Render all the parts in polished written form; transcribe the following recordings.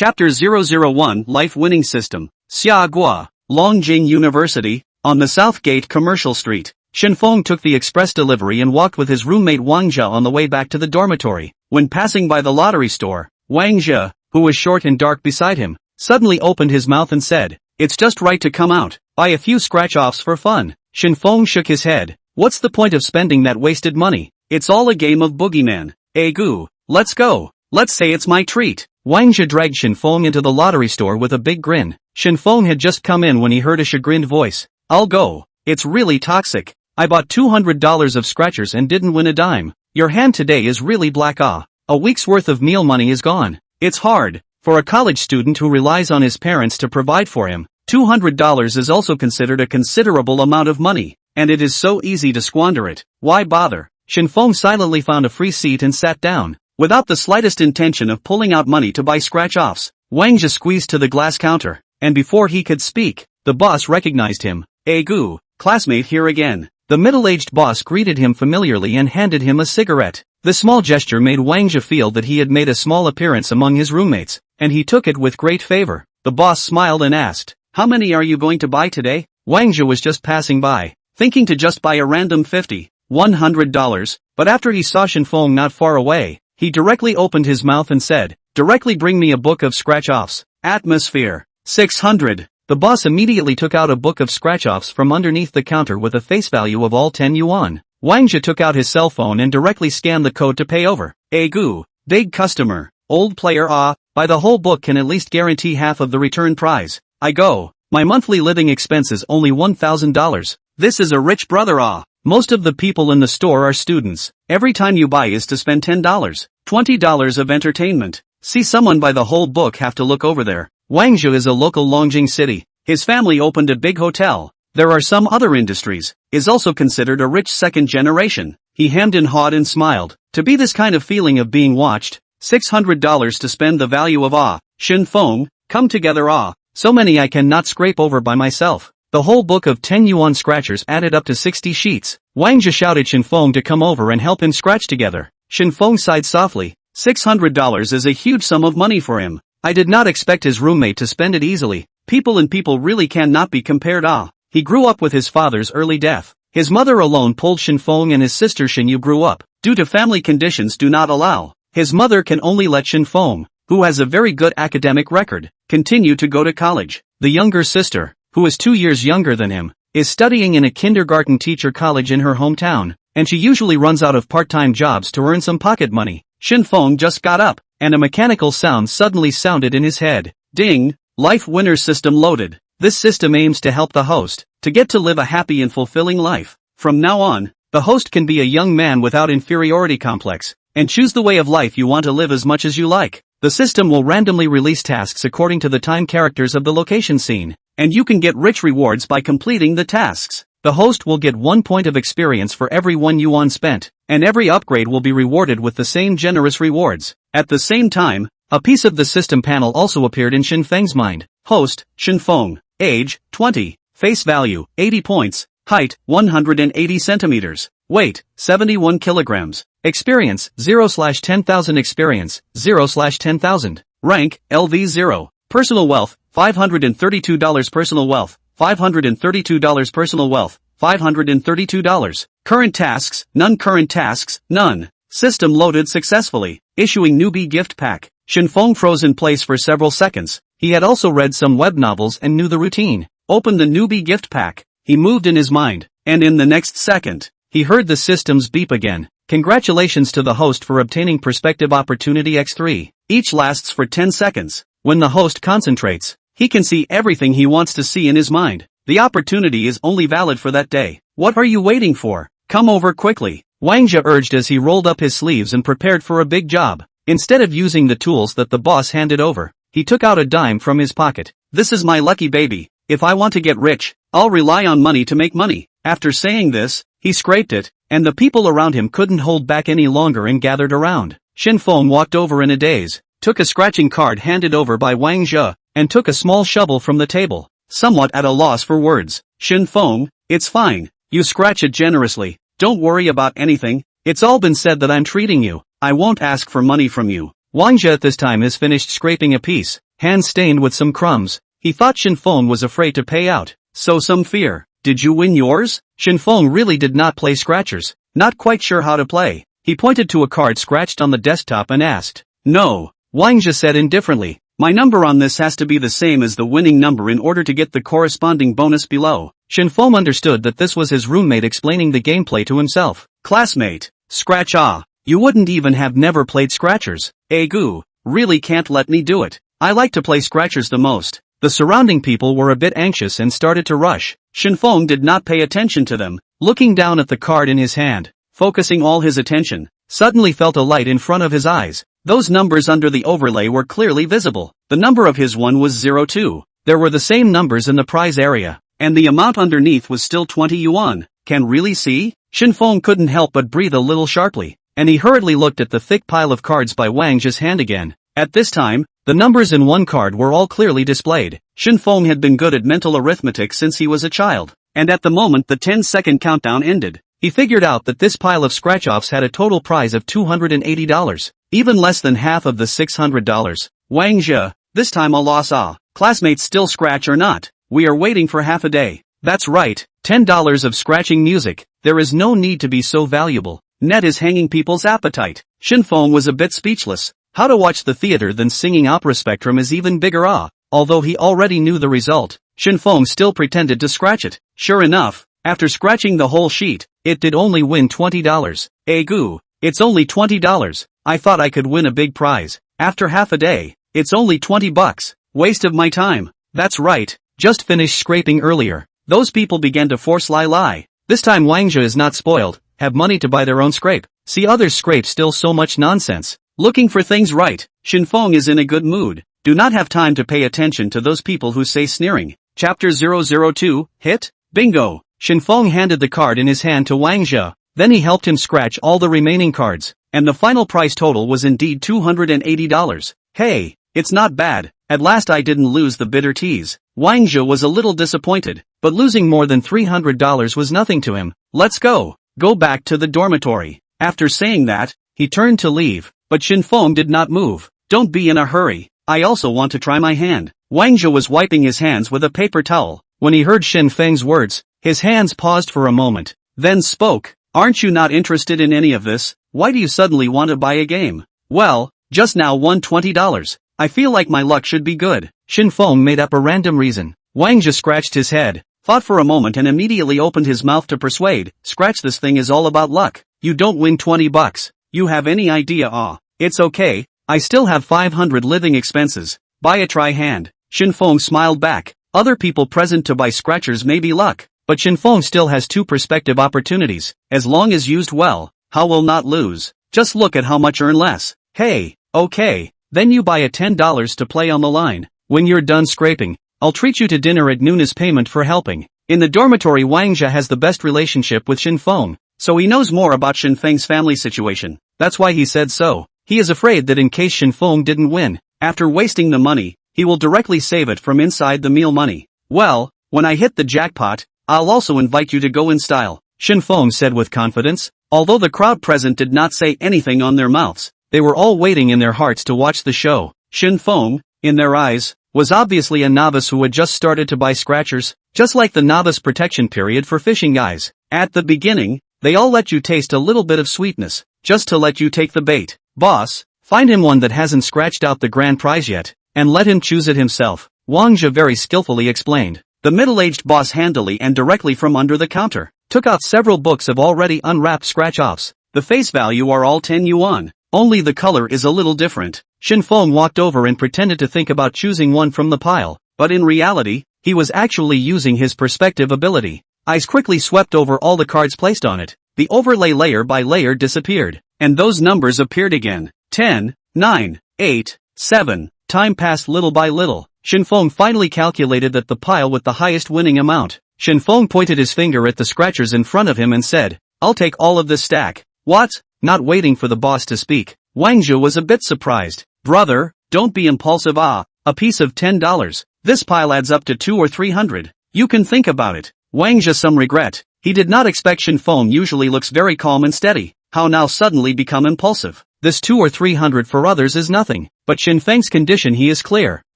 Chapter 001 Life Winning System, Xia Gua, Longjing University, on the South Gate Commercial Street. Shen Feng took the express delivery and walked with his roommate Wang Jie on the way back to the dormitory. When passing by the lottery store, Wang Jie, who was short and dark beside him, suddenly opened his mouth and said, "It's just right to come out, buy a few scratch-offs for fun." Shen Feng shook his head. "What's the point of spending that wasted money? It's all a game of boogeyman. Gu, let's go. Let's say it's my treat." Wang Jie dragged Shen Feng into the lottery store with a big grin. Shen Feng had just come in when he heard a chagrined voice. "I'll go. It's really toxic. I bought $200 of scratchers and didn't win a dime. Your hand today is really black. A week's worth of meal money is gone. It's hard. For a college student who relies on his parents to provide for him, $200 is also considered a considerable amount of money, and it is so easy to squander it. Why bother?" Shen Feng silently found a free seat and sat down. Without the slightest intention of pulling out money to buy scratch-offs, Wang Jie squeezed to the glass counter, and before he could speak, the boss recognized him. "Gu, classmate here again." The middle-aged boss greeted him familiarly and handed him a cigarette. The small gesture made Wang Jie feel that he had made a small appearance among his roommates, and he took it with great favor. The boss smiled and asked, "How many are you going to buy today?" Wang Jie was just passing by, thinking to just buy a random $50, $100, but after he saw Shen Feng not far away, he directly opened his mouth and said, "Directly bring me a book of scratch-offs. Atmosphere. 600. The boss immediately took out a book of scratch-offs from underneath the counter with a face value of all 10 yuan. Wang Jie took out his cell phone and directly scanned the code to pay over. "Gu, big customer, old player. Buy the whole book can at least guarantee half of the return prize. I go. My monthly living expense is only $1,000. This is a rich brother. Most of the people in the store are students. Every time you buy is to spend $10, $20 of entertainment. See someone buy the whole book have to look over there." Wang Jie is a local Longjing city. His family opened a big hotel. There are some other industries. Is also considered a rich second generation. He hemmed and hawed and smiled. To be this kind of feeling of being watched, $600 to spend the value of Shen Feng, come together. So many I cannot scrape over by myself. The whole book of 10 yuan scratchers added up to 60 sheets. Wang Jie shouted Shen Feng to come over and help him scratch together. Shen Feng sighed softly. $600 is a huge sum of money for him. I did not expect his roommate to spend it easily. People really cannot be compared. He grew up with his father's early death. His mother alone pulled Shen Feng and his sister Shen Yu grew up. Due to family conditions do not allow, his mother can only let Shen Feng, who has a very good academic record, continue to go to college. The younger sister, who is 2 years younger than him, is studying in a kindergarten teacher college in her hometown, and she usually runs out of part-time jobs to earn some pocket money. Shen Feng just got up, and a mechanical sound suddenly sounded in his head. Ding! Life Winner System loaded. This system aims to help the host to get to live a happy and fulfilling life. From now on, the host can be a young man without inferiority complex, and choose the way of life you want to live as much as you like. The system will randomly release tasks according to the time characters of the location scene, and you can get rich rewards by completing the tasks. The host will get 1 point of experience for every 1 yuan spent, and every upgrade will be rewarded with the same generous rewards. At the same time, a piece of the system panel also appeared in Shen Feng's mind. Host, Shen Feng. Age, 20. Face value, 80 points. Height, 180 centimeters. Weight, 71 kilograms. Experience, 0/10,000. Experience, 0/10,000. Rank, LV0. Personal wealth, $532. Personal wealth, $532. Personal wealth, $532. Current tasks, none. Current tasks, none. System loaded successfully. Issuing newbie gift pack. Shen Feng froze in place for several seconds. He had also read some web novels and knew the routine. Opened the newbie gift pack. He moved in his mind, and in the next second, he heard the system's beep again. Congratulations to the host for obtaining Perspective Opportunity X3. Each lasts for 10 seconds. When the host concentrates, he can see everything he wants to see in his mind. The opportunity is only valid for that day. What are you waiting for? Come over quickly. Wang Jie urged as he rolled up his sleeves and prepared for a big job. Instead of using the tools that the boss handed over, he took out a dime from his pocket. This is my lucky baby. If I want to get rich, I'll rely on money to make money. After saying this, he scraped it, and the people around him couldn't hold back any longer and gathered around. Shen Feng walked over in a daze, took a scratching card handed over by Wang Jie, and took a small shovel from the table, somewhat at a loss for words. Shen Feng, it's fine. You scratch it generously. Don't worry about anything. It's all been said that I'm treating you. I won't ask for money from you. Wang Jie at this time has finished scraping a piece, hands stained with some crumbs. He thought Shen Feng was afraid to pay out. So some fear. Did you win yours? Shen Feng really did not play scratchers. Not quite sure how to play. He pointed to a card scratched on the desktop and asked. No. Wang Zhe said indifferently. My number on this has to be the same as the winning number in order to get the corresponding bonus below. Shen Feng understood that this was his roommate explaining the gameplay to himself. Classmate. Scratch ah. You wouldn't even have never played scratchers. Goo. Really can't let me do it. I like to play scratchers the most. The surrounding people were a bit anxious and started to rush. Shen Feng did not pay attention to them, looking down at the card in his hand, focusing all his attention, suddenly felt a light in front of his eyes. Those numbers under the overlay were clearly visible. The number of his one was 02. There were the same numbers in the prize area, and the amount underneath was still 20 yuan. Can really see? Shen Feng couldn't help but breathe a little sharply, and he hurriedly looked at the thick pile of cards by Wang Zhe's hand again. At this time, the numbers in one card were all clearly displayed. Shen Feng had been good at mental arithmetic since he was a child, and at the moment the 10-second countdown ended, he figured out that this pile of scratch-offs had a total prize of $280, even less than half of the $600. Wang Zhe, this time a loss ah. Classmates still scratch or not? We are waiting for half a day. That's right, $10 of scratching music. There is no need to be so valuable. Net is hanging people's appetite. Shen Feng was a bit speechless. How to watch the theater than singing opera spectrum is even bigger ah. Although he already knew the result, Shen Feng still pretended to scratch it. Sure enough, after scratching the whole sheet, it did only win $20. Goo. It's only $20. I thought I could win a big prize. After half a day, it's only $20. Waste of my time. That's right, just finished scraping earlier. Those people began to force lie. This time Wang Zhe is not spoiled, have money to buy their own scrape. See others scrape still so much nonsense. Looking for things right, Shen Feng is in a good mood. Do not have time to pay attention to those people who say sneering. Chapter 002, hit? Bingo. Shen Feng handed the card in his hand to Wang Zhe. Then he helped him scratch all the remaining cards, and the final price total was indeed $280. Hey, it's not bad. At last I didn't lose the bitter tease. Wang Zhe was a little disappointed, but losing more than $300 was nothing to him. Let's go. Go back to the dormitory. After saying that, he turned to leave, but Shen Feng did not move. Don't be in a hurry. I also want to try my hand. Wang Zhe was wiping his hands with a paper towel. When he heard Shen Feng's words, his hands paused for a moment, then spoke. Aren't you not interested in any of this? Why do you suddenly want to buy a game? Well, just now won $20. I feel like my luck should be good. Shen Feng made up a random reason. Wang Zhe scratched his head, thought for a moment and immediately opened his mouth to persuade. Scratch, this thing is all about luck. You don't win $20. You have any idea? Ah, it's okay. I still have 500 living expenses. Buy a try hand. Shen Feng smiled back. Other people present to buy scratchers may be luck, but Shen Feng still has two prospective opportunities. As long as used well, how will not lose? Just look at how much earn less. Hey, okay. Then you buy a $10 to play on the line. When you're done scraping, I'll treat you to dinner at noon as payment for helping. In the dormitory, Wang Zhe has the best relationship with Shen Feng, so he knows more about Shen Feng's family situation. That's why he said so. He is afraid that in case Shen Feng didn't win, after wasting the money, he will directly save it from inside the meal money. Well, when I hit the jackpot, I'll also invite you to go in style, Shen Feng said with confidence. Although the crowd present did not say anything on their mouths, they were all waiting in their hearts to watch the show. Shen Feng, in their eyes, was obviously a novice who had just started to buy scratchers, just like the novice protection period for fishing guys. At the beginning, they all let you taste a little bit of sweetness, just to let you take the bait. Boss, find him one that hasn't scratched out the grand prize yet, and let him choose it himself, Wang Zhe very skillfully explained. The middle-aged boss handily and directly from under the counter took out several books of already unwrapped scratch-offs. The face value are all 10 yuan. Only the color is a little different. Shen Feng walked over and pretended to think about choosing one from the pile, but in reality, he was actually using his perspective ability. Eyes quickly swept over all the cards placed on it. The overlay layer by layer disappeared, and those numbers appeared again. 10, 9, 8, 7. Time passed little by little. Shen Feng finally calculated that the pile with the highest winning amount. Shen Feng pointed his finger at the scratchers in front of him and said, I'll take all of this stack. What? Not waiting for the boss to speak, Wang Zhe was a bit surprised. Brother, don't be impulsive. Ah, a piece of $10. This pile adds up to 200 or 300. You can think about it. Wang Zhe some regret. He did not expect Shen Feng usually looks very calm and steady. How now suddenly become impulsive? This 200 or 300 for others is nothing, but Shen Feng's condition he is clear.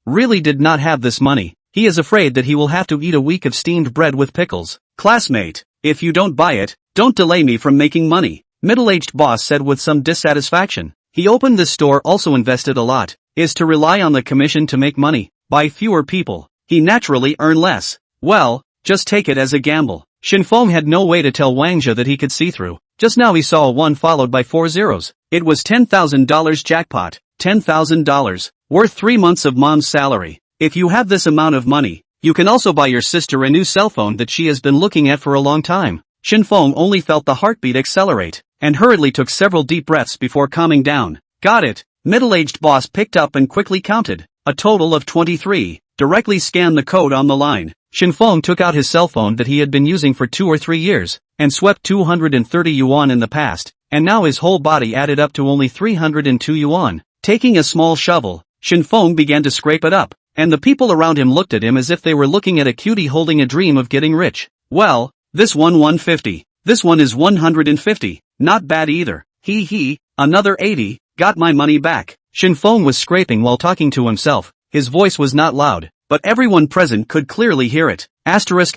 really did not have this money. He is afraid that he will have to eat a week of steamed bread with pickles. Classmate, if you don't buy it, don't delay me from making money, middle-aged boss said with some dissatisfaction. He opened this store also invested a lot, is to rely on the commission to make money, by fewer people. He naturally earn less. Well, just take it as a gamble. Shen Feng had no way to tell Wang Jia that he could see through. Just now he saw a 1 followed by 4 zeros. It was $10,000 jackpot. $10,000. Worth 3 months of mom's salary. If you have this amount of money, you can also buy your sister a new cell phone that she has been looking at for a long time. Shen Feng only felt the heartbeat accelerate, and hurriedly took several deep breaths before calming down. Got it. Middle-aged boss picked up and quickly counted. A total of 23. Directly scanned the code on the line. Shen Feng took out his cell phone that he had been using for 2 or 3 years, and swept 230 yuan in the past, and now his whole body added up to only 302 yuan. Taking a small shovel, Shen Feng began to scrape it up, and the people around him looked at him as if they were looking at a cutie holding a dream of getting rich. Well, this one 150. This one is 150. Not bad either. Hee, another 80, got my money back. Shen Feng was scraping while talking to himself. His voice was not loud, but everyone present could clearly hear it. Asterisk.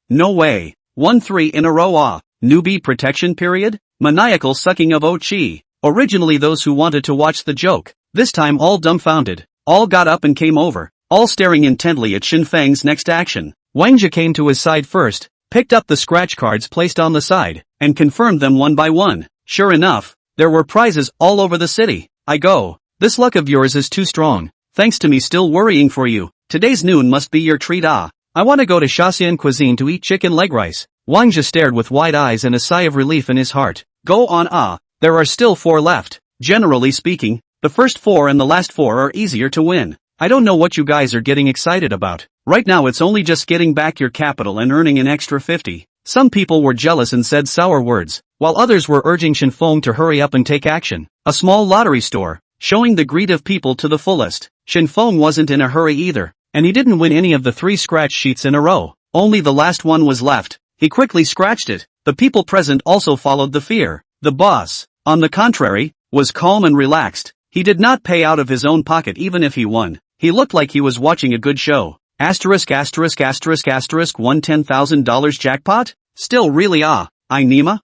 No way. 1-3 in a row. Newbie protection period? Maniacal sucking of Ochi. Originally those who wanted to watch the joke. This time all dumbfounded. All got up and came over, all staring intently at Shen Feng's next action. Wang Jia came to his side first, picked up the scratch cards placed on the side, and confirmed them one by one. Sure enough, there were prizes all over the city. I go. This luck of yours is too strong. Thanks to me still worrying for you. Today's noon must be your treat. I want to go to Shaxian cuisine to eat chicken leg rice. Wang Jia stared with wide eyes and a sigh of relief in his heart. Go on. There are still 4 left. Generally speaking, the first 4 and the last 4 are easier to win. I don't know what you guys are getting excited about. Right now it's only just getting back your capital and earning an extra 50. Some people were jealous and said sour words, while others were urging Shen Feng to hurry up and take action. A small lottery store, showing the greed of people to the fullest. Shen Feng wasn't in a hurry either, and he didn't win any of the 3 scratch sheets in a row. Only the last one was left. He quickly scratched it. The people present also followed the fear. The boss, on the contrary, was calm and relaxed. He did not pay out of his own pocket even if he won. He looked like he was watching a good show. Asterisk won $10,000 jackpot? Still really I-Nima?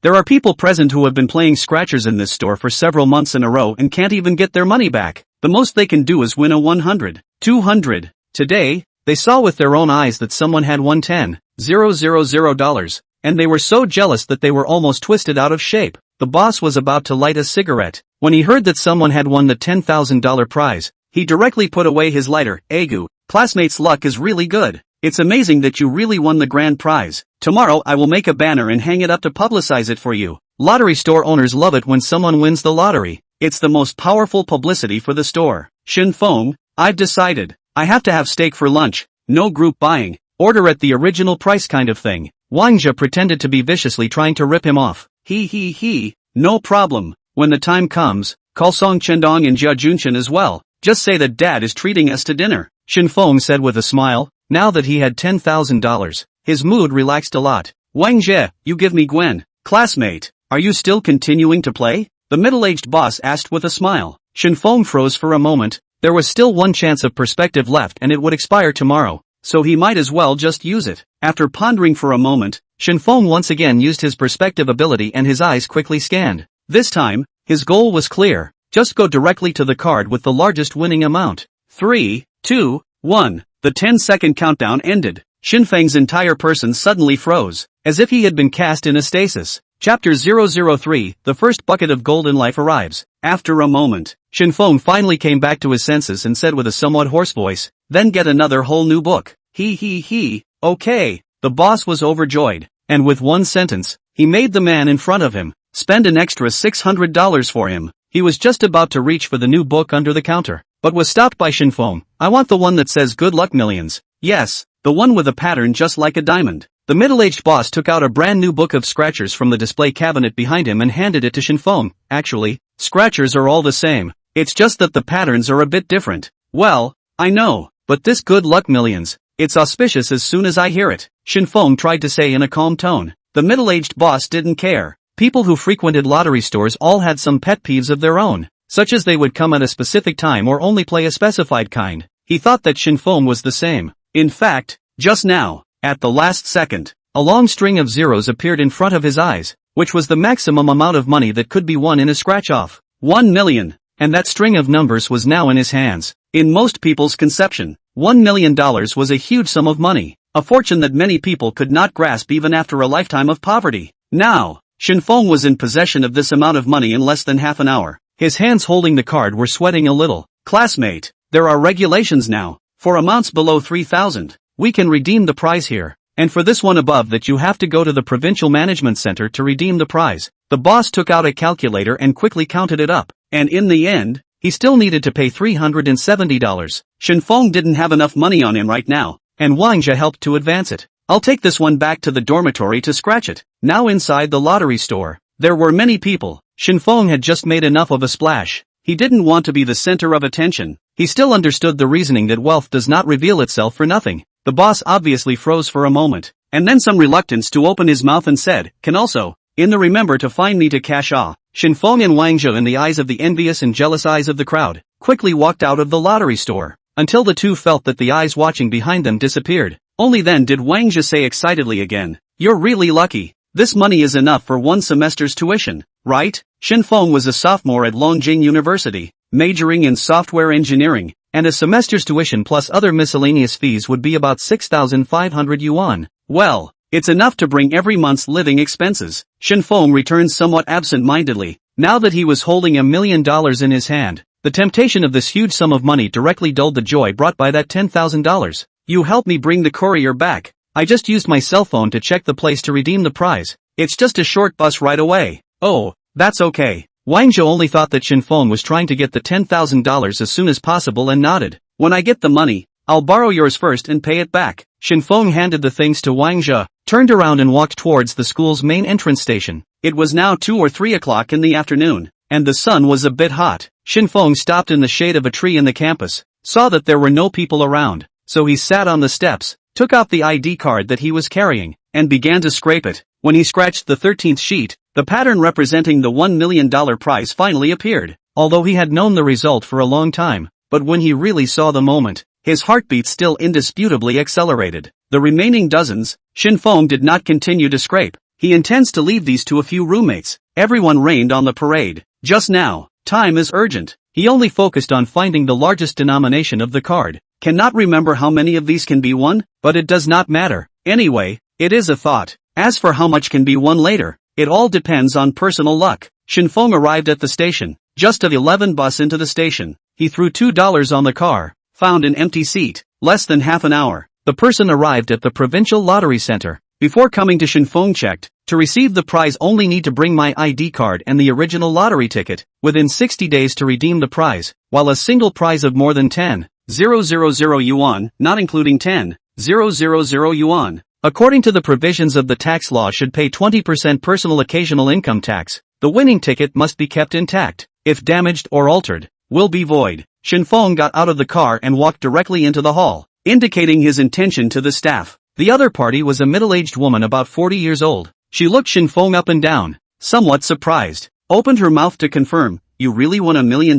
There are people present who have been playing scratchers in this store for several months in a row and can't even get their money back. The most they can do is win a 100, 200. Today, they saw with their own eyes that someone had won $10,000, and they were so jealous that they were almost twisted out of shape. The boss was about to light a cigarette. When he heard that someone had won the $10,000 prize, he directly put away his lighter. Agu, classmates' luck is really good. It's amazing that you really won the grand prize. Tomorrow I will make a banner and hang it up to publicize it for you. Lottery store owners love it when someone wins the lottery. It's the most powerful publicity for the store. Shen Feng, I've decided. I have to have steak for lunch. No group buying. Order at the original price kind of thing. Wang Jia pretended to be viciously trying to rip him off. He, no problem. When the time comes, call Song Chendong and Jia Junshan as well. Just say that dad is treating us to dinner. Shen Feng said with a smile. Now that he had $10,000, his mood relaxed a lot. Wang Jia, you give me Gwen. Classmate, are you still continuing to play? The middle-aged boss asked with a smile. Shen Feng froze for a moment. There was still one chance of perspective left and it would expire tomorrow, so he might as well just use it. After pondering for a moment, Shen Feng once again used his perspective ability and his eyes quickly scanned. This time, his goal was clear. Just go directly to the card with the largest winning amount. 3, 2, 1. The 10-second countdown ended. Shen Feng's entire person suddenly froze, as if he had been cast in a stasis. Chapter 003, the first bucket of golden life arrives. After a moment, Shen Feng finally came back to his senses and said with a somewhat hoarse voice, then get another whole new book. He, okay. The boss was overjoyed, and with one sentence, he made the man in front of him spend an extra $600 for him. He was just about to reach for the new book under the counter, but was stopped by Shen Feng. I want the one that says good luck millions. Yes, the one with a pattern just like a diamond. The middle-aged boss took out a brand new book of scratchers from the display cabinet behind him and handed it to Shen Feng. Actually, scratchers are all the same. It's just that the patterns are a bit different. Well, I know, but this good luck millions, it's auspicious as soon as I hear it, Shen Feng tried to say in a calm tone. The middle-aged boss didn't care. People who frequented lottery stores all had some pet peeves of their own. such as they would come at a specific time or only play a specified kind. He thought that Shen Feng was the same. In fact, just now, at the last second, a long string of zeros appeared in front of his eyes, which was the maximum amount of money that could be won in a scratch-off. 1 million. And that string of numbers was now in his hands. In most people's conception, $1 million was a huge sum of money, a fortune that many people could not grasp even after a lifetime of poverty. Now, Shen Feng was in possession of this amount of money in less than half an hour. His hands holding the card were sweating a little. Classmate, there are regulations now. For amounts below 3,000, we can redeem the prize here. And for this one above that you have to go to the Provincial Management Center to redeem the prize. The boss took out a calculator and quickly counted it up. And in the end, he still needed to pay $370. Shen Feng didn't have enough money on him right now, and Wang Jia helped to advance it. I'll take this one back to the dormitory to scratch it. Now inside the lottery store, there were many people. Shen Feng had just made enough of a splash. He didn't want to be the center of attention. He still understood the reasoning that wealth does not reveal itself for nothing. The boss obviously froze for a moment, and then some reluctance to open his mouth and said, "Can also, in the remember to find me to cash ah." Shen Feng and Wang Zhou in the eyes of the envious and jealous eyes of the crowd, quickly walked out of the lottery store, until the two felt that the eyes watching behind them disappeared. Only then did Wang Zhou say excitedly again, "You're really lucky. This money is enough for one semester's tuition, right?" Shen Feng was a sophomore at Longjing University, majoring in software engineering, and a semester's tuition plus other miscellaneous fees would be about 6,500 yuan. Well, it's enough to bring every month's living expenses. Shen Feng returned somewhat absent-mindedly. Now that he was holding $1 million in his hand, the temptation of this huge sum of money directly dulled the joy brought by that $10,000. "You help me bring the courier back. I just used my cell phone to check the place to redeem the prize. It's just a short bus ride away." "Oh, that's okay." Wang Zhou only thought that Shen Feng was trying to get the $10,000 as soon as possible and nodded. "When I get the money, I'll borrow yours first and pay it back." Shen Feng handed the things to Wang Zhou, turned around and walked towards the school's main entrance station. It was now 2 or 3 o'clock in the afternoon, and the sun was a bit hot. Shen Feng stopped in the shade of a tree in the campus, saw that there were no people around, so he sat on the steps, took out the ID card that he was carrying, and began to scrape it. When he scratched the 13th sheet, the pattern representing the $1 million prize finally appeared, although he had known the result for a long time, but when he really saw the moment, his heartbeat still indisputably accelerated. The remaining dozens, Shen Feng did not continue to scrape. He intends to leave these to a few roommates. Everyone rained on the parade. Just now, time is urgent. He only focused on finding the largest denomination of the card. Cannot remember how many of these can be won, but it does not matter. Anyway, it is a thought. As for how much can be won later, it all depends on personal luck. Shen Feng arrived at the station. Just at 11 bus into the station, he threw $2 on the car, found an empty seat. Less than half an hour, the person arrived at the provincial lottery center. Before coming to Shen Feng checked, to receive the prize only need to bring my ID card and the original lottery ticket, within 60 days to redeem the prize, while a single prize of more than 10,000 yuan, not including 10,000 yuan, according to the provisions of the tax law should pay 20% personal occasional income tax. The winning ticket must be kept intact. If damaged or altered, will be void. Shen Feng got out of the car and walked directly into the hall, indicating his intention to the staff. The other party was a middle-aged woman about 40 years old. She looked Shen Feng up and down, somewhat surprised, opened her mouth to confirm, "You really won $1 million?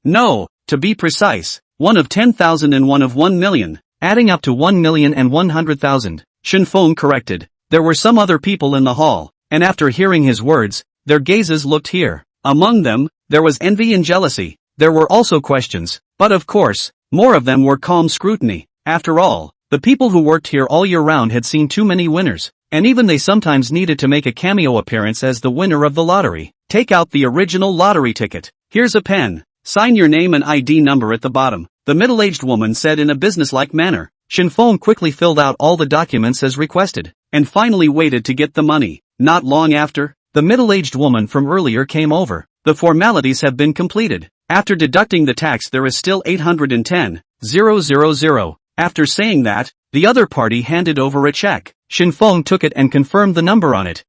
No, to be precise, one of 10,000 and one of 1 million, adding up to 1,100,000. Shen Feng corrected. There were some other people in the hall, and after hearing his words, their gazes looked here. Among them, there was envy and jealousy. There were also questions, but of course, more of them were calm scrutiny. After all, the people who worked here all year round had seen too many winners, and even they sometimes needed to make a cameo appearance as the winner of the lottery. Take out the original lottery ticket. Here's a pen. Sign your name and ID number at the bottom, the middle-aged woman said in a businesslike manner. Shen Feng quickly filled out all the documents as requested, and finally waited to get the money. Not long after, the middle-aged woman from earlier came over. The formalities have been completed. After deducting the tax there is still 810,000. After saying that, the other party handed over a check. Shen Feng took it and confirmed the number on it.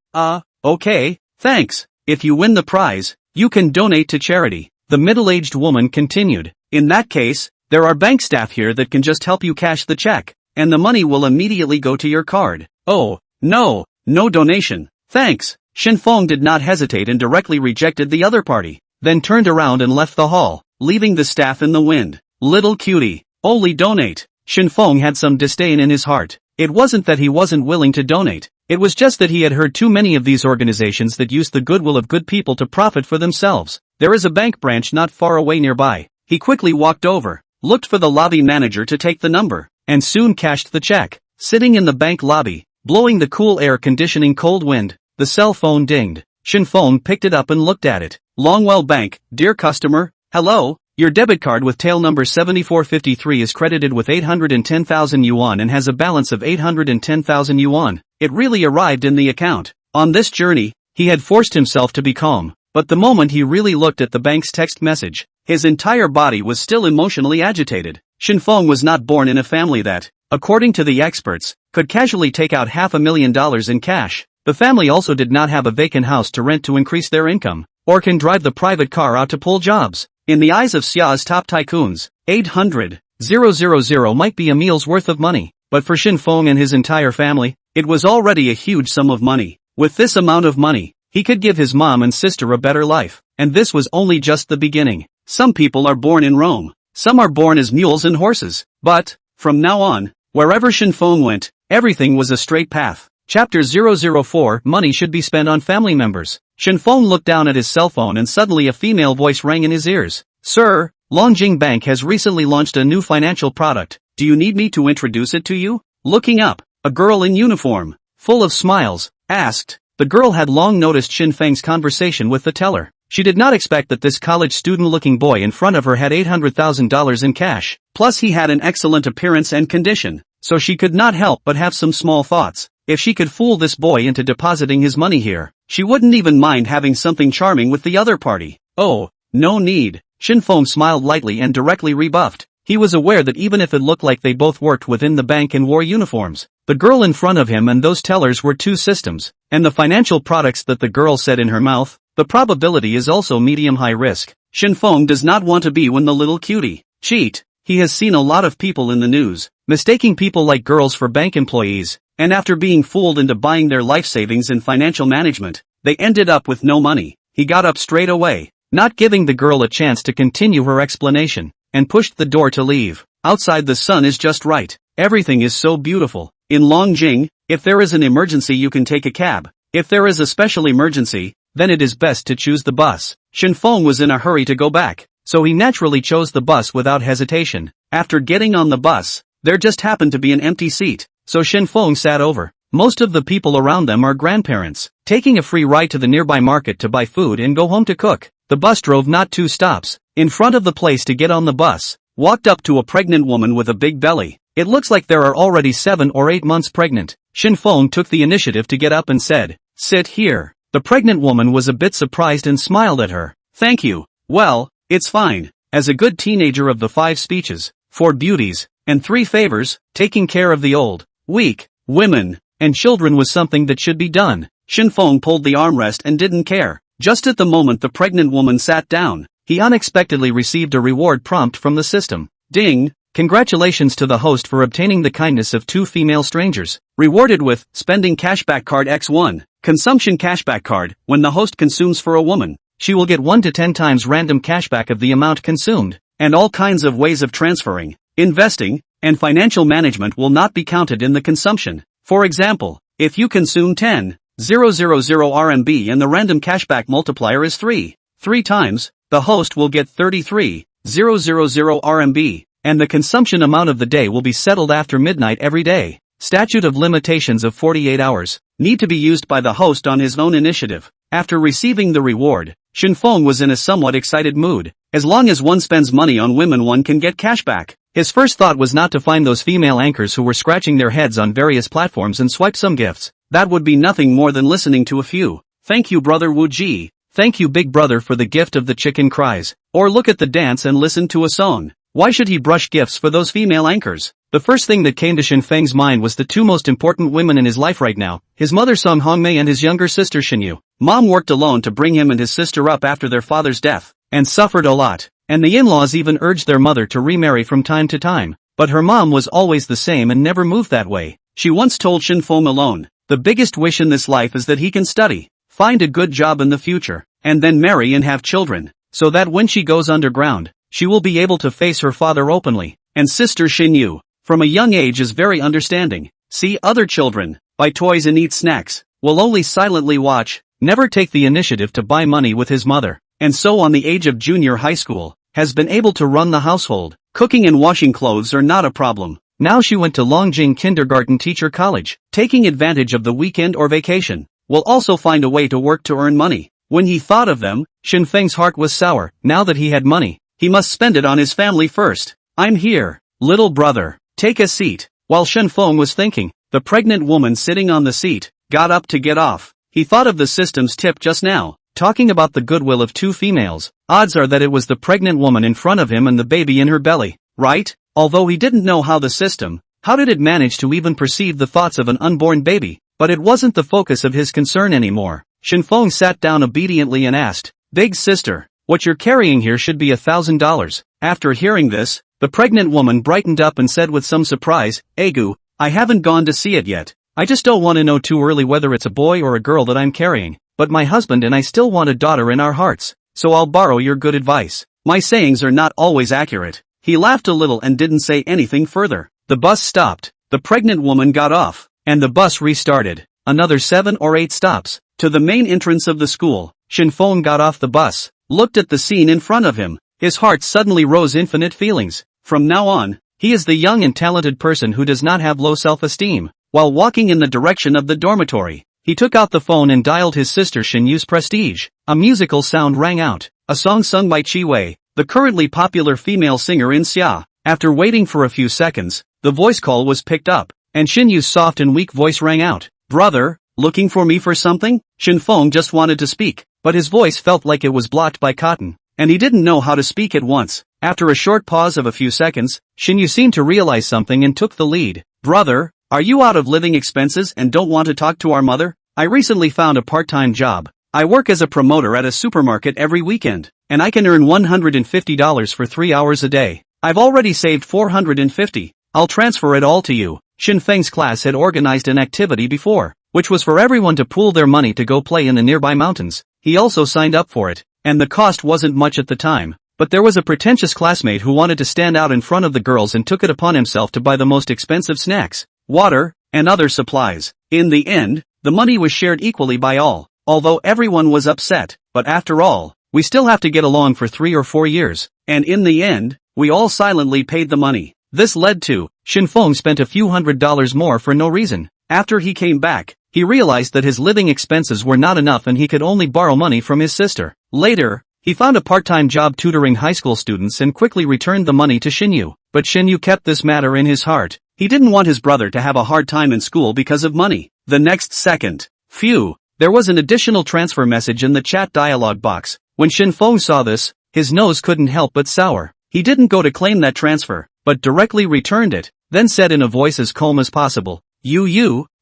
Okay, thanks. If you win the prize, you can donate to charity. The middle-aged woman continued. In that case, there are bank staff here that can just help you cash the check, and the money will immediately go to your card. Oh, no donation. Thanks. Shen Feng did not hesitate and directly rejected the other party. then turned around and left the hall, leaving the staff in the wind. Little cutie, only donate. Shen Feng had some disdain in his heart. It wasn't that he wasn't willing to donate. It was just that he had heard too many of these organizations that use the goodwill of good people to profit for themselves. There is a bank branch not far away nearby. He quickly walked over, looked for the lobby manager to take the number, and soon cashed the check. Sitting in the bank lobby, blowing the cool air conditioning cold wind, the cell phone dinged. Shen Feng picked it up and looked at it. Longwell Bank, dear customer, hello, your debit card with tail number 7453 is credited with 810,000 yuan and has a balance of 810,000 yuan. It really arrived in the account. On this journey, he had forced himself to be calm, but the moment he really looked at the bank's text message, his entire body was still emotionally agitated. Shen Feng was not born in a family that, according to the experts, could casually take out $500,000 in cash. The family also did not have a vacant house to rent to increase their income, or can drive the private car out to pull jobs. In the eyes of Xia's top tycoons, 800,000 might be a meal's worth of money, but for Shen Feng and his entire family, it was already a huge sum of money. With this amount of money, he could give his mom and sister a better life, and this was only just the beginning. Some people are born in Rome, some are born as mules and horses, but, from now on, wherever Shen Feng went, everything was a straight path. Chapter 004 Money should be spent on family members. Shen Feng looked down at his cell phone and suddenly a female voice rang in his ears. Sir, Longjing Bank has recently launched a new financial product. Do you need me to introduce it to you? Looking up, a girl in uniform, full of smiles, asked. The girl had long noticed Shen Feng's conversation with the teller. She did not expect that this college student-looking boy in front of her had $800,000 in cash. Plus he had an excellent appearance and condition, so she could not help but have some small thoughts. If she could fool this boy into depositing his money here, she wouldn't even mind having something charming with the other party. Oh, no need. Shen Feng smiled lightly and directly rebuffed. He was aware that even if it looked like they both worked within the bank and wore uniforms, the girl in front of him and those tellers were two systems, and the financial products that the girl said in her mouth, the probability is also medium-high risk. Shen Feng does not want to be when the little cutie cheat. He has seen a lot of people in the news, mistaking people like girls for bank employees, and after being fooled into buying their life savings in financial management, they ended up with no money. He got up straight away, not giving the girl a chance to continue her explanation, and pushed the door to leave. Outside the sun is just right. Everything is so beautiful. In Longjing, if there is an emergency you can take a cab. If there is a special emergency, then it is best to choose the bus. Shen Feng was in a hurry to go back, so he naturally chose the bus without hesitation. After getting on the bus, there just happened to be an empty seat, so Shen Feng sat over. Most of the people around them are grandparents, taking a free ride to the nearby market to buy food and go home to cook. The bus drove not 2 stops. In front of the place to get on the bus, walked up to a pregnant woman with a big belly. It looks like there are already 7 or 8 months pregnant. Shen Feng took the initiative to get up and said, "Sit here." The pregnant woman was a bit surprised and smiled at her. "Thank you. Well, it's fine." As a good teenager of the 5 speeches, 4 beauties, and 3 favors, taking care of the old, weak, women, and children was something that should be done. Shen Feng pulled the armrest and didn't care. Just at the moment the pregnant woman sat down, he unexpectedly received a reward prompt from the system. Ding! Congratulations to the host for obtaining the kindness of 2 female strangers. Rewarded with Spending Cashback Card X1. Consumption Cashback Card. When the host consumes for a woman, she will get 1 to 10 times random cashback of the amount consumed. And all kinds of ways of transferring, investing, and financial management will not be counted in the consumption. For example, if you consume 10,000 RMB and the random cashback multiplier is 3 times, the host will get 33,000 RMB, and the consumption amount of the day will be settled after midnight every day. Statute of limitations of 48 hours, need to be used by the host on his own initiative. After receiving the reward, Shen Feng was in a somewhat excited mood. As long as one spends money on women one can get cashback. His first thought was not to find those female anchors who were scratching their heads on various platforms and swipe some gifts. That would be nothing more than listening to a few. "Thank you brother Wu Ji. Thank you big brother for the gift of the chicken cries." Or look at the dance and listen to a song. Why should he brush gifts for those female anchors? The first thing that came to Shen Feng's mind was the 2 most important women in his life right now, his mother Song Hongmei and his younger sister Shenyu. Mom worked alone to bring him and his sister up after their father's death, and suffered a lot, and the in-laws even urged their mother to remarry from time to time, but her mom was always the same and never moved that way. She once told Shen Feng alone, "The biggest wish in this life is that he can study, find a good job in the future, and then marry and have children." so that when she goes underground, she will be able to face her father openly. And sister Shen Yu, from a young age, is very understanding. See other children, buy toys and eat snacks, will only silently watch, never take the initiative to buy money with his mother, and so on the age of junior high school, has been able to run the household. Cooking and washing clothes are not a problem. Now she went to Longjing Kindergarten Teacher College, taking advantage of the weekend or vacation. Will also find a way to work to earn money. When he thought of them, Shen Feng's heart was sour. Now that he had money, he must spend it on his family first. I'm here, little brother. Take a seat. While Shen Feng was thinking, the pregnant woman sitting on the seat got up to get off. He thought of the system's tip just now, talking about the goodwill of two females. Odds are that it was the pregnant woman in front of him and the baby in her belly, right? Although he didn't know how did it manage to even perceive the thoughts of an unborn baby? But it wasn't the focus of his concern anymore. Shen Feng sat down obediently and asked, "Big sister, what you're carrying here should be $1,000. After hearing this, the pregnant woman brightened up and said with some surprise, "Egu, I haven't gone to see it yet. I just don't want to know too early whether it's a boy or a girl that I'm carrying, but my husband and I still want a daughter in our hearts, so I'll borrow your good advice. My sayings are not always accurate." He laughed a little and didn't say anything further. The bus stopped, the pregnant woman got off, and the bus restarted. Another 7 or 8 stops, to the main entrance of the school. Shen Feng got off the bus, looked at the scene in front of him. His heart suddenly rose infinite feelings. From now on, he is the young and talented person who does not have low self-esteem. While walking in the direction of the dormitory, he took out the phone and dialed his sister Shen Yu's Prestige. A musical sound rang out, a song sung by Chi Wei, the currently popular female singer in Xia. After waiting for a few seconds, the voice call was picked up, and Shen Yu's soft and weak voice rang out. "Brother, looking for me for something?" Shen Feng just wanted to speak, but his voice felt like it was blocked by cotton, and he didn't know how to speak at once. After a short pause of a few seconds, Shen Yu seemed to realize something and took the lead. "Brother, are you out of living expenses and don't want to talk to our mother? I recently found a part-time job. I work as a promoter at a supermarket every weekend, and I can earn $150 for 3 hours a day. I've already saved $450. I'll transfer it all to you." Shen Feng's class had organized an activity before, which was for everyone to pool their money to go play in the nearby mountains. He also signed up for it, and the cost wasn't much at the time. But there was a pretentious classmate who wanted to stand out in front of the girls and took it upon himself to buy the most expensive snacks, water, and other supplies. In the end, the money was shared equally by all, although everyone was upset. But after all, we still have to get along for 3 or 4 years, and in the end, we all silently paid the money. This led to, Shen Feng spent a few $100s more for no reason. After he came back, he realized that his living expenses were not enough and he could only borrow money from his sister. Later, he found a part-time job tutoring high school students and quickly returned the money to Shen Yu. But Shen Yu kept this matter in his heart. He didn't want his brother to have a hard time in school because of money. The next second, phew, there was an additional transfer message in the chat dialog box. When Shen Feng saw this, his nose couldn't help but sour. He didn't go to claim that transfer, but directly returned it, then said in a voice as calm as possible,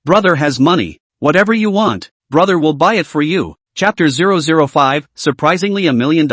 Brother has money. Whatever you want, brother will buy it for you." Chapter 005, surprisingly $1 million?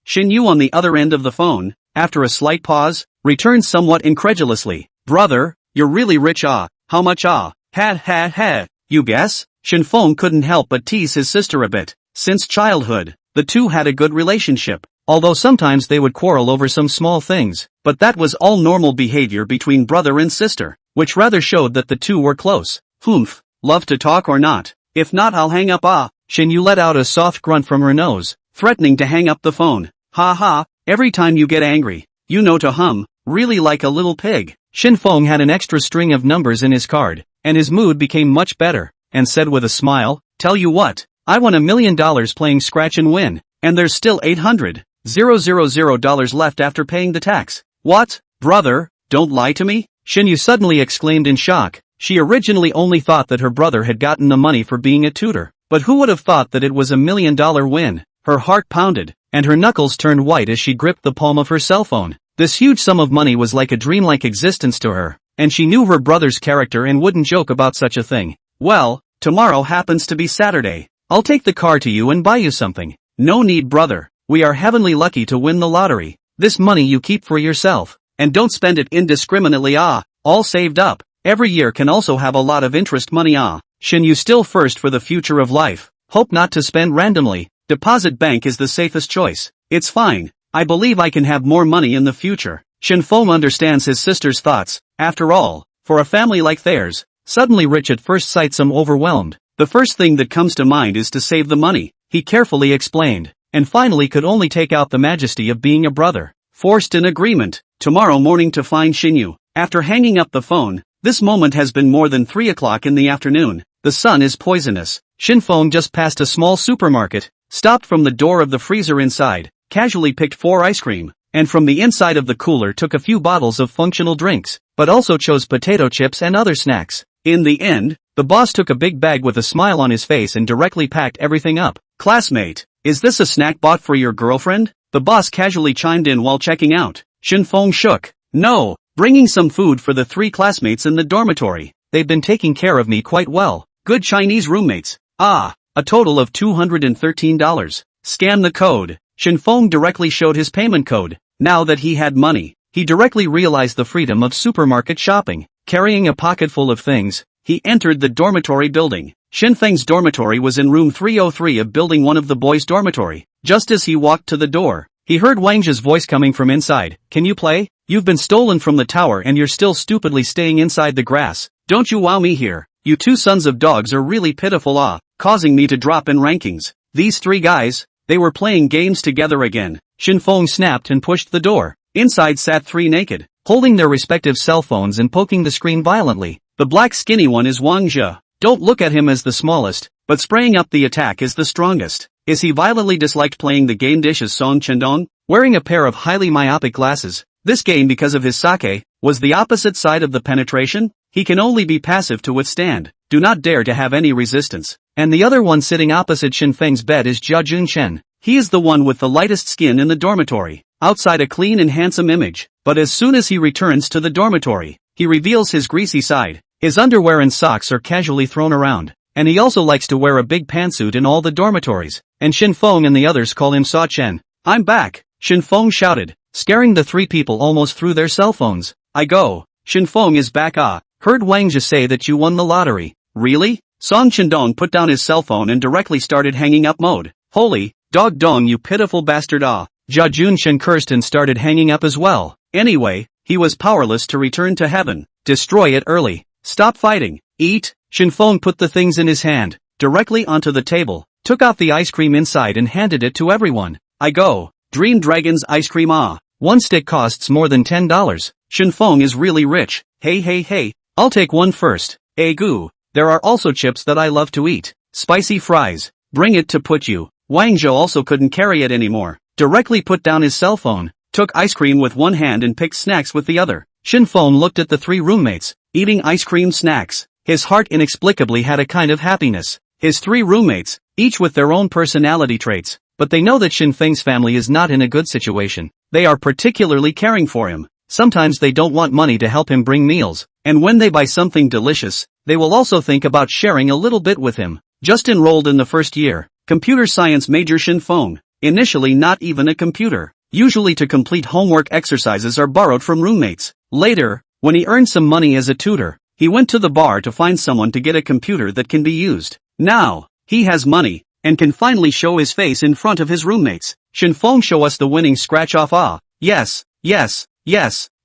Shen Yu on the other end of the phone, after a slight pause, returned somewhat incredulously. "Brother, you're really rich ah, how much ah, ha, you guess?" Shen Feng couldn't help but tease his sister a bit. Since childhood, the two had a good relationship, although sometimes they would quarrel over some small things, but that was all normal behavior between brother and sister, which rather showed that the two were close. "Humph, love to talk or not? If not, I'll hang up ah." Shen Yu let out a soft grunt from her nose, threatening to hang up the phone. "Ha ha, every time you get angry, you know to hum, really like a little pig." Shen Feng had an extra string of numbers in his card, and his mood became much better, and said with a smile, "Tell you what, I won $1 million playing scratch and win, and there's still $800,000 left after paying the tax." "What, brother, don't lie to me?" Shen Yu suddenly exclaimed in shock. She originally only thought that her brother had gotten the money for being a tutor, but who would have thought that it was $1 million win? Her heart pounded, and her knuckles turned white as she gripped the palm of her cell phone. This huge sum of money was like a dreamlike existence to her, and she knew her brother's character and wouldn't joke about such a thing. "Well, tomorrow happens to be Saturday. I'll take the car to you and buy you something." "No need, brother. We are heavenly lucky to win the lottery. This money you keep for yourself, and don't spend it indiscriminately ah, all saved up. Every year can also have a lot of interest money ah." Shen Yu still first for the future of life. Hope not to spend randomly. Deposit bank is the safest choice. It's fine. I believe I can have more money in the future. Shen Feng understands his sister's thoughts. After all, for a family like theirs, suddenly rich at first sight some overwhelmed. The first thing that comes to mind is to save the money, he carefully explained, and finally could only take out the majesty of being a brother. Forced an agreement, tomorrow morning to find Xinyu. After hanging up the phone, this moment has been more than 3 o'clock in the afternoon. The sun is poisonous. Shen Feng just passed a small supermarket, stopped from the door of the freezer inside, casually picked 4 ice cream, and from the inside of the cooler took a few bottles of functional drinks, but also chose potato chips and other snacks. In the end, the boss took a big bag with a smile on his face and directly packed everything up. Classmate, is this a snack bought for your girlfriend? The boss casually chimed in while checking out. Shen Feng shook. No, bringing some food for the 3 classmates in the dormitory. They've been taking care of me quite well. Good Chinese roommates. A total of $213. Scan the code. Shen Feng directly showed his payment code. Now that he had money, he directly realized the freedom of supermarket shopping. Carrying a pocket full of things, he entered the dormitory building. Shen Feng's dormitory was in room 303 of building 1 of the boys' dormitory. Just as he walked to the door, he heard Wang Zhe's voice coming from inside. Can you play? You've been stolen from the tower and you're still stupidly staying inside the grass. Don't you wow me here. You 2 sons of dogs are really pitiful, causing me to drop in rankings. These 3 guys, they were playing games together again. Shen Feng snapped and pushed the door. Inside sat 3 naked, holding their respective cell phones and poking the screen violently. The black skinny one is Wang Zhe. Don't look at him as the smallest, but spraying up the attack is the strongest. Is he violently disliked playing the game dish as Song Chendong? Wearing a pair of highly myopic glasses, this game because of his sake, was the opposite side of the penetration? He can only be passive to withstand. Do not dare to have any resistance. And the other one sitting opposite Shen Feng's bed is Jia Junshen. He is the one with the lightest skin in the dormitory. Outside a clean and handsome image, but as soon as he returns to the dormitory, he reveals his greasy side. His underwear and socks are casually thrown around, and he also likes to wear a big pantsuit in all the dormitories, and Shen Feng and the others call him Sa Chen. I'm back, Shen Feng shouted, scaring the 3 people almost through their cell phones. I go. Shen Feng is back. Heard Wang Zhe say that you won the lottery. Really? Song Chendong put down his cell phone and directly started hanging up mode. Holy dog dong, you pitiful bastard. Jia Junshen cursed and started hanging up as well. Anyway, he was powerless to return to heaven. Destroy it early. Stop fighting. Eat. Shen Feng put the things in his hand, directly onto the table, took out the ice cream inside and handed it to everyone. I go. Dream Dragon's ice cream. 1 stick costs more than $10. Shen Feng is really rich. Hey. I'll take 1 first. Goo. There are also chips that I love to eat. Spicy fries. Bring it to put you. Wang Zhe also couldn't carry it anymore. Directly put down his cell phone, took ice cream with one hand and picked snacks with the other. Shen Feng looked at the 3 roommates, eating ice cream snacks. His heart inexplicably had a kind of happiness. His 3 roommates, each with their own personality traits, but they know that Shen Feng's family is not in a good situation. They are particularly caring for him. Sometimes they don't want money to help him bring meals, and when they buy something delicious, they will also think about sharing a little bit with him. Just enrolled in the first year, computer science major Shen Feng. Initially not even a computer. Usually to complete homework exercises are borrowed from roommates. Later, when he earned some money as a tutor, he went to the bar to find someone to get a computer that can be used. Now, he has money, and can finally show his face in front of his roommates. Shen Feng, show us the winning scratch-off. Yes.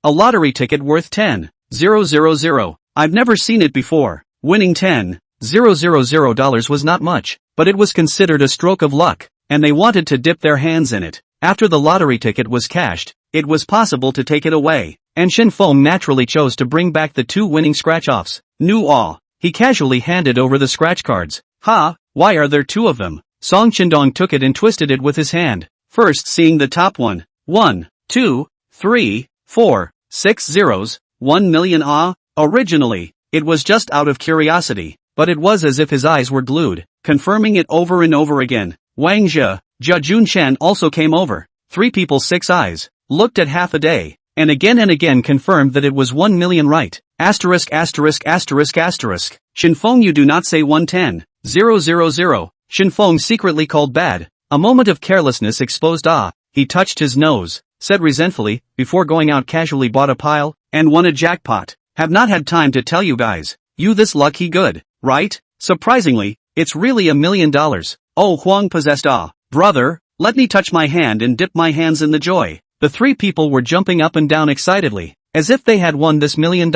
A lottery ticket worth 10,000. I've never seen it before. Winning $10,000 was not much, but it was considered a stroke of luck, and they wanted to dip their hands in it. After the lottery ticket was cashed, it was possible to take it away, and Shen Feng naturally chose to bring back the 2 winning scratch-offs. He casually handed over the scratch cards. Why are there 2 of them? Song Chendong took it and twisted it with his hand, first seeing the top one. 1, 2, 3, 4, 6 zeros, 1 million. Originally, it was just out of curiosity, but it was as if his eyes were glued, confirming it over and over again. Wang Zhe, Jia Junshen also came over. 3 people 6 eyes, looked at half a day, and again confirmed that it was 1 million right. Asterisk. Shen Feng, you do not say 110,000. Shen Feng secretly called bad. A moment of carelessness exposed. He touched his nose, said resentfully, before going out casually bought a pile, and won a jackpot. Have not had time to tell you guys. You this lucky good, right? Surprisingly, it's really $1 million. Oh, Huang possessed. Brother, let me touch my hand and dip my hands in the joy. The three people were jumping up and down excitedly, as if they had won this $1 million.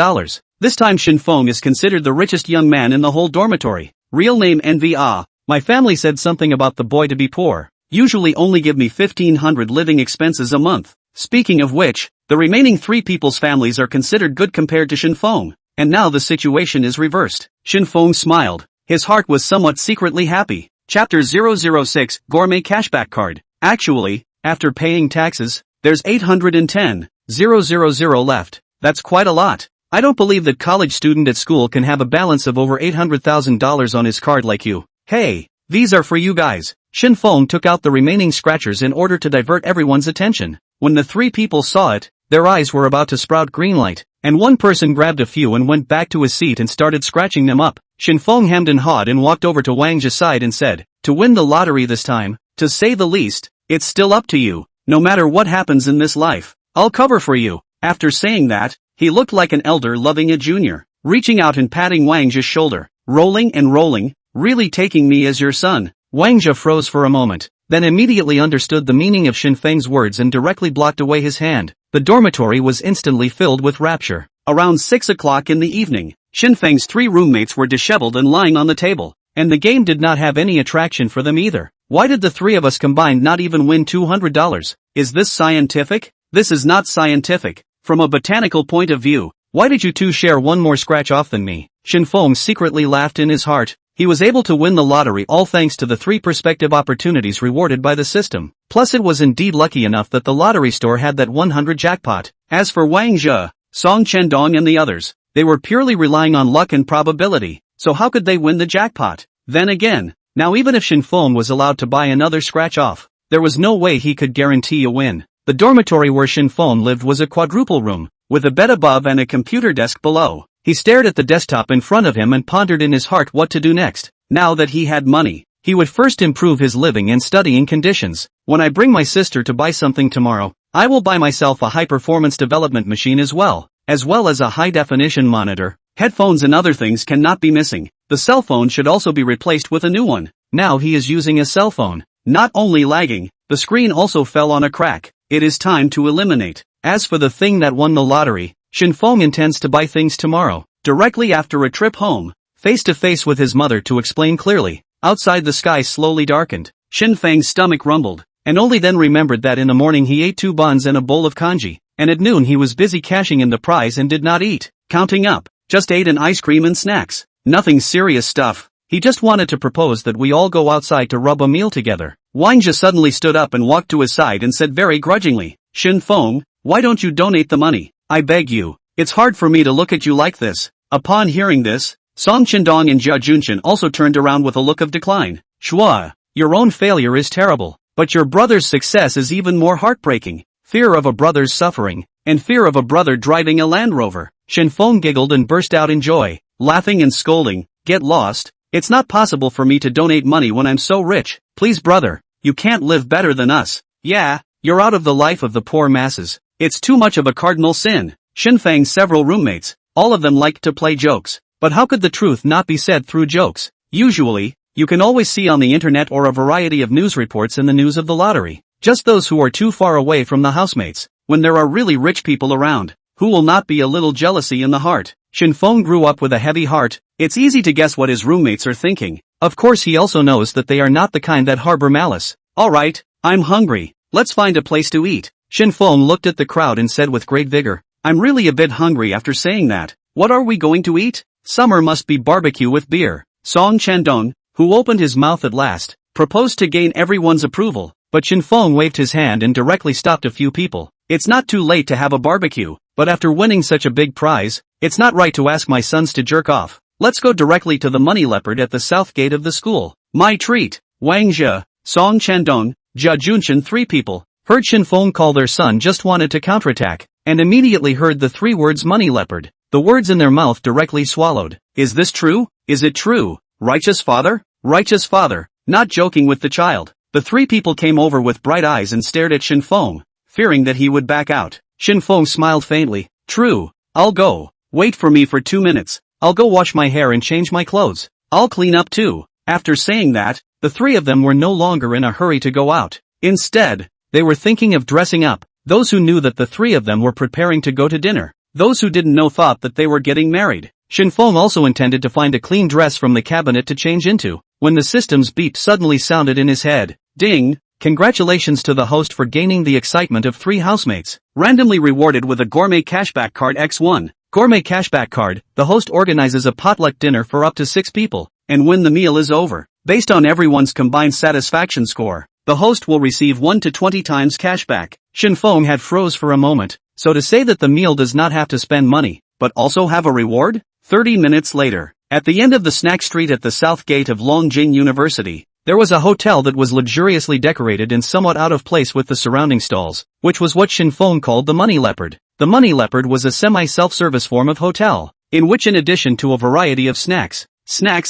This time Shen Feng is considered the richest young man in the whole dormitory. Real name Envy. My family said something about the boy to be poor. Usually only give me 1,500 living expenses a month. Speaking of which, the remaining three people's families are considered good compared to Shen Feng. And now the situation is reversed. Shen Feng smiled. His heart was somewhat secretly happy. Chapter 006 Gourmet Cashback Card. Actually, after paying taxes, there's 810,000 left. That's quite a lot. I don't believe that college student at school can have a balance of over $800,000 on his card like you. Hey, these are for you guys. Shen Feng took out the remaining scratchers in order to divert everyone's attention. When the three people saw it, their eyes were about to sprout green light, and one person grabbed a few and went back to his seat and started scratching them up. Shen Feng hemmed and hawed and walked over to Wang Zhe's side and said, to win the lottery this time, to say the least, it's still up to you. No matter what happens in this life, I'll cover for you. After saying that, he looked like an elder loving a junior, reaching out and patting Wang Zhe's shoulder, rolling and rolling, really taking me as your son. Wang Zhe froze for a moment, then immediately understood the meaning of Shen Feng's words and directly blocked away his hand. The dormitory was instantly filled with rapture. Around 6 o'clock in the evening, Shen Feng's three roommates were disheveled and lying on the table, and the game did not have any attraction for them either. Why did the three of us combined not even win $200? Is this scientific? This is not scientific. From a botanical point of view, why did you two share one more scratch off than me? Shen Feng secretly laughed in his heart. He was able to win the lottery all thanks to the three prospective opportunities rewarded by the system. Plus it was indeed lucky enough that the lottery store had that 100 jackpot. As for Wang Zhe, Song Chendong and the others, they were purely relying on luck and probability, so how could they win the jackpot? Then again, now even if Shen Feng was allowed to buy another scratch off, there was no way he could guarantee a win. The dormitory where Shen Feng lived was a quadruple room, with a bed above and a computer desk below. He stared at the desktop in front of him and pondered in his heart what to do next. Now that he had money, he would first improve his living and studying conditions. When I bring my sister to buy something tomorrow, I will buy myself a high-performance development machine as well as a high-definition monitor. Headphones and other things cannot be missing. The cell phone should also be replaced with a new one. Now he is using a cell phone. Not only lagging, the screen also fell on a crack. It is time to eliminate. As for the thing that won the lottery, Shen Feng intends to buy things tomorrow, directly after a trip home, face to face with his mother to explain clearly. Outside the sky slowly darkened. Shen Feng's stomach rumbled, and only then remembered that in the morning he ate 2 buns and a bowl of congee, and at noon he was busy cashing in the prize and did not eat. Counting up, just ate an ice cream and snacks. Nothing serious stuff. He just wanted to propose that we all go outside to rub a meal together. Wang Zhe suddenly stood up and walked to his side and said very grudgingly, Shen Feng, why don't you donate the money? I beg you. It's hard for me to look at you like this. Upon hearing this, Song Chendong and Jia Junshan also turned around with a look of decline. Shua, your own failure is terrible, but your brother's success is even more heartbreaking. Fear of a brother's suffering, and fear of a brother driving a Land Rover. Shen Feng giggled and burst out in joy, laughing and scolding, get lost. It's not possible for me to donate money when I'm so rich. Please brother, you can't live better than us. Yeah, you're out of the life of the poor masses. It's too much of a cardinal sin. Shen Feng's several roommates, all of them liked to play jokes. But how could the truth not be said through jokes? Usually, you can always see on the internet or a variety of news reports in the news of the lottery. Just those who are too far away from the housemates. When there are really rich people around, who will not be a little jealousy in the heart? Shen Feng grew up with a heavy heart. It's easy to guess what his roommates are thinking. Of course he also knows that they are not the kind that harbor malice. Alright, I'm hungry. Let's find a place to eat. Shen Feng looked at the crowd and said with great vigor, I'm really a bit hungry after saying that. What are we going to eat? Summer must be barbecue with beer. Song Chendong, who opened his mouth at last, proposed to gain everyone's approval, but Shen Feng waved his hand and directly stopped a few people. It's not too late to have a barbecue, but after winning such a big prize, it's not right to ask my sons to jerk off. Let's go directly to the money leopard at the south gate of the school. My treat. Wang Zhe, Song Chendong, Jia Junshan, 3 people, heard Shen Feng call their son just wanted to counterattack, and immediately heard the 3 words money leopard. The words in their mouth directly swallowed. Is this true? Is it true? Righteous father? Righteous father. Not joking with the child. The 3 people came over with bright eyes and stared at Shen Feng, fearing that he would back out. Shen Feng smiled faintly. True. I'll go. Wait for me for 2 minutes. I'll go wash my hair and change my clothes. I'll clean up too. After saying that, the 3 of them were no longer in a hurry to go out. Instead, they were thinking of dressing up. Those who knew that the three of them were preparing to go to dinner. Those who didn't know thought that they were getting married. Shen Feng also intended to find a clean dress from the cabinet to change into, when the system's beep suddenly sounded in his head. Ding! Congratulations to the host for gaining the excitement of 3 housemates. Randomly rewarded with a gourmet cashback card X1. Gourmet cashback card, the host organizes a potluck dinner for up to 6 people, and when the meal is over, based on everyone's combined satisfaction score, the host will receive 1 to 20 times cashback. Shen Feng had froze for a moment, so to say that the meal does not have to spend money, but also have a reward? 30 minutes later, at the end of the snack street at the south gate of Longjing University, there was a hotel that was luxuriously decorated and somewhat out of place with the surrounding stalls, which was what Shen Feng called the Money Leopard. The Money Leopard was a semi-self-service form of hotel, in which in addition to a variety of snacks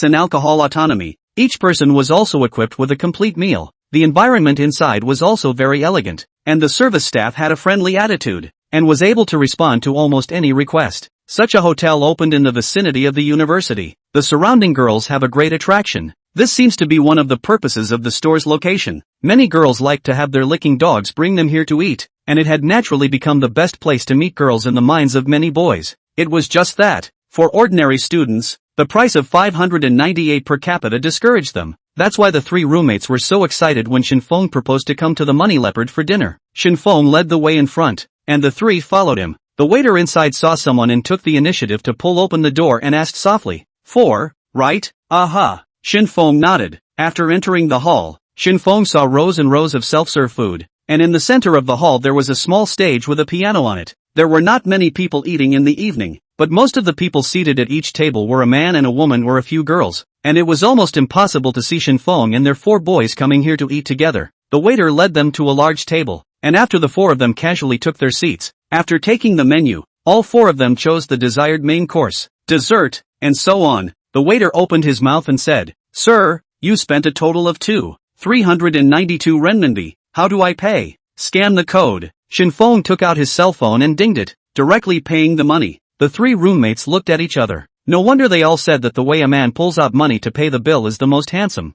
and alcohol autonomy, each person was also equipped with a complete meal. The environment inside was also very elegant, and the service staff had a friendly attitude, and was able to respond to almost any request. Such a hotel opened in the vicinity of the university. The surrounding girls have a great attraction. This seems to be one of the purposes of the store's location. Many girls like to have their licking dogs bring them here to eat, and it had naturally become the best place to meet girls in the minds of many boys. It was just that, for ordinary students, the price of 598 per capita discouraged them. That's why the 3 roommates were so excited when Shen Feng proposed to come to the Money Leopard for dinner. Shen Feng led the way in front, and the 3 followed him. The waiter inside saw someone and took the initiative to pull open the door and asked softly, 4, right? Aha. Shen Feng nodded. After entering the hall, Shen Feng saw rows and rows of self-serve food, and in the center of the hall there was a small stage with a piano on it. There were not many people eating in the evening, but most of the people seated at each table were a man and a woman or a few girls, and it was almost impossible to see Shen Feng and their 4 boys coming here to eat together. The waiter led them to a large table, and after the 4 of them casually took their seats, after taking the menu, all 4 of them chose the desired main course, dessert, and so on. The waiter opened his mouth and said, "Sir, you spent a total of 392 renminbi. How do I pay?" "Scan the code." Shen Feng took out his cell phone and dinged it, directly paying the money. The 3 roommates looked at each other. No wonder they all said that the way a man pulls out money to pay the bill is the most handsome.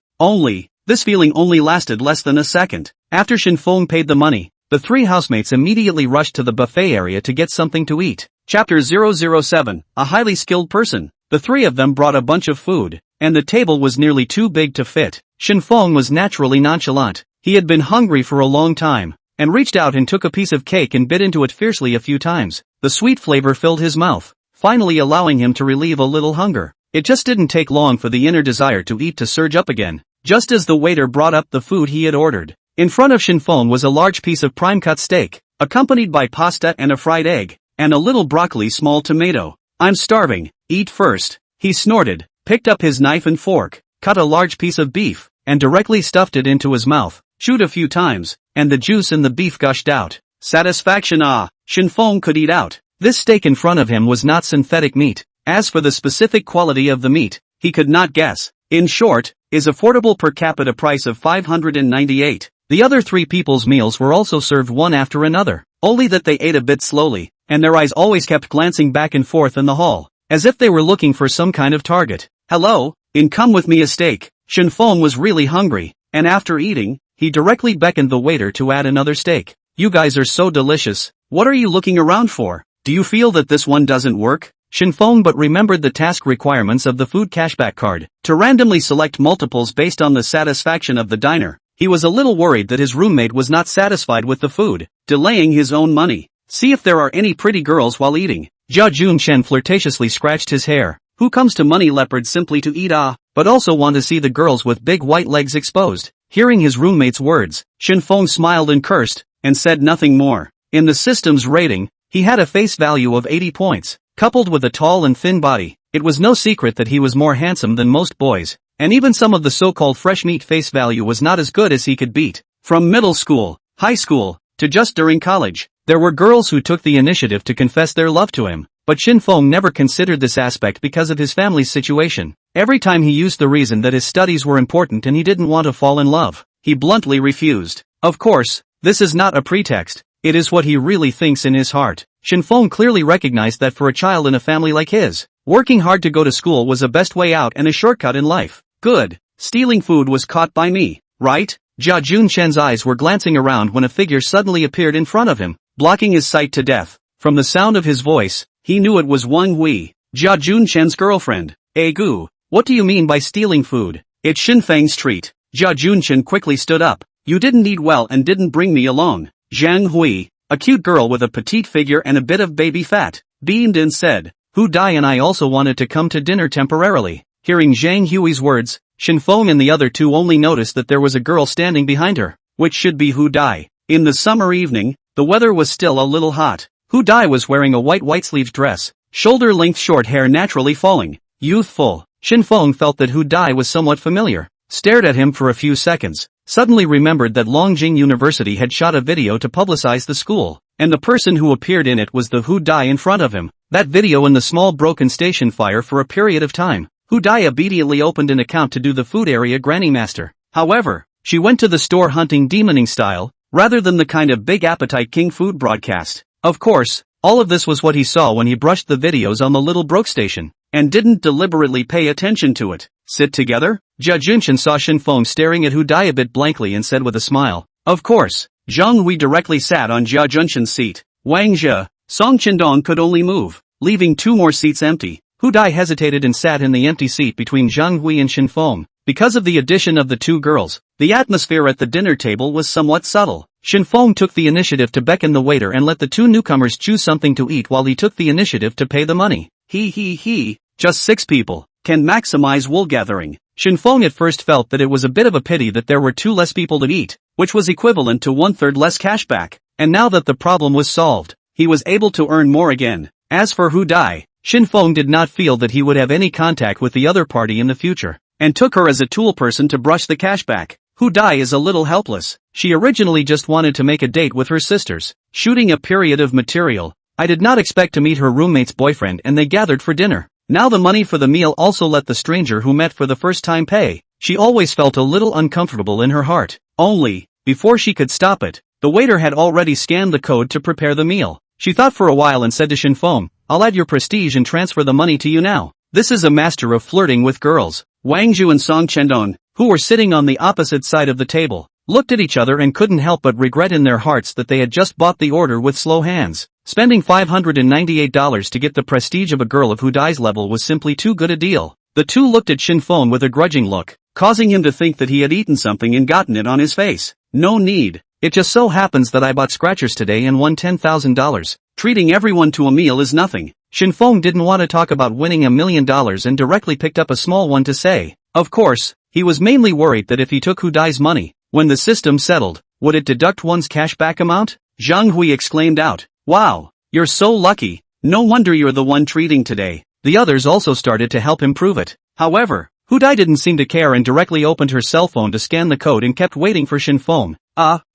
This feeling only lasted less than a second. After Shen Feng paid the money, the 3 housemates immediately rushed to the buffet area to get something to eat. Chapter 007, a highly skilled person. The 3 of them brought a bunch of food, and the table was nearly too big to fit. Shen Feng was naturally nonchalant. He had been hungry for a long time, and reached out and took a piece of cake and bit into it fiercely a few times. The sweet flavor filled his mouth, finally allowing him to relieve a little hunger. It just didn't take long for the inner desire to eat to surge up again, just as the waiter brought up the food he had ordered. In front of Shen Feng was a large piece of prime-cut steak, accompanied by pasta and a fried egg, and a little broccoli small tomato. "I'm starving, eat first," he snorted, picked up his knife and fork, cut a large piece of beef, and directly stuffed it into his mouth, chewed a few times, and the juice in the beef gushed out. Satisfaction. Shen Feng could eat out. This steak in front of him was not synthetic meat. As for the specific quality of the meat, he could not guess. In short, is affordable per capita price of 598. The other 3 people's meals were also served one after another, only that they ate a bit slowly, and their eyes always kept glancing back and forth in the hall, as if they were looking for some kind of target. "Hello, come with me a steak." Shen Feng was really hungry, and after eating, he directly beckoned the waiter to add another steak. "You guys are so delicious. What are you looking around for? Do you feel that this one doesn't work?" Shen Feng but remembered the task requirements of the food cashback card, to randomly select multiples based on the satisfaction of the diner. He was a little worried that his roommate was not satisfied with the food, delaying his own money. "See if there are any pretty girls while eating." Jia Junshen flirtatiously scratched his hair. Who comes to Money Leopard simply to eat but also want to see the girls with big white legs exposed? Hearing his roommate's words, Shen Feng smiled and cursed, and said nothing more. In the system's rating, he had a face value of 80 points, coupled with a tall and thin body. It was no secret that he was more handsome than most boys, and even some of the so-called fresh meat face value was not as good as he could beat. From middle school, high school, to just during college, there were girls who took the initiative to confess their love to him, but Shen Feng never considered this aspect because of his family's situation. Every time he used the reason that his studies were important and he didn't want to fall in love, he bluntly refused. Of course, this is not a pretext, it is what he really thinks in his heart. Shen Feng clearly recognized that for a child in a family like his, working hard to go to school was a best way out and a shortcut in life. "Good, stealing food was caught by me, right?" Jia Junshen's eyes were glancing around when a figure suddenly appeared in front of him, blocking his sight to death. From the sound of his voice, he knew it was Wang Hui, Jia Junshen's girlfriend. Gu, what do you mean by stealing food? It's Shen Feng's treat. Jia Junshen quickly stood up. You didn't eat well and didn't bring me along. Zhang Hui, a cute girl with a petite figure and a bit of baby fat, beamed and said, Hu Dai and I also wanted to come to dinner temporarily. Hearing Zhang Hui's words, Shen Feng and the other two only noticed that there was a girl standing behind her, which should be Hu Dai. In the summer evening, the weather was still a little hot. Hu Dai was wearing a white-sleeved dress, shoulder-length short hair naturally falling, youthful. Shen Feng felt that Hu Dai was somewhat familiar, stared at him for a few seconds, suddenly remembered that Longjing University had shot a video to publicize the school, and the person who appeared in it was the Hu Dai in front of him. That video in the small broken station fire for a period of time. Hu Dai immediately opened an account to do the food area Granny Master. However, she went to the store hunting demoning style, rather than the kind of big appetite king food broadcast. Of course, all of this was what he saw when he brushed the videos on the little broke station, and didn't deliberately pay attention to it. Sit together? Jia Junshen saw Shen Feng staring at Hu Dai a bit blankly and said with a smile, Of course. Zhang Hui directly sat on Jia Junshen's seat. Wang Jie, Song Qindong could only move, leaving 2 more seats empty. Hu Dai hesitated and sat in the empty seat between Zhang Hui and Shen Feng. Because of the addition of the 2 girls, the atmosphere at the dinner table was somewhat subtle. Shen Feng took the initiative to beckon the waiter and let the 2 newcomers choose something to eat while he took the initiative to pay the money. Just 6 people can maximize wool gathering. Shen Feng at first felt that it was a bit of a pity that there were 2 less people to eat, which was equivalent to 1/3 less cash back, and now that the problem was solved, he was able to earn more again. As for Hu Dai, Shen Feng did not feel that he would have any contact with the other party in the future, and took her as a tool person to brush the cash back. Hu Dai is a little helpless. She originally just wanted to make a date with her sisters, shooting a period of material. I did not expect to meet her roommate's boyfriend and they gathered for dinner. Now the money for the meal also let the stranger who met for the first time pay. She always felt a little uncomfortable in her heart. Only, before she could stop it, the waiter had already scanned the code to prepare the meal. She thought for a while and said to Shen Feng, I'll add your prestige and transfer the money to you now. This is a master of flirting with girls. Wang Zhu and Song Qindong, who were sitting on the opposite side of the table, looked at each other and couldn't help but regret in their hearts that they had just bought the order with slow hands. Spending $598 to get the prestige of a girl of Hu Dai's level was simply too good a deal. The 2 looked at Shen Feng with a grudging look, causing him to think that he had eaten something and gotten it on his face. No need. It just so happens that I bought scratchers today and won $10,000. Treating everyone to a meal is nothing. Shen Feng didn't want to talk about winning $1 million and directly picked up a small one to say. Of course, he was mainly worried that if he took Hu Dai's money, when the system settled, would it deduct one's cashback amount? Zhang Hui exclaimed out, Wow, you're so lucky. No wonder you're the one treating today. The others also started to help him prove it. However, Hu Dai didn't seem to care and directly opened her cell phone to scan the code and kept waiting for Shen Feng.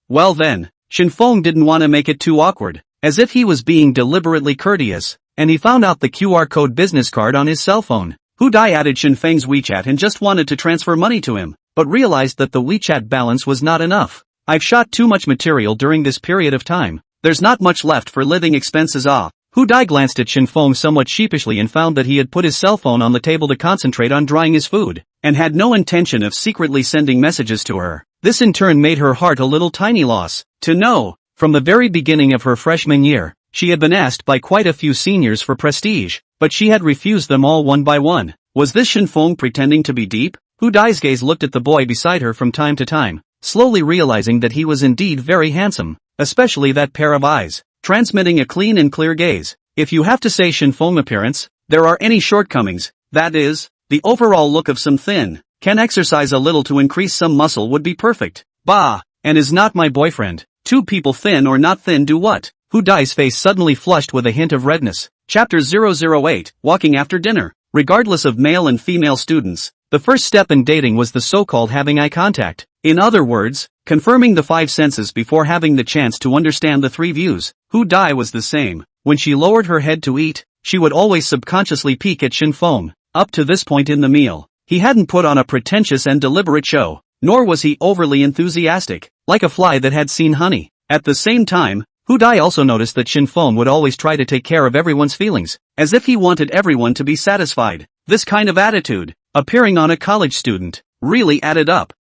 Well then, Shen Feng didn't want to make it too awkward, as if he was being deliberately courteous, and he found out the QR code business card on his cell phone. Hu Dai added Shen Feng's WeChat and just wanted to transfer money to him, but realized that the WeChat balance was not enough. I've shot too much material during this period of time. There's not much left for living expenses. Hu Dai glanced at Shen Feng somewhat sheepishly and found that he had put his cell phone on the table to concentrate on drying his food, and had no intention of secretly sending messages to her. This in turn made her heart a little tiny loss. To know, from the very beginning of her freshman year, she had been asked by quite a few seniors for prestige, but she had refused them all one by one. Was this Shen Feng pretending to be deep? Hu Dai's gaze looked at the boy beside her from time to time, slowly realizing that he was indeed very handsome, especially that pair of eyes, transmitting a clean and clear gaze. If you have to say Shen Feng appearance, there are any shortcomings, that is, the overall look of some thin, can exercise a little to increase some muscle would be perfect. Bah, and is not my boyfriend. 2 people thin or not thin do what? Hu Dai's face suddenly flushed with a hint of redness. Chapter 008, Walking After Dinner. Regardless of male and female students, the first step in dating was the so-called having eye contact. In other words, confirming the 5 senses before having the chance to understand the 3 views. Hu Dai was the same. When she lowered her head to eat, she would always subconsciously peek at Shen Feng. Up to this point in the meal, he hadn't put on a pretentious and deliberate show, nor was he overly enthusiastic, like a fly that had seen honey. At the same time, Hu Dai also noticed that Shen Feng would always try to take care of everyone's feelings, as if he wanted everyone to be satisfied. This kind of attitude, appearing on a college student, really added up.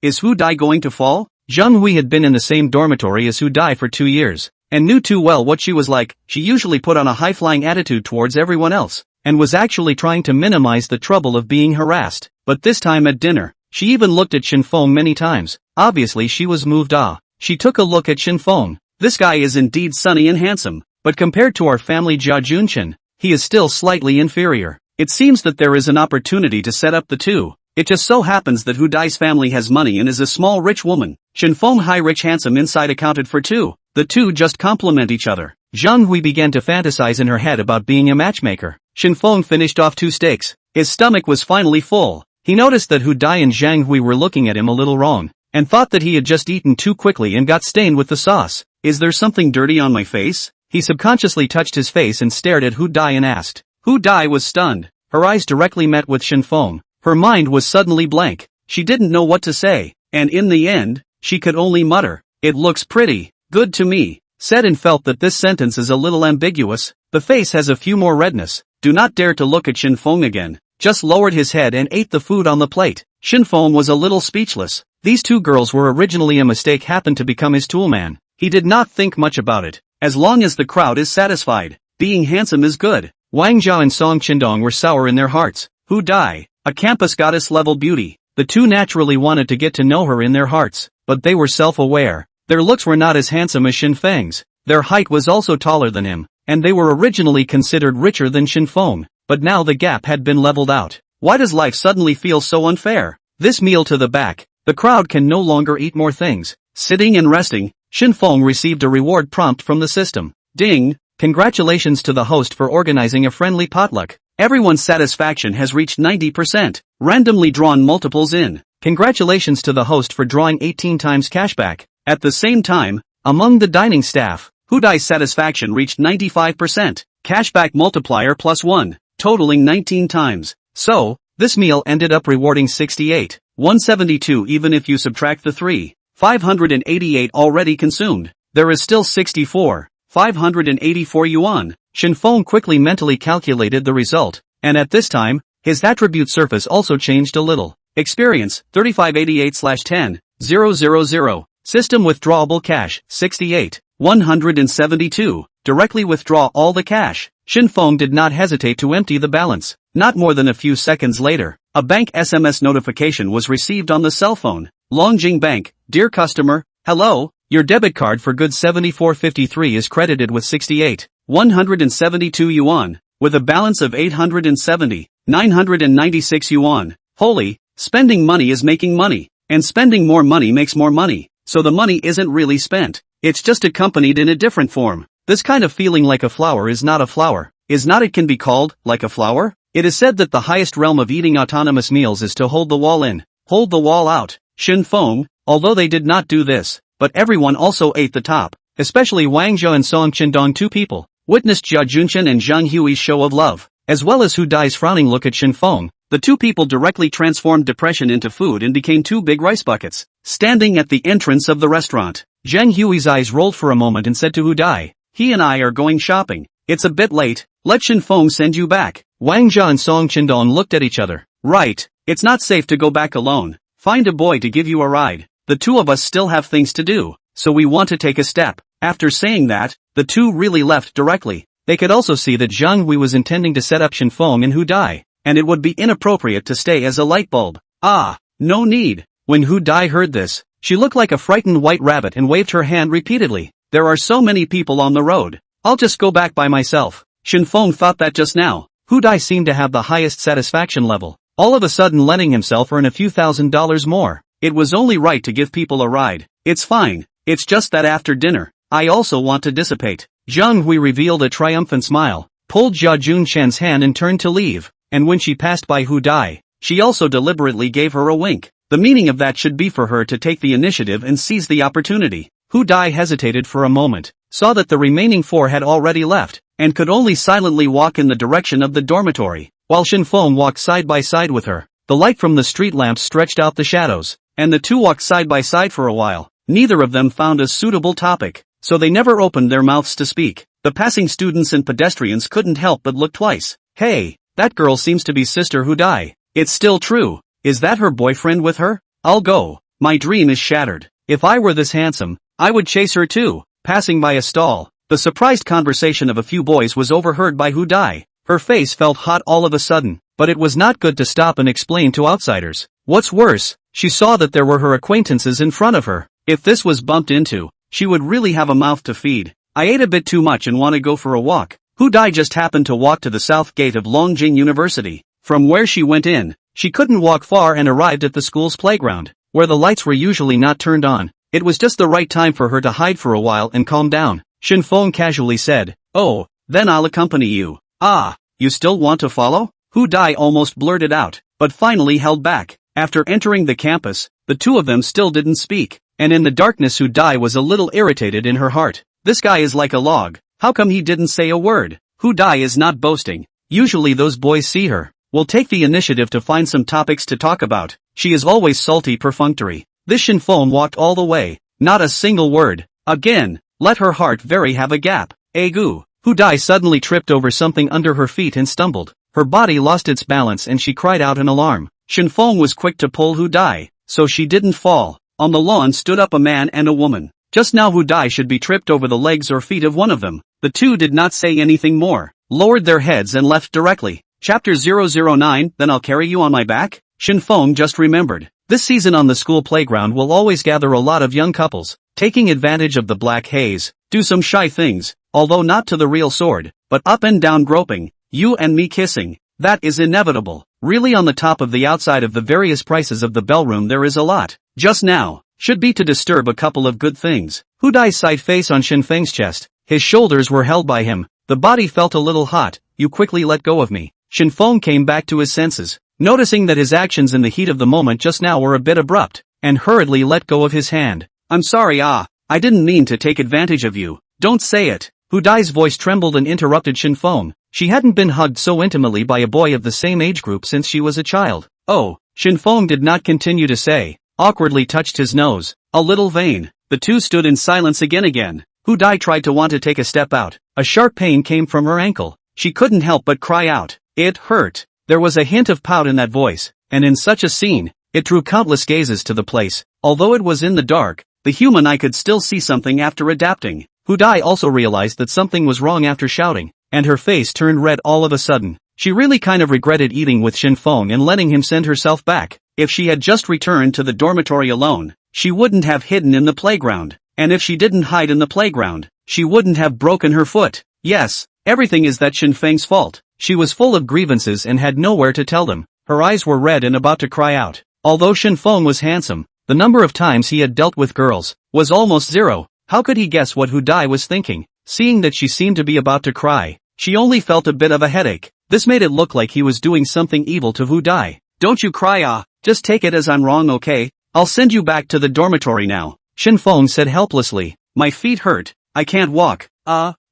Is Hu Dai going to fall? Zhang Hui had been in the same dormitory as Hu Dai for 2 years, and knew too well what she was like. She usually put on a high-flying attitude towards everyone else, and was actually trying to minimize the trouble of being harassed. But this time at dinner, she even looked at Shen Feng many times. Obviously she was moved. She took a look at Shen Feng. This guy is indeed sunny and handsome, but compared to our family Jia Junchen, he is still slightly inferior. It seems that there is an opportunity to set up the two. It just so happens that Hu Dai's family has money and is a small rich woman. Shen Feng high rich handsome inside accounted for two. The two just complement each other. Zhang Hui began to fantasize in her head about being a matchmaker. Shen Feng finished off 2 steaks. His stomach was finally full. He noticed that Hu Dai and Zhang Hui were looking at him a little wrong, and thought that he had just eaten too quickly and got stained with the sauce. Is there something dirty on my face? He subconsciously touched his face and stared at Hu Dai and asked. Hu Dai was stunned. Her eyes directly met with Shen Feng. Her mind was suddenly blank. She didn't know what to say, and in the end, she could only mutter, "It looks pretty good to me." Said and felt that this sentence is a little ambiguous. The face has a few more redness. Do not dare to look at Shen Feng again. Just lowered his head and ate the food on the plate. Shen Feng was a little speechless. These 2 girls were originally a mistake, happened to become his toolman. He did not think much about it. As long as the crowd is satisfied, being handsome is good. Wang Zhao and Song Qindong were sour in their hearts. Hu Dai, a campus goddess-level beauty. The 2 naturally wanted to get to know her in their hearts, but they were self-aware. Their looks were not as handsome as Shen Feng's. Their height was also taller than him, and they were originally considered richer than Shen Feng, but now the gap had been leveled out. Why does life suddenly feel so unfair? This meal to the back. The crowd can no longer eat more things. Sitting and resting, Shen Feng received a reward prompt from the system. Ding! Congratulations to the host for organizing a friendly potluck. Everyone's satisfaction has reached 90%. Randomly drawn multiples in. Congratulations to the host for drawing 18 times cashback. At the same time, among the dining staff, Hu Dai's satisfaction reached 95%. Cashback multiplier +1, totaling 19 times. So, this meal ended up rewarding 68, 172 even if you subtract the 3, 588 already consumed. There is still 64, 584 yuan. Shen Feng quickly mentally calculated the result, and at this time, his attribute surface also changed a little. Experience, 3588/10, 000. System withdrawable cash, 68, 172. Directly withdraw all the cash. Shen Feng did not hesitate to empty the balance. Not more than a few seconds later, a bank SMS notification was received on the cell phone. Longjing Bank, dear customer, hello, your debit card for goods 7453 is credited with 68, 172 yuan, with a balance of 870, 996 yuan. Holy, spending money is making money, and spending more money makes more money, so the money isn't really spent, it's just accompanied in a different form. This kind of feeling like a flower is not a flower, is not it can be called, like a flower? It is said that the highest realm of eating autonomous meals is to hold the wall in, hold the wall out. Shen Feng, although they did not do this, but everyone also ate the top, especially Wang Zhao and Song Qindong, 2 people, witnessed Jia Junchen and Zhang Hui's show of love, as well as Hu Dai's frowning look at Shen Feng. The 2 people directly transformed depression into food and became 2 big rice buckets. Standing at the entrance of the restaurant, Zhang Hui's eyes rolled for a moment and said to Hu Dai, he and I are going shopping. It's a bit late, let Shen Feng send you back. Wang Zhao and Song Qindong looked at each other. Right, it's not safe to go back alone. Find a boy to give you a ride. The 2 of us still have things to do, so we want to take a step. After saying that, the 2 really left directly. They could also see that Zhang Hui was intending to set up Shen Feng and Hu Dai, and it would be inappropriate to stay as a light bulb. Ah, no need. When Hu Dai heard this, she looked like a frightened white rabbit and waved her hand repeatedly. There are so many people on the road. I'll just go back by myself. Shen Feng thought that just now. Hu Dai seemed to have the highest satisfaction level, all of a sudden letting himself earn a few $1,000s more. It was only right to give people a ride. It's fine, it's just that after dinner, I also want to dissipate. Zhang Hui revealed a triumphant smile, pulled Jia Junchen's hand and turned to leave, and when she passed by Hu Dai, she also deliberately gave her a wink. The meaning of that should be for her to take the initiative and seize the opportunity. Hu Dai hesitated for a moment, saw that the remaining 4 had already left, and could only silently walk in the direction of the dormitory, while Shen Feng walked side by side with her. The light from the street lamps stretched out the shadows, and the 2 walked side by side for a while. Neither of them found a suitable topic, so they never opened their mouths to speak. The passing students and pedestrians couldn't help but look twice. Hey, that girl seems to be Sister Hu Dai. It's still true. Is that her boyfriend with her? I'll go. my dream is shattered. If I were this handsome, I would chase her too. Passing by a stall, the surprised conversation of a few boys was overheard by Hu Dai. Her face felt hot all of a sudden, but it was not good to stop and explain to outsiders. What's worse, she saw that there were her acquaintances in front of her. If this was bumped into, she would really have a mouth to feed. I ate a bit too much and want to go for a walk. Hu Dai just happened to walk to the south gate of Longjing University. From where she went in, she couldn't walk far and arrived at the school's playground, where the lights were usually not turned on. It was just the right time for her to hide for a while and calm down. Shen Feng casually said, "Oh, then I'll accompany you." "Ah, you still want to follow?" Hu Dai almost blurted out, but finally held back. After entering the campus, the two of them still didn't speak, and in the darkness Hu Dai was a little irritated in her heart. This guy is like a log. How come he didn't say a word? Hu Dai is not boasting. Usually those boys see her, will take the initiative to find some topics to talk about. She is always salty perfunctory. This Shen Feng walked all the way, not a single word. Again, let her heart very have a gap. Egu. Hu Dai suddenly tripped over something under her feet and stumbled. Her body lost its balance and she cried out in alarm. Shen Feng was quick to pull Hu Dai, so she didn't fall. On the lawn stood up a man and a woman. Just now Hu Dai should be tripped over the legs or feet of one of them. The two did not say anything more, lowered their heads and left directly. Chapter 009, Then I'll carry you on my back? Shen Feng just remembered. This season on the school playground will always gather a lot of young couples, taking advantage of the black haze, do some shy things, although not to the real sword, but up and down groping, you and me kissing. That is inevitable. Really on the top of the outside of the various prices of the bellroom there is a lot. Just now, should be to disturb a couple of good things. Hu Dai's side face on Shen Feng's chest, his shoulders were held by him, the body felt a little hot. You quickly let go of me. Shen Feng came back to his senses, noticing that his actions in the heat of the moment just now were a bit abrupt, and hurriedly let go of his hand. I'm sorry, I didn't mean to take advantage of you. Don't say it. Hu Dai's voice trembled and interrupted Shen Feng. She hadn't been hugged so intimately by a boy of the same age group since she was a child. Oh, Shen Feng did not continue to say, awkwardly touched his nose, a little vain. The two stood in silence again. Hu Dai tried to want to take a step out. A sharp pain came from her ankle. She couldn't help but cry out. It hurt. There was a hint of pout in that voice, and in such a scene, it drew countless gazes to the place. Although it was in the dark, the human eye could still see something after adapting. Hu Dai also realized that something was wrong after shouting, and her face turned red all of a sudden. She really kind of regretted eating with Shen Feng and letting him send herself back. If she had just returned to the dormitory alone, she wouldn't have hidden in the playground. And if she didn't hide in the playground, she wouldn't have broken her foot. Yes, everything is that Shen Feng's fault. She was full of grievances and had nowhere to tell them. Her eyes were red and about to cry out. Although Shen Feng was handsome, the number of times he had dealt with girls was almost zero. How could he guess what Hu Dai was thinking? Seeing that she seemed to be about to cry, she only felt a bit of a headache. This made it look like he was doing something evil to Hu Dai. Don't you cry, just take it as I'm wrong, okay? I'll send you back to the dormitory now. Shen Feng said helplessly. My feet hurt. I can't walk.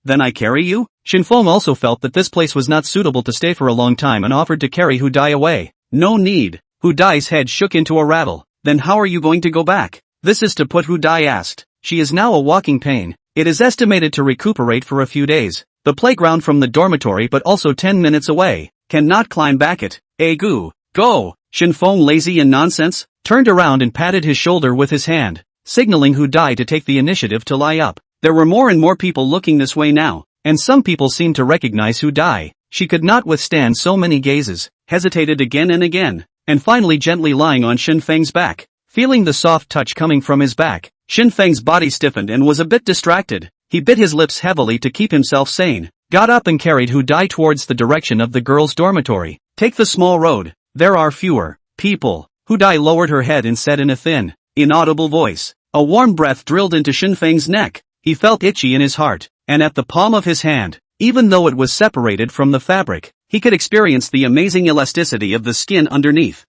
Then I carry you? Shen Feng also felt that this place was not suitable to stay for a long time and offered to carry Hu Dai away. No need. Hu Dai's head shook into a rattle. Then how are you going to go back? This is to put Hu Dai asked. She is now a walking pain. It is estimated to recuperate for a few days. The playground from the dormitory but also 10 minutes away. Cannot climb back it. Egu. Go. Shen Feng, lazy and nonsense, turned around and patted his shoulder with his hand, signaling Hu Dai to take the initiative to lie up. There were more and more people looking this way now, and some people seemed to recognize Hu Dai. She could not withstand so many gazes, hesitated again and again, and finally gently lying on Shen Feng's back. Feeling the soft touch coming from his back, Shen Feng's body stiffened and was a bit distracted. He bit his lips heavily to keep himself sane, got up and carried Hu Dai towards the direction of the girls' dormitory. Take the small road. There are fewer people. Hu Dai lowered her head and said in a thin, inaudible voice. A warm breath drilled into Shen Feng's neck. He felt itchy in his heart, and at the palm of his hand, even though it was separated from the fabric, he could experience the amazing elasticity of the skin underneath.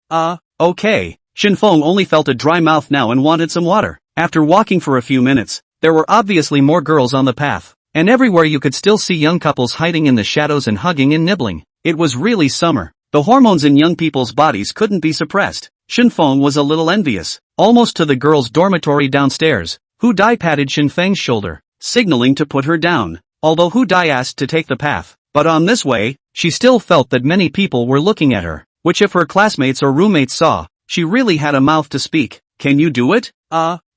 Okay. Shen Feng only felt a dry mouth now and wanted some water. After walking for a few minutes, there were obviously more girls on the path, and everywhere you could still see young couples hiding in the shadows and hugging and nibbling. It was really summer. The hormones in young people's bodies couldn't be suppressed. Shen Feng was a little envious. Almost to the girls' dormitory downstairs, Hu Dai patted Shen Feng's shoulder, signaling to put her down. Although Hu Dai asked to take the path, but on this way, she still felt that many people were looking at her, which if her classmates or roommates saw, she really had a mouth to speak. Can you do it?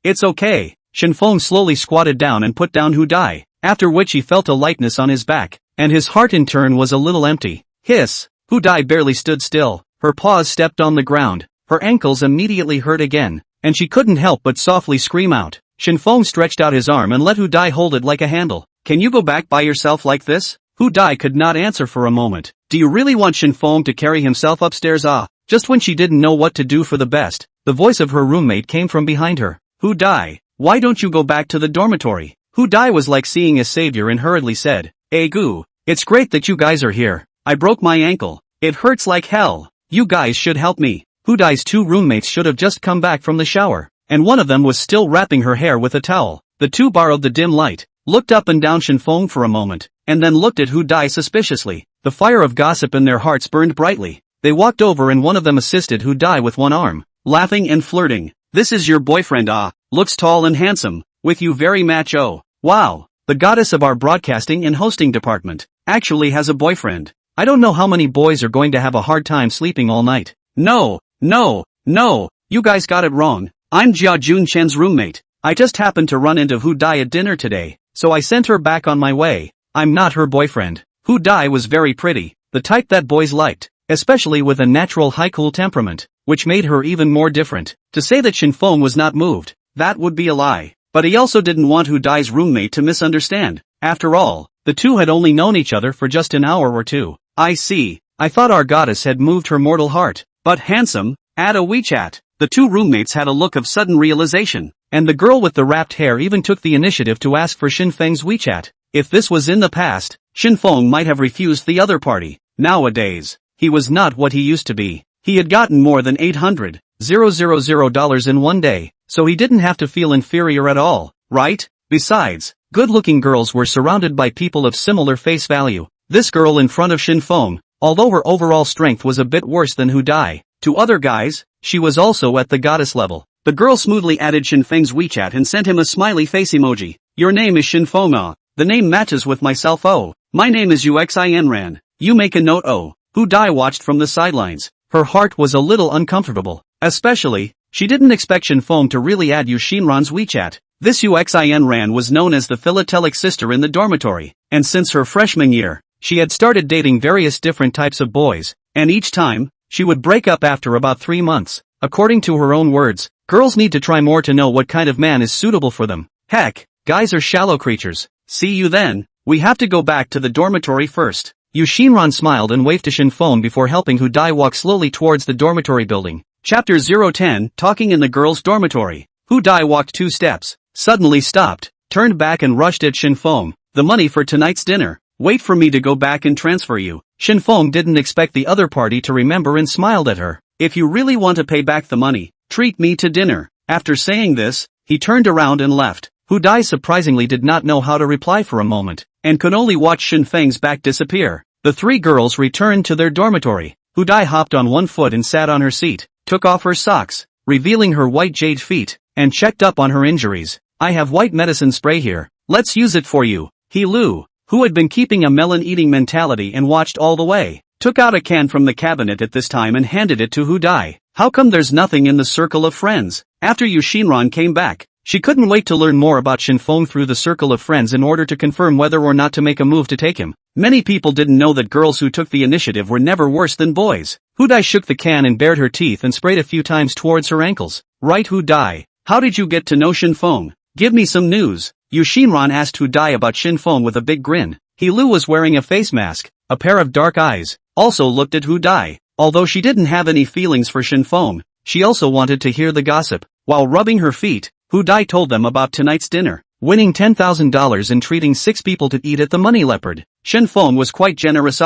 It's okay. Shen Feng slowly squatted down and put down Hu Dai, after which he felt a lightness on his back, and his heart in turn was a little empty. Hiss! Hu Dai barely stood still, her paws stepped on the ground, her ankles immediately hurt again, and she couldn't help but softly scream out. Shen Feng stretched out his arm and let Hu Dai hold it like a handle. Can you go back by yourself like this? Hu Dai could not answer for a moment. Do you really want Shen Feng to carry himself upstairs? Just when she didn't know what to do for the best, the voice of her roommate came from behind her. Hu Dai, why don't you go back to the dormitory? Hu Dai was like seeing a savior and hurriedly said, Gu, it's great that you guys are here. I broke my ankle. It hurts like hell. You guys should help me. Hu Dai's two roommates should have just come back from the shower, and one of them was still wrapping her hair with a towel. The two borrowed the dim light, looked up and down Shen Feng for a moment, and then looked at Hu Dai suspiciously. The fire of gossip in their hearts burned brightly. They walked over and one of them assisted Hu Dai with one arm, laughing and flirting. This is your boyfriend, looks tall and handsome, with you very macho. Wow, the goddess of our broadcasting and hosting department actually has a boyfriend. I don't know how many boys are going to have a hard time sleeping all night. No, you guys got it wrong. I'm Jia Jun Chen's roommate. I just happened to run into Hu Dai at dinner today, so I sent her back on my way. I'm not her boyfriend. Hu Dai was very pretty, the type that boys liked, especially with a natural high-cool temperament, which made her even more different. To say that Shen Feng was not moved, that would be a lie. But he also didn't want Hu Dai's roommate to misunderstand. After all, the two had only known each other for just an hour or two. I see. I thought our goddess had moved her mortal heart. But handsome, add a WeChat. The two roommates had a look of sudden realization, and the girl with the wrapped hair even took the initiative to ask for Shen Feng's WeChat. If this was in the past, Shen Feng might have refused the other party. Nowadays, he was not what he used to be. He had gotten more than $800,000 in one day, so he didn't have to feel inferior at all, right? Besides, good-looking girls were surrounded by people of similar face value. This girl in front of Shen Feng, although her overall strength was a bit worse than Hu Dai, to other guys, she was also at the goddess level. The girl smoothly added Shen Feng's WeChat and sent him a smiley face emoji. Your name is Shen Feng. The name matches with myself. My name is Uxinran. You make a note. Hu Dai watched from the sidelines. Her heart was a little uncomfortable. Especially, she didn't expect Shen Feng to really add Uxinran's WeChat. This Uxinran was known as the philatelic sister in the dormitory, and since her freshman year, she had started dating various different types of boys, and each time, she would break up after about 3 months. According to her own words, girls need to try more to know what kind of man is suitable for them. Heck, guys are shallow creatures. See you then. We have to go back to the dormitory first. Uxinran smiled and waved to Shen Feng before helping Hu Dai walk slowly towards the dormitory building. Chapter 010, Talking in the Girls' Dormitory. Hu Dai walked 2 steps, suddenly stopped, turned back and rushed at Shen Feng. The money for tonight's dinner. Wait for me to go back and transfer you. Shen Feng didn't expect the other party to remember and smiled at her. If you really want to pay back the money, treat me to dinner. After saying this, he turned around and left. Hu Dai surprisingly did not know how to reply for a moment, and could only watch Shen Feng's back disappear. The 3 girls returned to their dormitory. Hu Dai hopped on one foot and sat on her seat, took off her socks, revealing her white jade feet, and checked up on her injuries. I have white medicine spray here. Let's use it for you. He Lu, who had been keeping a melon-eating mentality and watched all the way, took out a can from the cabinet at this time and handed it to Hu Dai. How come there's nothing in the circle of friends? After Uxinran came back, she couldn't wait to learn more about Shen Feng through the circle of friends in order to confirm whether or not to make a move to take him. Many people didn't know that girls who took the initiative were never worse than boys. Hu Dai shook the can and bared her teeth and sprayed a few times towards her ankles. Right, Hu Dai? How did you get to know Shen Feng? Give me some news. Uxinran asked Hu Dai about Shen Feng with a big grin. He Lu was wearing a face mask, a pair of dark eyes, also looked at Hu Dai. Although she didn't have any feelings for Shen Feng, she also wanted to hear the gossip. While rubbing her feet, Hu Dai told them about tonight's dinner, winning $10,000 and treating 6 people to eat at the Money Leopard. Shen Feng was quite generous.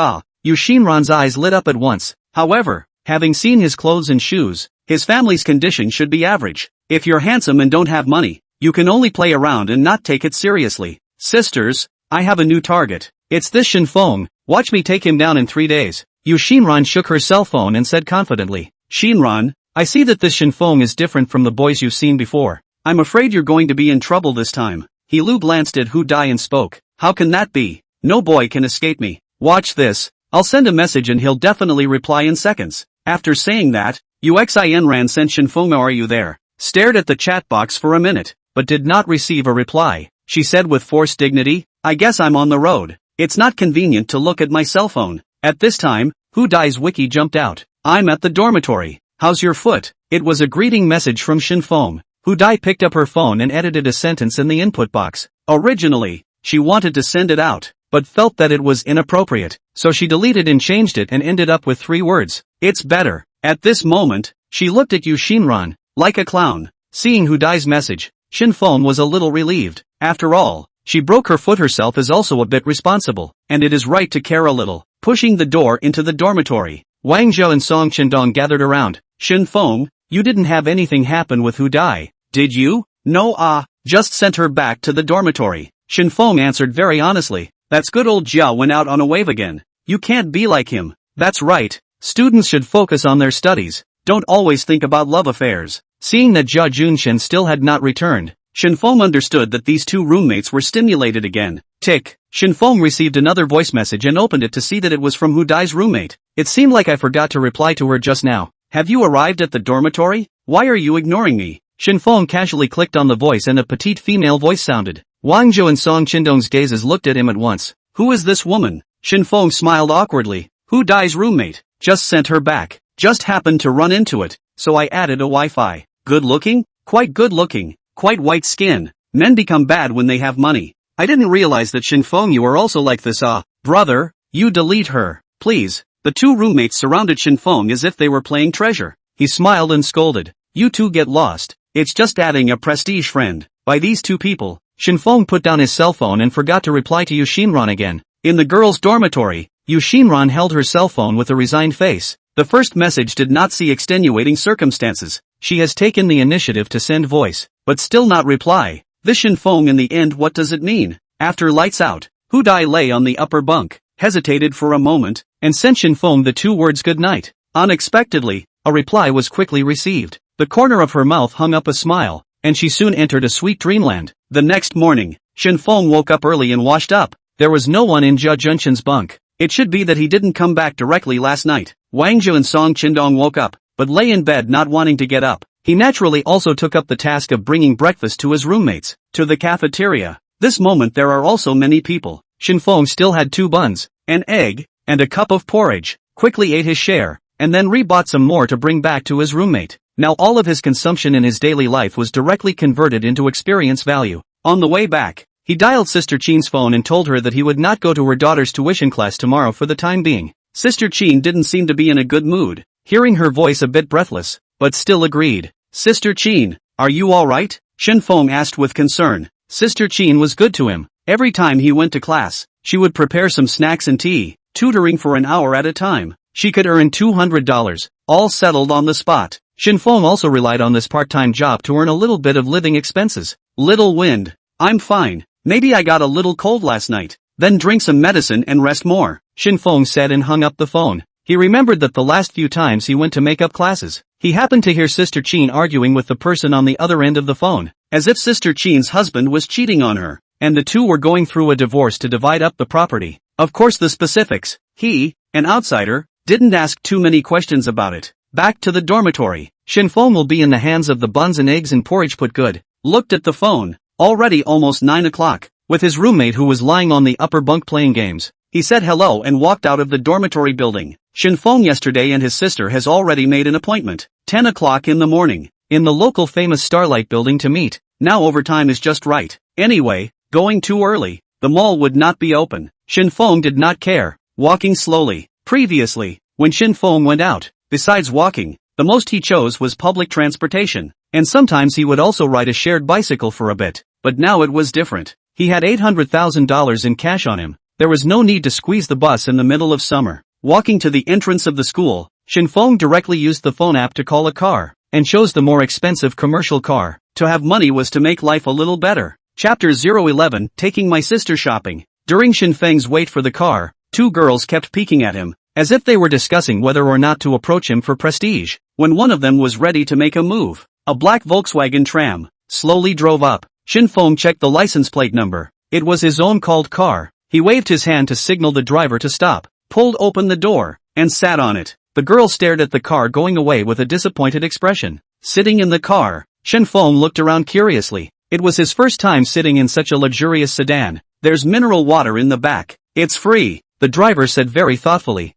Uxinran's eyes lit up at once. However, having seen his clothes and shoes, his family's condition should be average. If you're handsome and don't have money, you can only play around and not take it seriously. Sisters, I have a new target. It's this Shen Feng. Watch me take him down in 3 days. Uxinran shook her cell phone and said confidently, Xinran, I see that this Shen Feng is different from the boys you've seen before. I'm afraid you're going to be in trouble this time. He Lu glanced at Hu Dai and spoke. How can that be? No boy can escape me. Watch this. I'll send a message and he'll definitely reply in seconds. After saying that, Uxinran sent Shen Feng. Are you there? stared at the chat box for a minute, but did not receive a reply. She said with forced dignity, "I guess I'm on the road. It's not convenient to look at my cell phone." At this time, Who Die's wiki jumped out. "I'm at the dormitory. How's your foot?" It was a greeting message from Shen Feng. Who Die picked up her phone and edited a sentence in the input box. Originally, she wanted to send it out, but felt that it was inappropriate, so she deleted and changed it and ended up with 3 words. "It's better." At this moment, she looked at Yu Xinran, like a clown. Seeing Who Die's message, Shen Feng was a little relieved. After all, she broke her foot herself is also a bit responsible, and it is right to care a little. Pushing the door into the dormitory, Wang Zhou and Song Qindong gathered around. "Shen Feng, you didn't have anything happen with Who Die, did you?" "No, just sent her back to the dormitory." Shen Feng answered very honestly. "That's good, old Jiao went out on a wave again. You can't be like him." "That's right. Students should focus on their studies. Don't always think about love affairs." Seeing that Jia Junshen still had not returned, Shen Feng understood that these 2 roommates were stimulated again. Tick. Shen Feng received another voice message and opened it to see that it was from Who Die's roommate. "It seemed like I forgot to reply to her just now. Have you arrived at the dormitory? Why are you ignoring me?" Shen Feng casually clicked on the voice and a petite female voice sounded. Wang Zhou and Song Qindong's gazes looked at him at once. "Who is this woman?" Shen Feng smiled awkwardly. "Who Die's roommate. Just sent her back. Just happened to run into it, so I added a Wi-Fi. Good looking? Quite good looking. Quite white skin. Men become bad when they have money. I didn't realize that Shen Feng you are also like this. Brother, you delete her, please." The 2 roommates surrounded Shen Feng as if they were playing treasure. He smiled and scolded. "You 2 get lost. It's just adding a prestige friend." By these 2 people, Shen Feng put down his cell phone and forgot to reply to Yu Xinran again. In the girls' dormitory, Yu Xinran held her cell phone with a resigned face. The first message did not see extenuating circumstances. She has taken the initiative to send voice, but still not reply. This Shen Feng in the end, what does it mean? After lights out, Who Die lay on the upper bunk, hesitated for a moment, and sent Shen Feng the 2 words good night. Unexpectedly, a reply was quickly received. The corner of her mouth hung up a smile, and she soon entered a sweet dreamland. The next morning, Shen Feng woke up early and washed up. There was no one in Jia Junshen's bunk. It should be that he didn't come back directly last night. Wang Zhou and Song Qindong woke up, but lay in bed not wanting to get up. He naturally also took up the task of bringing breakfast to his roommates, to the cafeteria. This moment there are also many people. Shen Feng still had 2 buns, an egg, and a cup of porridge, quickly ate his share, and then rebought some more to bring back to his roommate. Now all of his consumption in his daily life was directly converted into experience value. On the way back, he dialed Sister Qin's phone and told her that he would not go to her daughter's tuition class tomorrow for the time being. Sister Qin didn't seem to be in a good mood, hearing her voice a bit breathless, but still agreed. "Sister Qin, are you alright?" Shen Feng asked with concern. Sister Qin was good to him. Every time he went to class, she would prepare some snacks and tea, tutoring for an hour at a time. She could earn $200, all settled on the spot. Shen Feng also relied on this part-time job to earn a little bit of living expenses. "Little wind. I'm fine. Maybe I got a little cold last night. Then drink some medicine and rest more," Shen Feng said and hung up the phone. He remembered that the last few times he went to makeup classes, he happened to hear Sister Qin arguing with the person on the other end of the phone, as if Sister Qin's husband was cheating on her, and the 2 were going through a divorce to divide up the property. Of course the specifics, he, an outsider, didn't ask too many questions about it. Back to the dormitory, Shen Feng will be in the hands of the buns and eggs and porridge put good. Looked at the phone, already almost 9 o'clock, with his roommate who was lying on the upper bunk playing games. He said hello and walked out of the dormitory building. Shen Feng yesterday and his sister has already made an appointment, 10 o'clock in the morning, in the local famous Starlight building to meet. Now overtime is just right. Anyway, going too early, the mall would not be open. Shen Feng did not care, walking slowly. Previously, when Shen Feng went out, besides walking, the most he chose was public transportation, and sometimes he would also ride a shared bicycle for a bit. But now it was different. He had $800,000 in cash on him. There was no need to squeeze the bus in the middle of summer. Walking to the entrance of the school, Shen Feng directly used the phone app to call a car, and chose the more expensive commercial car. To have money was to make life a little better. Chapter 011, Taking My Sister Shopping. During Shen Feng's wait for the car, 2 girls kept peeking at him, as if they were discussing whether or not to approach him for prestige. When one of them was ready to make a move, a black Volkswagen tram slowly drove up. Shen Feng checked the license plate number. It was his own called car. He waved his hand to signal the driver to stop, pulled open the door, and sat on it. The girl stared at the car going away with a disappointed expression. Sitting in the car, Shen Feng looked around curiously. It was his first time sitting in such a luxurious sedan. There's mineral water in the back. It's free, the driver said very thoughtfully.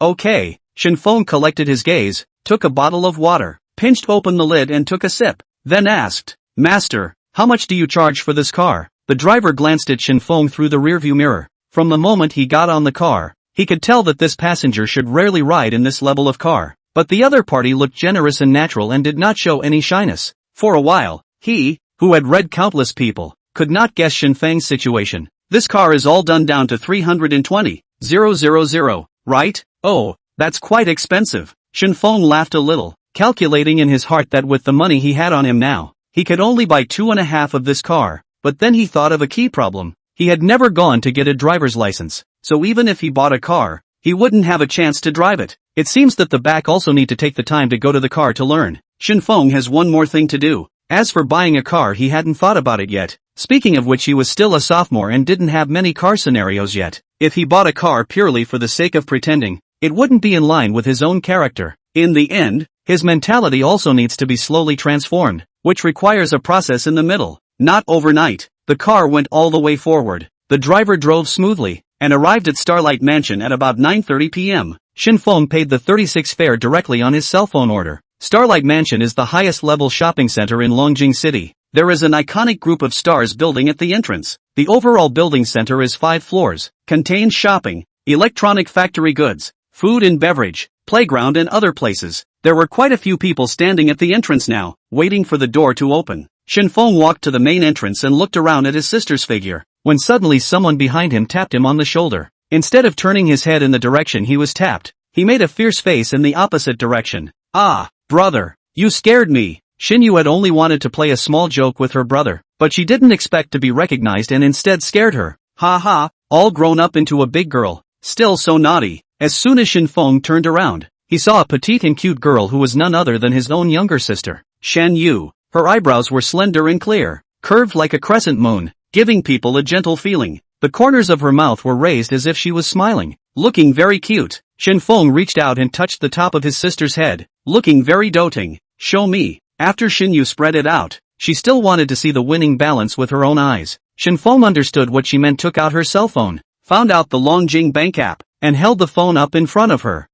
Okay. Shen Feng collected his gaze, took a bottle of water, pinched open the lid and took a sip, then asked, Master, how much do you charge for this car? The driver glanced at Shen Feng through the rearview mirror. From the moment he got on the car, he could tell that this passenger should rarely ride in this level of car. But the other party looked generous and natural and did not show any shyness. For a while, he, who had read countless people, could not guess Shen Feng's situation. This car is all done down to 320,000, right? Oh, that's quite expensive. Shen Feng laughed a little, calculating in his heart that with the money he had on him now, he could only buy 2.5 of this car. But then he thought of a key problem. He had never gone to get a driver's license, so even if he bought a car, he wouldn't have a chance to drive it. It seems that the back also need to take the time to go to the car to learn. Shen Feng has one more thing to do. As for buying a car, he hadn't thought about it yet. Speaking of which, he was still a sophomore and didn't have many car scenarios yet. If he bought a car purely for the sake of pretending, it wouldn't be in line with his own character. In the end, his mentality also needs to be slowly transformed, which requires a process in the middle. Not overnight. The car went all the way forward. The driver drove smoothly, and arrived at Starlight Mansion at about 9:30 p.m. Shen Feng paid the 36 fare directly on his cell phone order. Starlight Mansion is the highest level shopping center in Longjing City. There is an iconic group of stars building at the entrance. The overall building center is 5 floors, contains shopping, electronic factory goods, food and beverage, playground and other places. There were quite a few people standing at the entrance now, waiting for the door to open. Shen Feng walked to the main entrance and looked around at his sister's figure, when suddenly someone behind him tapped him on the shoulder. Instead of turning his head in the direction he was tapped, he made a fierce face in the opposite direction. Ah, brother, you scared me. Xinyu had only wanted to play a small joke with her brother, but she didn't expect to be recognized and instead scared her. Ha ha, all grown up into a big girl, still so naughty. As soon as Shen Feng turned around, he saw a petite and cute girl who was none other than his own younger sister, Shen Yu. Her eyebrows were slender and clear, curved like a crescent moon, giving people a gentle feeling. The corners of her mouth were raised as if she was smiling, looking very cute. Shen Feng reached out and touched the top of his sister's head, looking very doting. Show me. After Xinyu spread it out, she still wanted to see the winning balance with her own eyes. Shen Feng understood what she meant, took out her cell phone, found out the Longjing Bank app, and held the phone up in front of her.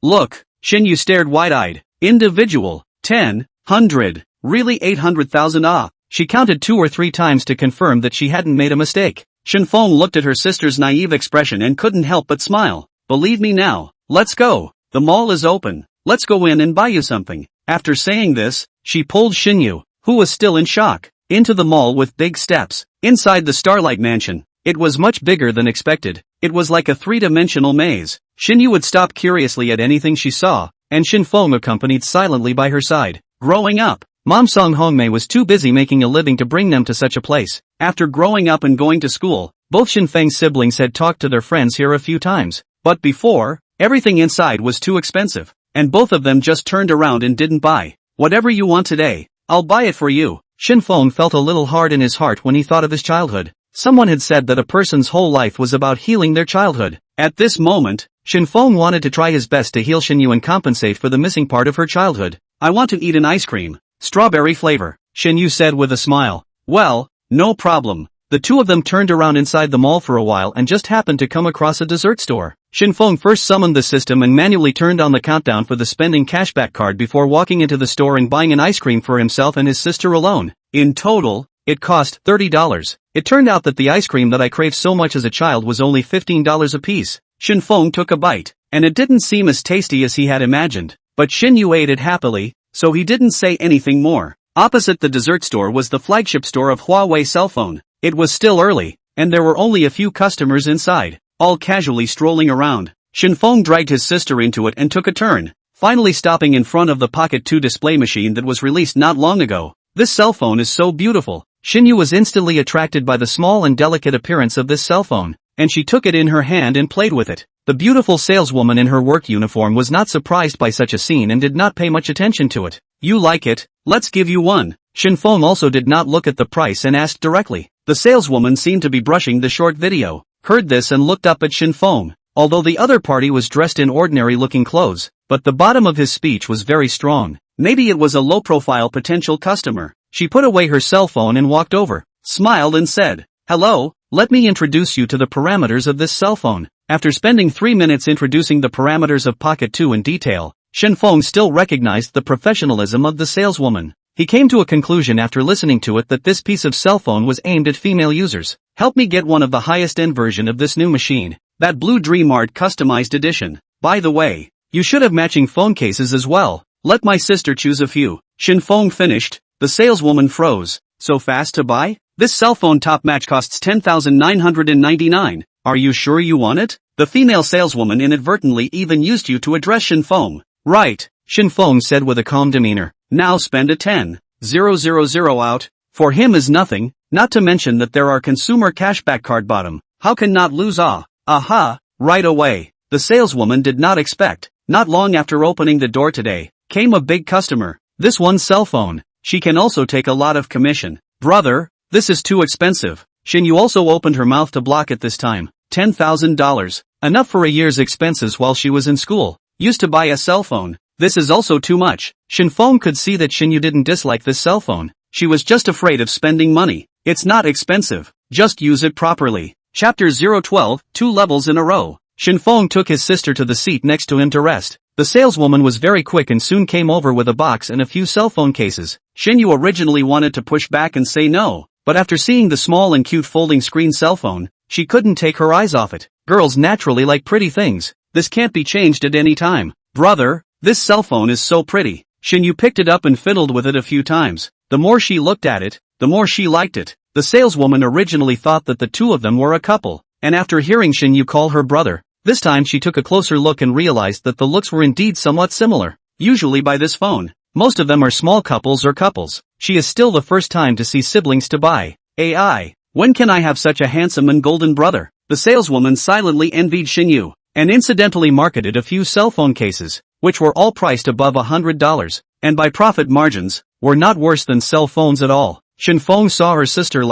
Look. Xinyu stared wide-eyed. Individual. 10, 100. Really 800,000 She counted 2 or 3 times to confirm that she hadn't made a mistake. Shen Feng looked at her sister's naive expression and couldn't help but smile. Believe me now. Let's go. The mall is open. Let's go in and buy you something. After saying this, she pulled Xinyu, who was still in shock, into the mall with big steps. Inside the Starlight Mansion, it was much bigger than expected. It was like a 3-dimensional maze. Xinyu would stop curiously at anything she saw, and Shen Feng accompanied silently by her side. Growing up, Mom Song Hongmei was too busy making a living to bring them to such a place. After growing up and going to school, both Shen Feng's siblings had talked to their friends here a few times. But before, everything inside was too expensive, and both of them just turned around and didn't buy. Whatever you want today, I'll buy it for you. Shen Feng felt a little hard in his heart when he thought of his childhood. Someone had said that a person's whole life was about healing their childhood. At this moment, Shen Feng wanted to try his best to heal Xinyu and compensate for the missing part of her childhood. I want to eat an ice cream. Strawberry flavor, Xinyu said with a smile. Well, no problem. The two of them turned around inside the mall for a while and just happened to come across a dessert store. Shen Feng first summoned the system and manually turned on the countdown for the spending cashback card before walking into the store and buying an ice cream for himself and his sister alone. In total, it cost $30. It turned out that the ice cream that I craved so much as a child was only $15 apiece. Shen Feng took a bite, and it didn't seem as tasty as he had imagined, but Xinyu ate it happily, so he didn't say anything more. Opposite the dessert store was the flagship store of Huawei cell phone. It was still early, and there were only a few customers inside, all casually strolling around. Shen Feng dragged his sister into it and took a turn, finally stopping in front of the Pocket 2 display machine that was released not long ago. This cell phone is so beautiful. Xinyu was instantly attracted by the small and delicate appearance of this cell phone, and she took it in her hand and played with it. The beautiful saleswoman in her work uniform was not surprised by such a scene and did not pay much attention to it. You like it? Let's give you one. Shen Feng also did not look at the price and asked directly. The saleswoman seemed to be brushing the short video, heard this and looked up at Shen Feng, although the other party was dressed in ordinary looking clothes, but the bottom of his speech was very strong. Maybe it was a low-profile potential customer. She put away her cell phone and walked over, smiled and said, "Hello, let me introduce you to the parameters of this cell phone." After spending 3 minutes introducing the parameters of Pocket 2 in detail, Shen Feng still recognized the professionalism of the saleswoman. He came to a conclusion after listening to it that this piece of cell phone was aimed at female users. "Help me get one of the highest-end version of this new machine. That blue Dream Art customized edition. By the way, you should have matching phone cases as well. Let my sister choose a few." Shen Feng finished. The saleswoman froze. "So fast to buy? This cell phone top match costs 10,999. Are you sure you want it?" The female saleswoman inadvertently even used you to address Shen Feng. "Right," Shen Feng said with a calm demeanor. "Now spend a 10,000 out. For him is nothing, not to mention that there are consumer cashback card bottom. How can not lose aha, right away." The saleswoman did not expect. Not long after opening the door today, came a big customer. This one cell phone. She can also take a lot of commission. "Brother, this is too expensive." Shen Yu also opened her mouth to block it this time. $10,000. Enough for a year's expenses while she was in school. Used to buy a cell phone. This is also too much. Shen Feng could see that Shen Yu didn't dislike this cell phone. She was just afraid of spending money. It's not expensive. Just use it properly. Chapter 012, 2 levels in a row. Shen Feng took his sister to the seat next to him to rest. The saleswoman was very quick and soon came over with a box and a few cell phone cases. Shen Yu originally wanted to push back and say no, but after seeing the small and cute folding screen cell phone, she couldn't take her eyes off it. Girls naturally like pretty things. This can't be changed at any time. "Brother, this cell phone is so pretty." Shen Yu picked it up and fiddled with it a few times. The more she looked at it, the more she liked it. The saleswoman originally thought that the two of them were a couple, and after hearing Shen Yu call her brother, this time she took a closer look and realized that the looks were indeed somewhat similar. Usually by this phone, most of them are small couples or couples. She is still the first time to see siblings to buy. AI, when can I have such a handsome and golden brother? The saleswoman silently envied Shen Yu, and incidentally marketed a few cell phone cases, which were all priced above $100, and by profit margins, were not worse than cell phones at all. Shen Feng saw her sister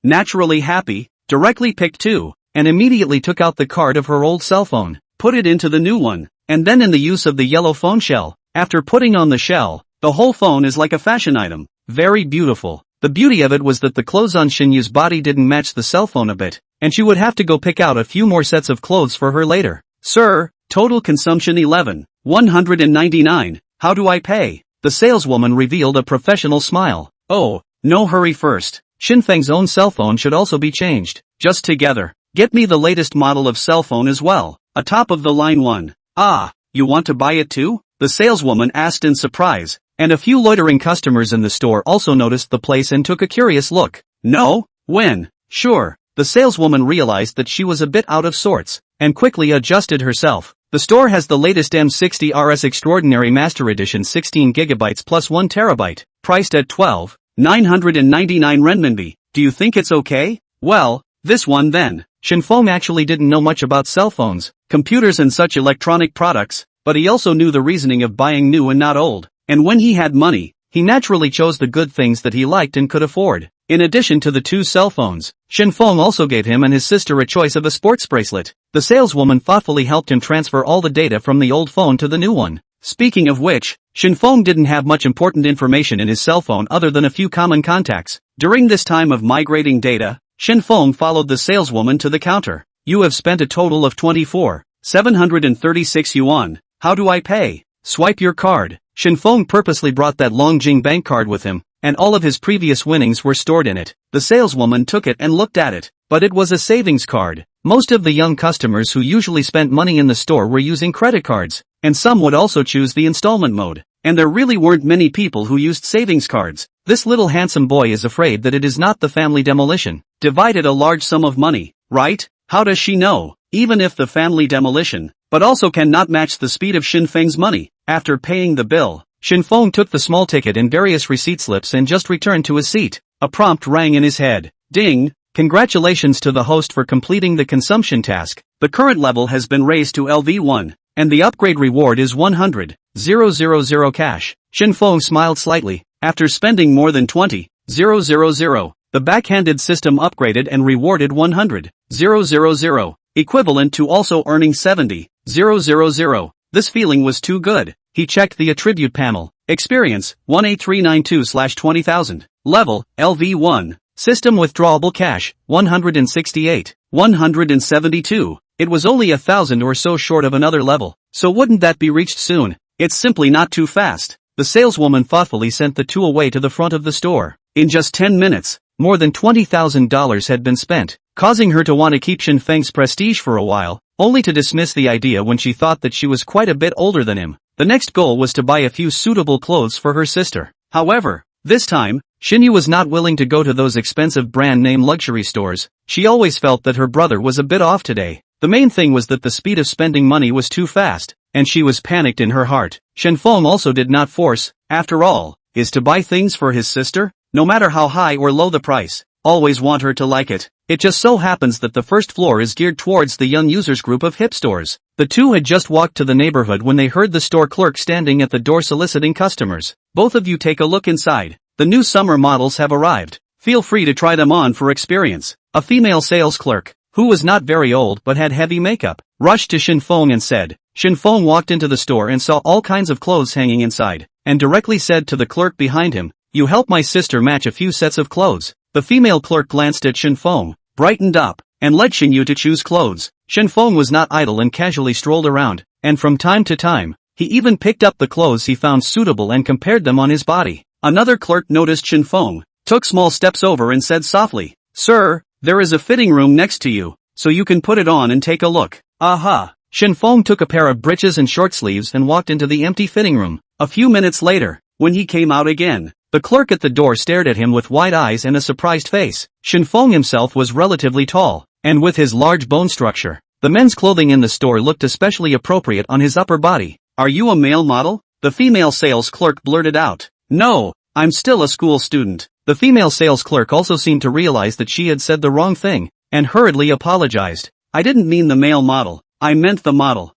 naturally happy, directly picked two, and immediately took out the card of her old cell phone, put it into the new one, and then in the use of the yellow phone shell. After putting on the shell, the whole phone is like a fashion item. Very beautiful. The beauty of it was that the clothes on Shen Yu's body didn't match the cell phone a bit, and she would have to go pick out a few more sets of clothes for her later. "Sir, total consumption 11,199. How do I pay?" The saleswoman revealed a professional smile. "Oh, no hurry first. Shen Feng's own cell phone should also be changed. Just together. Get me the latest model of cell phone as well. A top-of-the-line one." "Ah, you want to buy it too?" the saleswoman asked in surprise, and a few loitering customers in the store also noticed the place and took a curious look. "No? When?" "Sure." The saleswoman realized that she was a bit out of sorts, and quickly adjusted herself. "The store has the latest M60 RS Extraordinary Master Edition 16 GB plus 1 TB, priced at 12,999 renminbi. Do you think it's okay?" "Well, this one then." Shen Feng actually didn't know much about cell phones, computers and such electronic products, but he also knew the reasoning of buying new and not old, and when he had money, he naturally chose the good things that he liked and could afford. In addition to the two cell phones, Shen Feng also gave him and his sister a choice of a sports bracelet. The saleswoman thoughtfully helped him transfer all the data from the old phone to the new one. Speaking of which, Shen Feng didn't have much important information in his cell phone other than a few common contacts. During this time of migrating data, Shen Feng followed the saleswoman to the counter. "You have spent a total of 24,736 yuan. How do I pay?" "Swipe your card." Shen Feng purposely brought that Longjing bank card with him, and all of his previous winnings were stored in it. The saleswoman took it and looked at it, but it was a savings card. Most of the young customers who usually spent money in the store were using credit cards, and some would also choose the installment mode, and there really weren't many people who used savings cards. This little handsome boy is afraid that it is not the family demolition. Divided a large sum of money, right? How does she know? Even if the family demolition, but also cannot match the speed of Shen Feng's money. After paying the bill, Shen Feng took the small ticket and various receipt slips and just returned to his seat. A prompt rang in his head. Ding! Congratulations to the host for completing the consumption task. The current level has been raised to LV1, and the upgrade reward is 100,000 cash. Shen Feng smiled slightly. After spending more than 20,000, the backhanded system upgraded and rewarded 100,000, equivalent to also earning 70,000. This feeling was too good. He checked the attribute panel. Experience, 18392/20,000. Level, LV1. System withdrawable cash, 168. 172. It was only 1,000 or so short of another level, so wouldn't that be reached soon? It's simply not too fast. The saleswoman thoughtfully sent the two away to the front of the store. In just 10 minutes, more than $20,000 had been spent, causing her to want to keep Shen Feng's prestige for a while, only to dismiss the idea when she thought that she was quite a bit older than him. The next goal was to buy a few suitable clothes for her sister. However, this time, Shinyu was not willing to go to those expensive brand-name luxury stores. She always felt that her brother was a bit off today. The main thing was that the speed of spending money was too fast, and she was panicked in her heart. Shen Feng also did not force, after all, is to buy things for his sister, no matter how high or low the price, always want her to like it. It just so happens that the first floor is geared towards the young users group of hip stores. The two had just walked to the neighborhood when they heard the store clerk standing at the door soliciting customers. Both of you take a look inside. The new summer models have arrived. Feel free to try them on for experience. A female sales clerk, who was not very old but had heavy makeup, rushed to Shen Feng and said. Shen Feng walked into the store and saw all kinds of clothes hanging inside, and directly said to the clerk behind him, "You help my sister match a few sets of clothes." The female clerk glanced at Shen Feng, brightened up, and led Shinyu to choose clothes. Shen Feng was not idle and casually strolled around, and from time to time, he even picked up the clothes he found suitable and compared them on his body. Another clerk noticed Shen Feng, took small steps over and said softly, "Sir, there is a fitting room next to you, so you can put it on and take a look." Aha! Shen Feng took a pair of breeches and short sleeves and walked into the empty fitting room. A few minutes later, when he came out again, the clerk at the door stared at him with wide eyes and a surprised face. Shen Feng himself was relatively tall, and with his large bone structure, the men's clothing in the store looked especially appropriate on his upper body. "Are you a male model?" the female sales clerk blurted out. "No, I'm still a school student." The female sales clerk also seemed to realize that she had said the wrong thing, and hurriedly apologized. "I didn't mean the male model, I meant the model."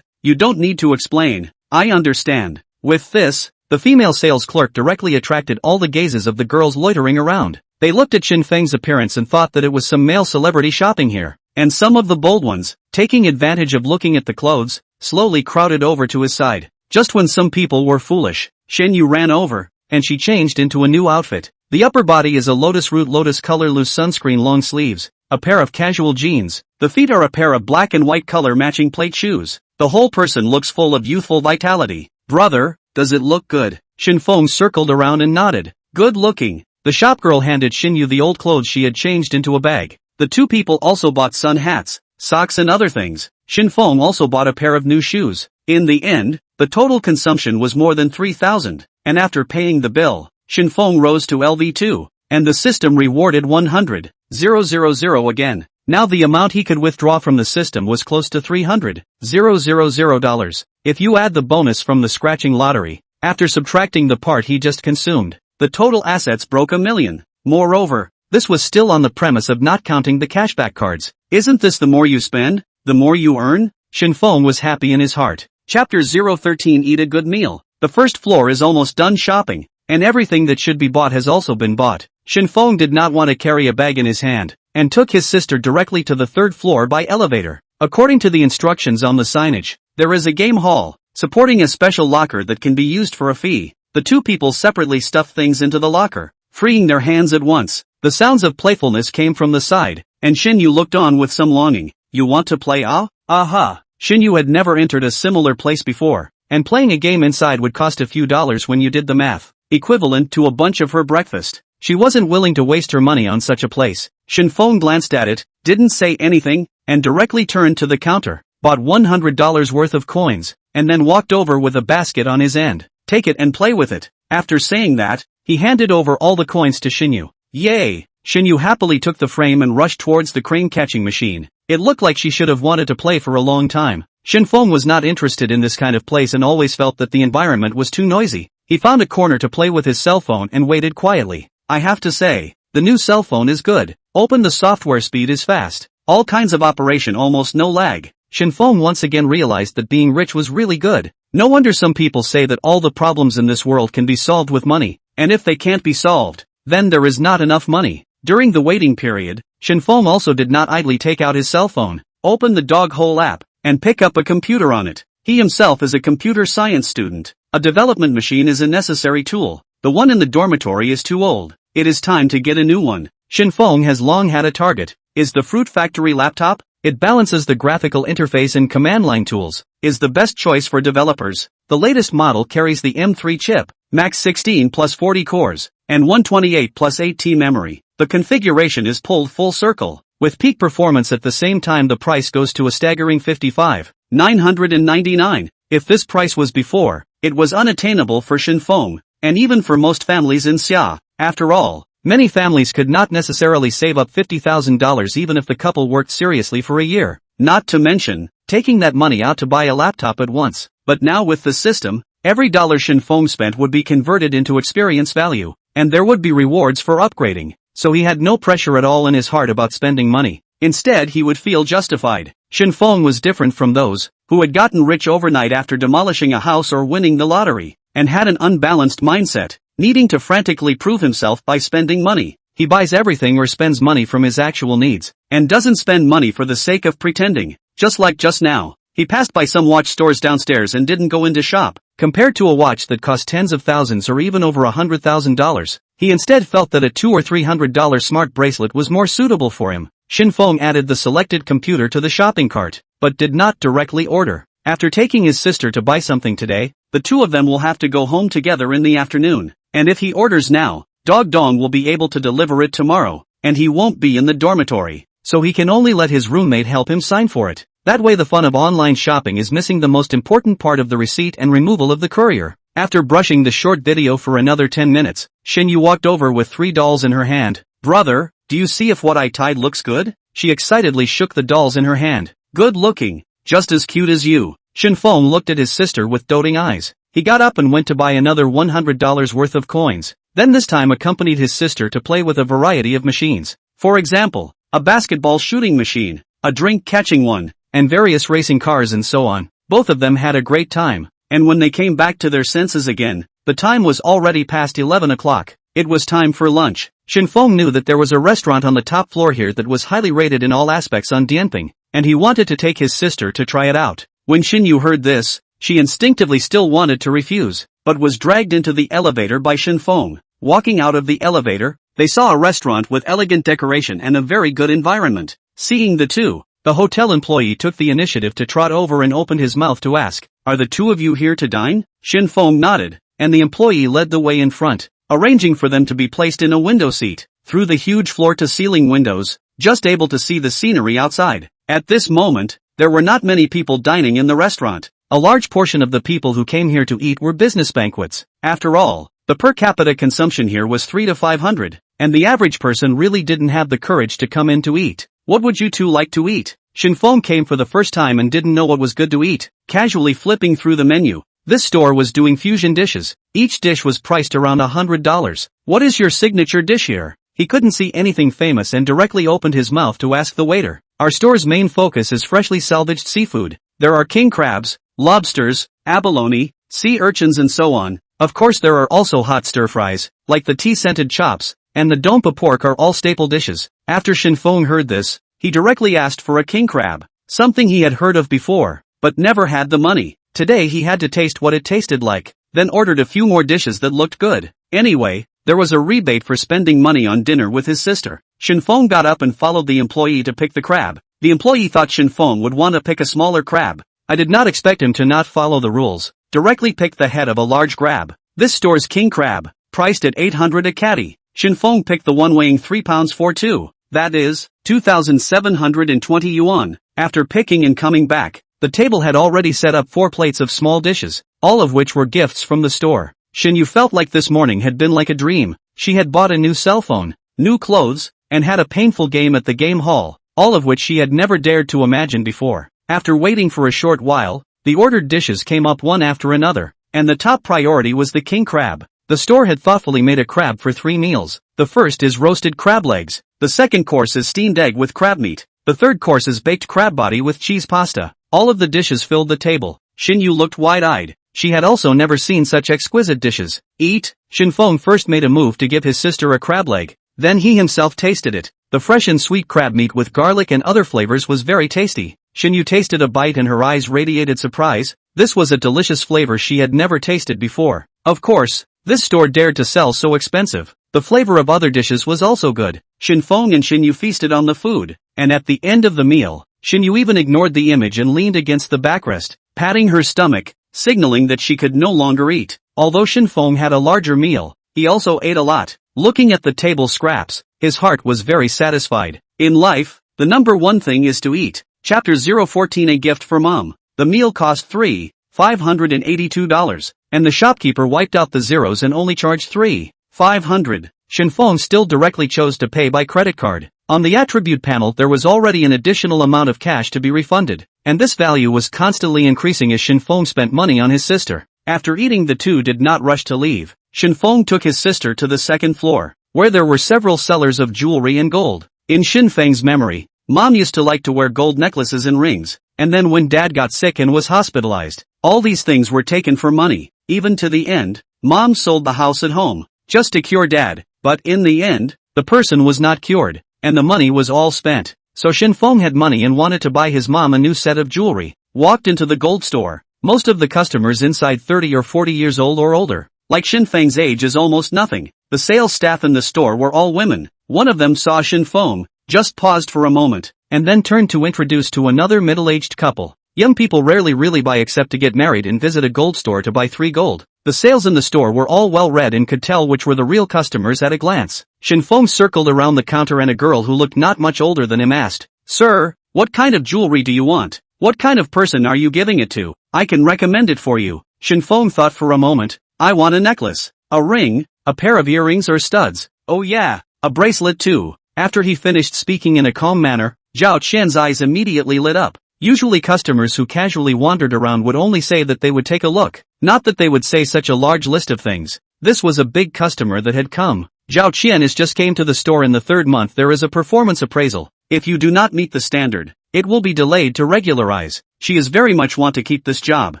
You don't need to explain, I understand." With this, the female sales clerk directly attracted all the gazes of the girls loitering around. They looked at Shen Feng's appearance and thought that it was some male celebrity shopping here, and some of the bold ones, taking advantage of looking at the clothes, slowly crowded over to his side. Just when some people were foolish, Shinyu ran over, and she changed into a new outfit. The upper body is a lotus root lotus color loose sunscreen long sleeves, a pair of casual jeans. The feet are a pair of black and white color matching plate shoes. The whole person looks full of youthful vitality. "Brother, does it look good?" Shen Feng circled around and nodded. "Good looking." The shopgirl handed Shinyu the old clothes she had changed into a bag. The two people also bought sun hats, socks and other things. Shen Feng also bought a pair of new shoes. In the end, the total consumption was more than 3,000, and after paying the bill, Shen Feng rose to LV2, and the system rewarded 100,000 again. Now the amount he could withdraw from the system was close to $300,000. If you add the bonus from the scratching lottery, after subtracting the part he just consumed, the total assets broke 1,000,000. Moreover, this was still on the premise of not counting the cashback cards. Isn't this the more you spend, the more you earn? Shen Feng was happy in his heart. Chapter 013 Eat a good meal. The first floor is almost done shopping, and everything that should be bought has also been bought. Shen Feng did not want to carry a bag in his hand, and took his sister directly to the third floor by elevator. According to the instructions on the signage, there is a game hall, supporting a special locker that can be used for a fee. The two people separately stuffed things into the locker, freeing their hands at once. The sounds of playfulness came from the side, and Shinyu looked on with some longing. "You want to play Aha! Shinyu had never entered a similar place before, and playing a game inside would cost a few dollars when you did the math, equivalent to a bunch of her breakfast. She wasn't willing to waste her money on such a place. Shen Feng glanced at it, didn't say anything, and directly turned to the counter, bought $100 worth of coins, and then walked over with a basket on his end. "Take it and play with it." After saying that, he handed over all the coins to Shinyu. "Yay!" Shinyu happily took the frame and rushed towards the crane catching machine. It looked like she should have wanted to play for a long time. Shen Feng was not interested in this kind of place and always felt that the environment was too noisy. He found a corner to play with his cell phone and waited quietly. "I have to say, the new cell phone is good. Open the software, speed is fast. All kinds of operation, almost no lag." Shen Feng once again realized that being rich was really good. No wonder some people say that all the problems in this world can be solved with money, and if they can't be solved, then there is not enough money. During the waiting period, Shen Feng also did not idly take out his cell phone, open the dog hole app, and pick up a computer on it. He himself is a computer science student. A development machine is a necessary tool. The one in the dormitory is too old. It is time to get a new one. Shen Feng has long had a target. Is the Fruit Factory laptop? It balances the graphical interface and command line tools. Is the best choice for developers. The latest model carries the M3 chip, max 16 plus 40 cores, and 128 plus 8T memory. The configuration is pulled full circle. With peak performance at the same time, the price goes to a staggering 55,999. If this price was before, it was unattainable for Shen Feng, and even for most families in Xia. After all, many families could not necessarily save up $50,000 even if the couple worked seriously for a year, not to mention taking that money out to buy a laptop at once. But now with the system, every dollar Shen Feng spent would be converted into experience value, and there would be rewards for upgrading, so he had no pressure at all in his heart about spending money. Instead, he would feel justified. Shen Feng was different from those who had gotten rich overnight after demolishing a house or winning the lottery, and had an unbalanced mindset, needing to frantically prove himself by spending money. He buys everything or spends money from his actual needs, and doesn't spend money for the sake of pretending. Just like just now, he passed by some watch stores downstairs and didn't go in to shop. Compared to a watch that cost tens of thousands or even over $100,000, he instead felt that a $200 or $300 smart bracelet was more suitable for him. Shen Feng added the selected computer to the shopping cart, but did not directly order. After taking his sister to buy something today, the two of them will have to go home together in the afternoon, and if he orders now, Dog Dong will be able to deliver it tomorrow, and he won't be in the dormitory, so he can only let his roommate help him sign for it. That way the fun of online shopping is missing the most important part of the receipt and removal of the courier. After brushing the short video for another 10 minutes, Shen Yu walked over with 3 dolls in her hand. Brother, do you see if what I tied looks good? She excitedly shook the dolls in her hand. Good looking, just as cute as you. Shen Feng looked at his sister with doting eyes. He got up and went to buy another $100 worth of coins, then this time accompanied his sister to play with a variety of machines. For example, a basketball shooting machine, a drink catching one, and various racing cars and so on. Both of them had a great time, and when they came back to their senses again, the time was already past 11 o'clock. It was time for lunch. Shen Feng knew that there was a restaurant on the top floor here that was highly rated in all aspects on Dianping, and he wanted to take his sister to try it out. When Shen Yu heard this, she instinctively still wanted to refuse, but was dragged into the elevator by Shen Feng. Walking out of the elevator, they saw a restaurant with elegant decoration and a very good environment. Seeing the two, the hotel employee took the initiative to trot over and opened his mouth to ask, "Are the two of you here to dine?" Shen Feng nodded, and the employee led the way in front, arranging for them to be placed in a window seat. Through the huge floor-to-ceiling windows, just able to see the scenery outside. At this moment, there were not many people dining in the restaurant. A large portion of the people who came here to eat were business banquets. After all, the per capita consumption here was 300 to 500, and the average person really didn't have the courage to come in to eat. What would you two like to eat? Shen Feng came for the first time and didn't know what was good to eat, casually flipping through the menu. This store was doing fusion dishes. Each dish was priced around $100. What is your signature dish here? He couldn't see anything famous and directly opened his mouth to ask the waiter. Our store's main focus is freshly salvaged seafood. There are king crabs, lobsters, abalone, sea urchins and so on. Of course there are also hot stir-fries, like the tea-scented chops, and the dompa pork are all staple dishes. After Shen Feng heard this, he directly asked for a king crab, something he had heard of before, but never had the money. Today he had to taste what it tasted like, then ordered a few more dishes that looked good. Anyway, there was a rebate for spending money on dinner with his sister. Shen Feng got up and followed the employee to pick the crab. The employee thought Shen Feng would want to pick a smaller crab. I did not expect him to not follow the rules. Directly picked the head of a large crab. This store's king crab, priced at 800 a catty. Shen Feng picked the one weighing 3 pounds for two. That is, 2,720 yuan. After picking and coming back, the table had already set up 4 plates of small dishes, all of which were gifts from the store. Shen Yu felt like this morning had been like a dream. She had bought a new cell phone, new clothes, and had a painful game at the game hall, all of which she had never dared to imagine before. After waiting for a short while, the ordered dishes came up one after another, and the top priority was the king crab. The store had thoughtfully made a crab for 3 meals. The first is roasted crab legs. The second course is steamed egg with crab meat. The third course is baked crab body with cheese pasta. All of the dishes filled the table. Shen Yu looked wide-eyed. She had also never seen such exquisite dishes. Eat. Shen Feng first made a move to give his sister a crab leg. Then he himself tasted it. The fresh and sweet crab meat with garlic and other flavors was very tasty. Shen tasted a bite and her eyes radiated surprise. This was a delicious flavor she had never tasted before. Of course, this store dared to sell so expensive. The flavor of other dishes was also good. Shen Feng and Shen feasted on the food, and at the end of the meal, Shen even ignored the image and leaned against the backrest, patting her stomach, signaling that she could no longer eat. Although Shen Feng had a larger meal, he also ate a lot. Looking at the table scraps, his heart was very satisfied. In life, the number one thing is to eat. Chapter 014 A Gift for Mom. The meal cost $3,582, and the shopkeeper wiped out the zeros and only charged $3,500. Shen Feng still directly chose to pay by credit card. On the attribute panel there was already an additional amount of cash to be refunded, and this value was constantly increasing as Shen Feng spent money on his sister. After eating, the two did not rush to leave. Shen Feng took his sister to the second floor, where there were several sellers of jewelry and gold. In Shen Feng's memory, Mom used to like to wear gold necklaces and rings, and then when Dad got sick and was hospitalized, all these things were taken for money. Even to the end, Mom sold the house at home, just to cure Dad, but in the end, the person was not cured, and the money was all spent. So Shen Feng had money and wanted to buy his mom a new set of jewelry. Walked into the gold store. Most of the customers inside 30 or 40 years old or older. Like Shen Feng's age is almost nothing. The sales staff in the store were all women. One of them saw Shen Feng, just paused for a moment, and then turned to introduce to another middle-aged couple. Young people rarely really buy except to get married and visit a gold store to buy 3 gold. The sales in the store were all well read and could tell which were the real customers at a glance. Shen Feng circled around the counter and a girl who looked not much older than him asked, "Sir, what kind of jewelry do you want? What kind of person are you giving it to? I can recommend it for you." Shen Feng thought for a moment. "I want a necklace, a ring, a pair of earrings or studs. Oh yeah, a bracelet too." After he finished speaking in a calm manner, Zhao Qian's eyes immediately lit up. Usually customers who casually wandered around would only say that they would take a look, not that they would say such a large list of things. This was a big customer that had come. "Zhao Qian is just came to the store in the 3rd month. There is a performance appraisal. If you do not meet the standard, it will be delayed to regularize. She is very much want to keep this job."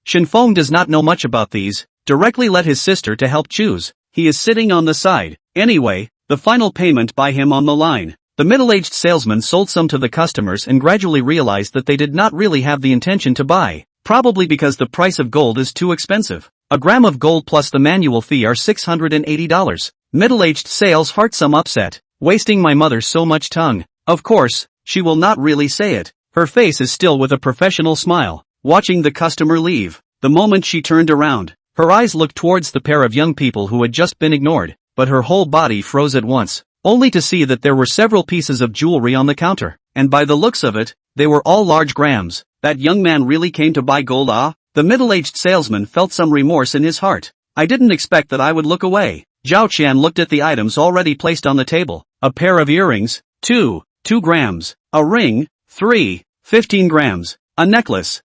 Shen Feng does not know much about these, directly let his sister to help choose. He is sitting on the side. Anyway, the final payment by him on the line. The middle-aged salesman sold some to the customers and gradually realized that they did not really have the intention to buy, probably because the price of gold is too expensive. A gram of gold plus the manual fee are $680. Middle-aged sales heart some upset, wasting my mother so much tongue. Of course, she will not really say it. Her face is still with a professional smile, watching the customer leave. The moment she turned around, her eyes looked towards the pair of young people who had just been ignored, but her whole body froze at once, only to see that there were several pieces of jewelry on the counter, and by the looks of it, they were all large grams. That young man really came to buy gold, ah? The middle-aged salesman felt some remorse in his heart. "I didn't expect that I would look away." Zhao Qian looked at the items already placed on the table. A pair of earrings, 2 grams. A ring, 15 grams. A necklace,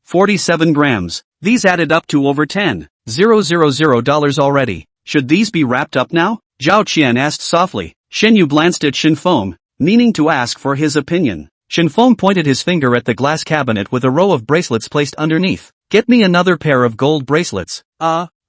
47 grams. These added up to over $10,000 already. Should these be wrapped up now? Zhao Qian asked softly. Shen Yu glanced at Shen Feng, meaning to ask for his opinion. Shen Feng pointed his finger at the glass cabinet with a row of bracelets placed underneath. "Get me another pair of gold bracelets."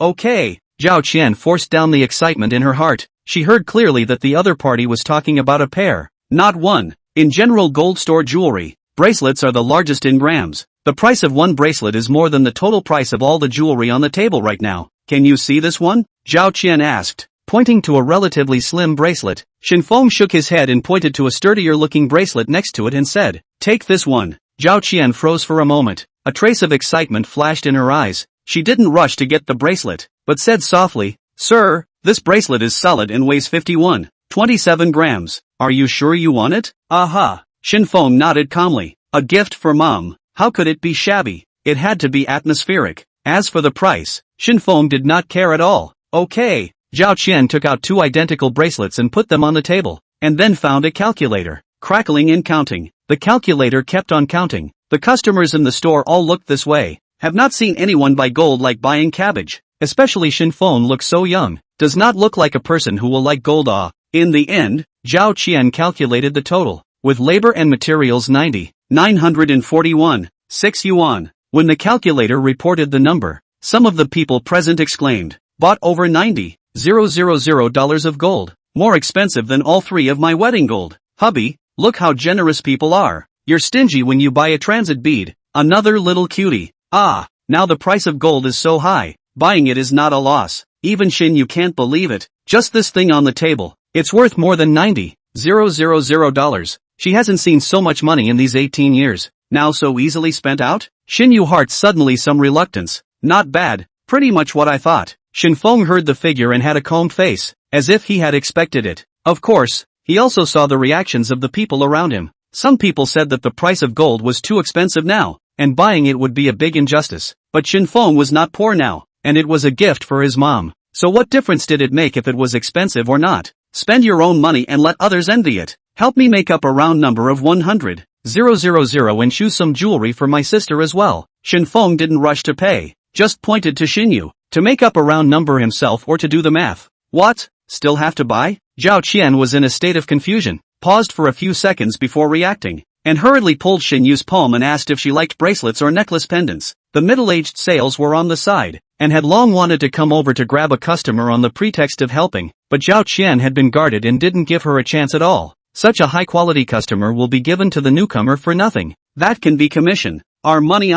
Okay. Zhao Qian forced down the excitement in her heart. She heard clearly that the other party was talking about a pair, not one. In general gold store jewelry, bracelets are the largest in grams. The price of one bracelet is more than the total price of all the jewelry on the table right now. "Can you see this one?" Zhao Qian asked, pointing to a relatively slim bracelet. Shen Feng shook his head and pointed to a sturdier-looking bracelet next to it and said, "Take this one." Zhao Qian froze for a moment. A trace of excitement flashed in her eyes. She didn't rush to get the bracelet, but said softly, "Sir, this bracelet is solid and weighs 27 grams. Are you sure you want it?" "Aha." Shen Feng nodded calmly. A gift for Mom. How could it be shabby? It had to be atmospheric. As for the price, Shen Feng did not care at all. "Okay." Zhao Qian took out 2 identical bracelets and put them on the table, and then found a calculator, crackling and counting. The calculator kept on counting. The customers in the store all looked this way. Have not seen anyone buy gold like buying cabbage. Especially Shen Feng looks so young. Does not look like a person who will like gold. In the end, Zhao Qian calculated the total. With labor and materials 941, 6 yuan. When the calculator reported the number, some of the people present exclaimed, "Bought over $90,000 of gold. More expensive than all 3 of my wedding gold. Hubby, look how generous people are." You're stingy when you buy a transit bead. Another little cutie. Ah, now the price of gold is so high. Buying it is not a loss. Even Shin, you can't believe it. Just this thing on the table. It's worth more than $90,000. She hasn't seen so much money in these 18 years. Now so easily spent out? Shin Yu heart suddenly some reluctance. Not bad. Pretty much what I thought. Shen Feng heard the figure and had a calm face, as if he had expected it. Of course, he also saw the reactions of the people around him. Some people said that the price of gold was too expensive now, and buying it would be a big injustice. But Shen Feng was not poor now, and it was a gift for his mom. So what difference did it make if it was expensive or not? Spend your own money and let others envy it. Help me make up a round number of 100,000 and choose some jewelry for my sister as well. Shen Feng didn't rush to pay, just pointed to Shin Yu, to make up a round number himself or to do the math. What? Still have to buy? Zhao Qian was in a state of confusion, paused for a few seconds before reacting, and hurriedly pulled Shin Yu's palm and asked if she liked bracelets or necklace pendants. The middle-aged sales were on the side, and had long wanted to come over to grab a customer on the pretext of helping, but Zhao Qian had been guarded and didn't give her a chance at all. Such a high-quality customer will be given to the newcomer for nothing. That can be commission. Our money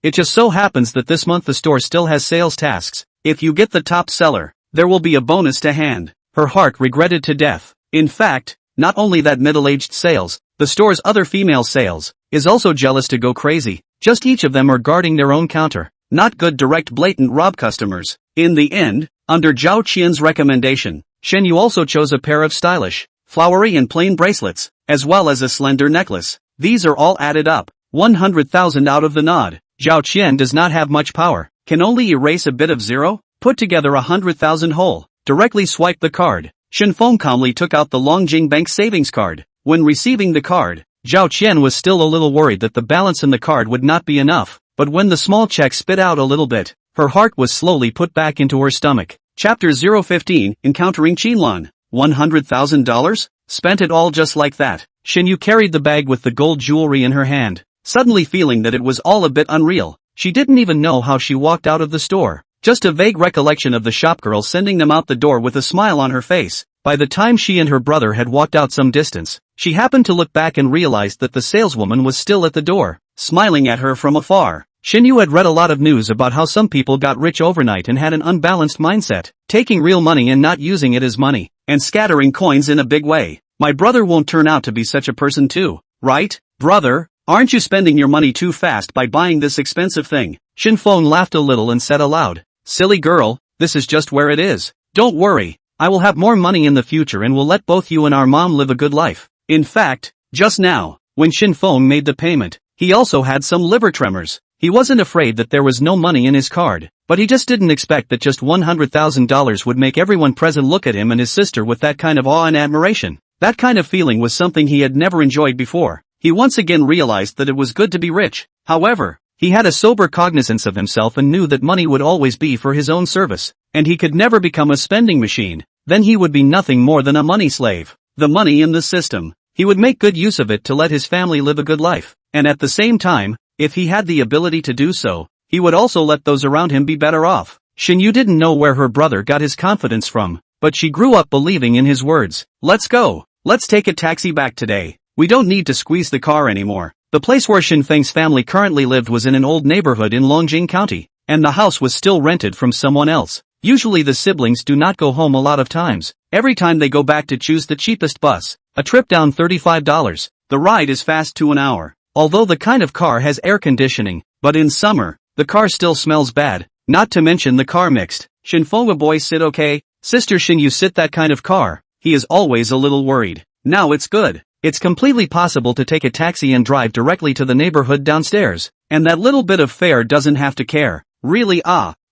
It just so happens that this month the store still has sales tasks. If you get the top seller, there will be a bonus to hand. Her heart regretted to death. In fact, not only that middle-aged sales, the store's other female sales, is also jealous to go crazy. Just each of them are guarding their own counter. Not good direct blatant rob customers. In the end, under Zhao Qian's recommendation, Shen Yu also chose a pair of stylish, flowery and plain bracelets, as well as a slender necklace. These are all added up. 100,000 out of the nod. Zhao Qian does not have much power, can only erase a bit of zero, put together 100,000 whole, directly swipe the card. Shen Feng calmly took out the Longjing Bank savings card. When receiving the card, Zhao Qian was still a little worried that the balance in the card would not be enough, but when the small check spit out a little bit, her heart was slowly put back into her stomach. Chapter 015, Encountering Qinlan. $100,000? Spent it all just like that. Shen Yu carried the bag with the gold jewelry in her hand, suddenly feeling that it was all a bit unreal. She didn't even know how she walked out of the store. Just a vague recollection of the shopgirl sending them out the door with a smile on her face. By the time she and her brother had walked out some distance, she happened to look back and realized that the saleswoman was still at the door, smiling at her from afar. Shen Yu had read a lot of news about how some people got rich overnight and had an unbalanced mindset, taking real money and not using it as money, and scattering coins in a big way. My brother won't turn out to be such a person too, right, brother? Aren't you spending your money too fast by buying this expensive thing? Shen Feng laughed a little and said aloud, silly girl, this is just where it is. Don't worry, I will have more money in the future and will let both you and our mom live a good life. In fact, just now, when Shen Feng made the payment, he also had some liver tremors. He wasn't afraid that there was no money in his card, but he just didn't expect that just $100,000 would make everyone present look at him and his sister with that kind of awe and admiration. That kind of feeling was something he had never enjoyed before. He once again realized that it was good to be rich. However, he had a sober cognizance of himself and knew that money would always be for his own service, and he could never become a spending machine. Then he would be nothing more than a money slave. The money in the system. He would make good use of it to let his family live a good life, and at the same time, if he had the ability to do so, he would also let those around him be better off. Shen Yu didn't know where her brother got his confidence from, but she grew up believing in his words. Let's go. Let's take a taxi back today. We don't need to squeeze the car anymore. The place where Shen Feng's family currently lived was in an old neighborhood in Longjing County, and the house was still rented from someone else. Usually the siblings do not go home a lot of times. Every time they go back to choose the cheapest bus, a trip down $35. The ride is fast to an hour. Although the kind of car has air conditioning, but in summer, the car still smells bad, not to mention the car mixed. Shen Feng, a boy, sit okay? Sister Shen Yu sit that kind of car. He is always a little worried. Now it's good. It's completely possible to take a taxi and drive directly to the neighborhood downstairs, and that little bit of fare doesn't have to care. Really?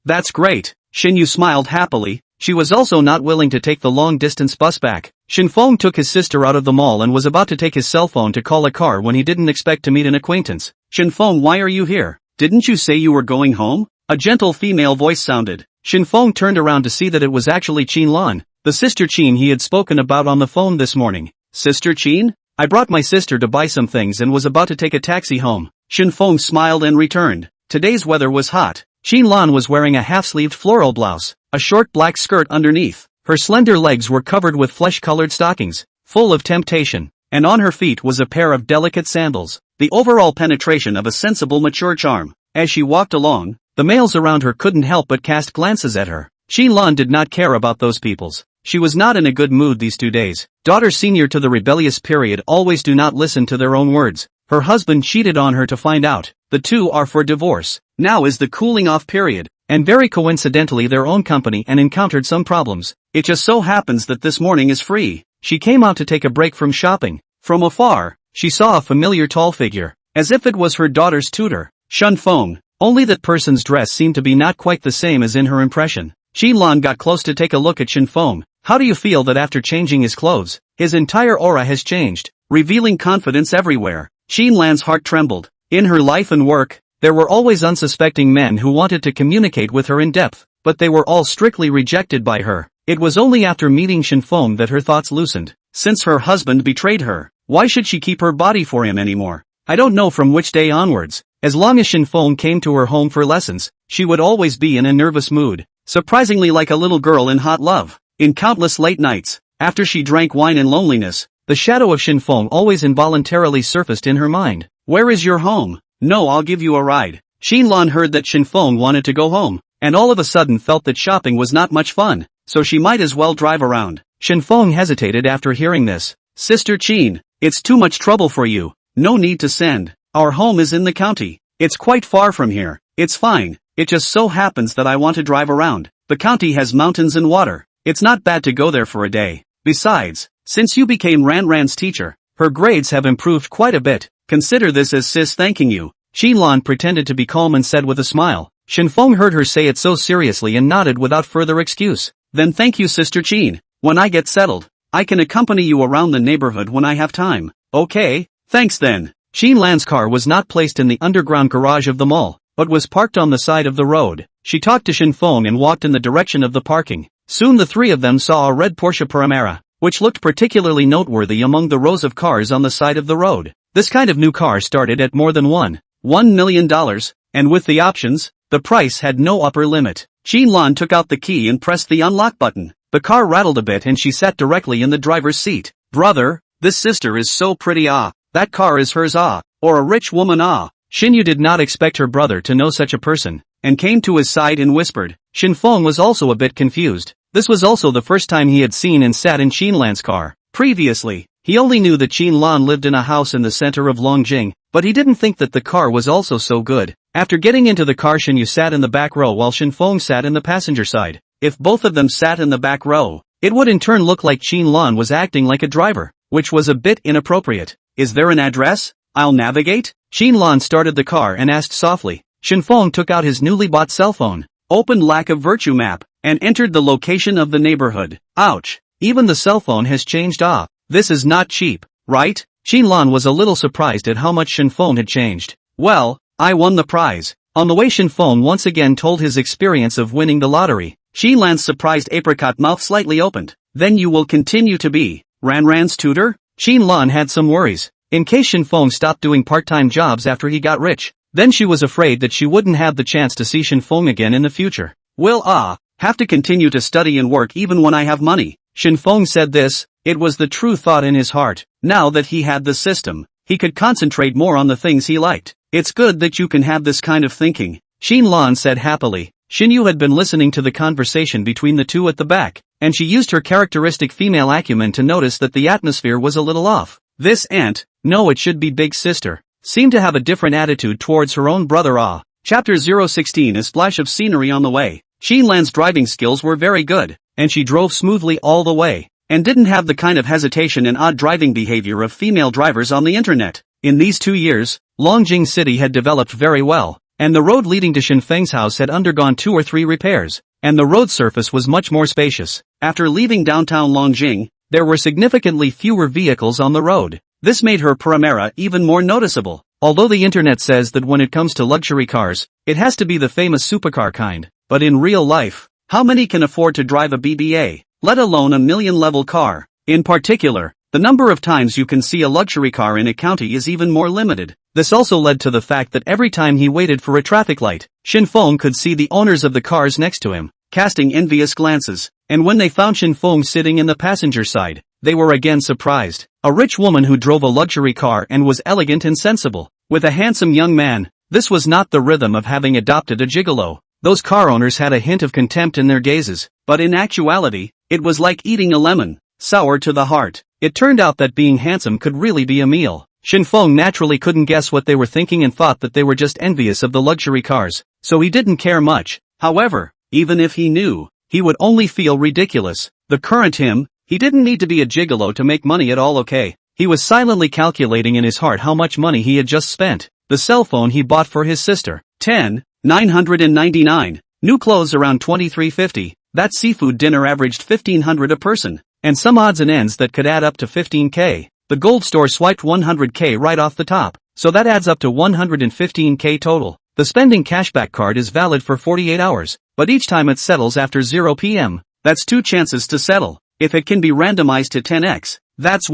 That's great. Shen Yu smiled happily. She was also not willing to take the long-distance bus back. Shen Feng took his sister out of the mall and was about to take his cell phone to call a car when he didn't expect to meet an acquaintance. Shen Feng, why are you here? Didn't you say you were going home? A gentle female voice sounded. Shen Feng turned around to see that it was actually Qinlan, the sister Qin he had spoken about on the phone this morning. Sister Qin? I brought my sister to buy some things and was about to take a taxi home. Shen Feng smiled and returned. Today's weather was hot. Qinlan was wearing a half-sleeved floral blouse, a short black skirt underneath. Her slender legs were covered with flesh-colored stockings, full of temptation, and on her feet was a pair of delicate sandals. the overall penetration of a sensible mature charm. As she walked along, the males around her couldn't help but cast glances at her. Lan did not care about those peoples. She was not in a good mood these 2 days. Daughters senior to the rebellious period always do not listen to their own words. Her husband cheated on her to find out. The two are for divorce. Now is the cooling off period, and very coincidentally their own company and encountered some problems. It just so happens that this morning is free. She came out to take a break from shopping. From afar, she saw a familiar tall figure, as if it was her daughter's tutor, Shen Feng, only that person's dress seemed to be not quite the same as in her impression. Lan got close to take a look at Shen Feng. How do you feel that after changing his clothes, his entire aura has changed, revealing confidence everywhere? Lan's heart trembled. In her life and work, there were always unsuspecting men who wanted to communicate with her in depth, but they were all strictly rejected by her. It was only after meeting Shen Feng that her thoughts loosened. Since her husband betrayed her, why should she keep her body for him anymore? I don't know from which day onwards. As long as Shen Feng came to her home for lessons, she would always be in a nervous mood, surprisingly like a little girl in hot love. In countless late nights, after she drank wine in loneliness, the shadow of Shen Feng always involuntarily surfaced in her mind. Where is your home? No, I'll give you a ride. Lan heard that Shen Feng wanted to go home, and all of a sudden felt that shopping was not much fun, so she might as well drive around. Shen Feng hesitated after hearing this. Sister Qin, it's too much trouble for you. No need to send. Our home is in the county. It's quite far from here. It's fine. It just so happens that I want to drive around. The county has mountains and water. It's not bad to go there for a day. Besides, since you became Ran's teacher, her grades have improved quite a bit. Consider this as sis thanking you. Lan pretended to be calm and said with a smile. Shen Feng heard her say it so seriously and nodded without further excuse. Then thank you Sister Qin. When I get settled, I can accompany you around the neighborhood when I have time. Okay, thanks then. Lan's car was not placed in the underground garage of the mall, but was parked on the side of the road. She talked to Shen Feng and walked in the direction of the parking. Soon the three of them saw a red Porsche Panamera, which looked particularly noteworthy among the rows of cars on the side of the road. This kind of new car started at more than $1 million, and with the options, the price had no upper limit. Lan took out the key and pressed the unlock button. The car rattled a bit and she sat directly in the driver's seat. Brother, this sister is so pretty that car is hers or a rich woman Xinyu did not expect her brother to know such a person, and came to his side and whispered. Shen Feng was also a bit confused. This was also the first time he had seen and sat in Lan's car. Previously, he only knew that Lan lived in a house in the center of Longjing, but he didn't think that the car was also so good. After getting into the car, Xinyu sat in the back row while Shen Feng sat in the passenger side. If both of them sat in the back row, it would in turn look like Lan was acting like a driver, which was a bit inappropriate. Is there an address? I'll navigate? Lan started the car and asked softly. Shen Feng took out his newly bought cell phone, opened Lack of Virtue map, and entered the location of the neighborhood. Ouch! Even the cell phone has changed. This is not cheap, right? Lan was a little surprised at how much Shen Feng had changed. Well, I won the prize. On the way, Shen Feng once again told his experience of winning the lottery. Lan's surprised apricot mouth slightly opened. Then you will continue to be Ran's tutor? Lan had some worries. In case Shen Feng stopped doing part-time jobs after he got rich, then she was afraid that she wouldn't have the chance to see Shen Feng again in the future. Will have to continue to study and work even when I have money. Shen Feng said this. It was the true thought in his heart. Now that he had the system, he could concentrate more on the things he liked. It's good that you can have this kind of thinking, Lan said happily. Xinyu had been listening to the conversation between the two at the back, and she used her characteristic female acumen to notice that the atmosphere was a little off. This aunt, no it should be big sister, seemed to have a different attitude towards her own brother. Chapter 016. A splash of scenery on the way. Lan's driving skills were very good, and she drove smoothly all the way, and didn't have the kind of hesitation and odd driving behavior of female drivers on the internet. In these 2 years, Longjing City had developed very well, and the road leading to Shen Feng's house had undergone 2 or 3 repairs, and the road surface was much more spacious. After leaving downtown Longjing, there were significantly fewer vehicles on the road. This made her Panamera even more noticeable. Although the internet says that when it comes to luxury cars, it has to be the famous supercar kind, but in real life, how many can afford to drive a BBA, let alone a million-level car? In particular, the number of times you can see a luxury car in a county is even more limited. This also led to the fact that every time he waited for a traffic light, Shen Feng could see the owners of the cars next to him, casting envious glances, and when they found Shen Feng sitting in the passenger side, they were again surprised. A rich woman who drove a luxury car and was elegant and sensible. With a handsome young man, this was not the rhythm of having adopted a gigolo. Those car owners had a hint of contempt in their gazes, but in actuality, it was like eating a lemon, sour to the heart. It turned out that being handsome could really be a meal. Shen Feng naturally couldn't guess what they were thinking and thought that they were just envious of the luxury cars, so he didn't care much. However, even if he knew, he would only feel ridiculous. The current him, he didn't need to be a gigolo to make money at all. Okay. He was silently calculating in his heart how much money he had just spent. The cell phone he bought for his sister, 10,999. New clothes around 2350. That seafood dinner averaged 1500 a person. And some odds and ends that could add up to 15k. The gold store swiped 100k right off the top, so that adds up to 115k total. The spending cashback card is valid for 48 hours, but each time it settles after 0 p.m. That's 2 chances to settle. If it can be randomized to 10x, that's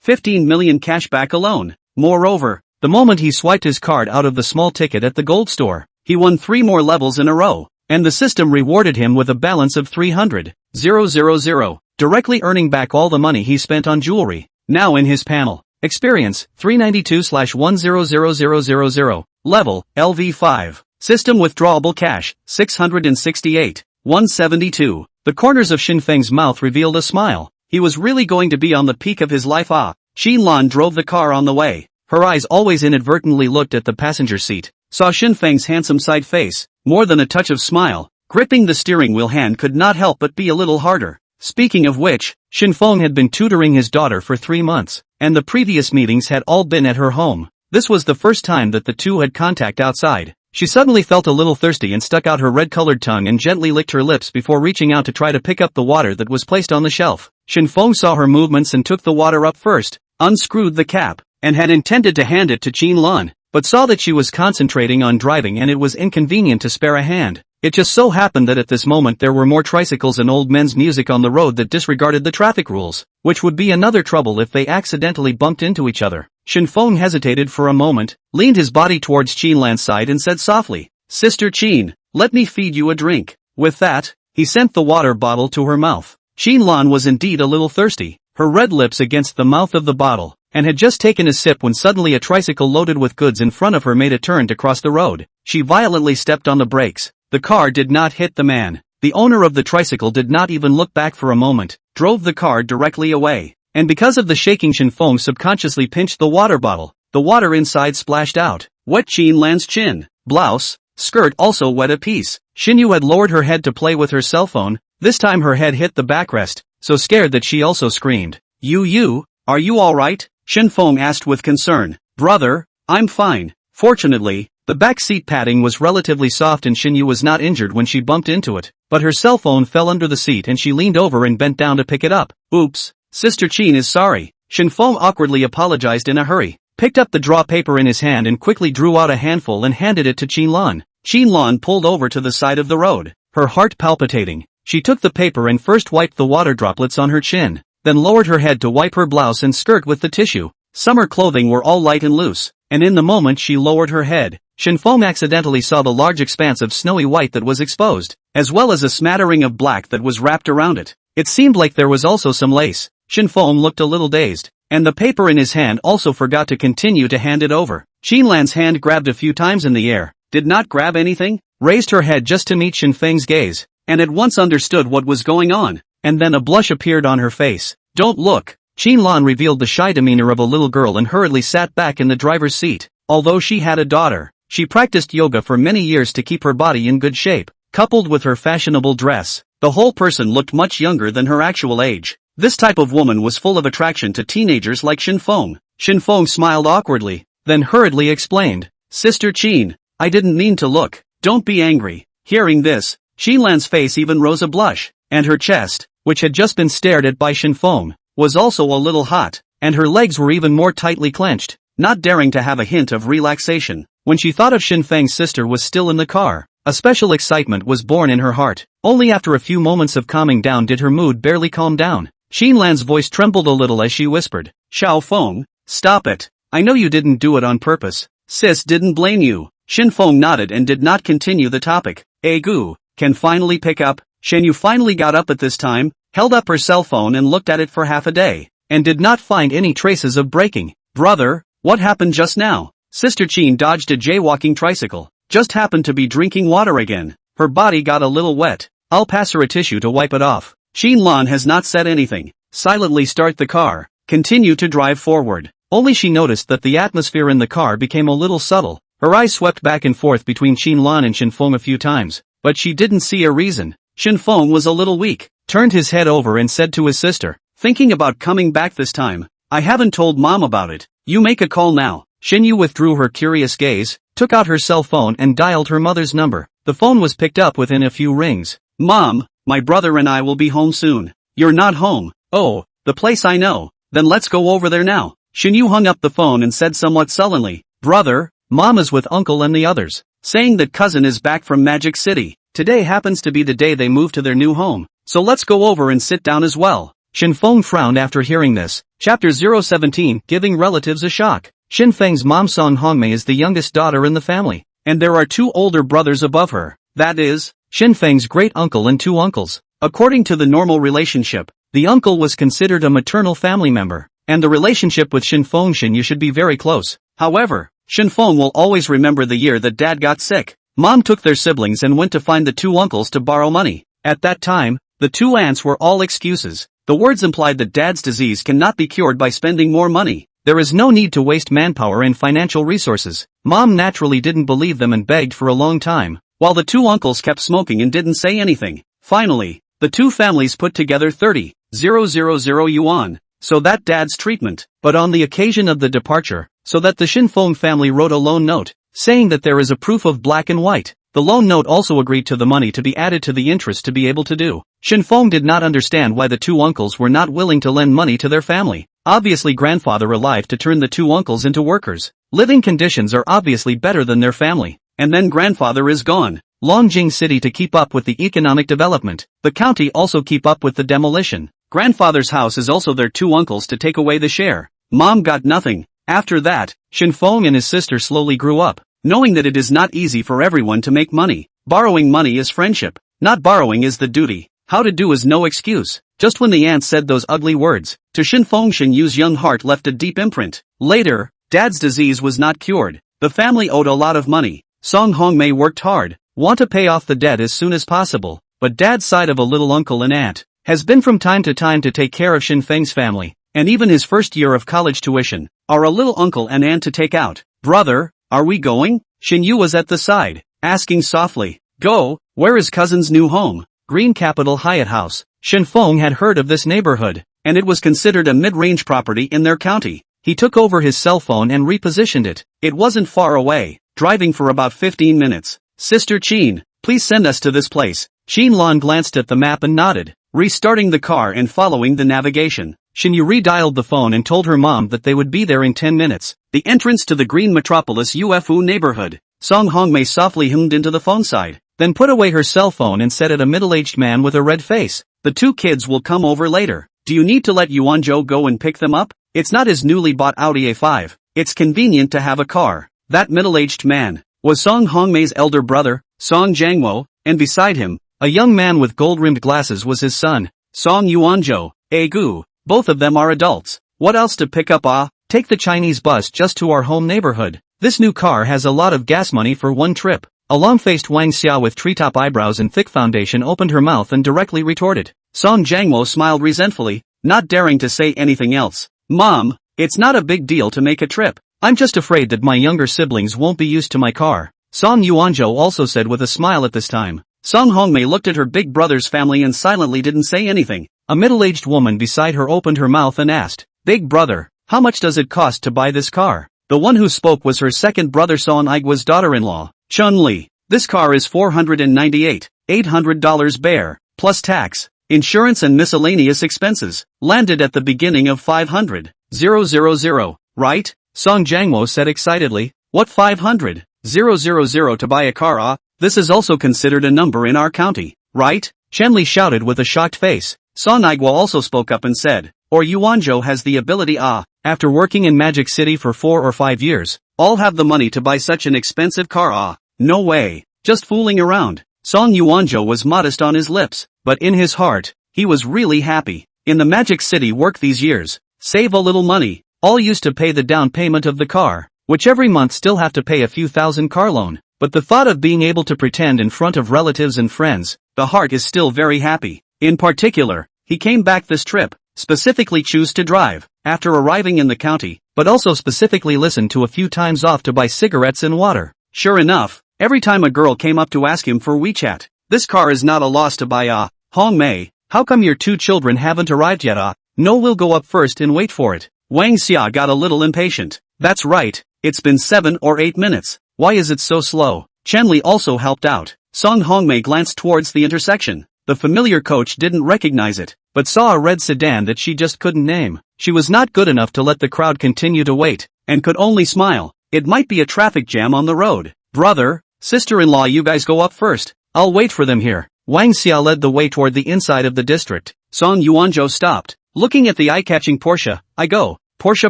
15 million cashback alone. Moreover, the moment he swiped his card out of the small ticket at the gold store, he won 3 more levels in a row, and the system rewarded him with a balance of 300,000, directly earning back all the money he spent on jewelry. Now in his panel, experience, 392/100000, level, LV5, system withdrawable cash, 668, 172. The corners of Shen Feng's mouth revealed a smile. He was really going to be on the peak of his life. Xinlan drove the car on the way. Her eyes always inadvertently looked at the passenger seat, saw Shen Feng's handsome side face, more than a touch of smile. Gripping the steering wheel hand could not help but be a little harder. Speaking of which, Shen Feng had been tutoring his daughter for 3 months, and the previous meetings had all been at her home. This was the first time that the two had contact outside. She suddenly felt a little thirsty and stuck out her red-colored tongue and gently licked her lips before reaching out to try to pick up the water that was placed on the shelf. Shen Feng saw her movements and took the water up first, unscrewed the cap, and had intended to hand it to Xinlan, but saw that she was concentrating on driving and it was inconvenient to spare a hand. It just so happened that at this moment there were more tricycles and old men's music on the road that disregarded the traffic rules, which would be another trouble if they accidentally bumped into each other. Shen Feng hesitated for a moment, leaned his body towards Xinlan's side and said softly, "Sister Qin, let me feed you a drink." With that, he sent the water bottle to her mouth. Xinlan was indeed a little thirsty, her red lips against the mouth of the bottle, and had just taken a sip when suddenly a tricycle loaded with goods in front of her made a turn to cross the road. She violently stepped on the brakes. The car did not hit the man. The owner of the tricycle did not even look back for a moment, drove the car directly away. And because of the shaking, Shen Feng subconsciously pinched the water bottle. The water inside splashed out, wet Xinlan's chin, blouse, skirt also wet a piece. Xinyu had lowered her head to play with her cell phone. This time her head hit the backrest, so scared that she also screamed. You, are you alright? Shen Feng asked with concern. Brother, I'm fine. Fortunately, the back seat padding was relatively soft and Xinyu was not injured when she bumped into it, but her cell phone fell under the seat and she leaned over and bent down to pick it up. Oops, Sister Qin is sorry. Shen Feng awkwardly apologized in a hurry, picked up the draw paper in his hand and quickly drew out a handful and handed it to Xinlan. Xinlan pulled over to the side of the road, her heart palpitating. She took the paper and first wiped the water droplets on her chin, then lowered her head to wipe her blouse and skirt with the tissue. Summer clothing were all light and loose, and in the moment she lowered her head, Shen Feng accidentally saw the large expanse of snowy white that was exposed, as well as a smattering of black that was wrapped around it. It seemed like there was also some lace. Shen Feng looked a little dazed, and the paper in his hand also forgot to continue to hand it over. Xinlan's hand grabbed a few times in the air, did not grab anything, raised her head just to meet Shen Feng's gaze, and at once understood what was going on, and then a blush appeared on her face. Don't look. Xinlan revealed the shy demeanor of a little girl and hurriedly sat back in the driver's seat. Although she had a daughter, she practiced yoga for many years to keep her body in good shape. Coupled with her fashionable dress, the whole person looked much younger than her actual age. This type of woman was full of attraction to teenagers like Shen Feng. Shen Feng smiled awkwardly, then hurriedly explained, Sister Qin, I didn't mean to look. Don't be angry. Hearing this, Xinlan's face even rose a blush, and her chest, which had just been stared at by Shen Feng, was also a little hot, and her legs were even more tightly clenched, not daring to have a hint of relaxation. When she thought of Shen Feng's sister was still in the car, a special excitement was born in her heart. Only after a few moments of calming down did her mood barely calm down. Xinlan's voice trembled a little as she whispered, Xiao Feng, stop it. I know you didn't do it on purpose. Sis didn't blame you. Shen Feng nodded and did not continue the topic. Gu, can finally pick up. Shen Yu finally got up at this time, held up her cell phone and looked at it for half a day, and did not find any traces of breaking. Brother, what happened just now? Sister Qin dodged a jaywalking tricycle. Just happened to be drinking water again. Her body got a little wet. I'll pass her a tissue to wipe it off. Lan has not said anything. Silently start the car. Continue to drive forward. Only she noticed that the atmosphere in the car became a little subtle. Her eyes swept back and forth between Lan and Shen Feng a few times, but she didn't see a reason. Shen Feng was a little weak, turned his head over and said to his sister, thinking about coming back this time. I haven't told mom about it. You make a call now. Shen Yu withdrew her curious gaze, took out her cell phone and dialed her mother's number. The phone was picked up within a few rings. Mom, my brother and I will be home soon. You're not home. Oh, the place I know. Then let's go over there now. Shen Yu hung up the phone and said somewhat sullenly, Brother, Mom is with uncle and the others, saying that cousin is back from Magic City. Today happens to be the day they move to their new home, so let's go over and sit down as well. Shen Feng frowned after hearing this. Chapter 017, Giving Relatives a Shock. Shen Feng's mom Song Hongmei is the youngest daughter in the family, and there are two older brothers above her. That is, Shen Feng's great uncle and two uncles. According to the normal relationship, the uncle was considered a maternal family member, and the relationship with Shen Feng Shen Yu should be very close. However, Shen Feng will always remember the year that dad got sick. Mom took their siblings and went to find the two uncles to borrow money. At that time, the two aunts were all excuses. The words implied that dad's disease cannot be cured by spending more money. There is no need to waste manpower and financial resources. Mom naturally didn't believe them and begged for a long time, while the two uncles kept smoking and didn't say anything. Finally, the two families put together 30,000 yuan, so that dad's treatment. But on the occasion of the departure, so that the Shen Feng family wrote a loan note, saying that there is a proof of black and white. The loan note also agreed to the money to be added to the interest to be able to do. Shen Feng did not understand why the two uncles were not willing to lend money to their family. Obviously grandfather alive to turn the two uncles into workers. Living conditions are obviously better than their family. And then grandfather is gone. Longjing City to keep up with the economic development. The county also keep up with the demolition. Grandfather's house is also their two uncles to take away the share. Mom got nothing. After that, Shen Feng and his sister slowly grew up, knowing that it is not easy for everyone to make money. Borrowing money is friendship. Not borrowing is the duty. How to do is no excuse. Just when the aunt said those ugly words, to Shen Feng Shen Yu's young heart left a deep imprint. Later, dad's disease was not cured. The family owed a lot of money. Song Hongmei worked hard, want to pay off the debt as soon as possible, but dad's side of a little uncle and aunt has been from time to take care of Shen Feng's family, and even his first year of college tuition, are a little uncle and aunt to take out. Brother, are we going? Shen Yu was at the side, asking softly. Go, where is cousin's new home? Green Capital Hyatt House. Shen Feng had heard of this neighborhood, and it was considered a mid-range property in their county. He took over his cell phone and repositioned it. It wasn't far away, driving for about 15 minutes. Sister Qin, please send us to this place. Lan glanced at the map and nodded, restarting the car and following the navigation. Shen Yu redialed the phone and told her mom that they would be there in 10 minutes. The entrance to the Green Metropolis UFO neighborhood. Song Hongmei softly hummed into the phone side, then put away her cell phone and said at a middle-aged man with a red face. The two kids will come over later. Do you need to let Yuanzhou go and pick them up? It's not his newly bought Audi A5. It's convenient to have a car. That middle-aged man was Song Hongmei's elder brother, Song Jiangwo, and beside him, a young man with gold-rimmed glasses was his son, Song Yuanzhou. Gu. Both of them are adults. What else to pick up? Take the Chinese bus just to our home neighborhood. This new car has a lot of gas money for one trip. A long-faced Wang Xia with treetop eyebrows and thick foundation opened her mouth and directly retorted. Song Jiangwo smiled resentfully, not daring to say anything else. Mom, it's not a big deal to make a trip. I'm just afraid that my younger siblings won't be used to my car. Song Yuanzhou also said with a smile at this time. Song Hongmei looked at her big brother's family and silently didn't say anything. A middle-aged woman beside her opened her mouth and asked, Big brother, how much does it cost to buy this car? The one who spoke was her second brother Song Igwa's daughter-in-law, Chun Li. This car is $498,800 bare, plus tax, insurance and miscellaneous expenses, landed at the beginning of 500,000, right? Song Jiangwo said excitedly. What 500,000 to buy a car? This is also considered a number in our county, right? Chen Li shouted with a shocked face. Song Igwa also spoke up and said, or Yuanzhou has the ability after working in Magic City for 4 or 5 years, all have the money to buy such an expensive car. No way, just fooling around. Song Yuanzhou was modest on his lips, but in his heart, he was really happy. In the Magic City work these years, save a little money, all used to pay the down payment of the car, which every month still have to pay a few thousand car loan. But the thought of being able to pretend in front of relatives and friends, the heart is still very happy. In particular, he came back this trip, specifically choose to drive, after arriving in the county, but also specifically listened to a few times off to buy cigarettes and water. Sure enough, every time a girl came up to ask him for WeChat, this car is not a loss to buy. Hong Mei, how come your 2 children haven't arrived yet? No, we'll go up first and wait for it. Wang Xia got a little impatient. That's right, it's been 7 or 8 minutes. Why is it so slow? Chen Li also helped out. Song Hongmei glanced towards the intersection. The familiar coach didn't recognize it, but saw a red sedan that she just couldn't name. She was not good enough to let the crowd continue to wait, and could only smile. It might be a traffic jam on the road. Brother, sister-in-law, you guys go up first. I'll wait for them here. Wang Xia led the way toward the inside of the district. Song Yuanzhou stopped. Looking at the eye-catching Porsche, I go. Porsche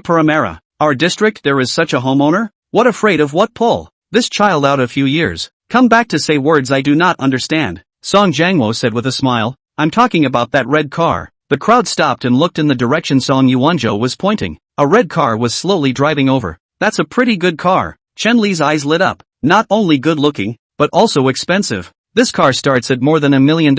Panamera. Our district there is such a homeowner? What afraid of what pull? This child out a few years. Come back to say words I do not understand. Song Jiangwo said with a smile. I'm talking about that red car. The crowd stopped and looked in the direction Song Yuanzhou was pointing. A red car was slowly driving over. That's a pretty good car. Chen Li's eyes lit up. Not only good looking, but also expensive. This car starts at more than $1 million.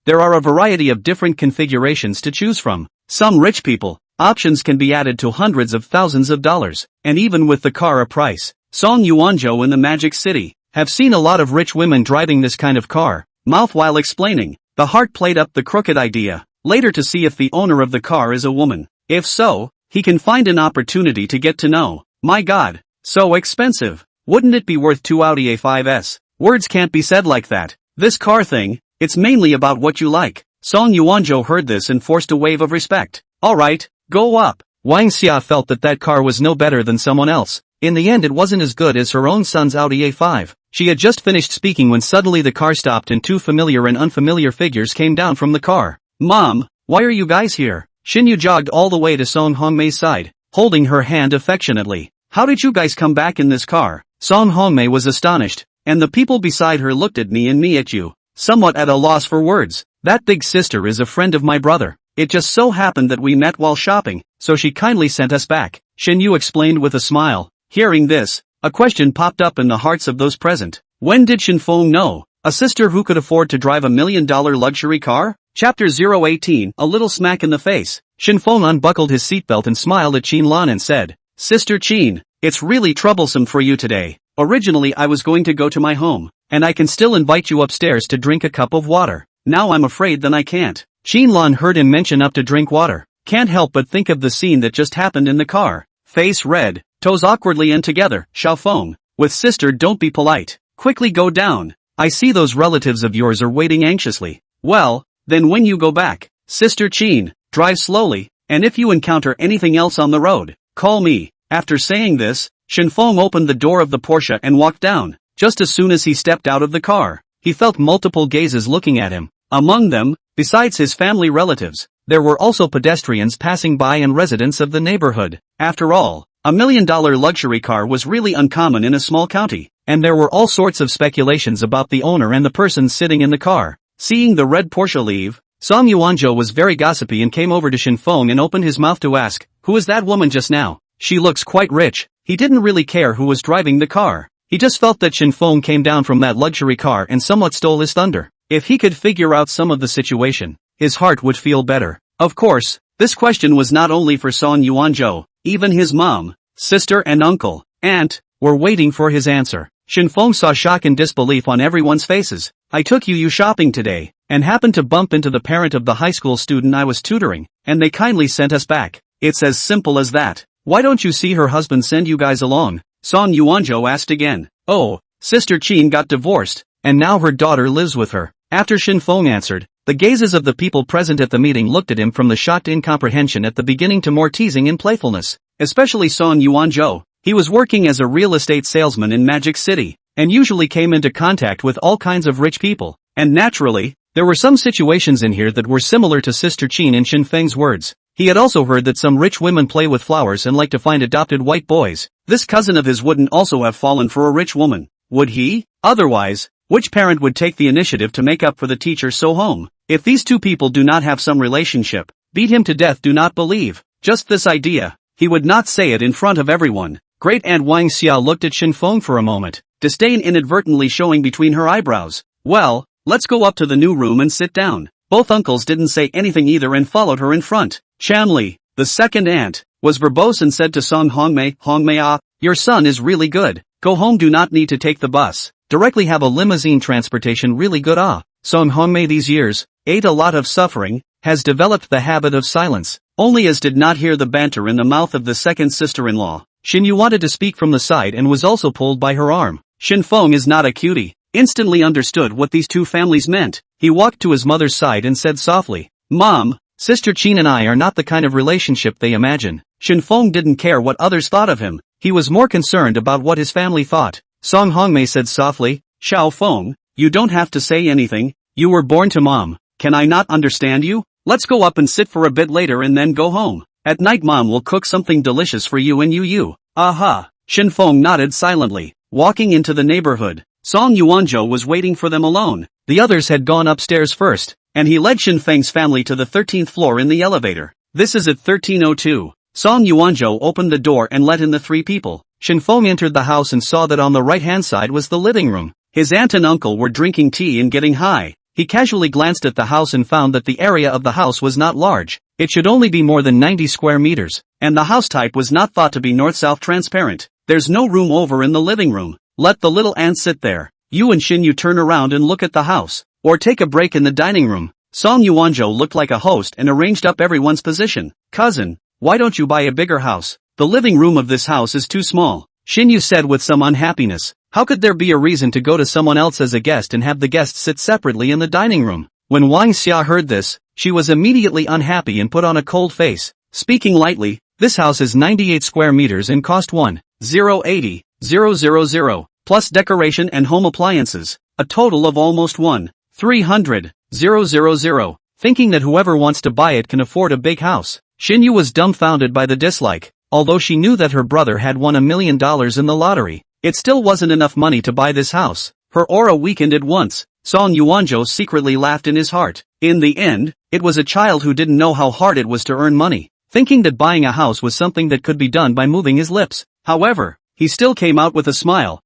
There are a variety of different configurations to choose from. Some rich people, options can be added to hundreds of thousands of dollars. And even with the car a price, Song Yuanzhou in the Magic City have seen a lot of rich women driving this kind of car. Mouth while explaining, the heart played up the crooked idea, later to see if the owner of the car is a woman. If so, he can find an opportunity to get to know. My God, so expensive. Wouldn't it be worth 2 Audi A5s? Words can't be said like that. This car thing, it's mainly about what you like. Song Yuanzhou heard this and forced a wave of respect. Alright, go up. Wang Xia felt that car was no better than someone else. In the end it wasn't as good as her own son's Audi A5. She had just finished speaking when suddenly the car stopped and 2 familiar and unfamiliar figures came down from the car. Mom, why are you guys here? Xinyu jogged all the way to Song Hongmei's side, holding her hand affectionately. How did you guys come back in this car? Song Hongmei was astonished, and the people beside her looked at me and me at you, somewhat at a loss for words. That big sister is a friend of my brother. It just so happened that we met while shopping, so she kindly sent us back, Xinyu explained with a smile. Hearing this, a question popped up in the hearts of those present. When did Shen Feng know? A sister who could afford to drive $1 million luxury car? Chapter 018, a little smack in the face. Shen Feng unbuckled his seatbelt and smiled at Qin Lan and said, Sister Qin, it's really troublesome for you today. Originally I was going to go to my home, and I can still invite you upstairs to drink a cup of water. Now I'm afraid then I can't. Qin Lan heard him mention up to drink water. Can't help but think of the scene that just happened in the car. Face red, toes awkwardly in together. Xiaofeng, with sister don't be polite. Quickly go down. I see those relatives of yours are waiting anxiously. Well, then when you go back, Sister Qin, drive slowly, and if you encounter anything else on the road, call me. After saying this, Shen Feng opened the door of the Porsche and walked down. Just as soon as he stepped out of the car, he felt multiple gazes looking at him. Among them, besides his family relatives, there were also pedestrians passing by and residents of the neighborhood. After all, $1 million luxury car was really uncommon in a small county, and there were all sorts of speculations about the owner and the person sitting in the car. Seeing the red Porsche leave, Song Yuanzhou was very gossipy and came over to Shen Feng and opened his mouth to ask, who is that woman just now? She looks quite rich. He didn't really care who was driving the car. He just felt that Shen Feng came down from that luxury car and somewhat stole his thunder. If he could figure out some of the situation, his heart would feel better. Of course, this question was not only for Song Yuanzhou, even his mom, sister and uncle, aunt, were waiting for his answer. Shen Feng saw shock and disbelief on everyone's faces. I took you shopping today, and happened to bump into the parent of the high school student I was tutoring, and they kindly sent us back. It's as simple as that. Why don't you see her husband send you guys along? Song Yuanzhou asked again. Oh, Sister Qin got divorced, and now her daughter lives with her. After Shen Feng answered, the gazes of the people present at the meeting looked at him from the shocked incomprehension at the beginning to more teasing and playfulness. Especially Song Yuanzhou. He was working as a real estate salesman in Magic City, and usually came into contact with all kinds of rich people. And naturally, there were some situations in here that were similar to Sister Qin in Shen Feng's words. He had also heard that some rich women play with flowers and like to find adopted white boys. This cousin of his wouldn't also have fallen for a rich woman, would he? Otherwise, which parent would take the initiative to make up for the teacher so home? If these two people do not have some relationship, beat him to death do not believe. Just this idea. He would not say it in front of everyone. Great Aunt Wang Xia looked at Shen Feng for a moment, disdain inadvertently showing between her eyebrows. Well, let's go up to the new room and sit down. Both uncles didn't say anything either and followed her in front. Chanli, the second aunt, was verbose and said to Song Hongmei, your son is really good. Go home, do not need to take the bus. Directly have a limousine transportation, really good. Song Hongmei these years, ate a lot of suffering, has developed the habit of silence. Only as did not hear the banter in the mouth of the second sister-in-law. Shen Yu wanted to speak from the side and was also pulled by her arm. Shen Feng is not a cutie. Instantly understood what these two families meant. He walked to his mother's side and said softly, Mom, Sister Qin and I are not the kind of relationship they imagine. Shen Feng didn't care what others thought of him. He was more concerned about what his family thought. Song Hongmei said softly, Xiao Feng, you don't have to say anything. You were born to Mom. Can I not understand you? Let's go up and sit for a bit later and then go home. At night Mom will cook something delicious for you and you. Aha. Shen Feng nodded silently, walking into the neighborhood. Song Yuanzhou was waiting for them alone. The others had gone upstairs first, and he led Shen Feng's family to the 13th floor in the elevator. This is at 1302. Song Yuanzhou opened the door and let in the three people. Shen Feng entered the house and saw that on the right-hand side was the living room. His aunt and uncle were drinking tea and getting high. He casually glanced at the house and found that the area of the house was not large. It should only be more than 90 square meters, and the house type was not thought to be north-south transparent. There's no room over in the living room. Let the little ant sit there. You and Shin Yu turn around and look at the house. Or take a break in the dining room. Song Yuanzhou looked like a host and arranged up everyone's position. Cousin, why don't you buy a bigger house? The living room of this house is too small. Shin Yu said with some unhappiness. How could there be a reason to go to someone else as a guest and have the guests sit separately in the dining room? When Wang Xia heard this, she was immediately unhappy and put on a cold face. Speaking lightly, this house is 98 square meters and cost 1,080,000, plus decoration and home appliances, a total of almost 1,300,000. Thinking that whoever wants to buy it can afford a big house, Shin Yu was dumbfounded by the dislike. Although she knew that her brother had won $1 million in the lottery, it still wasn't enough money to buy this house. Her aura weakened at once. Song Yuanzhou secretly laughed in his heart. In the end, it was a child who didn't know how hard it was to earn money, thinking that buying a house was something that could be done by moving his lips. However, he still came out with a smile.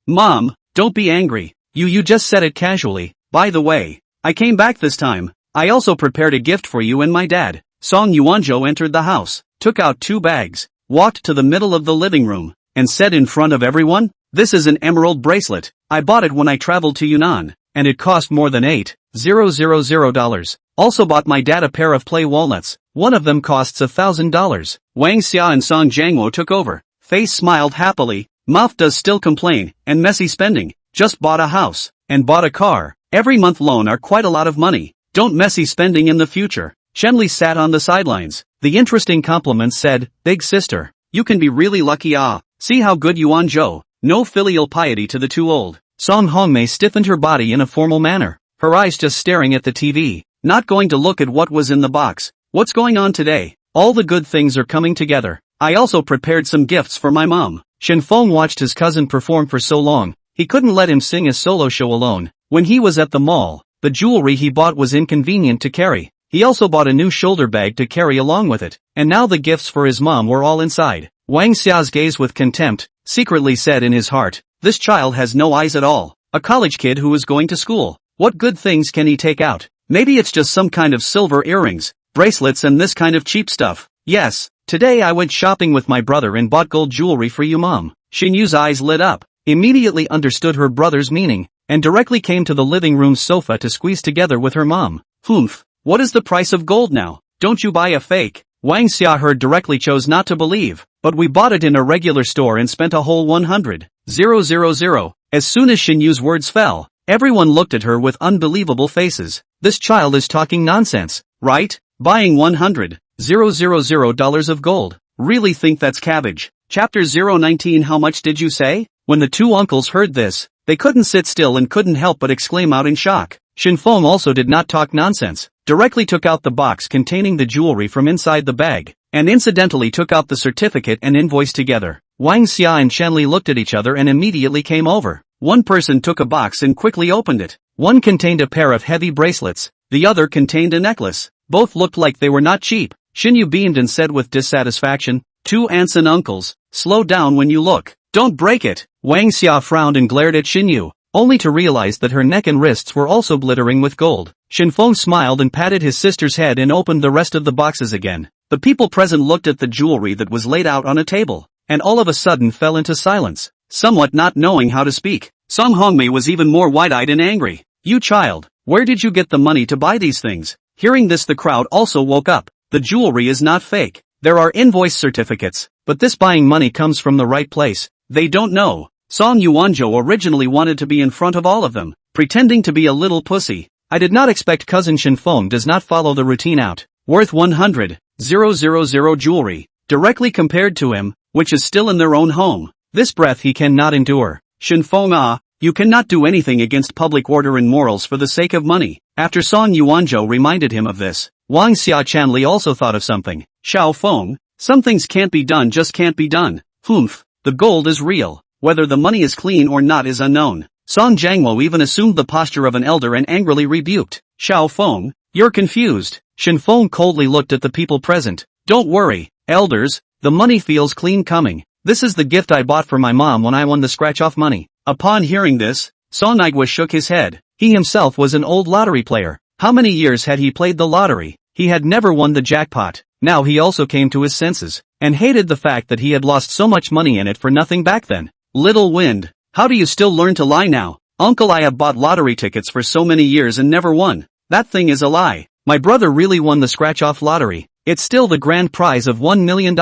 Mom, don't be angry. You just said it casually. By the way, I came back this time. I also prepared a gift for you and my dad. Song Yuanzhou entered the house, took out 2 bags, walked to the middle of the living room, and said in front of everyone, this is an emerald bracelet. I bought it when I traveled to Yunnan, and it cost more than $8,000. Also bought my dad a pair of play walnuts. One of them costs $1,000. Wang Xia and Song Jiangwo took over. Face smiled happily, mouth does still complain, and messy spending. Just bought a house, and bought a car. Every month loan are quite a lot of money. Don't messy spending in the future. Shenli sat on the sidelines. The interesting compliments said, big sister, you can be really lucky. See how good Yuanzhou. No filial piety to the too old. Song Hongmei stiffened her body in a formal manner, her eyes just staring at the TV, not going to look at what was in the box. What's going on today? All the good things are coming together. I also prepared some gifts for my mom. Shen Feng watched his cousin perform for so long, he couldn't let him sing a solo show alone. When he was at the mall, the jewelry he bought was inconvenient to carry. He also bought a new shoulder bag to carry along with it, and now the gifts for his mom were all inside. Wang Xia's gaze with contempt, secretly said in his heart, this child has no eyes at all. A college kid who is going to school. What good things can he take out? Maybe it's just some kind of silver earrings, bracelets and this kind of cheap stuff. Yes, today I went shopping with my brother and bought gold jewelry for you, Mom. Shin Yu's eyes lit up, immediately understood her brother's meaning, and directly came to the living room sofa to squeeze together with her mom. Humph, what is the price of gold now? Don't you buy a fake? Wang Xia heard directly chose not to believe, but we bought it in a regular store and spent a whole 100,000. As soon as Shin Yu's words fell, everyone looked at her with unbelievable faces. This child is talking nonsense, right? Buying $100,000 of gold. Really think that's cabbage. Chapter 019. How much did you say? When the two uncles heard this, they couldn't sit still and couldn't help but exclaim out in shock. Shen Feng also did not talk nonsense, directly took out the box containing the jewelry from inside the bag, and incidentally took out the certificate and invoice together. Wang Xia and Shenli looked at each other and immediately came over. One person took a box and quickly opened it. One contained a pair of heavy bracelets, the other contained a necklace. Both looked like they were not cheap. Shin Yu beamed and said with dissatisfaction, Two aunts and uncles, slow down when you look. Don't break it. Wang Xia frowned and glared at Shen Yu, only to realize that her neck and wrists were also glittering with gold. Shen Feng smiled and patted his sister's head and opened the rest of the boxes again. The people present looked at the jewelry that was laid out on a table, and all of a sudden fell into silence, somewhat not knowing how to speak. Song Hongmei was even more wide-eyed and angry. You child, where did you get the money to buy these things? Hearing this, the crowd also woke up. The jewelry is not fake. There are invoice certificates, but this buying money comes from the right place. They don't know. Song Yuanzhou originally wanted to be in front of all of them, pretending to be a little pussy. I did not expect cousin Shen Feng does not follow the routine out. Worth 100,000 jewelry, directly compared to him, which is still in their own home. This breath he cannot endure. Shen Feng, you cannot do anything against public order and morals for the sake of money. After Song Yuanzhou reminded him of this, Wang Xia Chanli also thought of something. Xiao Feng, some things can't be done, just can't be done. Humph, the gold is real. Whether the money is clean or not is unknown. Song Jiangwo even assumed the posture of an elder and angrily rebuked. Xiao Feng, you're confused. Shen Feng coldly looked at the people present. Don't worry, elders, the money feels clean coming. This is the gift I bought for my mom when I won the scratch-off money. Upon hearing this, Song Igwa shook his head. He himself was an old lottery player. How many years had he played the lottery? He had never won the jackpot. Now he also came to his senses, and hated the fact that he had lost so much money in it for nothing back then. Little wind, how do you still learn to lie now? Uncle, I have bought lottery tickets for so many years and never won. That thing is a lie. My brother really won the scratch-off lottery. It's still the grand prize of $1 million.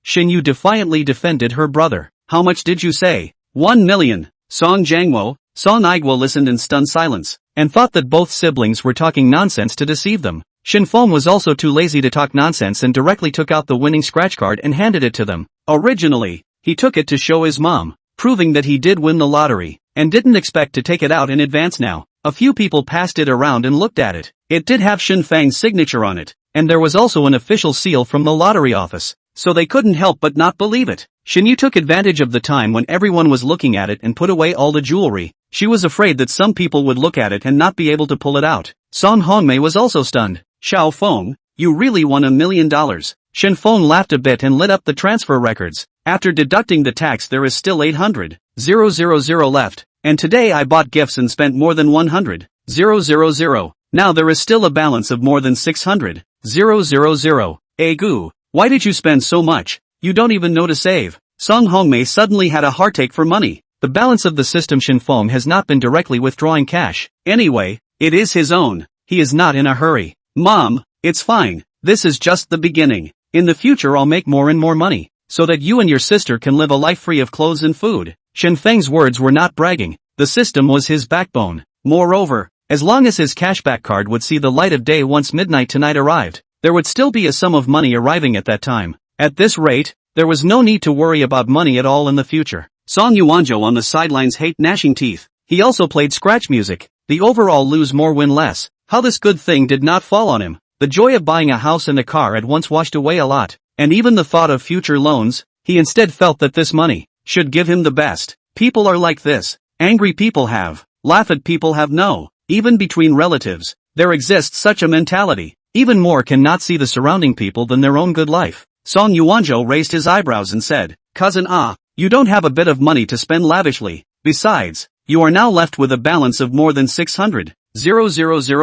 Shen Yu defiantly defended her brother. How much did you say? 1 million. Song Jiangwo, Song Igwa listened in stunned silence, and thought that both siblings were talking nonsense to deceive them. Shen Feng was also too lazy to talk nonsense and directly took out the winning scratch card and handed it to them. Originally, he took it to show his mom, proving that he did win the lottery, and didn't expect to take it out in advance now. A few people passed it around and looked at it. It did have Shen Feng's signature on it, and there was also an official seal from the lottery office, so they couldn't help but not believe it. Shen Yu took advantage of the time when everyone was looking at it and put away all the jewelry. She was afraid that some people would look at it and not be able to pull it out. Song Hongmei was also stunned. Xiao Feng, you really won $1 million. Shen Feng laughed a bit and lit up the transfer records. After deducting the tax, there is still 800,000 left, and today I bought gifts and spent more than 100,000. Now there is still a balance of more than 600,000. Egu, why did you spend so much? You don't even know to save. Song Hongmei suddenly had a heartache for money. The balance of the system. Shen Feng has not been directly withdrawing cash. Anyway, it is his own. He is not in a hurry. Mom, it's fine. This is just the beginning. In the future I'll make more and more money, so that you and your sister can live a life free of clothes and food. Shen Feng's words were not bragging. The system was his backbone. Moreover, as long as his cashback card would see the light of day once midnight tonight arrived, there would still be a sum of money arriving at that time. At this rate, there was no need to worry about money at all in the future. Song Yuanzhou on the sidelines hate gnashing teeth. He also played scratch music. The overall lose more win less. How this good thing did not fall on him. The joy of buying a house and a car at once washed away a lot, and even the thought of future loans. He instead felt that this money should give him the best. People are like this. Angry people have, laugh at people have no. Even between relatives, there exists such a mentality. Even more cannot see the surrounding people than their own good life. Song Yuanzhou raised his eyebrows and said, Cousin you don't have a bit of money to spend lavishly. Besides, you are now left with a balance of more than 600,000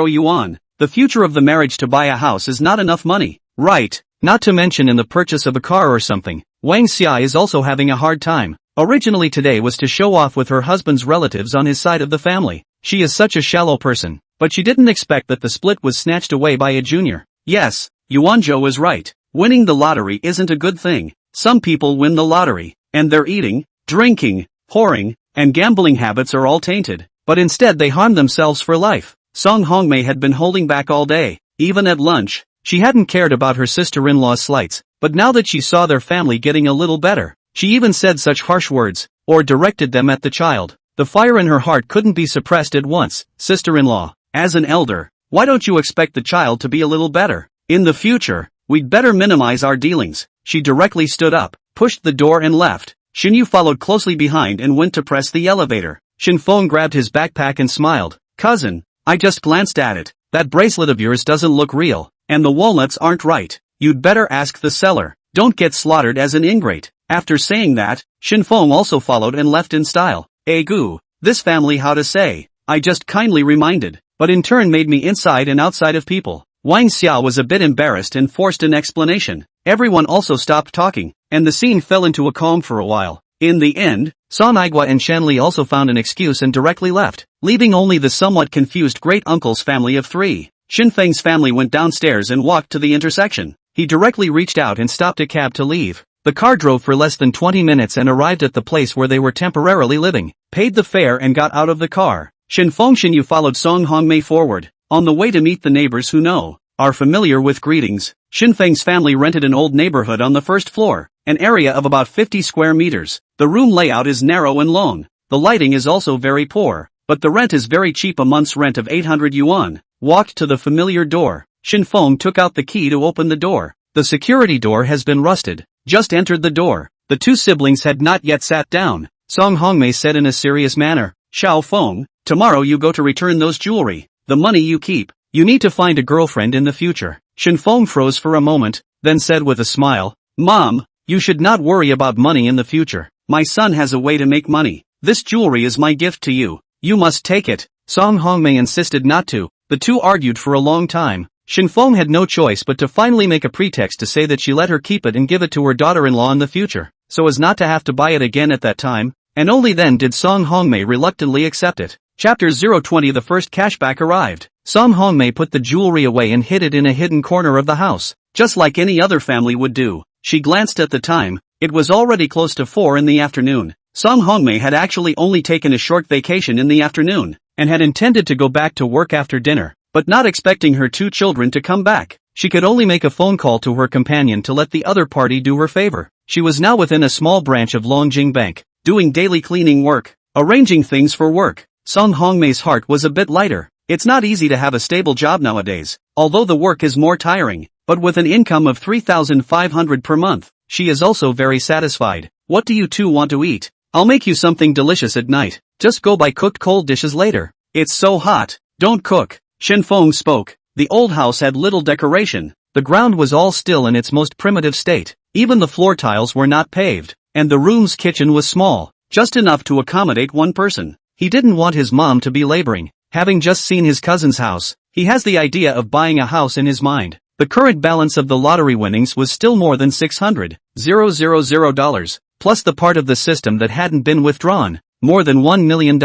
yuan. The future of the marriage to buy a house is not enough money, right? Not to mention in the purchase of a car or something. Wang Xia is also having a hard time. Originally today was to show off with her husband's relatives on his side of the family. She is such a shallow person, but she didn't expect that the split was snatched away by a junior. Yes, Yuanzhou is right. Winning the lottery isn't a good thing. Some people win the lottery, and their eating, drinking, whoring, and gambling habits are all tainted, but instead they harm themselves for life. Song Hongmei had been holding back all day. Even at lunch, she hadn't cared about her sister-in-law's slights, but now that she saw their family getting a little better, she even said such harsh words, or directed them at the child. The fire in her heart couldn't be suppressed at once. Sister-in-law, as an elder, why don't you expect the child to be a little better? In the future, we'd better minimize our dealings. She directly stood up, pushed the door and left. Shen Yu followed closely behind and went to press the elevator. Shen Feng grabbed his backpack and smiled. Cousin, I just glanced at it. That bracelet of yours doesn't look real, and the walnuts aren't right. You'd better ask the seller. Don't get slaughtered as an ingrate. After saying that, Shen Feng also followed and left in style. Goo, this family how to say, I just kindly reminded, but in turn made me inside and outside of people. Wang Xia was a bit embarrassed and forced an explanation. Everyone also stopped talking, and the scene fell into a calm for a while. In the end, San Igua and Shanli also found an excuse and directly left, leaving only the somewhat confused great-uncle's family of 3. Shen Feng's family went downstairs and walked to the intersection. He directly reached out and stopped a cab to leave. The car drove for less than 20 minutes and arrived at the place where they were temporarily living, paid the fare and got out of the car. Shen Feng Shenyu followed Song Hongmei forward, on the way to meet the neighbors who are familiar with greetings. Shen Feng's family rented an old neighborhood on the first floor, an area of about 50 square meters. The room layout is narrow and long. The lighting is also very poor, but the rent is very cheap, a month's rent of 800 yuan. Walked to the familiar door. Shen Feng took out the key to open the door. The security door has been rusted. Just entered the door. The 2 siblings had not yet sat down. Song Hongmei said in a serious manner, Xiao Feng, tomorrow you go to return those jewelry, the money you keep. You need to find a girlfriend in the future. Shen Feng froze for a moment, then said with a smile, Mom, you should not worry about money in the future. My son has a way to make money. This jewelry is my gift to you. You must take it. Song Hongmei insisted not to. The 2 argued for a long time. Shen Feng had no choice but to finally make a pretext to say that she let her keep it and give it to her daughter-in-law in the future, so as not to have to buy it again at that time, and only then did Song Hongmei reluctantly accept it. Chapter 020. The first cashback arrived. Song Hongmei put the jewelry away and hid it in a hidden corner of the house, just like any other family would do. She glanced at the time. It was already close to 4 in the afternoon. Song Hongmei had actually only taken a short vacation in the afternoon, and had intended to go back to work after dinner, but not expecting her 2 children to come back. She could only make a phone call to her companion to let the other party do her favor. She was now within a small branch of Longjing Bank, doing daily cleaning work, arranging things for work. Song Hongmei's heart was a bit lighter. It's not easy to have a stable job nowadays, although the work is more tiring, but with an income of 3,500 per month, she is also very satisfied. What do you 2 want to eat? I'll make you something delicious at night. Just go buy cooked cold dishes later. It's so hot. Don't cook. Shen Feng spoke. The old house had little decoration. The ground was all still in its most primitive state. Even the floor tiles were not paved, and the room's kitchen was small, just enough to accommodate 1 person. He didn't want his mom to be laboring. Having just seen his cousin's house, he has the idea of buying a house in his mind. The current balance of the lottery winnings was still more than $600,000, plus the part of the system that hadn't been withdrawn, more than $1 million.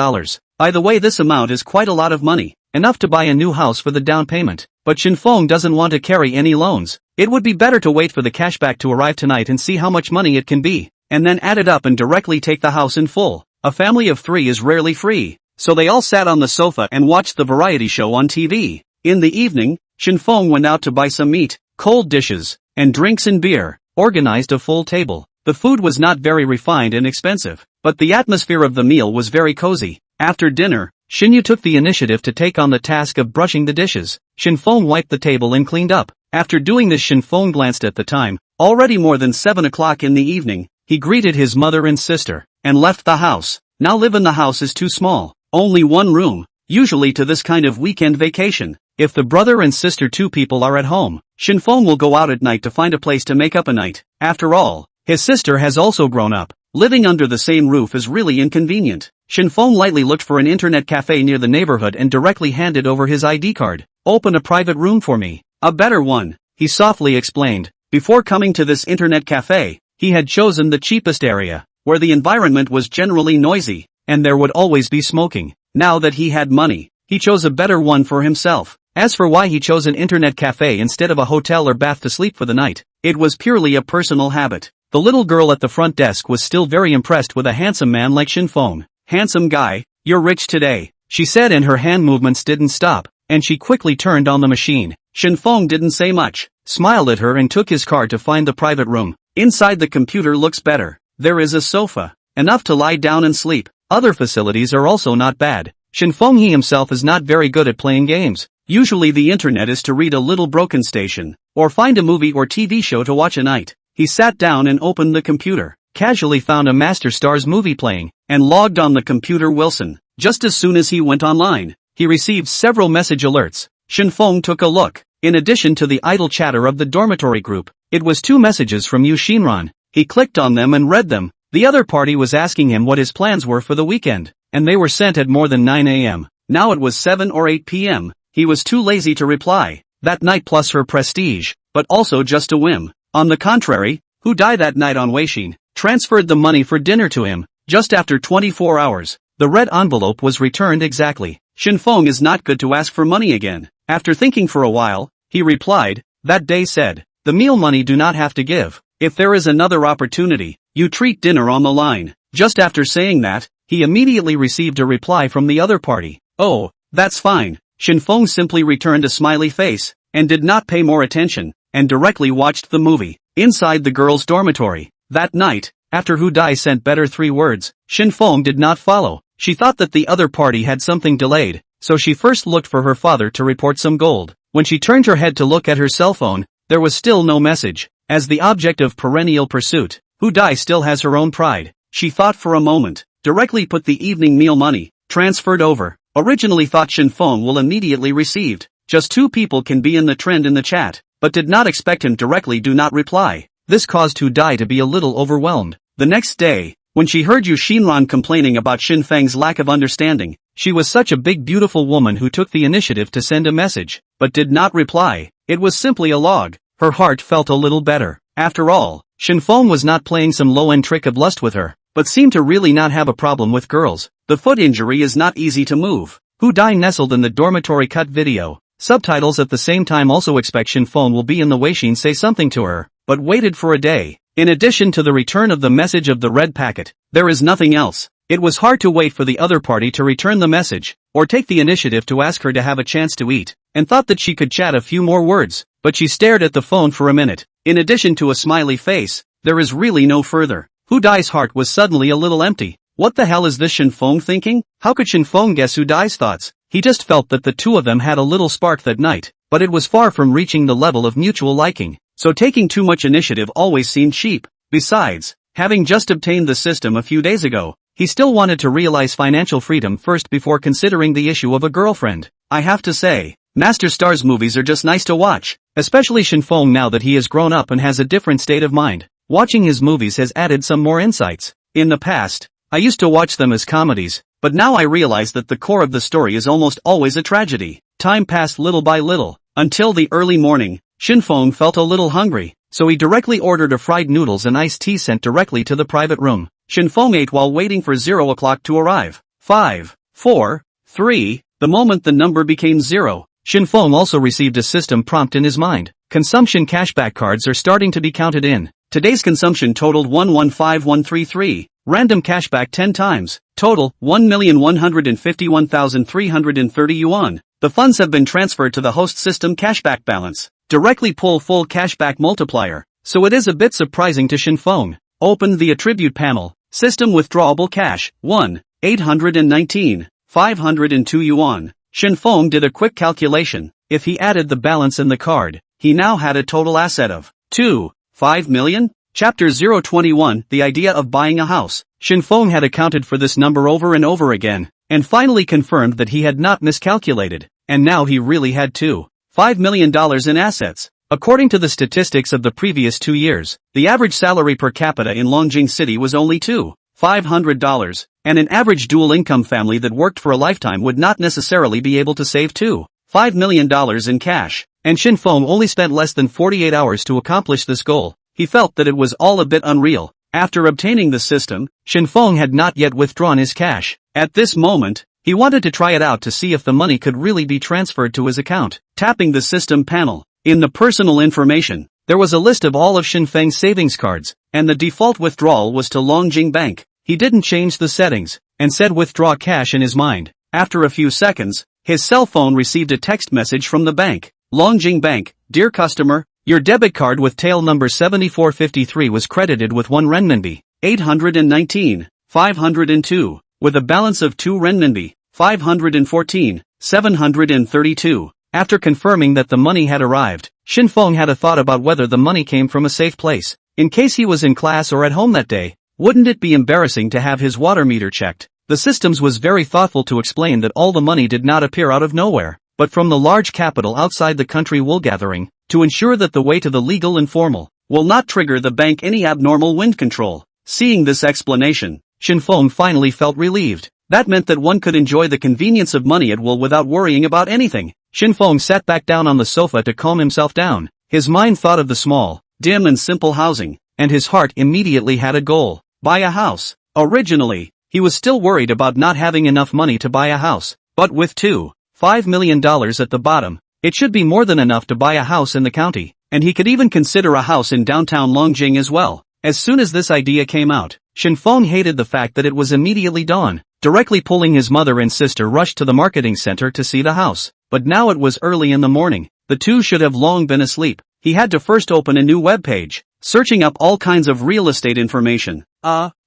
By the way, this amount is quite a lot of money, enough to buy a new house for the down payment. But Shen Feng doesn't want to carry any loans. It would be better to wait for the cashback to arrive tonight and see how much money it can be, and then add it up and directly take the house in full. A family of 3 is rarely free, so they all sat on the sofa and watched the variety show on TV. In the evening, Shen Feng went out to buy some meat, cold dishes, and drinks and beer, organized a full table. The food was not very refined and expensive, but the atmosphere of the meal was very cozy. After dinner, Shinyu took the initiative to take on the task of brushing the dishes. Shen Feng wiped the table and cleaned up. After doing this, Shen Feng glanced at the time, already more than 7 o'clock in the evening. He greeted his mother and sister, and left the house. Now live in the house is too small, only 1 room, usually to this kind of weekend vacation. If the brother and sister 2 people are at home, Shen Feng will go out at night to find a place to make up a night. After all, his sister has also grown up. Living under the same roof is really inconvenient. Shen Feng lightly looked for an internet cafe near the neighborhood and directly handed over his ID card. Open a private room for me. A better one, he softly explained. Before coming to this internet cafe, he had chosen the cheapest area, where the environment was generally noisy, and there would always be smoking. Now that he had money, he chose a better one for himself. As for why he chose an internet cafe instead of a hotel or bath to sleep for the night, it was purely a personal habit. The little girl at the front desk was still very impressed with a handsome man like Shen Feng. Handsome guy, you're rich today, she said, and her hand movements didn't stop, and she quickly turned on the machine. Shen Feng didn't say much, smiled at her and took his card to find the private room. Inside the computer looks better. There is a sofa, enough to lie down and sleep. Other facilities are also not bad. Shen Feng he himself is not very good at playing games. Usually the internet is to read a little broken station, or find a movie or TV show to watch a night. He sat down and opened the computer, casually found a Master Stars movie playing, and logged on the computer Wilson. Just as soon as he went online, he received several message alerts. Shen Feng took a look. In addition to the idle chatter of the dormitory group, It was 2 messages from Yu Xinran. He clicked on them and read them. The other party was asking him what his plans were for the weekend, and they were sent at more than 9 a.m. Now it was 7 or 8 p.m. He was too lazy to reply. That night plus her prestige, but also just a whim. On the contrary, Hu Dai that night on Weixin transferred the money for dinner to him. Just after 24 hours, the red envelope was returned exactly. Shen Feng is not good to ask for money again. After thinking for a while, he replied, that day said, the meal money do not have to give. If there is another opportunity, you treat dinner on the line. Just after saying that, he immediately received a reply from the other party. Oh, that's fine. Shen Feng simply returned a smiley face, and did not pay more attention, and directly watched the movie. Inside the girls' dormitory, that night, after Hu Dai sent better 3 words, Shen Feng did not follow. She thought that the other party had something delayed, so she first looked for her father to report some gold. When she turned her head to look at her cell phone, there was still no message. As the object of perennial pursuit, Hu Dai still has her own pride. She thought for a moment, directly put the evening meal money, transferred over. Originally thought Shen Feng will immediately received. Just 2 people can be in the trend in the chat, but did not expect him directly do not reply. This caused Hu Dai to be a little overwhelmed. The next day, when she heard Yu Xinran complaining about Shen Feng's lack of understanding, she was such a big beautiful woman who took the initiative to send a message, but did not reply. It was simply a log. Her heart felt a little better. After all, Shen Feng was not playing some low-end trick of lust with her, but seemed to really not have a problem with girls. The foot injury is not easy to move. Hu Dai nestled in the dormitory cut video. Subtitles at the same time also expect Shen Feng will be in the Weixin say something to her, but waited for a day. In addition to the return of the message of the red packet, there is nothing else. It was hard to wait for the other party to return the message, or take the initiative to ask her to have a chance to eat, and thought that she could chat a few more words, but she stared at the phone for a minute. In addition to a smiley face, there is really no further. Hu Dai's heart was suddenly a little empty. What the hell is this Shen Feng thinking? How could Shen Feng guess Hu Dai's thoughts? He just felt that the 2 of them had a little spark that night, but it was far from reaching the level of mutual liking, so taking too much initiative always seemed cheap. Besides, having just obtained the system a few days ago, he still wanted to realize financial freedom first before considering the issue of a girlfriend. I have to say, Master Star's movies are just nice to watch, especially Shen Feng now that he has grown up and has a different state of mind. Watching his movies has added some more insights. In the past, I used to watch them as comedies, but now I realize that the core of the story is almost always a tragedy. Time passed little by little, until the early morning. Shen Feng felt a little hungry, so he directly ordered a fried noodles and iced tea sent directly to the private room. Shen Feng ate while waiting for 0 o'clock to arrive. 5, 4, 3, the moment the number became 0, Shen Feng also received a system prompt in his mind. Consumption cashback cards are starting to be counted in. Today's consumption totaled 115133. Random cashback 10 times. Total, 1,151,330 yuan. The funds have been transferred to the host system cashback balance. Directly pull full cashback multiplier. So it is a bit surprising to Shen Feng. Open the attribute panel. System withdrawable cash. 1,819,502 yuan. Shen Feng did a quick calculation. If he added the balance in the card, he now had a total asset of 2.5 million? Chapter 021, The Idea of Buying a House. Shen Feng had accounted for this number over and over again, and finally confirmed that he had not miscalculated, and now he really had $2.5 million in assets. According to the statistics of the previous 2 years, the average salary per capita in Longjing City was only $2,500, and an average dual-income family that worked for a lifetime would not necessarily be able to save $2.5 million in cash, and Shen Feng only spent less than 48 hours to accomplish this goal. He felt that it was all a bit unreal. After obtaining the system, Shen Feng had not yet withdrawn his cash. At this moment, he wanted to try it out to see if the money could really be transferred to his account. Tapping the system panel. In the personal information, there was a list of all of Shen Feng's savings cards, and the default withdrawal was to Longjing Bank. He didn't change the settings, and said withdraw cash in his mind. After a few seconds, his cell phone received a text message from the bank. Longjing Bank, dear customer, your debit card with tail number 7453 was credited with 1 renminbi, 819,502, with a balance of 2 renminbi, 514,732. After confirming that the money had arrived, Shen Feng had a thought about whether the money came from a safe place. In case he was in class or at home that day, wouldn't it be embarrassing to have his water meter checked? The systems was very thoughtful to explain that all the money did not appear out of nowhere, but from the large capital outside the country wool gathering, to ensure that the way to the legal and formal will not trigger the bank any abnormal wind control. Seeing this explanation, Shen Feng finally felt relieved. That meant that one could enjoy the convenience of money at will without worrying about anything. Shen Feng sat back down on the sofa to calm himself down. His mind thought of the small, dim and simple housing, and his heart immediately had a goal: buy a house. Originally, he was still worried about not having enough money to buy a house, but with $2.5 million at the bottom, it should be more than enough to buy a house in the county, and he could even consider a house in downtown Longjing as well. As soon as this idea came out, Shen Feng hated the fact that it was immediately dawn. Directly pulling his mother and sister rushed to the marketing center to see the house, but now it was early in the morning. The two should have long been asleep. He had to first open a new web page, searching up all kinds of real estate information.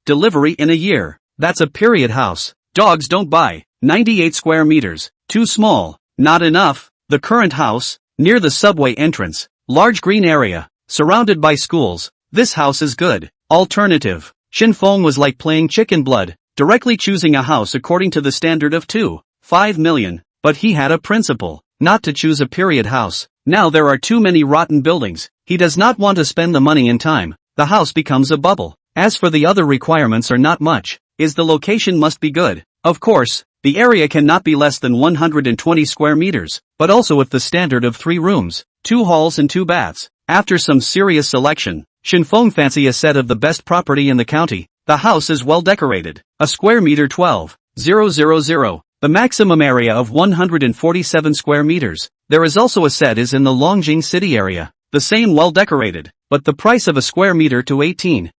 Delivery in a year. That's a period house. Dogs don't buy. 98 square meters. Too small. Not enough. The current house, near the subway entrance. Large green area, surrounded by schools. This house is good. Alternative. Shen Feng was like playing chicken blood, directly choosing a house according to the standard of $2.5 million, but he had a principle, not to choose a period house. Now there are too many rotten buildings. He does not want to spend the money and time. The house becomes a bubble. As for the other requirements are not much. The location must be good. Of course, the area cannot be less than 120 square meters, but also with the standard of 3 rooms, 2 halls and 2 baths. After some serious selection, Shen Feng fancy a set of the best property in the county. The house is well decorated. A square meter 12,000. The maximum area of 147 square meters. There is also a set is in the Longjing city area. The same well decorated, but the price of a square meter to 18,000.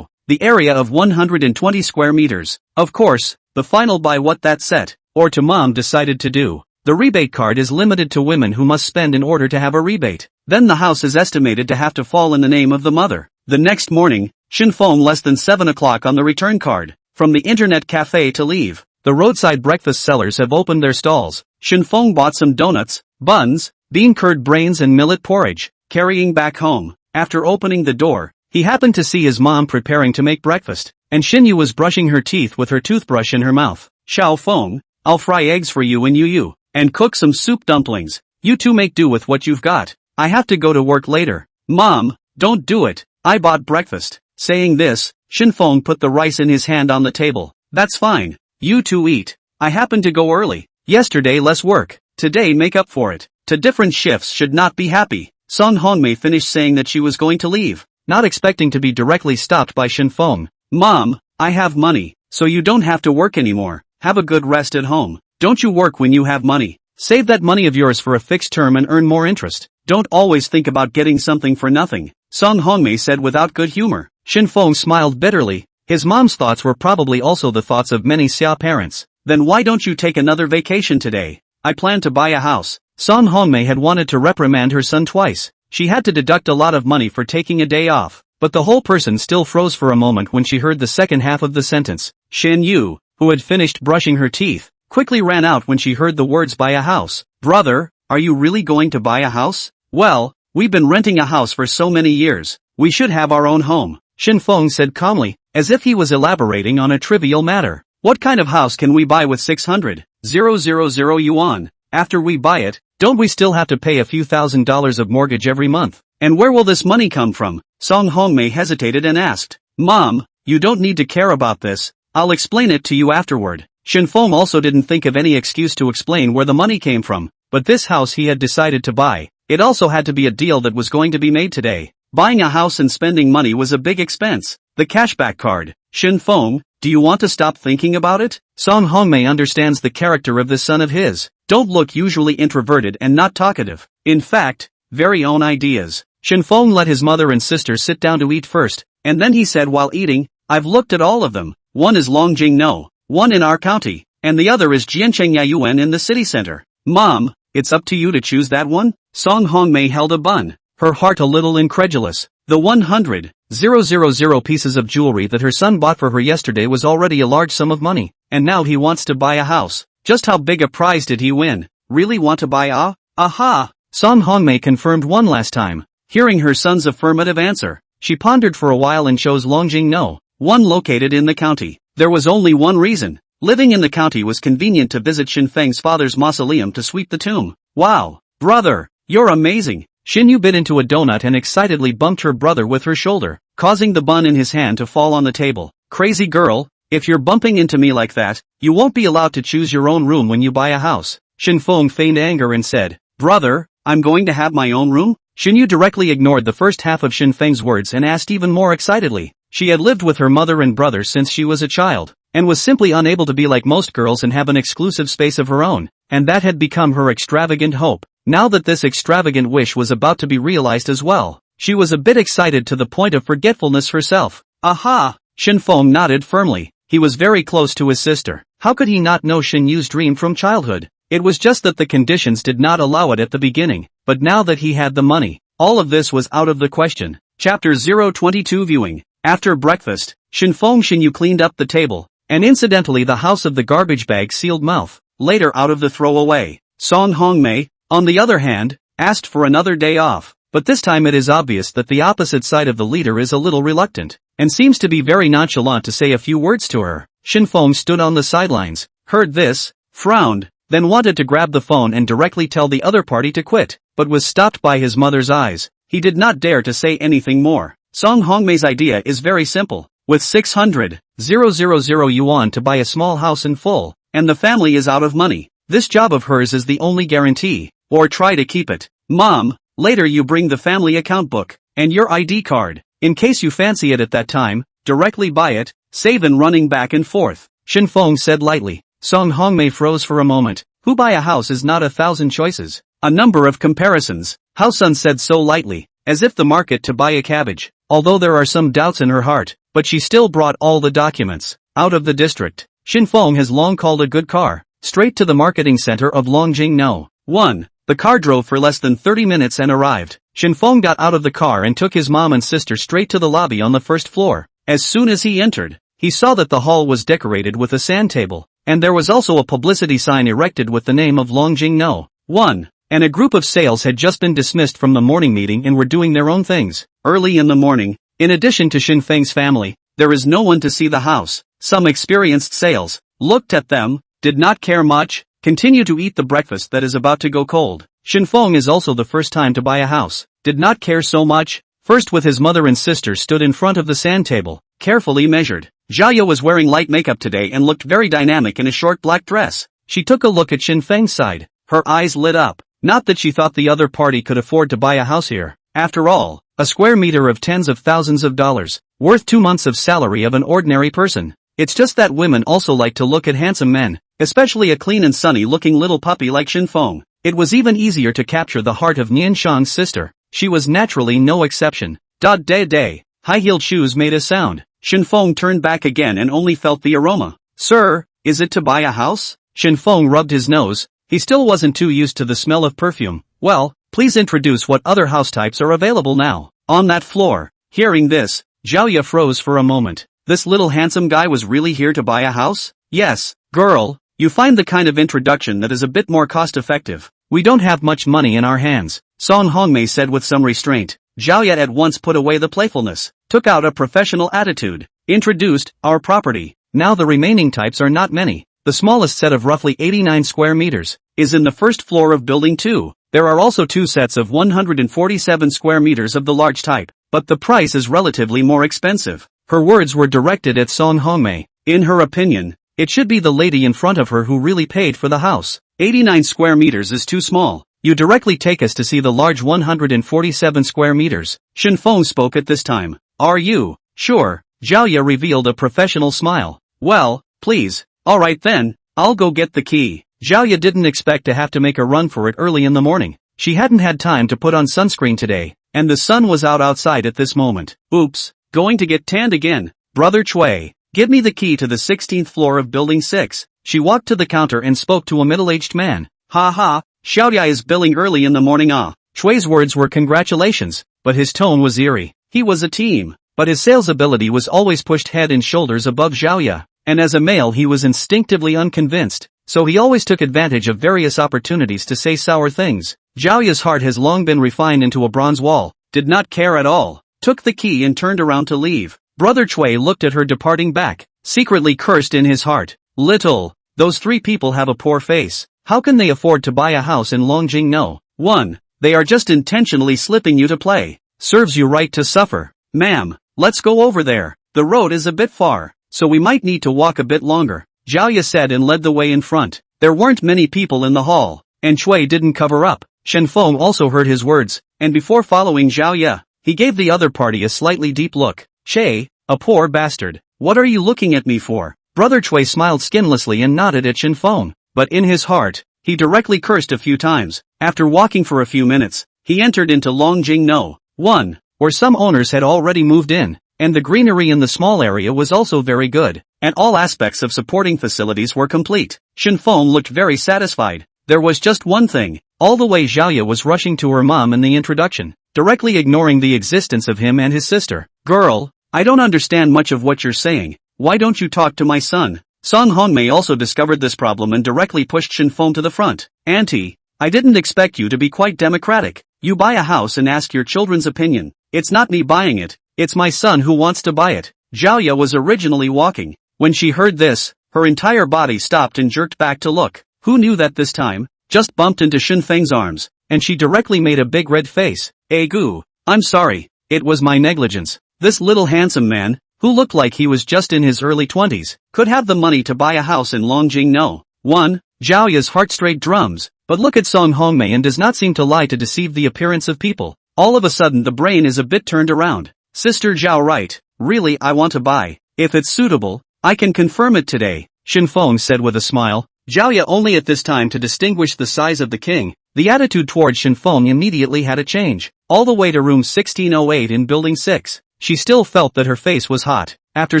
The area of 120 square meters. Of course, the final buy what that set, or to mom decided to do. The rebate card is limited to women who must spend in order to have a rebate. Then the house is estimated to have to fall in the name of the mother. The next morning, Shen Feng less than 7 o'clock on the return card. From the internet cafe to leave. The roadside breakfast sellers have opened their stalls. Shen Feng bought some donuts, buns, bean curd brains and millet porridge, carrying back home. After opening the door, he happened to see his mom preparing to make breakfast, and Shin Yu was brushing her teeth with her toothbrush in her mouth. Xiao Feng, I'll fry eggs for you and Yu, and cook some soup dumplings. You two make do with what you've got. I have to go to work later. Mom, don't do it. I bought breakfast. Saying this, Shen Feng put the rice in his hand on the table. That's fine. You two eat. I happened to go early. Yesterday less work. Today make up for it. To different shifts should not be happy. Sun Hongmei finished saying that she was going to leave, not expecting to be directly stopped by Shen Feng. Mom, I have money, so you don't have to work anymore. Have a good rest at home. Don't you work when you have money. Save that money of yours for a fixed term and earn more interest. Don't always think about getting something for nothing, Sun Hongmei said without good humor. Shen Feng smiled bitterly. His mom's thoughts were probably also the thoughts of many Xia parents. Then why don't you take another vacation today? I plan to buy a house. Sun Hongmei had wanted to reprimand her son twice. She had to deduct a lot of money for taking a day off, but the whole person still froze for a moment when she heard the second half of the sentence. Shen Yu, who had finished brushing her teeth, quickly ran out when she heard the words buy a house. Brother, are you really going to buy a house? Well, we've been renting a house for so many years. We should have our own home, Shen Feng said calmly, as if he was elaborating on a trivial matter. What kind of house can we buy with 600,000 yuan? After we buy it, don't we still have to pay a few $1,000s of mortgage every month? And where will this money come from? Sun Hongmei hesitated and asked. Mom, you don't need to care about this. I'll explain it to you afterward. Shen Feng also didn't think of any excuse to explain where the money came from, but this house he had decided to buy. It also had to be a deal that was going to be made today. Buying a house and spending money was a big expense. The cashback card. Shen Feng, do you want to stop thinking about it? Sun Hongmei understands the character of this son of his. Don't look usually introverted and not talkative. In fact, very own ideas. Shen Feng let his mother and sister sit down to eat first, and then he said while eating, I've looked at all of them. One is Longjing No, one in our county, and the other is Jiancheng Yayuan in the city center. Mom, it's up to you to choose that one? Sun Hongmei held a bun, her heart a little incredulous. The 100,000 pieces of jewelry that her son bought for her yesterday was already a large sum of money, and now he wants to buy a house. Just how big a prize did he win? Really want to buy a? Aha! Sun Hongmei confirmed one last time. Hearing her son's affirmative answer, she pondered for a while and chose Longjing No, one located in the county. There was only one reason. Living in the county was convenient to visit Shen Feng's father's mausoleum to sweep the tomb. Wow! Brother, you're amazing! Shin Yu bit into a donut and excitedly bumped her brother with her shoulder, causing the bun in his hand to fall on the table. Crazy girl, if you're bumping into me like that, you won't be allowed to choose your own room when you buy a house. Shen Feng feigned anger and said, brother, I'm going to have my own room? Shin Yu directly ignored the first half of Shen Feng's words and asked even more excitedly. She had lived with her mother and brother since she was a child, and was simply unable to be like most girls and have an exclusive space of her own, and that had become her extravagant hope. Now that this extravagant wish was about to be realized as well, she was a bit excited to the point of forgetfulness herself. Aha! Shen Feng nodded firmly. He was very close to his sister. How could he not know Shin Yu's dream from childhood? It was just that the conditions did not allow it at the beginning, but now that he had the money, all of this was out of the question. Chapter 022 Viewing. After breakfast, Shen Yu cleaned up the table, and incidentally the house of the garbage bag sealed mouth, later out of the throwaway. Song Hongmei, on the other hand, asked for another day off, but this time it is obvious that the opposite side of the leader is a little reluctant, and seems to be very nonchalant to say a few words to her. Shen Feng stood on the sidelines, heard this, frowned, then wanted to grab the phone and directly tell the other party to quit, but was stopped by his mother's eyes. He did not dare to say anything more. Song Hongmei's idea is very simple. With 600,000 yuan to buy a small house in full, and the family is out of money, this job of hers is the only guarantee, or try to keep it. Mom, later you bring the family account book, and your ID card, in case you fancy it at that time, directly buy it, save and running back and forth, Shen Feng said lightly. Song Hongmei froze for a moment. Who buy a house is not 1,000 choices, a number of comparisons, Hao Sun said so lightly, as if the market to buy a cabbage, although there are some doubts in her heart, but she still brought all the documents, out of the district. Shen Feng has long called a good car, straight to the marketing center of Longjing No. 1. The car drove for less than 30 minutes and arrived. Shen Feng got out of the car and took his mom and sister straight to the lobby on the first floor. As soon as he entered, he saw that the hall was decorated with a sand table, and there was also a publicity sign erected with the name of Longjing No. 1. And a group of sales had just been dismissed from the morning meeting and were doing their own things. Early in the morning, in addition to Shen Feng's family, there is no one to see the house. Some experienced sales looked at them, did not care much, continue to eat the breakfast that is about to go cold. Shen Feng is also the first time to buy a house, did not care so much. First with his mother and sister stood in front of the sand table, carefully measured. Xiaoya was wearing light makeup today and looked very dynamic in a short black dress. She took a look at Shen Feng's side. Her eyes lit up. Not that she thought the other party could afford to buy a house here. After all, a square meter of tens of thousands of dollars, worth 2 months of salary of an ordinary person. It's just that women also like to look at handsome men, especially a clean and sunny-looking little puppy like Shen Feng. It was even easier to capture the heart of Nian Shang's sister. She was naturally no exception. Day. High-heeled shoes made a sound. Shen Feng turned back again and only felt the aroma. Sir, is it to buy a house? Shen Feng rubbed his nose. He still wasn't too used to the smell of perfume. Well, please introduce what other house types are available now. On that floor. Hearing this, Xiaoya froze for a moment. This little handsome guy was really here to buy a house? Yes, girl, you find the kind of introduction that is a bit more cost-effective. We don't have much money in our hands, Song Hongmei said with some restraint. Xiaoya at once put away the playfulness, took out a professional attitude, introduced our property. Now the remaining types are not many. The smallest set of roughly 89 square meters is in the first floor of building 2. There are also 2 sets of 147 square meters of the large type, but the price is relatively more expensive. Her words were directed at Song Hongmei. In her opinion, it should be the lady in front of her who really paid for the house. 89 square meters is too small. You directly take us to see the large 147 square meters. Shen Feng spoke at this time. Are you sure? Xiaoya revealed a professional smile. Well, please. Alright then, I'll go get the key. Xiaoya didn't expect to have to make a run for it early in the morning. She hadn't had time to put on sunscreen today, and the sun was out outside at this moment. Oops, going to get tanned again. Brother Cui, give me the key to the 16th floor of building 6. She walked to the counter and spoke to a middle-aged man. Ha ha, Xiaoya is billing early in the morning ah. Chui's words were congratulations, but his tone was eerie. He was a team, but his sales ability was always pushed head and shoulders above Xiaoya. And as a male he was instinctively unconvinced, so he always took advantage of various opportunities to say sour things. Xiaoya's heart has long been refined into a bronze wall, did not care at all, took the key and turned around to leave. Brother Cui looked at her departing back, secretly cursed in his heart. Those 3 people have a poor face. How can they afford to buy a house in Longjing No. 1? They are just intentionally slipping you to play. Serves you right to suffer. Ma'am, let's go over there. The road is a bit far, so we might need to walk a bit longer, Zhao Ye said and led the way in front. There weren't many people in the hall, and Cui didn't cover up. Shen Feng also heard his words, and before following Zhao Ye, he gave the other party a slightly deep look. Che, a poor bastard. What are you looking at me for? Brother Cui smiled skinlessly and nodded at Shen Feng, but in his heart, he directly cursed a few times. After walking for a few minutes, he entered into Longjing No. 1, where some owners had already moved in, and the greenery in the small area was also very good, and all aspects of supporting facilities were complete. Shen Feng looked very satisfied. There was just one thing. All the way Zhao Ye was rushing to her mom in the introduction, directly ignoring the existence of him and his sister. Girl, I don't understand much of what you're saying. Why don't you talk to my son? Song Hongmei also discovered this problem and directly pushed Shen Feng to the front. Auntie, I didn't expect you to be quite democratic. You buy a house and ask your children's opinion. It's not me buying it, it's my son who wants to buy it. Zhao Ye was originally walking. When she heard this, her entire body stopped and jerked back to look. Who knew that this time? Just bumped into Shen Feng's arms, and she directly made a big red face. Goo, I'm sorry, it was my negligence. This little handsome man, who looked like he was just in his early 20s, could have the money to buy a house in Longjing No. 1. Zhao Ye's heart straight drums, but look at Song Hongmei and does not seem to lie to deceive the appearance of people. All of a sudden the brain is a bit turned around. Sister Zhao, right, really I want to buy. If it's suitable, I can confirm it today, Shen Feng said with a smile. Zhao Ye only at this time to distinguish the size of the king. The attitude toward Shen Feng immediately had a change. All the way to room 1608 in building 6. She still felt that her face was hot. After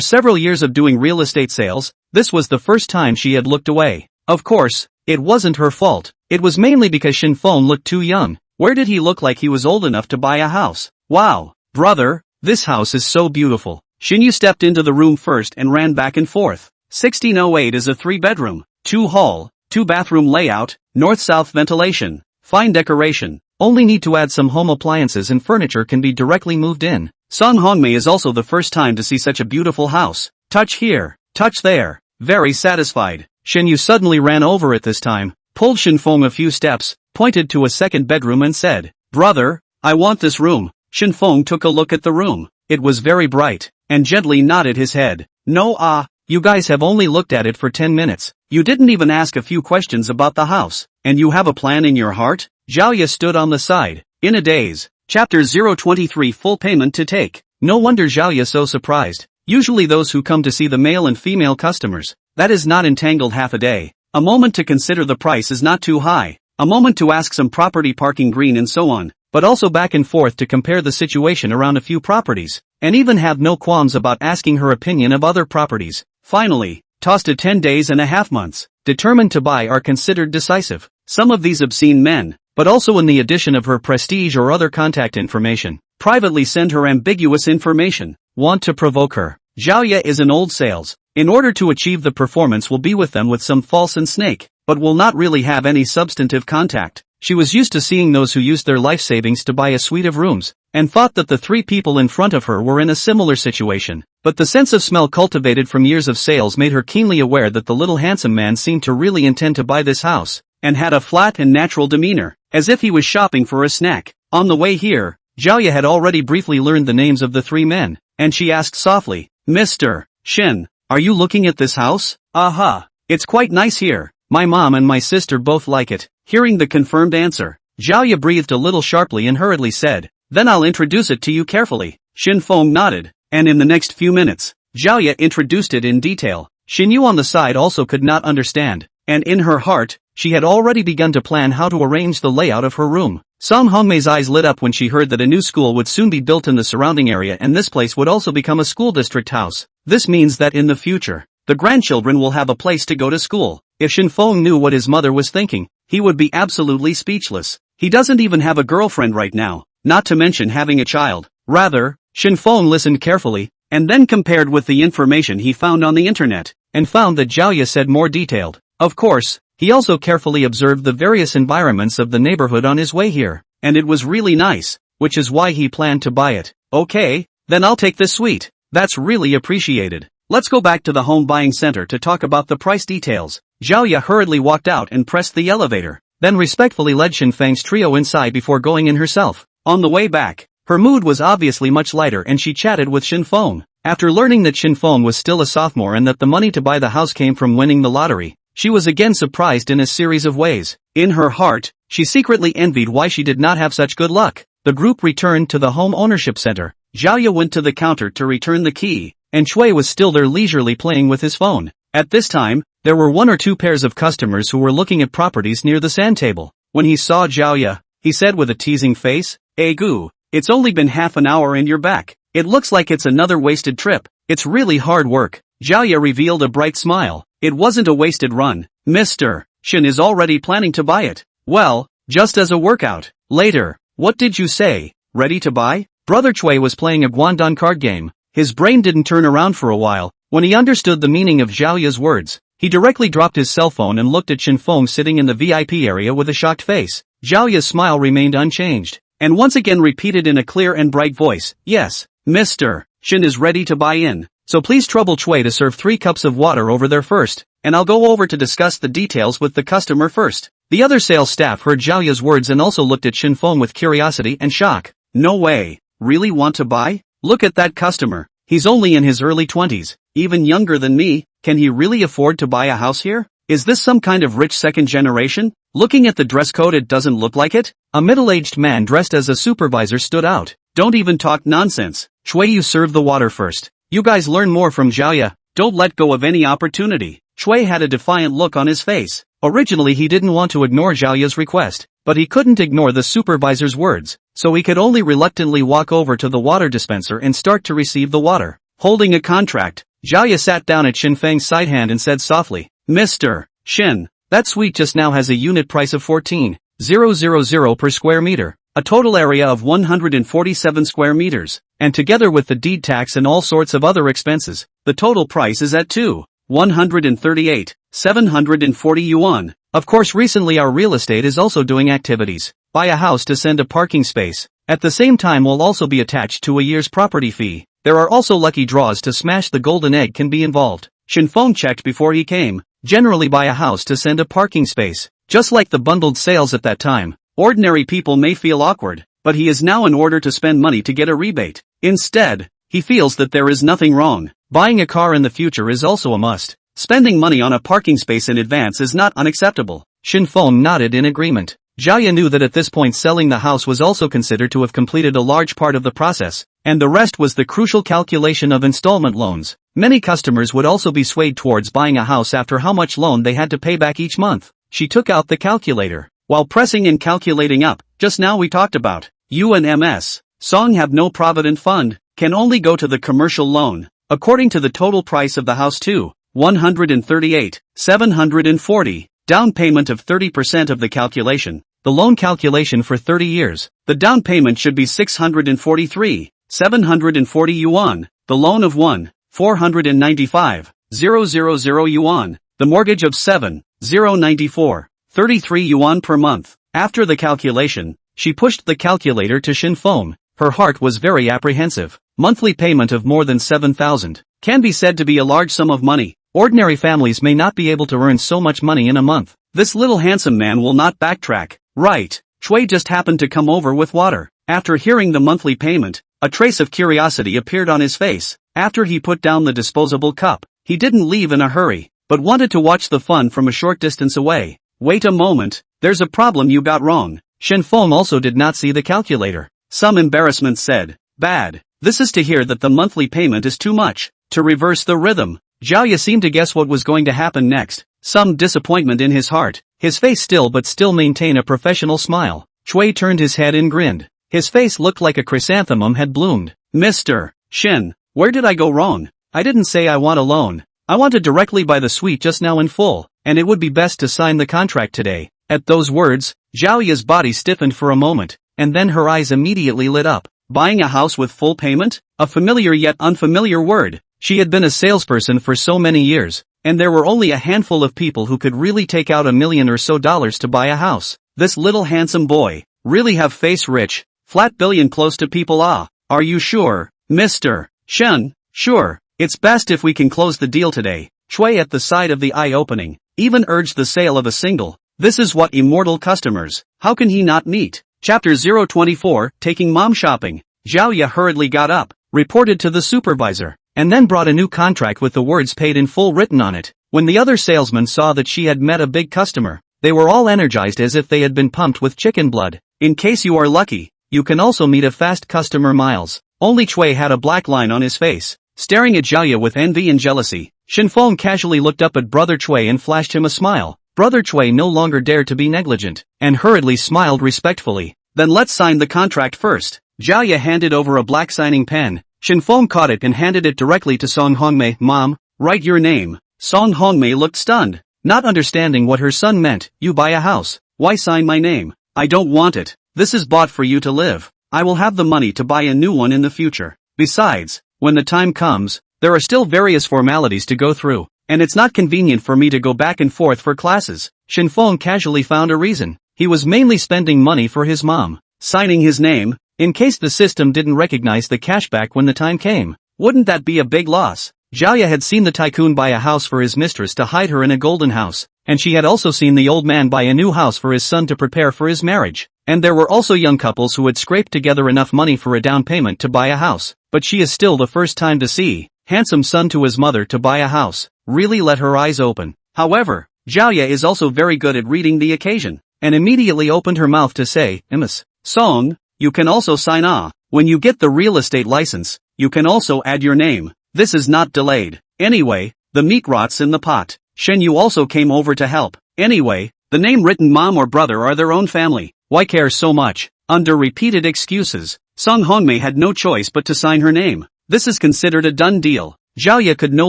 several years of doing real estate sales, this was the first time she had looked away. Of course, it wasn't her fault. It was mainly because Shen Feng looked too young. Where did he look like he was old enough to buy a house? Wow, brother, this house is so beautiful. Shen Yu stepped into the room first and ran back and forth. 1608 is a 3-bedroom, 2-hall, 2-bathroom layout, north-south ventilation, fine decoration. Only need to add some home appliances and furniture can be directly moved in. Song Hongmei is also the first time to see such a beautiful house. Touch here, touch there. Very satisfied. Shen Yu suddenly ran over it this time, pulled Shen Feng a few steps, pointed to a second bedroom and said, Brother, I want this room. Shen Feng took a look at the room. It was very bright, and gently nodded his head. No, you guys have only looked at it for 10 minutes. You didn't even ask a few questions about the house, and you have a plan in your heart? Zhao Ye stood on the side, in a daze. Chapter 023 Full payment to take. No wonder Zhao Ye so surprised. Usually those who come to see the male and female customers, that is not entangled half a day. A moment to consider the price is not too high. A moment to ask some property parking green and so on, but also back and forth to compare the situation around a few properties, and even have no qualms about asking her opinion of other properties. Finally, tossed to 10 days and a half months, determined to buy are considered decisive. Some of these obscene men, but also in the addition of her prestige or other contact information, privately send her ambiguous information, want to provoke her. Zhao Ye is an old sales. In order to achieve the performance will be with them with some false and snake, but will not really have any substantive contact. She was used to seeing those who used their life savings to buy a suite of rooms, and thought that the 3 people in front of her were in a similar situation. But the sense of smell cultivated from years of sales made her keenly aware that the little handsome man seemed to really intend to buy this house, and had a flat and natural demeanor, as if he was shopping for a snack. On the way here, Zhao Ye had already briefly learned the names of the 3 men, and she asked softly, Mr. Shen, are you looking at this house? Aha, it's quite nice here. My mom and my sister both like it. Hearing the confirmed answer, Zhao Ye breathed a little sharply and hurriedly said, Then I'll introduce it to you carefully. Shen Feng nodded, and in the next few minutes, Zhao Ye introduced it in detail. Shen Yu on the side also could not understand, and in her heart, she had already begun to plan how to arrange the layout of her room. Song Hongmei's eyes lit up when she heard that a new school would soon be built in the surrounding area and this place would also become a school district house. This means that in the future, the grandchildren will have a place to go to school. If Shen Feng knew what his mother was thinking, he would be absolutely speechless. He doesn't even have a girlfriend right now, not to mention having a child. Rather, Shen Feng listened carefully, and then compared with the information he found on the internet, and found that Zhao Ye said more detailed. Of course, he also carefully observed the various environments of the neighborhood on his way here, and it was really nice, which is why he planned to buy it. Okay, then I'll take this suite. That's really appreciated. Let's go back to the home buying center to talk about the price details. Zhao Ye hurriedly walked out and pressed the elevator. then respectfully led Shen Feng's trio inside before going in herself. On the way back, her mood was obviously much lighter and she chatted with Shen Feng. After learning that Shen Feng was still a sophomore and that the money to buy the house came from winning the lottery, she was again surprised in a series of ways. In her heart, she secretly envied why she did not have such good luck. The group returned to the home ownership center. Zhaoya went to the counter to return the key, and Chui was still there leisurely playing with his phone. At this time, there were 1 or 2 pairs of customers who were looking at properties near the sand table. When he saw Zhaoya, he said with a teasing face, "Gu, it's only been half an hour and you're back. It looks like it's another wasted trip. It's really hard work." Zhaoya revealed a bright smile. "It wasn't a wasted run. Mr. Shen is already planning to buy it. Well, just as a workout. Later, what did you say? Ready to buy?" Brother Chui was playing a Guangdong card game. His brain didn't turn around for a while. When he understood the meaning of Zhaoya's words, he directly dropped his cell phone and looked at Shen Feng sitting in the VIP area with a shocked face. Zhaoya's smile remained unchanged, and once again repeated in a clear and bright voice, "Yes, Mr. Shen is ready to buy in. So please trouble Chui to serve 3 cups of water over there first, and I'll go over to discuss the details with the customer first." The other sales staff heard Zhaoya's words and also looked at Shen Feng with curiosity and shock. "No way. Really want to buy? Look at that customer. He's only in his early 20s, even younger than me. Can he really afford to buy a house here? Is this some kind of rich second generation? Looking at the dress code, it doesn't look like it." A middle-aged man dressed as a supervisor stood out. "Don't even talk nonsense. Chui, you serve the water first. You guys learn more from Zhaoya. Don't let go of any opportunity." Chui had a defiant look on his face. Originally he didn't want to ignore Zhaoya's request, but he couldn't ignore the supervisor's words, so he could only reluctantly walk over to the water dispenser and start to receive the water. Holding a contract, Zhaoya sat down at Shen Feng's side hand and said softly, "Mr. Shen, that suite just now has a unit price of 14,000 per square meter, a total area of 147 square meters, and together with the deed tax and all sorts of other expenses, the total price is at 2,138,740 yuan. Of course, recently our real estate is also doing activities. Buy a house to send a parking space. At the same time will also be attached to a year's property fee. There are also lucky draws to smash the golden egg can be involved." Shen Feng checked before he came. Generally buy a house to send a parking space. Just like the bundled sales at that time, ordinary people may feel awkward, but he is now in order to spend money to get a rebate. Instead, he feels that there is nothing wrong. Buying a car in the future is also a must. Spending money on a parking space in advance is not unacceptable. Shen Feng nodded in agreement. Zhaoya knew that at this point selling the house was also considered to have completed a large part of the process, and the rest was the crucial calculation of installment loans. Many customers would also be swayed towards buying a house after how much loan they had to pay back each month. She took out the calculator. While pressing and calculating up, just now we talked about, you and MS. Song have no provident fund, can only go to the commercial loan. According to the total price of the house too, 138,740, down payment of 30% of the calculation, the loan calculation for 30 years, the down payment should be 643,740 yuan, the loan of 1,495,000 yuan, the mortgage of 7,094,33 yuan per month. After the calculation, she pushed the calculator to Shen Feng. Her heart was very apprehensive. Monthly payment of more than 7,000 can be said to be a large sum of money. Ordinary families may not be able to earn so much money in a month. This little handsome man will not backtrack. Right. Chui just happened to come over with water. After hearing the monthly payment, a trace of curiosity appeared on his face. After he put down the disposable cup, he didn't leave in a hurry, but wanted to watch the fun from a short distance away. Wait a moment, there's a problem you got wrong. Shen Feng also did not see the calculator. Some embarrassment said, "Bad. This is to hear that the monthly payment is too much." To reverse the rhythm, Zhaoya seemed to guess what was going to happen next. Some disappointment in his heart. His face still maintain a professional smile. Chui turned his head and grinned. His face looked like a chrysanthemum had bloomed. "Mr. Shen, where did I go wrong? I didn't say I want a loan. I want to directly buy the suite just now in full, and it would be best to sign the contract today." At those words, Zhaoya's body stiffened for a moment, and then her eyes immediately lit up. Buying a house with full payment? A familiar yet unfamiliar word. She had been a salesperson for so many years, and there were only a handful of people who could really take out $1 million or so to buy a house. This little handsome boy, really have face rich, flat billion close to people. Ah, are you sure, Mr. Shen? Sure, it's best if we can close the deal today. Chui at the side of the eye opening, even urged the sale of a single, This is what immortal customers. How can he not meet? Chapter 024, Taking Mom Shopping. Zhao hurriedly got up, reported to the supervisor, and then brought a new contract with the words paid in full written on it. When the other salesmen saw that she had met a big customer, they were all energized as if they had been pumped with chicken blood. In case you are lucky, you can also meet a fast customer Miles. Only Cui had a black line on his face. Staring at Zhao with envy and jealousy, Shen Feng casually looked up at Brother Cui and flashed him a smile. Brother Cui no longer dared to be negligent, and hurriedly smiled respectfully. Then let's sign the contract first. Zhao handed over a black signing pen. Shen Feng caught it and handed it directly to Song Hongmei. Mom, write your name. Song Hongmei looked stunned, not understanding what her son meant. You buy a house. Why sign my name? I don't want it. This is bought for you to live. I will have the money to buy a new one in the future. Besides, when the time comes, there are still various formalities to go through, and it's not convenient for me to go back and forth for classes. Shen Feng casually found a reason. He was mainly spending money for his mom. Signing his name, in case the system didn't recognize the cashback when the time came. Wouldn't that be a big loss? Zhao had seen the tycoon buy a house for his mistress to hide her in a golden house, and she had also seen the old man buy a new house for his son to prepare for his marriage. And there were also young couples who had scraped together enough money for a down payment to buy a house. But she is still the first time to see handsome son to his mother to buy a house. Really let her eyes open. However, Zhao is also very good at reading the occasion, and immediately opened her mouth to say, Ms. Song, you can also sign on. When you get the real estate license, you can also add your name. This is not delayed. Anyway, the meat rots in the pot. Shen Yu also came over to help. Anyway, the name written mom or brother are their own family. Why care so much? Under repeated excuses, Song Hongmei had no choice but to sign her name. This is considered a done deal. Zhao could no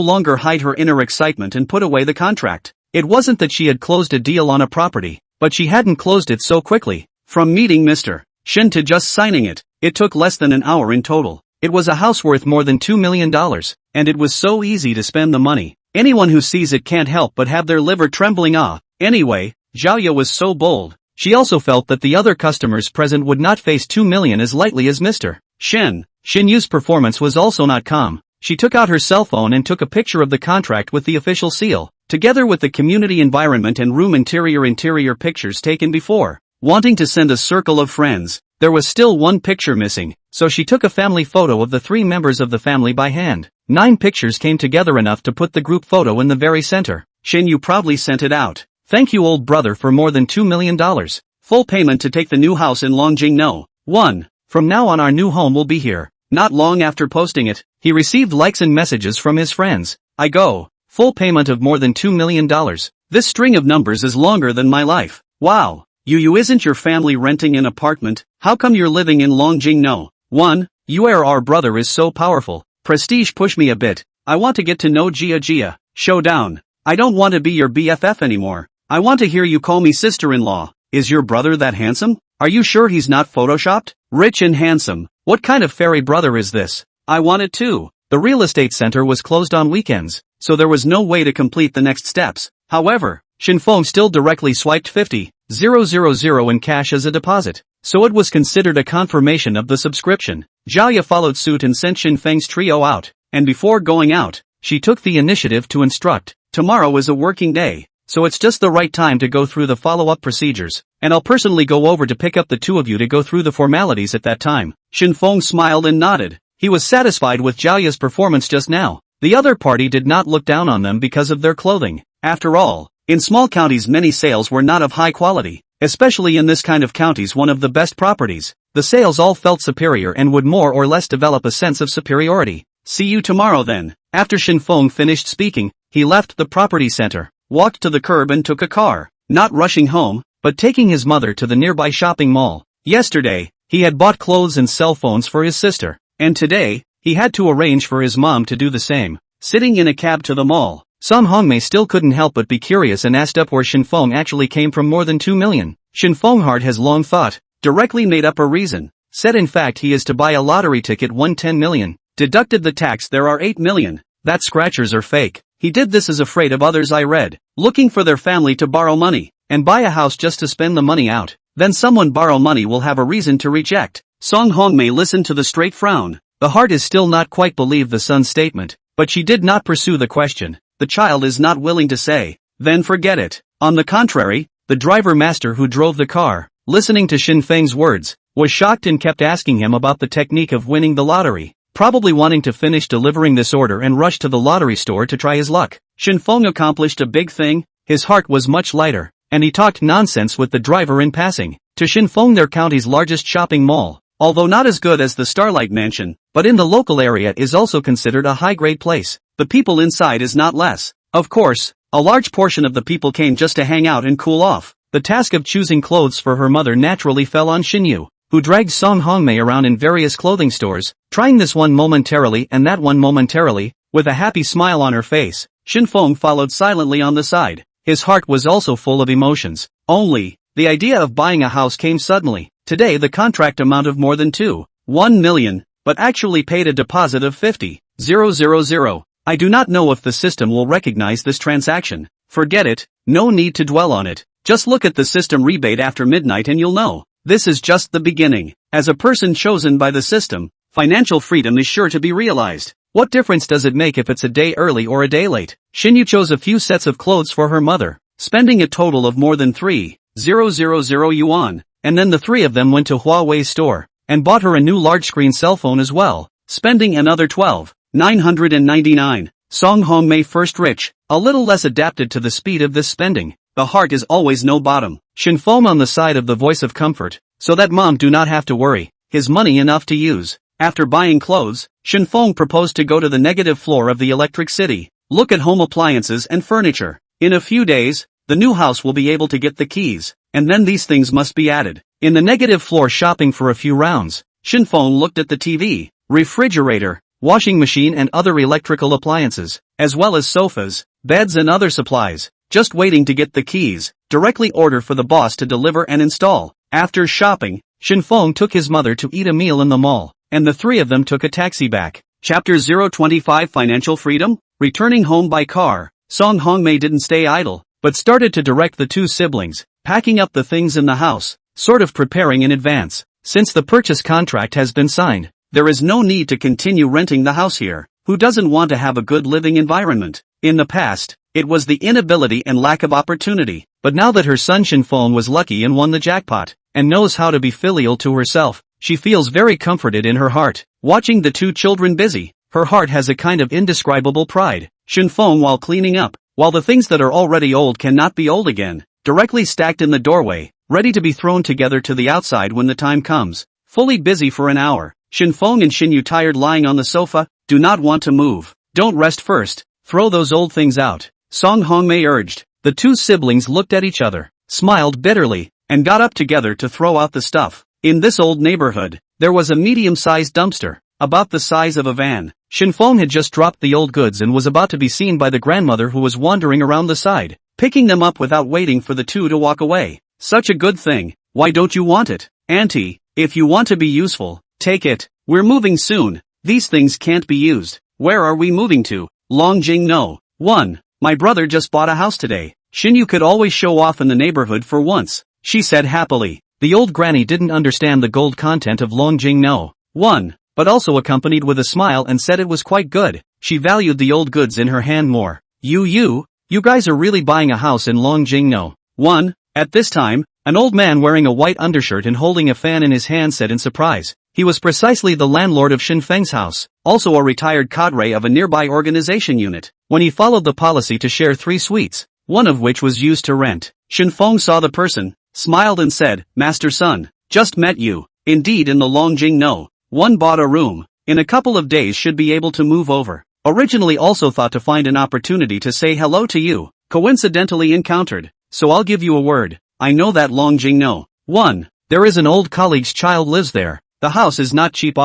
longer hide her inner excitement and put away the contract. It wasn't that she had closed a deal on a property, but she hadn't closed it so quickly. From meeting Mr. Shen to just signing it, it took less than an hour in total. It was a house worth more than $2 million, and it was so easy to spend the money. Anyone who sees it can't help but have their liver trembling. Anyway, Zhao was so bold. She also felt that the other customers present would not face 2 million as lightly as Mr. Shen. Shen Yu's performance was also not calm. She took out her cell phone and took a picture of the contract with the official seal, together with the community environment and room interior pictures taken before. Wanting to send a circle of friends, there was still one picture missing, so she took a family photo of the 3 members of the family by hand. 9 pictures came together enough to put the group photo in the very center. Shen Yu proudly sent it out. Thank you old brother for more than $2 million. Full payment to take the new house in Longjing No. 1. From now on our new home will be here. Not long after posting it, he received likes and messages from his friends. I go. Full payment of more than $2 million. This string of numbers is longer than my life. Wow. You isn't your family renting an apartment? How come you're living in Longjing No. 1? Our brother is so powerful. Prestige push me a bit. I want to get to know Jia. Showdown. I don't want to be your BFF anymore. I want to hear you call me sister-in-law. Is your brother that handsome? Are you sure he's not photoshopped? Rich and handsome. What kind of fairy brother is this? I want it too. The real estate center was closed on weekends, so there was no way to complete the next steps. However, Shen Feng still directly swiped 50,000 in cash as a deposit, so it was considered a confirmation of the subscription. Zhao followed suit and sent Shen Feng's trio out, and before going out, she took the initiative to instruct. Tomorrow is a working day, so it's just the right time to go through the follow-up procedures, and I'll personally go over to pick up the 2 of you to go through the formalities at that time. Shen Feng smiled and nodded. He was satisfied with Zhao's performance just now. The other party did not look down on them because of their clothing. After all, in small counties many sales were not of high quality, especially in this kind of counties one of the best properties. The sales all felt superior and would more or less develop a sense of superiority. See you tomorrow then. After Shen Feng finished speaking, he left the property center, walked to the curb and took a car, not rushing home, but taking his mother to the nearby shopping mall. Yesterday, he had bought clothes and cell phones for his sister, and today, he had to arrange for his mom to do the same. Sitting in a cab to the mall, Song Hongmei still couldn't help but be curious and asked up where Shen Feng actually came from more than 2 million. Shen Feng Heart has long thought, directly made up a reason, said in fact he is to buy a lottery ticket 10 million, deducted the tax there are 8 million, that scratchers are fake. He did this as afraid of others I read, looking for their family to borrow money, and buy a house just to spend the money out. Then someone borrow money will have a reason to reject. Song Hongmei listened to the straight frown. The heart is still not quite believe the son's statement, but she did not pursue the question. The child is not willing to say. Then forget it. On the contrary, The driver master who drove the car, listening to Shen Feng's words, was shocked and kept asking him about the technique of winning the lottery, probably wanting to finish delivering this order and rush to the lottery store to try his luck. Shen Feng accomplished a big thing, his heart was much lighter, and he talked nonsense with the driver in passing. To Shen Feng, their county's largest shopping mall, although not as good as the Starlight Mansion, but in the local area is also considered a high-grade place. The people inside is not less. Of course, a large portion of the people came just to hang out and cool off. The task of choosing clothes for her mother naturally fell on Xinyu, who dragged Song Hongmei around in various clothing stores, trying this one momentarily and that one momentarily, with a happy smile on her face. Shen Feng followed silently on the side. His heart was also full of emotions. Only, the idea of buying a house came suddenly. Today the contract amount of more than 1 million, but actually paid a deposit of 50,000. I do not know if the system will recognize this transaction. Forget it, no need to dwell on it. Just look at the system rebate after midnight and you'll know. This is just the beginning. As a person chosen by the system, financial freedom is sure to be realized. What difference does it make if it's a day early or a day late? Xinyu chose a few sets of clothes for her mother, spending a total of more than 3,000 yuan, and then the three of them went to Huawei's store, and bought her a new large-screen cell phone as well, spending another 12,999. Song Hongmei first rich, a little less adapted to the speed of this spending. The heart is always no bottom. Shen Feng on the side of the voice of comfort, so that mom do not have to worry, his money enough to use. After buying clothes, Shen Feng proposed to go to the negative floor of the Electric City, look at home appliances and furniture. In a few days, the new house will be able to get the keys, and then these things must be added. In the negative floor shopping for a few rounds, Shen Feng looked at the TV, refrigerator, washing machine and other electrical appliances, as well as sofas, beds and other supplies, just waiting to get the keys, directly order for the boss to deliver and install. After shopping, Shen Feng took his mother to eat a meal in the mall, and the three of them took a taxi back. Chapter 025 Financial Freedom? Returning home by car, Song Hongmei didn't stay idle, but started to direct the two siblings, packing up the things in the house, sort of preparing in advance. Since the purchase contract has been signed, there is no need to continue renting the house here. Who doesn't want to have a good living environment? In the past, it was the inability and lack of opportunity, but now that her son Shen Feng was lucky and won the jackpot, and knows how to be filial to herself, she feels very comforted in her heart. Watching the two children busy, her heart has a kind of indescribable pride. Shen Feng while cleaning up, while the things that are already old cannot be old again, directly stacked in the doorway, ready to be thrown together to the outside when the time comes, fully busy for an hour. Shen Feng and Xinyu tired lying on the sofa, do not want to move. Don't rest first, throw those old things out, Song Hongmei urged. The two siblings looked at each other, smiled bitterly, and got up together to throw out the stuff. In this old neighborhood, there was a medium-sized dumpster, about the size of a van. Shen Feng had just dropped the old goods and was about to be seen by the grandmother who was wandering around the side, picking them up without waiting for the two to walk away. Such a good thing, why don't you want it? Auntie, if you want to be useful, take it. We're moving soon. These things can't be used. Where are we moving to? Longjing No. 1. My brother just bought a house today. Xinyu could always show off in the neighborhood for once, she said happily. The old granny didn't understand the gold content of Longjing No. 1, but also accompanied with a smile and said it was quite good. She valued the old goods in her hand more. You guys are really buying a house in Longjing No. 1. At this time, an old man wearing a white undershirt and holding a fan in his hand said in surprise. He was precisely the landlord of Shen Feng's house, also a retired cadre of a nearby organization unit. When he followed the policy to share 3 suites, one of which was used to rent, Shen Feng saw the person, smiled and said, Master Son, just met you. Indeed, in the Longjing No. 1 bought a room. In a couple of days should be able to move over. Originally also thought to find an opportunity to say hello to you. Coincidentally encountered. So I'll give you a word. I know that Longjing No. 1. There is an old colleague's child lives there. The house is not cheap.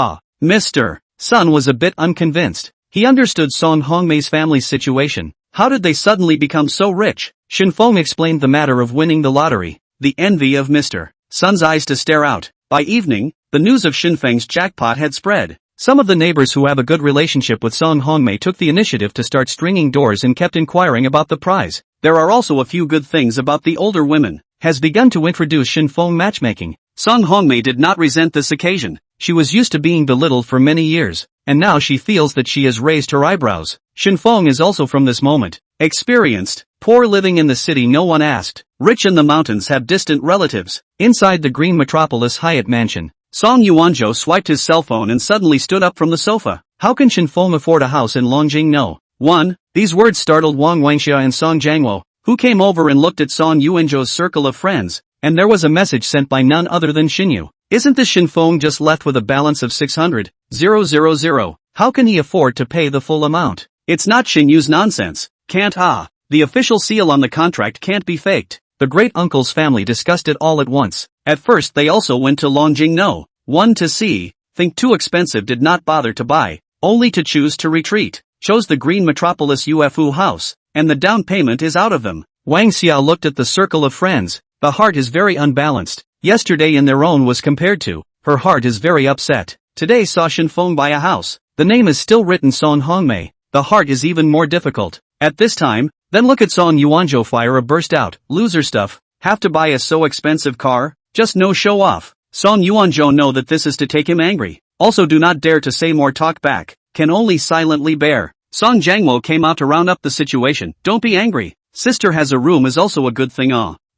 Mr. Sun was a bit unconvinced. He understood Song Hongmei's family's situation. How did they suddenly become so rich? Shen Feng explained the matter of winning the lottery. The envy of Mr. Sun's eyes to stare out. By evening, the news of Shen Feng's jackpot had spread. Some of the neighbors who have a good relationship with Song Hongmei took the initiative to start stringing doors and kept inquiring about the prize. There are also a few good things about the older women. Has begun to introduce Shen Feng matchmaking. Song Hongmei did not resent this occasion. She was used to being belittled for many years, and now she feels that she has raised her eyebrows. Shen Feng is also from this moment, Experienced, poor living in the city no one asked, rich in the mountains have distant relatives. Inside the green metropolis Hyatt mansion, Song Yuanzhou swiped his cell phone and suddenly stood up from the sofa. How can Shen Feng afford a house in Longjing? No. 1. These words startled Wang Wangxia and Song Jiangwo, who came over and looked at Song Yuanzhou's circle of friends, and there was a message sent by none other than Xinyu. Isn't this Shen Feng just left with a balance of 600,000? How can he afford to pay the full amount? It's not Xinyu's nonsense. Can't the official seal on the contract can't be faked. The great-uncle's family discussed it all at once. At first they also went to Longjing No. 1 to see, think too expensive did not bother to buy, only to choose to retreat. Chose the green metropolis UFU house, and the down payment is out of them. Wang Xia looked at the circle of friends. The heart is very unbalanced. Yesterday in their own was compared to, her heart is very upset. Today saw Shen Feng buy a house. The name is still written Song Hongmei. The heart is even more difficult. At this time, then look at Song Yuanzhou fire a burst out. Loser stuff. Have to buy a so expensive car? Just no show off. Song Yuanzhou know that this is to take him angry. Also do not dare to say more talk back. Can only silently bear. Song Jiangwo came out to round up the situation. Don't be angry. Sister has a room is also a good thing.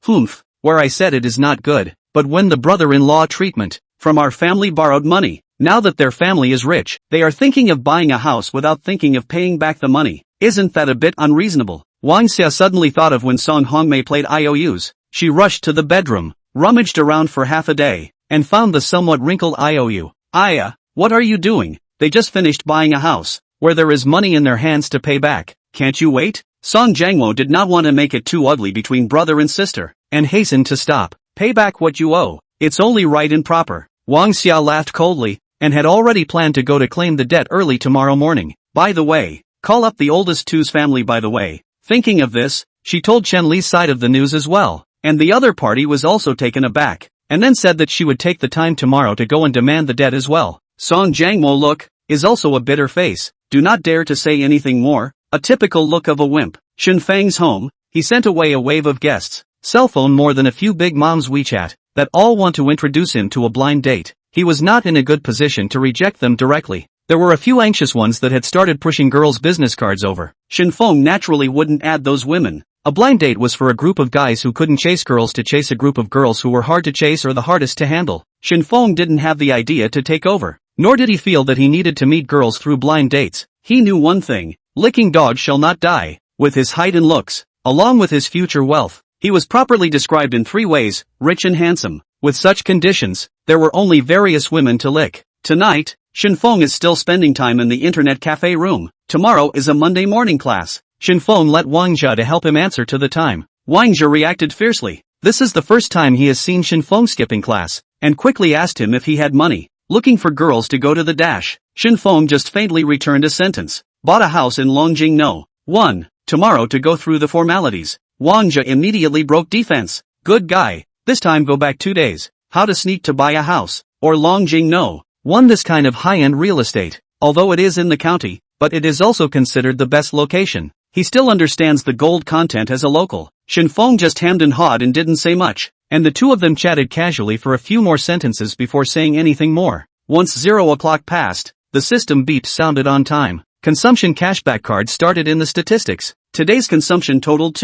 Humph. Where I said it is not good. But when the brother-in-law treatment. From our family borrowed money. Now that their family is rich, they are thinking of buying a house without thinking of paying back the money. Isn't that a bit unreasonable? Wang Xia suddenly thought of when Song Hongmei played IOUs. She rushed to the bedroom, rummaged around for half a day, and found the somewhat wrinkled IOU. Aya, what are you doing? They just finished buying a house, where there is money in their hands to pay back. Can't you wait? Song Jiangwo did not want to make it too ugly between brother and sister, and hastened to stop. Pay back what you owe. It's only right and proper. Wang Xia laughed coldly, and had already planned to go to claim the debt early tomorrow morning. By the way, call up the oldest two's family by the way. Thinking of this, she told Chen Li's side of the news as well, and the other party was also taken aback, and then said that she would take the time tomorrow to go and demand the debt as well. Song Jiangmo look, is also a bitter face, do not dare to say anything more, a typical look of a wimp. Shen Feng's home, he sent away a wave of guests, cell phone more than a few big moms WeChat, that all want to introduce him to a blind date. He was not in a good position to reject them directly. There were a few anxious ones that had started pushing girls' business cards over. Shen Feng naturally wouldn't add those women. A blind date was for a group of guys who couldn't chase girls to chase a group of girls who were hard to chase or the hardest to handle. Shen Feng didn't have the idea to take over. Nor did he feel that he needed to meet girls through blind dates. He knew one thing, licking dog shall not die. With his height and looks, along with his future wealth, he was properly described in 3 ways, rich and handsome. With such conditions, there were only various women to lick. Tonight, Shen Feng is still spending time in the internet cafe room. Tomorrow is a Monday morning class. Shen Feng let Wang Jia to help him answer to the time. Wang Jia reacted fiercely. This is the first time he has seen Shen Feng skipping class, and quickly asked him if he had money. Looking for girls to go to the dash. Shen Feng just faintly returned a sentence. Bought a house in Longjing No. 1. Tomorrow to go through the formalities. Wang Jia immediately broke defense. Good guy. This time go back 2 days. How to sneak to buy a house, or Longjing No. 1 this kind of high-end real estate, although it is in the county, but it is also considered the best location. He still understands the gold content as a local. Shen Feng just hemmed and hawed and didn't say much, and the two of them chatted casually for a few more sentences before saying anything more. Once 0 o'clock passed, the system beep sounded on time. Consumption cashback card started in the statistics. Today's consumption totaled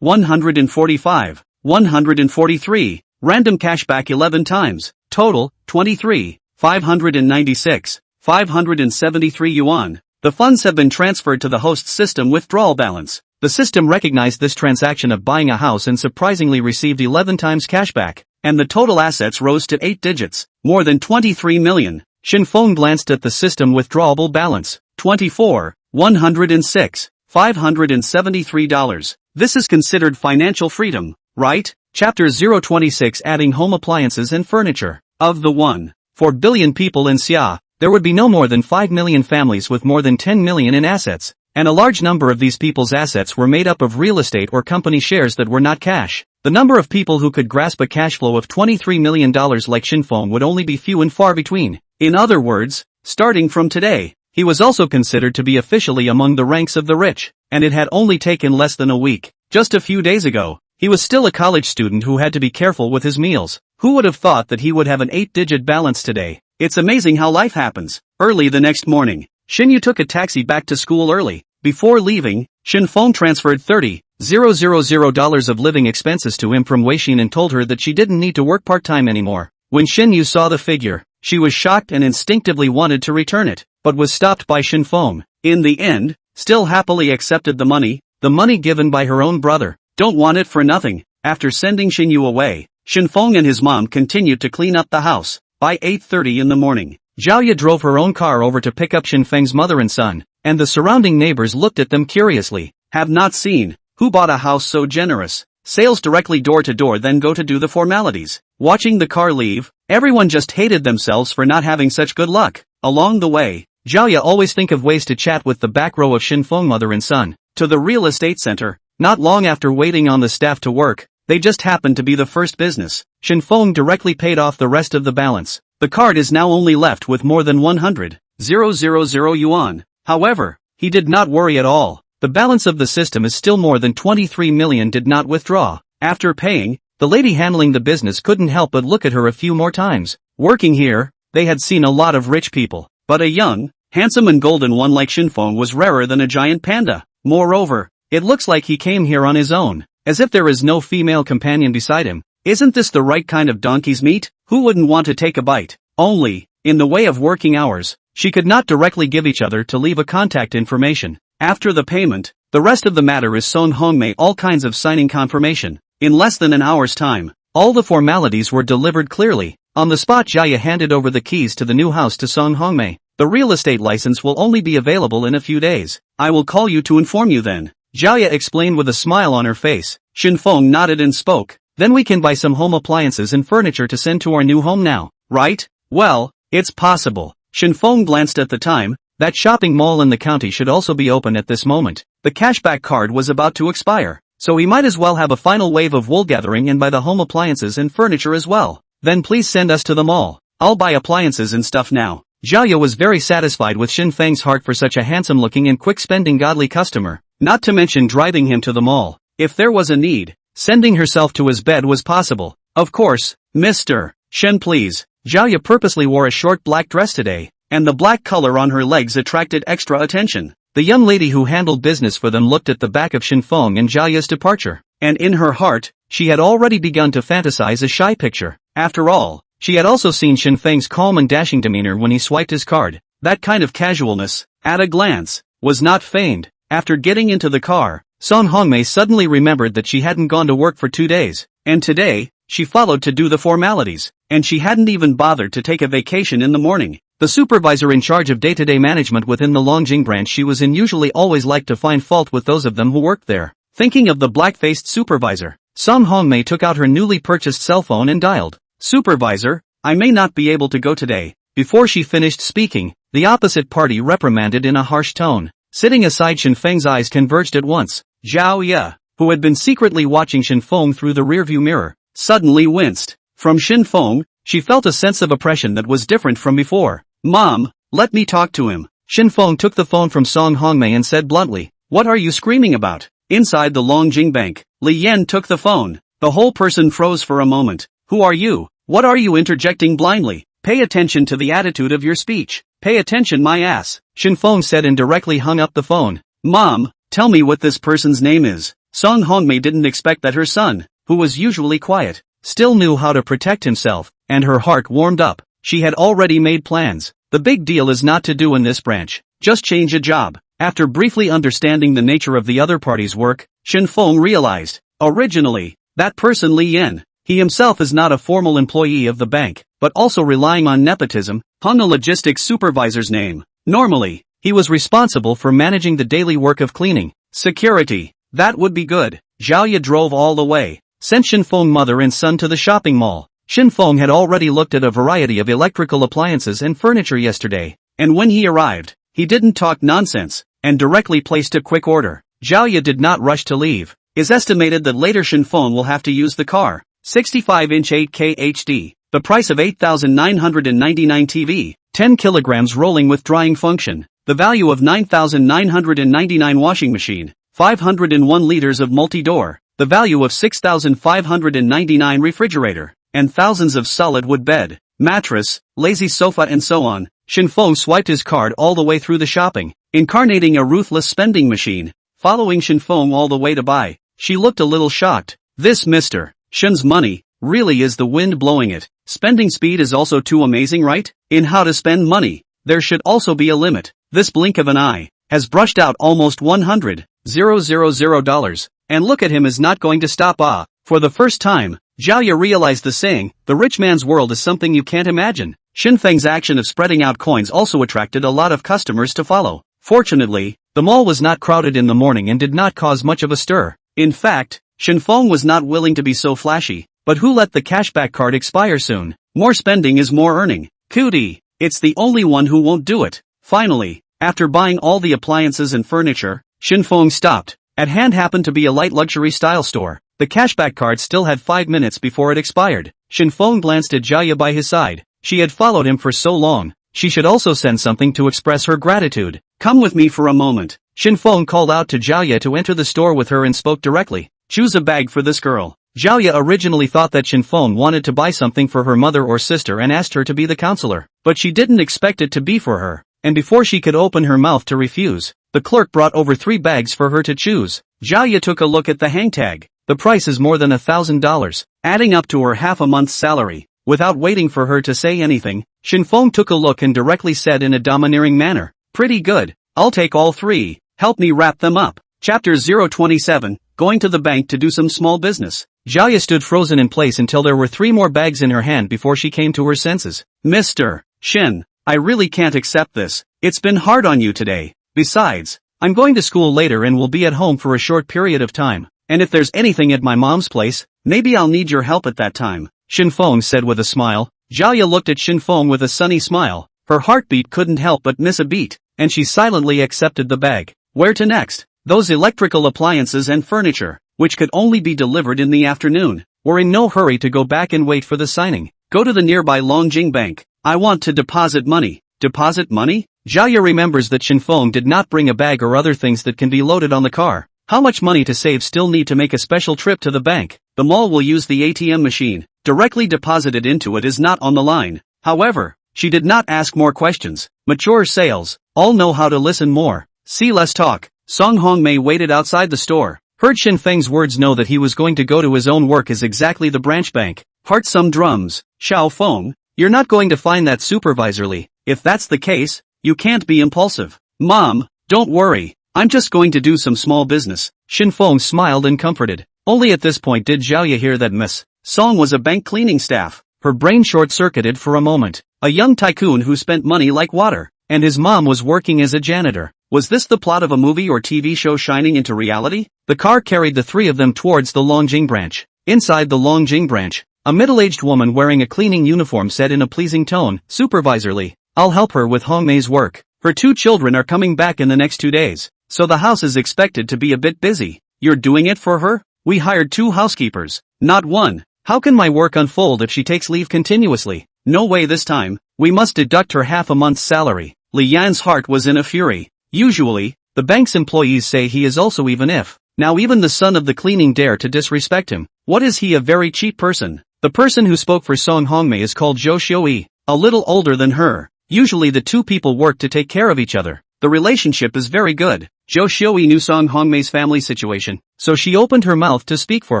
145, 143, random cashback 11 times, total, 23, 596, 573 yuan. The funds have been transferred to the host's system withdrawal balance. The system recognized this transaction of buying a house and surprisingly received 11 times cashback, and the total assets rose to 8 digits, more than 23 million. Shen Feng glanced at the system withdrawable balance, 24, 106, $573. This is considered financial freedom, right? Chapter 026 Adding home appliances and furniture. Of the 1.4 billion people in Xia, there would be no more than 5 million families with more than 10 million in assets, and a large number of these people's assets were made up of real estate or company shares that were not cash. The number of people who could grasp a cash flow of $23 million like Shen Feng would only be few and far between. In other words, starting from today, he was also considered to be officially among the ranks of the rich, and it had only taken less than a week. Just a few days ago, he was still a college student who had to be careful with his meals. Who would have thought that he would have an 8-digit balance today? It's amazing how life happens. Early the next morning, Xinyu took a taxi back to school early. Before leaving, Shen Feng transferred $30,000 of living expenses to him from Weishin and told her that she didn't need to work part-time anymore. When Shen Yu saw the figure, she was shocked and instinctively wanted to return it, but was stopped by Shen Feng. In the end, still happily accepted the money given by her own brother. Don't want it for nothing. After sending Shen Yu away, Shen Feng and his mom continued to clean up the house. By 8:30 in the morning, Zhaoya drove her own car over to pick up Shen Feng's mother and son, and the surrounding neighbors looked at them curiously. Have not seen. Who bought a house so generous? Sales directly door to door, then go to do the formalities. Watching the car leave, everyone just hated themselves for not having such good luck. Along the way, Zhaoya always think of ways to chat with the back row of Shen Feng mother and son. To the real estate center. Not long after waiting on the staff to work, they just happened to be the first business. Shen Feng directly paid off the rest of the balance. The card is now only left with more than 100,000 yuan. However, he did not worry at all. The balance of the system is still more than 23 million. Did not withdraw. After paying, the lady handling the business couldn't help but look at her a few more times. Working here, they had seen a lot of rich people, but a young, handsome and golden one like Shen Feng was rarer than a giant panda. Moreover, it looks like he came here on his own, as if there is no female companion beside him. Isn't this the right kind of donkey's meat? Who wouldn't want to take a bite? Only, in the way of working hours, she could not directly give each other to leave a contact information. After the payment, the rest of the matter is Song Hongmei all kinds of signing confirmation. In less than an hour's time, all the formalities were delivered clearly. On the spot, Zhaoya handed over the keys to the new house to Song Hongmei. The real estate license will only be available in a few days. I will call you to inform you then, Zhaoya explained with a smile on her face. Shen Feng nodded and spoke. Then we can buy some home appliances and furniture to send to our new home now, right? Well, it's possible. Shen Feng glanced at the time. That shopping mall in the county should also be open at this moment. The cashback card was about to expire, so he might as well have a final wave of wool gathering and buy the home appliances and furniture as well. Then please send us to the mall. I'll buy appliances and stuff now. Zhaoya was very satisfied with Shen Feng's heart for such a handsome-looking and quick-spending godly customer, not to mention driving him to the mall. If there was a need, sending herself to his bed was possible. Of course, Mr. Shen, please. Zhaoya purposely wore a short black dress today, and the black color on her legs attracted extra attention. The young lady who handled business for them looked at the back of Shen Feng and Zhaoya's departure, and in her heart, she had already begun to fantasize a shy picture. After all, she had also seen Shen Feng's calm and dashing demeanor when he swiped his card. That kind of casualness, at a glance, was not feigned. After getting into the car, Song Hongmei suddenly remembered that she hadn't gone to work for 2 days, and today, she followed to do the formalities, and she hadn't even bothered to take a vacation in the morning. The supervisor in charge of day-to-day management within the Longjing branch she was in usually always liked to find fault with those of them who worked there. Thinking of the black-faced supervisor, Song Hongmei took out her newly purchased cell phone and dialed. Supervisor, I may not be able to go today. Before she finished speaking, the opposite party reprimanded in a harsh tone. Sitting aside, Shen Feng's eyes converged at once. Zhaoya, who had been secretly watching Shen Feng through the rearview mirror, suddenly winced. From Shen Feng, she felt a sense of oppression that was different from before. Mom, let me talk to him. Shen Feng took the phone from Song Hongmei and said bluntly, what are you screaming about? Inside the Longjing Bank, Li Yan took the phone. The whole person froze for a moment. Who are you? What are you interjecting blindly? Pay attention to the attitude of your speech. Pay attention, my ass, Shen Feng said and directly hung up the phone. Mom, tell me what this person's name is. Song Hongmei didn't expect that her son, who was usually quiet, still knew how to protect himself, and her heart warmed up. She had already made plans. The big deal is not to do in this branch. Just change a job. After briefly understanding the nature of the other party's work, Shen Feng realized, originally, that person Li Yan, he himself is not a formal employee of the bank, but also relying on nepotism, hung a logistics supervisor's name. Normally, he was responsible for managing the daily work of cleaning. Security. That would be good. Zhaoya drove all the way, sent Shen Feng mother and son to the shopping mall. Shen Feng had already looked at a variety of electrical appliances and furniture yesterday, and when he arrived, he didn't talk nonsense, and directly placed a quick order. Zhaoya did not rush to leave. It's estimated that later Shen Feng will have to use the car. 65-inch 8K HD, the price of 8,999 TV, 10 kilograms rolling with drying function, the value of 9,999 washing machine, 501 liters of multi-door, the value of 6,599 refrigerator, and thousands of solid wood bed, mattress, lazy sofa and so on. Shen Feng swiped his card all the way through the shopping, incarnating a ruthless spending machine. following Shen Feng all the way to buy. She looked a little shocked. This Mr. Shen's money really is the wind blowing it. Spending speed is also too amazing, right? In how to spend money, there should also be a limit. This blink of an eye has brushed out almost $100,000, and look at him is not going to stop. For the first time, Jiaoya realized the saying, the rich man's world is something you can't imagine. Shen Feng's action of spreading out coins also attracted a lot of customers to follow. Fortunately, the mall was not crowded in the morning and did not cause much of a stir. In fact, Shen Feng was not willing to be so flashy, but who let the cashback card expire soon? More spending is more earning. Cootie, it's the only one who won't do it. Finally, after buying all the appliances and furniture, Shen Feng stopped. At hand happened to be a light luxury style store. The cashback card still had 5 minutes before it expired. Shen Feng glanced at Jiaoya by his side. She had followed him for so long, she should also send something to express her gratitude. Come with me for a moment. Shen Feng called out to Jiaoya to enter the store with her and spoke directly. Choose a bag for this girl. Jiaoya originally thought that Shen Feng wanted to buy something for her mother or sister and asked her to be the counselor, but she didn't expect it to be for her. And before she could open her mouth to refuse, the clerk brought over 3 bags for her to choose. Jiaoya took a look at the hang tag. The price is more than $1,000, adding up to her half a month's salary. Without waiting for her to say anything, Shen Feng took a look and directly said in a domineering manner, "Pretty good. I'll take all 3. Help me wrap them up." Chapter 027, Going to the bank to do some small business. Jiaoya stood frozen in place until there were 3 more bags in her hand before she came to her senses. Mr. Shen, I really can't accept this. It's been hard on you today. Besides, I'm going to school later and will be at home for a short period of time. And if there's anything at my mom's place, maybe I'll need your help at that time, Shen Feng said with a smile. Jiaoya looked at Shen Feng with a sunny smile. Her heartbeat couldn't help but miss a beat, and she silently accepted the bag. Where to next? Those electrical appliances and furniture, which could only be delivered in the afternoon, were in no hurry to go back and wait for the signing. Go to the nearby Longjing Bank. I want to deposit money. Deposit money? Jiaoya remembers that Shen Feng did not bring a bag or other things that can be loaded on the car. How much money to save? Still need to make a special trip to the bank. The mall will use the ATM machine. Directly deposited into it is not on the line. However, she did not ask more questions. Mature sales. All know how to listen more. See less talk. Song Hongmei waited outside the store. Heard Shen Feng's words, know that he was going to go to his own work as exactly the branch bank. Heart some drums. Xiao Feng, you're not going to find that supervisorly. If that's the case, you can't be impulsive. Mom, don't worry. I'm just going to do some small business. Shen Feng smiled and comforted. Only at this point did Jiaoya hear that Miss Song was a bank cleaning staff. Her brain short-circuited for a moment. A young tycoon who spent money like water, and his mom was working as a janitor. Was this the plot of a movie or TV show shining into reality? The car carried the 3 of them towards the Longjing branch. Inside the Longjing branch, a middle-aged woman wearing a cleaning uniform said in a pleasing tone, "Supervisorly, I'll help her with Hongmei's work. Her 2 children are coming back in the next 2 days. So the house is expected to be a bit busy. You're doing it for her? We hired 2 housekeepers, not 1. How can my work unfold if she takes leave continuously? No way this time. We must deduct her half a month's salary." Li Yan's heart was in a fury. Usually, the bank's employees say he is also even if. Now even the son of the cleaning dare to disrespect him. What is he, a very cheap person? The person who spoke for Song Hongmei is called Zhou Xiui, a little older than her. Usually the 2 people work to take care of each other. The relationship is very good. Zhou Xiui knew Song Hongmei's family situation, so she opened her mouth to speak for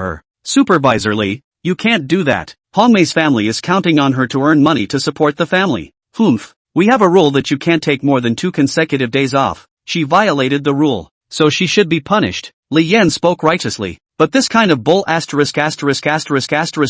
her. Supervisorly, you can't do that. Hongmei's family is counting on her to earn money to support the family. Humph. We have a rule that you can't take more than 2 consecutive days off. She violated the rule, so she should be punished. Li Yan spoke righteously, but this kind of bull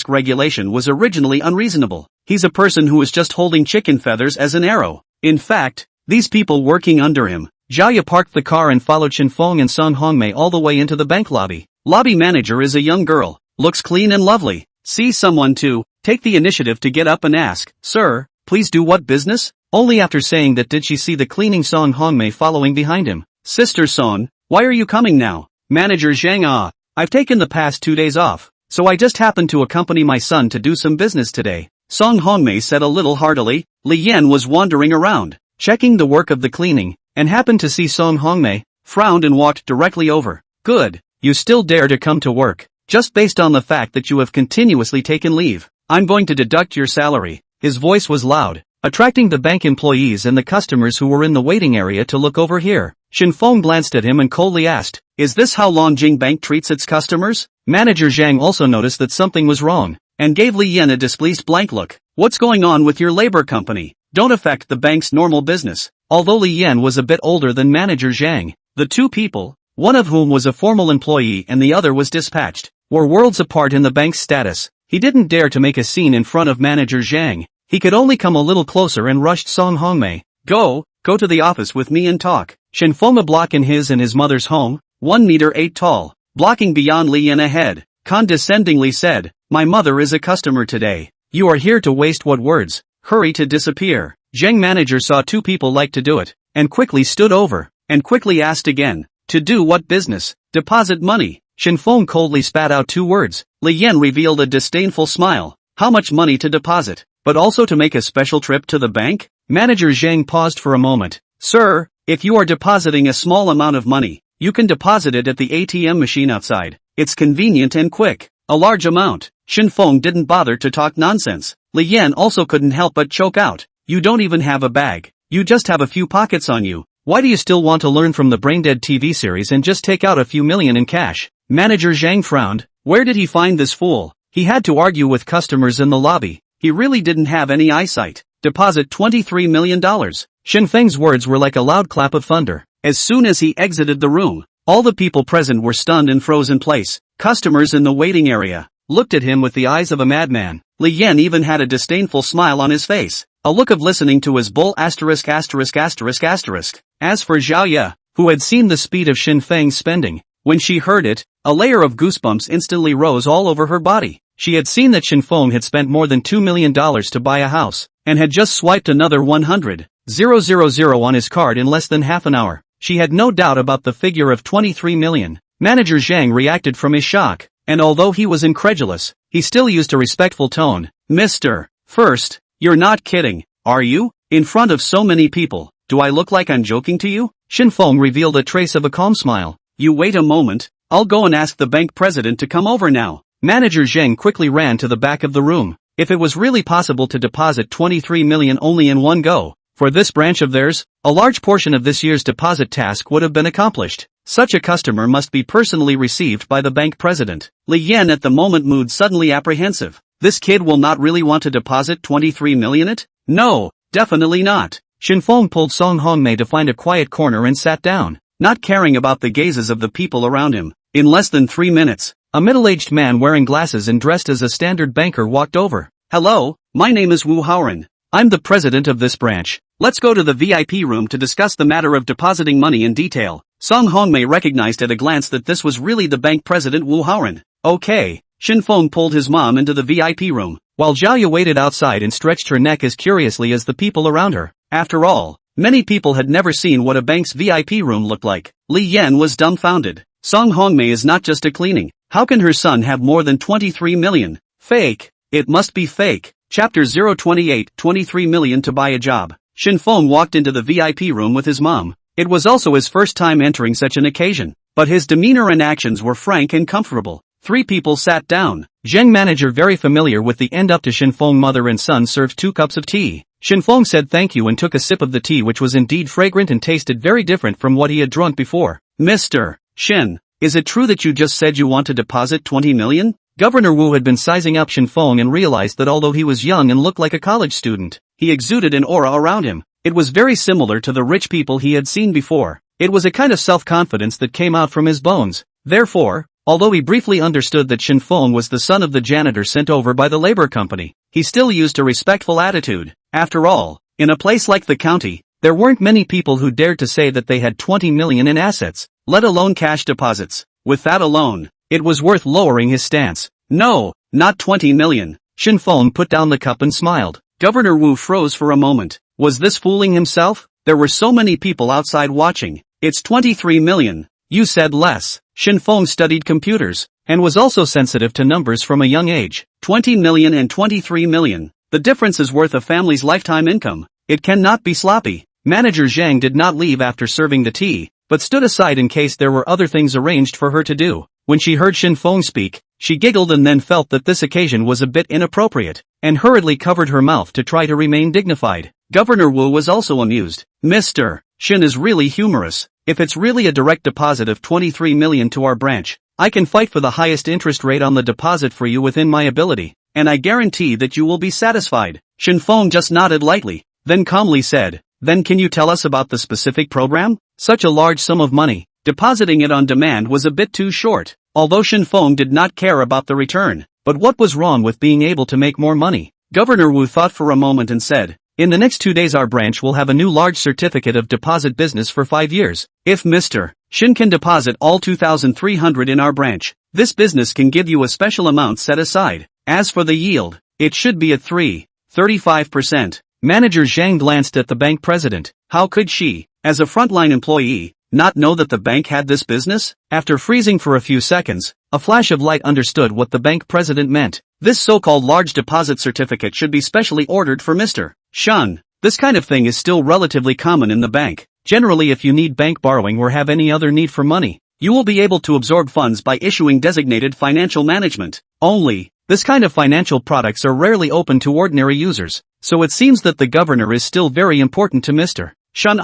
regulation was originally unreasonable. He's a person who is just holding chicken feathers as an arrow. In fact, these people working under him. Jiaoya parked the car and followed Shen Feng and Song Hongmei all the way into the bank lobby. Lobby manager is a young girl, looks clean and lovely. See someone to take the initiative to get up and ask, "Sir, please do what business?" Only after saying that did she see the cleaning Song Hongmei following behind him. "Sister Song, why are you coming now?" Manager Zhang, I've taken the past 2 days off, so I just happened to accompany my son to do some business today. Song Hongmei said a little heartily. Li Yan was wandering around, checking the work of the cleaning, and happened to see Song Hongmei, frowned and walked directly over. "Good, you still dare to come to work, just based on the fact that you have continuously taken leave. I'm going to deduct your salary." His voice was loud, attracting the bank employees and the customers who were in the waiting area to look over here. Shen Feng glanced at him and coldly asked, "Is this how Longjing Bank treats its customers?" Manager Zhang also noticed that something was wrong, and gave Li Yan a displeased blank look. "What's going on with your labor company? Don't affect the bank's normal business." Although Li Yan was a bit older than Manager Zhang, the two people, one of whom was a formal employee and the other was dispatched, were worlds apart in the bank's status. He didn't dare to make a scene in front of Manager Zhang. He could only come a little closer and rushed Song Hongmei. Go to the office with me and talk." Shen Feng, a block in his and his mother's home, 1 meter 8 tall, blocking beyond Li Yan ahead, condescendingly said, "My mother is a customer today. You are here to waste what words? Hurry to disappear." Zhang manager saw two people like to do it, and quickly stood over, and quickly asked again, "To do what business?" "Deposit money." Shen Feng coldly spat out two words. Li Yan revealed a disdainful smile. "How much money to deposit? But also to make a special trip to the bank?" Manager Zhang paused for a moment. "Sir, if you are depositing a small amount of money, you can deposit it at the ATM machine outside. It's convenient and quick. A large amount." Shen Feng didn't bother to talk nonsense. Li Yan also couldn't help but choke out. "You don't even have a bag. You just have a few pockets on you. Why do you still want to learn from the brain-dead TV series and just take out a few million in cash?" Manager Zhang frowned. Where did he find this fool? He had to argue with customers in the lobby. He really didn't have any eyesight. "Deposit $23 million. Shen Feng's words were like a loud clap of thunder. As soon as he exited the room, all the people present were stunned and froze in place. Customers in the waiting area looked at him with the eyes of a madman. Li Yan even had a disdainful smile on his face, a look of listening to his bull ********. As for Zhao Ye, who had seen the speed of Shen Feng's spending, when she heard it, a layer of goosebumps instantly rose all over her body. She had seen that Shen Feng had spent more than $2 million to buy a house, and had just swiped another 100,000 on his card in less than half an hour. She had no doubt about the figure of 23 million. Manager Zhang reacted from his shock, and although he was incredulous, he still used a respectful tone. "Mr. First, you're not kidding, are you? In front of so many people, do I look like I'm joking to you?" Shen Feng revealed a trace of a calm smile. "You wait a moment, I'll go and ask the bank president to come over now." Manager Zhang quickly ran to the back of the room. If it was really possible to deposit 23 million only in one go, for this branch of theirs, a large portion of this year's deposit task would have been accomplished. Such a customer must be personally received by the bank president. Li Yan at the moment mood suddenly apprehensive. This kid will not really want to deposit 23 million it? No, definitely not. Shen Feng pulled Song Hongmei to find a quiet corner and sat down, not caring about the gazes of the people around him. In less than 3 minutes, a middle-aged man wearing glasses and dressed as a standard banker walked over. "Hello, my name is Wu Haoren. I'm the president of this branch. Let's go to the VIP room to discuss the matter of depositing money in detail." Song Hongmei recognized at a glance that this was really the bank president Wu Haoren. "Okay." Shen Feng pulled his mom into the VIP room, while Zhao Ye waited outside and stretched her neck as curiously as the people around her. After all, many people had never seen what a bank's VIP room looked like. Li Yan was dumbfounded. Song Hongmei is not just a cleaning. How can her son have more than 23 million? Fake. It must be fake. Chapter 028, 23 million to buy a job. Shen Feng walked into the VIP room with his mom. It was also his first time entering such an occasion, but his demeanor and actions were frank and comfortable. 3 people sat down. Zheng manager, very familiar with the end up to Shen Feng, mother and son, served 2 cups of tea. Shen Feng said thank you and took a sip of the tea, which was indeed fragrant and tasted very different from what he had drunk before. "Mr. Shen, is it true that you just said you want to deposit 20 million? Governor Wu had been sizing up Shen Feng and realized that although he was young and looked like a college student, he exuded an aura around him. It was very similar to the rich people he had seen before. It was a kind of self-confidence that came out from his bones. Therefore, although he briefly understood that Shen Feng was the son of the janitor sent over by the labor company, he still used a respectful attitude. After all, in a place like the county, there weren't many people who dared to say that they had 20 million in assets, let alone cash deposits. With that alone, it was worth lowering his stance. "No, not 20 million. Shen Feng put down the cup and smiled. Governor Wu froze for a moment. Was this fooling himself? There were so many people outside watching. "It's 23 million. You said less." Shen Feng studied computers, and was also sensitive to numbers from a young age. 20 million and 23 million. The difference is worth a family's lifetime income. It cannot be sloppy. Manager Zhang did not leave after serving the tea, but stood aside in case there were other things arranged for her to do. When she heard Shen Feng speak, she giggled and then felt that this occasion was a bit inappropriate, and hurriedly covered her mouth to try to remain dignified. Governor Wu was also amused. "Mr. Shen is really humorous. if it's really a direct deposit of 23 million to our branch, I can fight for the highest interest rate on the deposit for you within my ability, and I guarantee that you will be satisfied. Shen Feng just nodded lightly, then calmly said, then can you tell us about the specific program? Such a large sum of money, depositing it on demand was a bit too short. Although Shen Feng did not care about the return, but what was wrong with being able to make more money? Governor Wu thought for a moment and said, in the next 2 days our branch will have a new large certificate of deposit business for 5 years. If Mr. Shen can deposit all 2,300 in our branch, this business can give you a special amount set aside. As for the yield, it should be at 3.35%. Manager Zhang glanced at the bank president. How could she, as a frontline employee, not know that the bank had this business? After freezing for a few seconds, a flash of light understood what the bank president meant. This so-called large deposit certificate should be specially ordered for Mr. Shen. This kind of thing is still relatively common in the bank. Generally, if you need bank borrowing or have any other need for money, you will be able to absorb funds by issuing designated financial management. Only, this kind of financial products are rarely open to ordinary users, so it seems that the governor is still very important to Mr. Shen.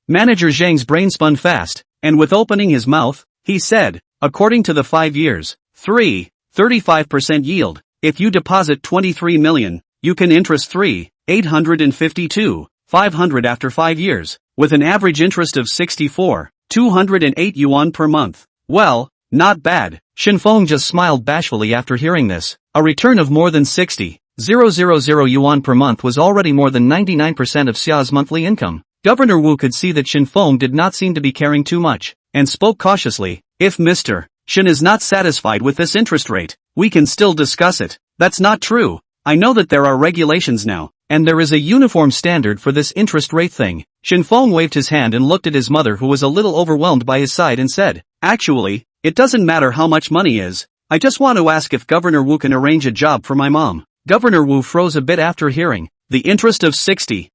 Manager Zhang's brain spun fast, and with opening his mouth, he said, according to the 5 years, 3.35% yield, if you deposit 23 million, you can interest 3.852,500 after 5 years, with an average interest of 64,208 yuan per month. Well, not bad. Shen Feng just smiled bashfully after hearing this. A return of more than 60,000 yuan per month was already more than 99% of Xia's monthly income. Governor Wu could see that Shen Feng did not seem to be caring too much, and spoke cautiously. If Mr. Shen is not satisfied with this interest rate, we can still discuss it. That's not true. I know that there are regulations now, and there is a uniform standard for this interest rate thing. Shen Feng waved his hand and looked at his mother, who was a little overwhelmed by his side, and said, actually, it doesn't matter how much money is. I just want to ask if Governor Wu can arrange a job for my mom. Governor Wu froze a bit after hearing the interest of 60,000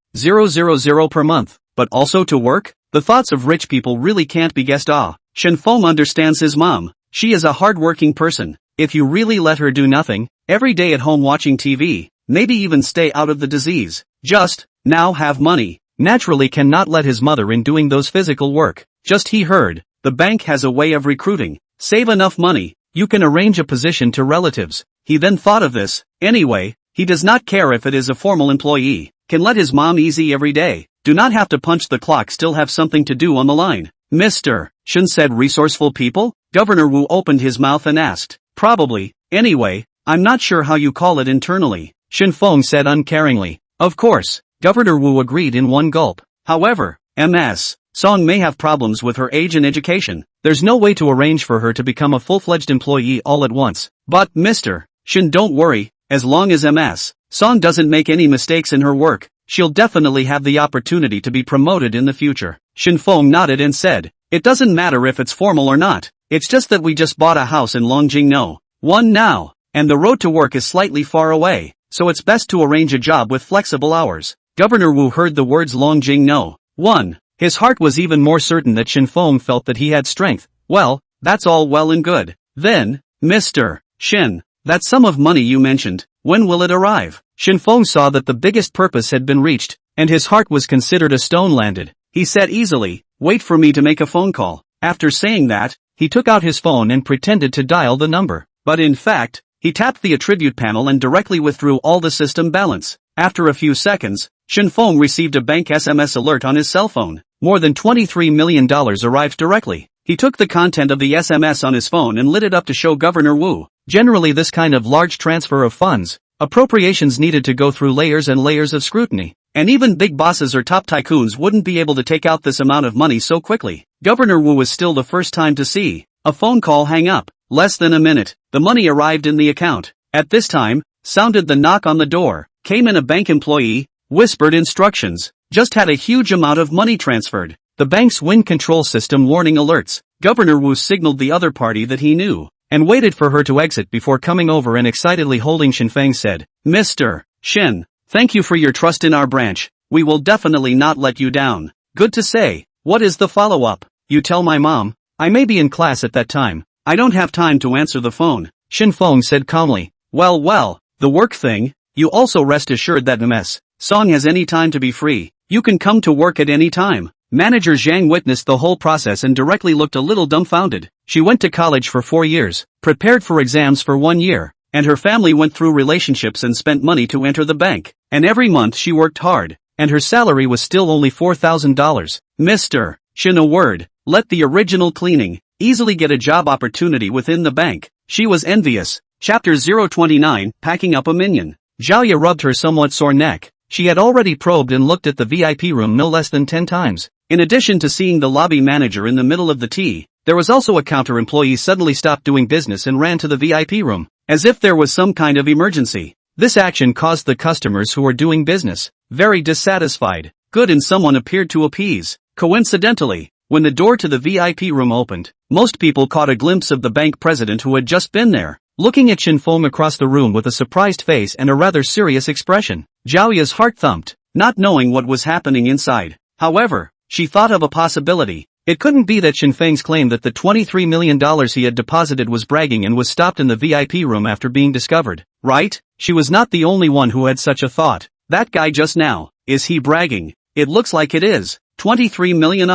per month. But also to work? The thoughts of rich people really can't be guessed. Shen Feng understands his mom. She is a hardworking person. If you really let her do nothing, every day at home watching TV, maybe even stay out of the disease, just, now have money, naturally cannot let his mother in doing those physical work. Just he heard, the bank has a way of recruiting. Save enough money, you can arrange a position to relatives. He then thought of this. Anyway, he does not care if it is a formal employee, can let his mom easy every day. Do not have to punch the clock, still have something to do on the line. Mr. Shen said, resourceful people? Governor Wu opened his mouth and asked, probably. Anyway, I'm not sure how you call it internally. Shen Feng said uncaringly. Of course. Governor Wu agreed in one gulp. However, Ms. Song may have problems with her age and education. There's no way to arrange for her to become a full-fledged employee all at once. But, Mr. Shen, don't worry, as long as Ms. Song doesn't make any mistakes in her work, she'll definitely have the opportunity to be promoted in the future. Shen Feng nodded and said, it doesn't matter if it's formal or not. It's just that we just bought a house in Longjing one now, and the road to work is slightly far away, so it's best to arrange a job with flexible hours. Governor Wu heard the words Longjing one. His heart was even more certain that Shen Feng felt that he had strength. Well, that's all well and good. Then, Mr. Shen, that sum of money you mentioned, when will it arrive? Shen Feng saw that the biggest purpose had been reached, and his heart was considered a stone landed. He said easily, wait for me to make a phone call. After saying that, he took out his phone and pretended to dial the number. But in fact, he tapped the attribute panel and directly withdrew all the system balance. After a few seconds, Shen Feng received a bank SMS alert on his cell phone. More than $23 million arrived directly. He took the content of the SMS on his phone and lit it up to show Governor Wu. Generally, this kind of large transfer of funds, appropriations needed to go through layers and layers of scrutiny. And even big bosses or top tycoons wouldn't be able to take out this amount of money so quickly. Governor Wu was still the first time to see a phone call hang up. Less than a minute, the money arrived in the account. At this time, sounded the knock on the door. Came in a bank employee, whispered instructions. Just had a huge amount of money transferred. The bank's wind control system warning alerts. Governor Wu signaled the other party that he knew, and waited for her to exit before coming over and excitedly holding Shen Feng said, Mr. Shen, thank you for your trust in our branch. We will definitely not let you down. Good to say. What is the follow-up? You tell my mom. I may be in class at that time. I don't have time to answer the phone. Shen Feng said calmly. Well, the work thing. You also rest assured that Ms. Song has any time to be free. You can come to work at any time. Manager Zhang witnessed the whole process and directly looked a little dumbfounded. She went to college for 4 years, prepared for exams for 1 year, and her family went through relationships and spent money to enter the bank. And every month she worked hard, and her salary was still only $4,000. Mr. Shen, a word, let the original cleaning easily get a job opportunity within the bank. She was envious. Chapter 029, Packing Up a Minion. Zhaoya rubbed her somewhat sore neck. She had already probed and looked at the VIP room no less than 10 times. In addition to seeing the lobby manager in the middle of the tea, there was also a counter employee suddenly stopped doing business and ran to the VIP room, as if there was some kind of emergency. This action caused the customers who were doing business very dissatisfied. Good, and someone appeared to appease. Coincidentally, when the door to the VIP room opened, most people caught a glimpse of the bank president who had just been there, looking at Shen Feng across the room with a surprised face and a rather serious expression. Zhaoya's heart thumped, not knowing what was happening inside. However, she thought of a possibility. It couldn't be that Shen Feng's claim that the $23 million he had deposited was bragging and was stopped in the VIP room after being discovered, right? She was not the only one who had such a thought. That guy just now, is he bragging? It looks like it is. 23 million,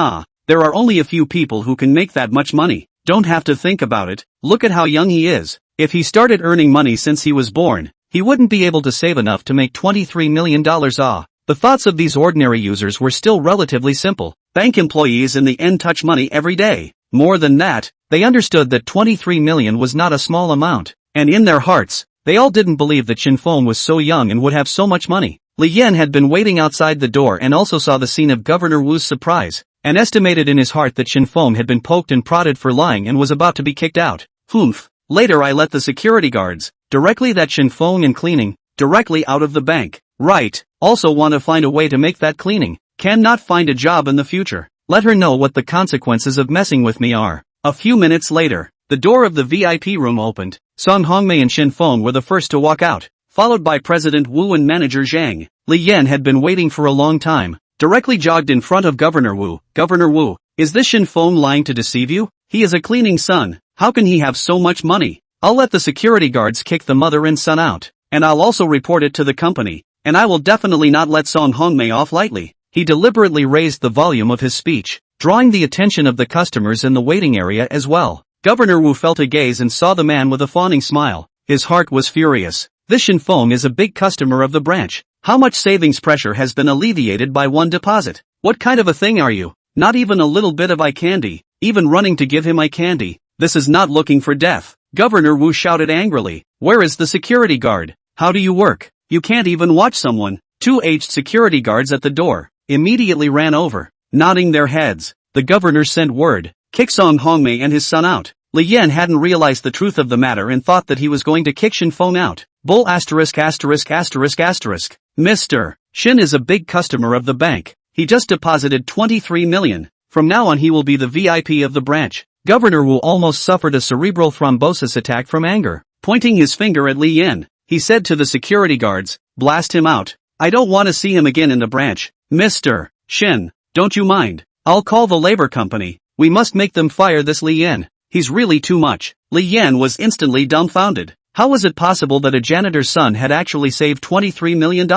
there are only a few people who can make that much money. Don't have to think about it, look at how young he is. If he started earning money since he was born, he wouldn't be able to save enough to make $23 million. The thoughts of these ordinary users were still relatively simple. Bank employees in the end touch money every day. More than that, they understood that 23 million was not a small amount, and in their hearts, they all didn't believe that Shen Feng was so young and would have so much money. Li Yan had been waiting outside the door and also saw the scene of Governor Wu's surprise, and estimated in his heart that Shen Feng had been poked and prodded for lying and was about to be kicked out. Humph. Later I let the security guards, directly that Shen Feng and cleaning, directly out of the bank. Right, also want to find a way to make that cleaning, cannot find a job in the future. Let her know what the consequences of messing with me are. A few minutes later, the door of the VIP room opened. Song Hongmei and Shen Feng were the first to walk out, followed by President Wu and Manager Zhang. Li Yan had been waiting for a long time, directly jogged in front of Governor Wu. Governor Wu, is this Shen Feng lying to deceive you? He is a cleaning son. How can he have so much money? I'll let the security guards kick the mother and son out, and I'll also report it to the company, and I will definitely not let Song Hongmei off lightly. He deliberately raised the volume of his speech, drawing the attention of the customers in the waiting area as well. Governor Wu felt a gaze and saw the man with a fawning smile. His heart was furious. This Shen Feng is a big customer of the branch. How much savings pressure has been alleviated by one deposit? What kind of a thing are you? Not even a little bit of eye candy, even running to give him eye candy. This is not looking for death. Governor Wu shouted angrily. Where is the security guard? How do you work? You can't even watch someone. Two aged security guards at the door immediately ran over, nodding their heads. The governor sent word, kick Song Hongmei and his son out. Li Yan hadn't realized the truth of the matter and thought that he was going to kick Shen Feng out. Bull asterisk asterisk asterisk asterisk. Mr. Shen is a big customer of the bank. He just deposited 23 million. From now on he will be the VIP of the branch. Governor Wu almost suffered a cerebral thrombosis attack from anger. Pointing his finger at Li Yan, he said to the security guards, blast him out. I don't want to see him again in the branch. Mr. Shen, don't you mind? I'll call the labor company. We must make them fire this Li Yan. He's really too much. Li Yan was instantly dumbfounded. How was it possible that a janitor's son had actually saved $23 million?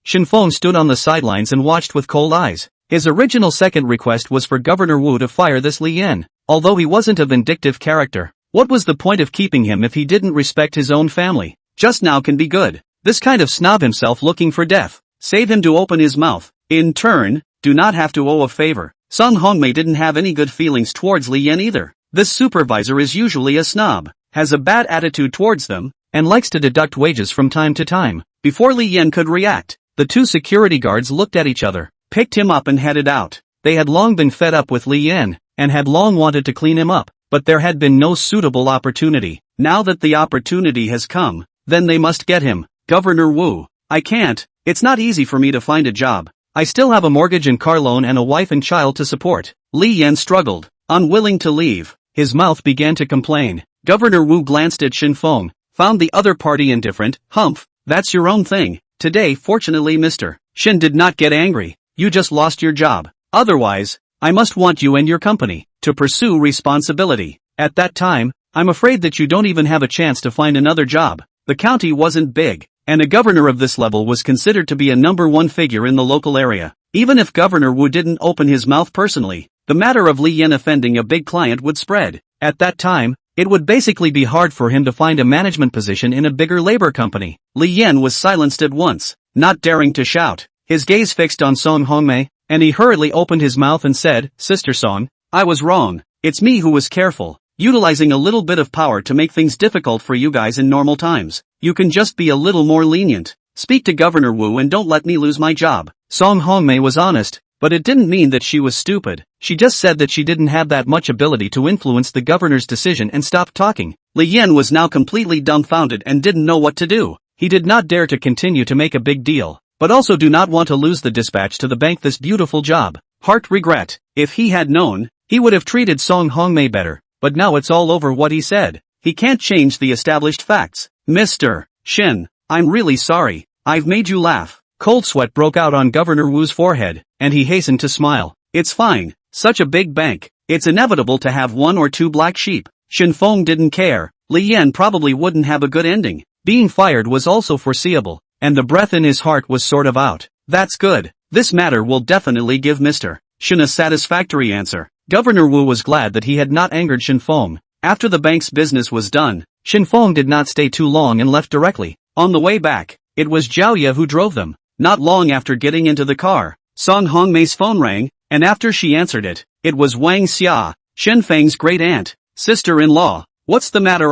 Shen Feng stood on the sidelines and watched with cold eyes. His original second request was for Governor Wu to fire this Li Yan. Although he wasn't a vindictive character, what was the point of keeping him if he didn't respect his own family? Just now can be good. This kind of snob himself looking for death. Save him to open his mouth. In turn, do not have to owe a favor. Song Hongmei didn't have any good feelings towards Li Yan either. This supervisor is usually a snob, has a bad attitude towards them, and likes to deduct wages from time to time. Before Li Yan could react, the two security guards looked at each other, picked him up and headed out. They had long been fed up with Li Yan, and had long wanted to clean him up, but there had been no suitable opportunity. Now that the opportunity has come, then they must get him. Governor Wu, I can't, it's not easy for me to find a job. I still have a mortgage and car loan and a wife and child to support. Li Yan struggled, unwilling to leave. His mouth began to complain. Governor Wu glanced at Shen Feng, found the other party indifferent. Humph, that's your own thing. Today fortunately Mr. Shen did not get angry. You just lost your job. Otherwise, I must want you and your company to pursue responsibility. At that time, I'm afraid that you don't even have a chance to find another job. The county wasn't big, and a governor of this level was considered to be a number one figure in the local area. Even if Governor Wu didn't open his mouth personally, the matter of Li Yan offending a big client would spread. At that time, it would basically be hard for him to find a management position in a bigger labor company. Li Yan was silenced at once, not daring to shout. His gaze fixed on Song Hongmei, and he hurriedly opened his mouth and said, "Sister Song, I was wrong. It's me who was careful, utilizing a little bit of power to make things difficult for you guys in normal times. You can just be a little more lenient. Speak to Governor Wu and don't let me lose my job." Song Hongmei was honest, but it didn't mean that she was stupid. She just said that she didn't have that much ability to influence the governor's decision and stopped talking. Li Yan was now completely dumbfounded and didn't know what to do. He did not dare to continue to make a big deal, but also do not want to lose the dispatch to the bank this beautiful job. Heart regret. If he had known, he would have treated Song Hongmei better, but now it's all over what he said. He can't change the established facts. Mr. Shen, I'm really sorry. I've made you laugh. Cold sweat broke out on Governor Wu's forehead, and he hastened to smile. It's fine. Such a big bank. It's inevitable to have one or two black sheep. Shen Feng didn't care. Li Yan probably wouldn't have a good ending. Being fired was also foreseeable, and the breath in his heart was sort of out. That's good. This matter will definitely give Mr. Shen a satisfactory answer. Governor Wu was glad that he had not angered Shen Feng. After the bank's business was done, Shen Feng did not stay too long and left directly. On the way back, it was Zhao Ye who drove them. Not long after getting into the car, Song Hongmei's phone rang, and after she answered it, it was Wang Xia, Shen Feng's great-aunt. "Sister-in-law, what's the matter?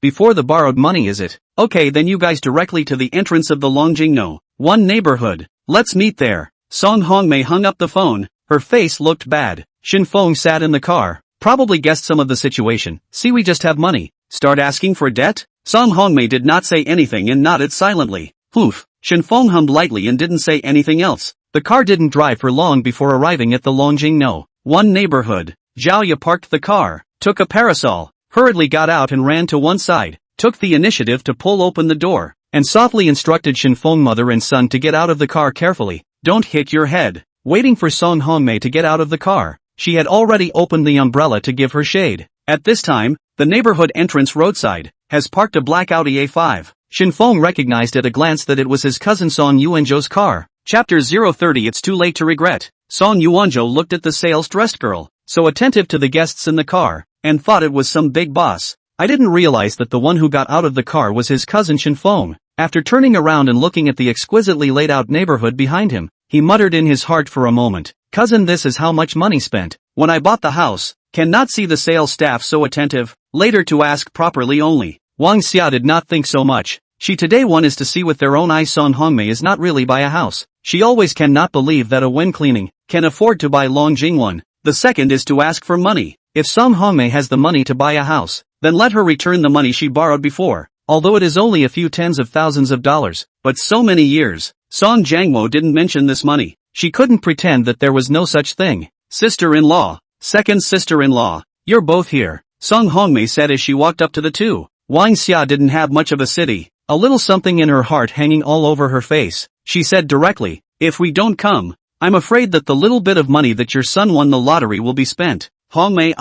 Before the borrowed money is it? Okay, then you guys directly to the entrance of the Longjing-no-1 neighborhood. Let's meet there." Song Hongmei hung up the phone. Her face looked bad. Shen Feng sat in the car, probably guessed some of the situation. "See, we just have money. Start asking for debt?" Song Hongmei did not say anything and nodded silently. Poof. Shen Feng hummed lightly and didn't say anything else. The car didn't drive for long before arriving at the Longjing-no-1 neighborhood. Zhao Ye parked the car, took a parasol, hurriedly got out and ran to one side, took the initiative to pull open the door, and softly instructed Shen Feng mother and son to get out of the car carefully. "Don't hit your head." Waiting for Song Hongmei to get out of the car, she had already opened the umbrella to give her shade. At this time, the neighborhood entrance roadside has parked a black Audi A5. Shen Feng recognized at a glance that it was his cousin Song Yuanzhou's car. Chapter 030. It's too late to regret. Song Yuanzhou looked at the sales-dressed girl, so attentive to the guests in the car, and thought it was some big boss. I didn't realize that the one who got out of the car was his cousin Shen Feng. After turning around and looking at the exquisitely laid-out neighborhood behind him, he muttered in his heart for a moment, "Cousin, this is how much money spent. When I bought the house, cannot see the sales staff so attentive, later to ask properly only." Wang Xia did not think so much. She today one is to see with their own eyes. Song Hongmei is not really buy a house. She always cannot believe that a Wen cleaning can afford to buy Longjing-1. The second is to ask for money. If Song Hongmei has the money to buy a house, then let her return the money she borrowed before, although it is only a few tens of thousands of dollars. But so many years, Song Jiangwo didn't mention this money. She couldn't pretend that there was no such thing. "Sister-in-law, second sister-in-law, you're both here," Song Hongmei said as she walked up to the two. Wang Xia didn't have much of a city, a little something in her heart hanging all over her face. She said directly, "If we don't come, I'm afraid that the little bit of money that your son won the lottery will be spent." "Hongmei,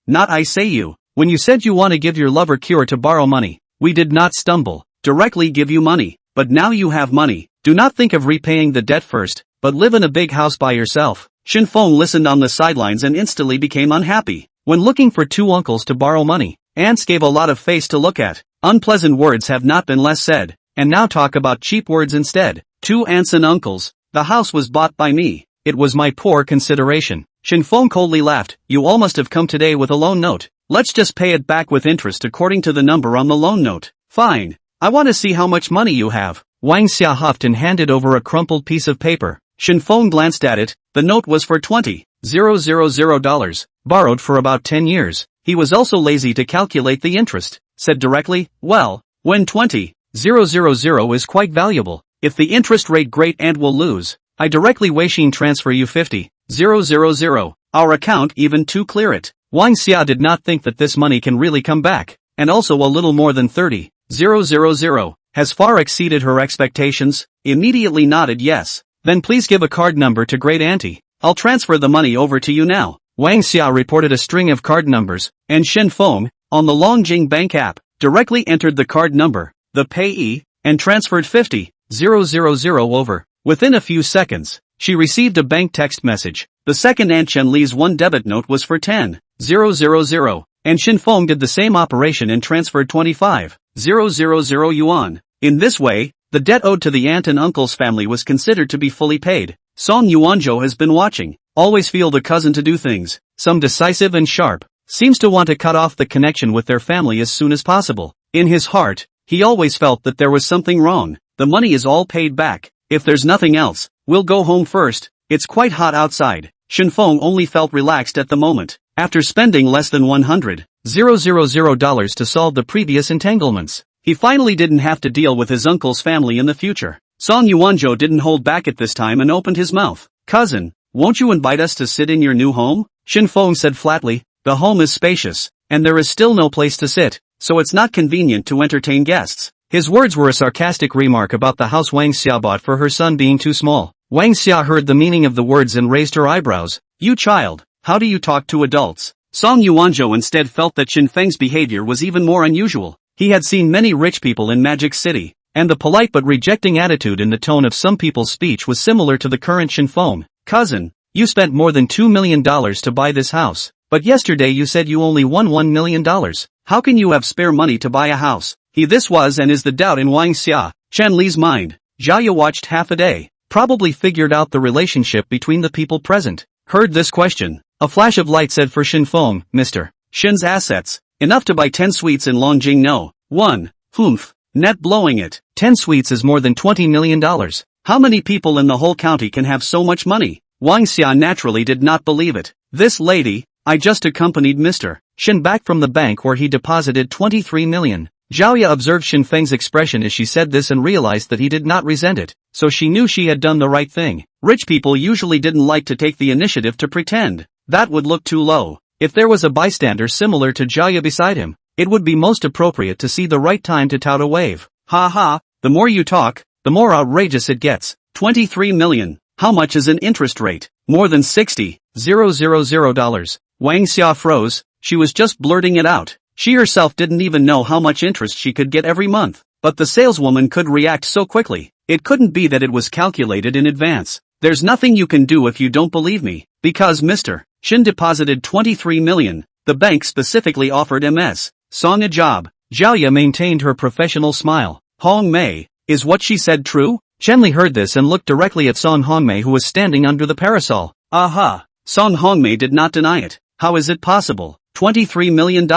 not I say you. When you said you want to give your lover cure to borrow money, we did not stumble, directly give you money. But now you have money, do not think of repaying the debt first, but live in a big house by yourself." Shen Feng listened on the sidelines and instantly became unhappy. When looking for two uncles to borrow money, aunts gave a lot of face to look at. Unpleasant words have not been less said, and now talk about cheap words instead. Two aunts and uncles. The house was bought by me. It was my poor consideration. Shen Feng coldly laughed. "You all must have come today with a loan note. Let's just pay it back with interest according to the number on the loan note." "Fine. I want to see how much money you have." Wang Xia huffed and handed over a crumpled piece of paper. Shen Feng glanced at it. The note was for $20,000, borrowed for about 10 years. He was also lazy to calculate the interest. Said directly, "Well, when 20,000 is quite valuable. If the interest rate great aunt will lose, I directly Weixin transfer you 50,000. Our account even to clear it." Wang Xia did not think that this money can really come back, and also a little more than 30,000 has far exceeded her expectations. Immediately nodded yes. "Then please give a card number to great auntie. I'll transfer the money over to you now." Wang Xia reported a string of card numbers, and Shen Feng, on the Longjing Bank app, directly entered the card number, the payee, and transferred 50,000 over. Within a few seconds, she received a bank text message. The second Aunt Chen Li's one debit note was for 10,000, and Shen Feng did the same operation and transferred 25,000 yuan. In this way, the debt owed to the aunt and uncle's family was considered to be fully paid. Song Yuanzhou has been watching. Always feel the cousin to do things. Some decisive and sharp. Seems to want to cut off the connection with their family as soon as possible. In his heart, he always felt that there was something wrong. The money is all paid back. If there's nothing else, we'll go home first. It's quite hot outside. Shen Feng only felt relaxed at the moment. After spending less than $100,000 to solve the previous entanglements, he finally didn't have to deal with his uncle's family in the future. Song Yuanzhou didn't hold back at this time and opened his mouth. Cousin, won't you invite us to sit in your new home? Shen Feng said flatly. The home is spacious, and there is still no place to sit, so it's not convenient to entertain guests. His words were a sarcastic remark about the house Wang Xia bought for her son being too small. Wang Xia heard the meaning of the words and raised her eyebrows. You child, how do you talk to adults? Song Yuanzhou instead felt that Shen Feng's behavior was even more unusual. He had seen many rich people in Magic City, and the polite but rejecting attitude in the tone of some people's speech was similar to the current Shen Feng. Cousin, you spent more than $2 million to buy this house, but yesterday you said you only won $1 million. How can you have spare money to buy a house? This was and is the doubt in Wang Xia, Chen Li's mind. Jiaya watched half a day, probably figured out the relationship between the people present. Heard this question. A flash of light said for Shen Feng, Mr. Shen's assets, enough to buy 10 suites in Longjing No. 1. Humph. Net blowing it. 10 suites is more than $20 million. How many people in the whole county can have so much money? Wang Xia naturally did not believe it. This lady, I just accompanied Mr. Shen back from the bank where he deposited 23 million. Jiaya observed Shen Feng's expression as she said this and realized that he did not resent it, so she knew she had done the right thing. Rich people usually didn't like to take the initiative to pretend. That would look too low. If there was a bystander similar to Jiaya beside him, it would be most appropriate to see the right time to tout a wave. Ha ha, the more you talk, the more outrageous it gets. 23 million. How much is an interest rate? More than $60,000. Wang Xia froze. She was just blurting it out. She herself didn't even know how much interest she could get every month. But the saleswoman could react so quickly. It couldn't be that it was calculated in advance. There's nothing you can do if you don't believe me. Because Mr. Shen deposited 23 million. The bank specifically offered Ms. Song a job. Jiaya maintained her professional smile. Hongmei, is what she said true? Shenli heard this and looked directly at Song Hongmei who was standing under the parasol. Aha! Song Hongmei did not deny it. How is it possible? $23 million.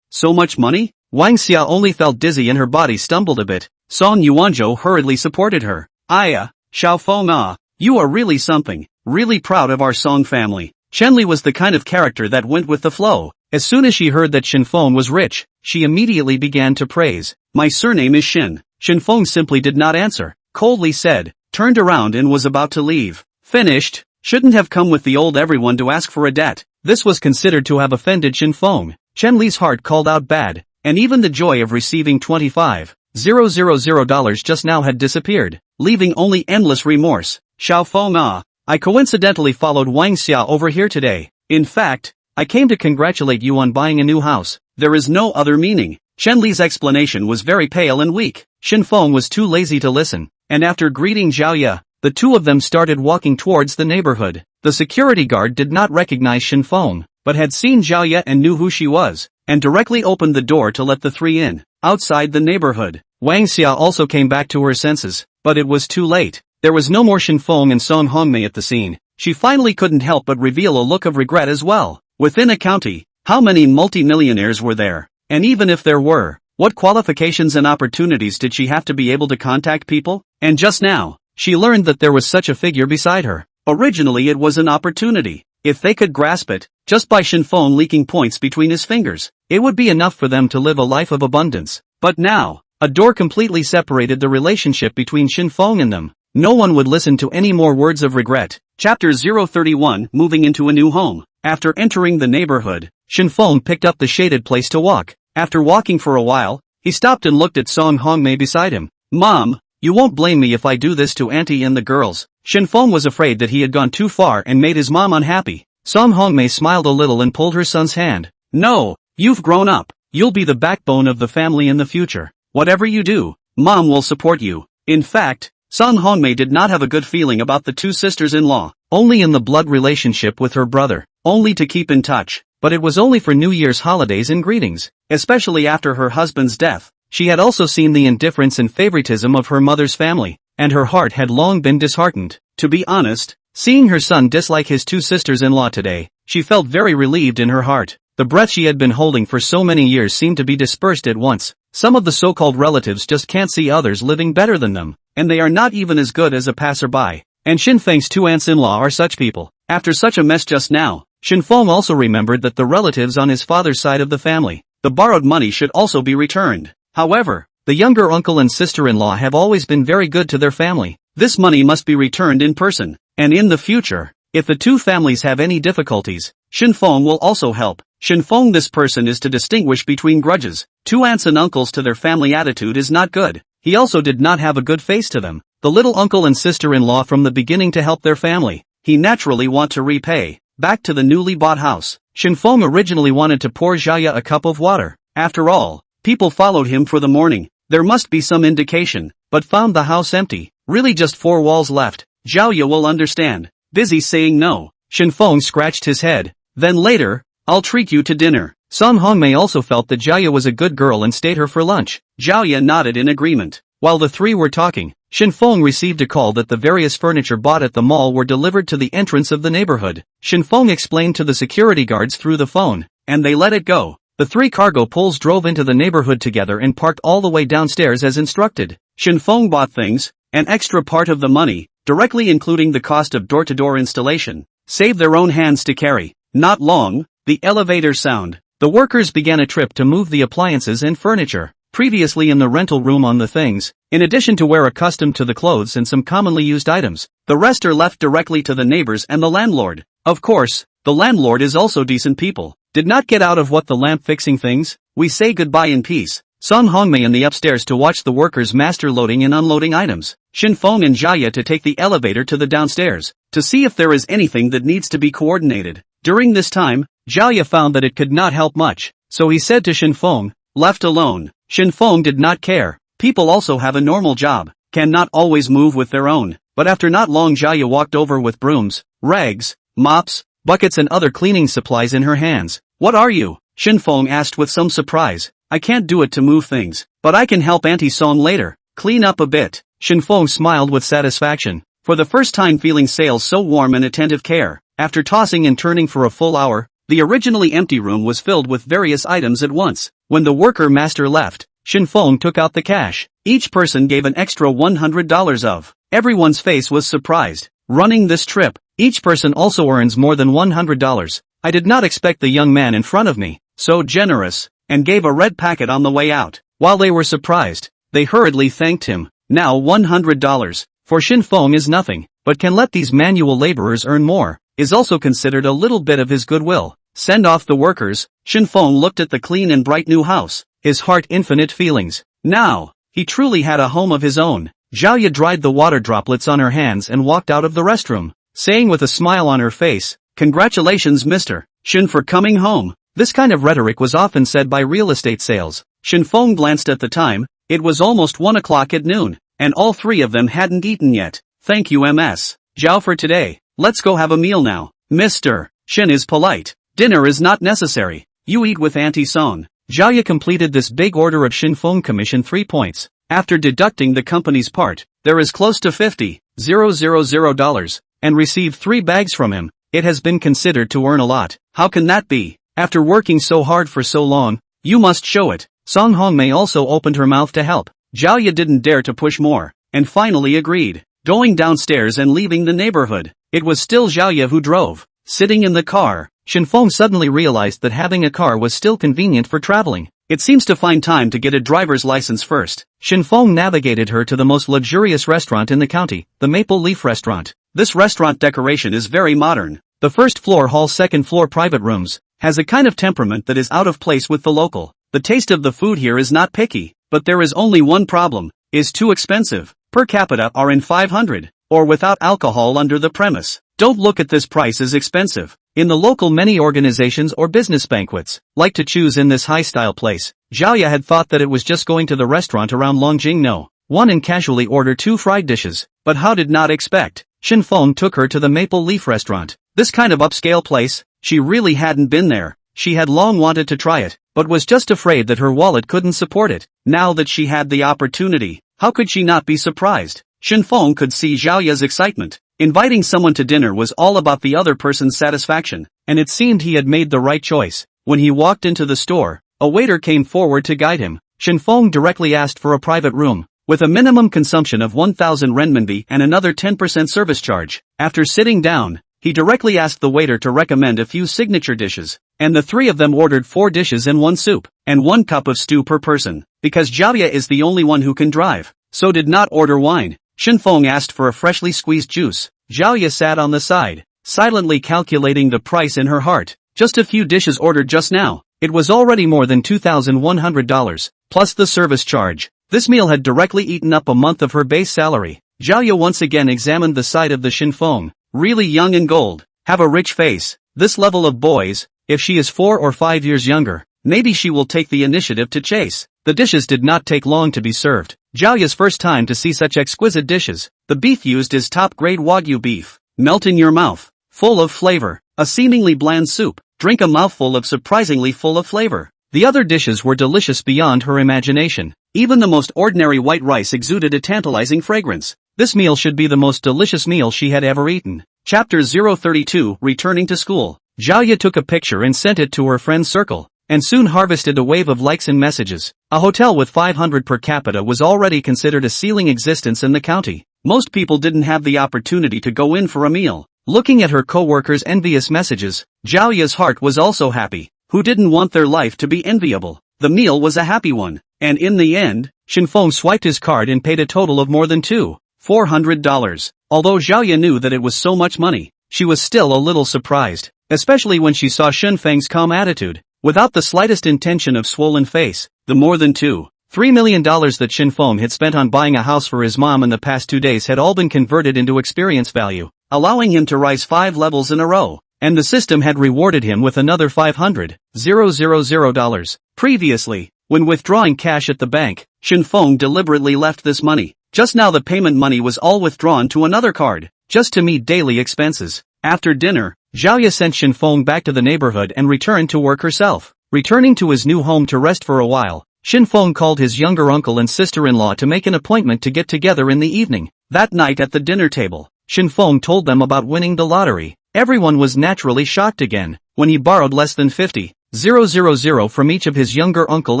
So much money? Wang Xia only felt dizzy and her body stumbled a bit. Song Yuanzhou hurriedly supported her. Aya, Xiao Feng ah, you are really something. Really proud of our Song family. Shenli was the kind of character that went with the flow. As soon as she heard that Shen Feng was rich, she immediately began to praise. My surname is Shen. Shen Feng simply did not answer. Coldly said, turned around and was about to leave. Finished. Shouldn't have come with the old everyone to ask for a debt. This was considered to have offended Shen Feng. Chen Li's heart called out bad, and even the joy of receiving $25,000 just now had disappeared, leaving only endless remorse. Xiao Feng ah, I coincidentally followed Wang Xia over here today. In fact, I came to congratulate you on buying a new house. There is no other meaning. Chen Li's explanation was very pale and weak. Shen Feng was too lazy to listen, and after greeting Jiaya, the two of them started walking towards the neighborhood. The security guard did not recognize Shen Feng, but had seen Jiaya and knew who she was, and directly opened the door to let the three in. Outside the neighborhood, Wang Xia also came back to her senses, but it was too late. There was no more Shen Feng and Song Hongmei at the scene. She finally couldn't help but reveal a look of regret as well. Within a county, how many multimillionaires were there? And even if there were, what qualifications and opportunities did she have to be able to contact people? And just now, she learned that there was such a figure beside her. Originally it was an opportunity. If they could grasp it, just by Shen Feng leaking points between his fingers, it would be enough for them to live a life of abundance. But now, a door completely separated the relationship between Shen Feng and them. No one would listen to any more words of regret. Chapter 031 Moving into a new home. After entering the neighborhood, Shen Feng picked up the shaded place to walk. After walking for a while, he stopped and looked at Song Hongmei beside him. Mom, you won't blame me if I do this to Auntie and the girls. Shen Feng was afraid that he had gone too far and made his mom unhappy. Song Hongmei smiled a little and pulled her son's hand. No, you've grown up. You'll be the backbone of the family in the future. Whatever you do, Mom will support you. In fact, Sun Hongmei did not have a good feeling about the two sisters-in-law, only in the blood relationship with her brother, only to keep in touch, but it was only for New Year's holidays and greetings, especially after her husband's death. She had also seen the indifference and favoritism of her mother's family, and her heart had long been disheartened. To be honest, seeing her son dislike his two sisters-in-law today, she felt very relieved in her heart. The breath she had been holding for so many years seemed to be dispersed at once. Some of the so-called relatives just can't see others living better than them, and they are not even as good as a passerby. And Shen Feng's two aunts-in-law are such people. After such a mess just now, Shen Feng also remembered that the relatives on his father's side of the family, the borrowed money should also be returned. However, the younger uncle and sister-in-law have always been very good to their family. This money must be returned in person, and in the future, if the two families have any difficulties, Shen Feng will also help. Shen Feng, this person is to distinguish between grudges. Two aunts and uncles to their family attitude is not good. He also did not have a good face to them. The little uncle and sister-in-law from the beginning to help their family. He naturally want to repay. Back to the newly bought house. Shen Feng originally wanted to pour Jiaya a cup of water. After all, people followed him for the morning. There must be some indication, but found the house empty. Really just four walls left. Jiaya will understand. Busy saying no. Shen Feng scratched his head. Then later, I'll treat you to dinner. Sun Hongmei also felt that Jiaya was a good girl and stayed her for lunch. Jiaya nodded in agreement. While the three were talking, Shen Feng received a call that the various furniture bought at the mall were delivered to the entrance of the neighborhood. Shen Feng explained to the security guards through the phone, and they let it go. The three cargo pulls drove into the neighborhood together and parked all the way downstairs as instructed. Shen Feng bought things, an extra part of the money, directly including the cost of door-to-door installation, save their own hands to carry. Not long, the elevator sound. The workers began a trip to move the appliances and furniture, previously in the rental room on the things, in addition to where accustomed to the clothes and some commonly used items. The rest are left directly to the neighbors and the landlord. Of course, the landlord is also decent people. Did not get out of what the lamp fixing things? We say goodbye in peace. Sun Hongmei in the upstairs to watch the workers master loading and unloading items. Shen Feng and Jiaya to take the elevator to the downstairs, to see if there is anything that needs to be coordinated. During this time, Jiaya found that it could not help much, so he said to Shen Feng, left alone. Shen Feng did not care. People also have a normal job, cannot always move with their own. But after not long Jiaya walked over with brooms, rags, mops, buckets and other cleaning supplies in her hands. What are you? Shen Feng asked with some surprise. I can't do it to move things, but I can help Auntie Song later. Clean up a bit. Shen Feng smiled with satisfaction. For the first time feeling sales so warm and attentive care. After tossing and turning for a full hour, the originally empty room was filled with various items at once. When the worker master left, Shen Feng took out the cash. Each person gave an extra $100 of. Everyone's face was surprised. Running this trip, each person also earns more than $100. I did not expect the young man in front of me, so generous, and gave a red packet on the way out. While they were surprised, they hurriedly thanked him. Now $100, for Shen Feng is nothing, but can let these manual laborers earn more, is also considered a little bit of his goodwill. Send off the workers. Shen Feng looked at the clean and bright new house, his heart infinite feelings. Now, he truly had a home of his own. Jiaya dried the water droplets on her hands and walked out of the restroom, saying with a smile on her face, congratulations Mr. Shen for coming home. This kind of rhetoric was often said by real estate sales. Shen Feng glanced at the time. It was almost 1 o'clock at noon, and all three of them hadn't eaten yet. Thank you Ms. Zhao for today. Let's go have a meal now. Mr. Shen is polite. Dinner is not necessary. You eat with Auntie Song. Jiaya completed this big order of Shen Feng commission 3 points. After deducting the company's part, there is close to $50,000, and received 3 bags from him. It has been considered to earn a lot. How can that be? After working so hard for so long, you must show it. Sun Hongmei also opened her mouth to help. Jiaya didn't dare to push more, and finally agreed. Going downstairs and leaving the neighborhood, it was still Jiaya who drove. Sitting in the car, Shen Feng suddenly realized that having a car was still convenient for traveling. It seems to find time to get a driver's license first. Shen Feng navigated her to the most luxurious restaurant in the county, the Maple Leaf Restaurant. This restaurant decoration is very modern. The first floor hall, second floor private rooms, has a kind of temperament that is out of place with the local. The taste of the food here is not picky, but there is only one problem, is too expensive. Per capita are in 500, or without alcohol under the premise. Don't look at this price as expensive. In the local many organizations or business banquets, like to choose in this high-style place. Jiaya had thought that it was just going to the restaurant around Longjing. No. 1 and casually order 2 fried dishes. But how did not expect, Shen Feng took her to the Maple Leaf restaurant. This kind of upscale place, she really hadn't been there. She had long wanted to try it, but was just afraid that her wallet couldn't support it. Now that she had the opportunity, how could she not be surprised? Shen Feng could see Zhao Ya's excitement. Inviting someone to dinner was all about the other person's satisfaction, and it seemed he had made the right choice. When he walked into the store, a waiter came forward to guide him. Shen Feng directly asked for a private room, with a minimum consumption of 1,000 renminbi and another 10% service charge. After sitting down, he directly asked the waiter to recommend a few signature dishes, and the 3 of them ordered 4 dishes and 1 soup, and 1 cup of stew per person. Because Zhao Ya is the only one who can drive, so did not order wine. Shen Feng asked for a freshly squeezed juice. Zhao Ya sat on the side, silently calculating the price in her heart. Just a few dishes ordered just now. It was already more than $2,100, plus the service charge. This meal had directly eaten up a month of her base salary. Zhao Ya once again examined the side of the Shen Feng. Really young and gold, have a rich face. This level of boys, if she is 4 or 5 years younger, maybe she will take the initiative to chase. The dishes did not take long to be served. Zhao Ya's first time to see such exquisite dishes. The beef used is top-grade Wagyu beef. Melt in your mouth. Full of flavor. A seemingly bland soup. Drink a mouthful of surprisingly full of flavor. The other dishes were delicious beyond her imagination. Even the most ordinary white rice exuded a tantalizing fragrance. This meal should be the most delicious meal she had ever eaten. Chapter 032 Returning to School. Zhao Ya took a picture and sent it to her friend's circle, and soon harvested a wave of likes and messages. A hotel with 500 per capita was already considered a ceiling existence in the county. Most people didn't have the opportunity to go in for a meal. Looking at her co-workers' envious messages, Zhao Ya's heart was also happy. Who didn't want their life to be enviable? The meal was a happy one, and in the end, Shen Feng swiped his card and paid a total of more than $400. Although Zhao Ya knew that it was so much money, she was still a little surprised, especially when she saw Shen Feng's calm attitude. Without the slightest intention of swollen face, the more than $3 million that Shen Feng had spent on buying a house for his mom in the past 2 days had all been converted into experience value, allowing him to rise 5 levels in a row, and the system had rewarded him with another $500,000. Previously, when withdrawing cash at the bank, Shen Feng deliberately left this money. Just now the payment money was all withdrawn to another card, just to meet daily expenses. After dinner, Zhao Ya sent Shen Feng back to the neighborhood and returned to work herself. Returning to his new home to rest for a while, Shen Feng called his younger uncle and sister-in-law to make an appointment to get together in the evening. That night at the dinner table, Shen Feng told them about winning the lottery. Everyone was naturally shocked again, when he borrowed less than 50,000 from each of his younger uncle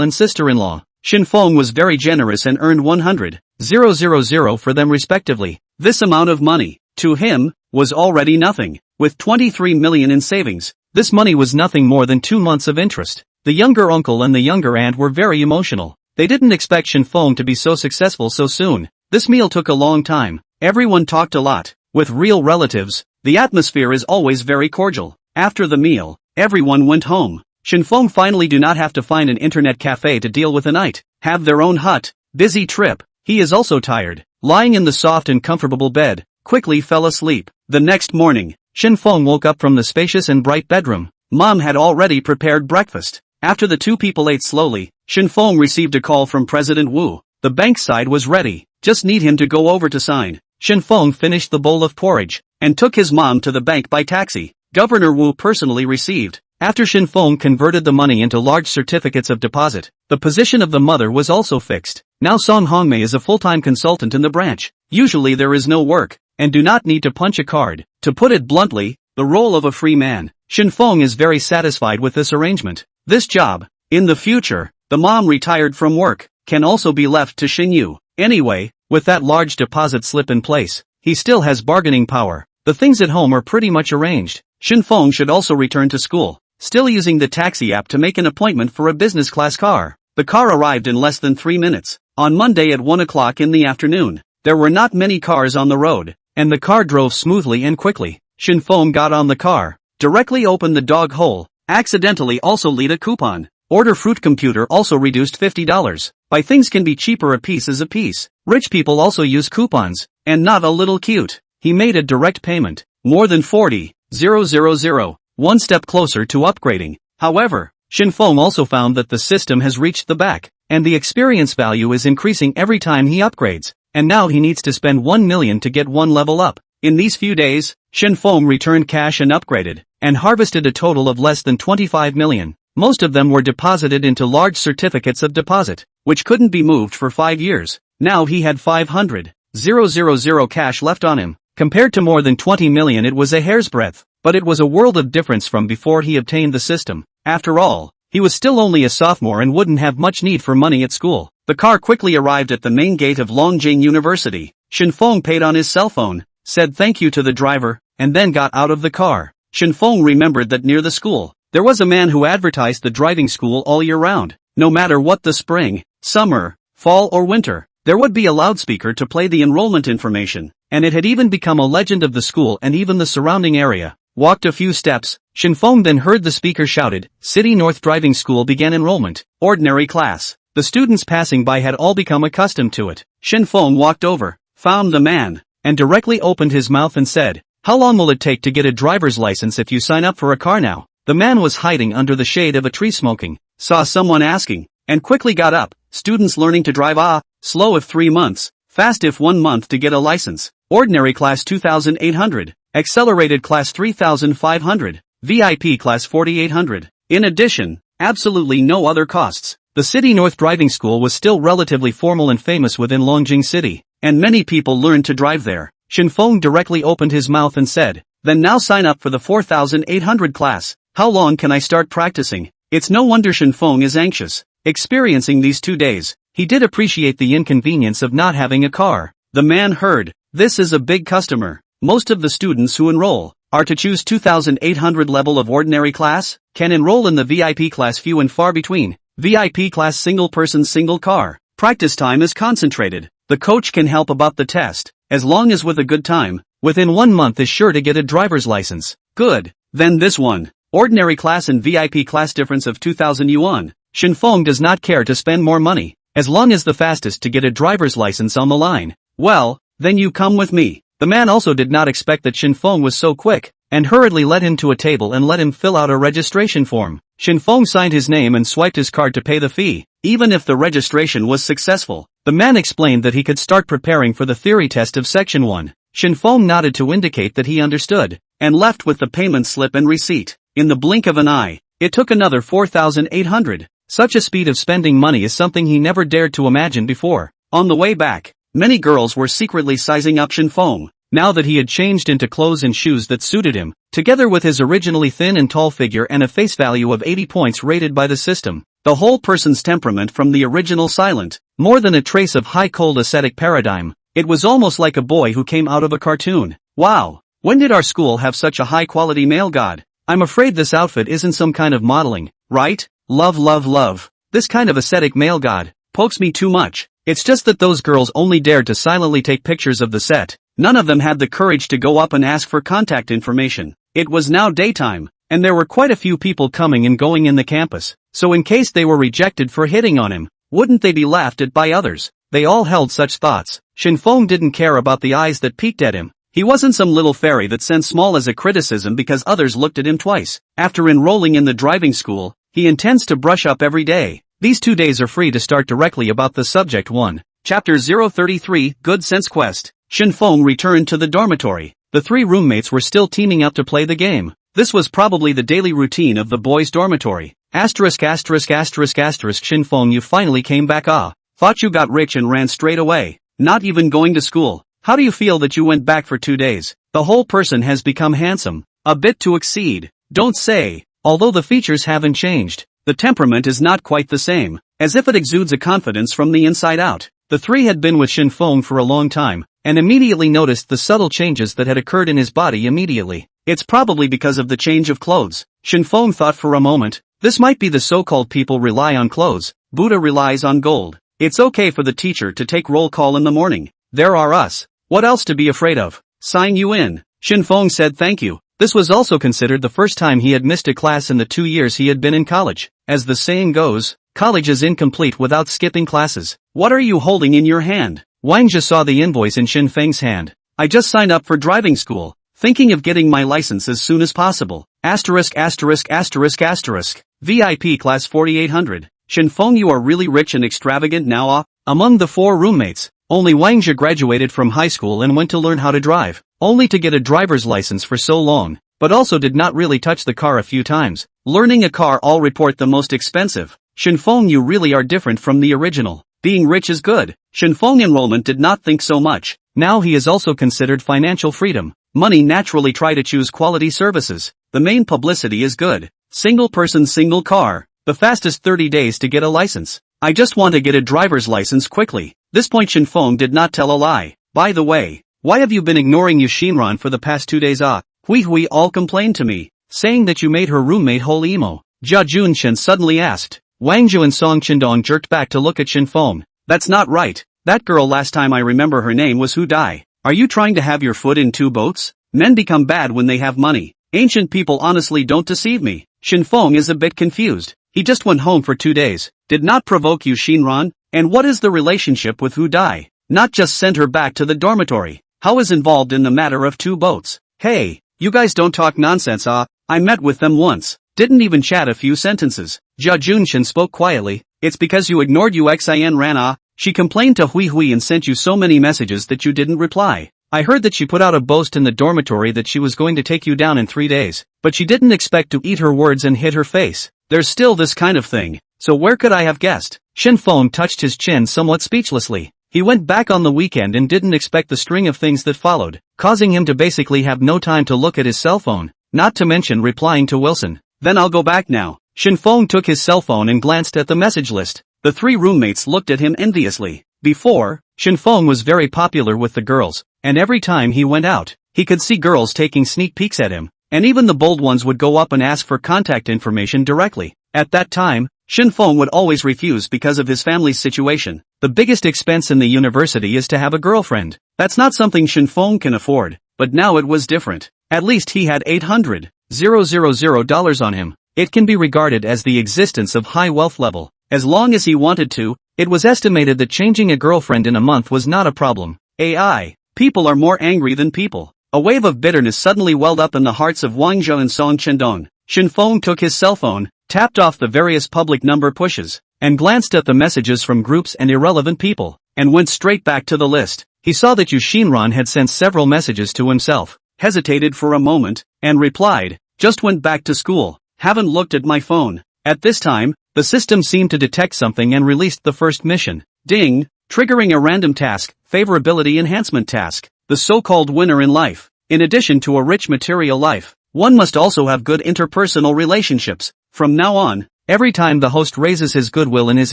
and sister-in-law. Shen Feng was very generous and earned 100,000 for them respectively. This amount of money, to him, was already nothing. With 23 million in savings, this money was nothing more than 2 months of interest. The younger uncle and the younger aunt were very emotional. They didn't expect Shen Feng to be so successful so soon. This meal took a long time. Everyone talked a lot. With real relatives, the atmosphere is always very cordial. After the meal, everyone went home. Shen Feng finally do not have to find an internet cafe to deal with a night. Have their own hut. Busy trip. He is also tired. Lying in the soft and comfortable bed, quickly fell asleep. The next morning, Shen Feng woke up from the spacious and bright bedroom. Mom had already prepared breakfast. After the 2 people ate slowly, Shen Feng received a call from President Wu. The bank side was ready. Just need him to go over to sign. Shen Feng finished the bowl of porridge, and took his mom to the bank by taxi. Governor Wu personally received. After Shen Feng converted the money into large certificates of deposit, the position of the mother was also fixed. Now Song Hongmei is a full-time consultant in the branch. Usually there is no work, and do not need to punch a card. To put it bluntly, the role of a free man. Shen Feng is very satisfied with this arrangement. This job, in the future, the mom retired from work, can also be left to Shen Yu. Anyway, with that large deposit slip in place, he still has bargaining power. The things at home are pretty much arranged. Shen Feng should also return to school, still using the taxi app to make an appointment for a business class car. The car arrived in less than 3 minutes. On Monday at 1 o'clock in the afternoon, there were not many cars on the road, and the car drove smoothly and quickly. Shen Feng got on the car, directly opened the dog hole, accidentally also lead a coupon. Order fruit computer also reduced $50. Buy things can be cheaper a piece as a piece. Rich people also use coupons, and not a little cute. He made a direct payment, more than 40,000, one step closer to upgrading. However, Shen Feng also found that the system has reached the back and the experience value is increasing every time he upgrades, and now he needs to spend 1 million to get one level up. In these few days, Shen Feng returned cash and upgraded, and harvested a total of less than 25 million. Most of them were deposited into large certificates of deposit, which couldn't be moved for 5 years. Now he had 500,000 cash left on him. Compared to more than 20 million, it was a hair's breadth, but it was a world of difference from before he obtained the system. After all, he was still only a sophomore and wouldn't have much need for money at school. The car quickly arrived at the main gate of Longjing University. Shen Feng paid on his cell phone, said thank you to the driver, and then got out of the car. Shen Feng remembered that near the school, there was a man who advertised the driving school all year round. No matter what the spring, summer, fall or winter, there would be a loudspeaker to play the enrollment information, and it had even become a legend of the school and even the surrounding area. Walked a few steps, Shen Feng then heard the speaker shouted, City North Driving School began enrollment, ordinary class. The students passing by had all become accustomed to it. Shen Feng walked over, found the man, and directly opened his mouth and said, how long will it take to get a driver's license if you sign up for a car now? The man was hiding under the shade of a tree smoking, saw someone asking, and quickly got up. Students learning to drive slow if 3 months, fast if 1 month to get a license, ordinary class 2,800, accelerated class 3,500, VIP class 4,800. In addition, absolutely no other costs. The City North Driving School was still relatively formal and famous within Longjing City, and many people learned to drive there. Shen Feng directly opened his mouth and said, then now sign up for the 4,800 class. How long can I start practicing? It's no wonder Shen Feng is anxious. Experiencing these 2 days, he did appreciate the inconvenience of not having a car. The man heard, this is a big customer. Most of the students who enroll are to choose 2,800 level of ordinary class, can enroll in the VIP class few and far between. VIP class single person single car. Practice time is concentrated. The coach can help about the test, as long as with a good time, within 1 month is sure to get a driver's license. Good. Then this one. Ordinary class and VIP class difference of 2,000 yuan. Shen Feng does not care to spend more money, as long as the fastest to get a driver's license on the line. Well, then you come with me. The man also did not expect that Shen Feng was so quick, and hurriedly led him to a table and let him fill out a registration form. Shen Feng signed his name and swiped his card to pay the fee. Even if the registration was successful, the man explained that he could start preparing for the theory test of Section 1. Shen Feng nodded to indicate that he understood, and left with the payment slip and receipt. In the blink of an eye, it took another 4,800. Such a speed of spending money is something he never dared to imagine before. On the way back, many girls were secretly sizing up Shen Feng, now that he had changed into clothes and shoes that suited him, together with his originally thin and tall figure and a face value of 80 points rated by the system. The whole person's temperament from the original silent, more than a trace of high-cold ascetic paradigm. It was almost like a boy who came out of a cartoon. Wow! When did our school have such a high-quality male god? I'm afraid this outfit isn't some kind of modeling, right? Love. This kind of ascetic male god pokes me too much. It's just that those girls only dared to silently take pictures of the set. None of them had the courage to go up and ask for contact information. It was now daytime, and there were quite a few people coming and going in the campus, so in case they were rejected for hitting on him, wouldn't they be laughed at by others? They all held such thoughts. Shen Feng didn't care about the eyes that peeked at him. He wasn't some little fairy that sent small as a criticism because others looked at him twice. After enrolling in the driving school, he intends to brush up every day. These 2 days are free to start directly about the subject 1. Chapter 033, Good Sense Quest. Shen Feng returned to the dormitory. The 3 roommates were still teaming up to play the game. This was probably the daily routine of the boys' dormitory. Shen Feng, you finally came back. Thought you got rich and ran straight away. Not even going to school. How do you feel that you went back for 2 days? The whole person has become handsome. A bit to exceed. Don't say. Although the features haven't changed, the temperament is not quite the same, as if it exudes a confidence from the inside out. The 3 had been with Shen Feng for a long time, and immediately noticed the subtle changes that had occurred in his body immediately. It's probably because of the change of clothes. Shen Feng thought for a moment, this might be the so-called people rely on clothes, Buddha relies on gold. It's okay for the teacher to take roll call in the morning. There are us. What else to be afraid of? Sign you in. Shen Feng said thank you. This was also considered the first time he had missed a class in the 2 years he had been in college. As the saying goes, college is incomplete without skipping classes. What are you holding in your hand? Wang Jia saw the invoice in Shen Feng's hand. I just signed up for driving school, thinking of getting my license as soon as possible. *******. VIP class 4,800. Shen Feng, you are really rich and extravagant now, ah? Among the 4 roommates, only Wang Zhe graduated from high school and went to learn how to drive, only to get a driver's license for so long, but also did not really touch the car a few times. Learning a car, all report the most expensive. Shen Feng, you really are different from the original. Being rich is good. Shen Feng enrollment did not think so much. Now he is also considered financial freedom. Money naturally try to choose quality services. The main publicity is good. Single person, single car. The fastest 30 days to get a license. I just want to get a driver's license quickly. This point Shen Feng did not tell a lie. By the way, why have you been ignoring Yu Xinran for the past 2 days? Ah, Hui all complained to me, saying that you made her roommate whole emo. Jia Junshen suddenly asked. Wang Zhu and Song Chendong jerked back to look at Shen Feng. That's not right. That girl, last time I remember her name was Hu Dai. Are you trying to have your foot in 2 boats? Men become bad when they have money. Ancient people honestly don't deceive me. Shen Feng is a bit confused. He just went home for 2 days. Did not provoke Yu Xinran? And what is the relationship with Hu Dai? Not just send her back to the dormitory. How is involved in the matter of 2 boats? Hey, you guys don't talk nonsense, ah? I met with them once. Didn't even chat a few sentences. Jia Junshen spoke quietly. It's because you ignored Uxin Ran, ah? She complained to Hui and sent you so many messages that you didn't reply. I heard that she put out a boast in the dormitory that she was going to take you down in 3 days, but she didn't expect to eat her words and hit her face. There's still this kind of thing. So where could I have guessed? Shen Feng touched his chin somewhat speechlessly. He went back on the weekend and didn't expect the string of things that followed, causing him to basically have no time to look at his cell phone, not to mention replying to Wilson. Then I'll go back now. Shen Feng took his cell phone and glanced at the message list. The 3 roommates looked at him enviously. Before, Shen Feng was very popular with the girls, and every time he went out, he could see girls taking sneak peeks at him, and even the bold ones would go up and ask for contact information directly. At that time, Shen Feng would always refuse because of his family's situation. The biggest expense in the university is to have a girlfriend. That's not something Shen Feng can afford, but now it was different. At least he had $800,000 on him. It can be regarded as the existence of high wealth level. As long as he wanted to, it was estimated that changing a girlfriend in a month was not a problem. AI. People are more angry than people. A wave of bitterness suddenly welled up in the hearts of Wang Zhou and Song Chendong. Shen Feng took his cell phone, tapped off the various public number pushes, and glanced at the messages from groups and irrelevant people, and went straight back to the list. He saw that Yu Xinran had sent several messages to himself, hesitated for a moment, and replied, just went back to school, haven't looked at my phone. At this time, the system seemed to detect something and released the first mission. Ding! Triggering a random task, favorability enhancement task, the so-called winner in life. In addition to a rich material life, one must also have good interpersonal relationships. From now on, every time the host raises his goodwill in his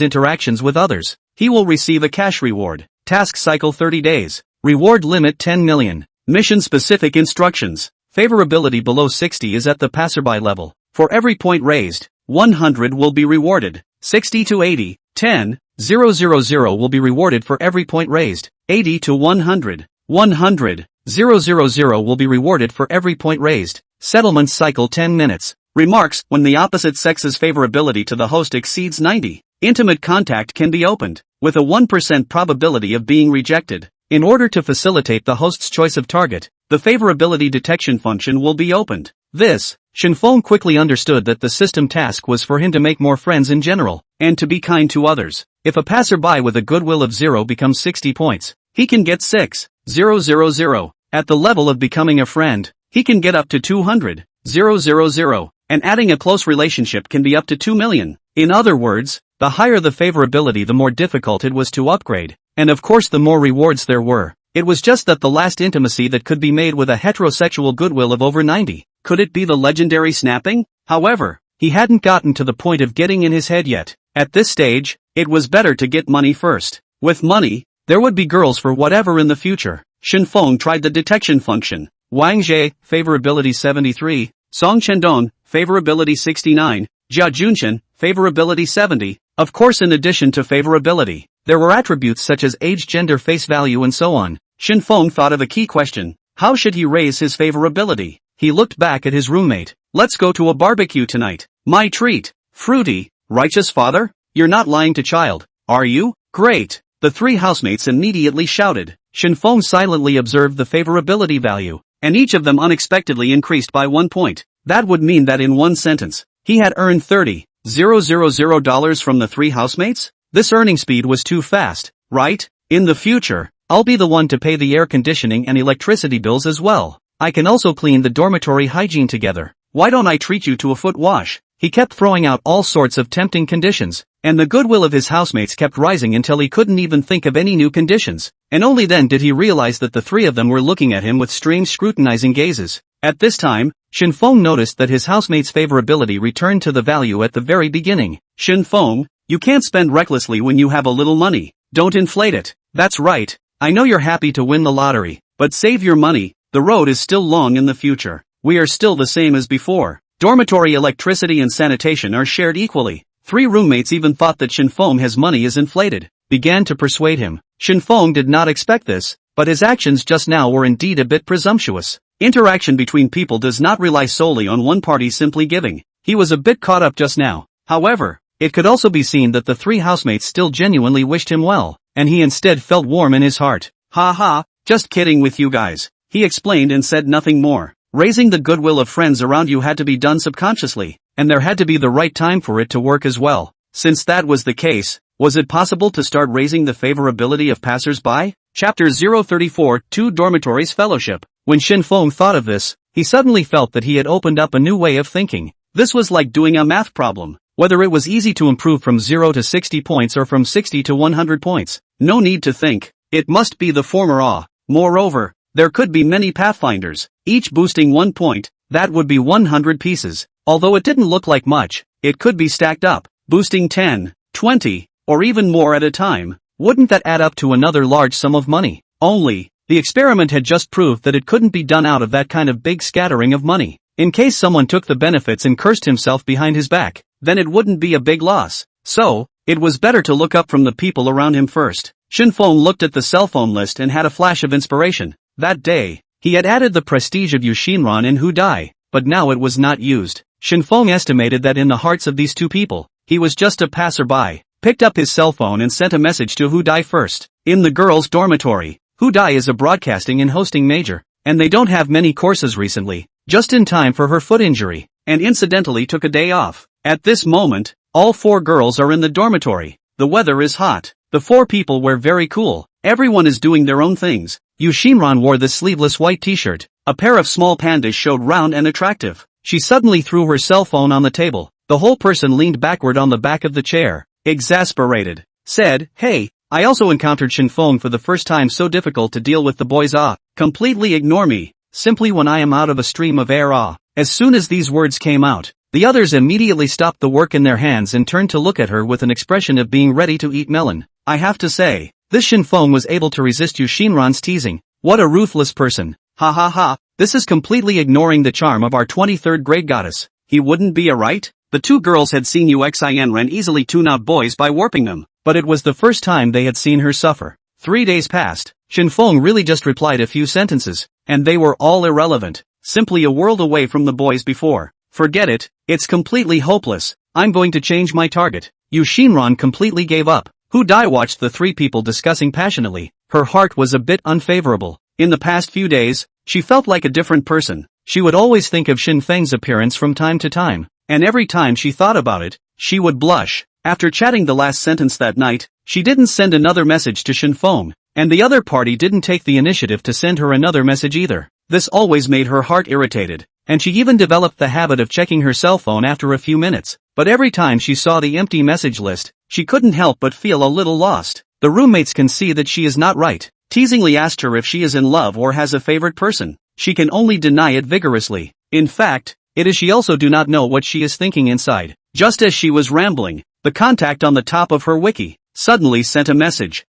interactions with others, he will receive a cash reward. Task cycle 30 days. Reward limit 10 million. Mission-specific instructions. Favorability below 60 is at the passerby level. For every point raised, 100 will be rewarded. 60 to 80, 10, 000 will be rewarded for every point raised. 80 to 100, 100, 000 will be rewarded for every point raised. Settlement cycle 10 minutes. Remarks: when the opposite sex's favorability to the host exceeds 90, intimate contact can be opened, with a 1% probability of being rejected. In order to facilitate the host's choice of target, the favorability detection function will be opened. This, Shen Feng quickly understood that the system task was for him to make more friends in general, and to be kind to others. If a passerby with a goodwill of 0 becomes 60 points, he can get 6,000. At the level of becoming a friend, he can get up to 200,000, and adding a close relationship can be up to 2 million. In other words, the higher the favorability, the more difficult it was to upgrade, and of course the more rewards there were. It was just that the last intimacy that could be made with a heterosexual goodwill of over 90. Could it be the legendary snapping? However, he hadn't gotten to the point of getting in his head yet. At this stage, it was better to get money first. With money, there would be girls for whatever in the future. Shen Feng tried the detection function. Wang Zhe, favorability 73, Song Chendong, favorability 69, Jia Junshen, favorability 70. Of course, in addition to favorability, there were attributes such as age, gender, face value and so on. Shen Feng thought of a key question. How should he raise his favorability? He looked back at his roommate. Let's go to a barbecue tonight. My treat. Fruity. Righteous father? You're not lying to child, are you? Great. The 3 housemates immediately shouted. Shen Feng silently observed the favorability value, and each of them unexpectedly increased by 1 point. That would mean that in one sentence, he had earned 30,000 $000 from the 3 housemates? This earning speed was too fast, right? In the future, I'll be the one to pay the air conditioning and electricity bills as well. I can also clean the dormitory hygiene together. Why don't I treat you to a foot wash? He kept throwing out all sorts of tempting conditions, and the goodwill of his housemates kept rising until he couldn't even think of any new conditions, and only then did he realize that the 3 of them were looking at him with strange scrutinizing gazes. At this time, Shen Feng noticed that his housemates' favorability returned to the value at the very beginning. Shen Feng, you can't spend recklessly when you have a little money. Don't inflate it. That's right. I know you're happy to win the lottery, but save your money. The road is still long in the future. We are still the same as before. Dormitory electricity and sanitation are shared equally. 3 roommates even thought that Shen Feng has money is inflated. Began to persuade him. Shen Feng did not expect this, but his actions just now were indeed a bit presumptuous. Interaction between people does not rely solely on one party simply giving. He was a bit caught up just now. However, it could also be seen that the 3 housemates still genuinely wished him well, and he instead felt warm in his heart. Ha ha, just kidding with you guys. He explained and said nothing more. Raising the goodwill of friends around you had to be done subconsciously, and there had to be the right time for it to work as well. Since that was the case, was it possible to start raising the favorability of passers-by? Chapter 034, 2 Dormitories Fellowship. When Shen Feng thought of this, he suddenly felt that he had opened up a new way of thinking. This was like doing a math problem. Whether it was easy to improve from 0 to 60 points or from 60 to 100 points. No need to think. It must be the former. Moreover, there could be many pathfinders, each boosting 1 point. That would be 100 pieces. Although it didn't look like much, it could be stacked up, boosting 10, 20, or even more at a time. Wouldn't that add up to another large sum of money? Only, the experiment had just proved that it couldn't be done out of that kind of big scattering of money. In case someone took the benefits and cursed himself behind his back, then it wouldn't be a big loss. So, it was better to look up from the people around him first. Shen Feng looked at the cell phone list and had a flash of inspiration. That day, he had added the prestige of Yushinran and Hu Dai, but now it was not used. Shen Feng estimated that in the hearts of these 2 people, he was just a passerby. Picked up his cell phone and sent a message to Hu Dai first. In the girls' dormitory, Hu Dai is a broadcasting and hosting major, and they don't have many courses recently, just in time for her foot injury, and incidentally took a day off. At this moment, all 4 girls are in the dormitory. The weather is hot. The 4 people wear very cool. Everyone is doing their own things. Yushinran wore the sleeveless white t-shirt. A pair of small pandas showed round and attractive. She suddenly threw her cell phone on the table. The whole person leaned backward on the back of the chair. Exasperated. Said, hey, I also encountered Shen Feng for the first time. So difficult to deal with the boys. Completely ignore me. Simply when I am out of a stream of air. As soon as these words came out, the others immediately stopped the work in their hands and turned to look at her with an expression of being ready to eat melon. I have to say, this Shen Feng was able to resist Yushinran's teasing. What a ruthless person. Ha ha ha, this is completely ignoring the charm of our 23rd grade goddess. He wouldn't be right? The 2 girls had seen Yuxinran easily tune out boys by warping them, but it was the first time they had seen her suffer. 3 days passed. Shen Feng really just replied a few sentences, and they were all irrelevant. Simply a world away from the boys before. Forget it, it's completely hopeless. I'm going to change my target. Yushinran completely gave up. Hu Dai watched the 3 people discussing passionately. Her heart was a bit unfavorable. In the past few days, she felt like a different person. She would always think of Shen Feng's appearance from time to time, and every time she thought about it, she would blush. After chatting the last sentence that night, she didn't send another message to Shen Feng, and the other party didn't take the initiative to send her another message either. This always made her heart irritated, and she even developed the habit of checking her cell phone after a few minutes. But every time she saw the empty message list, she couldn't help but feel a little lost. The roommates can see that she is not right. Teasingly asked her if she is in love or has a favorite person. She can only deny it vigorously. In fact, it is she also do not know what she is thinking inside. Just as she was rambling, the contact on the top of her wiki suddenly sent a message.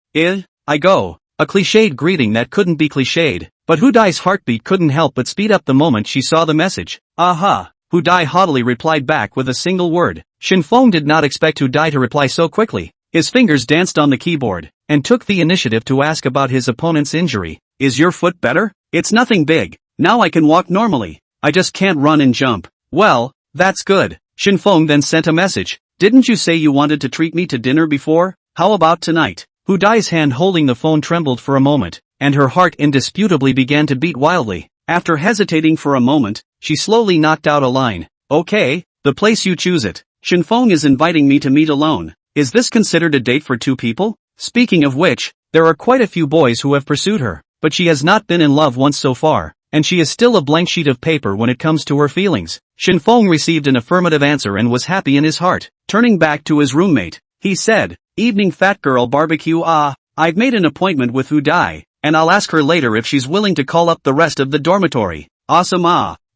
I go. A cliched greeting that couldn't be cliched, but Hu Dai's heartbeat couldn't help but speed up the moment she saw the message. Aha! Hu Dai haughtily replied back with a single word. Shen Feng did not expect Hu Dai to reply so quickly. His fingers danced on the keyboard, and took the initiative to ask about his opponent's injury. Is your foot better? It's nothing big. Now I can walk normally. I just can't run and jump. Well, that's good. Shen Feng then sent a message. Didn't you say you wanted to treat me to dinner before? How about tonight? Hu Dai's hand holding the phone trembled for a moment, and her heart indisputably began to beat wildly. After hesitating for a moment, she slowly knocked out a line. Okay, the place you choose it. Shen Feng is inviting me to meet alone. Is this considered a date for two people? Speaking of which, there are quite a few boys who have pursued her, but she has not been in love once so far, and she is still a blank sheet of paper when it comes to her feelings. Shen Feng received an affirmative answer and was happy in his heart. Turning back to his roommate, he said, "Evening fat girl barbecue. I've made an appointment with Hu Dai, and I'll ask her later if she's willing to call up the rest of the dormitory." Awesome.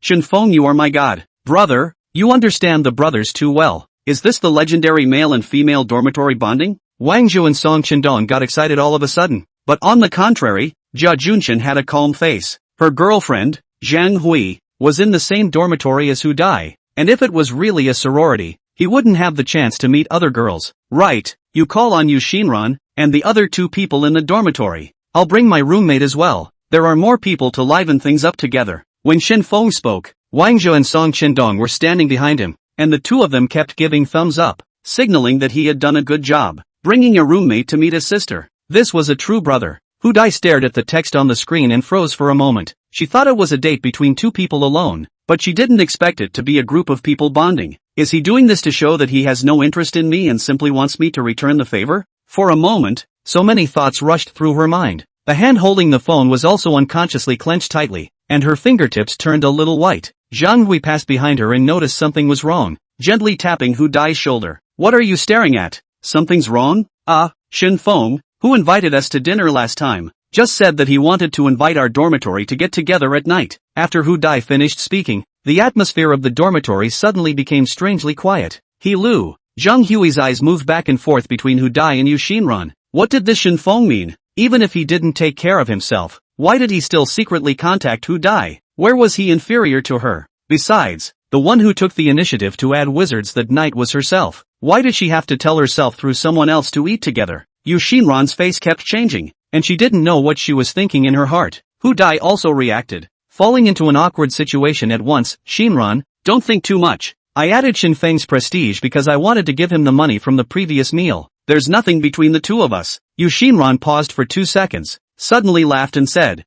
Shen Feng, you are my god. Brother, you understand the brothers too well. Is this the legendary male and female dormitory bonding? Wang Zhou and Song Chendong got excited all of a sudden, but on the contrary, Jia Junshan had a calm face. Her girlfriend, Zhang Hui, was in the same dormitory as Hu Dai, and if it was really a sorority, he wouldn't have the chance to meet other girls. Right, you call on Yu Xinran, and the other two people in the dormitory. I'll bring my roommate as well. There are more people to liven things up together. When Shen Feng spoke, Wang Zhou and Song Chendong were standing behind him, and the two of them kept giving thumbs up, signaling that he had done a good job, bringing a roommate to meet his sister. This was a true brother. Hu Dai stared at the text on the screen and froze for a moment. She thought it was a date between two people alone, but she didn't expect it to be a group of people bonding. Is he doing this to show that he has no interest in me and simply wants me to return the favor? For a moment, so many thoughts rushed through her mind. The hand holding the phone was also unconsciously clenched tightly, and her fingertips turned a little white. Zhang Hui passed behind her and noticed something was wrong, gently tapping Hu Dai's shoulder. "What are you staring at? Something's wrong?" Shen Feng, who invited us to dinner last time, just said that he wanted to invite our dormitory to get together at night. After Hu Dai finished speaking, the atmosphere of the dormitory suddenly became strangely quiet. He Lu. Zhang Hui's eyes moved back and forth between Hu Dai and Yu Xinran. What did this Shen Feng mean? Even if he didn't take care of himself, why did he still secretly contact Hu Dai? Where was he inferior to her? Besides, the one who took the initiative to add wizards that night was herself. Why did she have to tell herself through someone else to eat together? Yu Xinran's face kept changing, and she didn't know what she was thinking in her heart. Hu Dai also reacted, falling into an awkward situation at once. "Xinran, don't think too much. I added Shen Feng's prestige because I wanted to give him the money from the previous meal. There's nothing between the two of us." Yu Xinran paused for 2 seconds, suddenly laughed and said,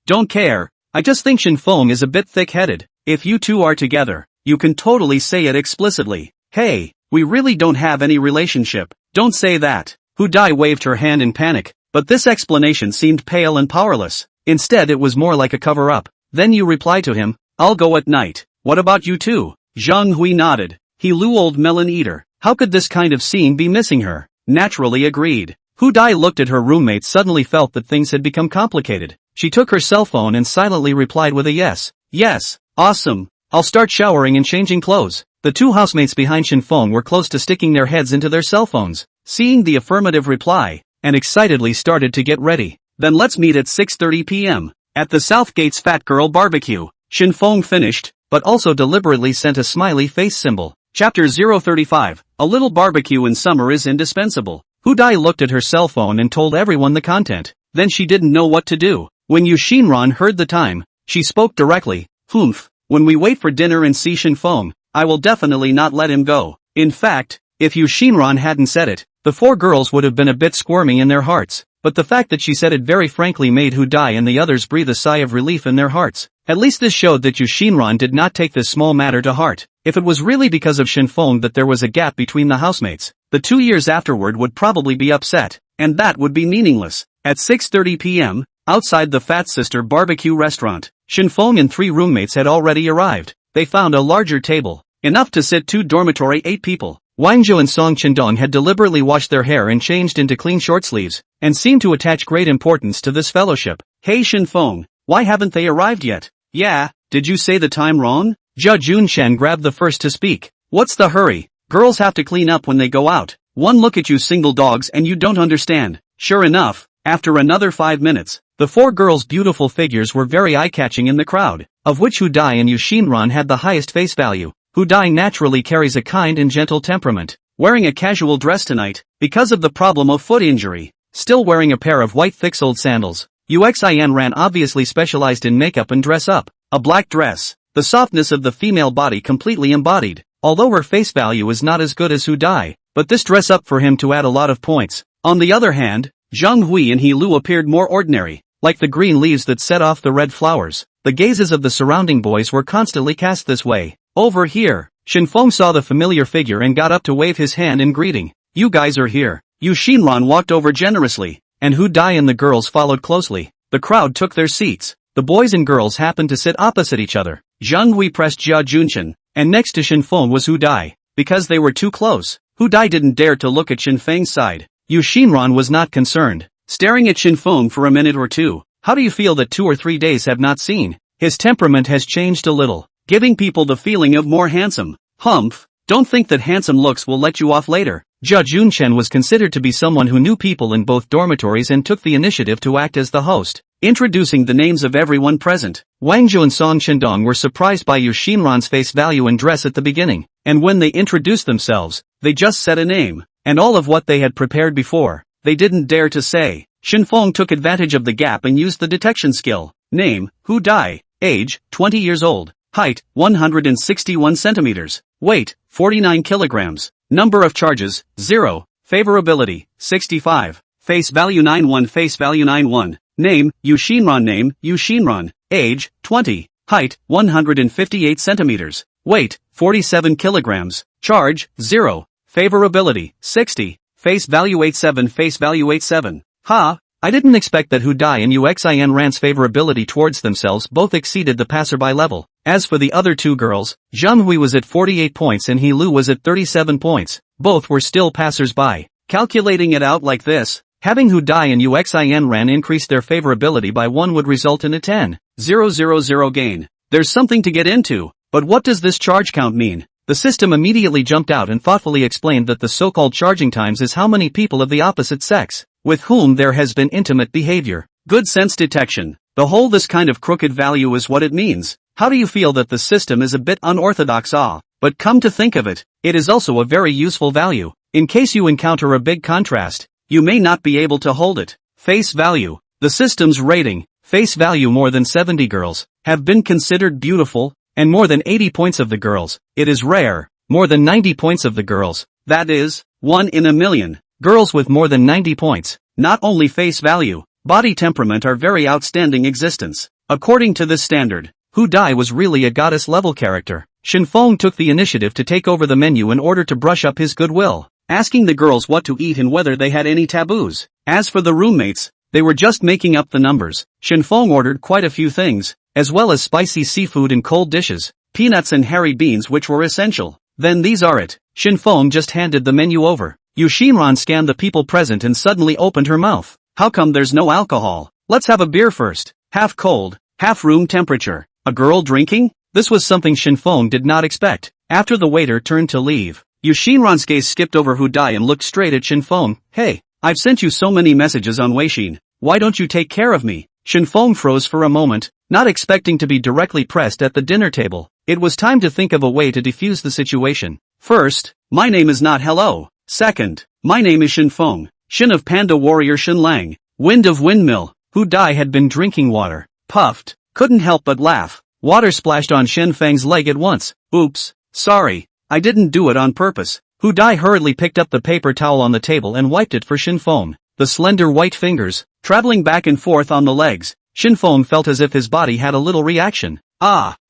don't care. I just think Shen Feng is a bit thick-headed. If you two are together, you can totally say it explicitly. Hey, we really don't have any relationship. Don't say that. Hu Dai waved her hand in panic, but this explanation seemed pale and powerless. Instead it was more like a cover-up. Then you reply to him, "I'll go at night. What about you two?" Zhang Hui nodded. He Lu, old melon eater. How could this kind of scene be missing her? Naturally agreed. Hu Dai looked at her roommate, suddenly felt that things had become complicated. She took her cell phone and silently replied with a yes. "Yes, awesome. I'll start showering and changing clothes." The two housemates behind Shen Feng were close to sticking their heads into their cell phones, seeing the affirmative reply, and excitedly started to get ready. "Then let's meet at 6:30 p.m. at the South Gate's Fat Girl Barbecue." Shen Feng finished, but also deliberately sent a smiley face symbol. Chapter 035, A little barbecue in summer is indispensable. Hu Dai looked at her cell phone and told everyone the content. Then she didn't know what to do. When Yu Xinran heard the time, she spoke directly. "Humph, when we wait for dinner and see Shen Feng, I will definitely not let him go." In fact, if Yu Xinran hadn't said it, the four girls would have been a bit squirmy in their hearts, but the fact that she said it very frankly made Hu Dai and the others breathe a sigh of relief in their hearts. At least this showed that Yu Xinran did not take this small matter to heart. If it was really because of Shen Feng that there was a gap between the housemates, the 2 years afterward would probably be upset, and that would be meaningless. At 6:30 p.m., outside the Fat Sister barbecue restaurant, Shen Feng and 3 roommates had already arrived. They found a larger table, enough to sit 2 dormitory 8 people. Wang Zhou and Song Chendong had deliberately washed their hair and changed into clean short sleeves, and seemed to attach great importance to this fellowship. "Hey Shen Feng, why haven't they arrived yet?" "Yeah, did you say the time wrong?" Jia Junshan grabbed the first to speak. "What's the hurry? Girls have to clean up when they go out. One look at you single dogs and you don't understand." Sure enough, after another 5 minutes, the 4 girls' beautiful figures were very eye-catching in the crowd, of which Hu Dai and Yu Xinran had the highest face value. Hu Dai naturally carries a kind and gentle temperament, wearing a casual dress tonight, because of the problem of foot injury, still wearing a pair of white thick-soled sandals. Yu Xinran obviously specialized in makeup and dress up, a black dress, the softness of the female body completely embodied. Although her face value is not as good as Hu Dai, but this dress up for him to add a lot of points. On the other hand, Zhang Hui and He Lu appeared more ordinary, like the green leaves that set off the red flowers. The gazes of the surrounding boys were constantly cast this way. "Over here." Shen Feng saw the familiar figure and got up to wave his hand in greeting. You guys are here. Yu Xinran walked over generously, and Hu Dai and the girls followed closely. The crowd took their seats. The boys and girls happened to sit opposite each other. Zhang Hui pressed Jia Junchen, and next to Shen Feng was Hu Dai. Because they were too close, Hu Dai didn't dare to look at Shen Feng's side. Yu Xinran was not concerned, staring at Shen Feng for a minute or two. How do you feel that 2 or 3 days have not seen? His temperament has changed a little, giving people the feeling of more handsome. Humph, don't think that handsome looks will let you off later. Jia Junchen was considered to be someone who knew people in both dormitories and took the initiative to act as the host, introducing the names of everyone present. Wang Zhou and Song Chendong were surprised by Yu Xinran's face value and dress at the beginning, and when they introduced themselves, they just said a name, and all of what they had prepared before, they didn't dare to say. Shen Feng took advantage of the gap and used the detection skill. Name, Hu Dai. Age, 20 years old. Height, 161 centimeters. Weight, 49 kilograms. Number of charges, 0. Favorability, 65. Face value 91. Face value 91. Name, Yu Xinran. Name, Yu Xinran. Age, 20. Height, 158 centimeters. Weight, 47 kilograms. Charge, 0. Favorability, 60. Face value 87. Face value 87. Ha! I didn't expect that Hu Dai and Yu Xinran's favorability towards themselves both exceeded the passerby level. As for the other two girls, Zhang Hui was at 48 points and He Lu was at 37 points. Both were still passers-by. Calculating it out like this, having Hu Dai and Yu Xinran increase their favorability by 1 would result in a 10,000 gain. There's something to get into, but what does this charge count mean? The system immediately jumped out and thoughtfully explained that the so-called charging times is how many people of the opposite sex, with whom there has been intimate behavior. Good sense detection. The whole this kind of crooked value is what it means. How do you feel that the system is a bit unorthodox? But come to think of it, it is also a very useful value. In case you encounter a big contrast, you may not be able to hold it. Face value. The system's rating, face value more than 70 girls, have been considered beautiful, and more than 80 points of the girls, it is rare, more than 90 points of the girls, that is, 1 in a million. Girls with more than 90 points, not only face value, body temperament are very outstanding existence. According to this standard, Hu Dai was really a goddess-level character. Shen Feng took the initiative to take over the menu in order to brush up his goodwill, asking the girls what to eat and whether they had any taboos. As for the roommates, they were just making up the numbers. Shen Feng ordered quite a few things, as well as spicy seafood and cold dishes, peanuts and hairy beans which were essential. Then these are it. Shen Feng just handed the menu over. Yu Xinran scanned the people present and suddenly opened her mouth. How come there's no alcohol? Let's have a beer first. Half cold, half room temperature. A girl drinking? This was something Shen Feng did not expect. After the waiter turned to leave, Yu Xinran's gaze skipped over Hu Dai and looked straight at Shen Feng. Hey, I've sent you so many messages on Weixin. Why don't you take care of me? Shen Feng froze for a moment, not expecting to be directly pressed at the dinner table. It was time to think of a way to defuse the situation. First, my name is not hello. Second, my name is Shen Feng. Shen of Panda Warrior Shen Lang. Wind of Windmill. Hu Dai had been drinking water. Puffed. Couldn't help but laugh. Water splashed on Shen Feng's leg at once. Oops. Sorry. I didn't do it on purpose. Hu Dai hurriedly picked up the paper towel on the table and wiped it for Shen Feng. The slender white fingers, traveling back and forth on the legs. Shen Feng felt as if his body had a little reaction.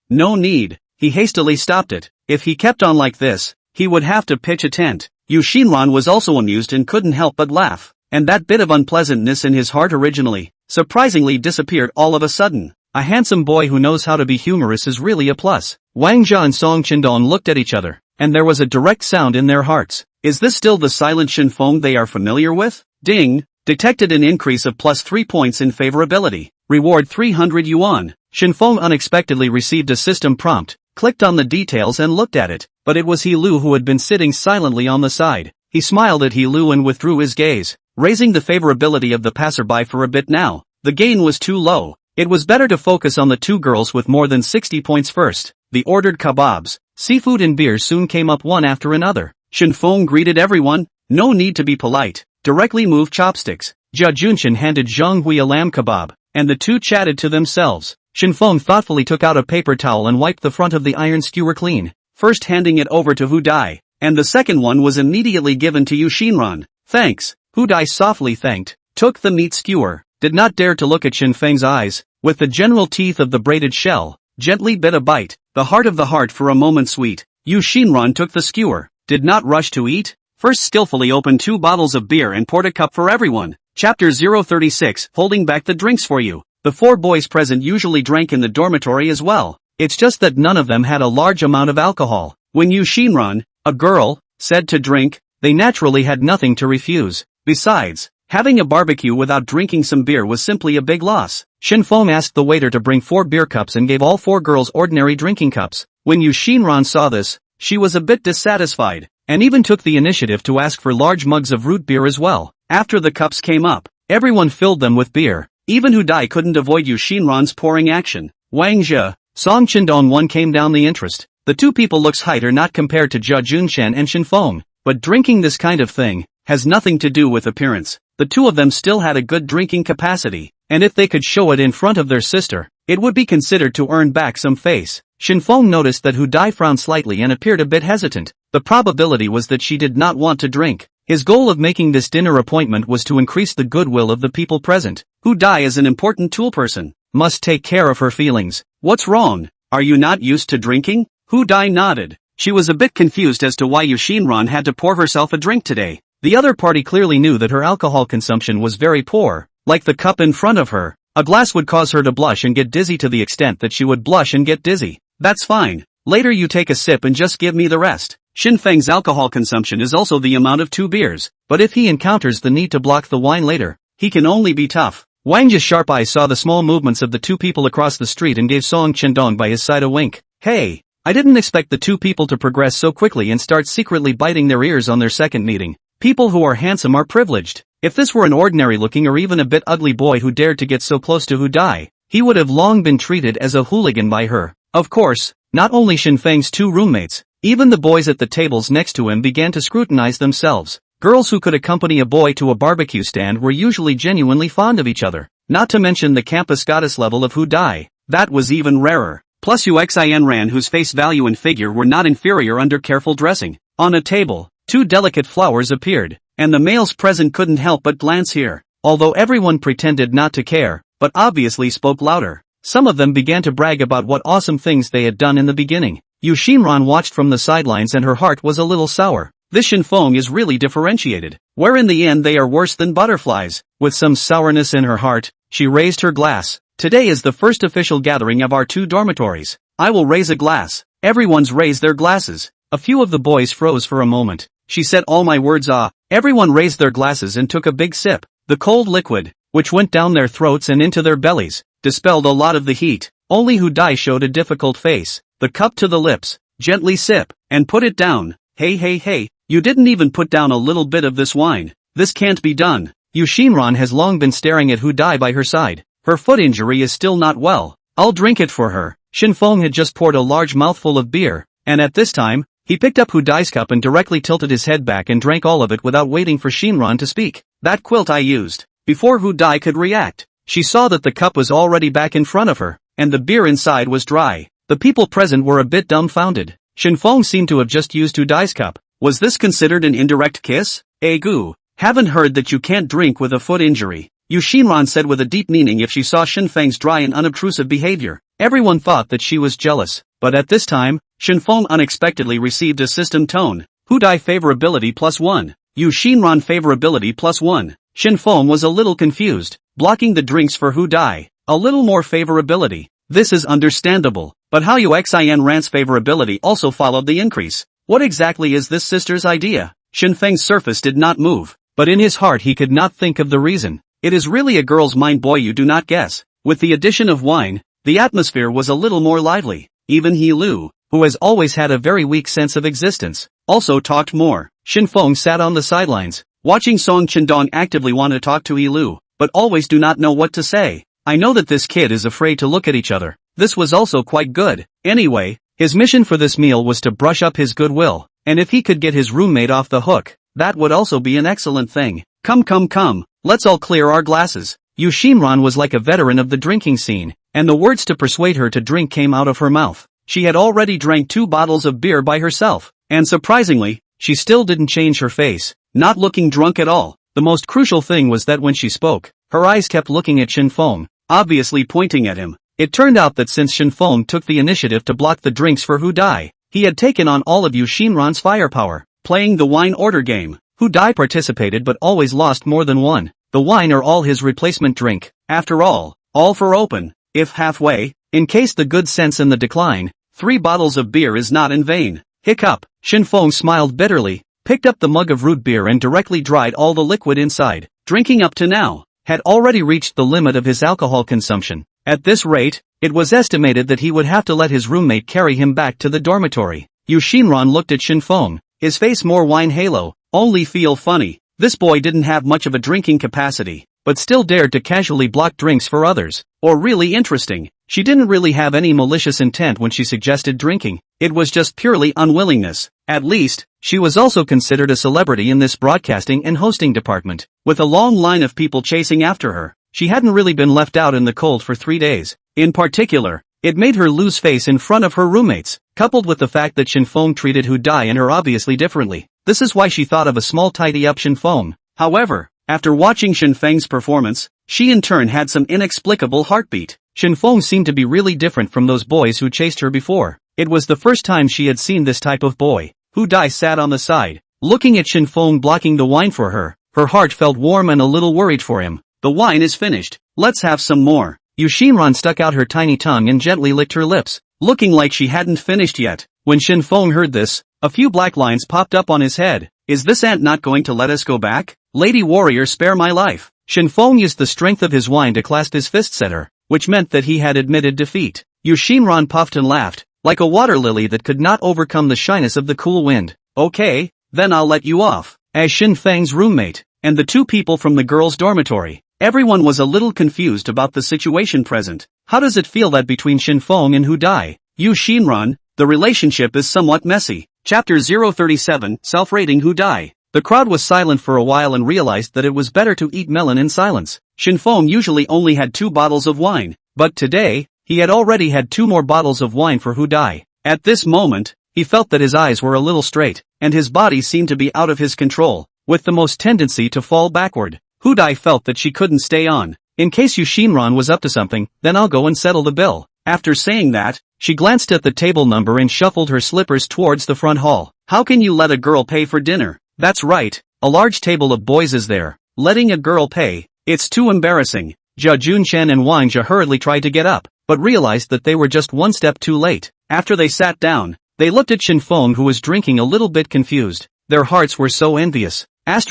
No need. He hastily stopped it. If he kept on like this, he would have to pitch a tent. Yu Xinran was also amused and couldn't help but laugh. And that bit of unpleasantness in his heart originally, surprisingly disappeared all of a sudden. A handsome boy who knows how to be humorous is really a plus. Wang Jia and Song Chendong looked at each other, and there was a direct sound in their hearts. Is this still the silent Shen Feng they are familiar with? Ding! Detected an increase of plus 3 points in favorability. Reward 300 yuan. Shen Feng unexpectedly received a system prompt, clicked on the details and looked at it, but it was He Lu who had been sitting silently on the side. He smiled at He Lu and withdrew his gaze, raising the favorability of the passerby for a bit now. The gain was too low. It was better to focus on the two girls with more than 60 points first. The ordered kebabs, seafood and beer soon came up one after another. Shen Feng greeted everyone. No need to be polite. Directly move chopsticks. Jia Junchen handed Zhang Hui a lamb kebab, and the two chatted to themselves. Shen Feng thoughtfully took out a paper towel and wiped the front of the iron skewer clean, first handing it over to Hu Dai, and the second one was immediately given to Yu Xinran. Thanks. Hu Dai softly thanked, took the meat skewer, did not dare to look at Shen Feng's eyes, with the general teeth of the braided shell, gently bit a bite, the heart of the heart for a moment sweet. Yu Xinran took the skewer, did not rush to eat, first skillfully opened 2 bottles of beer and poured a cup for everyone. Chapter 036, holding back the drinks for you. The 4 boys present usually drank in the dormitory as well. It's just that none of them had a large amount of alcohol. When Yu Xinran, a girl, said to drink, they naturally had nothing to refuse. Besides, having a barbecue without drinking some beer was simply a big loss. Shen Feng asked the waiter to bring 4 beer cups and gave all 4 girls ordinary drinking cups. When Yu Xinran saw this, she was a bit dissatisfied, and even took the initiative to ask for large mugs of root beer as well. After the cups came up, everyone filled them with beer. Even Hu Dai couldn't avoid Yu Xinran's pouring action. Wang Zhe, Song Qindong one came down the interest. The 2 people looks height are not compared to Jia Junshan and Shen Feng, but drinking this kind of thing has nothing to do with appearance. The 2 of them still had a good drinking capacity, and if they could show it in front of their sister, it would be considered to earn back some face. Shen Feng noticed that Hu Dai frowned slightly and appeared a bit hesitant. The probability was that she did not want to drink. His goal of making this dinner appointment was to increase the goodwill of the people present. Hu Dai is an important tool person, must take care of her feelings. What's wrong? Are you not used to drinking? Hu Dai nodded. She was a bit confused as to why Yu Xinran had to pour herself a drink today. The other party clearly knew that her alcohol consumption was very poor. Like the cup in front of her, a glass would cause her to blush and get dizzy to the extent that she would blush and get dizzy. That's fine. Later you take a sip and just give me the rest. Shen Feng's alcohol consumption is also the amount of 2 beers, but if he encounters the need to block the wine later, he can only be tough. Wang Zhe's sharp eyes saw the small movements of the 2 people across the street and gave Song Qindong by his side a wink. Hey, I didn't expect the 2 people to progress so quickly and start secretly biting their ears on their second meeting. People who are handsome are privileged. If this were an ordinary-looking or even a bit ugly boy who dared to get so close to Hu Dai, he would have long been treated as a hooligan by her. Of course, not only Shen Feng's 2 roommates, even the boys at the tables next to him began to scrutinize themselves. Girls who could accompany a boy to a barbecue stand were usually genuinely fond of each other. Not to mention the campus goddess level of Hu Dai. That was even rarer. Plus Yu Xinran whose face value and figure were not inferior under careful dressing. On a table, 2 delicate flowers appeared, and the males present couldn't help but glance here. Although everyone pretended not to care, but obviously spoke louder. Some of them began to brag about what awesome things they had done in the beginning. Yu Xinran watched from the sidelines and her heart was a little sour. This Shen Feng is really differentiated, where in the end they are worse than butterflies. With some sourness in her heart, she raised her glass. Today is the first official gathering of our 2 dormitories. I will raise a glass. Everyone's raised their glasses. A few of the boys froze for a moment. She said all my words ah. Everyone raised their glasses and took a big sip. The cold liquid, which went down their throats and into their bellies, dispelled a lot of the heat. Only Hu Dai showed a difficult face. The cup to the lips, gently sip, and put it down. Hey, you didn't even put down a little bit of this wine. This can't be done. Yu Xinran has long been staring at Hu Dai by her side. Her foot injury is still not well. I'll drink it for her. Shen Feng had just poured a large mouthful of beer, and at this time, he picked up Hu Dai's cup and directly tilted his head back and drank all of it without waiting for Xinran to speak. That quilt I used. Before Hu Dai could react, she saw that the cup was already back in front of her, and the beer inside was dry. The people present were a bit dumbfounded. Shen Feng seemed to have just used Hu Dai's cup. Was this considered an indirect kiss? Gu, haven't heard that you can't drink with a foot injury. Yu Xinran said with a deep meaning if she saw Shen Feng's dry and unobtrusive behavior. Everyone thought that she was jealous, but at this time, Shen Feng unexpectedly received a system tone. Hu Dai favorability +1. Yu Xinran favorability +1. Shen Feng was a little confused, blocking the drinks for Hu Dai. A little more favorability. This is understandable, but how Yu Xinran's favorability also followed the increase. What exactly is this sister's idea? Shen Feng's surface did not move, but in his heart he could not think of the reason. It is really a girl's mind, boy, you do not guess. With the addition of wine, the atmosphere was a little more lively. Even He Lu, who has always had a very weak sense of existence, also talked more. Shen Feng sat on the sidelines, watching Song Qindong actively want to talk to He Lu, but always do not know what to say. I know that this kid is afraid to look at each other. This was also quite good. Anyway, his mission for this meal was to brush up his goodwill, and if he could get his roommate off the hook, that would also be an excellent thing. Come, let's all clear our glasses. Yu Xinran was like a veteran of the drinking scene, and the words to persuade her to drink came out of her mouth. She had already drank 2 bottles of beer by herself, and surprisingly, she still didn't change her face, not looking drunk at all. The most crucial thing was that when she spoke, her eyes kept looking at Shen Feng, obviously pointing at him. It turned out that since Shen Feng took the initiative to block the drinks for Hu Dai, He had taken on all of Yu Xinran's firepower, playing the wine order game. Hu Dai participated but always lost more than one. The wine or all his replacement drink. After all for open, if halfway, in case the good sense in the decline, 3 bottles of beer is not in vain. Hiccup. Shen Feng smiled bitterly, picked up the mug of root beer and directly dried all the liquid inside. Drinking up to now had already reached the limit of his alcohol consumption. At this rate, it was estimated that he would have to let his roommate carry him back to the dormitory. Yu Xinran looked at Shen Feng, his face more wine halo. Only feel funny. This boy didn't have much of a drinking capacity, but still dared to casually block drinks for others. Or really interesting, she didn't really have any malicious intent when she suggested drinking. It was just purely unwillingness. At least, she was also considered a celebrity in this broadcasting and hosting department. With a long line of people chasing after her, she hadn't really been left out in the cold for 3 days. In particular, it made her lose face in front of her roommates, coupled with the fact that Shen Feng treated Hu Dai and her obviously differently. This is why she thought of a small tidy-up Shen Feng. However, after watching Shen Feng's performance, she in turn had some inexplicable heartbeat. Shen Feng seemed to be really different from those boys who chased her before. It was the first time she had seen this type of boy. Hu Dai sat on the side, looking at Shen Feng blocking the wine for her. Her heart felt warm and a little worried for him. The wine is finished. Let's have some more. Yu Xinran stuck out her tiny tongue and gently licked her lips, looking like she hadn't finished yet. When Shen Feng heard this, a few black lines popped up on his head. Is this ant not going to let us go back? Lady warrior, spare my life. Shen Feng used the strength of his wine to clasp his fists at her, which meant that he had admitted defeat. Yu Xinran puffed and laughed, like a water lily that could not overcome the shyness of the cool wind. Okay, then I'll let you off. As Shen Feng's roommate, and the 2 people from the girls' dormitory, everyone was a little confused about the situation present. How does it feel that between Shen Feng and Hu Dai, Yu Xinran, the relationship is somewhat messy? Chapter 037, Self-Rating Hu Dai. The crowd was silent for a while and realized that it was better to eat melon in silence. Shen Feng usually only had 2 bottles of wine, but today, he had already had 2 more bottles of wine for Hu Dai. At this moment, he felt that his eyes were a little straight, and his body seemed to be out of his control, with the most tendency to fall backward. Hu Dai felt that she couldn't stay on. In case Yu Xinran was up to something, then I'll go and settle the bill. After saying that, she glanced at the table number and shuffled her slippers towards the front hall. How can you let a girl pay for dinner? That's right, a large table of boys is there. Letting a girl pay, it's too embarrassing. Jia Junshan and Wang Jia hurriedly tried to get up, but realized that they were just one step too late. After they sat down, they looked at Shen Feng, who was drinking a little bit confused. Their hearts were so envious. Shen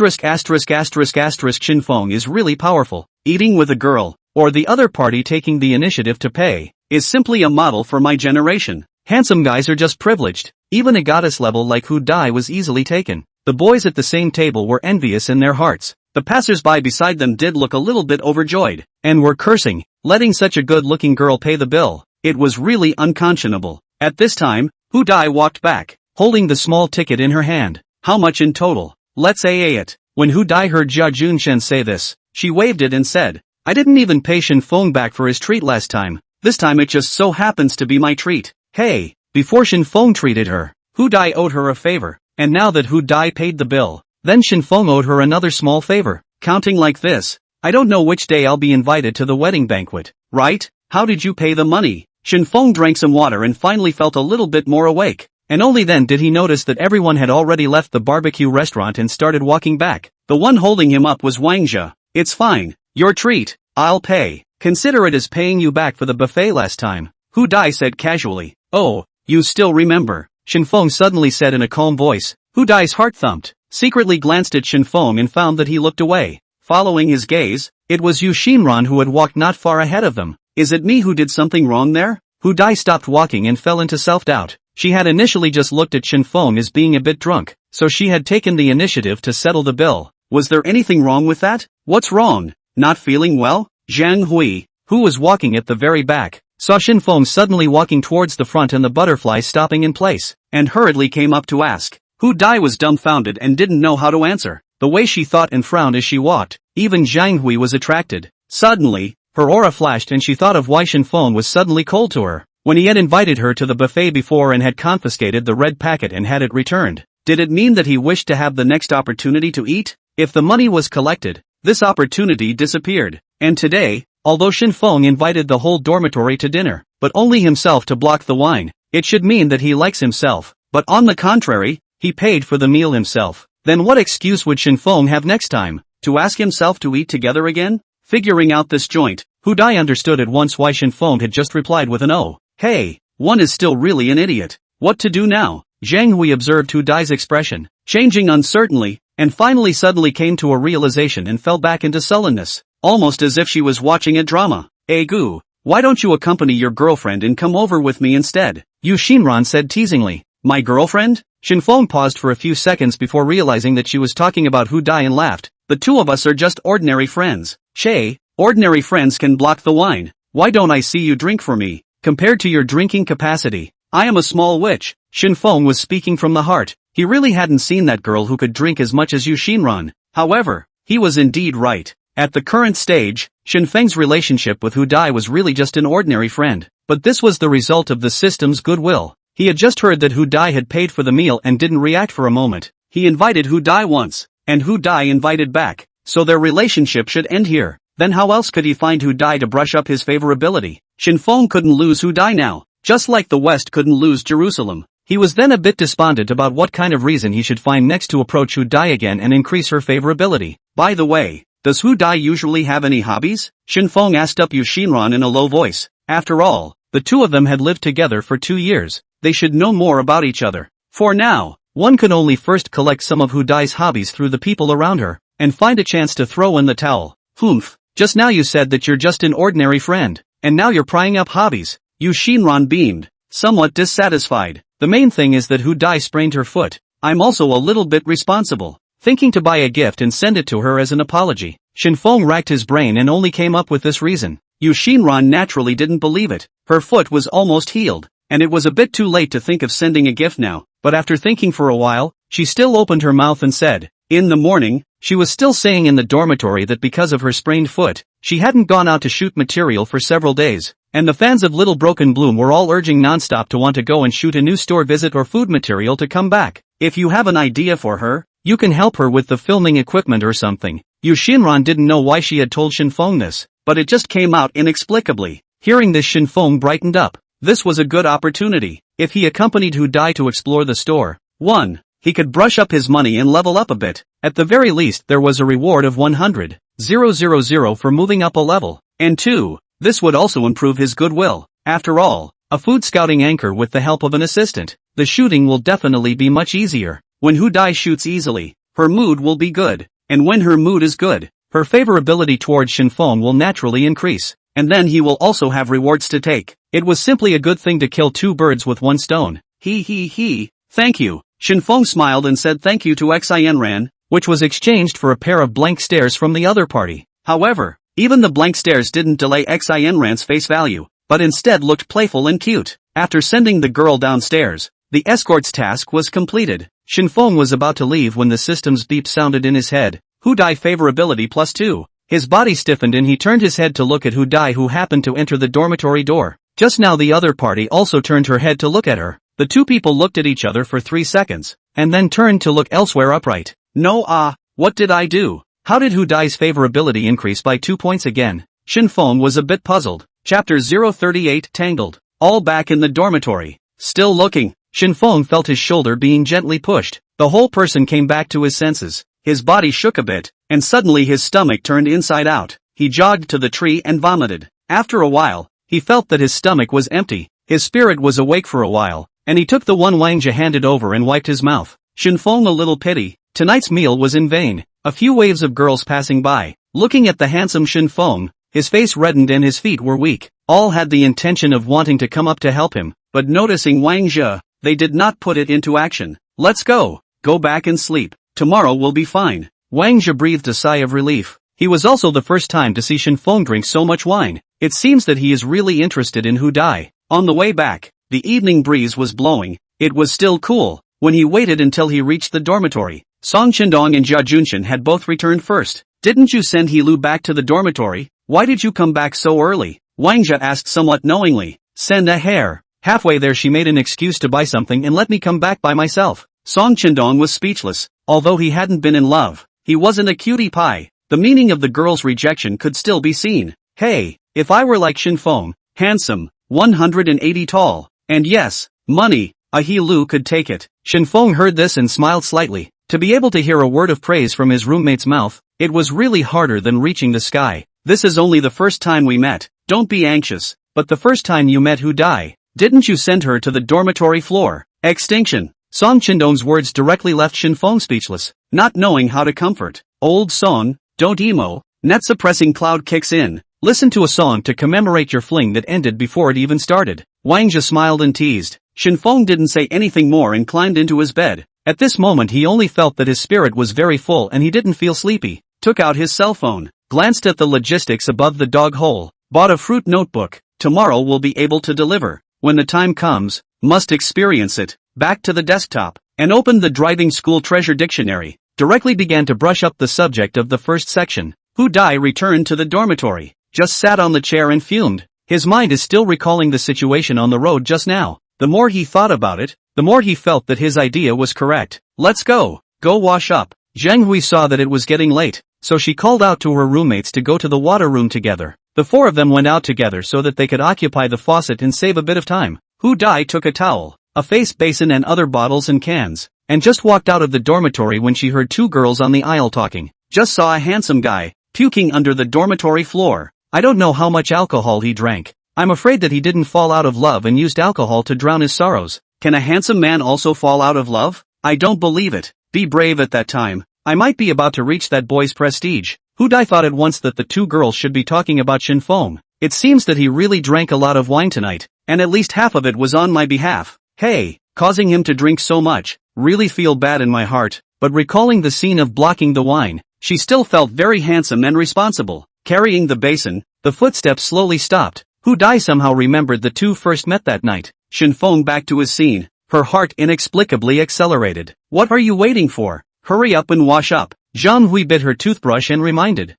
Feng is really powerful. Eating with a girl, or the other party taking the initiative to pay, is simply a model for my generation. Handsome guys are just privileged. Even a goddess level like Hu Dai was easily taken. The boys at the same table were envious in their hearts. The passers-by beside them did look a little bit overjoyed, and were cursing, letting such a good-looking girl pay the bill. It was really unconscionable. At this time, Hu Dai walked back, holding the small ticket in her hand. How much in total? Let's AA it. When Hu Dai heard Jia Junshan say this, she waved it and said, I didn't even pay Shen Feng back for his treat last time. This time it just so happens to be my treat. Hey, before Shen Feng treated her, Hu Dai owed her a favor, and now that Hu Dai paid the bill, then Shen Feng owed her another small favor. Counting like this, I don't know which day I'll be invited to the wedding banquet, right? How did you pay the money? Shen Feng drank some water and finally felt a little bit more awake, and only then did he notice that everyone had already left the barbecue restaurant and started walking back. The one holding him up was Wang Jia. It's fine, your treat, I'll pay. Consider it as paying you back for the buffet last time, Hu Dai said casually. Oh, you still remember, Shen Feng suddenly said in a calm voice. Hu Dai's heart thumped, secretly glanced at Shen Feng and found that he looked away. Following his gaze, it was Yu Xinran who had walked not far ahead of them. Is it me who did something wrong there? Hu Dai stopped walking and fell into self-doubt. She had initially just looked at Shen Feng as being a bit drunk, so she had taken the initiative to settle the bill. Was there anything wrong with that? What's wrong? Not feeling well? Zhang Hui, who was walking at the very back, saw Shen Feng suddenly walking towards the front and the butterfly stopping in place, and hurriedly came up to ask. Hu Dai was dumbfounded and didn't know how to answer. The way she thought and frowned as she walked, even Zhang Hui was attracted. Suddenly, her aura flashed and she thought of why Shen Feng was suddenly cold to her, when he had invited her to the buffet before and had confiscated the red packet and had it returned. Did it mean that he wished to have the next opportunity to eat? If the money was collected, this opportunity disappeared. And today, although Shen Feng invited the whole dormitory to dinner, but only himself to block the wine, It should mean that he likes himself, but on the contrary, he paid for the meal himself. Then what excuse would Shen Feng have next time? To ask himself to eat together again? Figuring out this joint, Hu Dai understood at once why Shen Feng had just replied with an "oh." Hey, one is still really an idiot. What to do now? Zhang Hui observed Hu Dai's expression, changing uncertainly, and finally suddenly came to a realization and fell back into sullenness, almost as if she was watching a drama. Gu, why don't you accompany your girlfriend and come over with me instead? Yu Xinran said teasingly. My girlfriend? Shen Feng paused for a few seconds before realizing that she was talking about Hu Dai and laughed. The two of us are just ordinary friends. Shay, ordinary friends can block the wine. Why don't I see you drink for me? Compared to your drinking capacity, I am a small witch. Shen Feng was speaking from the heart. He really hadn't seen that girl who could drink as much as Yu Xinran. However, he was indeed right. At the current stage, Shen Feng's relationship with Hu Dai was really just an ordinary friend. But this was the result of the system's goodwill. He had just heard that Hu Dai had paid for the meal and didn't react for a moment. He invited Hu Dai once, and Hu Dai invited back, so their relationship should end here. Then how else could he find Hu Dai to brush up his favorability? Shen Feng couldn't lose Hu Dai now, just like the West couldn't lose Jerusalem. He was then a bit despondent about what kind of reason he should find next to approach Hu Dai again and increase her favorability. By the way, does Hu Dai usually have any hobbies? Shen Feng asked Yu Xinran in a low voice. After all, the two of them had lived together for 2 years. They should know more about each other. For now, one could only first collect some of Hu Dai's hobbies through the people around her, and find a chance to throw in the towel. Humph, just now you said that you're just an ordinary friend, and now you're prying up hobbies. Yu Xinran beamed, somewhat dissatisfied. The main thing is that Hu Dai sprained her foot. I'm also a little bit responsible. Thinking to buy a gift and send it to her as an apology. Shen Feng racked his brain and only came up with this reason. Yu Xinran naturally didn't believe it. Her foot was almost healed, and it was a bit too late to think of sending a gift now, but after thinking for a while, she still opened her mouth and said, in the morning, she was still saying in the dormitory that because of her sprained foot, she hadn't gone out to shoot material for several days, and the fans of Little Broken Bloom were all urging nonstop to want to go and shoot a new store visit or food material to come back. If you have an idea for her, you can help her with the filming equipment or something. Yu Xinran didn't know why she had told Shen Feng this, but it just came out inexplicably. Hearing this, Shen Feng brightened up. This was a good opportunity. If he accompanied Hu Dai to explore the store, 1. He could brush up his money and level up a bit. At the very least there was a reward of 100,000 for moving up a level. And 2. This would also improve his goodwill. After all, a food scouting anchor with the help of an assistant, the shooting will definitely be much easier. When Hu Dai shoots easily, her mood will be good. And when her mood is good, her favorability towards Shen Feng will naturally increase. And then he will also have rewards to take. It was simply a good thing to kill 2 birds with 1 stone. Thank you. Shen Feng smiled and said thank you to Xinran, which was exchanged for a pair of blank stares from the other party. However, even the blank stares didn't delay Xinran's face value, but instead looked playful and cute. After sending the girl downstairs, the escort's task was completed. Shen Feng was about to leave when the system's beep sounded in his head. Hu Dai favorability +2. His body stiffened and he turned his head to look at Hu Dai, who happened to enter the dormitory door. Just now the other party also turned her head to look at her. The two people looked at each other for 3 seconds, and then turned to look elsewhere upright. No, what did I do? How did Hu Dai's favorability increase by 2 points again? Shen Feng was a bit puzzled. Chapter 038 Tangled. All back in the dormitory. Still looking. Shen Feng felt his shoulder being gently pushed. The whole person came back to his senses. His body shook a bit, and suddenly his stomach turned inside out. He jogged to the tree and vomited. After a while, he felt that his stomach was empty. His spirit was awake for a while, and he took the one Wang Jia handed over and wiped his mouth. Shen Feng a little pity. Tonight's meal was in vain. A few waves of girls passing by, looking at the handsome Shen Feng, his face reddened and his feet were weak. All had the intention of wanting to come up to help him, but noticing Wang Jia, they did not put it into action. Let's go. Go back and sleep. Tomorrow will be fine. Wang Jia breathed a sigh of relief. He was also the first time to see Shen Feng drink so much wine. It seems that he is really interested in Hu Dai. On the way back, the evening breeze was blowing. It was still cool. When he waited until he reached the dormitory, Song Qindong and Jia Junshan had both returned first. Didn't you send He Lu back to the dormitory? Why did you come back so early? Wang Jia asked somewhat knowingly. Send a hare. Halfway there she made an excuse to buy something and let me come back by myself. Song Qindong was speechless. Although he hadn't been in love, he wasn't a cutie pie. The meaning of the girl's rejection could still be seen. Hey, if I were like Shen Feng, handsome, 180 tall, and yes, Money, He Lu could take it. Shen Feng heard this and smiled slightly. To be able to hear a word of praise from his roommate's mouth, it was really harder than reaching the sky. This is only the first time we met. Don't be anxious. But the first time you met Hu Dai, didn't you send her to the dormitory floor? Extinction. Song Qindong's words directly left Shen Feng speechless, not knowing how to comfort. Old song, don't emo. Net suppressing cloud kicks in. Listen to a song to commemorate your fling that ended before it even started. Wang Jia smiled and teased. Shen Feng didn't say anything more and climbed into his bed. At this moment he only felt that his spirit was very full and he didn't feel sleepy. Took out his cell phone, glanced at the logistics above the dog hole, bought a fruit notebook. Tomorrow we'll be able to deliver. When the time comes, must experience it. Back to the desktop, and opened the driving school treasure dictionary. Directly began to brush up the subject of the first section. Hu Dai returned to the dormitory, just sat on the chair and fumed. His mind is still recalling the situation on the road just now. The more he thought about it, the more he felt that his idea was correct. Let's go. Go wash up. Zhang Hui saw that it was getting late, so she called out to her roommates to go to the water room together. The four of them went out together so that they could occupy the faucet and save a bit of time. Hu Dai took a towel, a face basin and other bottles and cans, and just walked out of the dormitory when she heard two girls on the aisle talking. Just saw a handsome guy, puking under the dormitory floor. I don't know how much alcohol he drank. I'm afraid that he didn't fall out of love and used alcohol to drown his sorrows. Can a handsome man also fall out of love? I don't believe it. Be brave at that time. I might be about to reach that boy's prestige. Hu Dai thought at once that the two girls should be talking about Shen Feng. It seems that he really drank a lot of wine tonight, and at least half of it was on my behalf. Hey, causing him to drink so much, really feel bad in my heart, but recalling the scene of blocking the wine, she still felt very handsome and responsible. Carrying the basin, the footsteps slowly stopped. Hu Dai somehow remembered the two first met that night. Shen Feng back to his scene. Her heart inexplicably accelerated. What are you waiting for? Hurry up and wash up. Zhang Hui bit her toothbrush and reminded.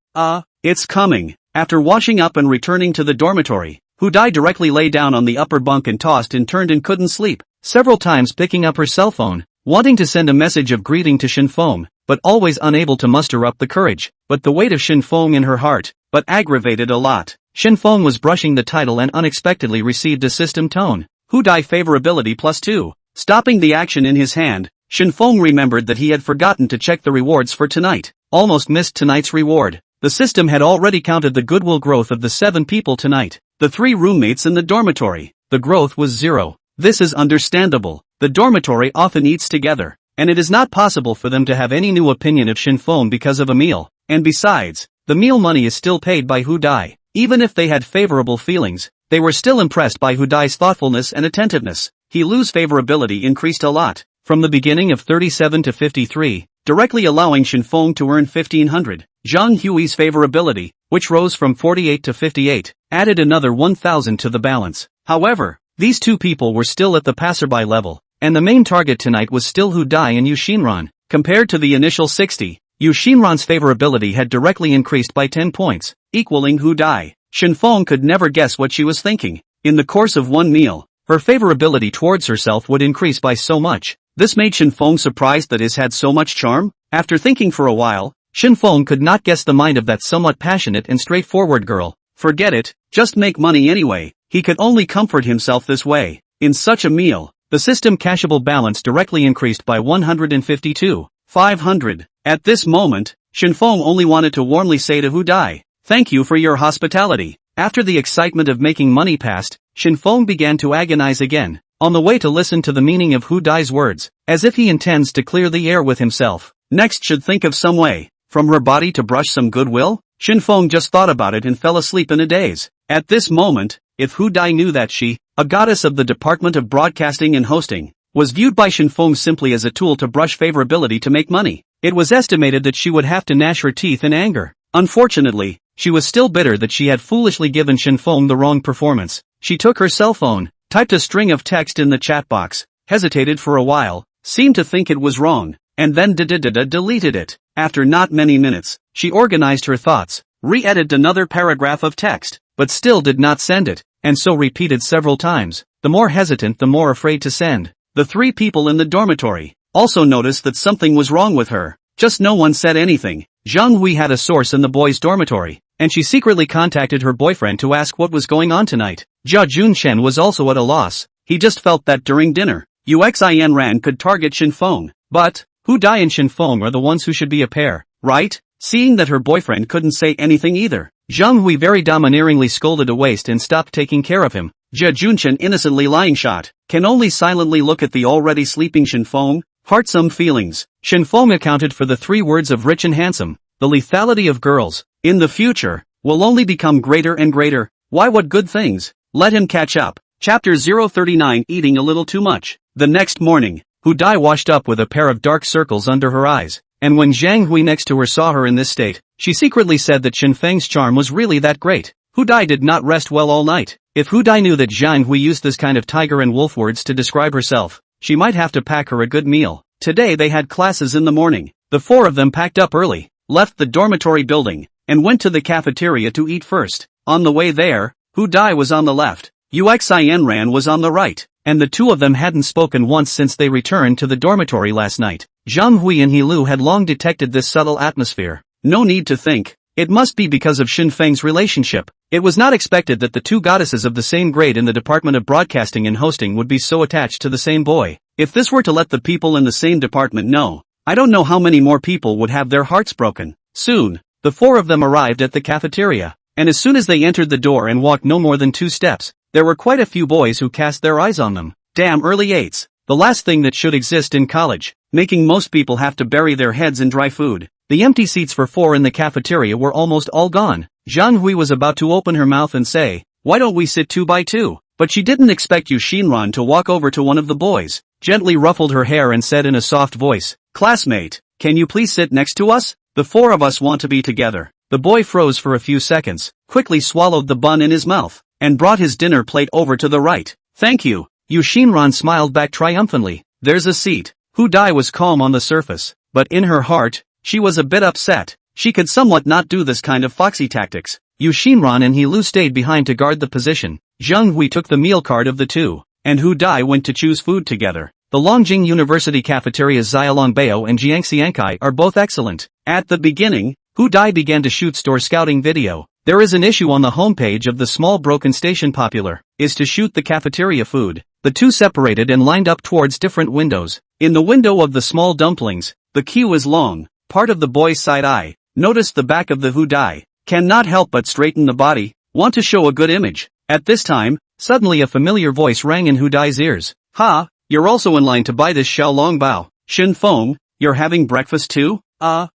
It's coming. After washing up and returning to the dormitory, Hu Dai directly lay down on the upper bunk and tossed and turned and couldn't sleep. Several times picking up her cell phone, wanting to send a message of greeting to Shen Feng, but always unable to muster up the courage. But the weight of Shen Feng in her heart, but aggravated a lot. Shen Feng was brushing the title and unexpectedly received a system tone. Hu Dai favorability +2. Stopping the action in his hand, Shen Feng remembered that he had forgotten to check the rewards for tonight. Almost missed tonight's reward. The system had already counted the goodwill growth of the 7 people tonight. The 3 roommates in the dormitory. The growth was 0. This is understandable. The dormitory often eats together, and it is not possible for them to have any new opinion of Shen Feng because of a meal. And besides, the meal money is still paid by Hu Dai. Even if they had favorable feelings, they were still impressed by Hu Dai's thoughtfulness and attentiveness. He Lu's favorability increased a lot, from the beginning of 37 to 53, directly allowing Shen Feng to earn 1500. Zhang Hui's favorability, which rose from 48 to 58, added another 1000 to the balance. However, these two people were still at the passerby level, and the main target tonight was still Hu Dai and Yu Xinran. Compared to the initial 60, Yu Xinran's favorability had directly increased by 10 points, equaling Hu Dai. Shen Feng could never guess what she was thinking. In the course of one meal, her favorability towards herself would increase by so much. This made Shen Feng surprised that his had so much charm. After thinking for a while, Shen Feng could not guess the mind of that somewhat passionate and straightforward girl. Forget it, just make money anyway. He could only comfort himself this way. In such a meal, the system cashable balance directly increased by 152. 500. At this moment, Shen Feng only wanted to warmly say to Hu Dai, "Thank you for your hospitality." After the excitement of making money passed, Shen Feng began to agonize again, on the way to listen to the meaning of Hu Dai's words, as if he intends to clear the air with himself. Next should think of some way, from Rebate to brush some goodwill. Shen Feng just thought about it and fell asleep in a daze. At this moment, if Hu Dai knew that she, a goddess of the Department of Broadcasting and Hosting, was viewed by Shen Feng simply as a tool to brush favorability to make money, it was estimated that she would have to gnash her teeth in anger. Unfortunately, she was still bitter that she had foolishly given Shen Feng the wrong performance. She took her cell phone, typed a string of text in the chat box, hesitated for a while, seemed to think it was wrong, and then deleted it. After not many minutes, she organized her thoughts, re-edited another paragraph of text, but still did not send it, and so repeated several times. The more hesitant, the more afraid to send. The 3 people in the dormitory also noticed that something was wrong with her. Just no one said anything. Zhang Hui had a source in the boys' dormitory, and she secretly contacted her boyfriend to ask what was going on tonight. Jia Junshen was also at a loss. he just felt that during dinner, Uxin Ran could target Shen Feng. But, Hu Dai and Shen Feng are the ones who should be a pair, right? Seeing that her boyfriend couldn't say anything either, Zhang Hui very domineeringly scolded a waste and stopped taking care of him. Jia Junchen innocently lying shot, can only silently look at the already sleeping Shen Feng. Heartsome feelings. Shen Feng accounted for the 3 words of rich and handsome. The lethality of girls, in the future, will only become greater and greater. Why, what good things? Let him catch up. Chapter 039 Eating a little too much. The next morning, Hu Dai washed up with a pair of dark circles under her eyes, and when Zhang Hui next to her saw her in this state, she secretly said that Shen Feng's charm was really that great. Hu Dai did not rest well all night. If Hu Dai knew that Zhang Hui used this kind of tiger and wolf words to describe herself, she might have to pack her a good meal. Today they had classes in the morning. The 4 of them packed up early, left the dormitory building, and went to the cafeteria to eat first. On the way there, Hu Dai was on the left, Uxin Ran was on the right, and the 2 of them hadn't spoken once since they returned to the dormitory last night. Zhang Hui and He Lu had long detected this subtle atmosphere. No need to think. It must be because of Shen Feng's relationship. It was not expected that the 2 goddesses of the same grade in the Department of Broadcasting and Hosting would be so attached to the same boy. If this were to let the people in the same department know, I don't know how many more people would have their hearts broken. Soon, the 4 of them arrived at the cafeteria, and as soon as they entered the door and walked no more than 2 steps, there were quite a few boys who cast their eyes on them. Damn early 8s, the last thing that should exist in college, making most people have to bury their heads in dry food. The empty seats for 4 in the cafeteria were almost all gone. Zhang Hui was about to open her mouth and say, "Why don't we sit 2 by 2? But she didn't expect Yu Xinran to walk over to one of the boys, gently ruffled her hair and said in a soft voice, "Classmate, can you please sit next to us? The 4 of us want to be together." The boy froze for a few seconds, quickly swallowed the bun in his mouth, and brought his dinner plate over to the right. "Thank you." Yu Xinran smiled back triumphantly. "There's a seat." Hu Dai was calm on the surface, but in her heart, she was a bit upset. She could somewhat not do this kind of foxy tactics. Yu Xinran and He Lu stayed behind to guard the position. Zhang Hui took the meal card of the 2, and Hu Dai went to choose food together. The Longjing University cafeteria's Xiaolongbao and Jiangxiankai are both excellent. At the beginning, Hu Dai began to shoot store scouting video. There is an issue on the homepage of the small broken station popular, is to shoot the cafeteria food. The 2 separated and lined up towards different windows. In the window of the small dumplings, the queue is long. Part of the boy's side eye, noticed the back of the Hu Dai, cannot help but straighten the body, want to show a good image. At this time, suddenly a familiar voice rang in Hu Dai's ears. "Ha, you're also in line to buy this Xiaolongbao. Shen Feng, you're having breakfast too?"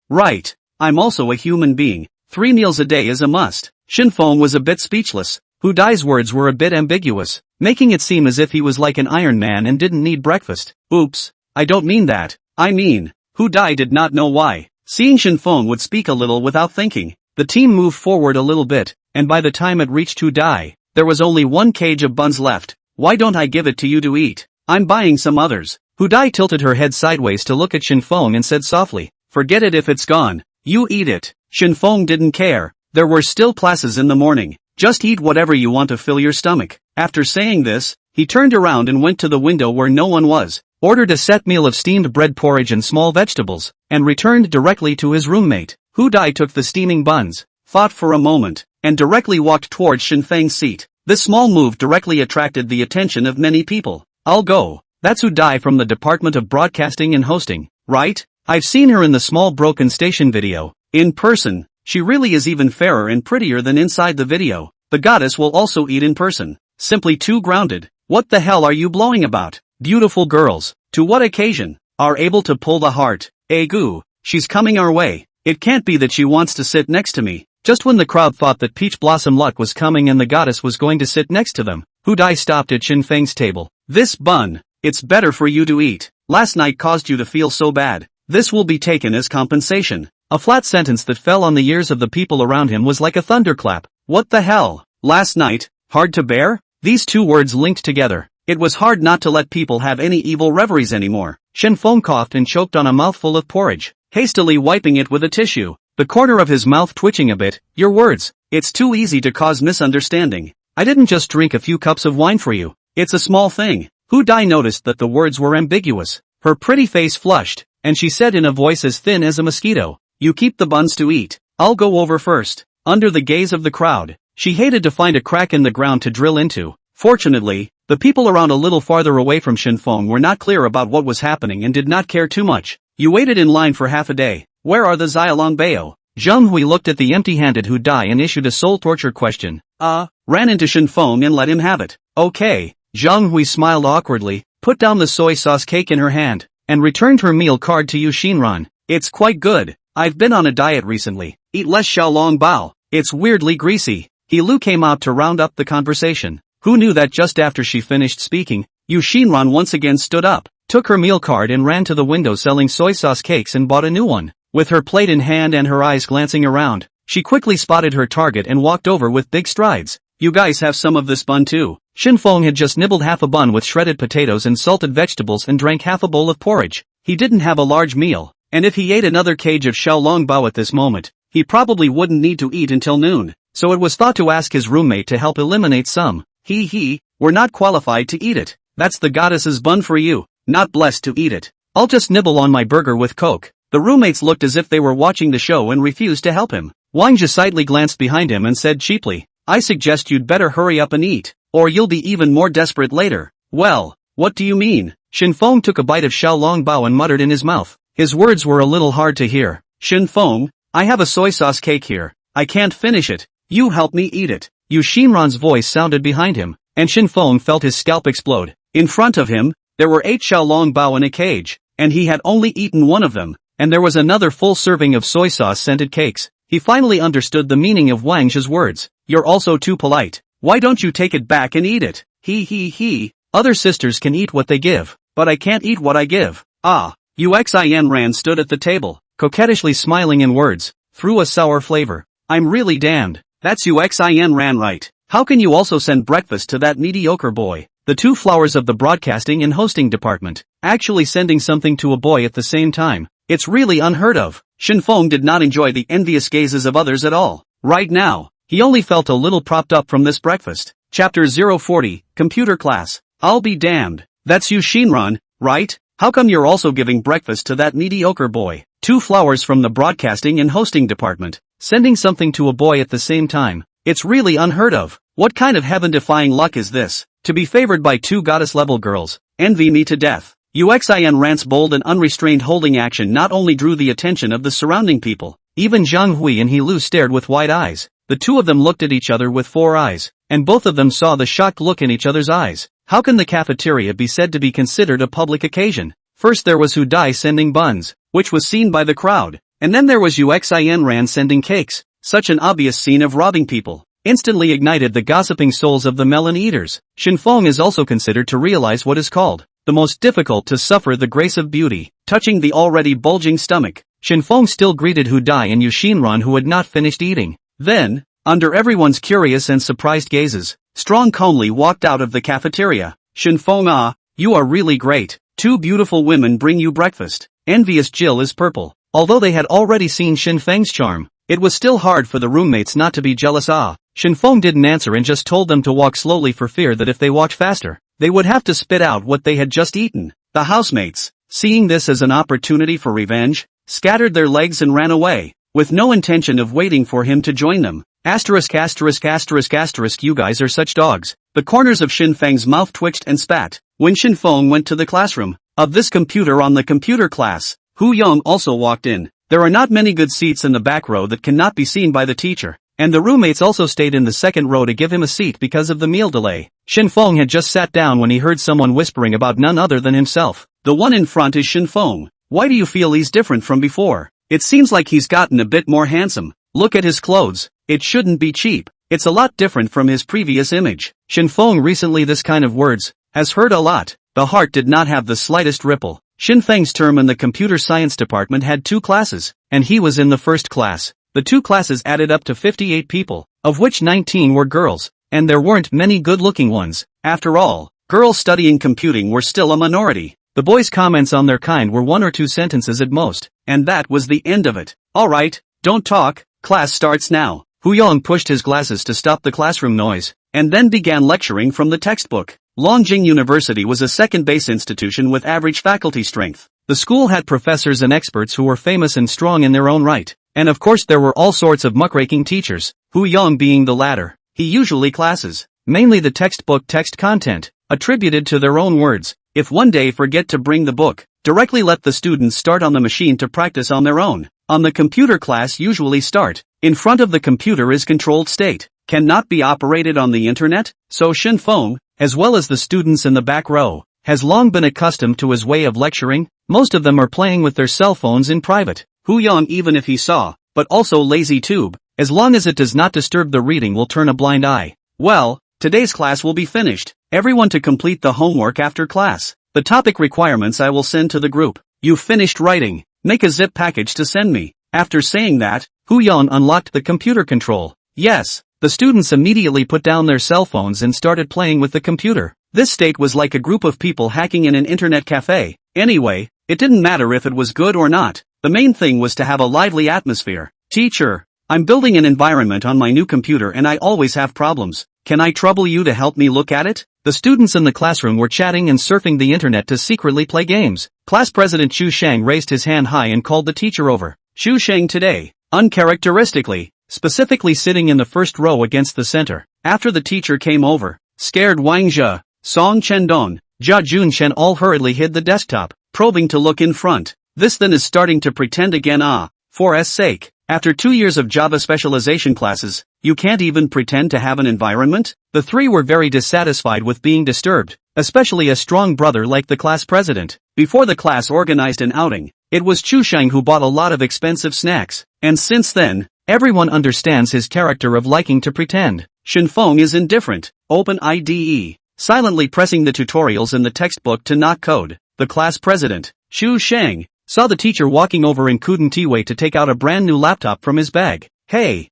Right. I'm also a human being. 3 meals a day is a must." Shen Feng was a bit speechless. Hu Dai's words were a bit ambiguous, making it seem as if he was like an Iron Man and didn't need breakfast. Oops, I don't mean that. I mean, Hu Dai did not know why. Seeing Shen Feng would speak a little without thinking, the team moved forward a little bit, and by the time it reached Hu Dai, there was only 1 cage of buns left. "Why don't I give it to you to eat? I'm buying some others." Hu Dai tilted her head sideways to look at Shen Feng and said softly, "Forget it if it's gone. You eat it." Shen Feng didn't care. There were still classes in the morning. Just eat whatever you want to fill your stomach. After saying this, he turned around and went to the window where no one was, ordered a set meal of steamed bread porridge and small vegetables, and returned directly to his roommate. Hu Dai took the steaming buns, thought for a moment, and directly walked towards Shen Feng's seat. This small move directly attracted the attention of many people. "I'll go. That's Hu Dai from the Department of Broadcasting and Hosting, right? I've seen her in the small broken station video. In person, she really is even fairer and prettier than inside the video. The goddess will also eat in person. Simply too grounded. What the hell are you blowing about? Beautiful girls, to what occasion, are able to pull the heart? Goo, she's coming our way. It can't be that she wants to sit next to me." Just when the crowd thought that Peach Blossom luck was coming and the goddess was going to sit next to them, Hu Dai stopped at Shen Feng's table. "This bun, it's better for you to eat. Last night caused you to feel so bad. This will be taken as compensation." A flat sentence that fell on the ears of the people around him was like a thunderclap. What the hell? Last night, hard to bear? These 2 words linked together. It was hard not to let people have any evil reveries anymore. Shen Feng coughed and choked on a mouthful of porridge, hastily wiping it with a tissue, the corner of his mouth twitching a bit. "Your words, it's too easy to cause misunderstanding. I didn't just drink a few cups of wine for you. It's a small thing." Hu Dai noticed that the words were ambiguous. Her pretty face flushed, and she said in a voice as thin as a mosquito, "You keep the buns to eat. I'll go over first." Under the gaze of the crowd, she hated to find a crack in the ground to drill into. Fortunately, The people around a little farther away from Shen Feng were not clear about what was happening and did not care too much. You waited in line for half a day. Where are the Xiaolong Bao? Zheng Hui looked at the empty-handed Hu Dai and issued a soul torture question. Ran into Shen Feng and let him have it. Okay. Zheng Hui smiled awkwardly, put down the soy sauce cake in her hand, and returned her meal card to Yu Xinran. It's quite good. I've been on a diet recently. Eat less Xiaolong Bao. It's weirdly greasy. He Lu came out to round up the conversation. Who knew that just after she finished speaking, Yu Xinran once again stood up, took her meal card and ran to the window selling soy sauce cakes and bought a new one. With her plate in hand and her eyes glancing around, she quickly spotted her target and walked over with big strides. You guys have some of this bun too. Shen Feng had just nibbled half a bun with shredded potatoes and salted vegetables and drank half a bowl of porridge. He didn't have a large meal, and if he ate another cage of Xiaolong Bao at this moment, he probably wouldn't need to eat until noon. So it was thought to ask his roommate to help eliminate some. We're not qualified to eat it. That's the goddess's bun for you, not blessed to eat it. I'll just nibble on my burger with Coke. The roommates looked as if they were watching the show and refused to help him. Wang Jia slightly glanced behind him and said cheaply, I suggest you'd better hurry up and eat, or you'll be even more desperate later. Well, what do you mean? Shen Feng took a bite of Xiaolong Bao and muttered in his mouth. His words were a little hard to hear. Shen Feng, I have a soy sauce cake here. I can't finish it. You help me eat it. Yu Xinran's voice sounded behind him, and Shen Feng felt his scalp explode. In front of him, there were 8 Xiaolong Bao in a cage, and he had only eaten one of them, and there was another full serving of soy sauce-scented cakes. He finally understood the meaning of Wang Zhi's words. You're also too polite. Why don't you take it back and eat it? Other sisters can eat what they give, but I can't eat what I give. Yu Xinran stood at the table, coquettishly smiling in words, through a sour flavor. I'm really damned. That's Yu Xinran right. How can you also send breakfast to that mediocre boy? The two flowers of the broadcasting and hosting department, actually sending something to a boy at the same time. It's really unheard of. Shen Feng did not enjoy the envious gazes of others at all. Right now, he only felt a little propped up from this breakfast. Chapter 040, Computer Class. I'll be damned. That's Yu Xinran, right? How come you're also giving breakfast to that mediocre boy? Two flowers from the broadcasting and hosting department, sending something to a boy at the same time. It's really unheard of. What kind of heaven-defying luck is this? To be favored by two goddess-level girls. Envy me to death. Yu Xinran's bold and unrestrained holding action not only drew the attention of the surrounding people, even Zhang Hui and He Lu stared with wide eyes. The two of them looked at each other with 4 eyes, and both of them saw the shocked look in each other's eyes. How can the cafeteria be said to be considered a public occasion? First there was Hu Dai sending buns, which was seen by the crowd, and then there was Yu Xinran sending cakes. Such an obvious scene of robbing people instantly ignited the gossiping souls of the melon eaters. Shen Feng is also considered to realize what is called the most difficult to suffer the grace of beauty, touching the already bulging stomach. Shen Feng still greeted Hu Dai and Yu Xinran who had not finished eating. Then, under everyone's curious and surprised gazes, Strong calmly walked out of the cafeteria. Shen Feng, you are really great. 2 beautiful women bring you breakfast. Envious Jill is purple. Although they had already seen Shen Feng's charm, it was still hard for the roommates not to be jealous. Shen Feng didn't answer and just told them to walk slowly for fear that if they walked faster, they would have to spit out what they had just eaten. The housemates, seeing this as an opportunity for revenge, scattered their legs and ran away, with no intention of waiting for him to join them. You guys are such dogs. The corners of Shen Feng's mouth twitched and spat. When Shen Feng went to the classroom of this computer on the computer class, Hu Yong also walked in. There are not many good seats in the back row that cannot be seen by the teacher, and the roommates also stayed in the second row to give him a seat because of the meal delay. Shen Feng had just sat down when he heard someone whispering about none other than himself. The one in front is Shen Feng. Why do you feel he's different from before? It seems like he's gotten a bit more handsome. Look at his clothes. It shouldn't be cheap. It's a lot different from his previous image. Shen Feng recently this kind of words has heard a lot. The heart did not have the slightest ripple. Shen Feng's term in the computer science department had 2 classes, and he was in the first class. The 2 classes added up to 58 people, of which 19 were girls, and there weren't many good-looking ones. After all, girls studying computing were still a minority. The boys' comments on their kind were 1 or 2 sentences at most, and that was the end of it. Alright, don't talk, class starts now. Hu Yong pushed his glasses to stop the classroom noise, and then began lecturing from the textbook. Longjing University was a second-base institution with average faculty strength. The school had professors and experts who were famous and strong in their own right, and of course there were all sorts of muckraking teachers, Hu Yong being the latter. He usually classes, mainly the textbook text content, attributed to their own words. If one day forget to bring the book, directly let the students start on the machine to practice on their own. On the computer class usually start. In front of the computer is controlled state, cannot be operated on the internet, so Shen Feng, as well as the students in the back row, has long been accustomed to his way of lecturing. Most of them are playing with their cell phones in private. Hu Yang, even if he saw, but also lazy tube, as long as it does not disturb the reading, will turn a blind eye. Well, today's class will be finished. Everyone to complete the homework after class. The topic requirements I will send to the group. You finished writing. Make a zip package to send me. After saying that, Hu Yang unlocked the computer control. Yes, the students immediately put down their cell phones and started playing with the computer. This state was like a group of people hacking in an internet cafe. Anyway, it didn't matter if it was good or not. The main thing was to have a lively atmosphere. Teacher, I'm building an environment on my new computer and I always have problems. Can I trouble you to help me look at it? The students in the classroom were chatting and surfing the internet to secretly play games. Class President Xu Sheng raised his hand high and called the teacher over. Xu Sheng today, uncharacteristically, specifically sitting in the first row against the center. After the teacher came over, scared Wang Zhe, Song Chendong, Jia Junshen all hurriedly hid the desktop, probing to look in front. This then is starting to pretend again. For S sake, after 2 years of Java specialization classes, you can't even pretend to have an environment? The three were very dissatisfied with being disturbed, especially a strong brother like the class president. Before the class organized an outing, it was Xu Sheng who bought a lot of expensive snacks, and since then, everyone understands his character of liking to pretend. Shen Feng is indifferent, open IDE, silently pressing the tutorials in the textbook to not code. The class president, Xu Sheng, saw the teacher walking over and couldn't wait to take out a brand new laptop from his bag. Hey,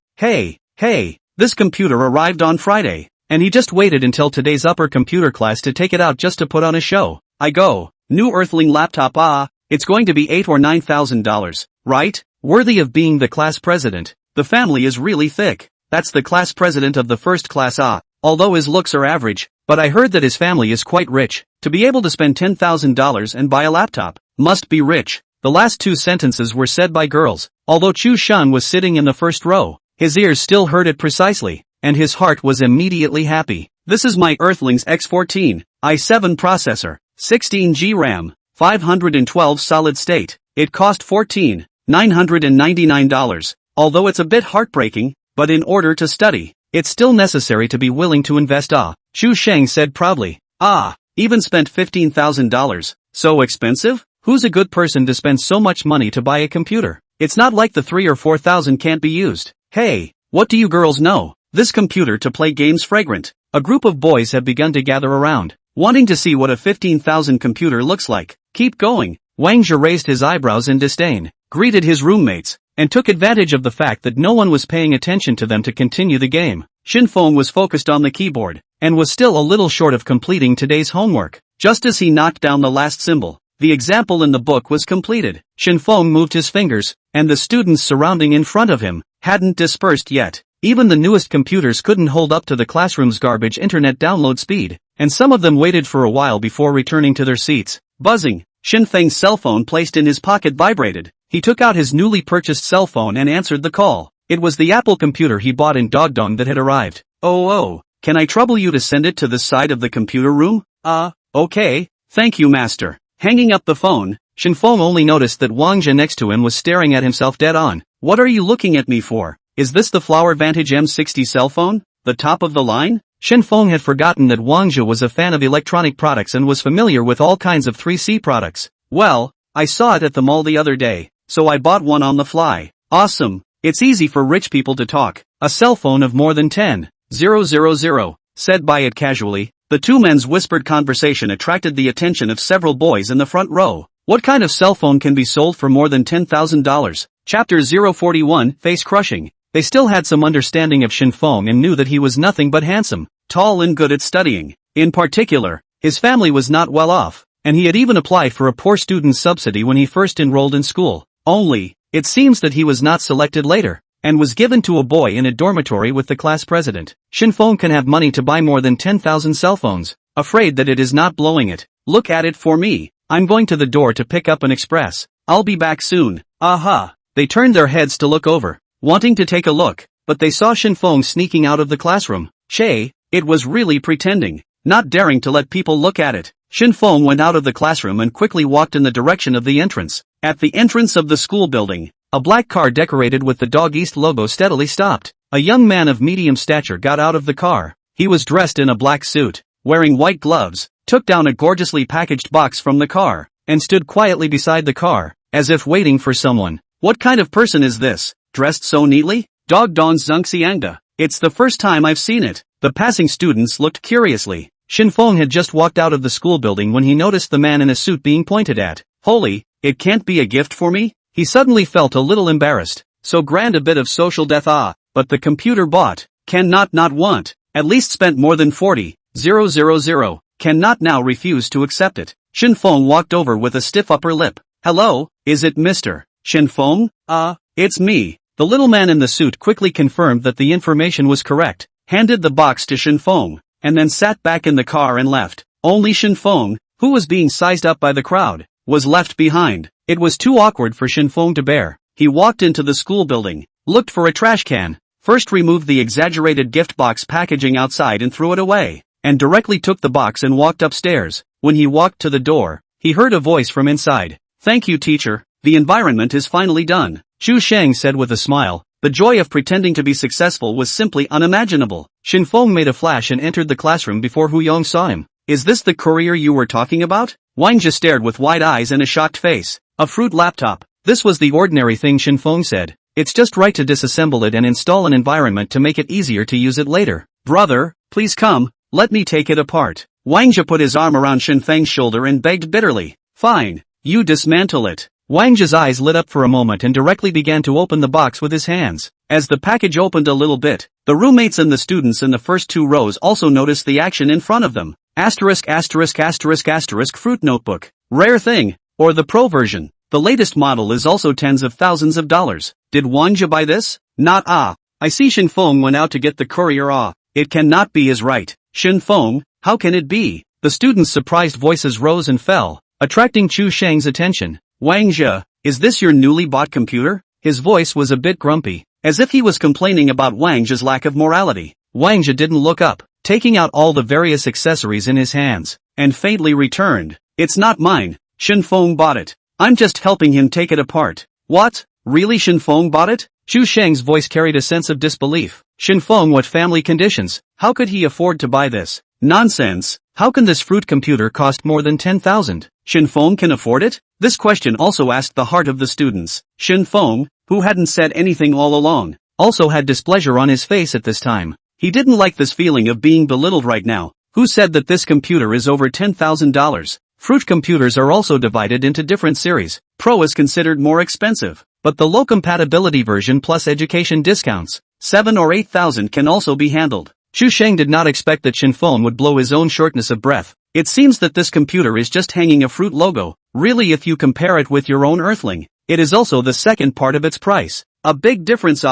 this computer arrived on Friday, and he just waited until today's upper computer class to take it out just to put on a show. I go, new earthling laptop, it's going to be $8,000 or $9,000, right? Worthy of being the class president. The family is really thick. That's the class president of the first class, although his looks are average, but I heard that his family is quite rich. To be able to spend $10,000 and buy a laptop, must be rich. The last two sentences were said by girls, although Xu Shan was sitting in the first row. His ears still heard it precisely, and his heart was immediately happy. This is my Earthlings X14, i7 processor, 16GB RAM, 512 solid state. It cost $14,999. Although it's a bit heartbreaking, but in order to study, it's still necessary to be willing to invest. Xu Sheng said proudly. Even spent $15,000. So expensive? Who's a good person to spend so much money to buy a computer? It's not like the 3,000 or 4,000 can't be used. Hey, what do you girls know? This computer to play games fragrant. A group of boys have begun to gather around, wanting to see what a 15,000 computer looks like. Keep going. Wang Zhe raised his eyebrows in disdain, greeted his roommates, and took advantage of the fact that no one was paying attention to them to continue the game. Shen Feng was focused on the keyboard, and was still a little short of completing today's homework. Just as he knocked down the last symbol, the example in the book was completed. Shen Feng moved his fingers, and the students surrounding in front of him hadn't dispersed yet. Even the newest computers couldn't hold up to the classroom's garbage internet download speed, and some of them waited for a while before returning to their seats. Buzzing, Shen Feng's cell phone placed in his pocket vibrated. He took out his newly purchased cell phone and answered the call. It was the Apple computer he bought in Dogdong that had arrived. Oh, can I trouble you to send it to this side of the computer room? Okay, thank you, master. Hanging up the phone, Shen Feng only noticed that Wang Zhe next to him was staring at himself dead on. What are you looking at me for? Is this the Flower Vantage M60 cell phone? The top of the line? Shen Feng had forgotten that Wang Zhe was a fan of electronic products and was familiar with all kinds of 3C products. Well, I saw it at the mall the other day, so I bought one on the fly. Awesome. It's easy for rich people to talk. A cell phone of more than 10,000, said by it casually. The two men's whispered conversation attracted the attention of several boys in the front row. What kind of cell phone can be sold for more than $10,000? Chapter 041, Face Crushing. They still had some understanding of Shen Feng and knew that he was nothing but handsome, tall and good at studying. In particular, his family was not well off, and he had even applied for a poor student subsidy when he first enrolled in school. Only, it seems that he was not selected later, and was given to a boy in a dormitory with the class president. Shen Feng can have money to buy more than 10,000 cell phones, afraid that it is not blowing it. Look at it for me. I'm going to the door to pick up an express. I'll be back soon. Aha. They turned their heads to look over, wanting to take a look, but they saw Shen Feng sneaking out of the classroom. It was really pretending. not daring to let people look at it. Shen Feng went out of the classroom and quickly walked in the direction of the entrance. At the entrance of the school building, a black car decorated with the Dog East logo steadily stopped. A young man of medium stature got out of the car. He was dressed in a black suit, wearing white gloves, took down a gorgeously packaged box from the car, and stood quietly beside the car, as if waiting for someone. What kind of person is this, dressed so neatly? Dog Don Zungxiangda. It's the first time I've seen it. The passing students looked curiously. Shen Feng had just walked out of the school building when he noticed the man in a suit being pointed at. Holy, it can't be a gift for me? He suddenly felt a little embarrassed. So grand a bit of social death but the computer bought, cannot not want, at least spent more than 40,000, cannot now refuse to accept it. Shen Feng walked over with a stiff upper lip. Hello, is it Mr. Shen Feng? It's me. The little man in the suit quickly confirmed that the information was correct, handed the box to Shen Feng, and then sat back in the car and left. Only Shen Feng, who was being sized up by the crowd, was left behind. It was too awkward for Shen Feng to bear. He walked into the school building, looked for a trash can, first removed the exaggerated gift box packaging outside and threw it away, and directly took the box and walked upstairs. When he walked to the door, he heard a voice from inside. Thank you, teacher. The environment is finally done, Chu Sheng said with a smile. The joy of pretending to be successful was simply unimaginable. Shen Feng made a flash and entered the classroom before Hu Yong saw him. Is this the courier you were talking about? Wang Jia stared with wide eyes and a shocked face. A fruit laptop. This was the ordinary thing, Shen Feng said. It's just right to disassemble it and install an environment to make it easier to use it later. Brother, please come, let me take it apart. Wang Jia put his arm around Shen Feng's shoulder and begged bitterly. Fine, you dismantle it. Wang Jia's eyes lit up for a moment and directly began to open the box with his hands. As the package opened a little bit, the roommates and the students in the first two rows also noticed the action in front of them. Asterisk asterisk asterisk asterisk fruit notebook. Rare thing, or the pro version. The latest model is also tens of thousands of dollars. Did Wang Jia buy this? Not I see Shen Feng went out to get the courier It cannot be is right. Shen Feng, how can it be? The students' surprised voices rose and fell, attracting Chu Sheng's attention. Wang Jia, is this your newly bought computer? His voice was a bit grumpy, as if he was complaining about Wang Jia's lack of morality. Wang Jia didn't look up, taking out all the various accessories in his hands, and faintly returned. It's not mine, Shen Feng bought it. I'm just helping him take it apart. What? Really, Shen Feng bought it? Chu Sheng's voice carried a sense of disbelief. Shen Feng, what family conditions? How could he afford to buy this? Nonsense. How can this fruit computer cost more than 10,000? Shen Feng can afford it? This question also asked the heart of the students. Shen Feng, who hadn't said anything all along, also had displeasure on his face at this time. He didn't like this feeling of being belittled right now. Who said that this computer is over $10,000? Fruit computers are also divided into different series. Pro is considered more expensive, but the low compatibility version plus education discounts, 7 or 8,000 can also be handled. Chu Sheng did not expect that Shen Feng would blow his own shortness of breath. It seems that this computer is just hanging a fruit logo. Really, if you compare it with your own Earthling, it is also the second part of its price. A big difference.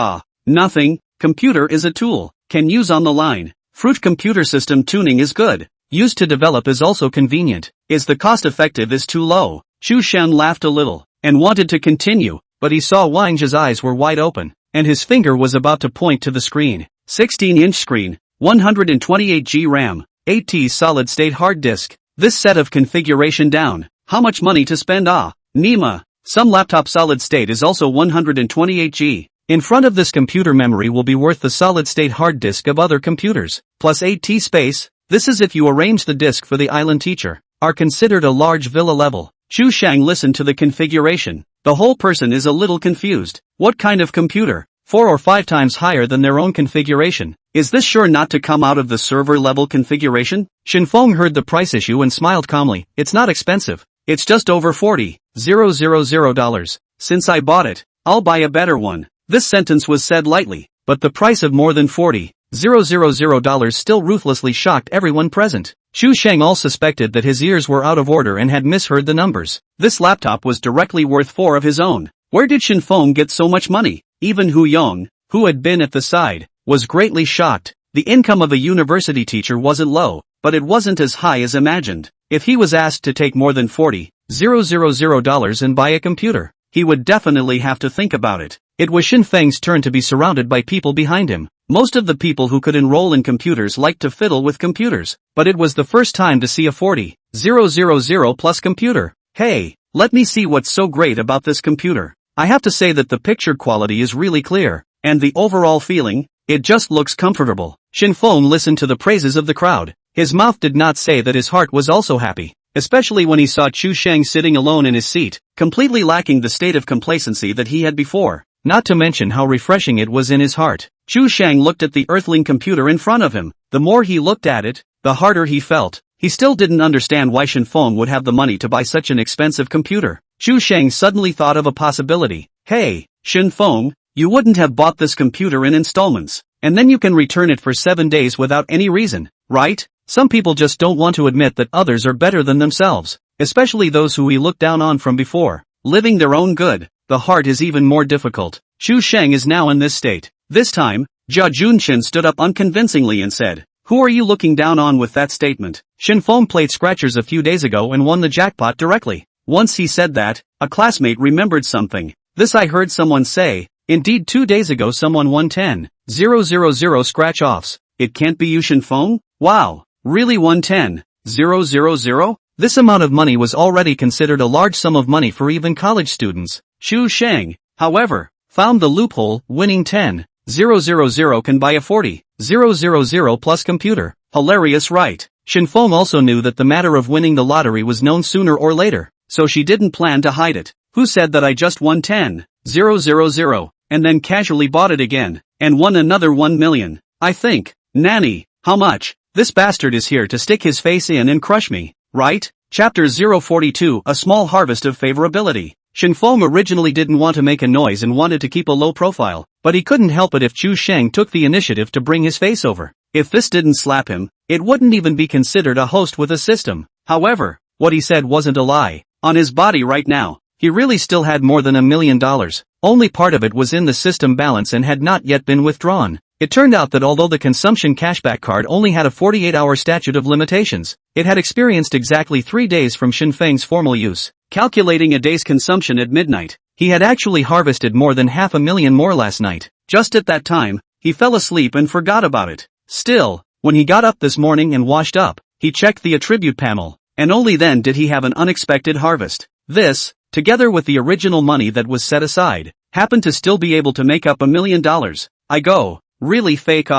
Nothing. Computer is a tool. Can use on the line. Fruit computer system tuning is good. Used to develop is also convenient. Is the cost effective is too low. Chu Shen laughed a little, and wanted to continue, but he saw Wang Jia's eyes were wide open, and his finger was about to point to the screen. 16-inch screen, 128GB RAM, 8T solid-state hard disk. This set of configuration down. How much money to spend? Nima. Some laptop solid-state is also 128GB. In front of this computer, memory will be worth the solid-state hard disk of other computers, plus 8T space. This is if you arrange the disk for the island teacher, are considered a large villa level. Chu Sheng listened to the configuration. The whole person is a little confused. What kind of computer? 4 or 5 times higher than their own configuration. Is this sure not to come out of the server level configuration? Shen Feng heard the price issue and smiled calmly. It's not expensive. It's just over $40,000. Since I bought it, I'll buy a better one. This sentence was said lightly, but the price of more than $40,000 still ruthlessly shocked everyone present. Chu Sheng all suspected that his ears were out of order and had misheard the numbers. This laptop was directly worth 4 of his own. Where did Shen Feng get so much money? Even Hu Yong, who had been at the side, was greatly shocked. The income of a university teacher wasn't low, but it wasn't as high as imagined. If he was asked to take more than $40,000 and buy a computer, he would definitely have to think about it. It was Shen Feng's turn to be surrounded by people behind him. Most of the people who could enroll in computers liked to fiddle with computers, but it was the first time to see a 40,000 plus computer. Hey, let me see what's so great about this computer. I have to say that the picture quality is really clear, and the overall feeling, it just looks comfortable. Shen Feng listened to the praises of the crowd. His mouth did not say that his heart was also happy, especially when he saw Chu Sheng sitting alone in his seat, completely lacking the state of complacency that he had before, not to mention how refreshing it was in his heart. Chu Sheng looked at the earthling computer in front of him. The more he looked at it, the harder he felt. He still didn't understand why Shen Feng would have the money to buy such an expensive computer. Chu Sheng suddenly thought of a possibility. Hey, Shen Feng, you wouldn't have bought this computer in installments, and then you can return it for 7 days without any reason, right? Some people just don't want to admit that others are better than themselves, especially those who we looked down on from before. Living their own good, the heart is even more difficult. Chu Sheng is now in this state. This time, Jia Junchen stood up unconvincingly and said, "Who are you looking down on with that statement?" Shen Feng played scratchers a few days ago and won the jackpot directly. Once he said that, a classmate remembered something. "This I heard someone say. Indeed 2 days ago someone won 10,000 scratch-offs. It can't be you, Shen Feng? Wow, really won 10,000? This amount of money was already considered a large sum of money for even college students. Chu Sheng, however, found the loophole, winning 10,000 can buy a 40,000 plus computer. Hilarious, right? Shen Feng also knew that the matter of winning the lottery was known sooner or later, so she didn't plan to hide it. Who said that I just won 10,000 and then casually bought it again, and won another 1 million? I think, nanny, how much? This bastard is here to stick his face in and crush me, right? Chapter 042, A Small Harvest of Favorability. Shen Feng originally didn't want to make a noise and wanted to keep a low profile, but he couldn't help it if Chu Sheng took the initiative to bring his face over. If this didn't slap him, it wouldn't even be considered a host with a system. However, what he said wasn't a lie. On his body right now, he really still had more than $1 million. Only part of it was in the system balance and had not yet been withdrawn. It turned out that although the consumption cashback card only had a 48-hour statute of limitations, it had experienced exactly 3 days from Shen Feng's formal use. Calculating a day's consumption at midnight, he had actually harvested more than 500,000 more last night. Just at that time, he fell asleep and forgot about it. Still, when he got up this morning and washed up, he checked the attribute panel, and only then did he have an unexpected harvest. This, together with the original money that was set aside, happened to still be able to make up $1 million. I go, really fake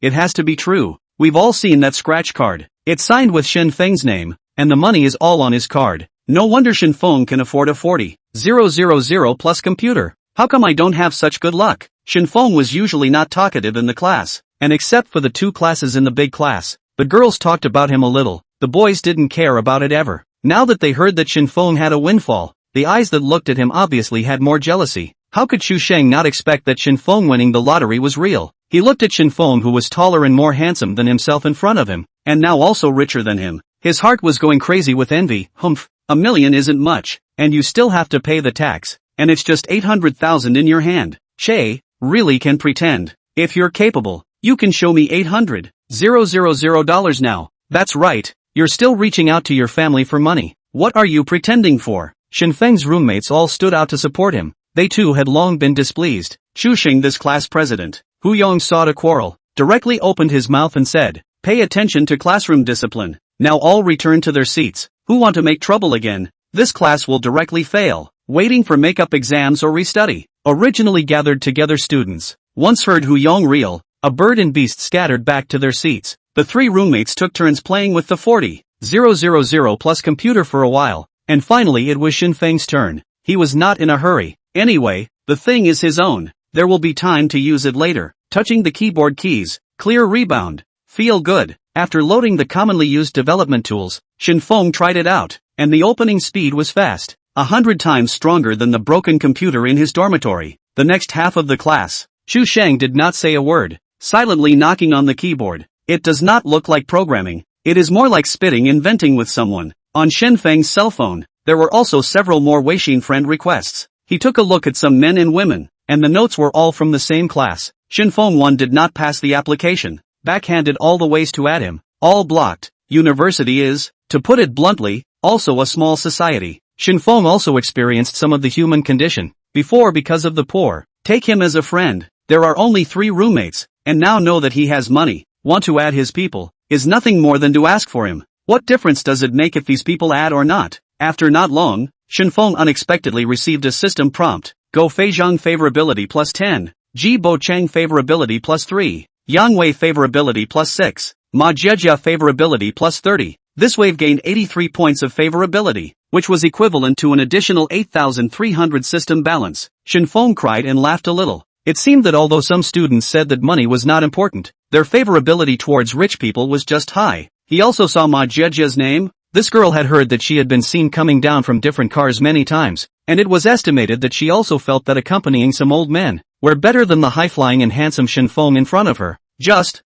it has to be true. We've all seen that scratch card. It's signed with Shen Feng's name, and the money is all on his card. No wonder Shen Feng can afford a 40,000 plus computer. How come I don't have such good luck? Shen Feng was usually not talkative in the class, and except for the 2 classes in the big class, the girls talked about him a little. The boys didn't care about it ever. Now that they heard that Shen Feng had a windfall, the eyes that looked at him obviously had more jealousy. How could Chu Sheng not expect that Shen Feng winning the lottery was real? He looked at Shen Feng, who was taller and more handsome than himself in front of him, and now also richer than him. His heart was going crazy with envy. Humph, $1 million isn't much, and you still have to pay the tax, and it's just 800,000 in your hand. Che, really can pretend. If you're capable, you can show me $800,000 now. That's right, you're still reaching out to your family for money. What are you pretending for? Shen Feng's roommates all stood out to support him. They too had long been displeased. Chu Sheng, this class president, Hu Yong sought a quarrel, directly opened his mouth and said, "Pay attention to classroom discipline. Now all return to their seats. Who want to make trouble again? This class will directly fail. Waiting for makeup exams or restudy." Originally gathered together students once heard Hu Yong reel. A bird and beast scattered back to their seats. The 3 roommates took turns playing with the 40,000 plus computer for a while, and finally it was Shen Feng's turn. He was not in a hurry. Anyway, the thing is his own. There will be time to use it later. Touching the keyboard keys, clear rebound, feel good. After loading the commonly used development tools, Shen Feng tried it out, and the opening speed was fast, 100 times stronger than the broken computer in his dormitory. The next half of the class, Chu Sheng did not say a word, silently knocking on the keyboard. It does not look like programming. It is more like spitting and venting with someone. On Shen Feng's cell phone, there were also several more Weixin friend requests. He took a look at some men and women, and the notes were all from the same class. Shen Feng 1 did not pass the application. Backhanded all the ways to add him. All blocked. University is, to put it bluntly, also a small society. Shen Feng also experienced some of the human condition. Before, because of the poor. Take him as a friend. There are only 3 roommates, and now know that he has money, want to add his people, is nothing more than to ask for him. What difference does it make if these people add or not? After not long, Shen Feng unexpectedly received a system prompt. Go Feizhang favorability plus 10, Ji Bo Chang favorability plus 3, Yang Wei favorability plus 6, Ma Jejia favorability plus 30. This wave gained 83 points of favorability, which was equivalent to an additional 8,300 system balance. Shen Feng cried and laughed a little. It seemed that although some students said that money was not important, their favorability towards rich people was just high. He also saw Ma Jejia's name. This girl had heard that she had been seen coming down from different cars many times, and it was estimated that she also felt that accompanying some old men were better than the high-flying and handsome Shen Feng in front of her.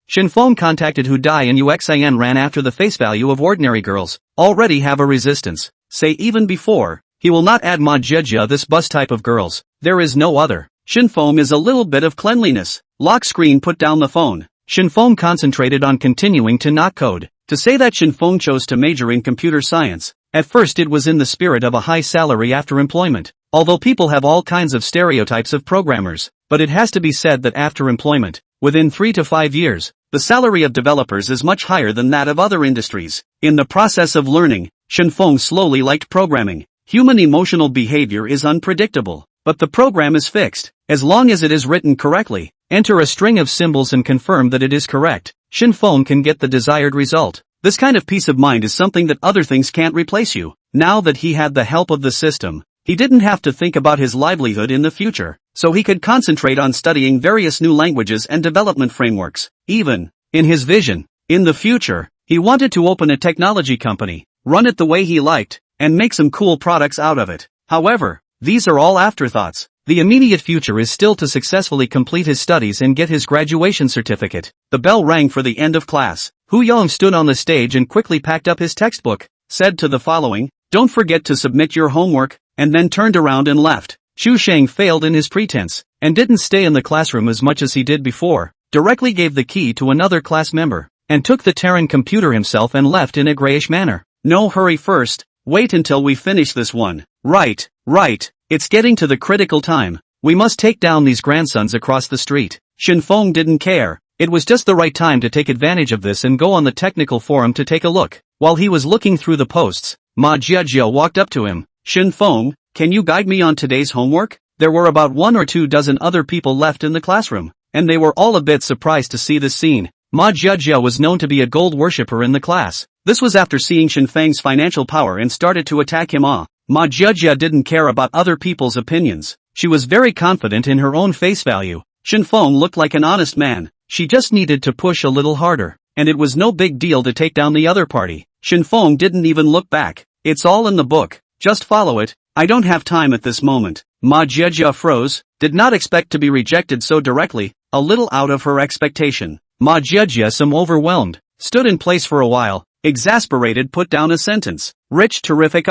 Shen Feng contacted Hu Dai and Uxin ran after the face value of ordinary girls. Already have a resistance. Say even before, he will not add Ma Jejia this bus type of girls. There is no other. Shen Feng is a little bit of cleanliness. Lock screen put down the phone. Shen Feng concentrated on continuing to not code. To say that Shen Feng chose to major in computer science, at first it was in the spirit of a high salary after employment. Although people have all kinds of stereotypes of programmers, but it has to be said that after employment, within 3 to 5 years, the salary of developers is much higher than that of other industries. In the process of learning, Shen Feng slowly liked programming. Human emotional behavior is unpredictable, but the program is fixed. As long as it is written correctly, enter a string of symbols and confirm that it is correct. Shen Feng can get the desired result. This kind of peace of mind is something that other things can't replace you. Now that he had the help of the system, he didn't have to think about his livelihood in the future, so he could concentrate on studying various new languages and development frameworks. Even in his vision, in the future, he wanted to open a technology company, run it the way he liked, and make some cool products out of it. However, these are all afterthoughts. The immediate future is still to successfully complete his studies and get his graduation certificate. The bell rang for the end of class. Hu Yong stood on the stage and quickly packed up his textbook, said to the following, "Don't forget to submit your homework," and then turned around and left. Xu Sheng failed in his pretense, and didn't stay in the classroom as much as he did before, directly gave the key to another class member, and took the Terran computer himself and left in a grayish manner. No hurry first, wait until we finish this one. Right. It's getting to the critical time. We must take down these grandsons across the street. Shen Feng didn't care. It was just the right time to take advantage of this and go on the technical forum to take a look. While he was looking through the posts, Ma Jejia walked up to him. "Shen Feng, can you guide me on today's homework?" There were about 1 or 2 dozen other people left in the classroom, and they were all a bit surprised to see this scene. Ma Jejia was known to be a gold worshipper in the class. This was after seeing Shen Feng's financial power and started to attack him. Ma Jejia didn't care about other people's opinions. She was very confident in her own face value. Shen Feng looked like an honest man. She just needed to push a little harder, and it was no big deal to take down the other party. Shen Feng didn't even look back. It's all in the book. Just follow it. I don't have time at this moment. Ma Jejia froze, did not expect to be rejected so directly, a little out of her expectation. Ma Jejia, some overwhelmed, stood in place for a while, exasperated, put down a sentence. Rich, terrific,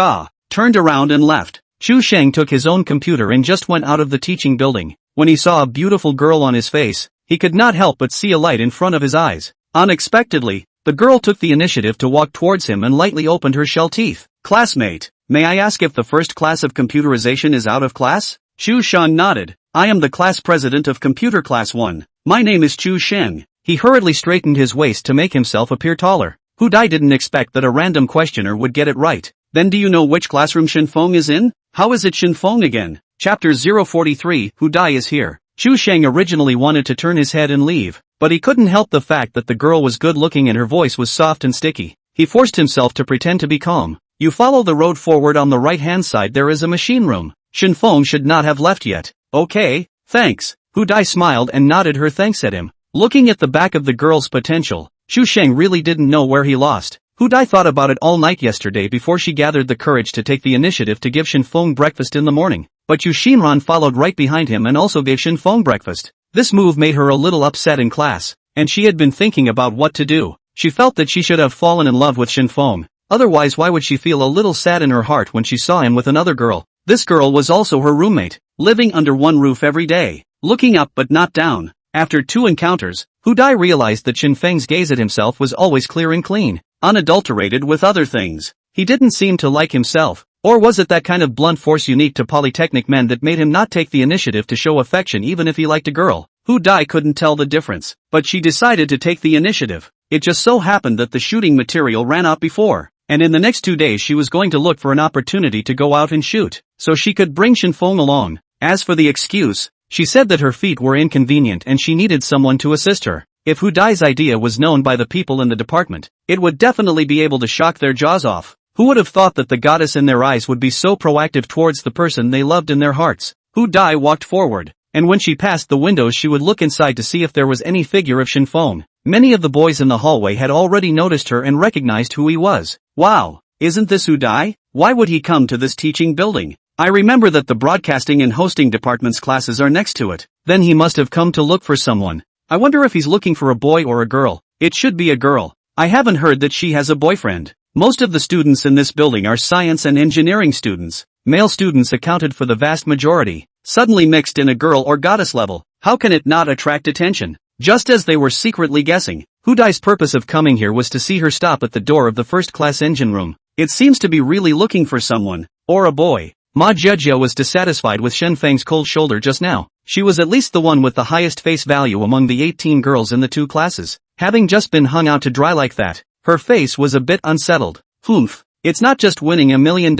turned around and left. Xu Sheng took his own computer and just went out of the teaching building. When he saw a beautiful girl on his face, he could not help but see a light in front of his eyes. Unexpectedly, the girl took the initiative to walk towards him and lightly opened her shell teeth. "Classmate, may I ask if the first class of computerization is out of class?" Xu Sheng nodded. "I am the class president of computer class 1. My name is Xu Sheng." He hurriedly straightened his waist to make himself appear taller. Hu Dai didn't expect that a random questioner would get it right. "Then do you know which classroom Shen Feng is in? How is it Shen Feng again?" Chapter 043, Hu Dai is here. Xu Sheng originally wanted to turn his head and leave, but he couldn't help the fact that the girl was good looking and her voice was soft and sticky. He forced himself to pretend to be calm. "You follow the road forward, on the right hand side there is a machine room. Shen Feng should not have left yet." "Okay, thanks." Hu Dai smiled and nodded her thanks at him. Looking at the back of the girl's potential, Xu Sheng really didn't know where he lost. Hu Dai thought about it all night yesterday before she gathered the courage to take the initiative to give Shen Feng breakfast in the morning. But Yu Xinran followed right behind him and also gave Shen Feng breakfast. This move made her a little upset in class, and she had been thinking about what to do. She felt that she should have fallen in love with Shen Feng. Otherwise, why would she feel a little sad in her heart when she saw him with another girl? This girl was also her roommate, living under one roof every day, looking up but not down. After 2 encounters, Hu Dai realized that Shen Feng's gaze at himself was always clear and clean, unadulterated with other things. He didn't seem to like himself, or was it that kind of blunt force unique to Polytechnic men that made him not take the initiative to show affection even if he liked a girl? Hu Dai couldn't tell the difference, but she decided to take the initiative. It just so happened that the shooting material ran out before, and in the next 2 days she was going to look for an opportunity to go out and shoot, so she could bring Shen Feng along. As for the excuse, she said that her feet were inconvenient and she needed someone to assist her. If Hu Dai's idea was known by the people in the department, it would definitely be able to shock their jaws off. Who would have thought that the goddess in their eyes would be so proactive towards the person they loved in their hearts? Hu Dai walked forward, and when she passed the windows she would look inside to see if there was any figure of Shen Feng. Many of the boys in the hallway had already noticed her and recognized who he was. Wow, isn't this Hu Dai? Why would he come to this teaching building? I remember that the broadcasting and hosting department's classes are next to it. Then he must have come to look for someone. I wonder if he's looking for a boy or a girl. It should be a girl. I haven't heard that she has a boyfriend. Most of the students in this building are science and engineering students. Male students accounted for the vast majority. Suddenly mixed in a girl or goddess level, how can it not attract attention? Just as they were secretly guessing, Hu Dai's purpose of coming here was to see her stop at the door of the first-class engine room. It seems to be really looking for someone, or a boy. Ma Zhejia was dissatisfied with Shen Feng's cold shoulder just now. She was at least the one with the highest face value among the 18 girls in the 2 classes. Having just been hung out to dry like that, her face was a bit unsettled. Humph, it's not just winning $1 million.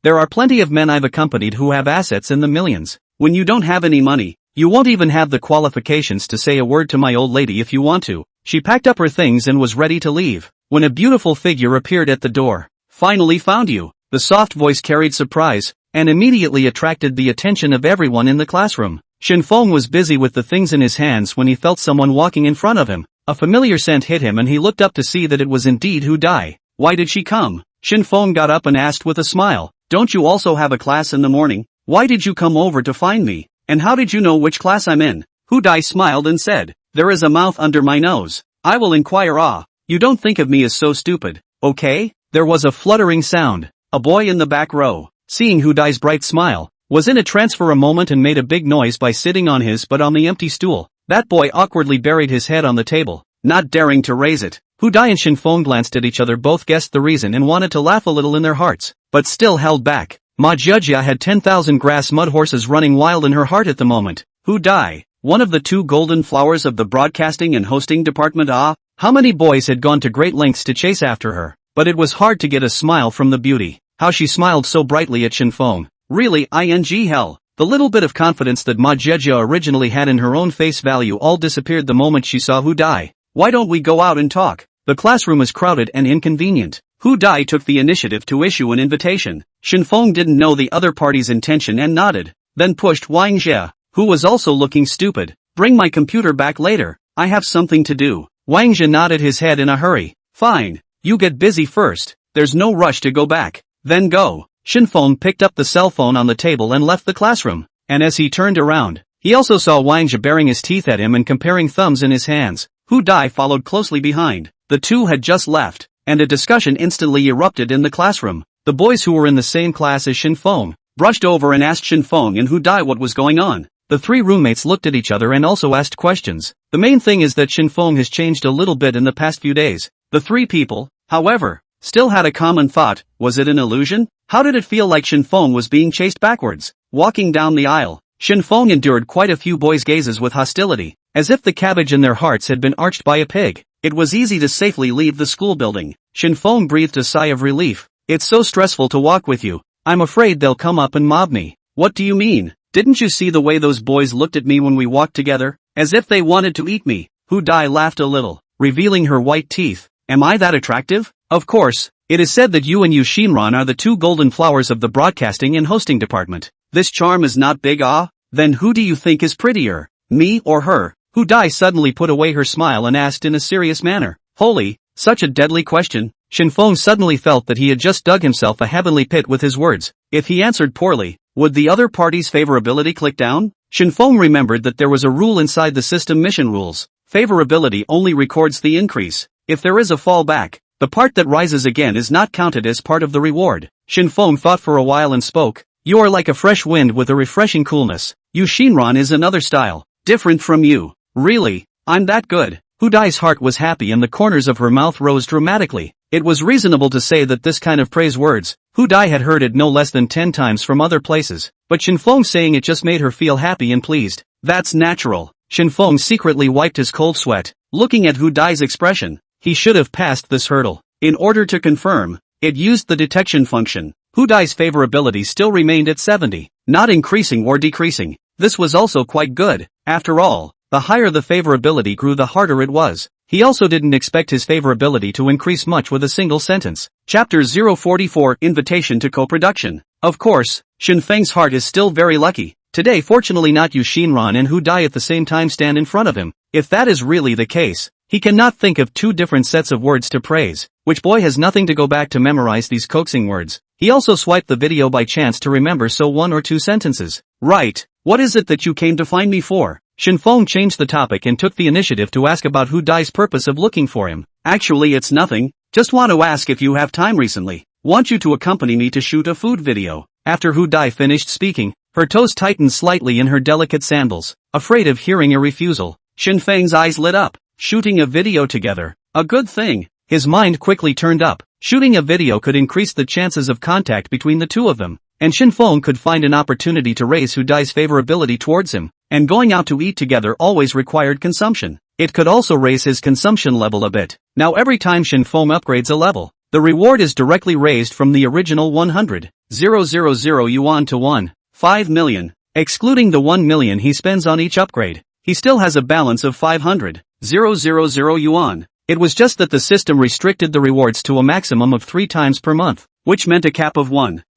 There are plenty of men I've accompanied who have assets in the millions. When you don't have any money, you won't even have the qualifications to say a word to my old lady if you want to. She packed up her things and was ready to leave, when a beautiful figure appeared at the door. Finally found you. The soft voice carried surprise, and immediately attracted the attention of everyone in the classroom. Shen Feng was busy with the things in his hands when he felt someone walking in front of him. A familiar scent hit him and he looked up to see that it was indeed Hu Dai. Why did she come? Shen Feng got up and asked with a smile. Don't you also have a class in the morning? Why did you come over to find me? And how did you know which class I'm in? Hu Dai smiled and said, there is a mouth under my nose. I will inquire. You don't think of me as so stupid, okay? There was a fluttering sound. A boy in the back row, seeing Hu Dai's bright smile, was in a trance for a moment and made a big noise by sitting on his but on the empty stool. That boy awkwardly buried his head on the table, not daring to raise it. Hu Dai and Shen Feng glanced at each other, both guessed the reason and wanted to laugh a little in their hearts, but still held back. Ma Zhejia had 10,000 grass mud horses running wild in her heart at the moment. Hu Dai, one of the 2 golden flowers of the broadcasting and hosting department. How many boys had gone to great lengths to chase after her, but it was hard to get a smile from the beauty. How she smiled so brightly at Shen Feng. Really, hell. The little bit of confidence that Ma Zhejia originally had in her own face value all disappeared the moment she saw Hu Dai. Why don't we go out and talk? The classroom is crowded and inconvenient. Hu Dai took the initiative to issue an invitation. Shen Feng didn't know the other party's intention and nodded, then pushed Wang Jie, who was also looking stupid. Bring my computer back later, I have something to do. Wang Jie nodded his head in a hurry. Fine, you get busy first, there's no rush to go back. Then go. Shen Feng picked up the cell phone on the table and left the classroom, and as he turned around, he also saw Wang Jie baring his teeth at him and comparing thumbs in his hands. Hu Dai followed closely behind. The 2 had just left, and a discussion instantly erupted in the classroom. The boys who were in the same class as Shen Feng brushed over and asked Shen Feng and Hu Dai what was going on. The 3 roommates looked at each other and also asked questions. The main thing is that Shen Feng has changed a little bit in the past few days. The 3 people, however, still had a common thought. Was it an illusion? How did it feel like Shen Feng was being chased backwards? Walking down the aisle, Shen Feng endured quite a few boys' gazes with hostility, as if the cabbage in their hearts had been arched by a pig. It was easy to safely leave the school building. Shen Feng breathed a sigh of relief. It's so stressful to walk with you. I'm afraid they'll come up and mob me. What do you mean? Didn't you see the way those boys looked at me when we walked together? As if they wanted to eat me. Hu Dai laughed a little, revealing her white teeth. Am I that attractive? Of course. It is said that you and Yu Xinran are the 2 golden flowers of the broadcasting and hosting department. This charm is not big. Then who do you think is prettier, me or her? Hu Dai suddenly put away her smile and asked in a serious manner. Holy, such a deadly question. Shen Feng suddenly felt that he had just dug himself a heavenly pit with his words. If he answered poorly, would the other party's favorability click down? Shen Feng remembered that there was a rule inside the system mission rules. Favorability only records the increase. If there is a fallback, the part that rises again is not counted as part of the reward. Shen Feng thought for a while and spoke. You are like a fresh wind with a refreshing coolness. Yu Xinran is another style, different from you. Really, I'm that good. Hu Dai's heart was happy and the corners of her mouth rose dramatically. It was reasonable to say that this kind of praise words, Hu Dai had heard it no less than 10 times from other places, but Shen Feng saying it just made her feel happy and pleased. That's natural. Shen Feng secretly wiped his cold sweat, looking at Hu Dai's expression. He should have passed this hurdle. In order to confirm, it used the detection function. Hu Dai's favorability still remained at 70, not increasing or decreasing. This was also quite good. After all, the higher the favorability grew, the harder it was. He also didn't expect his favorability to increase much with a single sentence. Chapter 044 Invitation to Co-Production. Of course, Shen Feng's heart is still very lucky. Today fortunately not Yu Xinran and Hu Dai at the same time stand in front of him. If that is really the case, he cannot think of two different sets of words to praise. Which boy has nothing to go back to memorize these coaxing words? He also swiped the video by chance to remember so one or two sentences. Right, what is it that you came to find me for? Shen Feng changed the topic and took the initiative to ask about Hu Dai's purpose of looking for him. Actually it's nothing, just want to ask if you have time recently. Want you to accompany me to shoot a food video. After Hu Dai finished speaking, her toes tightened slightly in her delicate sandals. Afraid of hearing a refusal, Shen Feng's eyes lit up. Shooting a video together. A good thing. His mind quickly turned up. Shooting a video could increase the chances of contact between the two of them. And Shen Feng could find an opportunity to raise Hu Dai's favorability towards him. And going out to eat together always required consumption. It could also raise his consumption level a bit. Now every time Shen Feng upgrades a level, the reward is directly raised from the original 100,000 yuan to 5 million. Excluding the 1 million he spends on each upgrade, he still has a balance of 500,000 yuan. It was just that the system restricted the rewards to a maximum of 3 times per month, which meant a cap of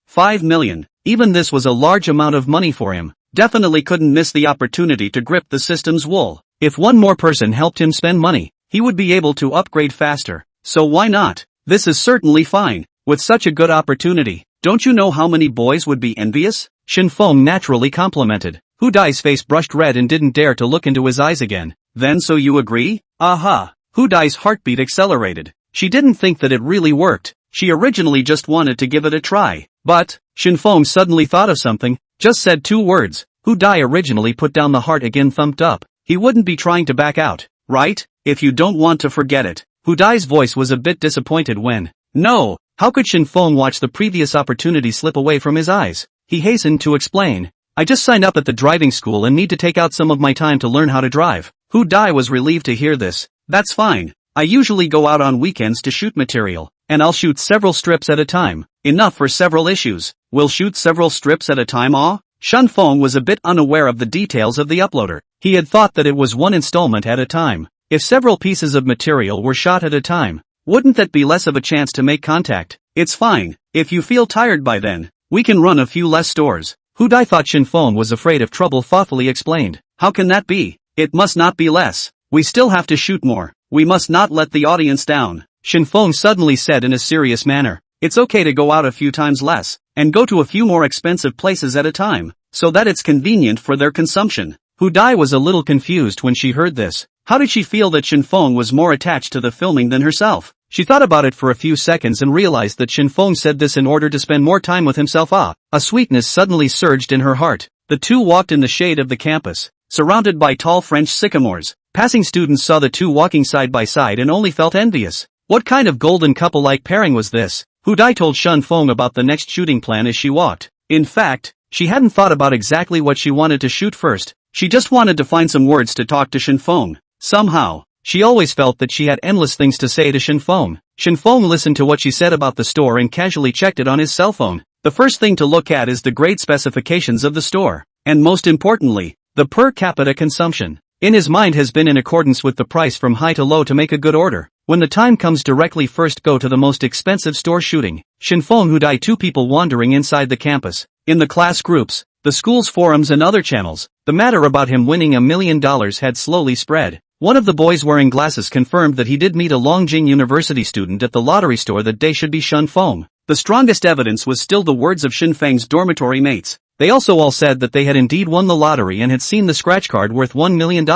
5 million. Even this was a large amount of money for him. Definitely couldn't miss the opportunity to grip the system's wool. If one more person helped him spend money, he would be able to upgrade faster. So why not? This is certainly fine. With such a good opportunity, don't you know how many boys would be envious? Shen Feng naturally complimented. Hu Dai's face brushed red and didn't dare to look into his eyes again. Then so you agree? Aha! Hu Dai's heartbeat accelerated. She didn't think that it really worked. She originally just wanted to give it a try. But, Shen Feng suddenly thought of something, just said 2 words. Hu Dai originally put down the heart again, thumped up. He wouldn't be trying to back out, right? If you don't want to, forget it. Hu Dai's voice was a bit disappointed when, no, how could Shen Feng watch the previous opportunity slip away from his eyes? He hastened to explain. I just signed up at the driving school and need to take out some of my time to learn how to drive. Hu Dai was relieved to hear this. That's fine. I usually go out on weekends to shoot material, and I'll shoot several strips at a time. Enough for several issues. We'll shoot several strips at a time, Shen Feng was a bit unaware of the details of the uploader. He had thought that it was one installment at a time. If several pieces of material were shot at a time, wouldn't that be less of a chance to make contact? It's fine. If you feel tired by then, we can run a few less stores. Hu Dai thought Shen Feng was afraid of trouble, thoughtfully explained. How can that be? It must not be less. We still have to shoot more. We must not let the audience down. Shen Feng suddenly said in a serious manner. It's okay to go out a few times less, and go to a few more expensive places at a time, so that it's convenient for their consumption. Hu Dai was a little confused when she heard this. How did she feel that Shen Feng was more attached to the filming than herself? She thought about it for a few seconds and realized that Shen Feng said this in order to spend more time with himself. A sweetness suddenly surged in her heart. The two walked in the shade of the campus, surrounded by tall French sycamores. Passing students saw the two walking side by side and only felt envious. What kind of golden couple-like pairing was this? Hu Dai told Shen Feng about the next shooting plan as she walked. In fact, she hadn't thought about exactly what she wanted to shoot first. She just wanted to find some words to talk to Shen Feng. Somehow, she always felt that she had endless things to say to Shen Feng. Shen Feng listened to what she said about the store and casually checked it on his cell phone. The first thing to look at is the grade specifications of the store. And most importantly, the per capita consumption. In his mind has been in accordance with the price from high to low to make a good order. When the time comes, directly first go to the most expensive store shooting. Shen Feng, Hu Dai, 2 people wandering inside the campus. In the class groups, the school's forums and other channels, the matter about him winning $1 million had slowly spread. One of the boys wearing glasses confirmed that he did meet a Longjing University student at the lottery store that day should be Shen Feng. The strongest evidence was still the words of Shen Feng's dormitory mates. They also all said that they had indeed won the lottery and had seen the scratch card worth $1 million.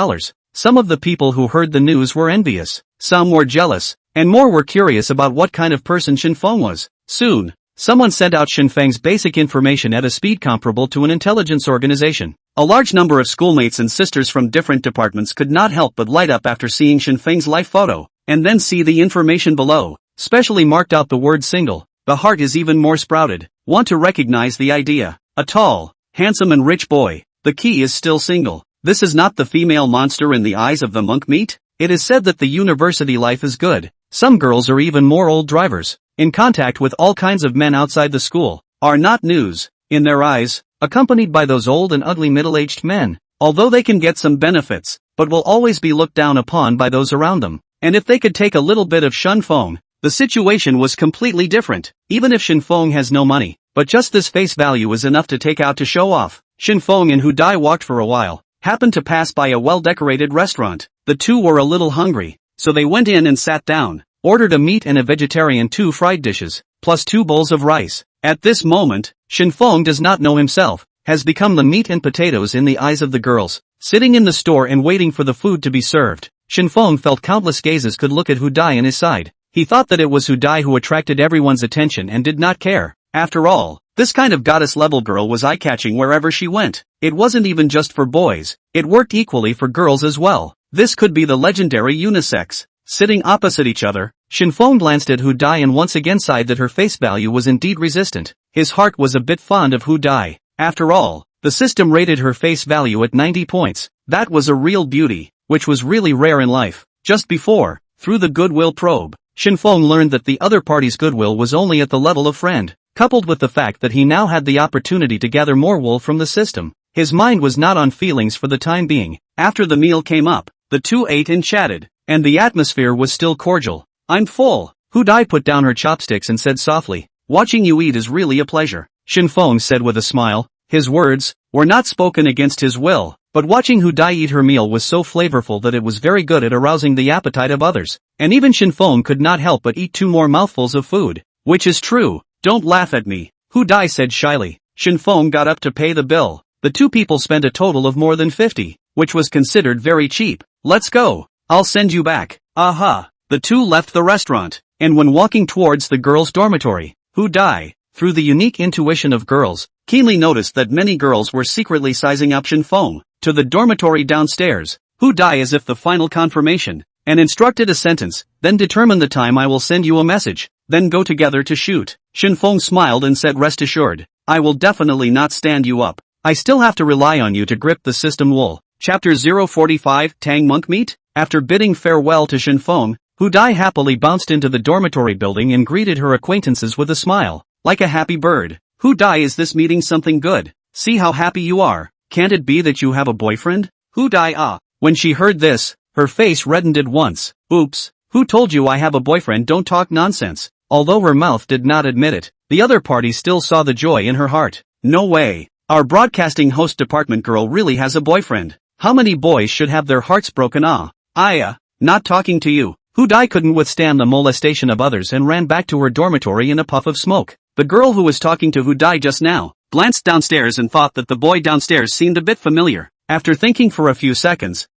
Some of the people who heard the news were envious, some were jealous, and more were curious about what kind of person Shen Feng was. Soon, someone sent out Shen Feng's basic information at a speed comparable to an intelligence organization. A large number of schoolmates and sisters from different departments could not help but light up after seeing Shen Feng's life photo, and then see the information below, specially marked out the word single. The heart is even more sprouted. Want to recognize the idea. A tall, handsome and rich boy. The key is still single. This is not the female monster in the eyes of the monk meat? It is said that the university life is good. Some girls are even more old drivers, in contact with all kinds of men outside the school, are not news, in their eyes, accompanied by those old and ugly middle-aged men, although they can get some benefits, but will always be looked down upon by those around them. And if they could take a little bit of Shen Feng, the situation was completely different. Even if Shen Feng has no money, but just this face value is enough to take out to show off. Shen Feng and Hu Dai walked for a while, happened to pass by a well-decorated restaurant. The two were a little hungry, so they went in and sat down, ordered a meat and a vegetarian 2 fried dishes, plus 2 bowls of rice. At this moment, Shen Feng does not know himself, has become the meat and potatoes in the eyes of the girls. Sitting in the store and waiting for the food to be served, Shen Feng felt countless gazes could look at Hu Dai on his side. He thought that it was Hu Dai who attracted everyone's attention and did not care. After all, this kind of goddess-level girl was eye-catching wherever she went. It wasn't even just for boys, it worked equally for girls as well. This could be the legendary unisex. Sitting opposite each other, Shen Feng glanced at Hu Dai and once again sighed that her face value was indeed resistant. His heart was a bit fond of Hu Dai. After all, the system rated her face value at 90 points. That was a real beauty, which was really rare in life. Just before, through the goodwill probe, Shen Feng learned that the other party's goodwill was only at the level of friend. Coupled with the fact that he now had the opportunity to gather more wool from the system, his mind was not on feelings for the time being. After the meal came up, the two ate and chatted, and the atmosphere was still cordial. I'm full. Hu Dai put down her chopsticks and said softly, watching you eat is really a pleasure. Shen Feng said with a smile. His words were not spoken against his will, but watching Hu Dai eat her meal was so flavorful that it was very good at arousing the appetite of others, and even Shen Feng could not help but eat 2 more mouthfuls of food. Which is true. Don't laugh at me, Hu Dai said shyly. Shen Feng got up to pay the bill. The two people spent a total of more than 50, which was considered very cheap. Let's go. I'll send you back. Aha. The two left the restaurant, and when walking towards the girls' dormitory, Hu Dai, through the unique intuition of girls, keenly noticed that many girls were secretly sizing up Shen Feng to the dormitory downstairs. Hu Dai as if the final confirmation, and instructed a sentence, then determine the time I will send you a message, then go together to shoot. Shen Feng smiled and said rest assured, I will definitely not stand you up. I still have to rely on you to grip the system wool. Chapter 045 Tang Monk Meat? After bidding farewell to Shen Feng, Hu Dai happily bounced into the dormitory building and greeted her acquaintances with a smile, like a happy bird. Hu Dai, is this meeting something good? See how happy you are. Can't it be that you have a boyfriend? Hu Dai When she heard this, her face reddened at once. Oops, who told you I have a boyfriend? Don't talk nonsense. Although her mouth did not admit it, the other party still saw the joy in her heart. No way. Our broadcasting host department girl really has a boyfriend. How many boys should have their hearts broken? Not talking to you. Hu Dai couldn't withstand the molestation of others and ran back to her dormitory in a puff of smoke. The girl who was talking to Hu Dai just now glanced downstairs and thought that the boy downstairs seemed a bit familiar. After thinking for a few seconds,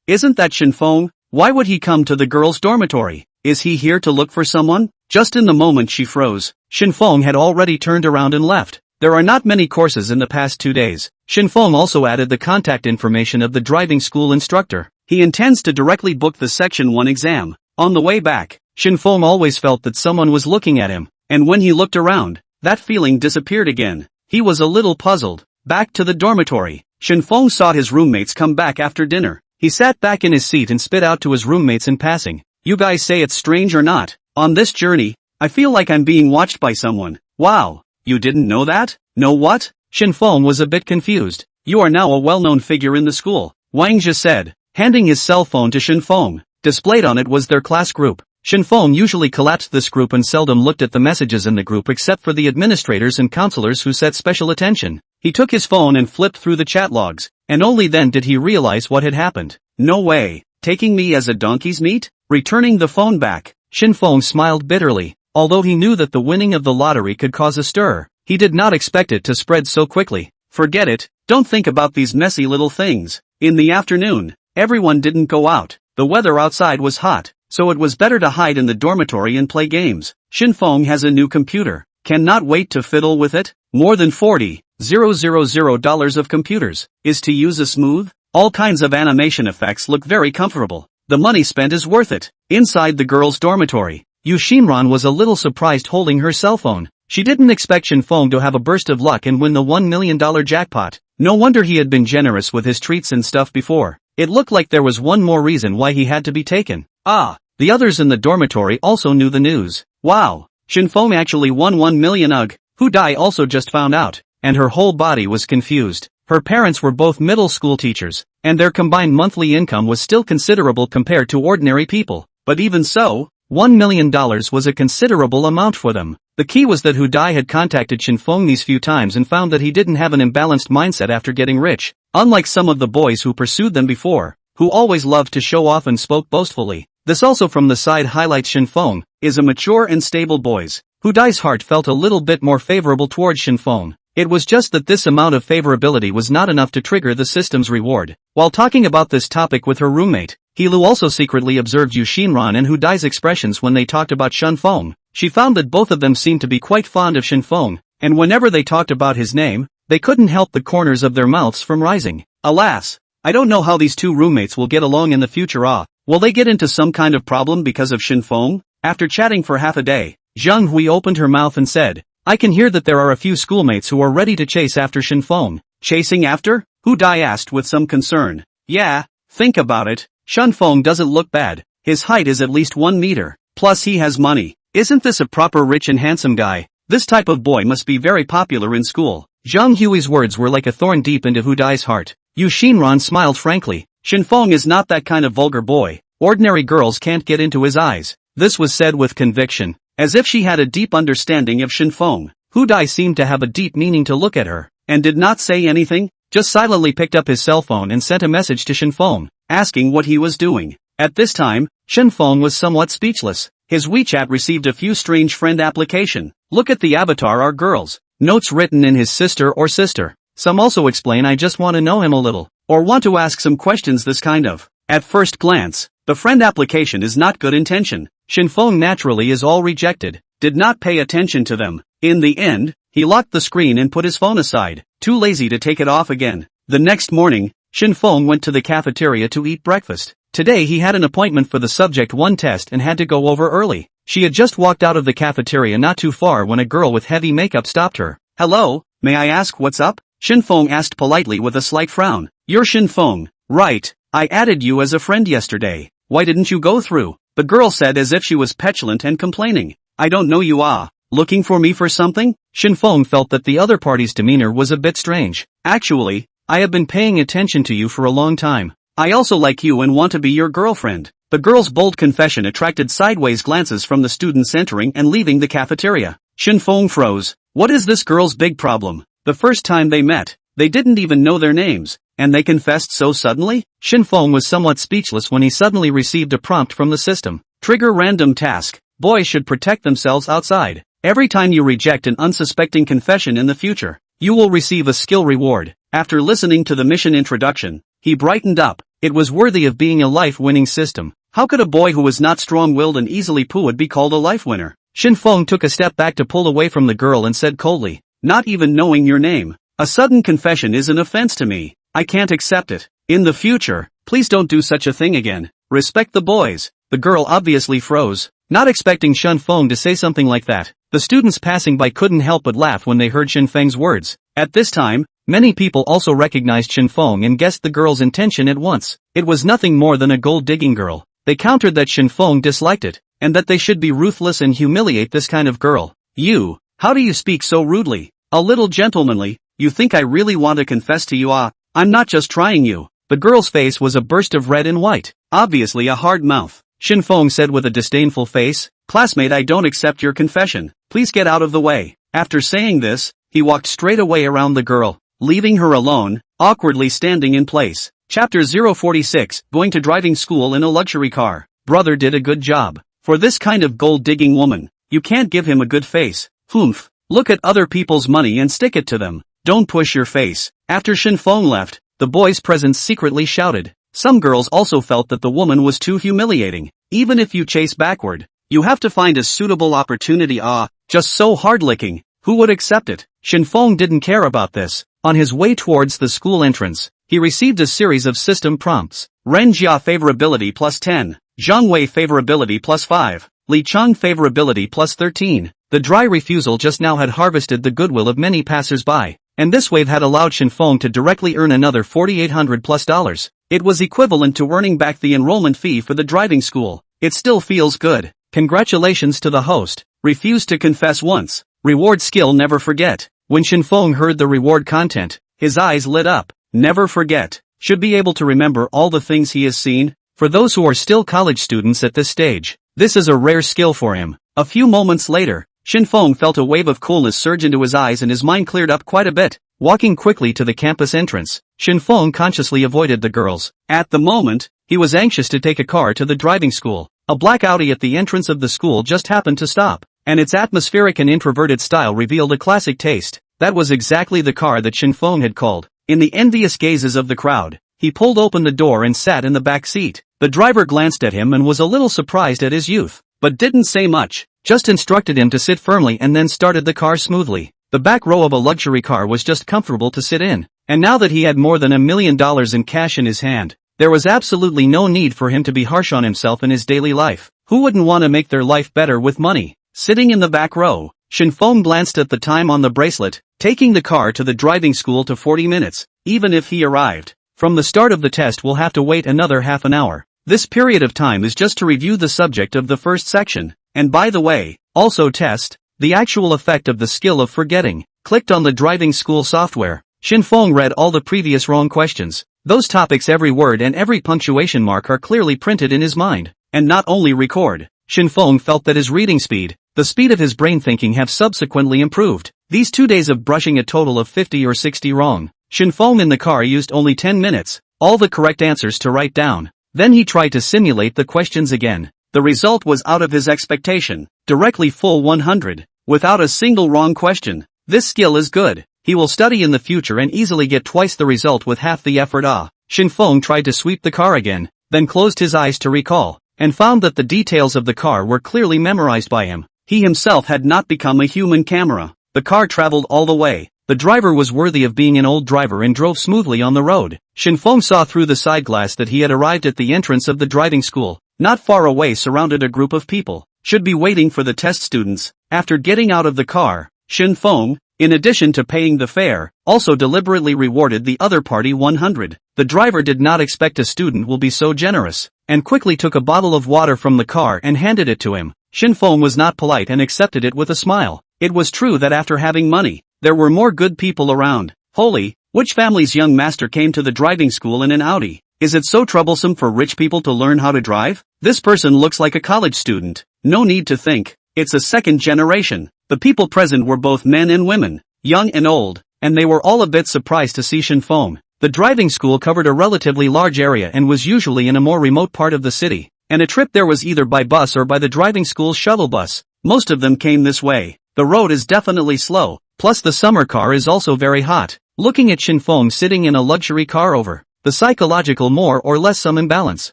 isn't that Shen Feng? Why would he come to the girls' dormitory? Is he here to look for someone? Just in the moment she froze, Shen Feng had already turned around and left. There are not many courses in the past 2 days. Shen Feng also added the contact information of the driving school instructor. He intends to directly book the Section 1 exam. On the way back, Shen Feng always felt that someone was looking at him, and when he looked around, that feeling disappeared again. He was a little puzzled. Back to the dormitory, Shen Feng saw his roommates come back after dinner. He sat back in his seat and spit out to his roommates in passing. You guys say it's strange or not? On this journey, I feel like I'm being watched by someone. Wow, you didn't know that? Know what? Shen Feng was a bit confused. You are now a well-known figure in the school, Wang Zhe said, handing his cell phone to Shen Feng. Displayed on it was their class group. Shen Feng usually collapsed this group and seldom looked at the messages in the group except for the administrators and counselors who set special attention. He took his phone and flipped through the chat logs, and only then did he realize what had happened. No way. Taking me as a donkey's meat? Returning the phone back, Shen Feng smiled bitterly. Although he knew that the winning of the lottery could cause a stir, he did not expect it to spread so quickly. Forget it, don't think about these messy little things. In the afternoon, everyone didn't go out. The weather outside was hot, so it was better to hide in the dormitory and play games. Shen Feng has a new computer. Cannot wait to fiddle with it. More than $40,000 of computers. Is to use a smooth? All kinds of animation effects look very comfortable. The money spent is worth it. Inside the girls' dormitory, Yu Xinran was a little surprised holding her cell phone. She didn't expect Shen Feng to have a burst of luck and win the $1 million jackpot. No wonder he had been generous with his treats and stuff before. It looked like there was one more reason why he had to be taken. The others in the dormitory also knew the news. Wow, Shen Feng actually won 1 million UG. Hu Dai also just found out, and her whole body was confused. Her parents were both middle school teachers, and their combined monthly income was still considerable compared to ordinary people. But even so, $1 million was a considerable amount for them. The key was that Hu Dai had contacted Shen Feng these few times and found that he didn't have an imbalanced mindset after getting rich, unlike some of the boys who pursued them before, who always loved to show off and spoke boastfully. This also from the side highlights Shen Feng is a mature and stable boys. Hu Dai's heart felt a little bit more favorable towards Shen Feng. It was just that this amount of favorability was not enough to trigger the system's reward. While talking about this topic with her roommate, Hilu also secretly observed Yu Xinran and Hu Dai's expressions when they talked about Shen Feng. She found that both of them seemed to be quite fond of Shen Feng, and whenever they talked about his name, they couldn't help the corners of their mouths from rising. Alas, I don't know how these two roommates will get along in the future. Will they get into some kind of problem because of Shen Feng? After chatting for half a day, Zhang Hui opened her mouth and said, I can hear that there are a few schoolmates who are ready to chase after Shen Feng. Chasing after? Hu Dai asked with some concern. Yeah, think about it. Shen Feng doesn't look bad. His height is at least 1 meter. Plus he has money. Isn't this a proper rich and handsome guy? This type of boy must be very popular in school. Zhang Hui's words were like a thorn deep into Hu Dai's heart. Yu Xinran smiled frankly. Shen Feng is not that kind of vulgar boy. Ordinary girls can't get into his eyes. This was said with conviction, as if she had a deep understanding of Shen Feng. Hu Dai seemed to have a deep meaning to look at her, and did not say anything, just silently picked up his cell phone and sent a message to Shen Feng, asking what he was doing. At this time, Shen Feng was somewhat speechless. His WeChat received a few strange friend application. Look at the avatar are girls. Notes written in his sister or sister. Some also explain I just want to know him a little, or want to ask some questions this kind of. At first glance, the friend application is not good intention. Shen Feng naturally is all rejected, did not pay attention to them. In the end, he locked the screen and put his phone aside, too lazy to take it off again. The next morning, Shen Feng went to the cafeteria to eat breakfast. Today he had an appointment for the Subject 1 test and had to go over early. She had just walked out of the cafeteria not too far when a girl with heavy makeup stopped her. Hello, may I ask what's up? Shen Feng asked politely with a slight frown. You're Shen Feng, right? I added you as a friend yesterday. Why didn't you go through? The girl said as if she was petulant and complaining. I don't know you. Looking for me for something? Shen Feng felt that the other party's demeanor was a bit strange. Actually, I have been paying attention to you for a long time. I also like you and want to be your girlfriend. The girl's bold confession attracted sideways glances from the students entering and leaving the cafeteria. Shen Feng froze. What is this girl's big problem? The first time they met, they didn't even know their names, and they confessed so suddenly? Shen Feng was somewhat speechless when he suddenly received a prompt from the system. Trigger random task. Boys should protect themselves outside. Every time you reject an unsuspecting confession in the future, you will receive a skill reward. After listening to the mission introduction, he brightened up. It was worthy of being a life-winning system. How could a boy who was not strong-willed and easily pooed be called a life winner? Shen Feng took a step back to pull away from the girl and said coldly, not even knowing your name. A sudden confession is an offense to me. I can't accept it. In the future, please don't do such a thing again. Respect the boys. The girl obviously froze, not expecting Shen Feng to say something like that. The students passing by couldn't help but laugh when they heard Shen Feng's words. At this time, many people also recognized Shen Feng and guessed the girl's intention at once. It was nothing more than a gold-digging girl. They countered that Shen Feng disliked it, and that they should be ruthless and humiliate this kind of girl. You, how do you speak so rudely? A little gentlemanly. You think I really want to confess to you? I'm not just trying you. The girl's face was a burst of red and white, obviously a hard mouth. Shen Feng said with a disdainful face, classmate, I don't accept your confession. Please get out of the way. After saying this, he walked straight away around the girl, leaving her alone, awkwardly standing in place. Chapter 046, Going to Driving School in a Luxury Car. Brother did a good job. For this kind of gold-digging woman, you can't give him a good face. Humph. Look at other people's money and stick it to them. Don't push your face. After Shen Feng left, the boys present secretly shouted. Some girls also felt that the woman was too humiliating. Even if you chase backward, you have to find a suitable opportunity. Just so hard-licking. Who would accept it? Shen Feng didn't care about this. On his way towards the school entrance, he received a series of system prompts. Ren Jia favorability plus 10. Zhang Wei favorability plus 5. Li Chang favorability plus 13. The dry refusal just now had harvested the goodwill of many passers-by. and this wave had allowed Shen Feng to directly earn another $4,800+. It was equivalent to earning back the enrollment fee for the driving school. It still feels good. Congratulations to the host. Refuse to confess once. Reward skill never forget. When Shen Feng heard the reward content, his eyes lit up. Never forget. Should be able to remember all the things he has seen. For those who are still college students at this stage, this is a rare skill for him. A few moments later, Shen Feng felt a wave of coolness surge into his eyes and his mind cleared up quite a bit. Walking quickly to the campus entrance, Shen Feng consciously avoided the girls. At the moment, he was anxious to take a car to the driving school. A black Audi at the entrance of the school just happened to stop, and its atmospheric and introverted style revealed a classic taste. That was exactly the car that Shen Feng had called. In the envious gazes of the crowd, he pulled open the door and sat in the back seat. The driver glanced at him and was a little surprised at his youth, but didn't say much, just instructed him to sit firmly and then started the car smoothly. The back row of a luxury car was just comfortable to sit in, and now that he had more than $1 million in cash in his hand, there was absolutely no need for him to be harsh on himself in his daily life. Who wouldn't want to make their life better with money? Sitting in the back row, Shen Feng glanced at the time on the bracelet, taking the car to the driving school to 40 minutes, even if he arrived. From the start of the test we'll have to wait another half an hour. This period of time is just to review the subject of the first section, and by the way, also test the actual effect of the skill of forgetting. Clicked on the driving school software. Shen Feng read all the previous wrong questions. Those topics, every word and every punctuation mark are clearly printed in his mind, and not only record. Shen Feng felt that his reading speed, the speed of his brain thinking have subsequently improved. These 2 days of brushing a total of 50 or 60 wrong. Shen Feng in the car used only 10 minutes, all the correct answers to write down. Then he tried to simulate the questions again. The result was out of his expectation, directly full 100, without a single wrong question. This skill is good. He will study in the future and easily get twice the result with half the effort. Shen Feng tried to sweep the car again, then closed his eyes to recall, and found that the details of the car were clearly memorized by him. He himself had not become a human camera. The car traveled all the way. The driver was worthy of being an old driver and drove smoothly on the road. Shen Feng saw through the side glass that he had arrived at the entrance of the driving school. Not far away surrounded a group of people. Should be waiting for the test students. After getting out of the car, Shen Feng, in addition to paying the fare, also deliberately rewarded the other party 100. The driver did not expect a student will be so generous, and quickly took a bottle of water from the car and handed it to him. Shen Feng was not polite and accepted it with a smile. It was true that after having money, there were more good people around. Holy, which family's young master came to the driving school in an Audi? Is it so troublesome for rich people to learn how to drive? This person looks like a college student. No need to think. It's a second generation. The people present were both men and women, young and old, and they were all a bit surprised to see Shen Feng. The driving school covered a relatively large area and was usually in a more remote part of the city, and a trip there was either by bus or by the driving school's shuttle bus. Most of them came this way. The road is definitely slow, plus the summer car is also very hot. Looking at Shen Feng sitting in a luxury car over the psychological more or less some imbalance,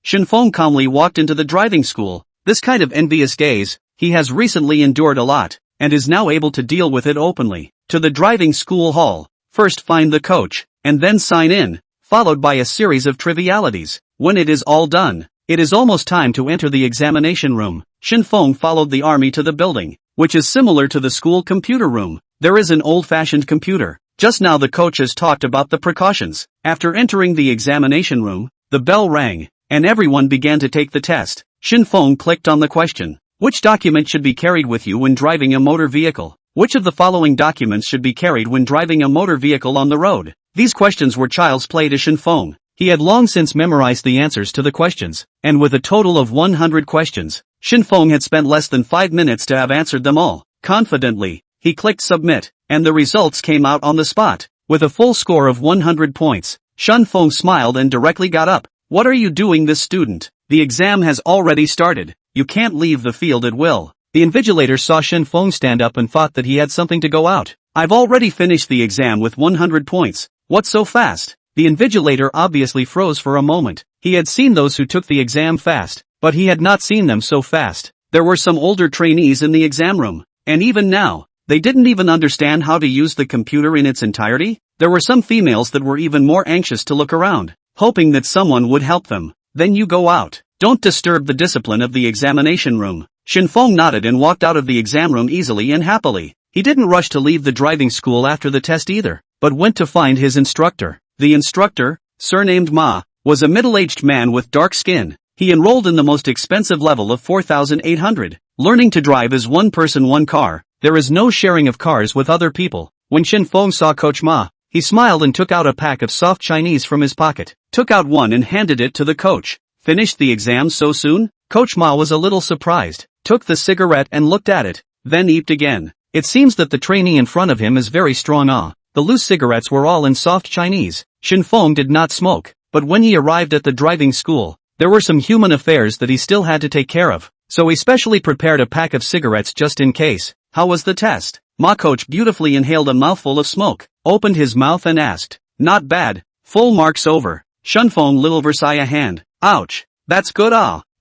Shen Feng calmly walked into the driving school. This kind of envious gaze, he has recently endured a lot, and is now able to deal with it openly. To the driving school hall. First find the coach, and then sign in, followed by a series of trivialities. When it is all done, it is almost time to enter the examination room. Shen Feng followed the army to the building, which is similar to the school computer room. There is an old-fashioned computer. Just now the coach has talked about the precautions. After entering the examination room, the bell rang, and everyone began to take the test. Shen Feng clicked on the question. Which document should be carried with you when driving a motor vehicle? Which of the following documents should be carried when driving a motor vehicle on the road? These questions were child's play to Shen Feng. He had long since memorized the answers to the questions, and with a total of 100 questions, Shen Feng had spent less than 5 minutes to have answered them all. Confidently, he clicked submit, and the results came out on the spot. With a full score of 100 points, Shen Feng smiled and directly got up. What are you doing, this student? The exam has already started. You can't leave the field at will. The invigilator saw Shen Feng stand up and thought that he had something to go out. I've already finished the exam with 100 points. What's so fast? The invigilator obviously froze for a moment. He had seen those who took the exam fast, but he had not seen them so fast. There were some older trainees in the exam room, and even now, they didn't even understand how to use the computer in its entirety. There were some females that were even more anxious to look around, hoping that someone would help them. Then you go out. Don't disturb the discipline of the examination room. Shen Feng nodded and walked out of the exam room easily and happily. He didn't rush to leave the driving school after the test either. but went to find his instructor. The instructor, surnamed Ma, was a middle-aged man with dark skin. He enrolled in the most expensive level of 4,800. Learning to drive is one person one car. There is no sharing of cars with other people. When Shen Feng saw Coach Ma, he smiled and took out a pack of soft Chinese from his pocket. Took out one and handed it to the coach. Finished the exam so soon? Coach Ma was a little surprised. Took the cigarette and looked at it, then eeped again. It seems that the trainee in front of him is very strong. The loose cigarettes were all in soft Chinese. Shen Feng did not smoke, but when he arrived at the driving school, there were some human affairs that he still had to take care of, so he specially prepared a pack of cigarettes just in case. How was the test? Ma coach beautifully inhaled a mouthful of smoke, opened his mouth and asked, "Not bad, full marks over." Shen Feng little Versailles a hand. Ouch. That's good.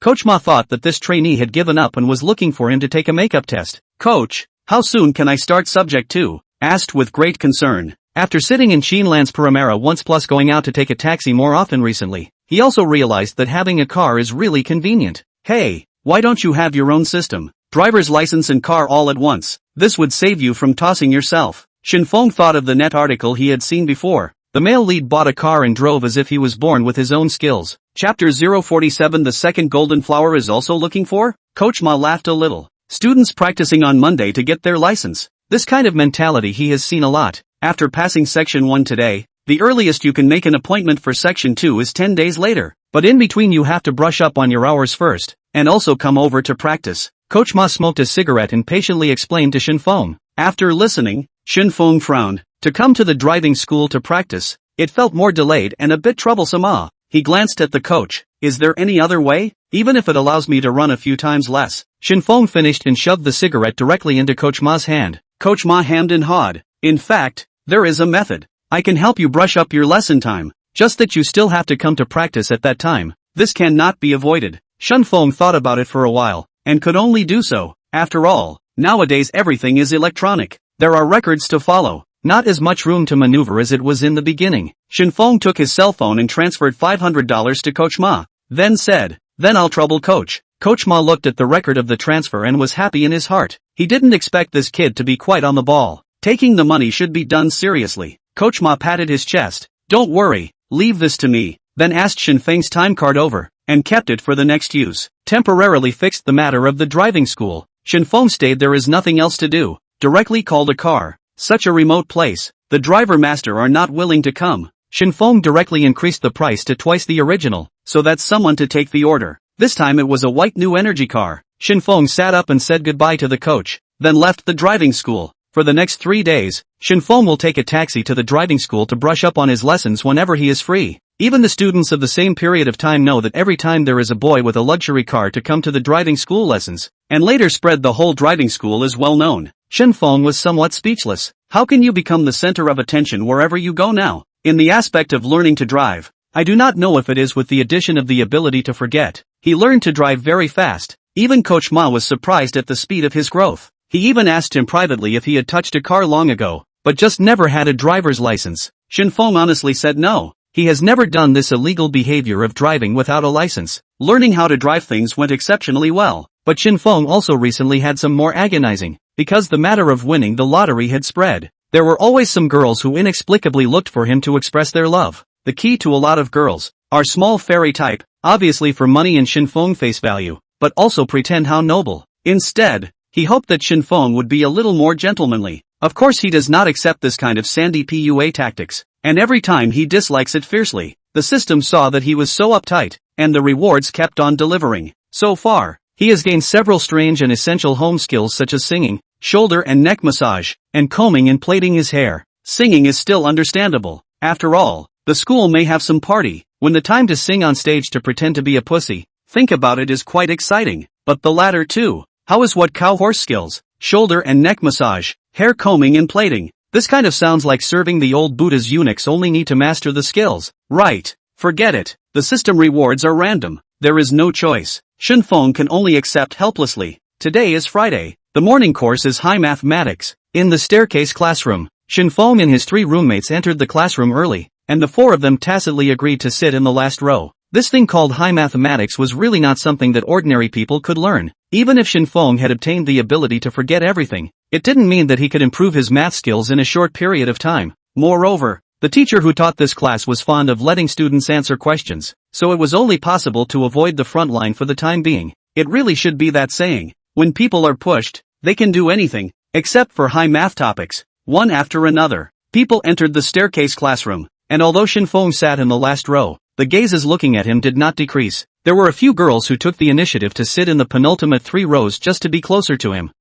Coach Ma thought that this trainee had given up and was looking for him to take a makeup test. Coach, how soon can I start subject 2? Asked with great concern. After sitting in Chinlan's Primera once plus going out to take a taxi more often recently, he also realized that having a car is really convenient. Hey, why don't you have your own system? Driver's license and car all at once. This would save you from tossing yourself. Shen Feng thought of the net article he had seen before. The male lead bought a car and drove as if he was born with his own skills. Chapter 047. The second golden flower is also looking for? Coach Ma laughed a little. Students practicing on Monday to get their license. This kind of mentality he has seen a lot. After passing section 1 today, the earliest you can make an appointment for section 2 is 10 days later. But in between you have to brush up on your hours first, and also come over to practice. Coach Ma smoked a cigarette and patiently explained to Shen Feng. After listening, Shen Feng frowned. To come to the driving school to practice, it felt more delayed and a bit troublesome. He glanced at the coach. Is there any other way? Even if it allows me to run a few times less. Shen Feng finished and shoved the cigarette directly into Coach Ma's hand. Coach Ma hemmed and hawed. In fact, there is a method. I can help you brush up your lesson time. Just that you still have to come to practice at that time. This cannot be avoided. Shen Feng thought about it for a while, and could only do so. After all, nowadays everything is electronic. There are records to follow. Not as much room to maneuver as it was in the beginning. Shen Feng took his cell phone and transferred $500 to Coach Ma. Then said, "Then I'll trouble Coach." Coach Ma looked at the record of the transfer and was happy in his heart. He didn't expect this kid to be quite on the ball. Taking the money should be done seriously. Coach Ma patted his chest. "Don't worry, leave this to me." Then asked Shen Feng's time card over, and kept it for the next use. Temporarily fixed the matter of the driving school. Shen Feng stayed there as nothing else to do. Directly called a car. Such a remote place. The driver master are not willing to come. Shen Feng directly increased the price to twice the original, so that someone to take the order. This time it was a white new energy car. Shen Feng sat up and said goodbye to the coach, then left the driving school. For the next 3 days, Shen Feng will take a taxi to the driving school to brush up on his lessons whenever he is free. Even the students of the same period of time know that every time there is a boy with a luxury car to come to the driving school lessons, and later spread the whole driving school is well known. Shen Feng was somewhat speechless. How can you become the center of attention wherever you go now? In the aspect of learning to drive, I do not know if it is with the addition of the ability to forget. He learned to drive very fast. Even Coach Ma was surprised at the speed of his growth. He even asked him privately if he had touched a car long ago, but just never had a driver's license. Shen Feng honestly said no. He has never done this illegal behavior of driving without a license. Learning how to drive things went exceptionally well, but Shen Feng also recently had some more agonizing, because the matter of winning the lottery had spread. There were always some girls who inexplicably looked for him to express their love. The key to a lot of girls are small fairy type, obviously for money and Shen Feng face value, but also pretend how noble. Instead, he hoped that Shen Feng would be a little more gentlemanly. Of course he does not accept this kind of sandy PUA tactics, and every time he dislikes it fiercely. The system saw that he was so uptight, and the rewards kept on delivering. So far, he has gained several strange and essential home skills such as singing, shoulder and neck massage, and combing and plaiting his hair. Singing is still understandable. After all, the school may have some party. When the time to sing on stage to pretend to be a pussy, think about it, is quite exciting. But the latter too. How is what cow horse skills? Shoulder and neck massage, hair combing and plaiting. This kind of sounds like serving the old Buddha's eunuchs only need to master the skills. Right. Forget it. The system rewards are random. There is no choice. Shen Feng can only accept helplessly. Today is Friday. The morning course is high mathematics. In the staircase classroom, Shen Feng and his 3 roommates entered the classroom early, and the 4 of them tacitly agreed to sit in the last row. This thing called high mathematics was really not something that ordinary people could learn. Even if Shen Feng had obtained the ability to forget everything, it didn't mean that he could improve his math skills in a short period of time. Moreover, the teacher who taught this class was fond of letting students answer questions, so it was only possible to avoid the front line for the time being. It really should be that saying, when people are pushed, they can do anything, except for high math topics. One after another, people entered the staircase classroom, and although Shen Feng sat in the last row, the gazes looking at him did not decrease. There were a few girls who took the initiative to sit in the penultimate 3 rows just to be closer to him.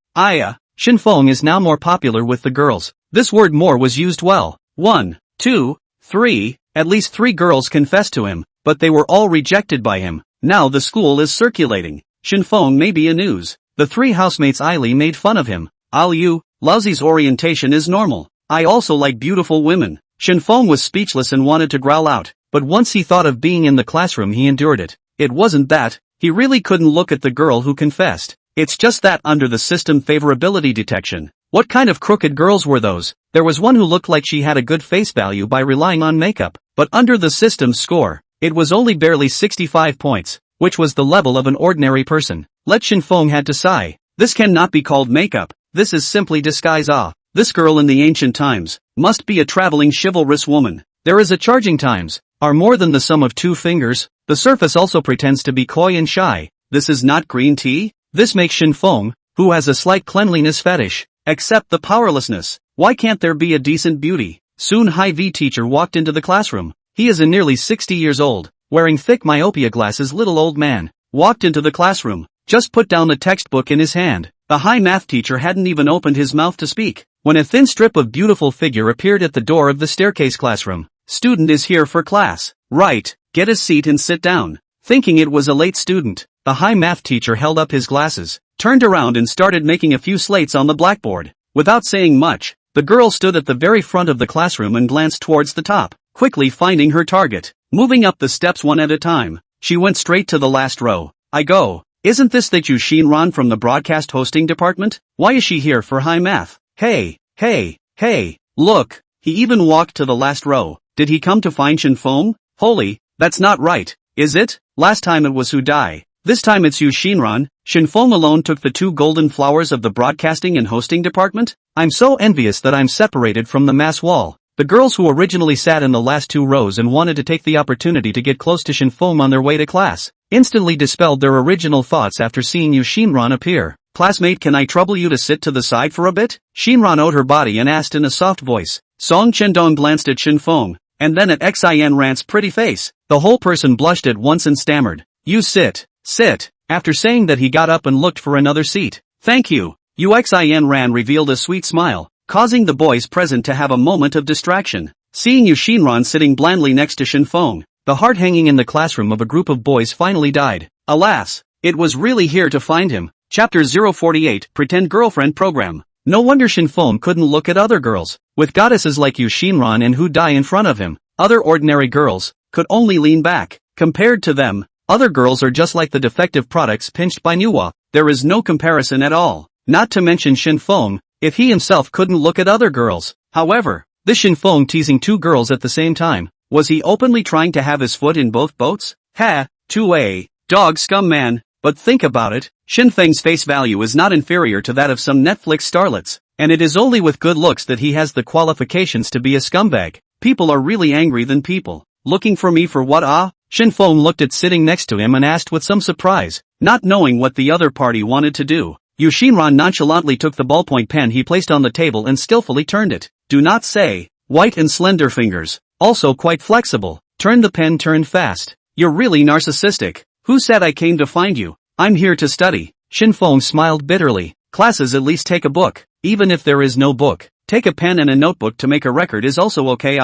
Shen Feng is now more popular with the girls. This word more was used well. 1, 2, 3, at least 3 girls confessed to him, but they were all rejected by him. Now the school is circulating. Shen Feng may be a news. The 3 housemates idly made fun of him. Lousy's orientation is normal. I also like beautiful women. Shen Feng was speechless and wanted to growl out, but once he thought of being in the classroom he endured it. It wasn't that, he really couldn't look at the girl who confessed. It's just that under the system favorability detection. What kind of crooked girls were those? There was one who looked like she had a good face value by relying on makeup, but under the system's score, it was only barely 65 points, which was the level of an ordinary person. Shen Feng had to sigh. This cannot be called makeup, this is simply disguise. This girl in the ancient times must be a traveling chivalrous woman. There is a charging times, are more than the sum of 2 fingers. The surface also pretends to be coy and shy. This is not green tea? This makes Shen Feng, who has a slight cleanliness fetish, accept the powerlessness. Why can't there be a decent beauty? Soon Hy-Vee teacher walked into the classroom. He is a nearly 60 years old, wearing thick myopia glasses. Little old man walked into the classroom, just put down the textbook in his hand. The high math teacher hadn't even opened his mouth to speak, when a thin strip of beautiful figure appeared at the door of the staircase classroom. Student is here for class. Right, get a seat and sit down. Thinking it was a late student, the high math teacher held up his glasses, turned around and started making a few slates on the blackboard. Without saying much, the girl stood at the very front of the classroom and glanced towards the top, quickly finding her target. Moving up the steps one at a time, she went straight to the last row. Isn't this that Yu Xinran from the broadcast hosting department? Why is she here for high math? Hey, look, he even walked to the last row. Did he come to find Shen Feng? Holy, that's not right, is it? Last time it was Hu Dai. This time it's Yu Xinran. Shen Feng alone took the 2 golden flowers of the broadcasting and hosting department? I'm so envious that I'm separated from the mass wall. The girls who originally sat in the last 2 rows and wanted to take the opportunity to get close to Shen Feng on their way to class, instantly dispelled their original thoughts after seeing Yu Xinran appear. Classmate, can I trouble you to sit to the side for a bit? Xinran owed her body and asked in a soft voice. Song Chendong glanced at Shen Feng, and then at Xinran's pretty face. The whole person blushed at once and stammered. You sit. After saying that he got up and looked for another seat. Thank you. Xinran revealed a sweet smile, causing the boys present to have a moment of distraction. Seeing Yu Xinran sitting blandly next to Shen Feng, the heart hanging in the classroom of a group of boys finally died. Alas, it was really here to find him. Chapter 048, Pretend Girlfriend Program. No wonder Shen Feng couldn't look at other girls. With goddesses like Yu Xinran and Hu Dai in front of him, other ordinary girls could only lean back. Compared to them, other girls are just like the defective products pinched by Manhwa. There is no comparison at all. Not to mention Shen Feng, if he himself couldn't look at other girls. However, this Shen Feng teasing 2 girls at the same time, was he openly trying to have his foot in both boats? 2A, dog scum man. But think about it, Shen Feng's face value is not inferior to that of some Netflix starlets, and it is only with good looks that he has the qualifications to be a scumbag. People are really angry than people. Looking for me for what? Shen Feng looked at sitting next to him and asked with some surprise, not knowing what the other party wanted to do. Yu Xinran nonchalantly took the ballpoint pen he placed on the table and skillfully turned it. Do not say. White and slender fingers, also quite flexible. Turn the pen, turned fast. You're really narcissistic. Who said I came to find you? I'm here to study. Shen Feng smiled bitterly. Classes, at least take a book. Even if there is no book, take a pen and a notebook to make a record is also okay.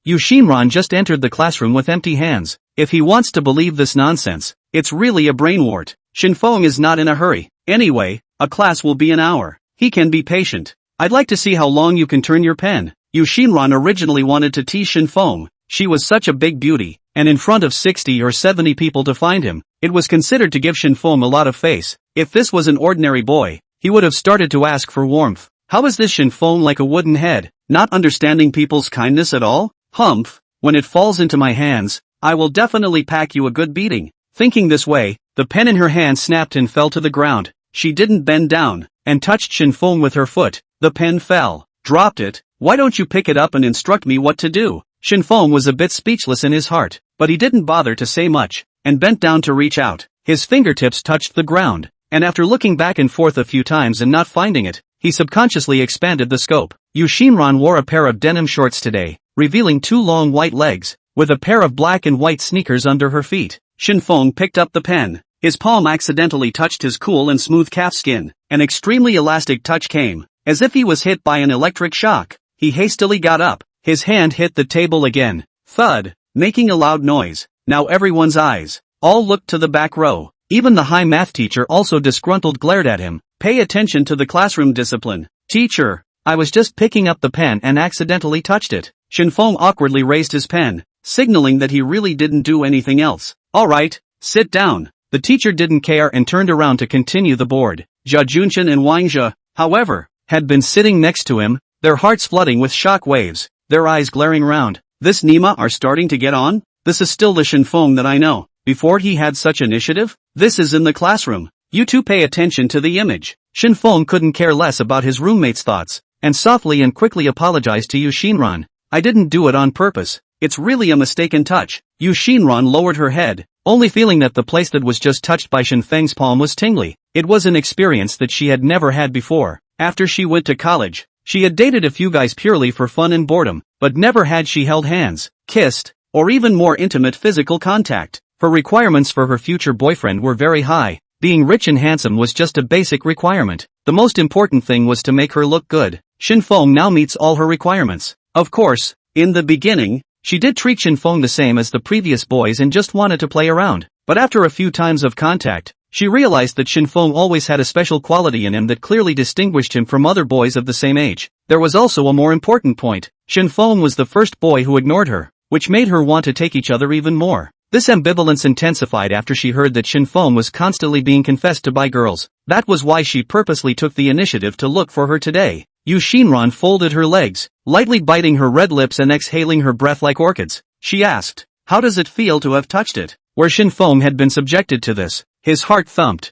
Yu Xinran just entered the classroom with empty hands. If he wants to believe this nonsense, it's really a brainwart. Shen Feng is not in a hurry. Anyway, a class will be an hour. He can be patient. I'd like to see how long you can turn your pen. Yu Xinran originally wanted to tease Shen Feng. She was such a big beauty, and in front of 60 or 70 people to find him, it was considered to give Shen Feng a lot of face. If this was an ordinary boy, he would have started to ask for warmth. How is this Shen Feng like a wooden head, not understanding people's kindness at all? Humph, when it falls into my hands, I will definitely pack you a good beating. Thinking this way, the pen in her hand snapped and fell to the ground. She didn't bend down, and touched Shen Feng with her foot. The pen fell. Dropped it. Why don't you pick it up and instruct me what to do? Shen Feng was a bit speechless in his heart, but he didn't bother to say much, and bent down to reach out. His fingertips touched the ground, and after looking back and forth a few times and not finding it, he subconsciously expanded the scope. Yu Xinran wore a pair of denim shorts today, revealing 2 long white legs, with a pair of black and white sneakers under her feet. Shen Feng picked up the pen. His palm accidentally touched his cool and smooth calf skin. An extremely elastic touch came, as if he was hit by an electric shock. He hastily got up. His hand hit the table again. Thud, making a loud noise. Now everyone's eyes all looked to the back row. Even the high math teacher, also disgruntled, glared at him. Pay attention to the classroom discipline. Teacher, I was just picking up the pen and accidentally touched it. Shen Feng awkwardly raised his pen, signaling that he really didn't do anything else. Alright, sit down. The teacher didn't care and turned around to continue the board. Jia Junshan and Wang Zhe, however, had been sitting next to him, their hearts flooding with shock waves, their eyes glaring round. This Nima are starting to get on? This is still the Shen Feng that I know. Before he had such initiative? This is in the classroom. You two pay attention to the image. Shen Feng couldn't care less about his roommate's thoughts, and softly and quickly apologized to Yu Xinran. I didn't do it on purpose. It's really a mistaken touch. Yu Xinran lowered her head, only feeling that the place that was just touched by Shen Feng's palm was tingly. It was an experience that she had never had before. After she went to college, she had dated a few guys purely for fun and boredom, but never had she held hands, kissed, or even more intimate physical contact. Her requirements for her future boyfriend were very high. Being rich and handsome was just a basic requirement. The most important thing was to make her look good. Shen Feng now meets all her requirements. Of course, in the beginning, she did treat Shen Feng the same as the previous boys and just wanted to play around. But after a few times of contact, she realized that Shen Feng always had a special quality in him that clearly distinguished him from other boys of the same age. There was also a more important point. Shen Feng was the first boy who ignored her, which made her want to take each other even more. This ambivalence intensified after she heard that Shen Feng was constantly being confessed to by girls. That was why she purposely took the initiative to look for her today. Yu Xinran folded her legs, lightly biting her red lips and exhaling her breath like orchids. She asked, how does it feel to have touched it? Where Shen Feng had been subjected to this, his heart thumped.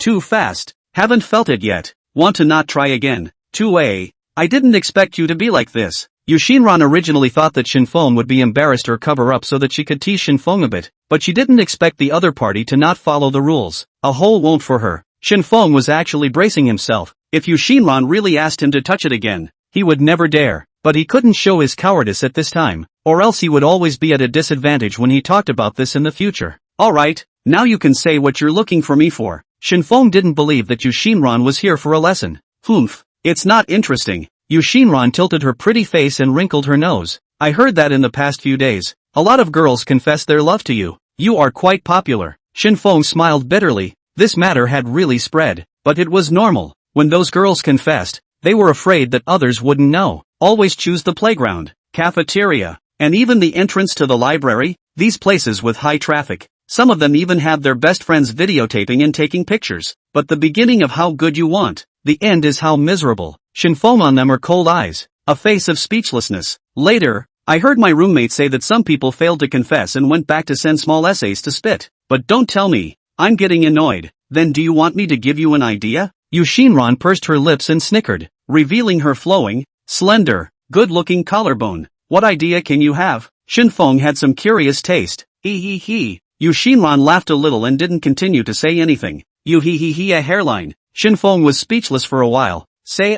Too fast. Haven't felt it yet. Want to not try again? 2A. I didn't expect you to be like this. Yu Xinran originally thought that Shen Feng would be embarrassed or cover up so that she could tease Shen Feng a bit, but she didn't expect the other party to not follow the rules. A whole won't for her. Shen Feng was actually bracing himself. If Yu Xinran really asked him to touch it again, he would never dare. But he couldn't show his cowardice at this time, or else he would always be at a disadvantage when he talked about this in the future. Alright, now you can say what you're looking for me for. Shen Feng didn't believe that Yu Xinran was here for a lesson. Humph, it's not interesting. Yu Xinran tilted her pretty face and wrinkled her nose. I heard that in the past few days. A lot of girls confess their love to you. You are quite popular. Shen Feng smiled bitterly. This matter had really spread, but it was normal. When those girls confessed, they were afraid that others wouldn't know. Always choose the playground, cafeteria, and even the entrance to the library, these places with high traffic. Some of them even have their best friends videotaping and taking pictures. But the beginning of how good you want, the end is how miserable. Shen Feng on them are cold eyes, a face of speechlessness. Later, I heard my roommate say that some people failed to confess and went back to send small essays to spit. But don't tell me. I'm getting annoyed. Then do you want me to give you an idea? Yu Xinran pursed her lips and snickered, revealing her flowing, slender, good-looking collarbone. What idea can you have? Shen Feng had some curious taste. He. Yu Xinran laughed a little and didn't continue to say anything. He a hairline. Shen Feng was speechless for a while. Say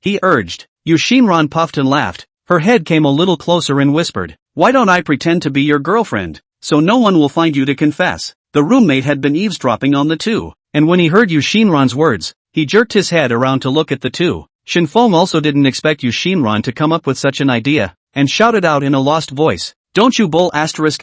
he urged. Yu Xinran puffed and laughed. Her head came a little closer and whispered, why don't I pretend to be your girlfriend, so no one will find you to confess? The roommate had been eavesdropping on the two, and when he heard Yu Xinran's words, he jerked his head around to look at the two. Shen Feng also didn't expect Yu Xinran to come up with such an idea, and shouted out in a lost voice, don't you bull asterisk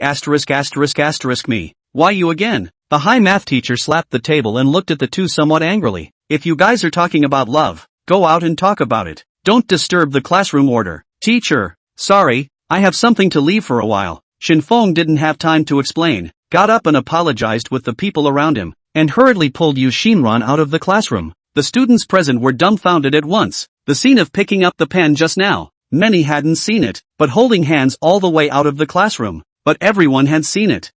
me. Why you again? The high math teacher slapped the table and looked at the two somewhat angrily. If you guys are talking about love, go out and talk about it. Don't disturb the classroom order. Teacher, sorry, I have something to leave for a while. Shen Feng didn't have time to explain, got up and apologized with the people around him, and hurriedly pulled Yu Xinran out of the classroom. The students present were dumbfounded at once. The scene of picking up the pen just now, many hadn't seen it, but holding hands all the way out of the classroom. But everyone had seen it.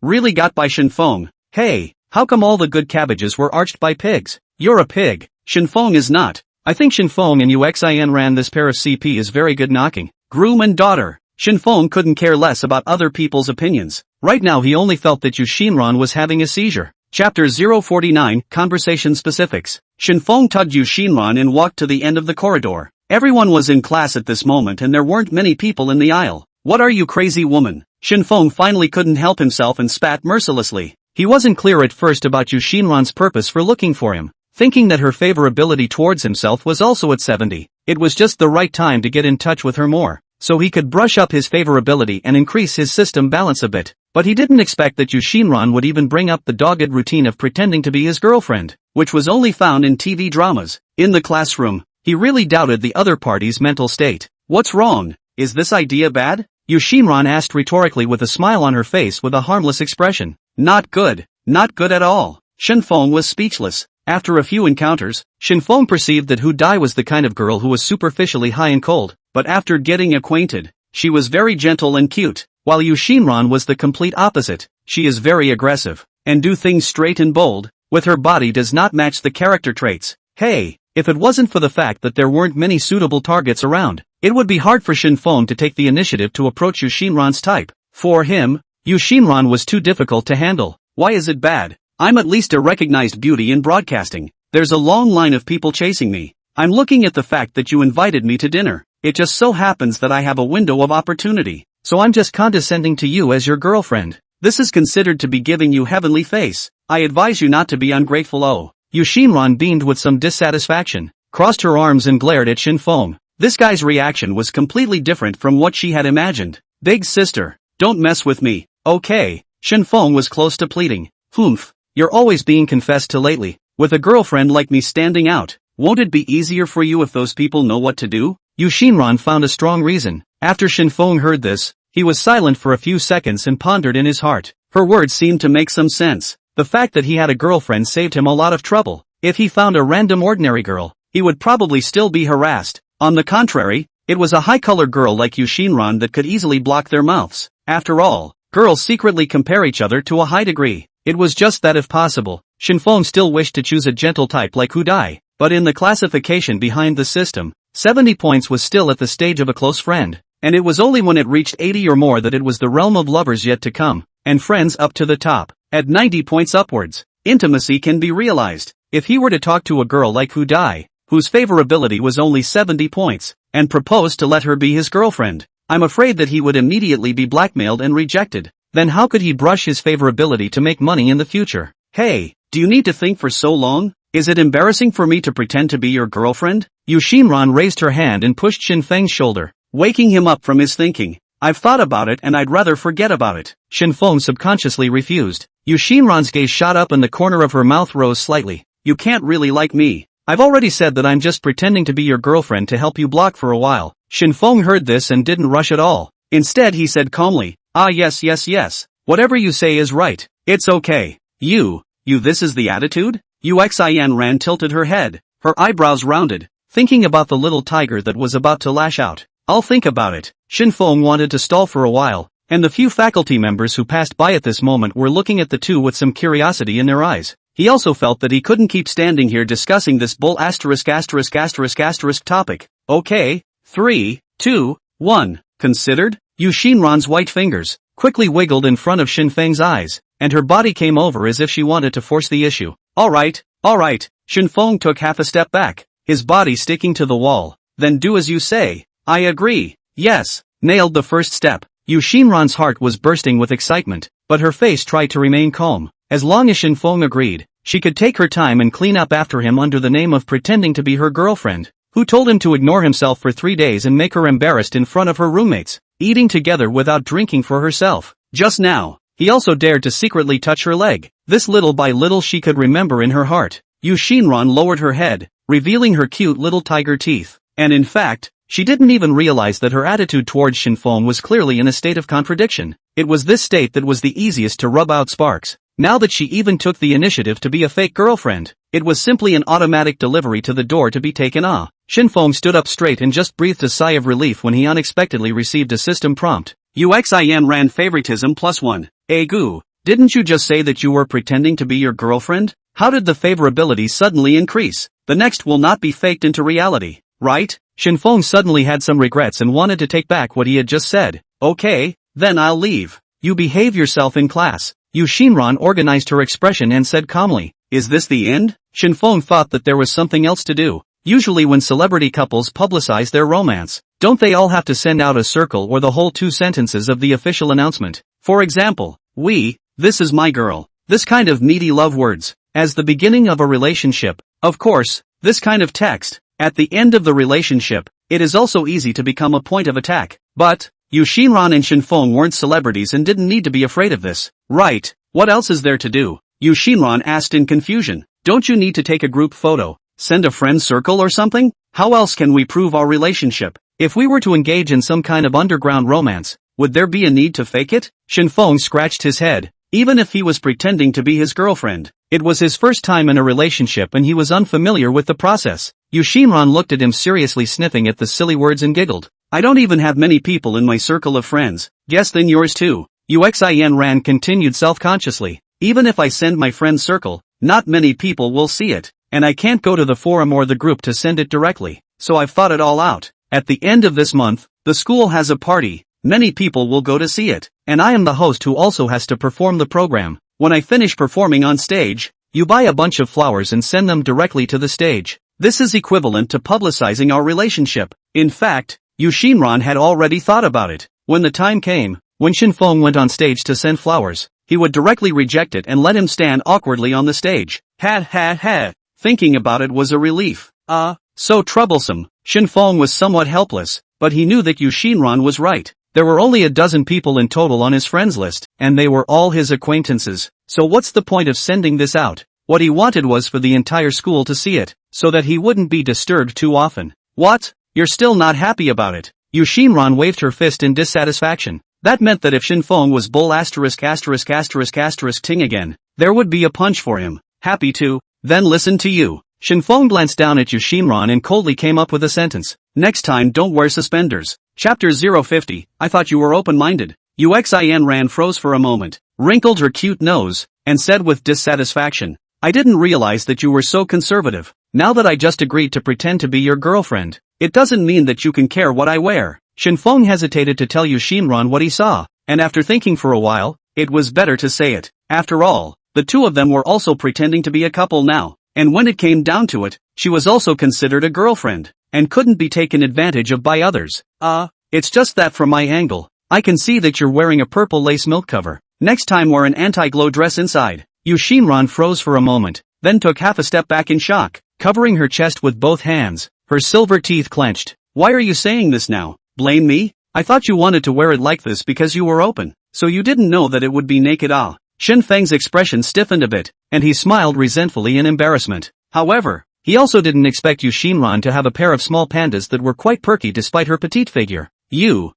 Really got by Shen Feng. Hey, how come all the good cabbages were arched by pigs? You're a pig. Shen Feng is not. I think Shen Feng and Uxin ran this pair of CP is very good knocking. Groom and daughter. Shen Feng couldn't care less about other people's opinions. Right now he only felt that Yu Xinran was having a seizure. Chapter 049, Conversation Specifics. Shen Feng tugged Yu Xinran and walked to the end of the corridor. Everyone was in class at this moment and there weren't many people in the aisle. What are you, crazy woman? Shen Feng finally couldn't help himself and spat mercilessly. He wasn't clear at first about Yu Xinran's purpose for looking for him, thinking that her favorability towards himself was also at 70. It was just the right time to get in touch with her more, so he could brush up his favorability and increase his system balance a bit. But he didn't expect that Yu Xinran would even bring up the dogged routine of pretending to be his girlfriend, which was only found in TV dramas. In the classroom, he really doubted the other party's mental state. What's wrong? Is this idea bad? Yu Xinran asked rhetorically with a smile on her face with a harmless expression. Not good. Not good at all. Shen Feng was speechless. After a few encounters, Shen Feng perceived that Hu Dai was the kind of girl who was superficially high and cold, but after getting acquainted, she was very gentle and cute, while Yu Xinran was the complete opposite. She is very aggressive, and do things straight and bold, with her body does not match the character traits. Hey, if it wasn't for the fact that there weren't many suitable targets around, it would be hard for Shen Feng to take the initiative to approach Yu Xinran's type. For him, Yu Xinran was too difficult to handle. Why is it bad? I'm at least a recognized beauty in broadcasting. There's a long line of people chasing me. I'm looking at the fact that you invited me to dinner. It just so happens that I have a window of opportunity, so I'm just condescending to you as your girlfriend. This is considered to be giving you heavenly face. I advise you not to be ungrateful. Oh. Yu Xinran beamed with some dissatisfaction, crossed her arms and glared at Shen Feng. This guy's reaction was completely different from what she had imagined. Big sister, don't mess with me, okay? Shen Feng was close to pleading. Humph, you're always being confessed to lately. With a girlfriend like me standing out, won't it be easier for you if those people know what to do? Yu Xinran found a strong reason. After Shen Feng heard this, he was silent for a few seconds and pondered in his heart. Her words seemed to make some sense. The fact that he had a girlfriend saved him a lot of trouble. If he found a random ordinary girl, he would probably still be harassed. On the contrary, it was a high-colored girl like Yu Xinran that could easily block their mouths. After all, girls secretly compare each other to a high degree. It was just that if possible, Shen Feng still wished to choose a gentle type like Hu Dai, but in the classification behind the system, 70 points was still at the stage of a close friend, and it was only when it reached 80 or more that it was the realm of lovers yet to come, and friends up to the top. At 90 points upwards, intimacy can be realized. If he were to talk to a girl like Hu Dai, whose favorability was only 70 points, and propose to let her be his girlfriend, I'm afraid that he would immediately be blackmailed and rejected. Then how could he brush his favorability to make money in the future? Hey, do you need to think for so long? Is it embarrassing for me to pretend to be your girlfriend? Yu Xinran raised her hand and pushed Shen Feng's shoulder, waking him up from his thinking. I've thought about it and I'd rather forget about it. Shen Feng subconsciously refused. Yu Xinran's gaze shot up and the corner of her mouth rose slightly. You can't really like me. I've already said that I'm just pretending to be your girlfriend to help you block for a while. Shen Feng heard this and didn't rush at all. Instead he said calmly, yes. Whatever you say is right. It's okay. You this is the attitude? Uxin tilted her head, her eyebrows rounded, thinking about the little tiger that was about to lash out. I'll think about it. Shen Feng wanted to stall for a while, and the few faculty members who passed by at this moment were looking at the two with some curiosity in their eyes. He also felt that he couldn't keep standing here discussing this bull ***** topic. Okay, 3, 2, 1, considered? Yu Xinran's white fingers quickly wiggled in front of Shen Feng's eyes, and her body came over as if she wanted to force the issue. Alright. Shen Feng took half a step back, his body sticking to the wall. Then do as you say. I agree. Yes. Nailed the first step. Yu Xinran's heart was bursting with excitement, but her face tried to remain calm. As long as Shen Feng agreed, she could take her time and clean up after him under the name of pretending to be her girlfriend, who told him to ignore himself for 3 days and make her embarrassed in front of her roommates, eating together without drinking for herself. Just now, he also dared to secretly touch her leg. This little by little she could remember in her heart. Yu Xinran lowered her head, revealing her cute little tiger teeth, and in fact, she didn't even realize that her attitude towards Shen Feng was clearly in a state of contradiction. It was this state that was the easiest to rub out sparks. Now that she even took the initiative to be a fake girlfriend, it was simply an automatic delivery to the door to be taken. Shen Feng stood up straight and just breathed a sigh of relief when he unexpectedly received a system prompt. Uxin favoritism +1. Gu, didn't you just say that you were pretending to be your girlfriend? How did the favorability suddenly increase? The next will not be faked into reality, right? Shen Feng suddenly had some regrets and wanted to take back what he had just said. Okay, then I'll leave. You behave yourself in class. Yu Xinran organized her expression and said calmly, is this the end? Shen Feng thought that there was something else to do. Usually when celebrity couples publicize their romance, don't they all have to send out a circle or the whole 2 sentences of the official announcement? For example, this is my girl. This kind of needy love words, as the beginning of a relationship. Of course, this kind of text, at the end of the relationship, it is also easy to become a point of attack. But, Yu Xinran and Shen Feng weren't celebrities and didn't need to be afraid of this. Right, what else is there to do? Yu Xinran asked in confusion. Don't you need to take a group photo, send a friend circle or something? How else can we prove our relationship? If we were to engage in some kind of underground romance, would there be a need to fake it? Shen Feng scratched his head. Even if he was pretending to be his girlfriend, it was his first time in a relationship and he was unfamiliar with the process. Yu Xinran looked at him seriously, sniffing at the silly words, and giggled. I don't even have many people in my circle of friends. Guess then yours too. Yu Xinran continued self-consciously. Even if I send my friend circle, not many people will see it, and I can't go to the forum or the group to send it directly, so I've thought it all out. At the end of this month, the school has a party. Many people will go to see it, and I am the host who also has to perform the program. When I finish performing on stage, you buy a bunch of flowers and send them directly to the stage. This is equivalent to publicizing our relationship. In fact, Yu Xinran had already thought about it. When the time came, when Shen Feng went on stage to send flowers, he would directly reject it and let him stand awkwardly on the stage. Ha. Thinking about it was a relief. So troublesome. Shen Feng was somewhat helpless, but he knew that Yu Xinran was right. There were only a dozen people in total on his friends list, and they were all his acquaintances. So what's the point of sending this out? What he wanted was for the entire school to see it, so that he wouldn't be disturbed too often. What? You're still not happy about it? Yu Xinran waved her fist in dissatisfaction. That meant that if Shen Feng was bull ting again, there would be a punch for him. Happy to? Then listen to you. Shen Feng glanced down at Yu Xinran and coldly came up with a sentence. Next time don't wear suspenders. Chapter 050, I thought you were open-minded. Yu Xinran froze for a moment, wrinkled her cute nose, and said with dissatisfaction, I didn't realize that you were so conservative. Now that I just agreed to pretend to be your girlfriend, it doesn't mean that you can care what I wear. Shen Feng hesitated to tell Yu Xinran what he saw, and after thinking for a while, it was better to say it. After all, the two of them were also pretending to be a couple now, and when it came down to it, she was also considered a girlfriend, and couldn't be taken advantage of by others. It's just that from my angle, I can see that you're wearing a purple lace milk cover. Next time wear an anti-glow dress inside. Yu Xinran froze for a moment, then took half a step back in shock, covering her chest with both hands, her silver teeth clenched. Why are you saying this now? Blame me? I thought you wanted to wear it like this because you were open, so you didn't know that it would be naked. Shen Feng's expression stiffened a bit, and he smiled resentfully in embarrassment. However, he also didn't expect Yu Xinran to have a pair of small pandas that were quite perky despite her petite figure. You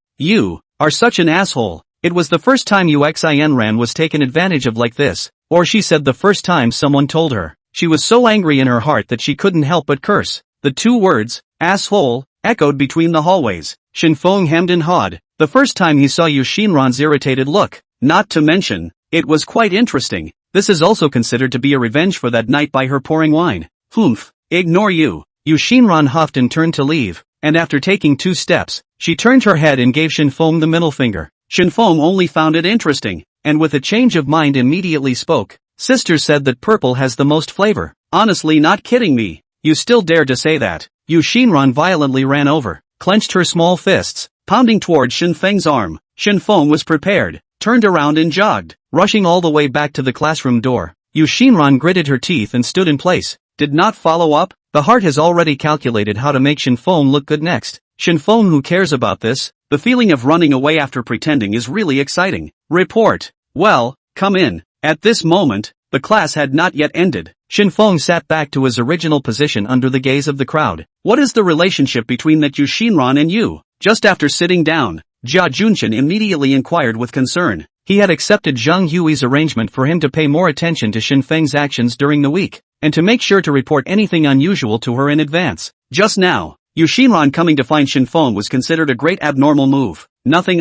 are such an asshole. It was the first time Yu Xinran was taken advantage of like this, or she said the first time someone told her. She was so angry in her heart that she couldn't help but curse. The two words, asshole, echoed between the hallways. Shen Feng hemmed and hawed, the first time he saw Yu Xinran's irritated look. Not to mention, it was quite interesting. This is also considered to be a revenge for that night by her pouring wine. Humph, ignore you. Yu Xinran huffed and turned to leave, and after taking 2 steps, she turned her head and gave Shen Feng the middle finger. Shen Feng only found it interesting, and with a change of mind immediately spoke. Sister said that purple has the most flavor. Honestly, not kidding me. You still dare to say that? Yu Xinran violently ran over, clenched her small fists, pounding toward Shen Feng's arm. Shen Feng was prepared, turned around and jogged, rushing all the way back to the classroom door. Yu Xinran gritted her teeth and stood in place. Did not follow up? The heart has already calculated how to make Shen Feng look good next. Shen Feng, who cares about this? The feeling of running away after pretending is really exciting. Report. Well, come in. At this moment, the class had not yet ended. Shen Feng sat back to his original position under the gaze of the crowd. What is the relationship between that Yu Xinran and you? Just after sitting down, Jia Junchen immediately inquired with concern. He had accepted Zhang Yui's arrangement for him to pay more attention to Shen Feng's actions during the week, and to make sure to report anything unusual to her in advance. Just now, Yu Xinran coming to find Shen Feng was considered a great abnormal move. Nothing,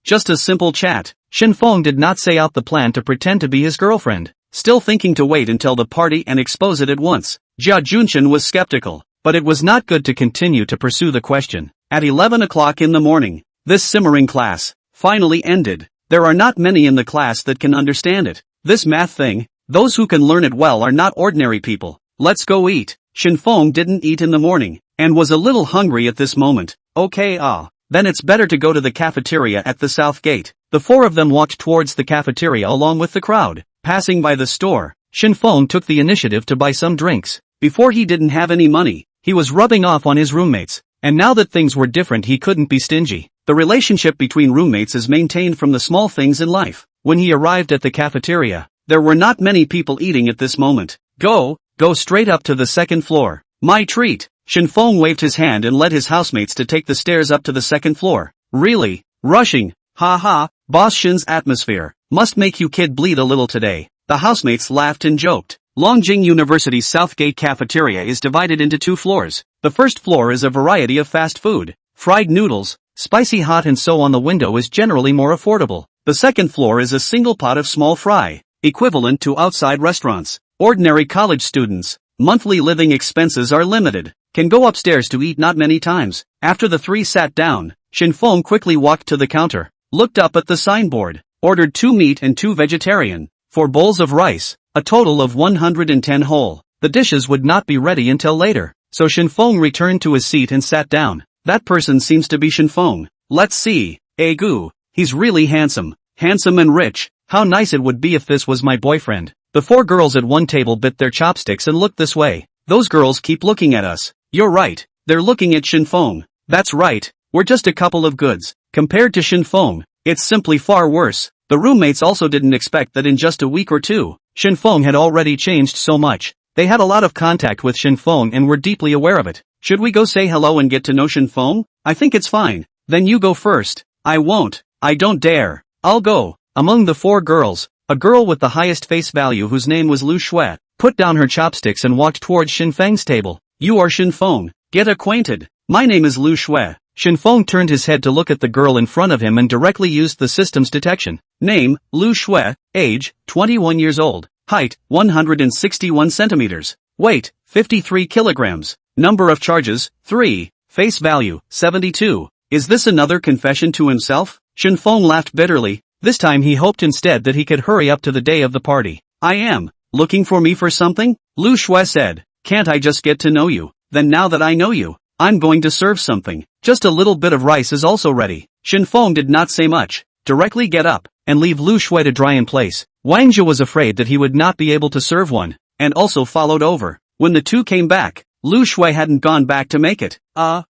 just a simple chat. Shen Feng did not say out the plan to pretend to be his girlfriend. still thinking to wait until the party and expose it at once. Jia Junchen was skeptical, but it was not good to continue to pursue the question. At 11 o'clock in the morning, this simmering class finally ended. There are not many in the class that can understand it. This math thing, those who can learn it well are not ordinary people. Let's go eat. Shen Feng didn't eat in the morning, and was a little hungry at this moment. Okay, then it's better to go to the cafeteria at the south gate. The four of them walked towards the cafeteria along with the crowd. Passing by the store, Shen Feng took the initiative to buy some drinks. Before he didn't have any money, he was rubbing off on his roommates, and now that things were different he couldn't be stingy. The relationship between roommates is maintained from the small things in life. When he arrived at the cafeteria, there were not many people eating at this moment. Go straight up to the second floor. My treat. Shen Feng waved his hand and led his housemates to take the stairs up to the second floor. Really? Rushing? Ha. Boss Shen's atmosphere must make you kid bleed a little today. The housemates laughed and joked. Longjing University's Southgate cafeteria is divided into 2 floors. The first floor is a variety of fast food, fried noodles, spicy hot and so on. The window is generally more affordable. The second floor is a single pot of small fry, equivalent to outside restaurants. Ordinary college students, monthly living expenses are limited, can go upstairs to eat not many times. After the 3 sat down, Shen Feng quickly walked to the counter, looked up at the signboard, ordered 2 meat and 2 vegetarian, 4 bowls of rice, a total of 110 whole. The dishes would not be ready until later, so Shen Feng returned to his seat and sat down. That person seems to be Shen Feng. Let's see. Gu, he's really handsome and rich. How nice it would be if this was my boyfriend. The 4 girls at one table bit their chopsticks and looked this way. Those girls keep looking at us. You're right, they're looking at Shen Feng. That's right, we're just a couple of goods. Compared to Shen Feng, it's simply far worse. The roommates also didn't expect that in just a week or 2, Shen Feng had already changed so much. They had a lot of contact with Shen Feng and were deeply aware of it. Should we go say hello and get to know Shen Feng? I think it's fine. Then you go first. I won't. I don't dare. I'll go. Among the 4 girls, a girl with the highest face value whose name was Lu Shui, put down her chopsticks and walked towards Shen Feng's table. You are Shen Feng. Get acquainted. My name is Lu Shui. Shen Feng turned his head to look at the girl in front of him and directly used the system's detection. Name, Lu Shui. Age, 21 years old. Height, 161 centimeters. Weight, 53 kilograms. Number of charges, 3. Face value, 72. Is this another confession to himself? Shen Feng laughed bitterly. This time he hoped instead that he could hurry up to the day of the party. I am. Looking for me for something? Lu Shui said. Can't I just get to know you? Then now that I know you, I'm going to serve something. Just a little bit of rice is also ready. Shen Feng did not say much. Directly get up, and leave Lu Shui to dry in place. Wang Zhe was afraid that he would not be able to serve one, and also followed over. When the 2 came back, Lu Shui hadn't gone back to make it.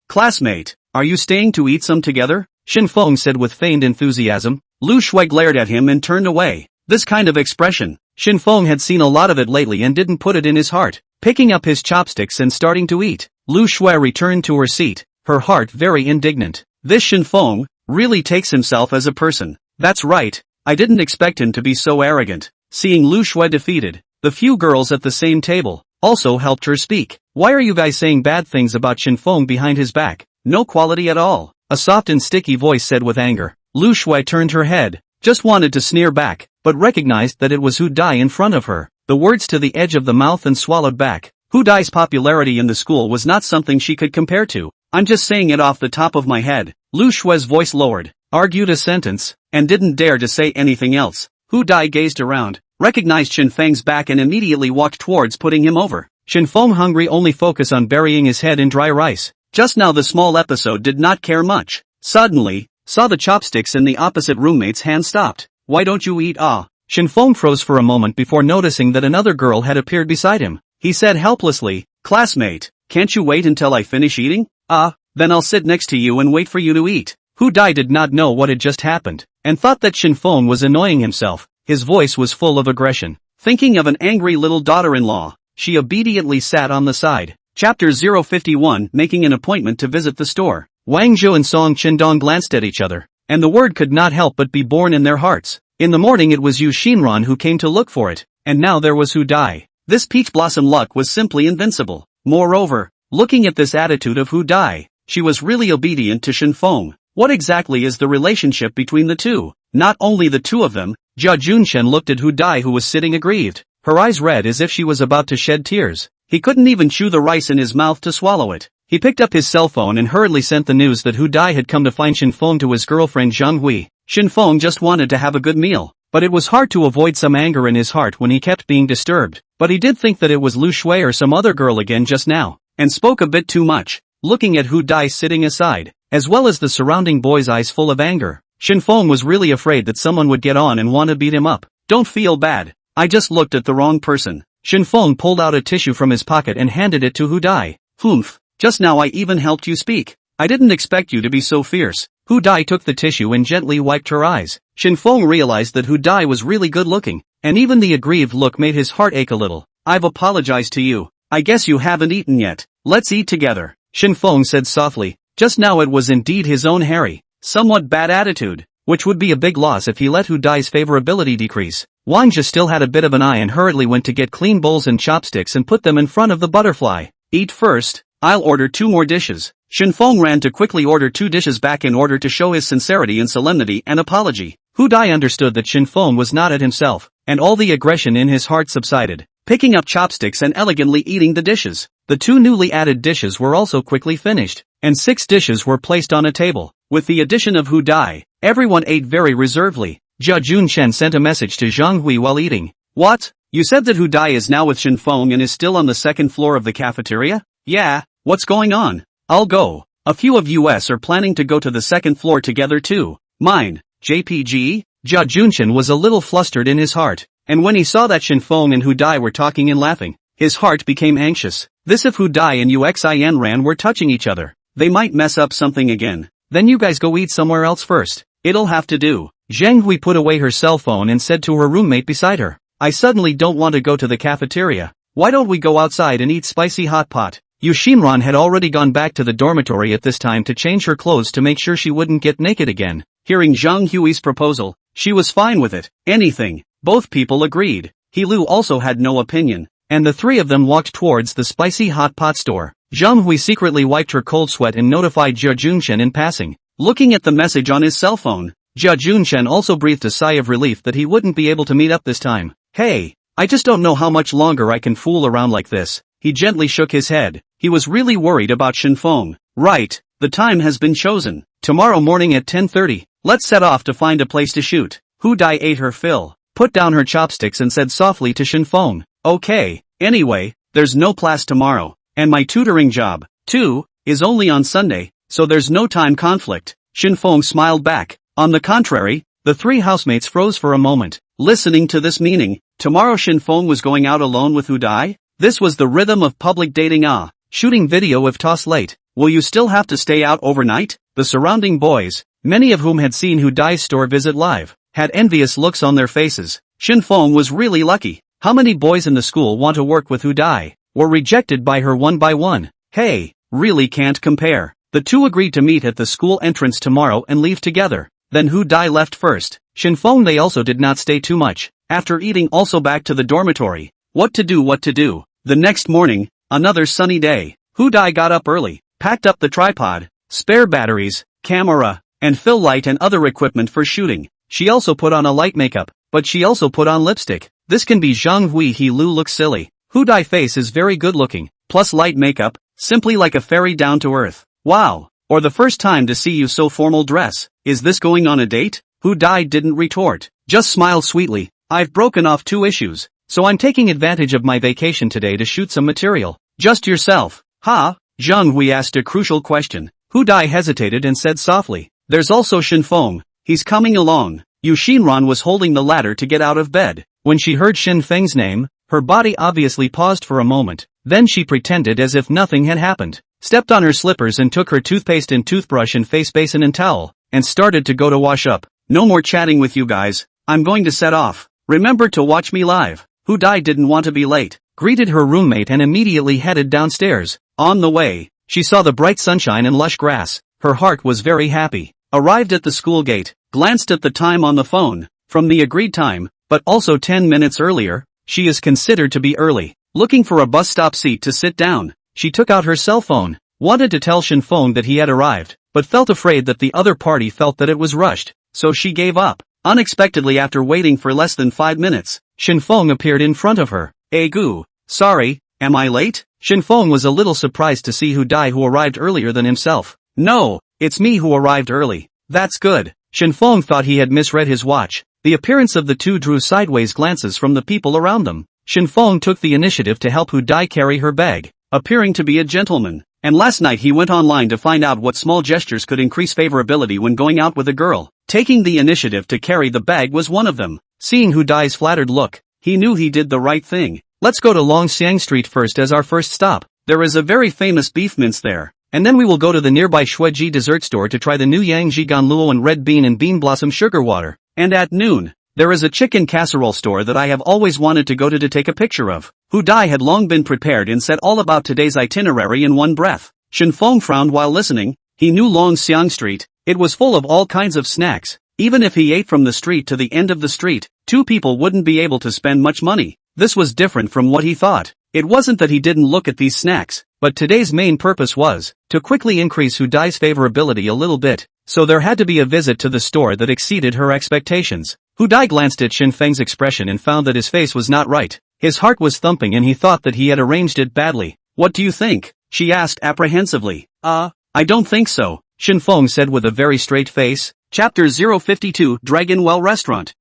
Classmate, are you staying to eat some together? Shen Feng said with feigned enthusiasm. Lu Shui glared at him and turned away. This kind of expression, Shen Feng had seen a lot of it lately and didn't put it in his heart. Picking up his chopsticks and starting to eat, Lu Shui returned to her seat, her heart very indignant. This Shen Feng really takes himself as a person. That's right, I didn't expect him to be so arrogant. Seeing Lu Shui defeated, the few girls at the same table also helped her speak. Why are you guys saying bad things about Shen Feng behind his back? No quality at all. A soft and sticky voice said with anger. Lu Shui turned her head, just wanted to sneer back, but recognized that it was Hu Dai in front of her. The words to the edge of the mouth and swallowed back. Hu Dai's popularity in the school was not something she could compare to. I'm just saying it off the top of my head. Lu Shui's voice lowered, argued a sentence, and didn't dare to say anything else. Hu Dai gazed around, recognized Shen Feng's back and immediately walked towards putting him over. Shen Feng hungry only focus on burying his head in dry rice. Just now the small episode did not care much. Suddenly, saw the chopsticks in the opposite roommate's hand stopped. Why don't you eat? Shen Feng froze for a moment before noticing that another girl had appeared beside him. He said helplessly, classmate, can't you wait until I finish eating? Then I'll sit next to you and wait for you to eat. Hu Dai did not know what had just happened, and thought that Shen Feng was annoying himself. His voice was full of aggression. Thinking of an angry little daughter-in-law, she obediently sat on the side. Chapter 051 Making an appointment to visit the store. Wang Zhou and Song Qindong glanced at each other, and the word could not help but be born in their hearts. In the morning it was Yu Xinran who came to look for it, and now there was Hu Dai. This peach blossom luck was simply invincible. Moreover, looking at this attitude of Hu Dai, she was really obedient to Shen Feng. What exactly is the relationship between the two? Not only the two of them, Jia Junshen looked at Hu Dai, who was sitting aggrieved, her eyes red as if she was about to shed tears. He couldn't even chew the rice in his mouth to swallow it. He picked up his cell phone and hurriedly sent the news that Hu Dai had come to find Shen Feng to his girlfriend Zhang Hui. Shen Feng just wanted to have a good meal, but it was hard to avoid some anger in his heart when he kept being disturbed. But he did think that it was Lu Shui or some other girl again just now, and spoke a bit too much. Looking at Hu Dai sitting aside, as well as the surrounding boys' eyes full of anger, Shen Feng was really afraid that someone would get on and want to beat him up. Don't feel bad. I just looked at the wrong person. Shen Feng pulled out a tissue from his pocket and handed it to Hu Dai. Humph. Just now I even helped you speak. I didn't expect you to be so fierce. Hu Dai took the tissue and gently wiped her eyes. Shen Feng realized that Hu Dai was really good looking, and even the aggrieved look made his heart ache a little. I've apologized to you. I guess you haven't eaten yet. Let's eat together, Shen Feng said softly. Just now it was indeed his own hairy, somewhat bad attitude, which would be a big loss if he let Hu Dai's favorability decrease. Wang Jia still had a bit of an eye and hurriedly went to get clean bowls and chopsticks and put them in front of the butterfly. Eat first. I'll order 2 more dishes. Shen Feng ran to quickly order 2 dishes back in order to show his sincerity and solemnity and apology. Hu Dai understood that Shen Feng was not at himself, and all the aggression in his heart subsided, picking up chopsticks and elegantly eating the dishes. The 2 newly added dishes were also quickly finished, and 6 dishes were placed on a table. With the addition of Hu Dai, everyone ate very reservedly. Jia Junshen sent a message to Zhang Hui while eating. What? You said that Hu Dai is now with Shen Feng and is still on the 2nd floor of the cafeteria? Yeah. What's going on? I'll go. A few of us are planning to go to the 2nd floor together too. Mine, JPG? Jia Junshen was a little flustered in his heart, and when he saw that Shen Feng and Hu Dai were talking and laughing, his heart became anxious. This if Hu Dai and Uxin Ran were touching each other, they might mess up something again. Then you guys go eat somewhere else first. It'll have to do. Zhang Hui put away her cell phone and said to her roommate beside her, I suddenly don't want to go to the cafeteria. Why don't we go outside and eat spicy hot pot? Shinran had already gone back to the dormitory at this time to change her clothes to make sure she wouldn't get naked again. Hearing Zhang Hui's proposal, she was fine with it. Anything. Both people agreed. He Lu also had no opinion, and the 3 of them walked towards the spicy hot pot store. Zhang Hui secretly wiped her cold sweat and notified Jia Junshen in passing. Looking at the message on his cell phone, Jia Junshen also breathed a sigh of relief that he wouldn't be able to meet up this time. Hey, I just don't know how much longer I can fool around like this. He gently shook his head. He was really worried about Shen Feng. Right, the time has been chosen. Tomorrow morning at 10:30, let's set off to find a place to shoot. Hu Dai ate her fill, put down her chopsticks and said softly to Shen Feng, okay, anyway, there's no class tomorrow, and my tutoring job, too, is only on Sunday, so there's no time conflict. Shen Feng smiled back. On the contrary, the 3 housemates froze for a moment, listening to this meaning. Tomorrow Shen Feng was going out alone with Hu Dai? This was the rhythm of public dating. Shooting video if toss late. Will you still have to stay out overnight? The surrounding boys, many of whom had seen Hu Dai's store visit live, had envious looks on their faces. Shen Feng was really lucky. How many boys in the school want to work with Hu Dai? Were rejected by her one by one. Hey, really can't compare. The 2 agreed to meet at the school entrance tomorrow and leave together. Then Hu Dai left first. Shen Feng they also did not stay too much. After eating also back to the dormitory. What to do. The next morning, another sunny day. Hu Dai got up early, packed up the tripod, spare batteries, camera, and fill light and other equipment for shooting. She also put on a light makeup, but she also put on lipstick. This can be Zhang Hui He Lu looks silly. Hu Dai face is very good looking, plus light makeup, simply like a fairy down to earth. Wow, or the first time to see you so formal dress. Is this going on a date? Hu Dai didn't retort, just smiled sweetly. I've broken off 2 issues, so I'm taking advantage of my vacation today to shoot some material. Just yourself, huh? Zhang Hui asked a crucial question. Hu Dai hesitated and said softly, there's also Shen Feng. He's coming along. Shinran was holding the ladder to get out of bed. When she heard Shen Feng's name, her body obviously paused for a moment. Then she pretended as if nothing had happened, stepped on her slippers and took her toothpaste and toothbrush and face basin and towel, and started to go to wash up. No more chatting with you guys. I'm going to set off. Remember to watch me live. Hu Dai didn't want to be late, greeted her roommate and immediately headed downstairs. On the way, she saw the bright sunshine and lush grass. Her heart was very happy. Arrived at the school gate, glanced at the time on the phone. From the agreed time, but also 10 minutes earlier, she is considered to be early. Looking for a bus stop seat to sit down, she took out her cell phone, wanted to tell Shen Feng that he had arrived, but felt afraid that the other party felt that it was rushed, so she gave up. Unexpectedly, after waiting for less than 5 minutes, Shen Feng appeared in front of her. Gu. Sorry, am I late? Shen Feng was a little surprised to see Hu Dai, who arrived earlier than himself. No, it's me who arrived early. That's good. Shen Feng thought he had misread his watch. The appearance of the two drew sideways glances from the people around them. Shen Feng took the initiative to help Hu Dai carry her bag, appearing to be a gentleman. And last night he went online to find out what small gestures could increase favorability when going out with a girl. Taking the initiative to carry the bag was one of them. Seeing Hu Dai's flattered look, he knew he did the right thing. Let's go to Longxiang Street first as our first stop. There is a very famous beef mince there. And then we will go to the nearby Shueji dessert store to try the new Yang Gan Luo and red bean and bean blossom sugar water. And at noon, there is a chicken casserole store that I have always wanted to go to take a picture of. Hu Dai had long been prepared and said all about today's itinerary in one breath. Shen Feng frowned while listening. He knew Longxiang Street. It was full of all kinds of snacks. Even if he ate from the street to the end of the street, two people wouldn't be able to spend much money. This was different from what he thought. It wasn't that he didn't look at these snacks, but today's main purpose was to quickly increase Hu Dai's favorability a little bit. So there had to be a visit to the store that exceeded her expectations. Hu Dai glanced at Shen Feng's expression and found that his face was not right. His heart was thumping and he thought that he had arranged it badly. What do you think? She asked apprehensively. I don't think so, Shen Feng said with a very straight face. Chapter 052 Dragon Well Restaurant.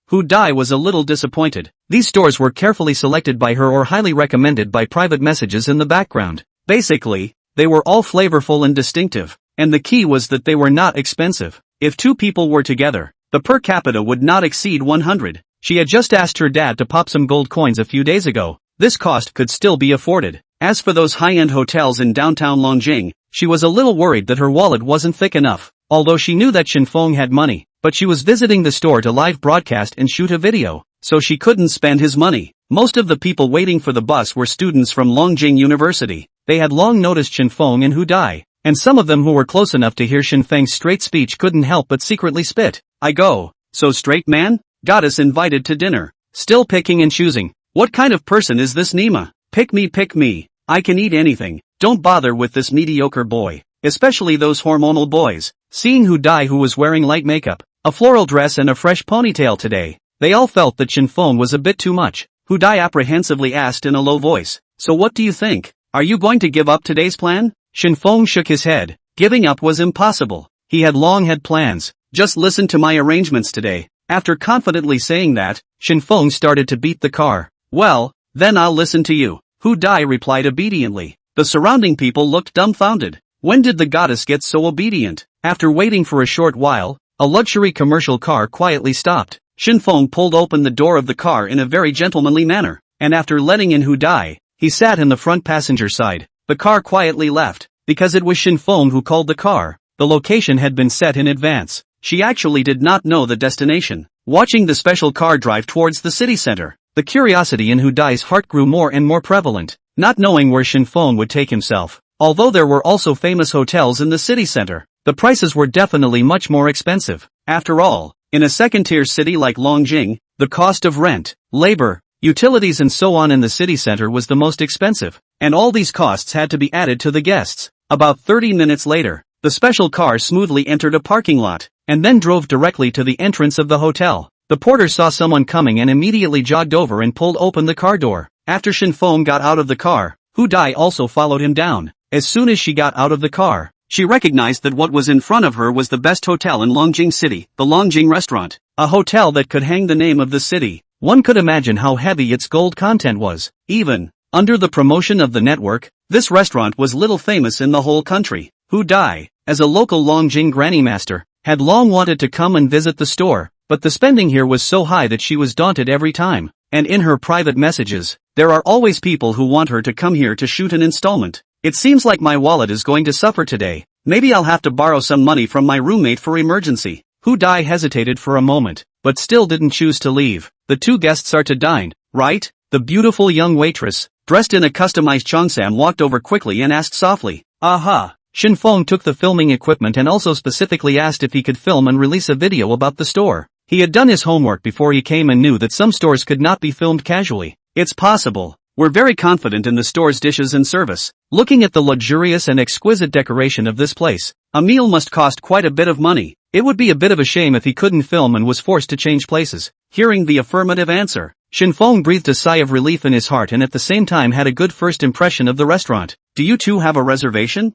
Hu Dai was a little disappointed. These stores were carefully selected by her or highly recommended by private messages in the background. Basically, they were all flavorful and distinctive. And the key was that they were not expensive. If two people were together, the per capita would not exceed 100. She had just asked her dad to pop some gold coins a few days ago. This cost could still be afforded. As for those high-end hotels in downtown Longjing, she was a little worried that her wallet wasn't thick enough. Although she knew that Shen Feng had money, but she was visiting the store to live broadcast and shoot a video, so she couldn't spend his money. Most of the people waiting for the bus were students from Longjing University. They had long noticed Shen Feng and Hu Dai, and some of them who were close enough to hear Shen Feng's straight speech couldn't help but secretly spit. I go. So straight man? Goddess invited to dinner. Still picking and choosing. What kind of person is this Nima? Pick me. I can eat anything. Don't bother with this mediocre boy. Especially those hormonal boys. Seeing Hu Dai, who was wearing light makeup, a floral dress and a fresh ponytail today, they all felt that Shen Feng was a bit too much. Hu Dai apprehensively asked in a low voice. So what do you think? Are you going to give up today's plan? Shen Feng shook his head. Giving up was impossible. He had long had plans. Just listen to my arrangements today. After confidently saying that, Shen Feng started to beat the car. Well, then I'll listen to you. Hu Dai replied obediently. The surrounding people looked dumbfounded. When did the goddess get so obedient? After waiting for a short while, a luxury commercial car quietly stopped. Shen Feng pulled open the door of the car in a very gentlemanly manner, and after letting in Hu Dai, he sat in the front passenger side. The car quietly left. Because it was Shen Feng who called the car, the location had been set in advance. She actually did not know the destination. Watching the special car drive towards the city center, the curiosity in Hu Dai's heart grew more and more prevalent, not knowing where Shen Feng would take himself. Although there were also famous hotels in the city center, the prices were definitely much more expensive. After all, in a second-tier city like Longjing, the cost of rent, labor, utilities and so on in the city center was the most expensive, and all these costs had to be added to the guests. About 30 minutes later, the special car smoothly entered a parking lot, and then drove directly to the entrance of the hotel. The porter saw someone coming and immediately jogged over and pulled open the car door. After Shen Feng got out of the car, Hu Dai also followed him down. As soon as she got out of the car, she recognized that what was in front of her was the best hotel in Longjing City, the Longjing Restaurant. A hotel that could hang the name of the city. One could imagine how heavy its gold content was. Even under the promotion of the network, this restaurant was little famous in the whole country. Hu Dai, as a local Longjing granny master, had long wanted to come and visit the store, but the spending here was so high that she was daunted every time. And in her private messages, there are always people who want her to come here to shoot an installment. It seems like my wallet is going to suffer today. Maybe I'll have to borrow some money from my roommate for emergency. Hu Dai hesitated for a moment, but still didn't choose to leave. The two guests are to dine, right? The beautiful young waitress, dressed in a customized cheongsam, walked over quickly and asked softly. Aha! Shen Feng took the filming equipment and also specifically asked if he could film and release a video about the store. He had done his homework before he came and knew that some stores could not be filmed casually. It's possible. We're very confident in the store's dishes and service. Looking at the luxurious and exquisite decoration of this place, a meal must cost quite a bit of money. It would be a bit of a shame if he couldn't film and was forced to change places. Hearing the affirmative answer, Shen Feng breathed a sigh of relief in his heart and at the same time had a good first impression of the restaurant. Do you two have a reservation?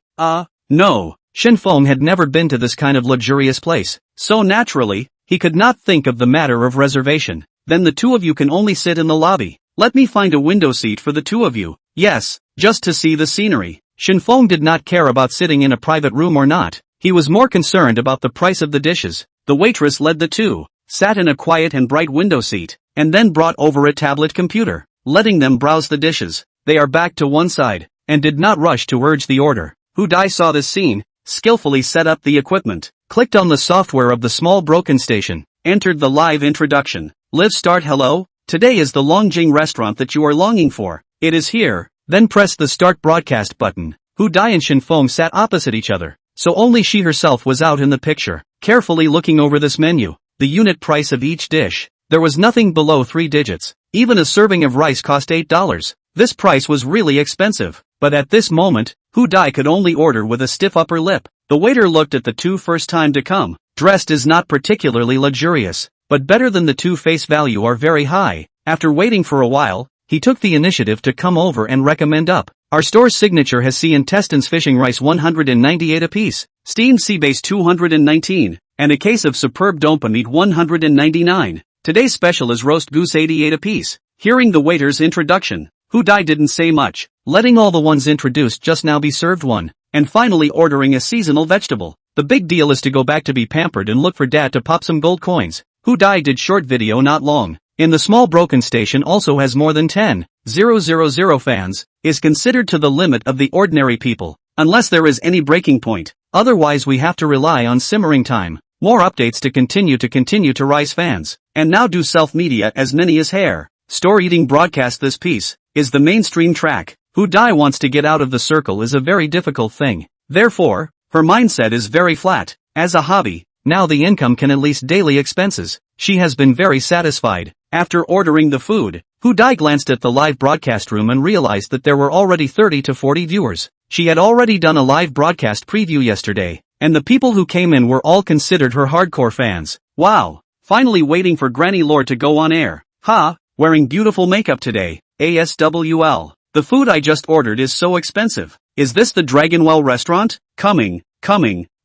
No. Shen Feng had never been to this kind of luxurious place, so naturally, he could not think of the matter of reservation. Then the two of you can only sit in the lobby. Let me find a window seat for the two of you. Yes, just to see the scenery. Shen Feng did not care about sitting in a private room or not. He was more concerned about the price of the dishes. The waitress led the two, sat in a quiet and bright window seat, and then brought over a tablet computer, letting them browse the dishes. They are back to one side, and did not rush to urge the order. Hu Dai saw this scene, skillfully set up the equipment, clicked on the software of the small broken station, entered the live introduction. Live start hello, today is the Longjing restaurant that you are longing for. It is here, then pressed the start broadcast button. Hu Dai and Shen Feng sat opposite each other, so only she herself was out in the picture, carefully looking over this menu, the unit price of each dish. There was nothing below 3 digits, even a serving of rice cost $8. This price was really expensive, but at this moment, Hu Dai could only order with a stiff upper lip. The waiter looked at the two first time to come. Dressed is not particularly luxurious, but better than the two face value are very high. After waiting for a while, he took the initiative to come over and recommend up. Our store's signature has sea intestines fishing rice 198 apiece, steamed sea bass 219, and a case of superb dompa meat 199. Today's special is roast goose 88 apiece. Hearing the waiter's introduction, Hu Dai didn't say much, letting all the ones introduced just now be served one, and finally ordering a seasonal vegetable. The big deal is to go back to be pampered and look for dad to pop some gold coins. Hu Dai did short video not long. In the small broken station also has more than 10,000 fans, is considered to the limit of the ordinary people, unless there is any breaking point, otherwise we have to rely on simmering time. More updates to continue to rise fans, and now do self-media as many as hair. Store eating broadcast this piece, is the mainstream track. Hu Dai wants to get out of the circle is a very difficult thing. Therefore, her mindset is very flat. As a hobby, now the income can at least daily expenses. She has been very satisfied. After ordering the food, Hu Dai glanced at the live broadcast room and realized that there were already 30 to 40 viewers. She had already done a live broadcast preview yesterday, and the people who came in were all considered her hardcore fans. Wow! Finally waiting for Granny Lord to go on air. Wearing beautiful makeup today. ASWL. The food I just ordered is so expensive. Is this the Dragonwell restaurant? Coming.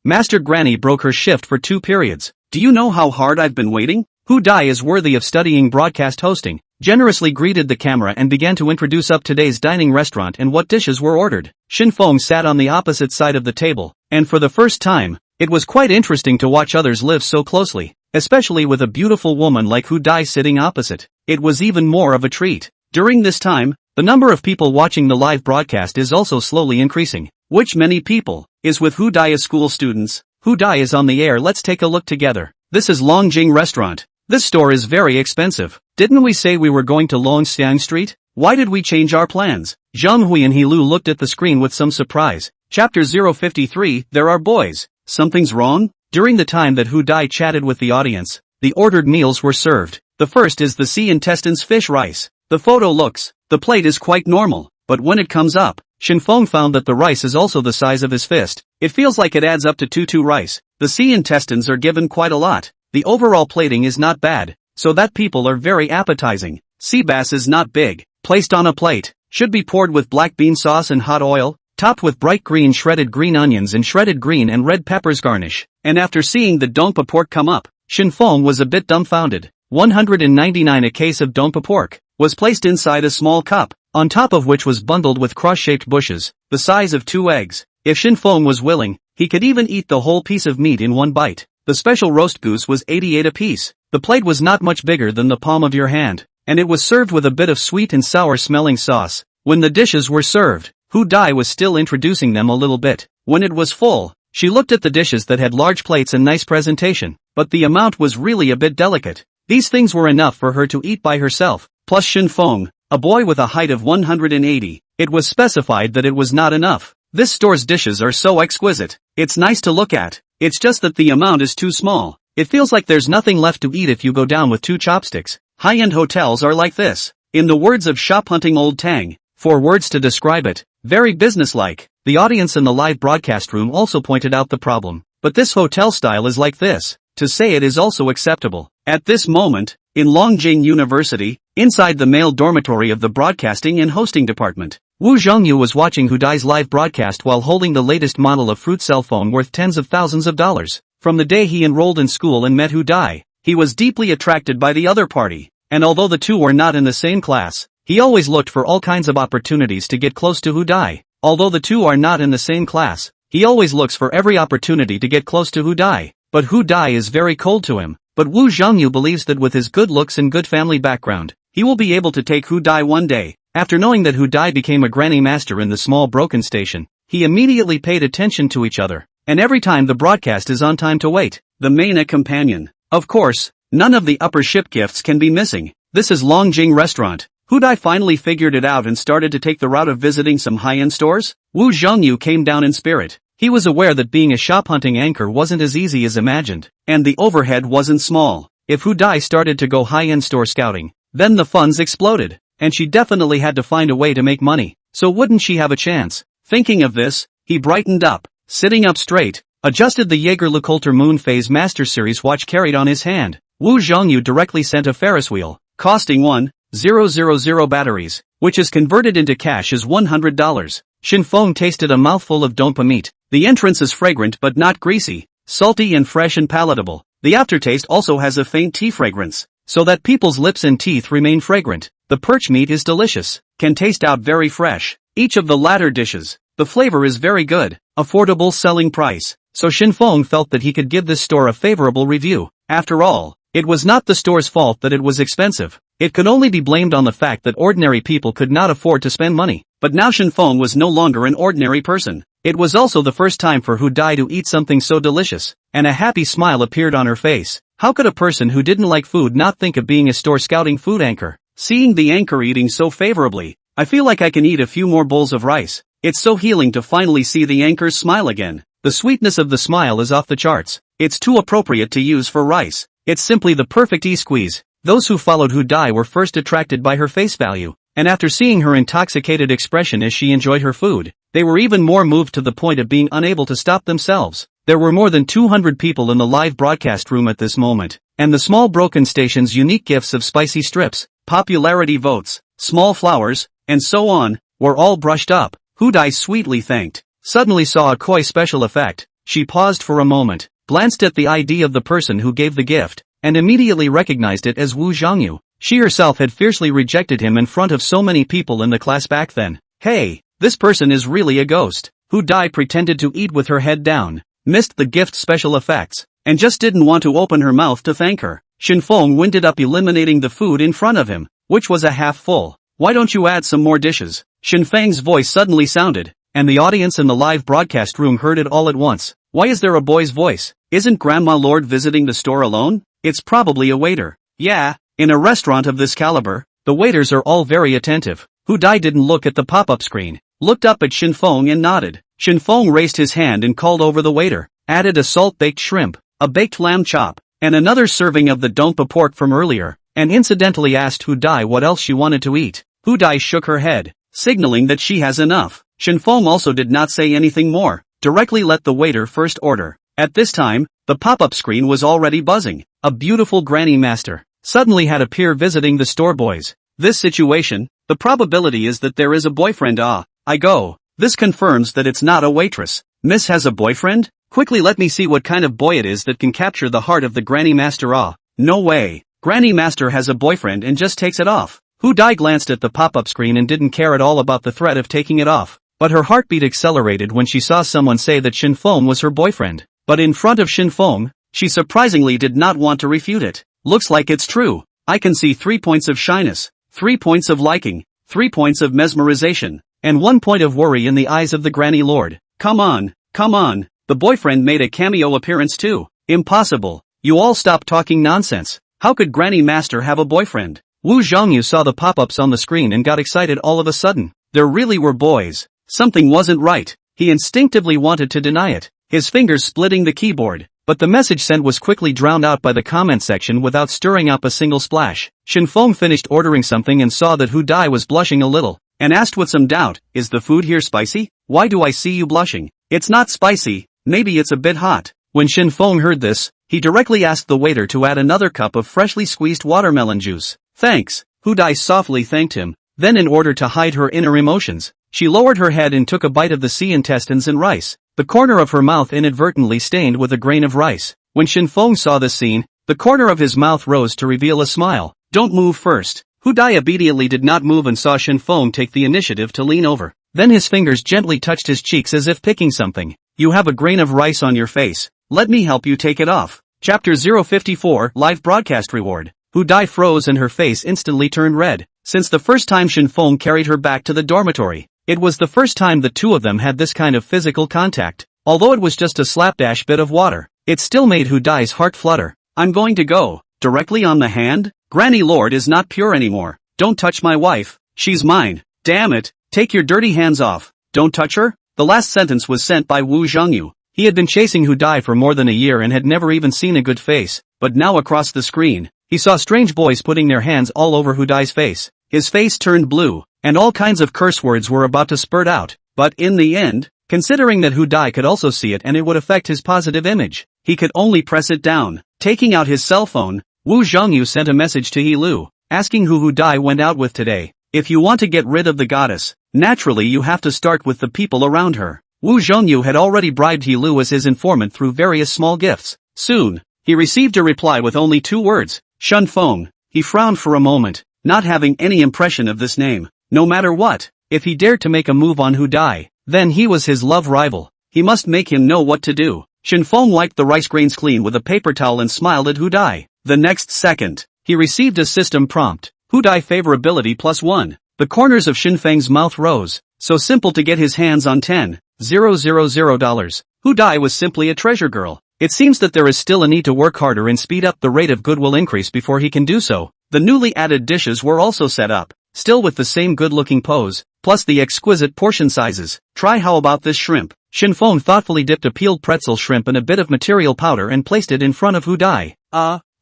Master Granny broke her shift for 2 periods. Do you know how hard I've been waiting? Hu Dai is worthy of studying broadcast hosting, generously greeted the camera and began to introduce up today's dining restaurant and what dishes were ordered. Shen Feng sat on the opposite side of the table, and for the first time, it was quite interesting to watch others live so closely, especially with a beautiful woman like Hu Dai sitting opposite. It was even more of a treat. During this time, the number of people watching the live broadcast is also slowly increasing, which many people is with Hu Dai as school students. Hu Dai is on the air. Let's take a look together. This is Longjing restaurant. This store is very expensive. Didn't we say we were going to Longxiang Street? Why did we change our plans? Zhang Hui and He Lu looked at the screen with some surprise. Chapter 053, There are boys. Something's wrong? During the time that Hu Dai chatted with the audience, the ordered meals were served. The first is the sea intestines fish rice. The plate is quite normal, but when it comes up, Shen Feng found that the rice is also the size of his fist. It feels like it adds up to 2 rice. The sea intestines are given quite a lot. The overall plating is not bad, so that people are very appetizing. Sea bass is not big, placed on a plate, should be poured with black bean sauce and hot oil, topped with bright green shredded green onions and shredded green and red peppers garnish. And after seeing the dongpa pork come up, Shen Feng was a bit dumbfounded. 199 a case of dongpa pork was placed inside a small cup, on top of which was bundled with cross-shaped bushes, the size of 2 eggs. If Shen Feng was willing, he could even eat the whole piece of meat in one bite. The special roast goose was 88 apiece. The plate was not much bigger than the palm of your hand, and it was served with a bit of sweet and sour smelling sauce. When the dishes were served, Hu Dai was still introducing them a little bit. When it was full, she looked at the dishes that had large plates and nice presentation, but the amount was really a bit delicate. These things were enough for her to eat by herself, plus Shen Feng, a boy with a height of 180. It was specified that it was not enough. This store's dishes are so exquisite. It's nice to look at. It's just that the amount is too small. It feels like there's nothing left to eat if you go down with 2 chopsticks. High-end hotels are like this. In the words of shop hunting old Tang, 4 words to describe it, very businesslike. The audience in the live broadcast room also pointed out the problem. but this hotel style is like this. To say it is also acceptable. At this moment, in Longjing University, inside the male dormitory of the broadcasting and hosting department, Wu Zhongyu was watching Hu Dai's live broadcast while holding the latest model of fruit cell phone worth tens of thousands of dollars. From the day he enrolled in school and met Hu Dai, he was deeply attracted by the other party, and although the two were not in the same class, he always looked for all kinds of opportunities to get close to Hu Dai. Although the two are not in the same class, he always looks for every opportunity to get close to Hu Dai. But Hu Dai is very cold to him. But Wu Zhongyu believes that with his good looks and good family background, he will be able to take Hu Dai one day. After knowing that Hu Dai became a granny master in the small broken station, he immediately paid attention to each other. And every time the broadcast is on time to wait. The main companion. Of course, none of the upper ship gifts can be missing. This is Longjing Restaurant. Hu Dai finally figured it out and started to take the route of visiting some high-end stores. Wu Zhongyu came down in spirit. He was aware that being a shop-hunting anchor wasn't as easy as imagined, and the overhead wasn't small. If Hu Dai started to go high-end store scouting, then the funds exploded, and she definitely had to find a way to make money, so wouldn't she have a chance? Thinking of this, he brightened up, sitting up straight, adjusted the Jaeger-LeCoultre Moon Phase Master Series watch carried on his hand. Wu Zhongyu directly sent a Ferris wheel, costing 1,000 batteries, which is converted into cash as $100. Shen Feng tasted a mouthful of donpa meat. The entrance is fragrant but not greasy, salty and fresh and palatable. The aftertaste also has a faint tea fragrance, so that people's lips and teeth remain fragrant. The perch meat is delicious, can taste out very fresh. Each of the latter dishes, the flavor is very good, affordable selling price. So Shen Feng felt that he could give this store a favorable review. After all, it was not the store's fault that it was expensive. It could only be blamed on the fact that ordinary people could not afford to spend money. But now Shen Feng was no longer an ordinary person. It was also the first time for Hu Dai to eat something so delicious, and a happy smile appeared on her face. How could a person who didn't like food not think of being a store scouting food anchor? Seeing the anchor eating so favorably, I feel like I can eat a few more bowls of rice. It's so healing to finally see the anchor's smile again. The sweetness of the smile is off the charts. It's too appropriate to use for rice. It's simply the perfect e-squeeze. Those who followed Hu Dai were first attracted by her face value, and after seeing her intoxicated expression as she enjoyed her food, they were even more moved to the point of being unable to stop themselves. There were more than 200 people in the live broadcast room at this moment, and the small broken station's unique gifts of spicy strips, popularity votes, small flowers, and so on, were all brushed up. Hu Dai sweetly thanked. Suddenly saw a koi special effect. She paused for a moment, glanced at the ID of the person who gave the gift, and immediately recognized it as Wu Zhongyu. She herself had fiercely rejected him in front of so many people in the class back then. Hey, this person is really a ghost. Hu Dai pretended to eat with her head down, missed the gift special effects, and just didn't want to open her mouth to thank her. Shen Feng winded up eliminating the food in front of him, which was a half full. Why don't you add some more dishes? Shen Feng's voice suddenly sounded, and the audience in the live broadcast room heard it all at once. Why is there a boy's voice? Isn't Grandma Lord visiting the store alone? It's probably a waiter. Yeah, in a restaurant of this caliber, the waiters are all very attentive. Hu Dai didn't look at the pop-up screen, looked up at Shen Feng and nodded. Shen Feng raised his hand and called over the waiter, added a salt-baked shrimp, a baked lamb chop, and another serving of the donpa pork from earlier, and incidentally asked Hu Dai what else she wanted to eat. Hu Dai shook her head, signaling that she has enough. Shen Feng also did not say anything more, directly let the waiter first order. At this time, the pop-up screen was already buzzing. A beautiful granny master suddenly had appeared visiting the store boys. This situation, the probability is that there is a boyfriend. I go. This confirms that it's not a waitress. Miss has a boyfriend? Quickly let me see what kind of boy it is that can capture the heart of the granny master. No way. Granny master has a boyfriend and just takes it off. Hu Dai glanced at the pop-up screen and didn't care at all about the threat of taking it off. But her heartbeat accelerated when she saw someone say that Shen Feng was her boyfriend. But in front of Shen Feng, she surprisingly did not want to refute it. Looks like it's true. I can see 3 points of shyness, 3 points of liking, 3 points of mesmerization, and 1 point of worry in the eyes of the granny lord. Come on, come on. The boyfriend made a cameo appearance too. Impossible. You all stop talking nonsense. How could Granny Master have a boyfriend? Wu Zhongyu saw the pop-ups on the screen and got excited all of a sudden. There really were boys. Something wasn't right. He instinctively wanted to deny it, his fingers splitting the keyboard. But the message sent was quickly drowned out by the comment section without stirring up a single splash. Shen Feng finished ordering something and saw that Hu Dai was blushing a little, and asked with some doubt, "Is the food here spicy? Why do I see you blushing?" "It's not spicy, maybe it's a bit hot." When Shen Feng heard this, he directly asked the waiter to add another cup of freshly squeezed watermelon juice. Thanks, Hu Dai softly thanked him. Then in order to hide her inner emotions, she lowered her head and took a bite of the sea intestines and rice. The corner of her mouth inadvertently stained with a grain of rice. When Shen Feng saw this scene, the corner of his mouth rose to reveal a smile. Don't move first. Hu Dai obediently did not move and saw Shen Feng take the initiative to lean over. Then his fingers gently touched his cheeks as if picking something. You have a grain of rice on your face. Let me help you take it off. Chapter 054 Live Broadcast Reward. Hu Dai froze and her face instantly turned red. Since the first time Shen Feng carried her back to the dormitory, it was the first time the two of them had this kind of physical contact. Although it was just a slapdash bit of water, it still made Hu Dai's heart flutter. I'm going to go. Directly on the hand? Granny Lord is not pure anymore. Don't touch my wife. She's mine. Damn it. Take your dirty hands off. Don't touch her? The last sentence was sent by Wu Zhongyu. He had been chasing Hu Dai for more than a year and had never even seen a good face, but now across the screen, he saw strange boys putting their hands all over Hu Dai's face. His face turned blue, and all kinds of curse words were about to spurt out, but in the end, considering that Hu Dai could also see it and it would affect his positive image, he could only press it down. Taking out his cell phone, Wu Zhongyu sent a message to He Lu, asking who Hu Dai went out with today. If you want to get rid of the goddess, naturally you have to start with the people around her. Wu Zhongyu had already bribed He Lu as his informant through various small gifts. Soon, he received a reply with only 2 words, Shen Feng. He frowned for a moment, not having any impression of this name. No matter what, if he dared to make a move on Hu Dai, then he was his love rival. He must make him know what to do. Shen Feng wiped the rice grains clean with a paper towel and smiled at Hu Dai. The next second, he received a system prompt. Hu Dai favorability +1. The corners of Shen Feng's mouth rose. So simple to get his hands on $10,000. Hu Dai was simply a treasure girl. It seems that there is still a need to work harder and speed up the rate of goodwill increase before he can do so. The newly added dishes were also set up, still with the same good-looking pose, plus the exquisite portion sizes. Try how about this shrimp? Shen Feng thoughtfully dipped a peeled pretzel shrimp in a bit of material powder and placed it in front of Hu Dai.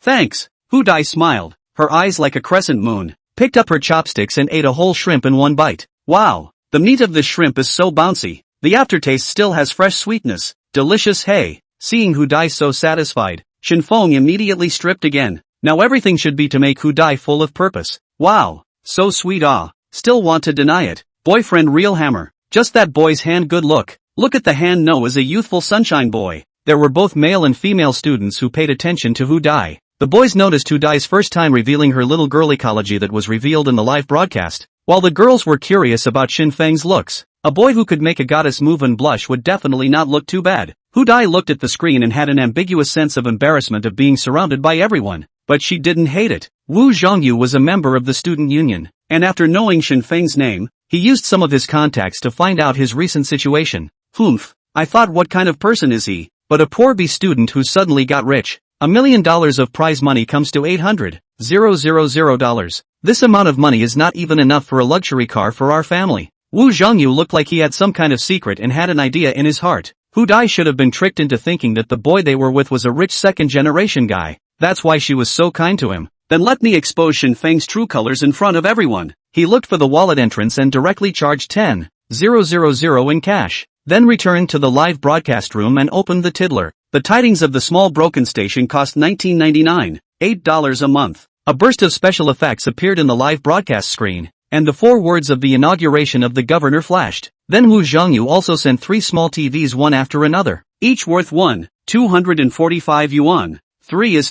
Thanks. Hu Dai smiled, her eyes like a crescent moon, picked up her chopsticks and ate a whole shrimp in one bite. Wow, the meat of this shrimp is so bouncy. The aftertaste still has fresh sweetness. Delicious. Hey. Seeing Hu Dai so satisfied, Shen Feng immediately stripped again. Now everything should be to make Hu Dai full of purpose. Wow, so sweet. Still want to deny it. Boyfriend real hammer. Just that boy's hand good look. Look at the hand. No is a youthful sunshine boy. There were both male and female students who paid attention to Hu Dai. The boys noticed Hu Dai's first time revealing her little girl ecology that was revealed in the live broadcast, while the girls were curious about Shen Feng's looks. A boy who could make a goddess move and blush would definitely not look too bad. Hu Dai looked at the screen and had an ambiguous sense of embarrassment of being surrounded by everyone, but she didn't hate it. Wu Zhongyu was a member of the student union, and after knowing Shen Feng's name, he used some of his contacts to find out his recent situation. Humph, I thought what kind of person is he? But a poor B student who suddenly got rich. $1 million of prize money comes to $800,000. This amount of money is not even enough for a luxury car for our family. Wu Zhongyu looked like he had some kind of secret and had an idea in his heart. Hu Dai should have been tricked into thinking that the boy they were with was a rich second-generation guy. That's why she was so kind to him. Then let me expose Shen Feng's true colors in front of everyone. He looked for the wallet entrance and directly charged $10,000 in cash. Then returned to the live broadcast room and opened the tiddler. The tidings of the small broken station cost $19.99, $8 a month. A burst of special effects appeared in the live broadcast screen, and the 4 words of the inauguration of the governor flashed. Then Wu Zhongyu also sent 3 small TVs one after another, each worth 245 yuan. 3 is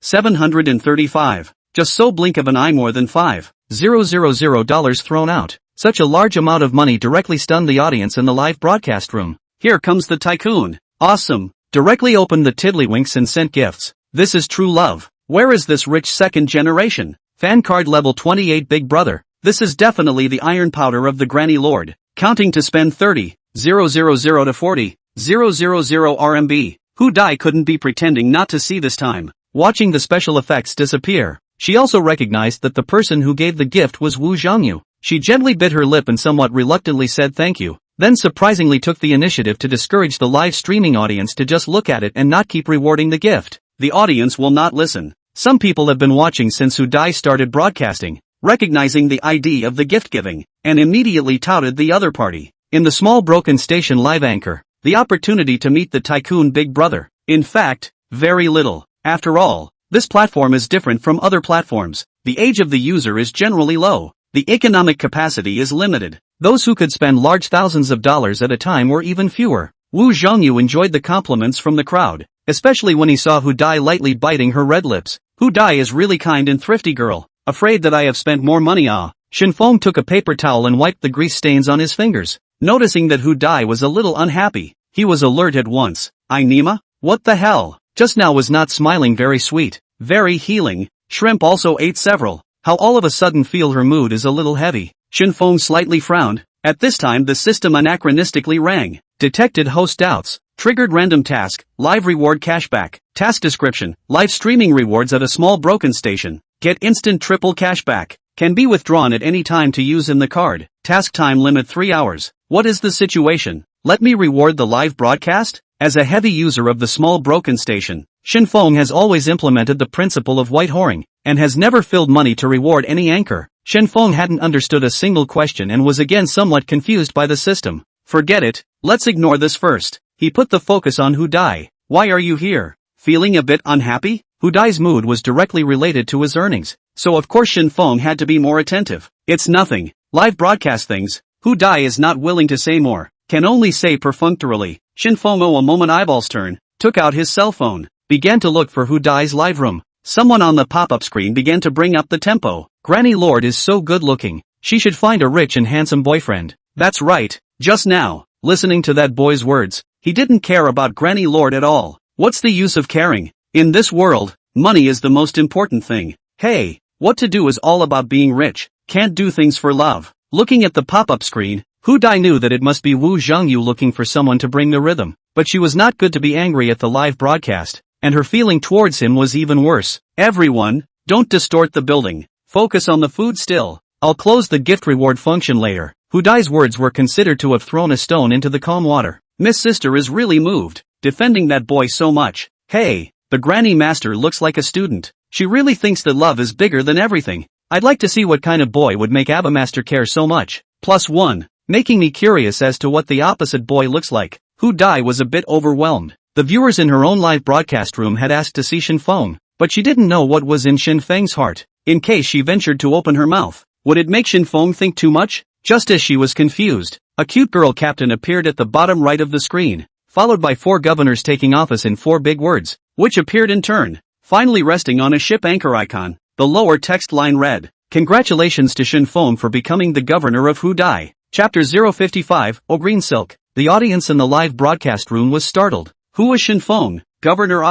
735. Just so blink of an eye more than $5,000 thrown out. Such a large amount of money directly stunned the audience in the live broadcast room. Here comes the tycoon. Awesome. Directly opened the tiddlywinks and sent gifts. This is true love. Where is this rich second generation? Fan card level 28 Big Brother. This is definitely the iron powder of the Granny Lord. Counting to spend 30,000 to 40,000 RMB. Hu Dai couldn't be pretending not to see this time. Watching the special effects disappear, she also recognized that the person who gave the gift was Wu Zhongyu. She gently bit her lip and somewhat reluctantly said thank you, then surprisingly took the initiative to discourage the live streaming audience to just look at it and not keep rewarding the gift. The audience will not listen. Some people have been watching since Hu Dai started broadcasting, recognizing the idea of the gift giving, and immediately touted the other party. In the small broken station live anchor, the opportunity to meet the tycoon Big Brother. In fact, very little. After all, this platform is different from other platforms. The age of the user is generally low. The economic capacity is limited. Those who could spend large thousands of dollars at a time were even fewer. Wu Zhongyu enjoyed the compliments from the crowd, especially when he saw Hu Dai lightly biting her red lips. Hu Dai is really kind and thrifty girl. Afraid that I have spent more money. Shen Feng took a paper towel and wiped the grease stains on his fingers. Noticing that Hu Dai was a little unhappy, he was alert at once. Nima? What the hell? Just now was not smiling very sweet, very healing. Shrimp also ate several. How all of a sudden feel her mood is a little heavy. Shen Feng slightly frowned. At this time the system anachronistically rang. Detected host doubts. Triggered random task, live reward cashback. Task description, live streaming rewards at a small broken station. Get instant triple cashback. Can be withdrawn at any time to use in the card. Task time limit 3 hours. What is the situation? Let me reward the live broadcast? As a heavy user of the small broken station, Shen Feng has always implemented the principle of white whoring, and has never filled money to reward any anchor. Shen Feng hadn't understood a single question and was again somewhat confused by the system. Forget it, let's ignore this first. He put the focus on Hu Dai. Why are you here? Feeling a bit unhappy? Hu Dai's mood was directly related to his earnings, so of course Shen Feng had to be more attentive. It's nothing. Live broadcast things. Hu Dai is not willing to say more, can only say perfunctorily. Shen Feng a moment eyeballs turn, took out his cell phone, began to look for Hu Dai's live room. Someone on the pop-up screen began to bring up the tempo. Granny Lord is so good looking. She should find a rich and handsome boyfriend. That's right. Just now, listening to that boy's words, he didn't care about Granny Lord at all. What's the use of caring? In this world, money is the most important thing. Hey, what to do is all about being rich. Can't do things for love. Looking at the pop-up screen, Hu Dai knew that it must be Wu Zhongyu looking for someone to bring the rhythm. But she was not good to be angry at the live broadcast, and her feeling towards him was even worse. Everyone, don't distort the building. Focus on the food still. I'll close the gift reward function later. Hu Dai's words were considered to have thrown a stone into the calm water. Miss Sister is really moved, defending that boy so much. Hey, the Granny Master looks like a student. She really thinks that love is bigger than everything. I'd like to see what kind of boy would make Abba Master care so much. +1. Making me curious as to what the opposite boy looks like. Hu Dai was a bit overwhelmed. The viewers in her own live broadcast room had asked to see Shen Feng, but she didn't know what was in Shen Feng's heart. In case she ventured to open her mouth, would it make Shen Feng think too much? Just as she was confused, a cute girl captain appeared at the bottom right of the screen, followed by 4 governors taking office in 4 big words, which appeared in turn, finally resting on a ship anchor icon. The lower text line read, "Congratulations to Shen Feng for becoming the governor of Hu Dai." Chapter 055, O Green Silk. The audience in the live broadcast room was startled. Who was Shen Feng? Governor?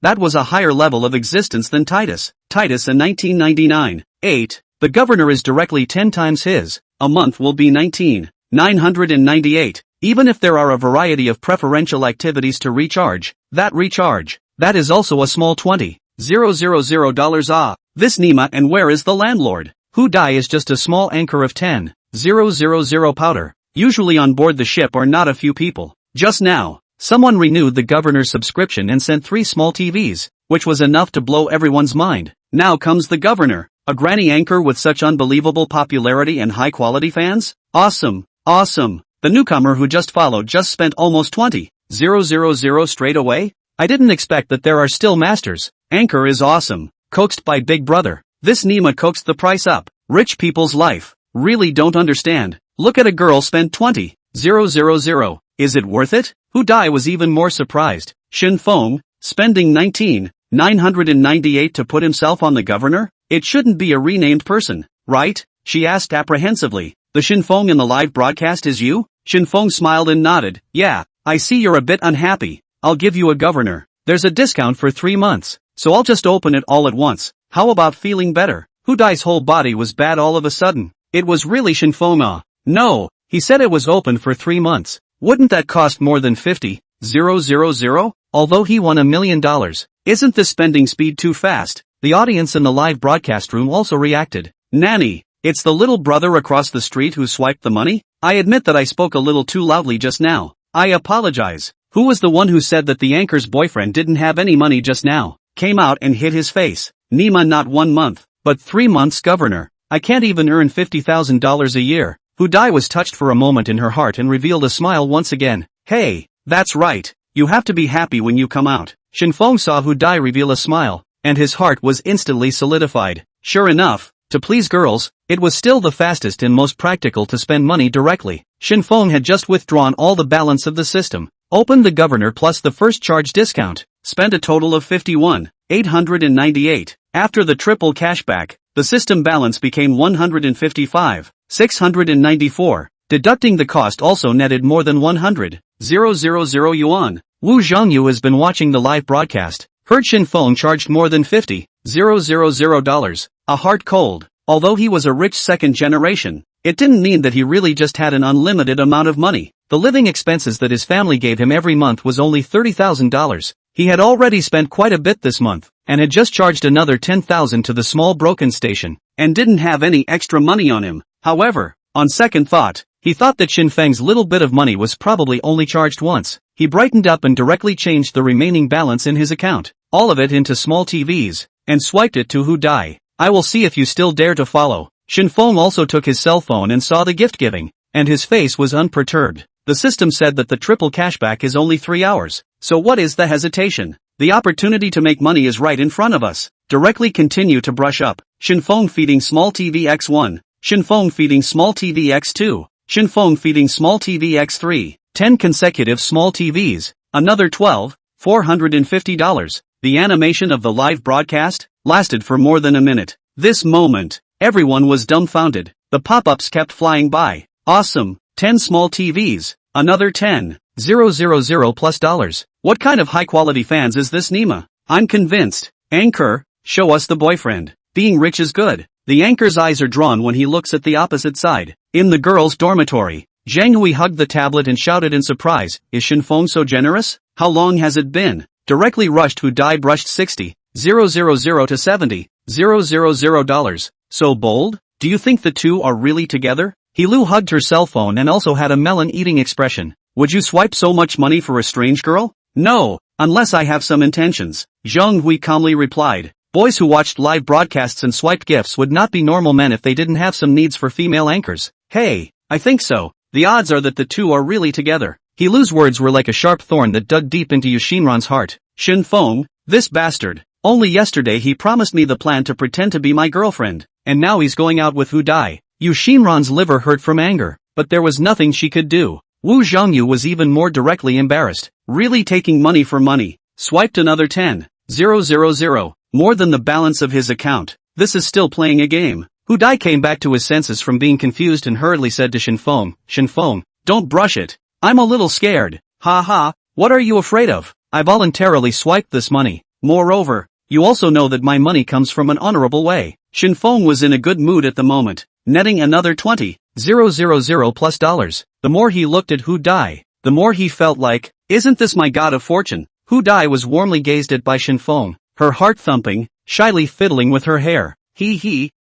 That was a higher level of existence than Titus. Titus in 1999. 8. The governor is directly 10 times his. A month will be 19,998. Even if there are a variety of preferential activities to recharge, that is also a small $20,000. This Nima, and where is the landlord? Hu Dai is just a small anchor of 10,000 powder. Usually on board the ship are not a few people. Just now, someone renewed the governor's subscription and sent 3 small TVs, which was enough to blow everyone's mind. Now comes the governor, a granny anchor with such unbelievable popularity and high-quality fans? Awesome, awesome. The newcomer who just followed just spent almost 20,000 straight away? I didn't expect that there are still masters. Anchor is awesome. Coaxed by Big Brother. This Nima coaxed the price up. Rich people's life. Really don't understand. Look at a girl spend 20,000. Is it worth it? Hu Dai was even more surprised. Shen Feng, spending 19,998 to put himself on the governor? It shouldn't be a renamed person, right? She asked apprehensively. The Shen Feng in the live broadcast is you? Shen Feng smiled and nodded. Yeah, I see you're a bit unhappy. I'll give you a governor. There's a discount for 3 months, so I'll just open it all at once. How about feeling better? Hu Dai's whole body was bad all of a sudden. It was really Shen Feng. No, he said it was open for 3 months. Wouldn't that cost more than 50,000? Although he won $1 million. Isn't the spending speed too fast? The audience in the live broadcast room also reacted. Nanny, it's the little brother across the street who swiped the money? I admit that I spoke a little too loudly just now. I apologize. Who was the one who said that the anchor's boyfriend didn't have any money just now? Came out and hit his face. Nima, not 1 month, but 3 months governor. I can't even earn $50,000 a year. Hu Dai was touched for a moment in her heart and revealed a smile once again. Hey, that's right. You have to be happy when you come out. Shen Feng saw Hu Dai reveal a smile, and his heart was instantly solidified. Sure enough, to please girls, it was still the fastest and most practical to spend money directly. Shen Feng had just withdrawn all the balance of the system, opened the governor plus the first charge discount, spent a total of 51,898. After the triple cashback, the system balance became 155,694. Deducting the cost also netted more than 100,000 yuan. Wu Zhongyu has been watching the live broadcast, heard Shen Feng charged more than $50,000, a heart cold. Although he was a rich second generation, it didn't mean that he really just had an unlimited amount of money. The living expenses that his family gave him every month was only $30,000. He had already spent quite a bit this month, and had just charged another 10,000 to the small broken station, and didn't have any extra money on him. However, on second thought, he thought that Shen Feng's little bit of money was probably only charged once. He brightened up and directly changed the remaining balance in his account, all of it into small TVs, and swiped it to Hu Dai. I will see if you still dare to follow. Shen Feng also took his cell phone and saw the gift giving, and his face was unperturbed. The system said that the triple cashback is only 3 hours, so what is the hesitation? The opportunity to make money is right in front of us. Directly continue to brush up. Shen Feng feeding small TV X1, Shen Feng feeding small TV X2, Shen Feng feeding small TV X3, 10 consecutive small TVs, another 12, $450. The animation of the live broadcast lasted for more than a minute. This moment, everyone was dumbfounded. The pop-ups kept flying by. Awesome, 10 small TVs, another 10, plus dollars. What kind of high-quality fans is this Nima? I'm convinced. Anchor, show us the boyfriend. Being rich is good. The anchor's eyes are drawn when he looks at the opposite side. In the girls' dormitory, Zhang Hui hugged the tablet and shouted in surprise, is Shen Feng so generous? How long has it been? Directly rushed Hu Dai brushed 60,000 to $70,000. So bold? Do you think the two are really together? He Lu hugged her cell phone and also had a melon-eating expression. Would you swipe so much money for a strange girl? No, unless I have some intentions. Zhang Hui calmly replied. Boys who watched live broadcasts and swiped gifts would not be normal men if they didn't have some needs for female anchors. Hey, I think so. The odds are that the two are really together. He Lu's words were like a sharp thorn that dug deep into Yu Xinran's heart. Shen Feng, this bastard. Only yesterday he promised me the plan to pretend to be my girlfriend, and now he's going out with Hu Dai. Yu Xinran's liver hurt from anger, but there was nothing she could do. Wu Zhongyu was even more directly embarrassed. Really taking money for money. Swiped another 10,000, more than the balance of his account. This is still playing a game. Hu Dai came back to his senses from being confused and hurriedly said to Shen Feng, don't brush it. I'm a little scared. Ha ha, what are you afraid of? I voluntarily swiped this money. Moreover, you also know that my money comes from an honorable way. Shen Feng was in a good mood at the moment, netting another 20,000 plus dollars. The more he looked at Hu Dai, the more he felt like, isn't this my god of fortune? Hu Dai was warmly gazed at by Shen Feng, her heart thumping, shyly fiddling with her hair.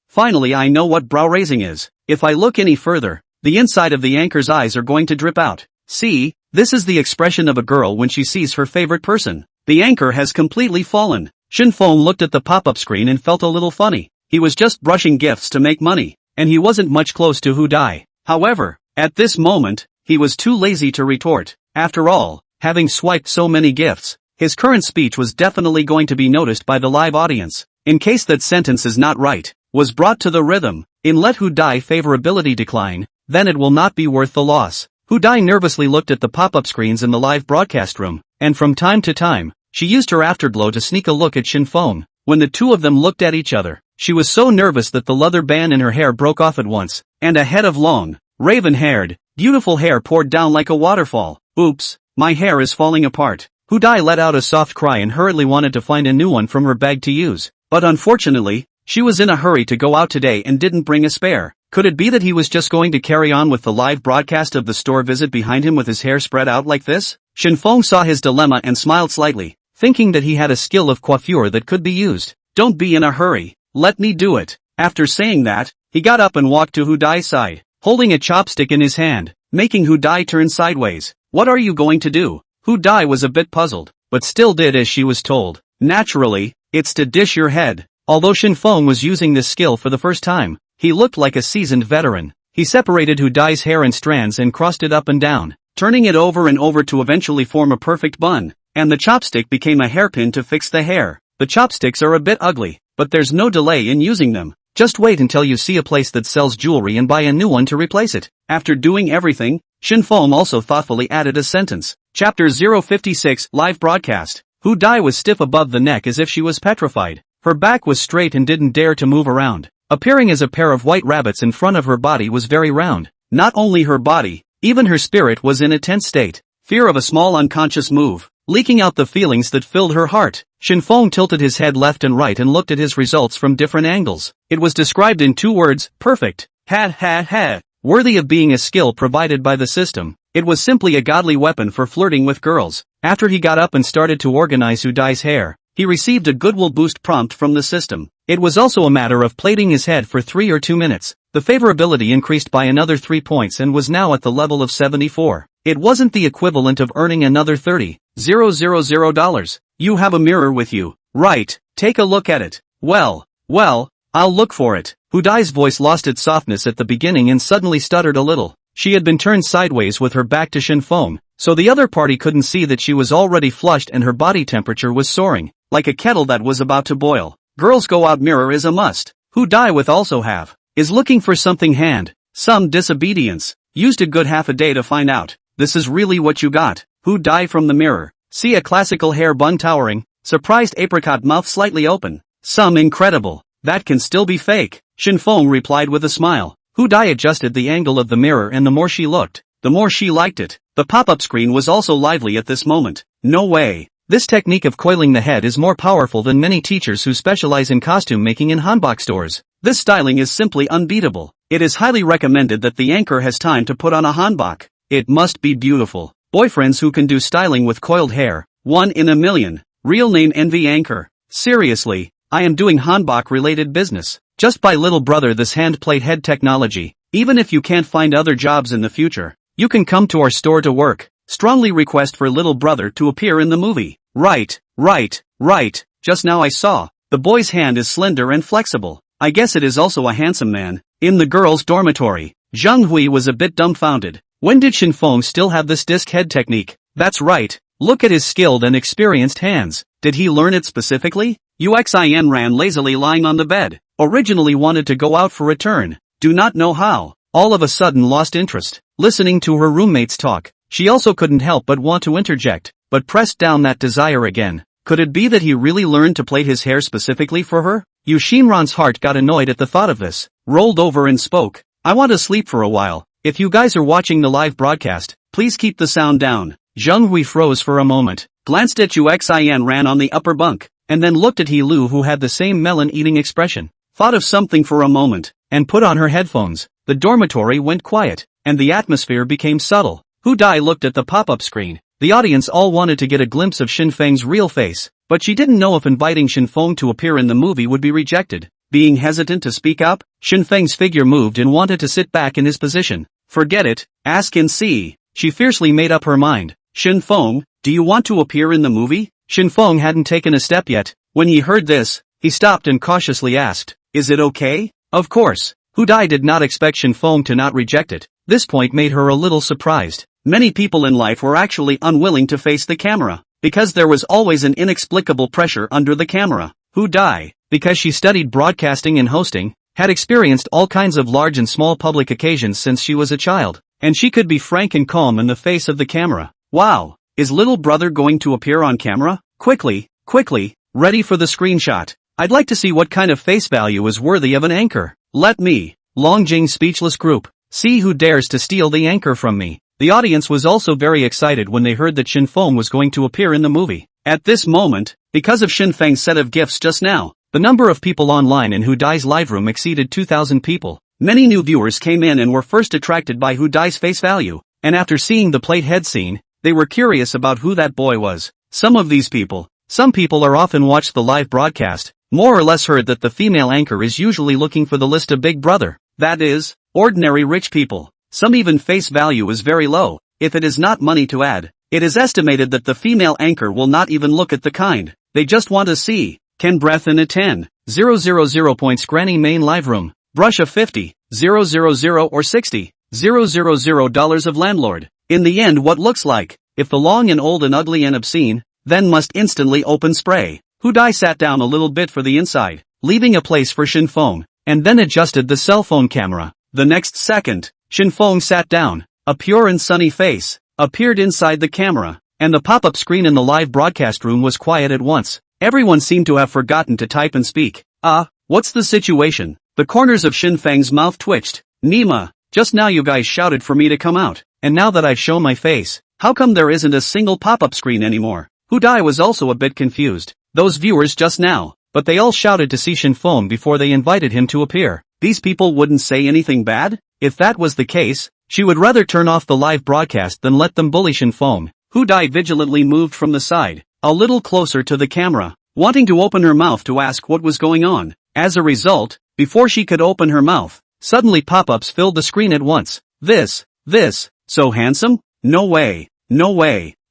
Finally I know what brow raising is. If I look any further, the inside of the anchor's eyes are going to drip out. See, this is the expression of a girl when she sees her favorite person. The anchor has completely fallen. Shen Feng looked at the pop-up screen and felt a little funny. He was just brushing gifts to make money, and he wasn't much close to Hu Dai. However, at this moment, he was too lazy to retort. After all, having swiped so many gifts, his current speech was definitely going to be noticed by the live audience. In case that sentence is not right, was brought to the rhythm, in let Hu Dai favorability decline, then it will not be worth the loss. Hu Dai nervously looked at the pop-up screens in the live broadcast room, and from time to time, she used her afterglow to sneak a look at Shen Feng. When the two of them looked at each other, she was so nervous that the leather band in her hair broke off at once, and a head of long, raven-haired, beautiful hair poured down like a waterfall. Oops, my hair is falling apart. Hu Dai let out a soft cry and hurriedly wanted to find a new one from her bag to use. But unfortunately, she was in a hurry to go out today and didn't bring a spare. Could it be that he was just going to carry on with the live broadcast of the store visit behind him with his hair spread out like this? Shen Feng saw his dilemma and smiled slightly, thinking that he had a skill of coiffure that could be used. Don't be in a hurry, let me do it. After saying that, he got up and walked to Hu Dai's side, holding a chopstick in his hand, making Hu Dai turn sideways. What are you going to do? Hu Dai was a bit puzzled, but still did as she was told. Naturally, it's to dish your head. Although Shen Feng was using this skill for the first time, he looked like a seasoned veteran. He separated Hu Dai's hair in strands and crossed it up and down, turning it over and over to eventually form a perfect bun, and the chopstick became a hairpin to fix the hair. The chopsticks are a bit ugly, but there's no delay in using them. Just wait until you see a place that sells jewelry and buy a new one to replace it. After doing everything, Shen Feng also thoughtfully added a sentence. Chapter 056 Live Broadcast. Hu Dai was stiff above the neck as if she was petrified. Her back was straight and didn't dare to move around. Appearing as a pair of white rabbits in front of her body was very round. Not only her body, even her spirit was in a tense state. Fear of a small unconscious move, leaking out the feelings that filled her heart. Shen Feng tilted his head left and right and looked at his results from different angles. It was described in 2 words, perfect. Ha ha ha. Worthy of being a skill provided by the system. It was simply a godly weapon for flirting with girls. After he got up and started to organize Hu Dai's hair, he received a goodwill boost prompt from the system. It was also a matter of plaiting his head for 3 or 2 minutes. The favorability increased by another 3 points and was now at the level of 74. It wasn't the equivalent of earning another $30,000. You have a mirror with you, right? Take a look at it. Well, I'll look for it. Hu Dai's voice lost its softness at the beginning and suddenly stuttered a little. She had been turned sideways with her back to Shen Feng, so the other party couldn't see that she was already flushed and her body temperature was soaring, like a kettle that was about to boil. Girls go out mirror is a must. Hu Dai with also have, is looking for something some disobedience. Used a good half a day to find out. This is really what you got. Hu Dai from the mirror. See a classical hair bun towering, surprised apricot mouth slightly open. Some incredible. That can still be fake. Shen Feng replied with a smile. Hu Dai adjusted the angle of the mirror and the more she looked, the more she liked it. The pop-up screen was also lively at this moment. No way. This technique of coiling the head is more powerful than many teachers who specialize in costume making in hanbok stores. This styling is simply unbeatable. It is highly recommended that the anchor has time to put on a hanbok. It must be beautiful. Boyfriends who can do styling with coiled hair, 1 in a million. Real name Envy Anchor. Seriously, I am doing hanbok related business. Just buy little brother this hand plate head technology. Even if you can't find other jobs in the future, you can come to our store to work. Strongly request for little brother to appear in the movie. Right. Just now I saw. The boy's hand is slender and flexible. I guess it is also a handsome man. In the girls' dormitory, Zhang Hui was a bit dumbfounded. When did Shen Feng still have this disc head technique? That's right. Look at his skilled and experienced hands. Did he learn it specifically? Uxin ran lazily lying on the bed. Originally wanted to go out for a turn. Do not know how. All of a sudden lost interest. Listening to her roommates talk, she also couldn't help but want to interject, but pressed down that desire again. Could it be that he really learned to plait his hair specifically for her? Yu Xinran's heart got annoyed at the thought of this, rolled over and spoke. I want to sleep for a while. If you guys are watching the live broadcast, please keep the sound down. Zhang Hui froze for a moment, glanced at Uxin ran on the upper bunk, and then looked at He Lu who had the same melon-eating expression. Thought of something for a moment, and put on her headphones. The dormitory went quiet, and the atmosphere became subtle. Hu Dai looked at the pop-up screen. The audience all wanted to get a glimpse of Shen Feng's real face, but she didn't know if inviting Shen Feng to appear in the movie would be rejected. Being hesitant to speak up, Shen Feng's figure moved and wanted to sit back in his position. Forget it, ask and see. She fiercely made up her mind. Shen Feng, do you want to appear in the movie? Shen Feng hadn't taken a step yet. When he heard this, he stopped and cautiously asked, is it okay? Of course. Hu Dai did not expect Shen Feng to not reject it. This point made her a little surprised. Many people in life were actually unwilling to face the camera, because there was always an inexplicable pressure under the camera. Hu Dai, because she studied broadcasting and hosting, had experienced all kinds of large and small public occasions since she was a child, and she could be frank and calm in the face of the camera. Wow, is little brother going to appear on camera? Quickly, ready for the screenshot. I'd like to see what kind of face value is worthy of an anchor. Let me, Longjing speechless group, see who dares to steal the anchor from me. The audience was also very excited when they heard that Shen Feng was going to appear in the movie. At this moment, because of Shen Feng's set of gifts just now, the number of people online in Hu Dai's live room exceeded 2,000 people. Many new viewers came in and were first attracted by Hu Dai's face value, and after seeing the plate head scene, they were curious about who that boy was. Some people are often watched the live broadcast, more or less heard that the female anchor is usually looking for the list of big brother, that is, ordinary rich people. Some even face value is very low. If it is not money to add, it is estimated that the female anchor will not even look at the kind. They just want to see. Can breath in a 10,000 points granny main live room. Brush of 50,000 or 60,000 dollars of landlord. In the end what looks like, if the long and old and ugly and obscene, then must instantly open spray. Hu Dai sat down a little bit for the inside, leaving a place for Shen Feng, and then adjusted the cell phone camera. The next second, Shen Feng sat down. A pure and sunny face appeared inside the camera, and the pop-up screen in the live broadcast room was quiet at once. Everyone seemed to have forgotten to type and speak. What's the situation? The corners of Shen Feng's mouth twitched. Nima, just now you guys shouted for me to come out, and now that I've shown my face, how come there isn't a single pop-up screen anymore? Hu Dai was also a bit confused. Those viewers just now, but they all shouted to see Shen Feng before they invited him to appear. These people wouldn't say anything bad? If that was the case, she would rather turn off the live broadcast than let them bully Shen Feng. Hu Dai vigilantly moved from the side, a little closer to the camera, wanting to open her mouth to ask what was going on. As a result, before she could open her mouth, suddenly pop-ups filled the screen at once. This, so handsome? No way.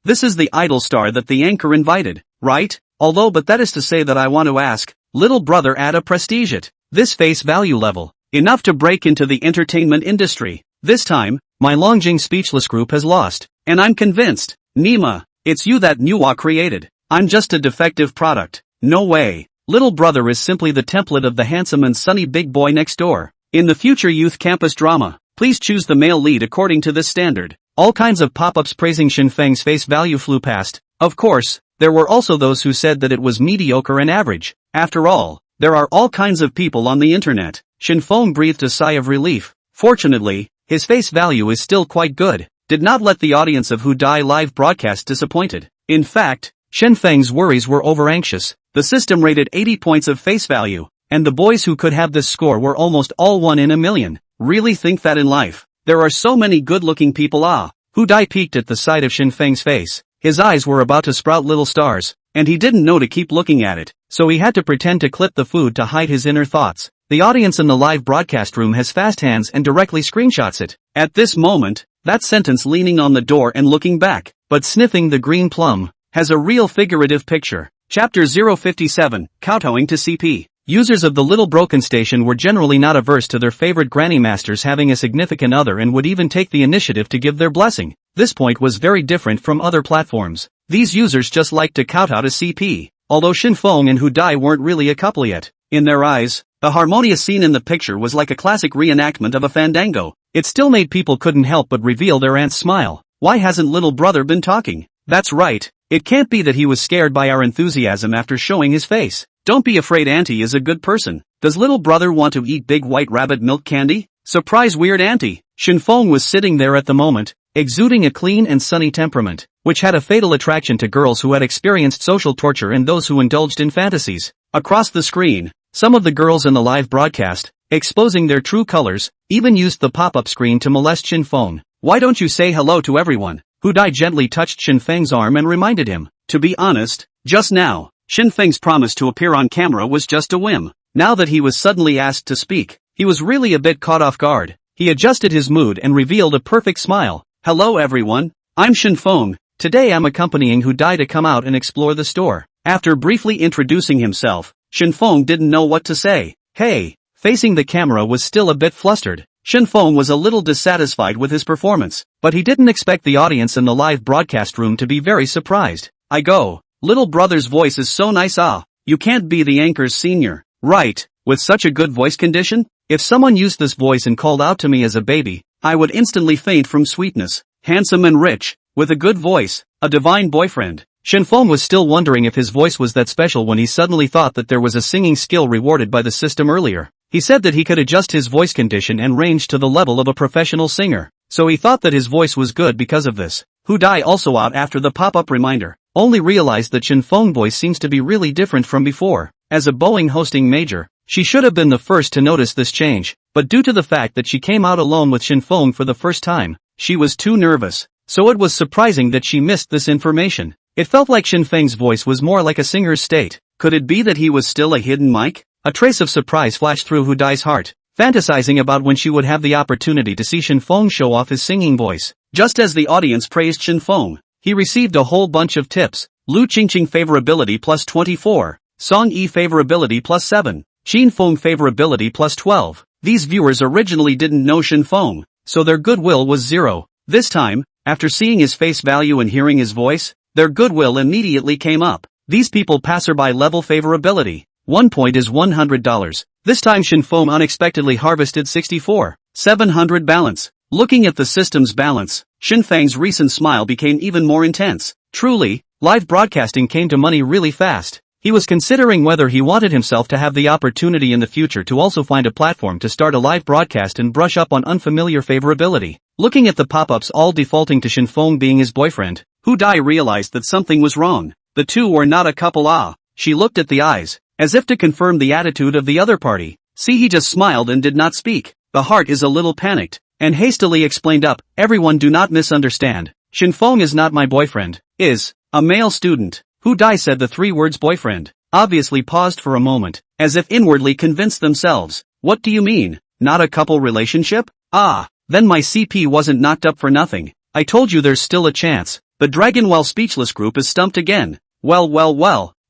This is the idol star that the anchor invited, right? But that is to say that I want to ask, little brother at a prestige it. This face value level, enough to break into the entertainment industry. This time, my Longjing speechless group has lost, and I'm convinced. Nima, it's you that Manhwa created. I'm just a defective product. No way. Little brother is simply the template of the handsome and sunny big boy next door. In the future youth campus drama, please choose the male lead according to this standard. All kinds of pop-ups praising Shen Feng's face value flew past. Of course, there were also those who said that it was mediocre and average. After all, there are all kinds of people on the internet. Shen Feng breathed a sigh of relief. Fortunately, his face value is still quite good. Did not let the audience of Hu Dai live broadcast disappointed. In fact, Shen Feng's worries were over-anxious. The system rated 80 points of face value, and the boys who could have this score were almost all 1 in a million. Really think that in life, there are so many good-looking people. Hu Dai peeked at the side of Shen Feng's face. His eyes were about to sprout little stars, and he didn't know to keep looking at it, so he had to pretend to clip the food to hide his inner thoughts. The audience in the live broadcast room has fast hands and directly screenshots it. At this moment, that sentence leaning on the door and looking back, but sniffing the green plum, has a real figurative picture. Chapter 057, Kowtowing to CP. Users of the Little Broken Station were generally not averse to their favorite granny masters having a significant other and would even take the initiative to give their blessing. This point was very different from other platforms. These users just liked to kowtow to CP, although Shen Feng and Hu Dai weren't really a couple yet. In their eyes, the harmonious scene in the picture was like a classic reenactment of a fandango. It still made people couldn't help but reveal their aunt's smile. Why hasn't little brother been talking? That's right, it can't be that he was scared by our enthusiasm after showing his face. Don't be afraid, auntie is a good person. Does little brother want to eat big white rabbit milk candy? Surprise weird auntie. Shen Feng was sitting there at the moment, exuding a clean and sunny temperament, which had a fatal attraction to girls who had experienced social torture and those who indulged in fantasies. Across the screen, some of the girls in the live broadcast, exposing their true colors, even used the pop-up screen to molest Shen Feng. Why don't you say hello to everyone? Hu Dai gently touched Shen Feng's arm and reminded him. To be honest, just now, Shen Feng's promise to appear on camera was just a whim. Now that he was suddenly asked to speak, he was really a bit caught off guard. He adjusted his mood and revealed a perfect smile. Hello everyone, I'm Shen Feng. Today I'm accompanying Hu Dai to come out and explore the store. After briefly introducing himself, Shen Feng didn't know what to say. Hey, facing the camera was still a bit flustered. Shen Feng was a little dissatisfied with his performance, but he didn't expect the audience in the live broadcast room to be very surprised. I go, little brother's voice is so nice. You can't be the anchor's senior, right, with such a good voice condition? If someone used this voice and called out to me as a baby, I would instantly faint from sweetness. Handsome and rich, with a good voice, a divine boyfriend. Shen Feng was still wondering if his voice was that special when he suddenly thought that there was a singing skill rewarded by the system earlier. He said that he could adjust his voice condition and range to the level of a professional singer, so he thought that his voice was good because of this. Hu Dai, also out after the pop-up reminder, only realized that Shen Feng's voice seems to be really different from before. As a Boeing hosting major, she should have been the first to notice this change, but due to the fact that she came out alone with Shen Feng for the first time, she was too nervous, so it was surprising that she missed this information. It felt like Shen Feng's voice was more like a singer's state. Could it be that he was still a hidden mic? A trace of surprise flashed through Hu Dai's heart, fantasizing about when she would have the opportunity to see Shen Feng show off his singing voice. Just as the audience praised Shen Feng, he received a whole bunch of tips. Lu Qingqing favorability plus 24, Song Yi favorability plus 7, Shen Feng favorability plus 12. These viewers originally didn't know Shen Feng, so their goodwill was 0. This time, after seeing his face value and hearing his voice, their goodwill immediately came up. These people passerby level favorability. 1 point is $100. This time Shen Feng unexpectedly harvested 64,700 balance. Looking at the system's balance, Shen Feng's recent smile became even more intense. Truly, live broadcasting came to money really fast. He was considering whether he wanted himself to have the opportunity in the future to also find a platform to start a live broadcast and brush up on unfamiliar favorability. Looking at the pop-ups all defaulting to Shen Feng being his boyfriend, Hu Dai realized that something was wrong. The two were not a couple. She looked at the eyes, as if to confirm the attitude of the other party. See, he just smiled and did not speak. The heart is a little panicked, and hastily explained up, everyone do not misunderstand. Shen Feng is not my boyfriend, is a male student. Hu Dai said the 3 words boyfriend, obviously paused for a moment, as if inwardly convinced themselves. What do you mean, not a couple relationship? Then my CP wasn't knocked up for nothing. I told you there's still a chance. The Dragon Well speechless group is stumped again. Well,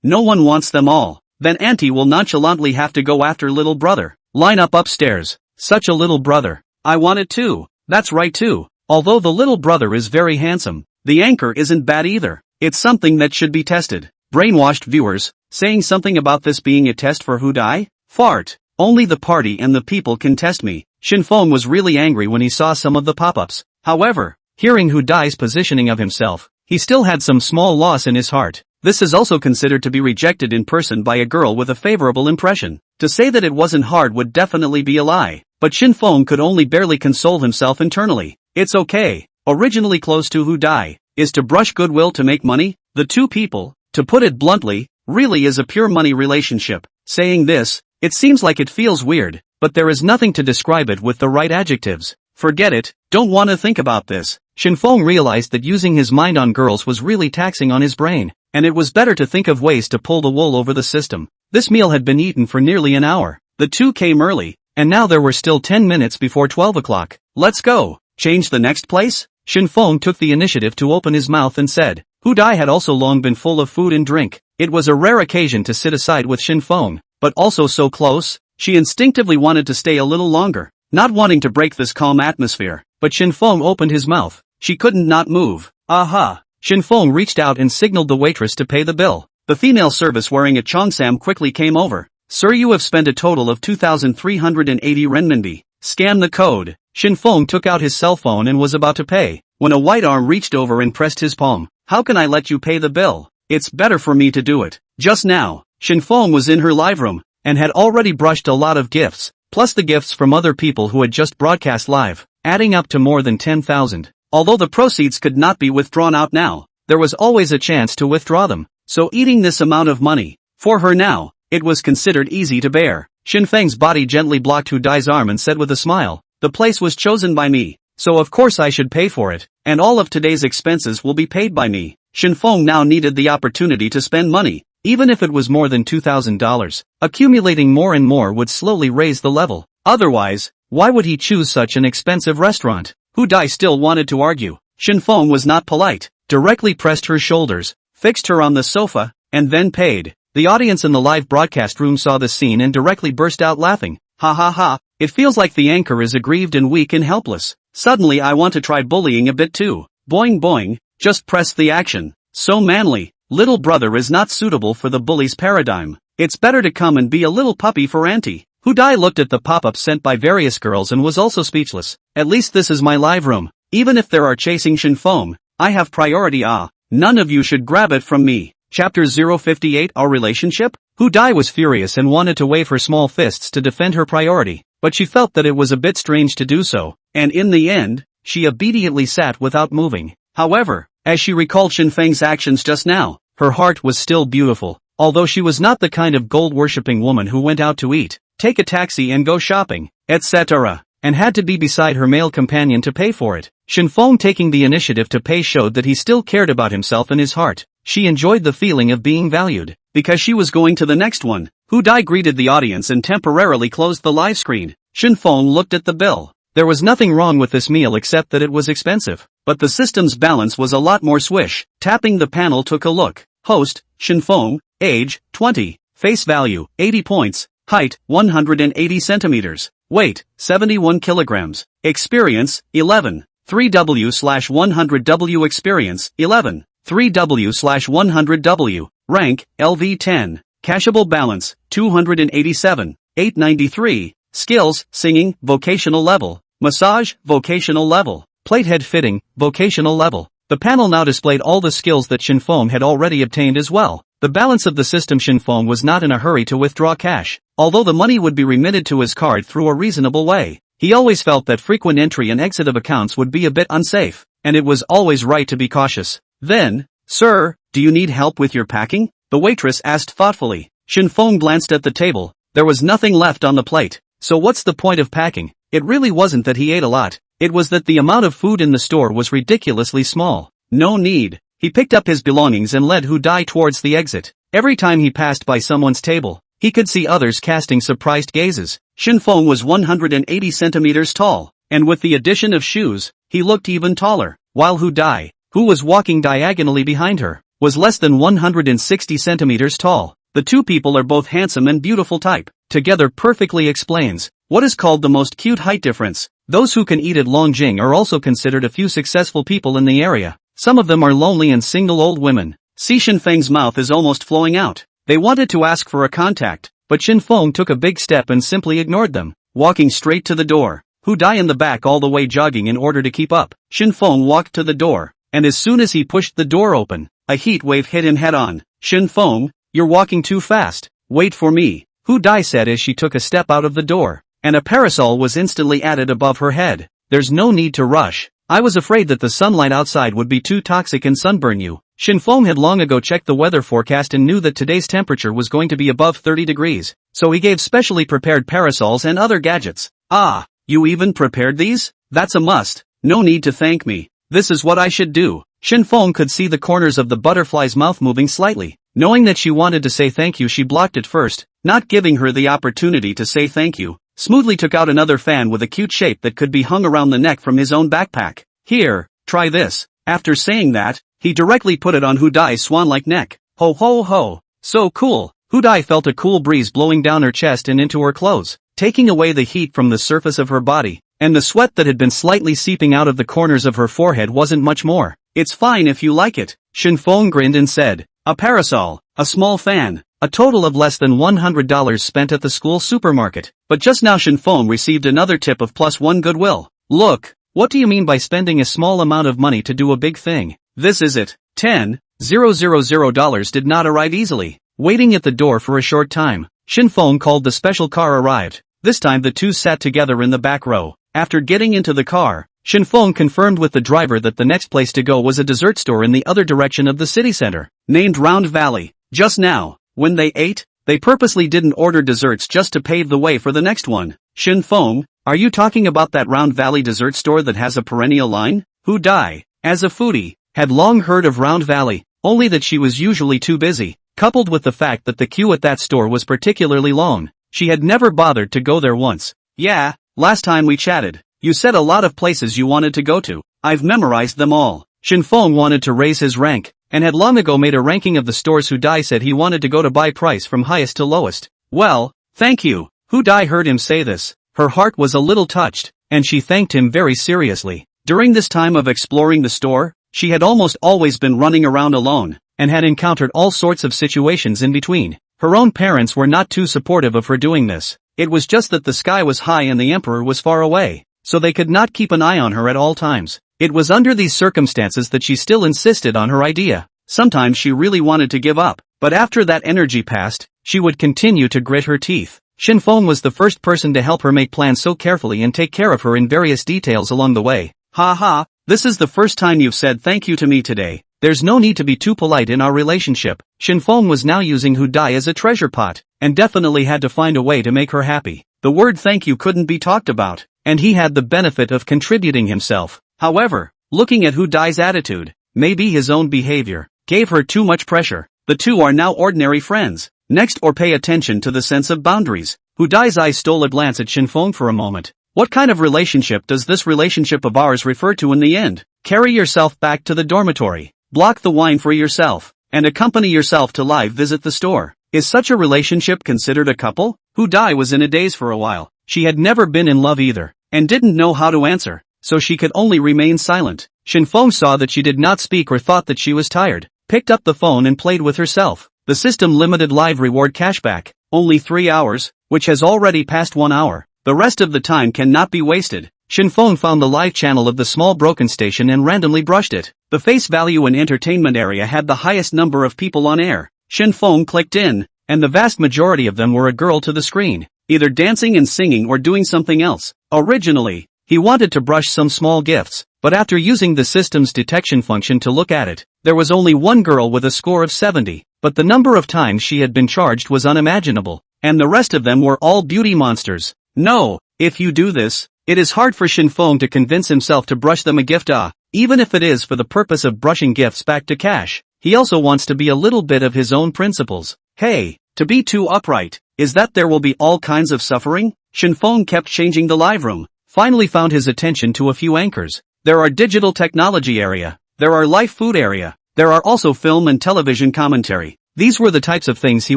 no one wants them all. Then auntie will nonchalantly have to go after little brother. Line up upstairs. Such a little brother. I want it too. That's right too. Although the little brother is very handsome, the anchor isn't bad either. It's something that should be tested. Brainwashed viewers, saying something about this being a test for Hu Dai? Fart. Only the party and the people can test me. Shen Feng was really angry when he saw some of the pop-ups. However, hearing Hu Dai's positioning of himself, he still had some small loss in his heart. This is also considered to be rejected in person by a girl with a favorable impression. To say that it wasn't hard would definitely be a lie. But Shen Feng could only barely console himself internally. It's okay. Originally close to Hu Dai, is to brush goodwill to make money? The two people, to put it bluntly, really is a pure money relationship. Saying this, it seems like it feels weird, but there is nothing to describe it with the right adjectives. Forget it, don't wanna think about this. Shen Feng realized that using his mind on girls was really taxing on his brain, and it was better to think of ways to pull the wool over the system. This meal had been eaten for nearly an hour. The two came early, and now there were still 10 minutes before 12 o'clock. Let's go. Change the next place? Shen Feng took the initiative to open his mouth and said. Hu Dai had also long been full of food and drink. It was a rare occasion to sit aside with Shen Feng, but also so close, she instinctively wanted to stay a little longer, not wanting to break this calm atmosphere. But Shen Feng opened his mouth. She couldn't not move. Aha! Shen Feng reached out and signaled the waitress to pay the bill. The female service wearing a cheongsam quickly came over. Sir, you have spent a total of 2,380 renminbi. Scan the code. Shen Feng took out his cell phone and was about to pay, when a white arm reached over and pressed his palm. How can I let you pay the bill? It's better for me to do it. Just now, Shen Feng was in her live room, and had already brushed a lot of gifts, plus the gifts from other people who had just broadcast live, adding up to more than 10,000. Although the proceeds could not be withdrawn out now, there was always a chance to withdraw them. So eating this amount of money, for her now, it was considered easy to bear. Shen Feng's body gently blocked Hu Dai's arm and said with a smile, the place was chosen by me, so of course I should pay for it, and all of today's expenses will be paid by me. Shen Feng now needed the opportunity to spend money, even if it was more than $2,000. Accumulating more and more would slowly raise the level. Otherwise, why would he choose such an expensive restaurant? Hu Dai still wanted to argue. Shen Feng was not polite, directly pressed her shoulders, fixed her on the sofa, and then paid. The audience in the live broadcast room saw this scene and directly burst out laughing. Ha ha ha, it feels like the anchor is aggrieved and weak and helpless. Suddenly I want to try bullying a bit too. Boing boing, just press the action. So manly, little brother is not suitable for the bully's paradigm. It's better to come and be a little puppy for auntie. Hu Dai looked at the pop-ups sent by various girls and was also speechless. At least this is my live room. Even if there are chasing Shen Feng, I have priority. None of you should grab it from me. Chapter 058 Our Relationship? Hu Dai was furious and wanted to wave her small fists to defend her priority, but she felt that it was a bit strange to do so, and in the end, she obediently sat without moving. However, as she recalled Shen Feng's actions just now, her heart was still beautiful, although she was not the kind of gold-worshipping woman who went out to eat, take a taxi and go shopping, etc., and had to be beside her male companion to pay for it. Shen Feng taking the initiative to pay showed that he still cared about himself and his heart. She enjoyed the feeling of being valued, because she was going to the next one. Hu Dai greeted the audience and temporarily closed the live screen. Shen Feng looked at the bill. There was nothing wrong with this meal except that it was expensive, but the system's balance was a lot more swish. Tapping the panel took a look. Host, Shen Feng, age, 20, face value, 80 points, height, 180 centimeters, weight, 71 kilograms, experience, 11, 3W/100W experience, 11, 3W/100W. Rank, LV10. Cashable balance, 287. 893. Skills, singing, vocational level. Massage, vocational level. Platehead fitting, vocational level. The panel now displayed all the skills that Shen Feng had already obtained as well. The balance of the system. Shen Feng was not in a hurry to withdraw cash, although the money would be remitted to his card through a reasonable way. He always felt that frequent entry and exit of accounts would be a bit unsafe, and it was always right to be cautious. Then, "Sir, do you need help with your packing?" the waitress asked thoughtfully. Shen Feng glanced at the table. There was nothing left on the plate. So what's the point of packing? It really wasn't that he ate a lot. It was that the amount of food in the store was ridiculously small. No need. He picked up his belongings and led Hu Dai towards the exit. Every time he passed by someone's table, he could see others casting surprised gazes. Shen Feng was 180 centimeters tall, and with the addition of shoes, he looked even taller, while Hu Dai, who was walking diagonally behind her, was less than 160 centimeters tall. The two people are both handsome and beautiful type. Together perfectly explains what is called the most cute height difference. Those who can eat at Longjing are also considered a few successful people in the area. Some of them are lonely and single old women. See, Shen Feng's mouth is almost flowing out. They wanted to ask for a contact, but Shen Feng took a big step and simply ignored them, walking straight to the door. Hu Dai in the back all the way jogging in order to keep up. Shen Feng walked to the door, and as soon as he pushed the door open, a heat wave hit him head on. "Shen Feng, you're walking too fast. Wait for me," Hu Dai said as she took a step out of the door, and a parasol was instantly added above her head. "There's no need to rush. I was afraid that the sunlight outside would be too toxic and sunburn you." Shen Feng had long ago checked the weather forecast and knew that today's temperature was going to be above 30 degrees, so he gave specially prepared parasols and other gadgets. "Ah, you even prepared these? That's a must. No need to thank me. This is what I should do." Shen Feng could see the corners of the butterfly's mouth moving slightly. Knowing that she wanted to say thank you, she blocked it first, not giving her the opportunity to say thank you. Smoothly took out another fan with a cute shape that could be hung around the neck from his own backpack. "Here, try this." After saying that, he directly put it on Hu Dai's swan-like neck. Ho ho ho. So cool. Hu Dai felt a cool breeze blowing down her chest and into her clothes, taking away the heat from the surface of her body, and the sweat that had been slightly seeping out of the corners of her forehead wasn't much more. "It's fine if you like it." Shen Feng grinned and said, "A parasol, a small fan, a total of less than $100 spent at the school supermarket." But just now Shen Feng received another tip of +1 goodwill. "Look, what do you mean by spending a small amount of money to do a big thing? This is it." $10,000 did not arrive easily. Waiting at the door for a short time, Shen Feng called the special car arrived. This time the two sat together in the back row. After getting into the car, Shen Feng confirmed with the driver that the next place to go was a dessert store in the other direction of the city center, named Round Valley. Just now, when they ate, they purposely didn't order desserts just to pave the way for the next one. "Shen Feng, are you talking about that Round Valley dessert store that has a perennial line?" Hu Dai, as a foodie, had long heard of Round Valley, only that she was usually too busy, coupled with the fact that the queue at that store was particularly long. She had never bothered to go there once. "Yeah, last time we chatted, you said a lot of places you wanted to go to. I've memorized them all." Shen Feng wanted to raise his rank, and had long ago made a ranking of the stores Hu Dai said he wanted to go to by price from highest to lowest. "Well, thank you." Hu Dai heard him say this. Her heart was a little touched, and she thanked him very seriously. During this time of exploring the store, she had almost always been running around alone, and had encountered all sorts of situations in between. Her own parents were not too supportive of her doing this. It was just that the sky was high and the emperor was far away, so they could not keep an eye on her at all times. It was under these circumstances that she still insisted on her idea. Sometimes she really wanted to give up, but after that energy passed, she would continue to grit her teeth. Shen Feng was the first person to help her make plans so carefully and take care of her in various details along the way. "Ha ha, this is the first time you've said thank you to me today. There's no need to be too polite in our relationship." Shen Feng was now using Hu Dai as a treasure pot, and definitely had to find a way to make her happy. The word thank you couldn't be talked about, and he had the benefit of contributing himself. However, looking at Hu Dai's attitude, maybe his own behavior, gave her too much pressure. The two are now ordinary friends. Next, or pay attention to the sense of boundaries. Hu Dai's eyes stole a glance at Shen Feng for a moment. What kind of relationship does this relationship of ours refer to in the end? Carry yourself back to the dormitory, block the wine for yourself, and accompany yourself to live visit the store. Is such a relationship considered a couple? Hu Dai was in a daze for a while. She had never been in love either, and didn't know how to answer, so she could only remain silent. Shen Feng saw that she did not speak or thought that she was tired, picked up the phone and played with herself. The system limited live reward cashback, only 3 hours, which has already passed 1 hour. The rest of the time cannot be wasted. Shen Feng found the live channel of the small broken station and randomly brushed it. The face value and entertainment area had the highest number of people on air. Shen Feng clicked in, and the vast majority of them were a girl to the screen, either dancing and singing or doing something else. Originally, he wanted to brush some small gifts, but after using the system's detection function to look at it, there was only one girl with a score of 70, but the number of times she had been charged was unimaginable, and the rest of them were all beauty monsters. No, if you do this, it is hard for Shen Feng to convince himself to brush them a gift, even if it is for the purpose of brushing gifts back to cash. He also wants to be a little bit of his own principles. Hey, to be too upright, is that there will be all kinds of suffering? Shen Feng kept changing the live room, finally found his attention to a few anchors. There are digital technology area, there are life food area, there are also film and television commentary. These were the types of things he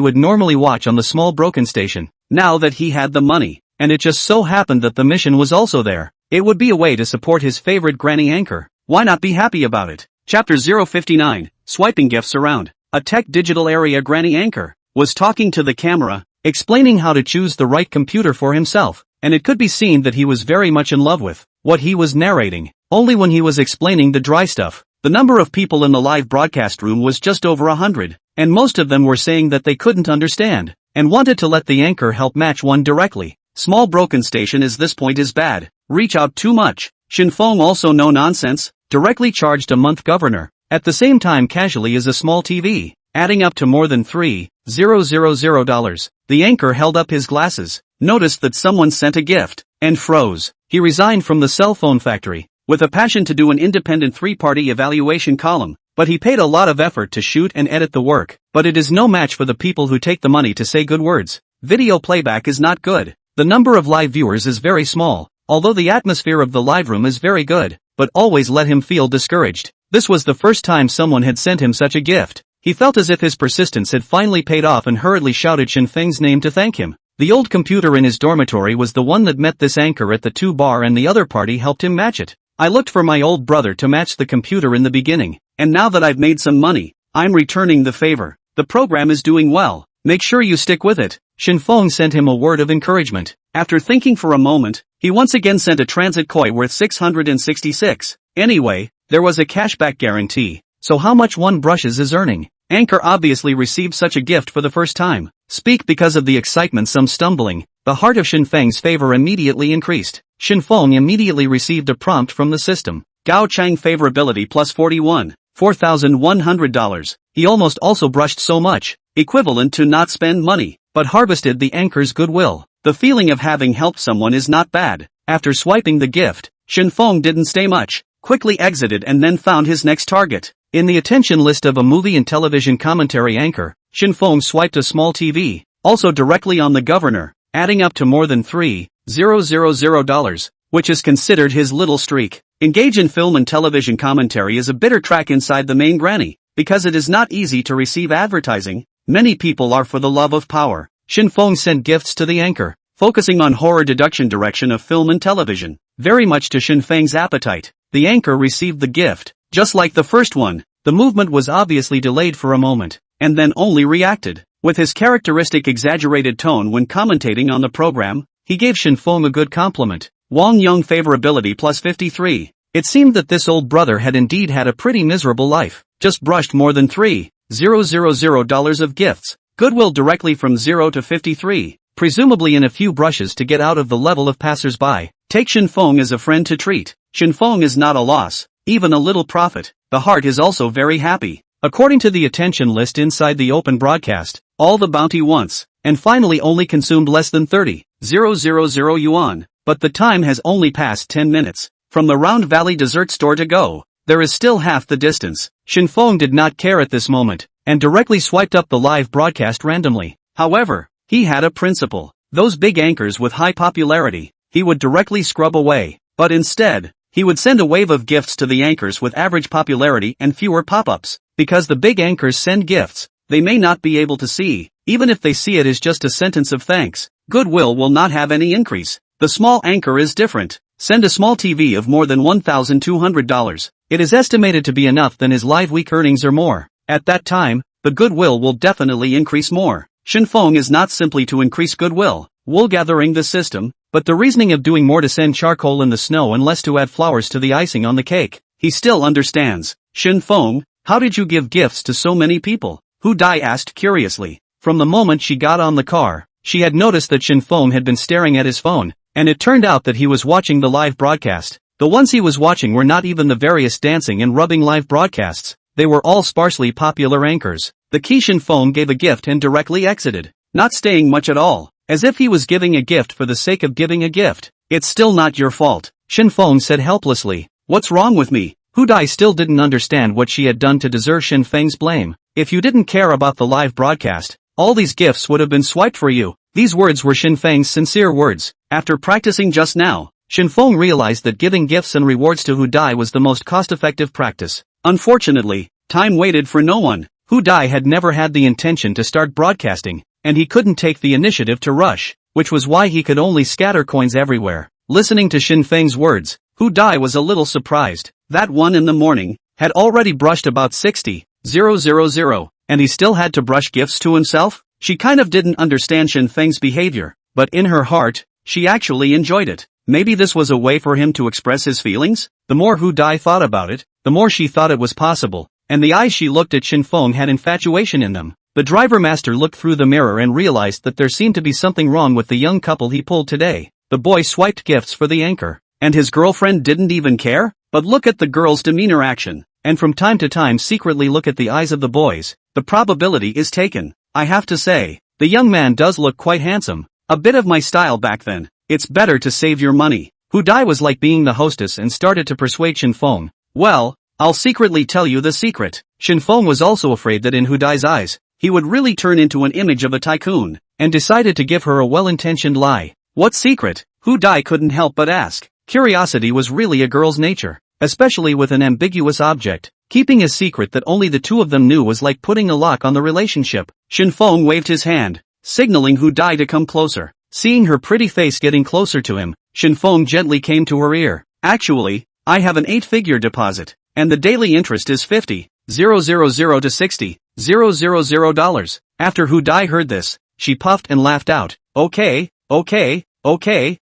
would normally watch on the small broken station. Now that he had the money, and it just so happened that the mission was also there, it would be a way to support his favorite granny anchor. Why not be happy about it? Chapter 059, Swiping Gifts Around. A tech digital area granny anchor was talking to the camera, explaining how to choose the right computer for himself, and it could be seen that he was very much in love with what he was narrating. Only when he was explaining the dry stuff, the number of people in the live broadcast room was just over 100, and most of them were saying that they couldn't understand, and wanted to let the anchor help match one directly. Small broken station is this point is bad, reach out too much. Shen Feng also no nonsense, directly charged a month governor, at the same time casually as a small TV, adding up to more than $3,000. The anchor held up his glasses, noticed that someone sent a gift, and froze. He resigned from the cell phone factory, with a passion to do an independent 3-party evaluation column, but he paid a lot of effort to shoot and edit the work, but it is no match for the people who take the money to say good words. Video playback is not good. The number of live viewers is very small, although the atmosphere of the live room is very good, but always let him feel discouraged. This was the first time someone had sent him such a gift. He felt as if his persistence had finally paid off and hurriedly shouted Shen Feng's name to thank him. The old computer in his dormitory was the one that met this anchor at the 2 bar and the other party helped him match it. I looked for my old brother to match the computer in the beginning, and now that I've made some money, I'm returning the favor. The program is doing well. Make sure you stick with it. Shen Feng sent him a word of encouragement. After thinking for a moment, he once again sent a transit coin worth 666. Anyway, there was a cashback guarantee, so how much one brushes is earning. Anchor obviously received such a gift for the first time. Speak because of the excitement, some stumbling. The heart of Shen Feng's favor immediately increased. Shen Feng immediately received a prompt from the system. Gao Chang favorability plus 41. $4,100. He almost also brushed so much, equivalent to not spend money, but harvested the anchor's goodwill. The feeling of having helped someone is not bad. After swiping the gift, Shen Feng didn't stay much, quickly exited and then found his next target. In the attention list of a movie and television commentary anchor, Shen Feng swiped a small TV, also directly on the governor, adding up to more than $3,000, which is considered his little streak. Engage in film and television commentary is a bitter track inside the main granny, because it is not easy to receive advertising. Many people are for the love of power. Shen Feng sent gifts to the anchor, focusing on horror deduction direction of film and television, very much to Shen Feng's appetite. The anchor received the gift, just like the first one. The movement was obviously delayed for a moment, and then only reacted. With his characteristic exaggerated tone when commentating on the program, he gave Shen Feng a good compliment. Wang Young favorability plus 53. It seemed that this old brother had indeed had a pretty miserable life, just brushed more than $3,000 of gifts, goodwill directly from 0 to 53, presumably in a few brushes to get out of the level of passers-by. Take Shen Feng as a friend to treat. Shen Feng is not a loss, even a little profit. The heart is also very happy. According to the attention list inside the open broadcast, all the bounty once, and finally only consumed less than 30,000 yuan. But the time has only passed 10 minutes. From the Round Valley dessert store to go, there is still half the distance. Shen Feng did not care at this moment, and directly swiped up the live broadcast randomly. However, he had a principle. Those big anchors with high popularity, he would directly scrub away. But instead, he would send a wave of gifts to the anchors with average popularity and fewer pop-ups. Because the big anchors send gifts, they may not be able to see, even if they see it as just a sentence of thanks. Goodwill will not have any increase. The small anchor is different. Send a small TV of more than $1,200. It is estimated to be enough than his live week earnings or more. At that time, the goodwill will definitely increase more. Shen Feng is not simply to increase goodwill, wool gathering the system, but the reasoning of doing more to send charcoal in the snow and less to add flowers to the icing on the cake. He still understands. Shen Feng, how did you give gifts to so many people? Hu Dai asked curiously. From the moment she got on the car, she had noticed that Shen Feng had been staring at his phone, and it turned out that he was watching the live broadcast. The ones he was watching were not even the various dancing and rubbing live broadcasts, they were all sparsely popular anchors. The key Shen Feng gave a gift and directly exited, not staying much at all, as if he was giving a gift for the sake of giving a gift. It's still not your fault, Shen Feng said helplessly. What's wrong with me? Hu Dai still didn't understand what she had done to deserve Shen Feng's blame. If you didn't care about the live broadcast, all these gifts would have been swiped for you. These words were Shen Feng's sincere words. After practicing just now, Shen Feng realized that giving gifts and rewards to Hu Dai was the most cost-effective practice. Unfortunately, time waited for no one. Hu Dai had never had the intention to start broadcasting, and he couldn't take the initiative to rush, which was why he could only scatter coins everywhere. Listening to Shen Feng's words, Hu Dai was a little surprised. That one in the morning had already brushed about 60,000, and he still had to brush gifts to himself? She kind of didn't understand Shen Feng's behavior, but in her heart, she actually enjoyed it. Maybe this was a way for him to express his feelings? The more Hu Dai thought about it, the more she thought it was possible, and the eyes she looked at Shen Feng had infatuation in them. The driver master looked through the mirror and realized that there seemed to be something wrong with the young couple he pulled today. The boy swiped gifts for the anchor, and his girlfriend didn't even care? But look at the girl's demeanor action, and from time to time secretly look at the eyes of the boys. The probability is taken. I have to say, the young man does look quite handsome. A bit of my style back then. It's better to save your money. Hu Dai was like being the hostess and started to persuade Shen Feng. Well, I'll secretly tell you the secret. Shen Feng was also afraid that in Hu Dai's eyes, he would really turn into an image of a tycoon, and decided to give her a well-intentioned lie. What secret? Hu Dai couldn't help but ask. Curiosity was really a girl's nature, especially with an ambiguous object. Keeping a secret that only the two of them knew was like putting a lock on the relationship. Shen Feng waved his hand, signaling Hu Dai to come closer. Seeing her pretty face getting closer to him, Shen Feng gently came to her ear. Actually, I have an 8-figure deposit, and the daily interest is 50,000 to $60,000. After Hu Dai heard this, she puffed and laughed out. Okay,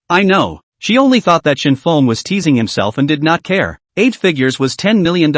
I know. She only thought that Shen Feng was teasing himself and did not care. 8 figures was $10 million,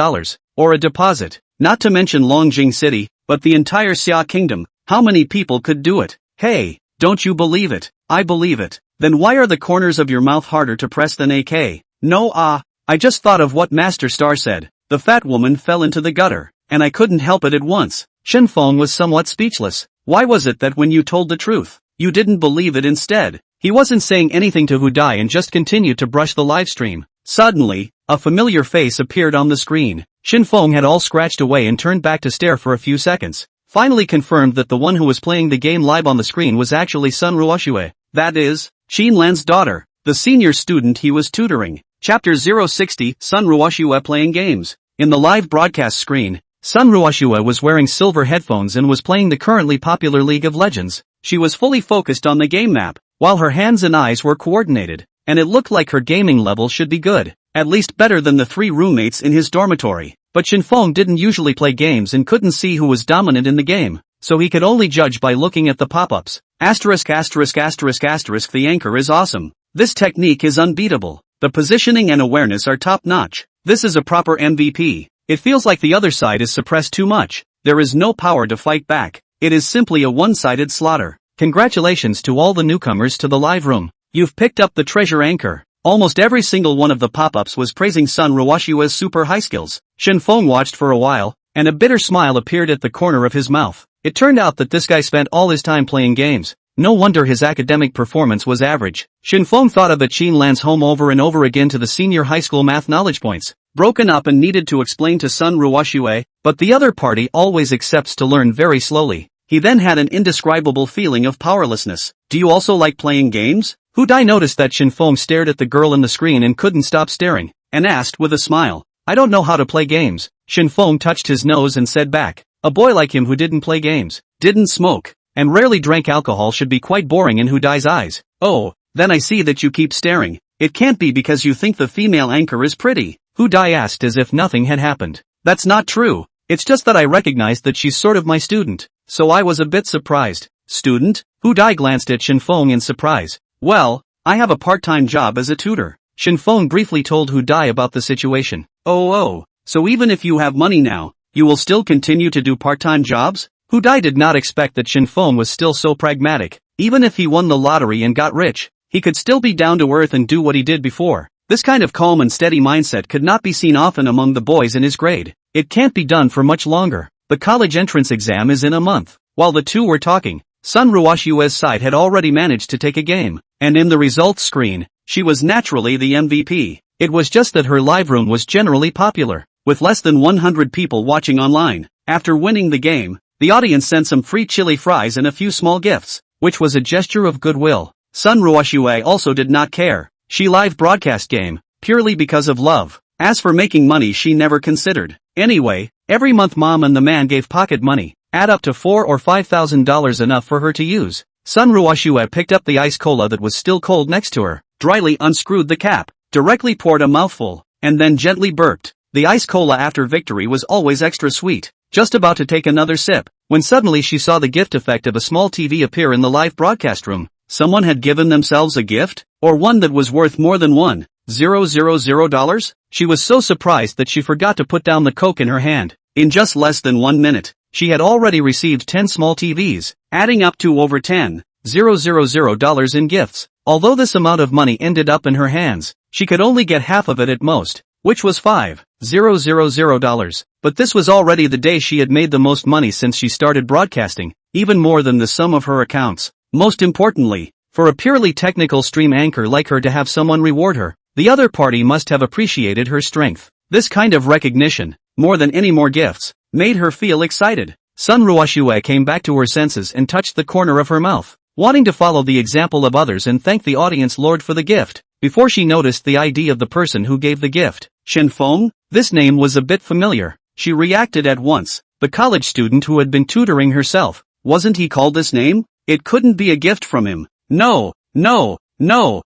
or a deposit. Not to mention Longjing City, but the entire Xia Kingdom. How many people could do it? Hey, don't you believe it? I believe it. Then why are the corners of your mouth harder to press than AK? No, I just thought of what Master Star said. The fat woman fell into the gutter, and I couldn't help it at once. Shen Feng was somewhat speechless. Why was it that when you told the truth, you didn't believe it instead? He wasn't saying anything to Hu Dai and just continued to brush the live stream. Suddenly, a familiar face appeared on the screen. Shen Feng had all scratched away and turned back to stare for a few seconds. Finally confirmed that the one who was playing the game live on the screen was actually Sun Ruoxue. That is, Xin Lan's daughter, the senior student he was tutoring. Chapter 060, Sun Ruoxue playing games. In the live broadcast screen, Sun Ruoxue was wearing silver headphones and was playing the currently popular League of Legends. She was fully focused on the game map, while her hands and eyes were coordinated, and it looked like her gaming level should be good, at least better than the 3 roommates in his dormitory. But Shen Feng didn't usually play games and couldn't see who was dominant in the game, so he could only judge by looking at the pop-ups. ********, the anchor is awesome. This technique is unbeatable. The positioning and awareness are top-notch. This is a proper MVP. It feels like the other side is suppressed too much. There is no power to fight back. It is simply a one-sided slaughter. Congratulations to all the newcomers to the live room. You've picked up the treasure anchor. Almost every single one of the pop-ups was praising Sun Ruoxue's super high skills. Shen Feng watched for a while, and a bitter smile appeared at the corner of his mouth. It turned out that this guy spent all his time playing games. No wonder his academic performance was average. Shen Feng thought of Xin Lan's home over and over again to the senior high school math knowledge points. Broken up and needed to explain to Sun Ruoxue, but the other party always accepts to learn very slowly. He then had an indescribable feeling of powerlessness. Do you also like playing games? Hu Dai noticed that Shen Feng stared at the girl in the screen and couldn't stop staring, and asked with a smile. I don't know how to play games. Shen Feng touched his nose and said back. A boy like him who didn't play games, didn't smoke, and rarely drank alcohol should be quite boring in Hu Dai's eyes. Oh, Then I see that you keep staring. It can't be because you think the female anchor is pretty, Hu Dai asked as if nothing had happened. That's not true. It's just that I recognized that she's sort of my student, so I was a bit surprised. Student? Hu Dai glanced at Shen Feng in surprise. Well, I have a part-time job as a tutor. Shen Feng briefly told Hu Dai about the situation. Oh, so even if you have money now, you will still continue to do part-time jobs? Hu Dai did not expect that Shen Feng was still so pragmatic. Even if he won the lottery and got rich, he could still be down to earth and do what he did before. This kind of calm and steady mindset could not be seen often among the boys in his grade. It can't be done for much longer. The college entrance exam is in a month. While the two were talking, Sun Ruoshue's side had already managed to take a game, and in the results screen, she was naturally the MVP. It was just that her live room was generally popular, with less than 100 people watching online. After winning the game, the audience sent some free chili fries and a few small gifts, which was a gesture of goodwill. Sun Ruoshue also did not care. She live broadcast game, purely because of love. As for making money she never considered. Anyway, every month mom and the man gave pocket money, add up to $4,000 or $5,000 enough for her to use. Sun Ruoshue picked up the ice cola that was still cold next to her, dryly unscrewed the cap, directly poured a mouthful, and then gently burped. The ice cola after victory was always extra sweet. Just about to take another sip, when suddenly she saw the gift effect of a small TV appear in the live broadcast room. Someone had given themselves a gift, or one that was worth more than $1,000? She was so surprised that she forgot to put down the Coke in her hand. In just less than 1 minute, she had already received 10 small TVs, adding up to over $10,000 in gifts. Although this amount of money ended up in her hands, she could only get half of it at most, which was $5,000. But this was already the day she had made the most money since she started broadcasting, even more than the sum of her accounts. Most importantly, for a purely technical stream anchor like her to have someone reward her, the other party must have appreciated her strength. This kind of recognition, more than any more gifts, made her feel excited. Sun Ruoshue came back to her senses and touched the corner of her mouth, wanting to follow the example of others and thank the audience lord for the gift, before she noticed the ID of the person who gave the gift. Shen Feng? This name was a bit familiar. She reacted at once. The college student who had been tutoring herself. Wasn't he called this name? It couldn't be a gift from him. No,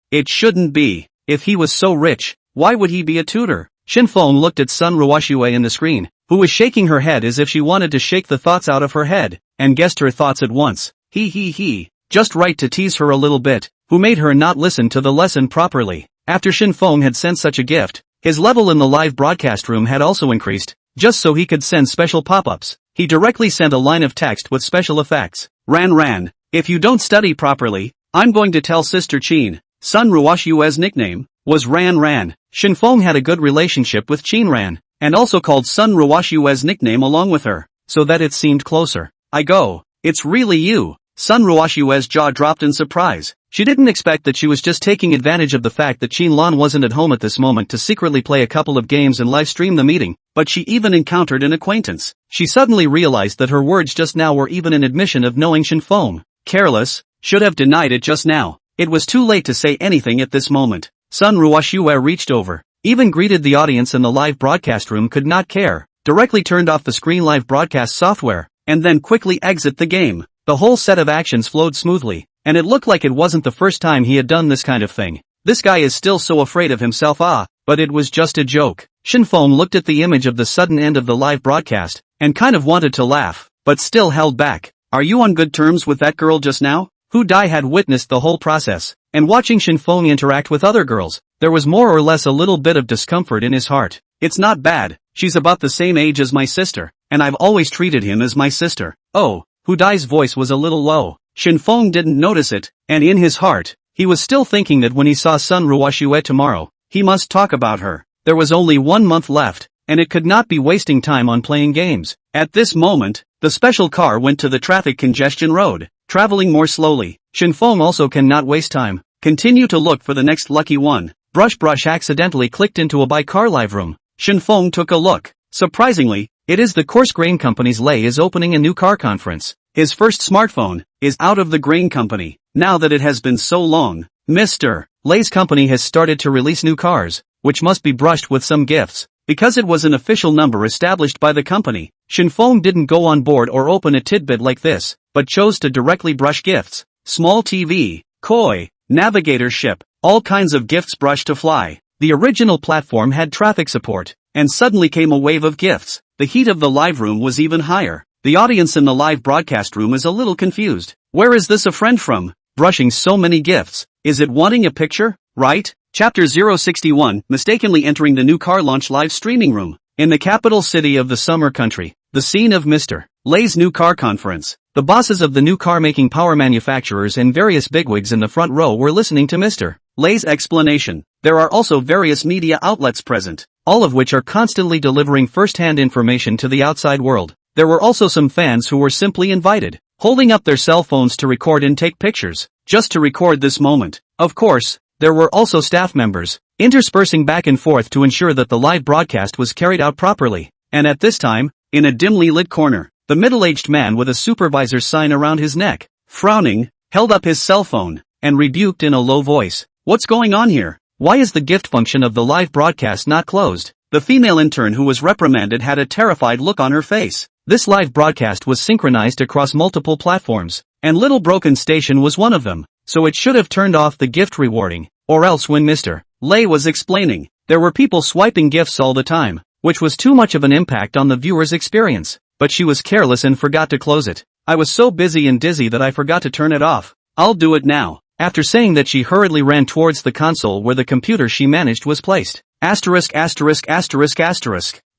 it shouldn't be. If he was so rich, why would he be a tutor? Shen Feng looked at Sun Ruoshue in the screen, who was shaking her head as if she wanted to shake the thoughts out of her head, and guessed her thoughts at once. He. Just right to tease her a little bit, who made her not listen to the lesson properly. After Shen Feng had sent such a gift, his level in the live broadcast room had also increased, just so he could send special pop-ups. He directly sent a line of text with special effects. Ran. If you don't study properly, I'm going to tell Sister Qin. Sun Ruoshue's nickname was Ran. Shen Feng had a good relationship with Qin Ran, and also called Sun Ruoshue's nickname along with her, so that it seemed closer. It's really you. Sun Ruoshue's jaw dropped in surprise. She didn't expect that she was just taking advantage of the fact that Qin Lan wasn't at home at this moment to secretly play a couple of games and live stream the meeting, but she even encountered an acquaintance. She suddenly realized that her words just now were even an admission of knowing Shen Feng. Careless, should have denied it just now. It was too late to say anything at this moment. Sun Ruoshue reached over, even greeted the audience in the live broadcast room, could not care, directly turned off the screen live broadcast software, and then quickly exit the game. The whole set of actions flowed smoothly, and it looked like it wasn't the first time he had done this kind of thing. This guy is still so afraid of himself, but it was just a joke. Shen Feng looked at the image of the sudden end of the live broadcast, and kind of wanted to laugh, but still held back. Are you on good terms with that girl just now? Hu Dai had witnessed the whole process, and watching Shen Feng interact with other girls, there was more or less a little bit of discomfort in his heart. It's not bad, she's about the same age as my sister, and I've always treated him as my sister. Oh, Hu Dai's voice was a little low. Shen Feng didn't notice it, and in his heart, he was still thinking that when he saw Sun Ruoshue tomorrow, he must talk about her. There was only 1 month left, and it could not be wasting time on playing games. At this moment, the special car went to the traffic congestion road, traveling more slowly. Shen Feng also cannot waste time. Continue to look for the next lucky one. Brush accidentally clicked into a buy car live room. Shen Feng took a look. Surprisingly, it is the Course Grain Company's Lei is opening a new car conference. His first smartphone is out of the grain company. Now that it has been so long, Mr. Lei's company has started to release new cars, which must be brushed with some gifts. Because it was an official number established by the company, Shen Feng didn't go on board or open a tidbit like this, but chose to directly brush gifts. Small TV, koi, navigator ship, all kinds of gifts brushed to fly. The original platform had traffic support, and suddenly came a wave of gifts. The heat of the live room was even higher. The audience in the live broadcast room is a little confused. Where is this a friend from? Brushing so many gifts. Is it wanting a picture? Right? Chapter 061, mistakenly entering the new car launch live streaming room. In the capital city of the summer country, the scene of Mr. Lay's new car conference. The bosses of the new car-making power manufacturers and various bigwigs in the front row were listening to Mr. Lay's explanation. There are also various media outlets present, all of which are constantly delivering first-hand information to the outside world. There were also some fans who were simply invited, holding up their cell phones to record and take pictures, just to record this moment. Of course, there were also staff members, interspersing back and forth to ensure that the live broadcast was carried out properly. And at this time, in a dimly lit corner, the middle-aged man with a supervisor's sign around his neck, frowning, held up his cell phone, and rebuked in a low voice. What's going on here? Why is the gift function of the live broadcast not closed? The female intern who was reprimanded had a terrified look on her face. This live broadcast was synchronized across multiple platforms, and Little Broken Station was one of them, so it should have turned off the gift rewarding, or else when Mr. Lay was explaining, there were people swiping gifts all the time, which was too much of an impact on the viewer's experience, but she was careless and forgot to close it. I was so busy and dizzy that I forgot to turn it off. I'll do it now. After saying that, she hurriedly ran towards the console where the computer she managed was placed. Asterisk.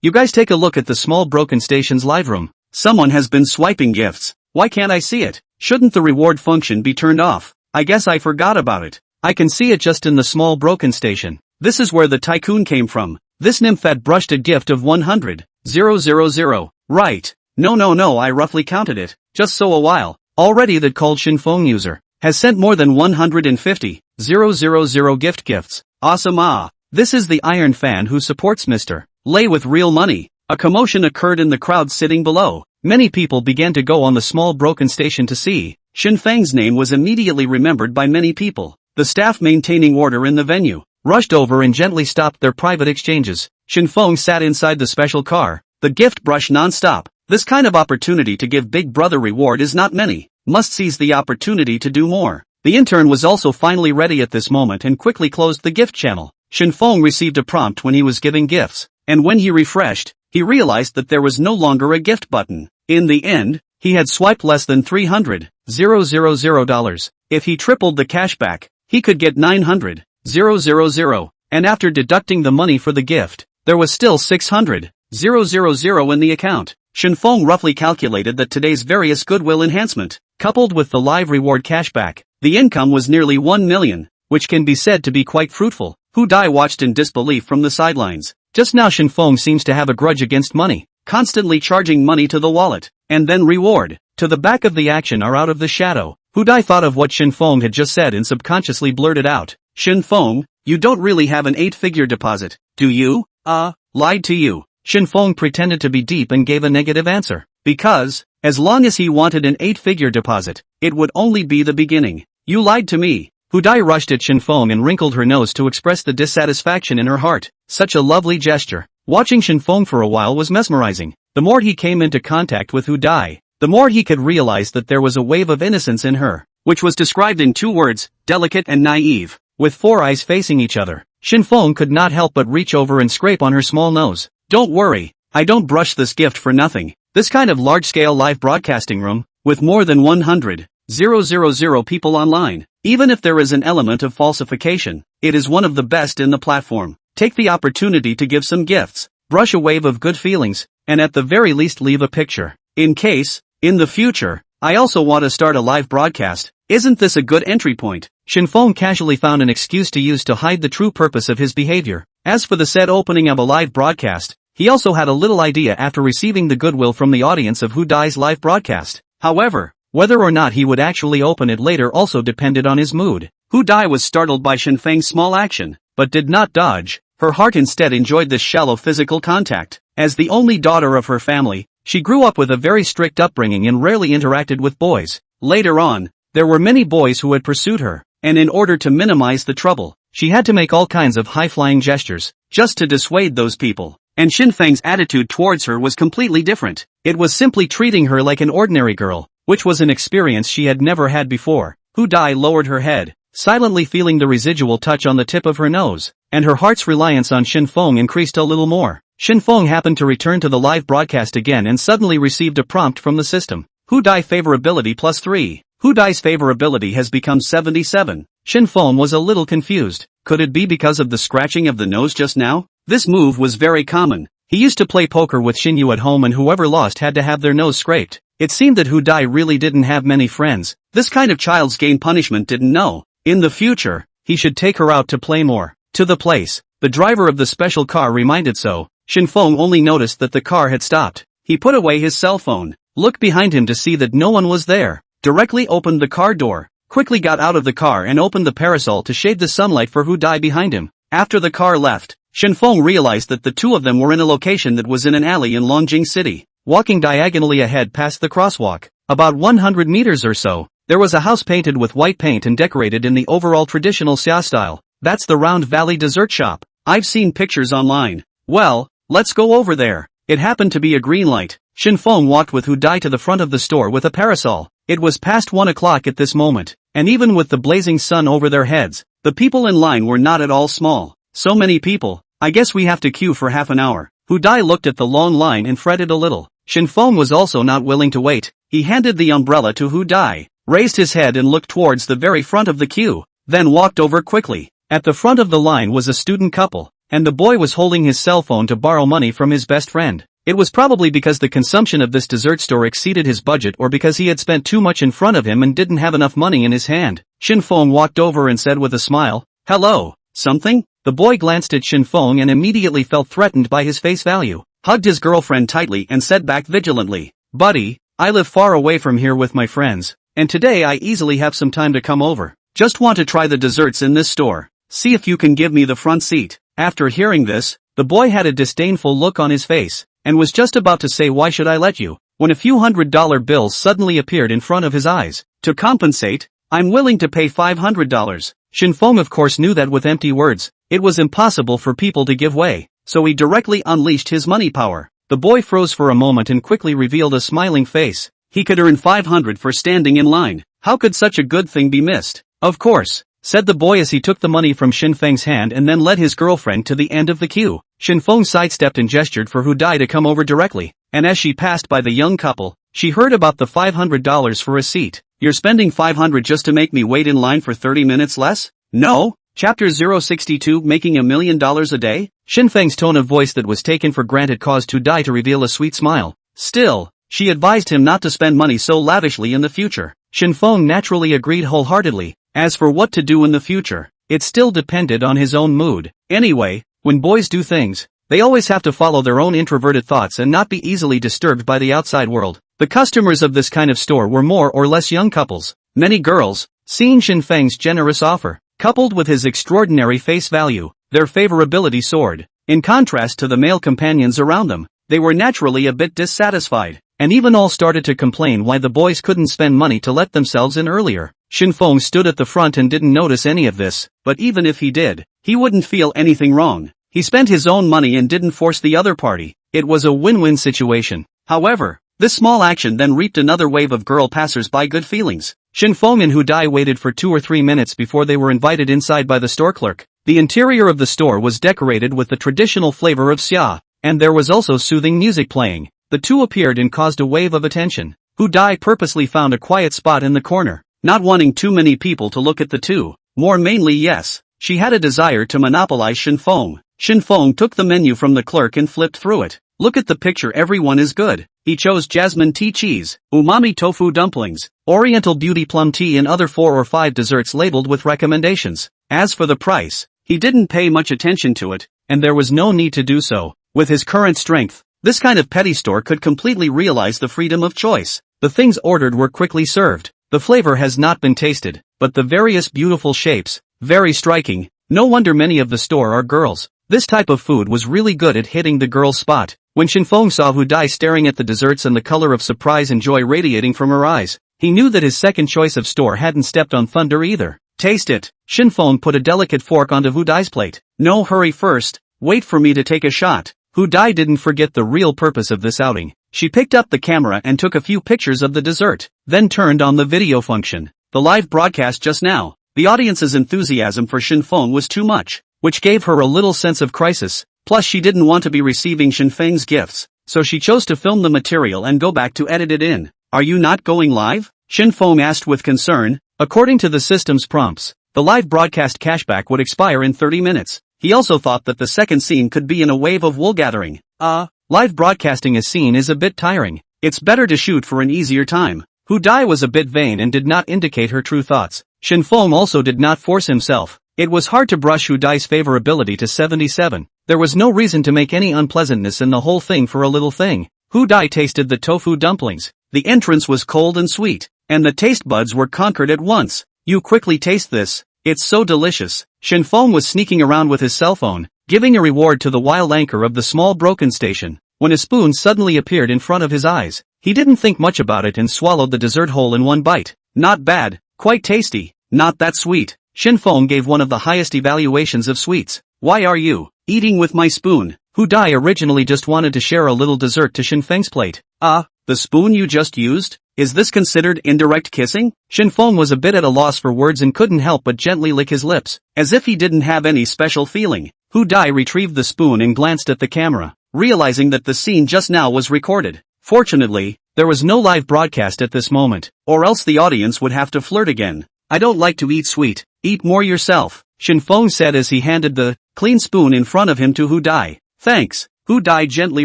You guys take a look at the small Broken Station's live room. Someone has been swiping gifts. Why can't I see it? Shouldn't the reward function be turned off? I guess I forgot about it. I can see it just in the small Broken Station. This is where the tycoon came from. This nymph had brushed a gift of 100,000. Right. No, I roughly counted it, just so a while. Already that called Shen Feng user has sent more than 150,000 gifts. Awesome. This is the Iron Fan who supports Mr. Lay with real money. A commotion occurred in the crowd sitting below. Many people began to go on the small Broken Station to see. Shen Feng's name was immediately remembered by many people. The staff maintaining order in the venue rushed over and gently stopped their private exchanges. Shen Feng sat inside the special car, the gift brush non-stop. This kind of opportunity to give Big Brother reward is not many. Must seize the opportunity to do more. The intern was also finally ready at this moment and quickly closed the gift channel. Shen Feng received a prompt when he was giving gifts, and when he refreshed, he realized that there was no longer a gift button. In the end, he had swiped less than $300,000. If he tripled the cashback, he could get $900,000, and after deducting the money for the gift, there was still $600,000 in the account. Shen Feng roughly calculated that today's various goodwill enhancement, coupled with the live reward cashback, the income was nearly 1 million, which can be said to be quite fruitful. Hu Dai watched in disbelief from the sidelines. Just now Shen Feng seems to have a grudge against money, constantly charging money to the wallet, and then reward, to the back of the action or out of the shadow. Hu Dai thought of what Shen Feng had just said and subconsciously blurted out, Shen Feng, you don't really have an 8-figure deposit, do you? Lied to you. Shen Feng pretended to be deep and gave a negative answer. Because, as long as he wanted an 8-figure deposit, it would only be the beginning. You lied to me. Hu Dai rushed at Shen Feng and wrinkled her nose to express the dissatisfaction in her heart. Such a lovely gesture. Watching Shen Feng for a while was mesmerizing. The more he came into contact with Hu Dai, the more he could realize that there was a wave of innocence in her, which was described in 2 words, delicate and naive. With 4 eyes facing each other, Shen Feng could not help but reach over and scrape on her small nose. Don't worry, I don't brush this gift for nothing. This kind of large-scale live broadcasting room, with more than 100,000 people online, even if there is an element of falsification, it is one of the best in the platform. Take the opportunity to give some gifts, brush a wave of good feelings, and at the very least leave a picture. In case, in the future, I also want to start a live broadcast. Isn't this a good entry point? Shen Feng casually found an excuse to use to hide the true purpose of his behavior. As for the said opening of a live broadcast, he also had a little idea after receiving the goodwill from the audience of Hu Dai's live broadcast. However, whether or not he would actually open it later also depended on his mood. Hu Dai was startled by Shen Feng's small action, but did not dodge. Her heart instead enjoyed this shallow physical contact. As the only daughter of her family, she grew up with a very strict upbringing and rarely interacted with boys. Later on, there were many boys who had pursued her, and in order to minimize the trouble, she had to make all kinds of high-flying gestures, just to dissuade those people. And Shen Feng's attitude towards her was completely different. It was simply treating her like an ordinary girl, which was an experience she had never had before. Hu Dai lowered her head, silently feeling the residual touch on the tip of her nose, and her heart's reliance on Shen Feng increased a little more. Shen Feng happened to return to the live broadcast again and suddenly received a prompt from the system. Hu Dai favorability +3. Hu Dai's favorability has become 77. Shen Feng was a little confused. Could it be because of the scratching of the nose just now? This move was very common. He used to play poker with Xin Yu at home and whoever lost had to have their nose scraped. It seemed that Hu Dai really didn't have many friends. This kind of child's game punishment didn't know. In the future, he should take her out to play more. To the place. The driver of the special car reminded so. Shen Feng only noticed that the car had stopped. He put away his cell phone, looked behind him to see that no one was there, directly opened the car door, quickly got out of the car and opened the parasol to shade the sunlight for Hu Dai behind him. After the car left, Shen Feng realized that the two of them were in a location that was in an alley in Longjing City. Walking diagonally ahead past the crosswalk, about 100 meters or so, there was a house painted with white paint and decorated in the overall traditional Xia style. That's the Round Valley dessert shop. I've seen pictures online. Well, let's go over there. It happened to be a green light. Shen Feng walked with Hu Dai to the front of the store with a parasol. It was past 1 o'clock at this moment, and even with the blazing sun over their heads, the people in line were not at all small. So many people. I guess we have to queue for half an hour. Hu Dai looked at the long line and fretted a little. Shen Feng was also not willing to wait. He handed the umbrella to Hu Dai, raised his head and looked towards the very front of the queue, then walked over quickly. At the front of the line was a student couple, and the boy was holding his cell phone to borrow money from his best friend. It was probably because the consumption of this dessert store exceeded his budget or because he had spent too much in front of him and didn't have enough money in his hand. Shen Feng walked over and said with a smile, "Hello, something?" The boy glanced at Shen Feng and immediately felt threatened by his face value, hugged his girlfriend tightly and said back vigilantly, "Buddy, I live far away from here with my friends, and today I easily have some time to come over. Just want to try the desserts in this store. See if you can give me the front seat." After hearing this, the boy had a disdainful look on his face, and was just about to say "Why should I let you?" when a few $100 bills suddenly appeared in front of his eyes. To compensate, "I'm willing to pay $500. Shen Feng of course knew that with empty words, it was impossible for people to give way, so he directly unleashed his money power. The boy froze for a moment and quickly revealed a smiling face. He could earn 500 for standing in line. How could such a good thing be missed? "Of course," said the boy as he took the money from Shen Feng's hand and then led his girlfriend to the end of the queue. Shen Feng sidestepped and gestured for Hu Dai to come over directly, and as she passed by the young couple, she heard about the $500 for a seat. "You're spending 500 just to make me wait in line for 30 minutes less? No?" Chapter 062 Making $1 million a day? Shen Feng's tone of voice that was taken for granted caused Hu Dai to reveal a sweet smile. Still, she advised him not to spend money so lavishly in the future. Shen Feng naturally agreed wholeheartedly. As for what to do in the future, it still depended on his own mood. Anyway, when boys do things, they always have to follow their own introverted thoughts and not be easily disturbed by the outside world. The customers of this kind of store were more or less young couples. Many girls, seeing Shen Feng's generous offer, coupled with his extraordinary face value, their favorability soared. In contrast to the male companions around them, they were naturally a bit dissatisfied, and even all started to complain why the boys couldn't spend money to let themselves in earlier. Shen Feng stood at the front and didn't notice any of this, but even if he did, he wouldn't feel anything wrong. He spent his own money and didn't force the other party. It was a win-win situation. However, this small action then reaped another wave of girl passers-by good feelings. Shen Feng and Hu Dai waited for 2 or 3 minutes before they were invited inside by the store clerk. The interior of the store was decorated with the traditional flavor of Xia, and there was also soothing music playing. The two appeared and caused a wave of attention. Hu Dai purposely found a quiet spot in the corner, not wanting too many people to look at the two. More mainly yes, she had a desire to monopolize Shen Feng. Shen Feng took the menu from the clerk and flipped through it. Look at the picture, everyone is good. He chose jasmine tea cheese, umami tofu dumplings, oriental beauty plum tea and other 4 or 5 desserts labeled with recommendations. As for the price, he didn't pay much attention to it, and there was no need to do so. With his current strength, this kind of petty store could completely realize the freedom of choice. The things ordered were quickly served. The flavor has not been tasted, but the various beautiful shapes, very striking. No wonder many of the store are girls. This type of food was really good at hitting the girl's spot. When Shen Feng saw Hu Dai staring at the desserts and the color of surprise and joy radiating from her eyes, he knew that his second choice of store hadn't stepped on thunder either. "Taste it." Shen Feng put a delicate fork onto Hu Dai's plate. "No hurry first, wait for me to take a shot." Hu Dai didn't forget the real purpose of this outing. She picked up the camera and took a few pictures of the dessert, then turned on the video function. The live broadcast just now. The audience's enthusiasm for Shen Feng was too much, which gave her a little sense of crisis, plus she didn't want to be receiving Shen Feng's gifts, so she chose to film the material and go back to edit it in. Are you not going live? Shen Feng asked with concern. According to the system's prompts, the live broadcast cashback would expire in 30 minutes. He also thought that the second scene could be in a wave of wool gathering. Live broadcasting a scene is a bit tiring. It's better to shoot for an easier time. Hu Dai was a bit vain and did not indicate her true thoughts. Shen Feng also did not force himself. It was hard to brush Hu Dai's favorability to 77. There was no reason to make any unpleasantness in the whole thing for a little thing. Hu Dai tasted the tofu dumplings. The entrance was cold and sweet, and the taste buds were conquered at once. You quickly taste this. It's so delicious. Shen Feng was sneaking around with his cell phone, giving a reward to the wild anchor of the small broken station, when a spoon suddenly appeared in front of his eyes. He didn't think much about it and swallowed the dessert whole in one bite. Not bad, quite tasty, not that sweet. Shen Feng gave one of the highest evaluations of sweets. Why are you eating with my spoon? Hu Dai originally just wanted to share a little dessert to Shen Feng's plate. The spoon you just used? Is this considered indirect kissing? Shen Feng was a bit at a loss for words and couldn't help but gently lick his lips, as if he didn't have any special feeling. Hu Dai retrieved the spoon and glanced at the camera, realizing that the scene just now was recorded. Fortunately, there was no live broadcast at this moment, or else the audience would have to flirt again. I don't like to eat sweet, eat more yourself, Shen Feng said as he handed the clean spoon in front of him to Hu Dai. Thanks, Hu Dai gently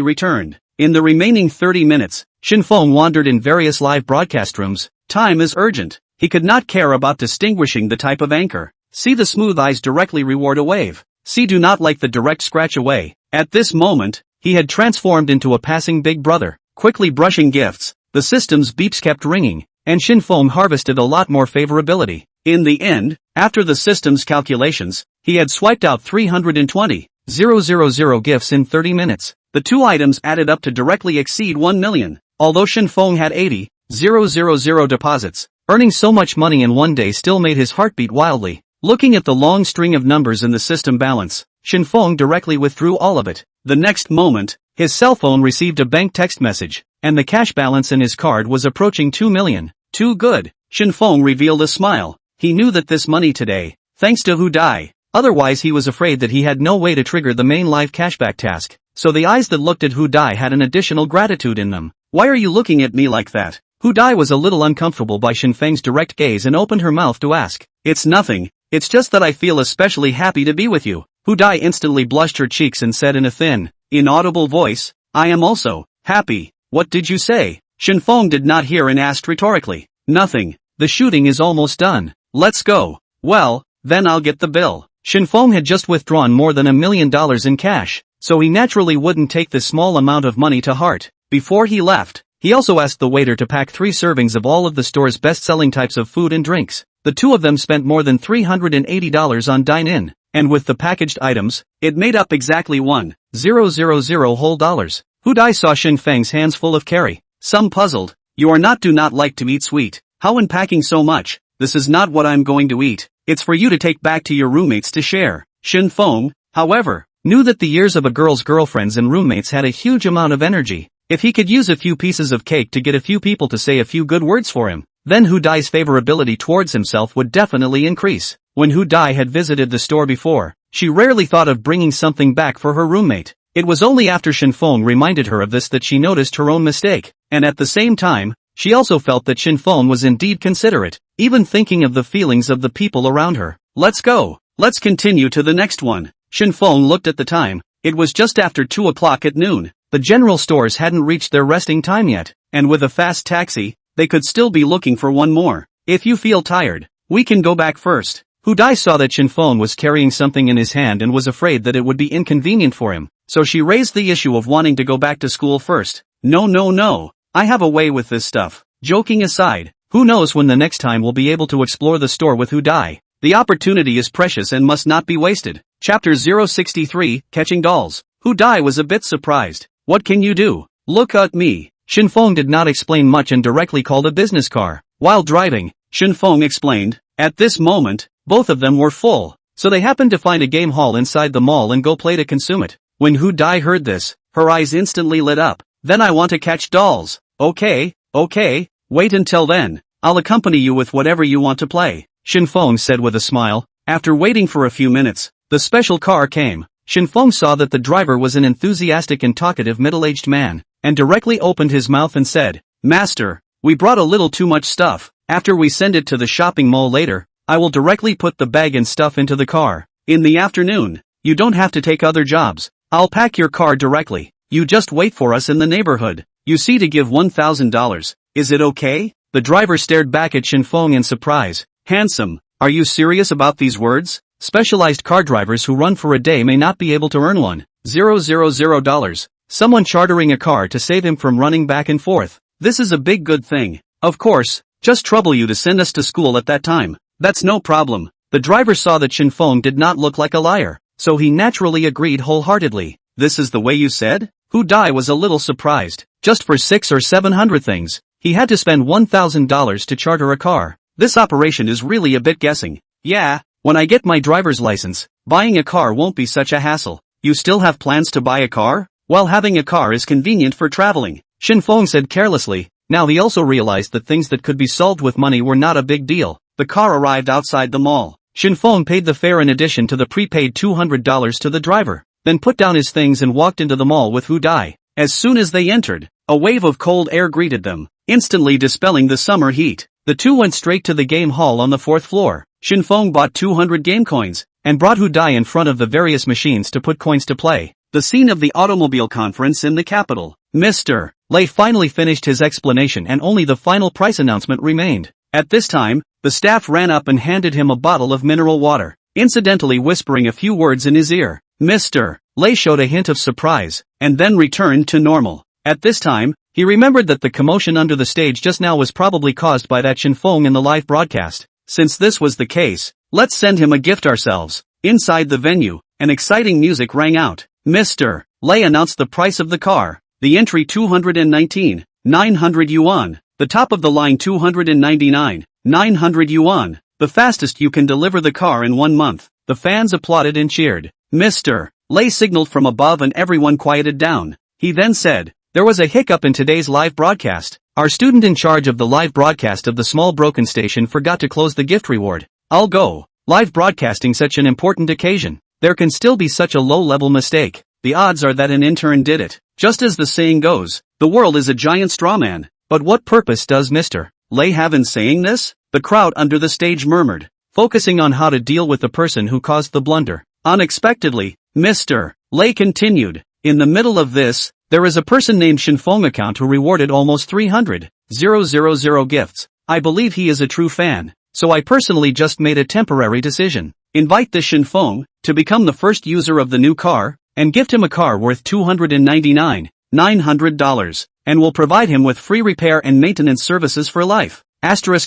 returned. In the remaining 30 minutes, Shen Feng wandered in various live broadcast rooms. Time is urgent. He could not care about distinguishing the type of anchor. See the smooth eyes directly reward a wave. See do not like the direct scratch away. At this moment, he had transformed into a passing big brother. Quickly brushing gifts, the system's beeps kept ringing, and Shen Feng harvested a lot more favorability. In the end, after the system's calculations, he had swiped out 320,000 gifts in 30 minutes. The two items added up to directly exceed 1 million, although Shen Feng had 80,000 deposits. Earning so much money in one day still made his heart beat wildly. Looking at the long string of numbers in the system balance, Shen Feng directly withdrew all of it. The next moment, his cell phone received a bank text message, and the cash balance in his card was approaching 2 million. Too good. Shen Feng revealed a smile. He knew that this money today, thanks to Hu Dai. Otherwise he was afraid that he had no way to trigger the main live cashback task. So the eyes that looked at Hu Dai had an additional gratitude in them. Why are you looking at me like that? Hu Dai was a little uncomfortable by Shen Feng's direct gaze and opened her mouth to ask. It's nothing, it's just that I feel especially happy to be with you. Hu Dai instantly blushed her cheeks and said in a thin, inaudible voice, I am also happy. What did you say? Shen Feng did not hear and asked rhetorically. Nothing. The shooting is almost done. Let's go. Well, then I'll get the bill. Shen Feng had just withdrawn more than $1 million in cash, so he naturally wouldn't take this small amount of money to heart. Before he left, he also asked the waiter to pack 3 servings of all of the store's best-selling types of food and drinks. The two of them spent more than $380 on dine-in, and with the packaged items, it made up exactly $1,000 whole dollars. Hu Dai saw Shen Feng's hands full of carry. Some puzzled. You are not do not like to eat sweet. How in packing so much? This is not what I'm going to eat. It's for you to take back to your roommates to share. Shen Feng, however, knew that the years of a girl's girlfriends and roommates had a huge amount of energy. If he could use a few pieces of cake to get a few people to say a few good words for him, then Hu Dai's favorability towards himself would definitely increase. When Hu Dai had visited the store before, she rarely thought of bringing something back for her roommate. It was only after Shen Feng reminded her of this that she noticed her own mistake, and at the same time, she also felt that Shen Feng was indeed considerate, even thinking of the feelings of the people around her. Let's go. Let's continue to the next one. Shen Feng looked at the time. It was just after 2 o'clock at noon. The general stores hadn't reached their resting time yet, and with a fast taxi, they could still be looking for one more. If you feel tired, we can go back first. Hu Dai saw that Shen Feng was carrying something in his hand and was afraid that it would be inconvenient for him, so she raised the issue of wanting to go back to school first. No. I have a way with this stuff. Joking aside, who knows when the next time we'll be able to explore the store with Hu Dai. The opportunity is precious and must not be wasted. Chapter 063, Catching Dolls. Hu Dai was a bit surprised. What can you do? Look at me. Shen Feng did not explain much and directly called a business car. While driving, Shen Feng explained. At this moment, both of them were full, so they happened to find a game hall inside the mall and go play to consume it. When Hu Dai heard this, her eyes instantly lit up. Then I want to catch dolls. Okay, wait until then. I'll accompany you with whatever you want to play. Shen Feng said with a smile. After waiting for a few minutes, the special car came. Shen Feng saw that the driver was an enthusiastic and talkative middle-aged man, and directly opened his mouth and said, "Master, we brought a little too much stuff. After we send it to the shopping mall later, I will directly put the bag and stuff into the car. In the afternoon, you don't have to take other jobs. I'll pack your car directly. You just wait for us in the neighborhood. You see to give $1,000. Is it okay?" The driver stared back at Shen Feng in surprise. "Handsome, are you serious about these words? Specialized car drivers who run for a day may not be able to earn $1,000. Someone chartering a car to save him from running back and forth. This is a big good thing. Of course, just trouble you to send us to school at that time. That's no problem." The driver saw that Shen Feng did not look like a liar, so he naturally agreed wholeheartedly. "This is the way you said?" Hu Dai was a little surprised. Just for 600 or 700 things, he had to spend $1,000 to charter a car. This operation is really a bit guessing. "Yeah, when I get my driver's license, buying a car won't be such a hassle." "You still have plans to buy a car?" "Well, having a car is convenient for traveling," Shen Feng said carelessly. Now he also realized that things that could be solved with money were not a big deal. The car arrived outside the mall. Shen Feng paid the fare in addition to the prepaid $200 to the driver, then put down his things and walked into the mall with Hu Dai. As soon as they entered, a wave of cold air greeted them, instantly dispelling the summer heat. The two went straight to the game hall on the 4th floor. Shen Feng bought 200 game coins, and brought Hu Dai in front of the various machines to put coins to play. The scene of the automobile conference in the capital. Mr. Lei finally finished his explanation and only the final price announcement remained. At this time, the staff ran up and handed him a bottle of mineral water, incidentally whispering a few words in his ear. Mr. Lei showed a hint of surprise, and then returned to normal. At this time, he remembered that the commotion under the stage just now was probably caused by that Shen Feng in the live broadcast. Since this was the case, let's send him a gift ourselves. Inside the venue, an exciting music rang out. Mr. Lei announced the price of the car. The entry 219, 900 yuan. The top of the line 299, 900 yuan. The fastest you can deliver the car in 1 month. The fans applauded and cheered. Mr. Lei signaled from above and everyone quieted down. He then said, "There was a hiccup in today's live broadcast. Our student in charge of the live broadcast of the small broken station forgot to close the gift reward. I'll go. Live broadcasting such an important occasion. There can still be such a low-level mistake. The odds are that an intern did it. Just as the saying goes, the world is a giant straw man. But what purpose does Mr. Lei have in saying this?" The crowd under the stage murmured, focusing on how to deal with the person who caused the blunder. Unexpectedly, Mr. Lei continued, "In the middle of this, there is a person named Shen Feng account who rewarded almost 300,000 gifts. I believe he is a true fan, so I personally just made a temporary decision. Invite this Shen Feng to become the first user of the new car, and gift him a car worth $299,900, and will provide him with free repair and maintenance services for life. Awesome.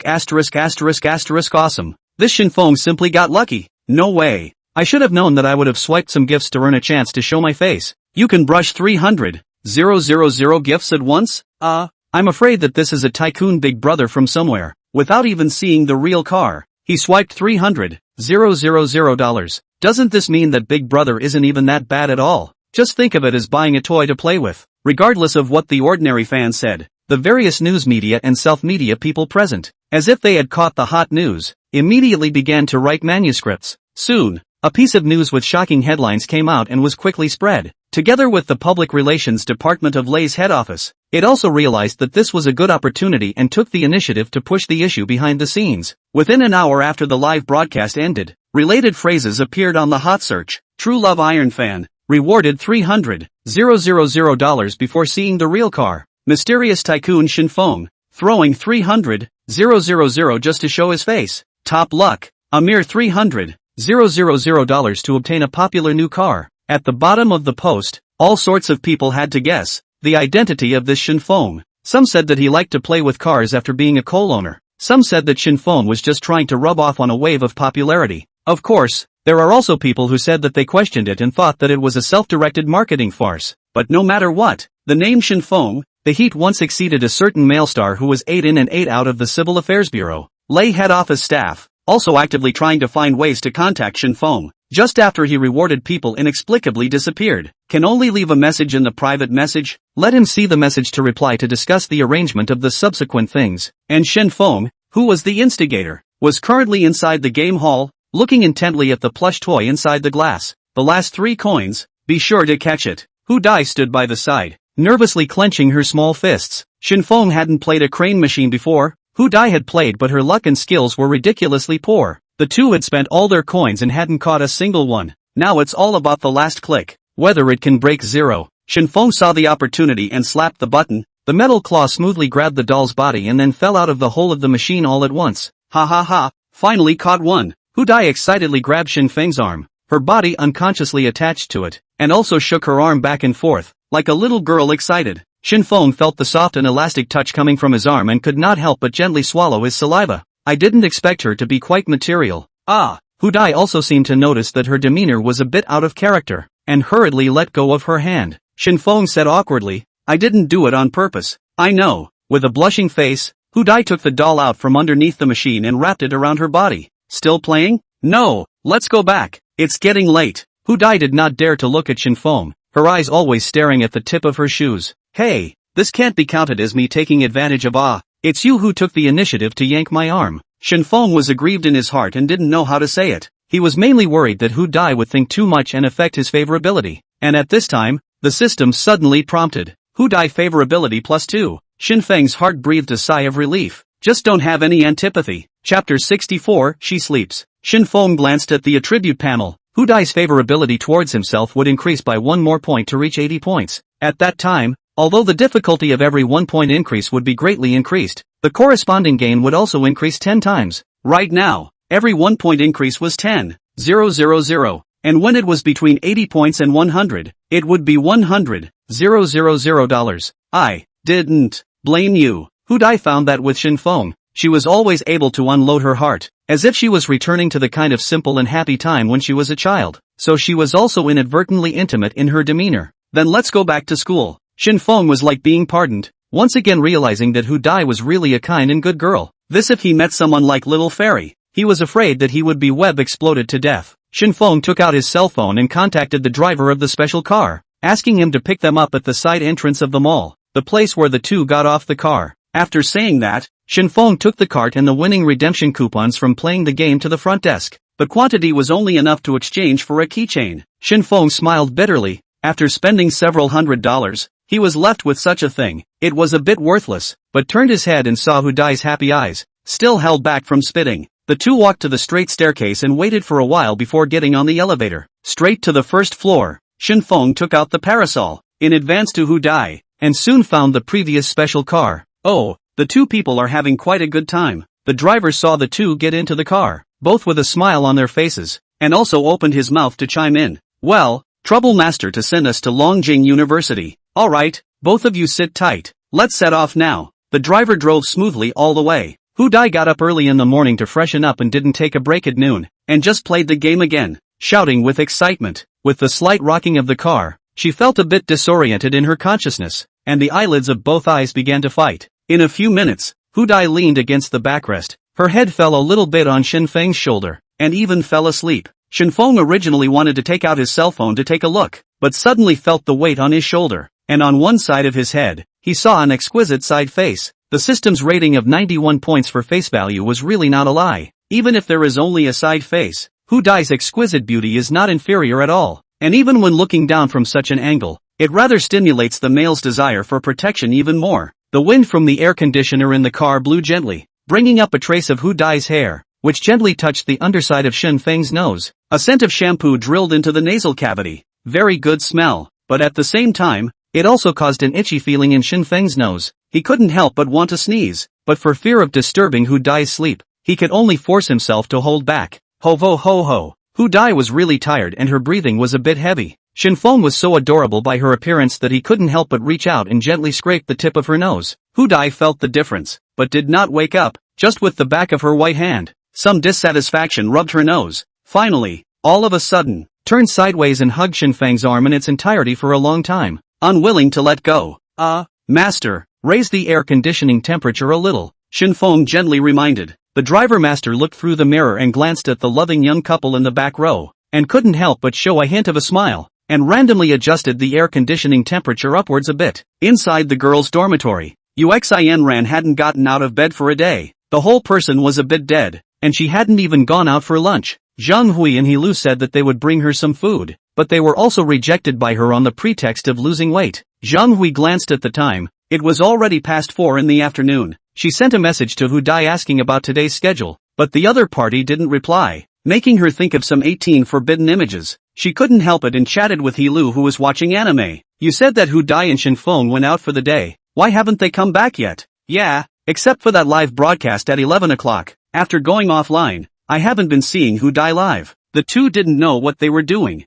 This Shen Feng simply got lucky. No way. I should have known that I would have swiped some gifts to earn a chance to show my face. You can brush 300,000 gifts at once? I'm afraid that this is a tycoon big brother from somewhere." Without even seeing the real car, he swiped $300,000. Doesn't this mean that Big Brother isn't even that bad at all? Just think of it as buying a toy to play with. Regardless of what the ordinary fan said, the various news media and self-media people present, as if they had caught the hot news, immediately began to write manuscripts. Soon, a piece of news with shocking headlines came out and was quickly spread. Together with the Public Relations Department of Lei's head office, it also realized that this was a good opportunity and took the initiative to push the issue behind the scenes. Within an hour after the live broadcast ended, related phrases appeared on the hot search. True Love Iron Fan, rewarded $300,000 before seeing the real car. Mysterious Tycoon Shen Feng, throwing $300,000 just to show his face. Top luck, a mere $300,000 to obtain a popular new car. At the bottom of the post, all sorts of people had to guess the identity of this Shen Feng. Some said that he liked to play with cars after being a coal owner. Some said that Shen Feng was just trying to rub off on a wave of popularity. Of course, there are also people who said that they questioned it and thought that it was a self-directed marketing farce. But no matter what, the name Shen Feng, the heat once exceeded a certain male star who was 8 in and 8 out of the Civil Affairs Bureau. Lei head office staff, also actively trying to find ways to contact Shen Feng. Just after he rewarded people inexplicably disappeared. Can only leave a message in the private message. Let him see the message to reply to discuss the arrangement of the subsequent things. And Shen Feng, who was the instigator, was currently inside the game hall, looking intently at the plush toy inside the glass. The last 3 coins, be sure to catch it. Hu Dai stood by the side, nervously clenching her small fists. Shen Feng hadn't played a crane machine before. Hu Dai had played, but her luck and skills were ridiculously poor. The two had spent all their coins and hadn't caught a single one. Now it's all about the last click, whether it can break 0. Shen Feng saw the opportunity and slapped the button. The metal claw smoothly grabbed the doll's body and then fell out of the hole of the machine all at once. Ha ha ha, finally caught one. Hu Dai excitedly grabbed Shen Feng's arm, her body unconsciously attached to it, and also shook her arm back and forth, like a little girl excited. Shen Feng felt the soft and elastic touch coming from his arm and could not help but gently swallow his saliva. I didn't expect her to be quite material. Ah! Hu Dai also seemed to notice that her demeanor was a bit out of character, and hurriedly let go of her hand. Shen Feng said awkwardly, I didn't do it on purpose. I know. With a blushing face, Hu Dai took the doll out from underneath the machine and wrapped it around her body. Still playing? No, let's go back. It's getting late. Hu Dai did not dare to look at Shen Feng, her eyes always staring at the tip of her shoes. Hey, this can't be counted as me taking advantage of it's you who took the initiative to yank my arm. Shen Feng was aggrieved in his heart and didn't know how to say it. He was mainly worried that Hu Dai would think too much and affect his favorability. And at this time, the system suddenly prompted, Hu Dai favorability +2. Shen Feng's heart breathed a sigh of relief. Just don't have any antipathy. Chapter 64, She Sleeps. Shen Feng glanced at the attribute panel. Hu Dai's favorability towards himself would increase by 1 more point to reach 80 points. At that time, although the difficulty of every 1 point increase would be greatly increased, the corresponding gain would also increase 10 times. Right now, every 1 point increase was 10,000, and when it was between 80 points and 100, it would be $100,000. I didn't blame you. Hu Dai found that with Shen Feng, she was always able to unload her heart, as if she was returning to the kind of simple and happy time when she was a child. So she was also inadvertently intimate in her demeanor. Then let's go back to school. Shen Feng was like being pardoned, once again realizing that Hu Dai was really a kind and good girl. This if he met someone like Little Fairy. He was afraid that he would be web exploded to death. Shen Feng took out his cell phone and contacted the driver of the special car, asking him to pick them up at the side entrance of the mall, the place where the two got off the car. After saying that, Shen Feng took the cart and the winning redemption coupons from playing the game to the front desk. The quantity was only enough to exchange for a keychain. Shen Feng smiled bitterly. After spending several $100s, he was left with such a thing. It was a bit worthless, but turned his head and saw Hu Dai's happy eyes, still held back from spitting. The two walked to the straight staircase and waited for a while before getting on the elevator. Straight to the first floor, Shen Feng took out the parasol, in advance to Hu Dai, and soon found the previous special car. Oh, the two people are having quite a good time. The driver saw the two get into the car, both with a smile on their faces, and also opened his mouth to chime in. Well, trouble master to send us to Longjing University. Alright, both of you sit tight. Let's set off now. The driver drove smoothly all the way. Hu Dai got up early in the morning to freshen up and didn't take a break at noon, and just played the game again, shouting with excitement. With the slight rocking of the car, she felt a bit disoriented in her consciousness, and the eyelids of both eyes began to fight. In a few minutes, Hu Dai leaned against the backrest. Her head fell a little bit on Shen Feng's shoulder, and even fell asleep. Shen Feng originally wanted to take out his cell phone to take a look, but suddenly felt the weight on his shoulder, and on one side of his head, he saw an exquisite side face. The system's rating of 91 points for face value was really not a lie. Even if there is only a side face, Hu Dai's exquisite beauty is not inferior at all, and even when looking down from such an angle, it rather stimulates the male's desire for protection even more. The wind from the air conditioner in the car blew gently, bringing up a trace of Hu Dai's hair, which gently touched the underside of Shen Feng's nose. A scent of shampoo drilled into the nasal cavity. Very good smell, but at the same time, it also caused an itchy feeling in Shen Feng's nose. He couldn't help but want to sneeze, but for fear of disturbing Hu Dai's sleep, he could only force himself to hold back. Ho ho ho. Hu Dai was really tired and her breathing was a bit heavy. Shen Feng was so adorable by her appearance that he couldn't help but reach out and gently scrape the tip of her nose. Hu Dai felt the difference, but did not wake up, just with the back of her white hand. Some dissatisfaction rubbed her nose. Finally, all of a sudden, turned sideways and hugged Shen Feng's arm in its entirety for a long time, unwilling to let go. Master, raise the air conditioning temperature a little, Shen Feng gently reminded. The driver master looked through the mirror and glanced at the loving young couple in the back row, and couldn't help but show a hint of a smile, and randomly adjusted the air conditioning temperature upwards a bit. Inside the girls' dormitory, Uxin Ran hadn't gotten out of bed for a day. The whole person was a bit dead, and she hadn't even gone out for lunch. Zhang Hui and He Lu said that they would bring her some food, but they were also rejected by her on the pretext of losing weight. Zhang Hui glanced at the time. It was already past 4 in the afternoon. She sent a message to Hu Dai asking about today's schedule, but the other party didn't reply, making her think of some 18 forbidden images. She couldn't help it and chatted with He Lu, who was watching anime. You said that Hu Dai and Shen Feng went out for the day. Why haven't they come back yet? Yeah, except for that live broadcast at 11 o'clock. After going offline, I haven't been seeing Hu Dai live. The two didn't know what they were doing.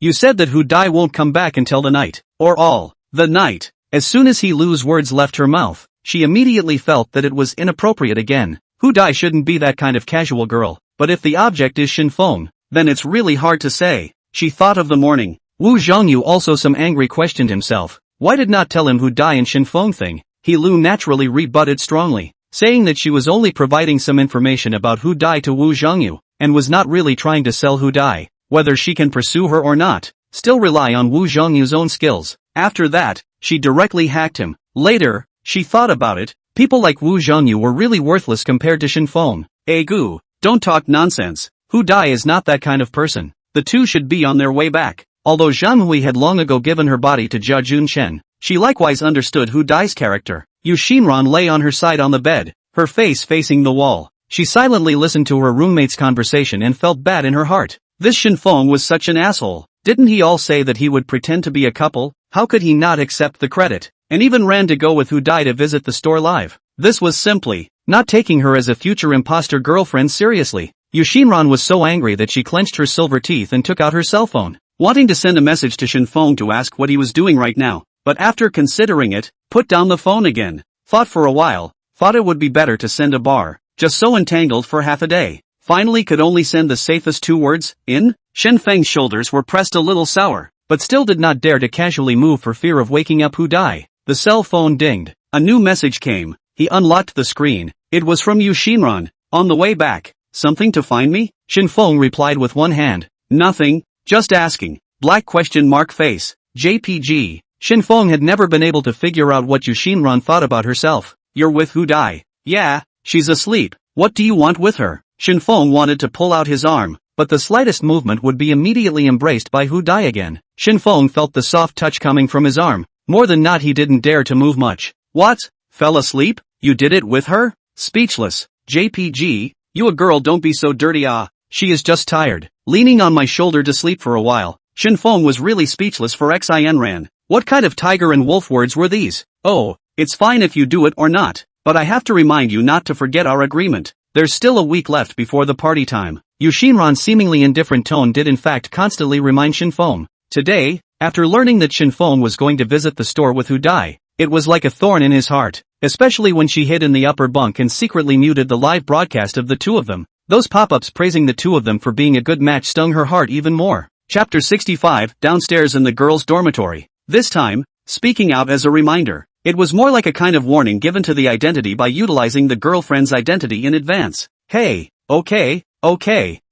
You said that Hu Dai won't come back until the night. Or all the night. As soon as He Lu's words left her mouth, she immediately felt that it was inappropriate again. Hu Dai shouldn't be that kind of casual girl, but if the object is Shen Feng, then it's really hard to say. She thought of the morning. Wu Zhongyu also some angry questioned himself. Why did not tell him Hu Dai and Shen Feng thing? He Lu naturally rebutted strongly, saying that she was only providing some information about Hu Dai to Wu Zhongyu, and was not really trying to sell Hu Dai. Whether she can pursue her or not, still rely on Wu Zhongyu's own skills. After that, she directly hacked him. Later, she thought about it. People like Wu Zhongyu were really worthless compared to Shen Feng. Gu, don't talk nonsense. Hu Dai is not that kind of person. The two should be on their way back. Although Zhang Hui had long ago given her body to Jia Junchen, she likewise understood Hu Dai's character. Yu Xinran lay on her side on the bed, her face facing the wall. She silently listened to her roommate's conversation and felt bad in her heart. This Shen Feng was such an asshole. Didn't he all say that he would pretend to be a couple? How could he not accept the credit? And even ran to go with Hu Dai to visit the store live. This was simply not taking her as a future imposter girlfriend seriously. Yu Xinran was so angry that she clenched her silver teeth and took out her cell phone, wanting to send a message to Shen Feng to ask what he was doing right now. But after considering it, put down the phone again. Thought for a while, thought it would be better to send a bar. Just so entangled for half a day. Finally could only send the safest 2 words, in? Shen Feng's shoulders were pressed a little sour, but still did not dare to casually move for fear of waking up Hu Dai. The cell phone dinged. A new message came. He unlocked the screen. It was from Yu Xinran. On the way back. Something to find me? Shen Feng replied with one hand. Nothing, just asking. Black question mark face. JPG. Shen Feng had never been able to figure out what Yu Xinran thought about herself. You're with Hu Dai. Yeah, she's asleep. What do you want with her? Shen Feng wanted to pull out his arm, but the slightest movement would be immediately embraced by Hu Dai again. Shen Feng felt the soft touch coming from his arm. More than not, he didn't dare to move much. What? Fell asleep? You did it with her? Speechless. JPG, you a girl, don't be so dirty. She is just tired. Leaning on my shoulder to sleep for a while. Shen Feng was really speechless for Xinran. What kind of tiger and wolf words were these? Oh, it's fine if you do it or not, but I have to remind you not to forget our agreement. There's still a week left before the party time. Yu Xinran's seemingly indifferent tone did in fact constantly remind Shen Feng. Today, after learning that Shen Feng was going to visit the store with Hu Dai, it was like a thorn in his heart, especially when she hid in the upper bunk and secretly muted the live broadcast of the two of them. Those pop-ups praising the two of them for being a good match stung her heart even more. Chapter 65, downstairs in the girls' dormitory. This time, speaking out as a reminder. It was more like a kind of warning given to the identity by utilizing the girlfriend's identity in advance. Hey, okay,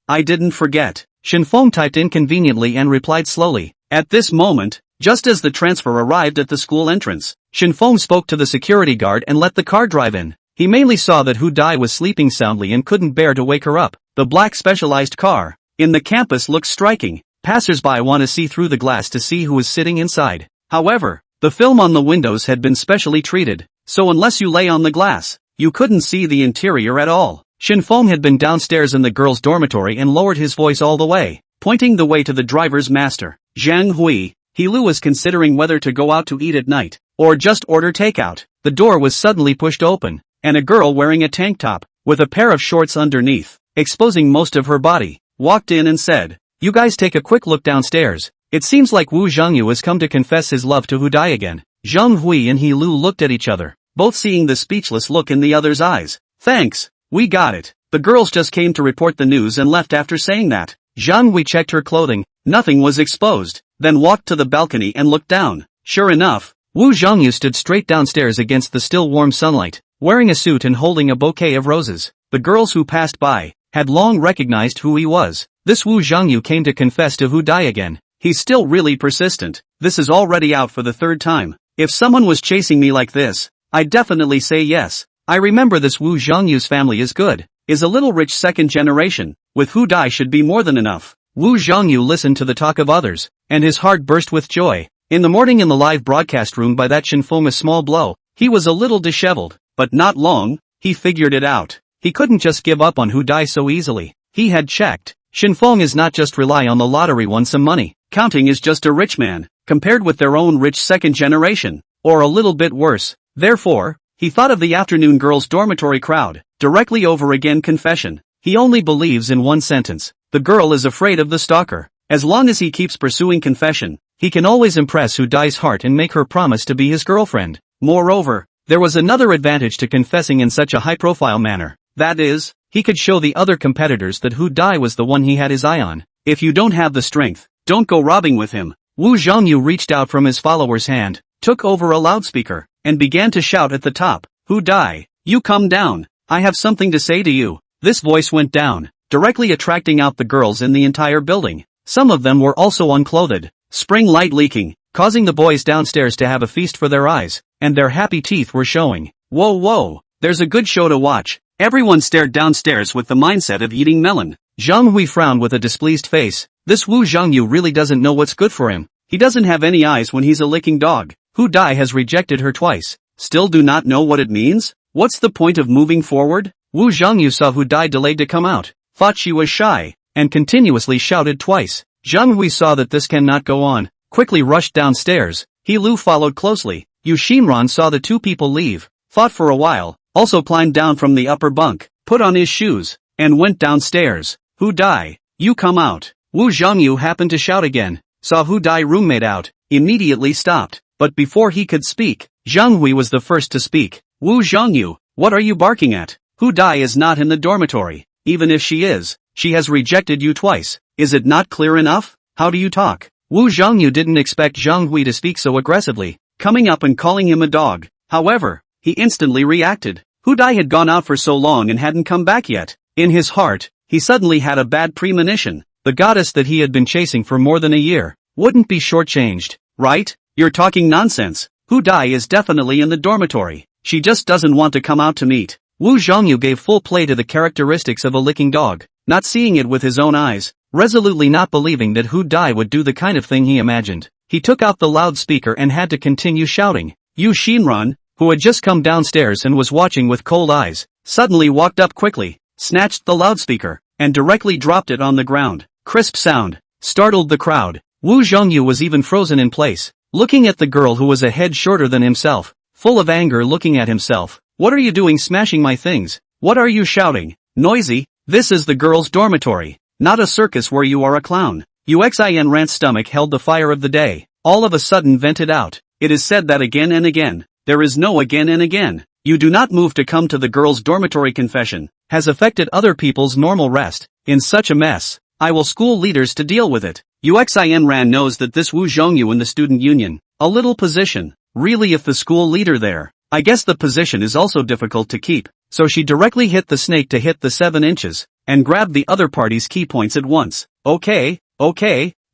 I didn't forget. Shen Feng typed inconveniently and replied slowly. At this moment, just as the transfer arrived at the school entrance, Shen Feng spoke to the security guard and let the car drive in. He mainly saw that Hu Dai was sleeping soundly and couldn't bear to wake her up. The black specialized car in the campus looks striking. Passers-by want to see through the glass to see who is sitting inside. However, the film on the windows had been specially treated, so unless you lay on the glass, you couldn't see the interior at all. Shen Feng had been downstairs in the girls' dormitory and lowered his voice all the way, pointing the way to the driver's master, Zhang Hui. He Lu was considering whether to go out to eat at night, or just order takeout. The door was suddenly pushed open, and a girl wearing a tank top, with a pair of shorts underneath, exposing most of her body, walked in and said, "You guys take a quick look downstairs. It seems like Wu Zhongyu has come to confess his love to Hu Dai again." Zhang Hui and He Lu looked at each other, both seeing the speechless look in the other's eyes. "Thanks, we got it. The girls just came to report the news and left after saying that." Zhang Hui checked her clothing, nothing was exposed, then walked to the balcony and looked down. Sure enough, Wu Zhongyu stood straight downstairs against the still warm sunlight, wearing a suit and holding a bouquet of roses. The girls who passed by had long recognized who he was. This Wu Zhongyu came to confess to Hu Dai again. He's still really persistent. This is already out for the 3rd time. If someone was chasing me like this, I'd definitely say yes. I remember this Wu Zhongyu's family is good. is a little rich second generation, with Hu Dai should be more than enough. Wu Zhongyu listened to the talk of others, and his heart burst with joy. In the morning in the live broadcast room by that Shen Feng a small blow, he was a little disheveled, but not long, he figured it out. He couldn't just give up on Hu Dai so easily. He had checked. Shen Feng is not just rely on the lottery won some money. Counting is just a rich man, compared with their own rich second generation, or a little bit worse. Therefore, he thought of the afternoon girls' dormitory crowd, directly over again confession. He only believes in one sentence. The girl is afraid of the stalker. As long as he keeps pursuing confession, he can always impress Hu Dai's heart and make her promise to be his girlfriend. Moreover, there was another advantage to confessing in such a high-profile manner. That is, he could show the other competitors that Hu Dai was the one he had his eye on. If you don't have the strength, don't go robbing with him. Wu Zhongyu reached out from his follower's hand, took over a loudspeaker, and began to shout at the top, Hu Dai, you come down. I have something to say to you. This voice went down, directly attracting out the girls in the entire building. Some of them were also unclothed. Spring light leaking, causing the boys downstairs to have a feast for their eyes, and their happy teeth were showing. Whoa, there's a good show to watch. Everyone stared downstairs with the mindset of eating melon. Zhang Hui frowned with a displeased face. This Wu Zhongyu really doesn't know what's good for him. He doesn't have any eyes when he's a licking dog. Hu Dai has rejected her twice. Still do not know what it means? What's the point of moving forward? Wu Zhongyu saw Hu Dai delayed to come out, thought she was shy, and continuously shouted twice. Zhang Hui saw that this cannot go on, quickly rushed downstairs. He Lu followed closely. Yu Xinran saw the two people leave, thought for a while, also climbed down from the upper bunk, put on his shoes, and went downstairs. Hu Dai, you come out. Wu Zhongyu happened to shout again, saw Hu Dai roommate out, immediately stopped, but before he could speak, Zhang Hui was the first to speak. Wu Zhongyu, what are you barking at? Hu Dai is not in the dormitory. Even if she is, she has rejected you twice. Is it not clear enough? How do you talk? Wu Zhongyu didn't expect Zhang Hui to speak so aggressively, coming up and calling him a dog. However, he instantly reacted. Hu Dai had gone out for so long and hadn't come back yet. In his heart, he suddenly had a bad premonition. The goddess that he had been chasing for more than a year wouldn't be shortchanged, right? You're talking nonsense. Hu Dai is definitely in the dormitory. She just doesn't want to come out to meet. Wu Zhongyu gave full play to the characteristics of a licking dog, not seeing it with his own eyes, resolutely not believing that Hu Dai would do the kind of thing he imagined. He took out the loudspeaker and had to continue shouting. Yu Xinran, who had just come downstairs and was watching with cold eyes, suddenly walked up quickly, snatched the loudspeaker, and directly dropped it on the ground. Crisp sound startled the crowd. Wu Zhongyu was even frozen in place, looking at the girl who was a head shorter than himself, full of anger looking at himself. What are you doing smashing my things? What are you shouting? Noisy? This is the girls' dormitory, not a circus where you are a clown. Uxin Rant's stomach held the fire of the day, all of a sudden vented out. It is said that again and again. There is no again and again. You do not move to come to the girls' dormitory. Confession has affected other people's normal rest. In such a mess, I will school leaders to deal with it. Uxin Ran knows that this Wu Zhongyu in the student union, a little position, really if the school leader there. I guess the position is also difficult to keep, so she directly hit the snake to hit the 7 inches, and grabbed the other party's key points at once. Okay,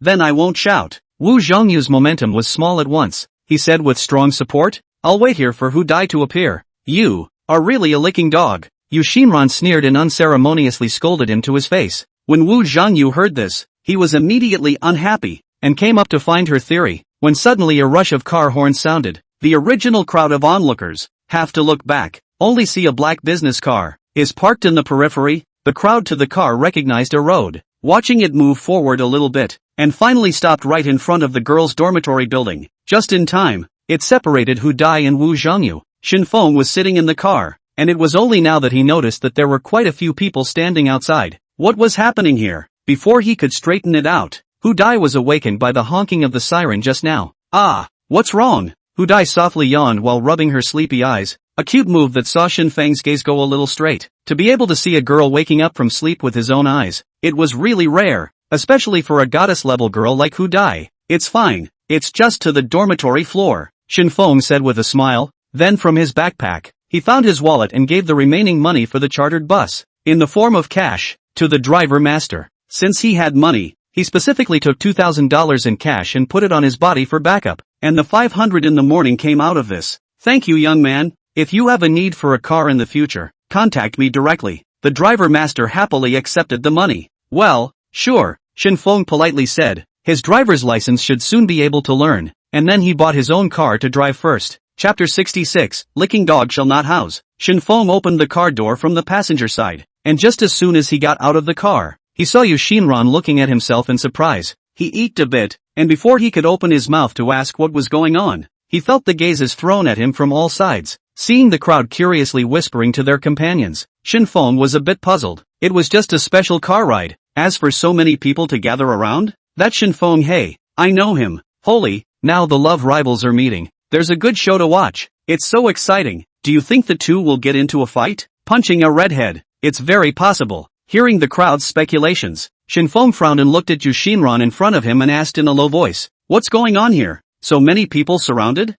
then I won't shout. Wu Zhongyu's momentum was small at once. He said with strong support, I'll wait here for Hu Dai to appear. You are really a licking dog. Yu Xinran sneered and unceremoniously scolded him to his face. When Wu Zhongyu heard this, he was immediately unhappy, and came up to find her theory, when suddenly a rush of car horns sounded. The original crowd of onlookers have to look back, only see a black business car is parked in the periphery. The crowd to the car recognized a road, watching it move forward a little bit, and finally stopped right in front of the girls' dormitory building. Just in time, it separated Hu Dai and Wu Zhongyu. Shen Feng was sitting in the car, and it was only now that he noticed that there were quite a few people standing outside. What was happening here? Before he could straighten it out, Hu Dai was awakened by the honking of the siren just now. Ah, what's wrong? Hu Dai softly yawned while rubbing her sleepy eyes, a cute move that saw Shen Feng's gaze go a little straight. To be able to see a girl waking up from sleep with his own eyes, it was really rare, especially for a goddess-level girl like Hu Dai. It's fine, it's just to the dormitory floor, Shen Feng said with a smile. Then from his backpack, he found his wallet and gave the remaining money for the chartered bus, in the form of cash, to the driver master. Since he had money, he specifically took $2,000 in cash and put it on his body for backup, and the 500 in the morning came out of this. Thank you, young man. If you have a need for a car in the future, contact me directly. The driver master happily accepted the money. Well, sure, Shen Feng politely said. His driver's license should soon be able to learn, and then he bought his own car to drive first. Chapter 66, Licking Dog Shall Not House. Shen Feng opened the car door from the passenger side, and just as soon as he got out of the car, he saw Yu Xinran looking at himself in surprise. He eked a bit, and before he could open his mouth to ask what was going on, he felt the gazes thrown at him from all sides. Seeing the crowd curiously whispering to their companions, Shen Feng was a bit puzzled. It was just a special car ride. As for so many people to gather around, that's Shen Feng. Hey, I know him. Holy, now the love rivals are meeting. There's a good show to watch. It's so exciting. Do you think the two will get into a fight? Punching a redhead. It's very possible. Hearing the crowd's speculations, Shen Feng frowned and looked at Yu Xinran in front of him and asked in a low voice, "What's going on here? So many people surrounded?"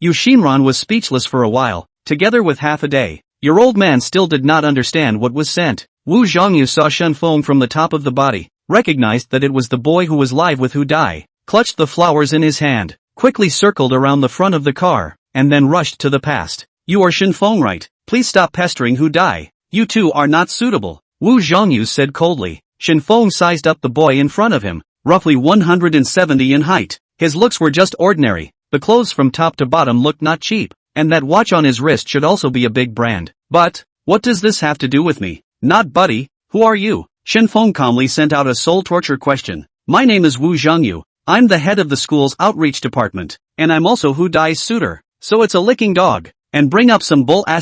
Yu Xinran was speechless for a while. Together with half a day, your old man still did not understand what was sent. Wu Zhongyu saw Shen Feng from the top of the body, recognized that it was the boy who was live with Hu Dai, clutched the flowers in his hand, quickly circled around the front of the car, and then rushed to the past. "You are Shen Feng, right? Please stop pestering Hu Dai. You two are not suitable," Wu Zhongyu said coldly. Shen Feng sized up the boy in front of him, roughly 170 in height. His looks were just ordinary. The clothes from top to bottom looked not cheap, and that watch on his wrist should also be a big brand. But, what does this have to do with me? Not buddy, who are you? Shen Feng calmly sent out a soul torture question. My name is Wu Zhongyu. I'm the head of the school's outreach department, and I'm also Hu Dai's suitor. So it's a licking dog. And bring up some bull *****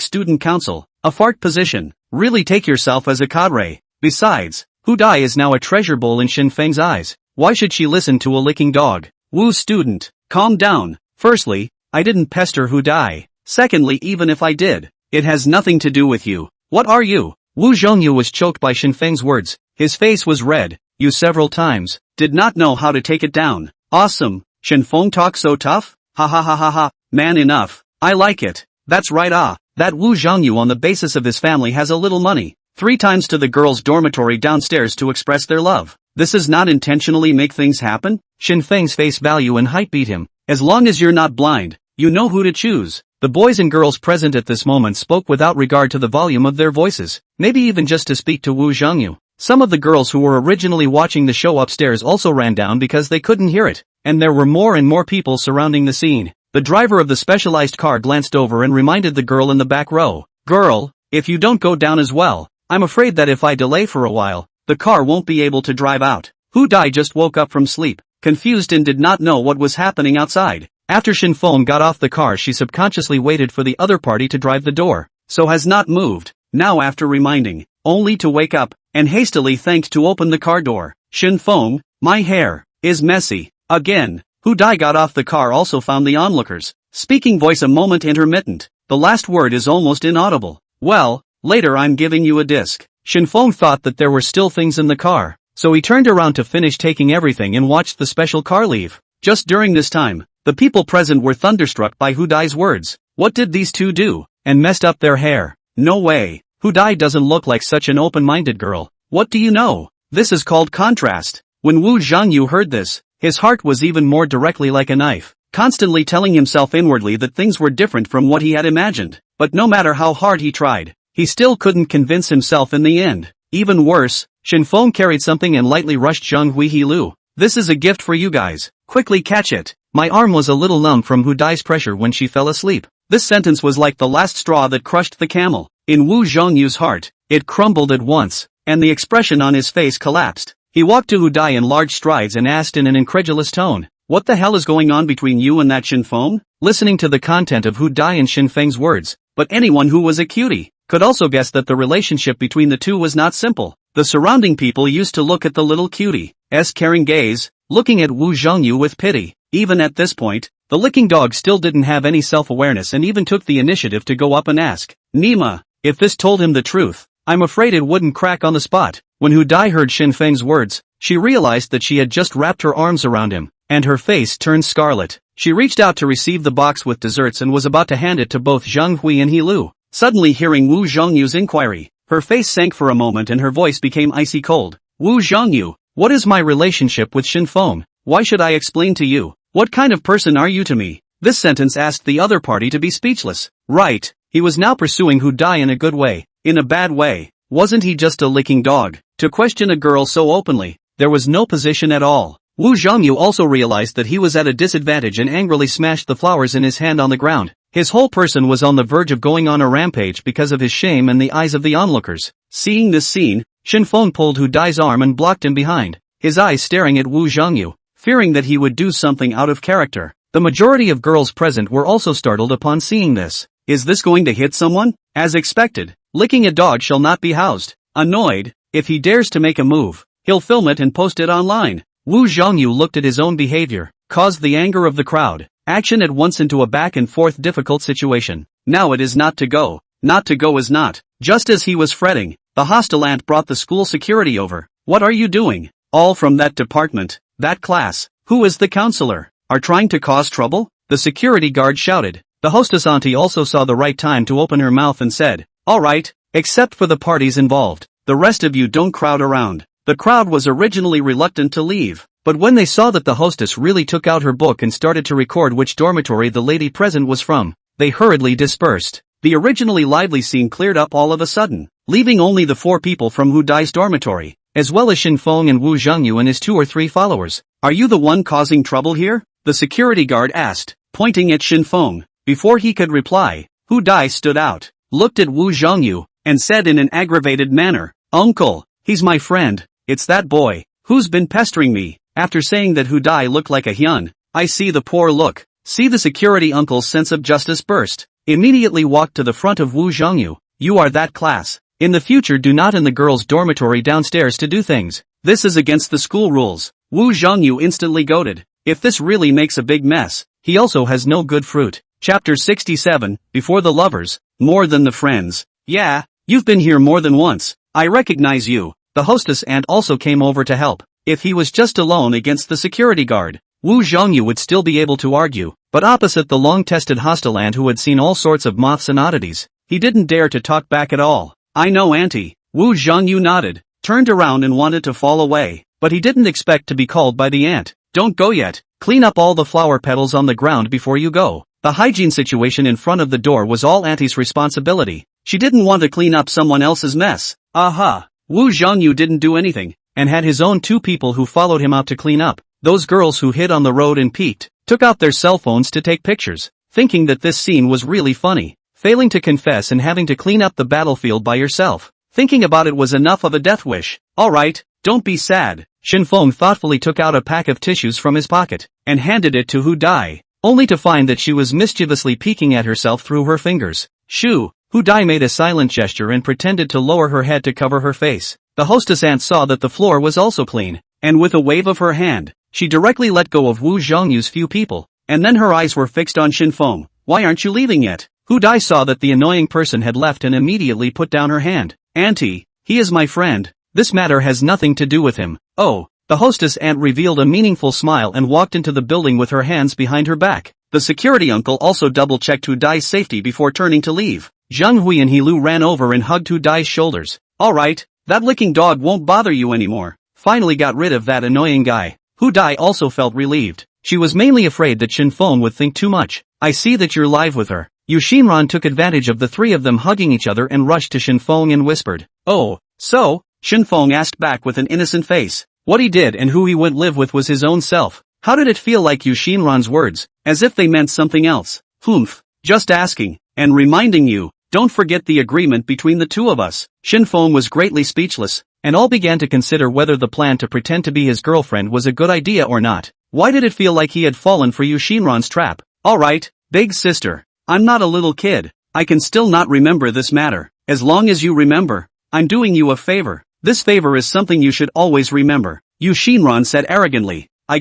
student council, a fart position. Really take yourself as a cadre. Besides, Hu Dai is now a treasure bowl in Shen Feng's eyes. Why should she listen to a licking dog? Wu student, calm down. Firstly, I didn't pester Hu Dai. Secondly, even if I did, it has nothing to do with you. What are you? Wu Zhongyu was choked by Shen Feng's words. His face was red. You several times, did not know how to take it down. Awesome. Shen Feng talk so tough? Ha ha ha ha ha. Man enough. I like it. That's right. That Wu Zhongyu on the basis of his family has a little money. 3 times to the girls' dormitory downstairs to express their love. This is not intentionally make things happen? Shen Feng's face value and height beat him. As long as you're not blind, you know who to choose. The boys and girls present at this moment spoke without regard to the volume of their voices, maybe even just to speak to Wu Zhongyu. Some of the girls who were originally watching the show upstairs also ran down because they couldn't hear it, and there were more and more people surrounding the scene. The driver of the specialized car glanced over and reminded the girl in the back row, "Girl, if you don't go down as well, I'm afraid that if I delay for a while, the car won't be able to drive out." Hu Dai just woke up from sleep, confused and did not know what was happening outside. After Shen Feng got off the car, she subconsciously waited for the other party to drive the door, so has not moved. Now after reminding, only to wake up, and hastily thanked to open the car door. "Shen Feng, my hair is messy again." Hu Dai got off the car, also found the onlookers' speaking voice a moment intermittent. The last word is almost inaudible. "Well, later I'm giving you a disc." Shen Feng thought that there were still things in the car, so he turned around to finish taking everything and watched the special car leave. Just during this time, the people present were thunderstruck by Hu Dai's words. What did these two do? And messed up their hair? No way. Hu Dai doesn't look like such an open-minded girl. What do you know? This is called contrast. When Wu Zhongyu heard this, his heart was even more directly like a knife, constantly telling himself inwardly that things were different from what he had imagined. But no matter how hard he tried, he still couldn't convince himself in the end. Even worse, Shen Feng carried something and lightly rushed Zhang Hui Lu. "This is a gift for you guys. Quickly catch it." My arm was a little numb from Hu Dai's pressure when she fell asleep. This sentence was like the last straw that crushed the camel. In Wu Zhongyu's heart, it crumbled at once, and the expression on his face collapsed. He walked to Hu Dai in large strides and asked in an incredulous tone, "What the hell is going on between you and that Shen Feng?" Listening to the content of Hu Dai and Shen Feng's words, but anyone who was a cutie could also guess that the relationship between the two was not simple. The surrounding people used to look at the little cutie's caring gaze, looking at Wu Zhongyu with pity. Even at this point, the licking dog still didn't have any self-awareness and even took the initiative to go up and ask, "Nima, if this told him the truth, I'm afraid it wouldn't crack on the spot." When Hu Dai heard Shen Feng's words, she realized that she had just wrapped her arms around him, and her face turned scarlet. She reached out to receive the box with desserts and was about to hand it to both Zhang Hui and He Lu. Suddenly hearing Wu Zhongyu's inquiry, her face sank for a moment and her voice became icy cold. "Wu Zhongyu, what is my relationship with Shen Feng? Why should I explain to you? What kind of person are you to me?" This sentence asked the other party to be speechless. "Right, He was now pursuing Hu Dai in a good way. In a bad way, wasn't he just a licking dog? To question a girl so openly, there was no position at all. Wu Zhongyu also realized that he was at a disadvantage and angrily smashed the flowers in his hand on the ground. His whole person was on the verge of going on a rampage because of his shame and the eyes of the onlookers. Seeing this scene, Shen Feng pulled Hu Dai's arm and blocked him behind, his eyes staring at Wu Zhongyu, fearing that he would do something out of character. The majority of girls present were also startled upon seeing this. Is this going to hit someone? As expected, licking a dog shall not be housed. Annoyed, if he dares to make a move, he'll film it and post it online. Wu Zhongyu looked at his own behavior, caused the anger of the crowd. Action at once into a back and forth difficult situation. Now it is not to go. Not to go is not. Just as he was fretting, the hostile ant brought the school security over. What are you doing? All from that department, that class. Who is the counselor? Are trying to cause trouble? The security guard shouted. The hostess auntie also saw the right time to open her mouth and said, all right, except for the parties involved. The rest of you don't crowd around. The crowd was originally reluctant to leave, but when they saw that the hostess really took out her book and started to record which dormitory the lady present was from, they hurriedly dispersed. The originally lively scene cleared up all of a sudden, leaving only the 4 people from Hu Dai's dormitory, as well as Shen Feng and Wu Zhongyu and his 2 or 3 followers. Are you the one causing trouble here? The security guard asked, pointing at Shen Feng. Before he could reply, Hu Dai stood out, looked at Wu Zhongyu, and said in an aggravated manner, Uncle, he's my friend. It's that boy, who's been pestering me. After saying that Hu Dai looked like a hyun, I see the poor look. See the security uncle's sense of justice burst. Immediately walked to the front of Wu Zhongyu. You are that class. In the future do not in the girls' dormitory downstairs to do things. This is against the school rules. Wu Zhongyu instantly goaded. If this really makes a big mess, he also has no good fruit. Chapter 67, Before the Lovers, More Than the Friends. Yeah, you've been here more than once. I recognize you. The hostess aunt also came over to help. If he was just alone against the security guard, Wu Zhongyu would still be able to argue, but opposite the long-tested hostile aunt who had seen all sorts of moths and oddities, he didn't dare to talk back at all. I know auntie. Wu Zhongyu nodded, turned around and wanted to fall away, but he didn't expect to be called by the aunt. Don't go yet. Clean up all the flower petals on the ground before you go. The hygiene situation in front of the door was all auntie's responsibility. She didn't want to clean up someone else's mess. Aha! Wu Zhongyu didn't do anything, and had his own 2 people who followed him out to clean up. Those girls who hid on the road and peeked, took out their cell phones to take pictures, thinking that this scene was really funny. Failing to confess and having to clean up the battlefield by yourself. Thinking about it was enough of a death wish. Alright, don't be sad. Shen Feng thoughtfully took out a pack of tissues from his pocket, and handed it to Hu Dai, only to find that she was mischievously peeking at herself through her fingers. Shoo! Hu Dai made a silent gesture and pretended to lower her head to cover her face. The hostess aunt saw that the floor was also clean, and with a wave of her hand, she directly let go of Wu Zhongyu's few people, and then her eyes were fixed on Shen Feng. Why aren't you leaving yet? Hu Dai saw that the annoying person had left and immediately put down her hand. Auntie, he is my friend. This matter has nothing to do with him. Oh, the hostess aunt revealed a meaningful smile and walked into the building with her hands behind her back. The security uncle also double-checked Hu Dai's safety before turning to leave. Zhang Hui and He Lu ran over and hugged Hu Dai's shoulders. Alright, that licking dog won't bother you anymore. Finally got rid of that annoying guy. Hu Dai also felt relieved. She was mainly afraid that Shen Feng would think too much. I see that you're live with her. Yu Xinran took advantage of the 3 of them hugging each other and rushed to Shen Feng and whispered. Oh, so? Shen Feng asked back with an innocent face. What he did and who he went live with was his own self. How did it feel like Yu Xinran's words, as if they meant something else? Humph, just asking, and reminding you, don't forget the agreement between the 2 of us. Shen Feng was greatly speechless, and all began to consider whether the plan to pretend to be his girlfriend was a good idea or not. Why did it feel like he had fallen for Yu Xinran's trap? Alright, big sister, I'm not a little kid. I can still not remember this matter. As long as you remember, I'm doing you a favor. This favor is something you should always remember. Yu Xinran said arrogantly. I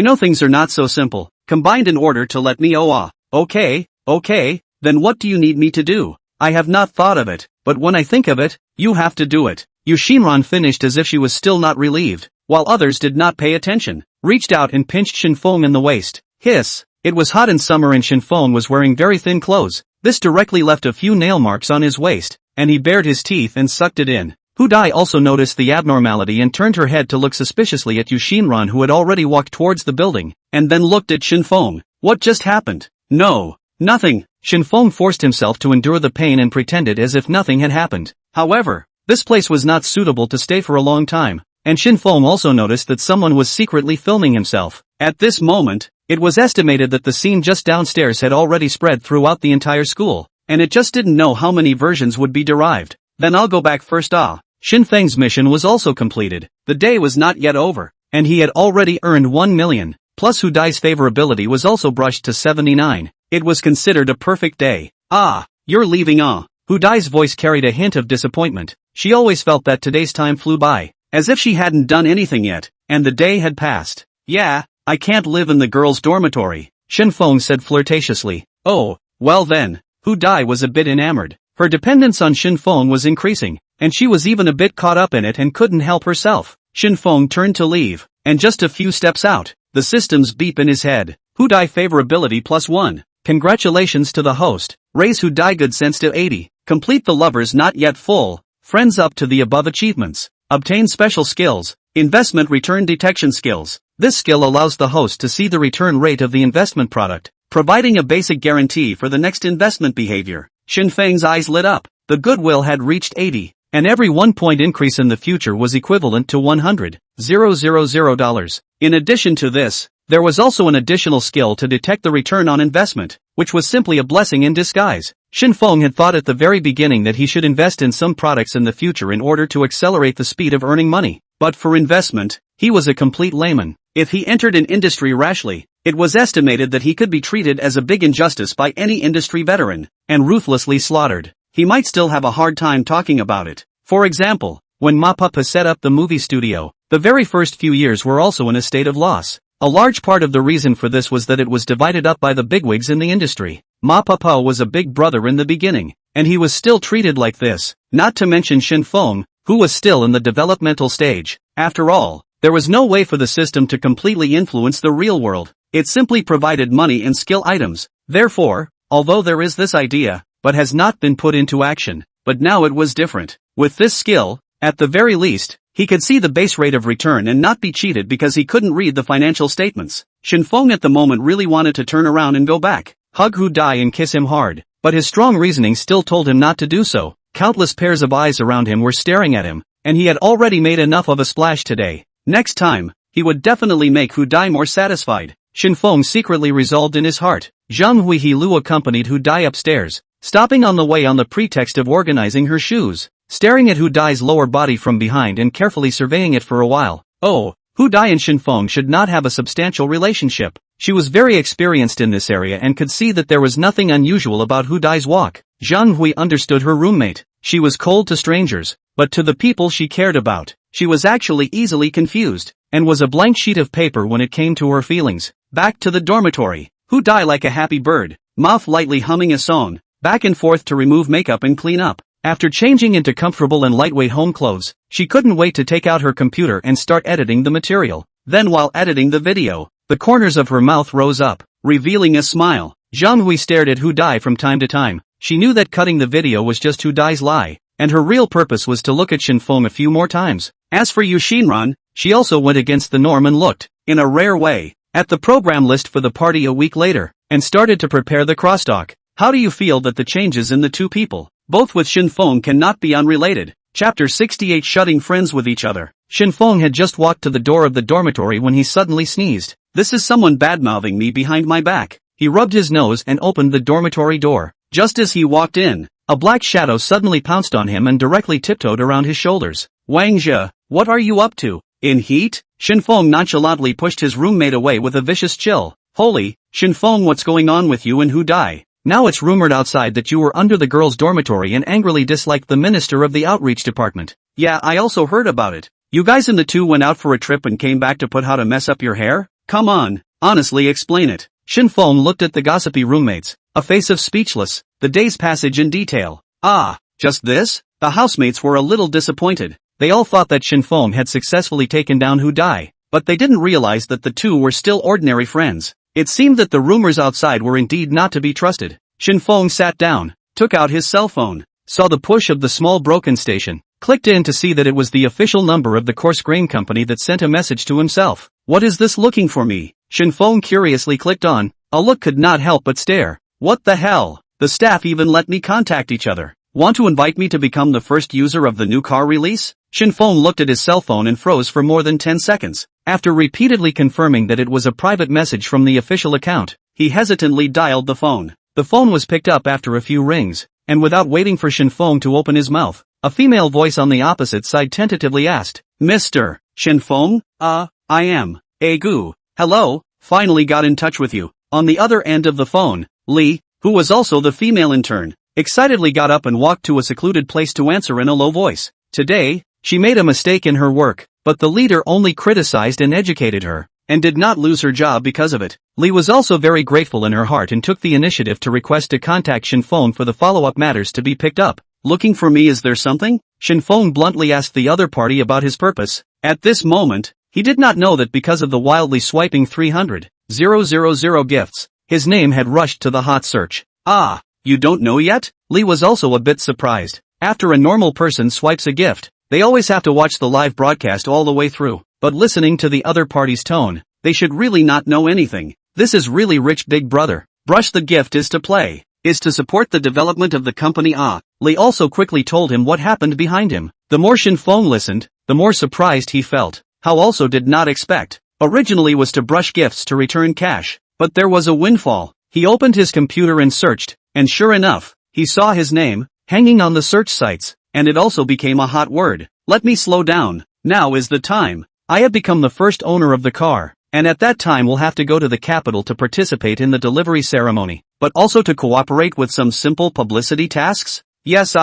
know things are not so simple, combined in order to let me Okay, then what do you need me to do? I have not thought of it, but when I think of it, you have to do it. Yu Xinran finished as if she was still not relieved, while others did not pay attention, reached out and pinched Shen Feng in the waist. Hiss! It was hot in summer and Shen Feng was wearing very thin clothes. This directly left a few nail marks on his waist, and he bared his teeth and sucked it in. Hu Dai also noticed the abnormality and turned her head to look suspiciously at Yu Xinran, who had already walked towards the building, and then looked at Shen Feng. What just happened? No, Nothing. Shen Feng forced himself to endure the pain and pretended as if nothing had happened. However, this place was not suitable to stay for a long time, and Shen Feng also noticed that someone was secretly filming himself. At this moment, it was estimated that the scene just downstairs had already spread throughout the entire school, and it just didn't know how many versions would be derived. Then I'll go back first. Shen Feng's mission was also completed. The day was not yet over, and he had already earned 1 million, plus Hu Dai's favorability was also brushed to 79. It was considered a perfect day. You're leaving. Hu Dai's voice carried a hint of disappointment. She always felt that today's time flew by, as if she hadn't done anything yet, and the day had passed. Yeah, I can't live in the girls' dormitory, Shen Feng said flirtatiously. Oh, well then. Hu Dai was a bit enamored. Her dependence on Shen Feng was increasing, and she was even a bit caught up in it and couldn't help herself. Shen Feng turned to leave, and just a few steps out, the system's beep in his head. Hu Dai favorability +1. Congratulations to the host. Raise Hu Dai good sense to 80. Complete the lovers not yet full. Friends up to the above achievements. Obtain special skills. Investment return detection skills. This skill allows the host to see the return rate of the investment product, providing a basic guarantee for the next investment behavior. Shen Feng's eyes lit up. The goodwill had reached 80, and every 1 point increase in the future was equivalent to $100,000. In addition to this, there was also an additional skill to detect the return on investment, which was simply a blessing in disguise. Shen Feng had thought at the very beginning that he should invest in some products in the future in order to accelerate the speed of earning money. But for investment, he was a complete layman. If he entered an industry rashly, it was estimated that he could be treated as a big injustice by any industry veteran, and ruthlessly slaughtered. He might still have a hard time talking about it. For example, when Ma Papa set up the movie studio, the very first few years were also in a state of loss. A large part of the reason for this was that it was divided up by the bigwigs in the industry. Ma Papa was a big brother in the beginning, and he was still treated like this, not to mention Shen Feng, who was still in the developmental stage. After all, there was no way for the system to completely influence the real world. It simply provided money and skill items. Therefore, although there is this idea, but has not been put into action, but now it was different. With this skill, at the very least, he could see the base rate of return and not be cheated because he couldn't read the financial statements. Shen Feng at the moment really wanted to turn around and go back, hug Hu Dai and kiss him hard, but his strong reasoning still told him not to do so. Countless pairs of eyes around him were staring at him, and he had already made enough of a splash today. Next time, he would definitely make Hu Dai more satisfied. Shen Feng secretly resolved in his heart. Zhang Huihe Lu accompanied Hu Dai upstairs, stopping on the way on the pretext of organizing her shoes, staring at Hu Dai's lower body from behind and carefully surveying it for a while. Oh, Hu Dai and Shen Feng should not have a substantial relationship. She was very experienced in this area and could see that there was nothing unusual about Hu Dai's walk. Zhang Hui understood her roommate. She was cold to strangers, but to the people she cared about, she was actually easily confused, and was a blank sheet of paper when it came to her feelings. Back to the dormitory. Hu Dai like a happy bird, mouth lightly humming a song, back and forth to remove makeup and clean up. After changing into comfortable and lightweight home clothes, she couldn't wait to take out her computer and start editing the material. Then while editing the video, the corners of her mouth rose up, revealing a smile. Zhang Hui stared at Hu Dai from time to time. She knew that cutting the video was just Hu Dai's lie, and her real purpose was to look at Shen Feng a few more times. As for Yu Xinran, she also went against the norm and looked, in a rare way, at the program list for the party a week later, and started to prepare the crosstalk. How do you feel that the changes in the two people, both with Shen Feng, cannot be unrelated? Chapter 68 Shutting Friends with Each Other. Shen Feng had just walked to the door of the dormitory when he suddenly sneezed. This is someone badmouthing me behind my back. He rubbed his nose and opened the dormitory door. Just as he walked in, a black shadow suddenly pounced on him and directly tiptoed around his shoulders. Wang Zhe, what are you up to? In heat? Shen Feng nonchalantly pushed his roommate away with a vicious chill. Holy, Shen Feng, what's going on with you and Hu Dai? Now it's rumored outside that you were under the girls' dormitory and angrily disliked the minister of the outreach department. Yeah, I also heard about it. You guys and the two went out for a trip and came back to put how to mess up your hair? Come on, honestly explain it. Shen Feng looked at the gossipy roommates, a face of speechless, the day's passage in detail. Just this? The housemates were a little disappointed. They all thought that Shen Feng had successfully taken down Hu Dai, but they didn't realize that the two were still ordinary friends. It seemed that the rumors outside were indeed not to be trusted. Shen Feng sat down, took out his cell phone, saw the push of the small broken station, clicked in to see that it was the official number of the coarse grain company that sent a message to himself. What is this looking for me? Shen Feng curiously clicked on. A look could not help but stare. What the hell? The staff even let me contact each other. Want to invite me to become the first user of the new car release? Shen Feng looked at his cell phone and froze for more than 10 seconds. After repeatedly confirming that it was a private message from the official account, he hesitantly dialed the phone. The phone was picked up after a few rings, and without waiting for Shen Feng to open his mouth, a female voice on the opposite side tentatively asked, Mr. Shen Feng? I am. Gu. Hello, finally got in touch with you. On the other end of the phone, Li, who was also the female intern, excitedly got up and walked to a secluded place to answer in a low voice. Today, she made a mistake in her work, but the leader only criticized and educated her, and did not lose her job because of it. Li was also very grateful in her heart and took the initiative to request to contact Shen Feng for the follow-up matters to be picked up. Looking for me, is there something? Shen Feng bluntly asked the other party about his purpose. At this moment, he did not know that because of the wildly swiping 300,000 gifts, his name had rushed to the hot search. Ah, you don't know yet? Li was also a bit surprised. After a normal person swipes a gift, they always have to watch the live broadcast all the way through, but listening to the other party's tone, they should really not know anything. This is really rich big brother. Brush the gift is to play, is to support the development of the company. Li also quickly told him what happened behind him. The more Shen Feng listened, the more surprised he felt. How also did not expect. Originally was to brush gifts to return cash, but there was a windfall. He opened his computer and searched, and sure enough, he saw his name hanging on the search sites, and it also became a hot word. Let me slow down. Now is the time. I have become the first owner of the car, and at that time will have to go to the capital to participate in the delivery ceremony, but also to cooperate with some simple publicity tasks? Yes,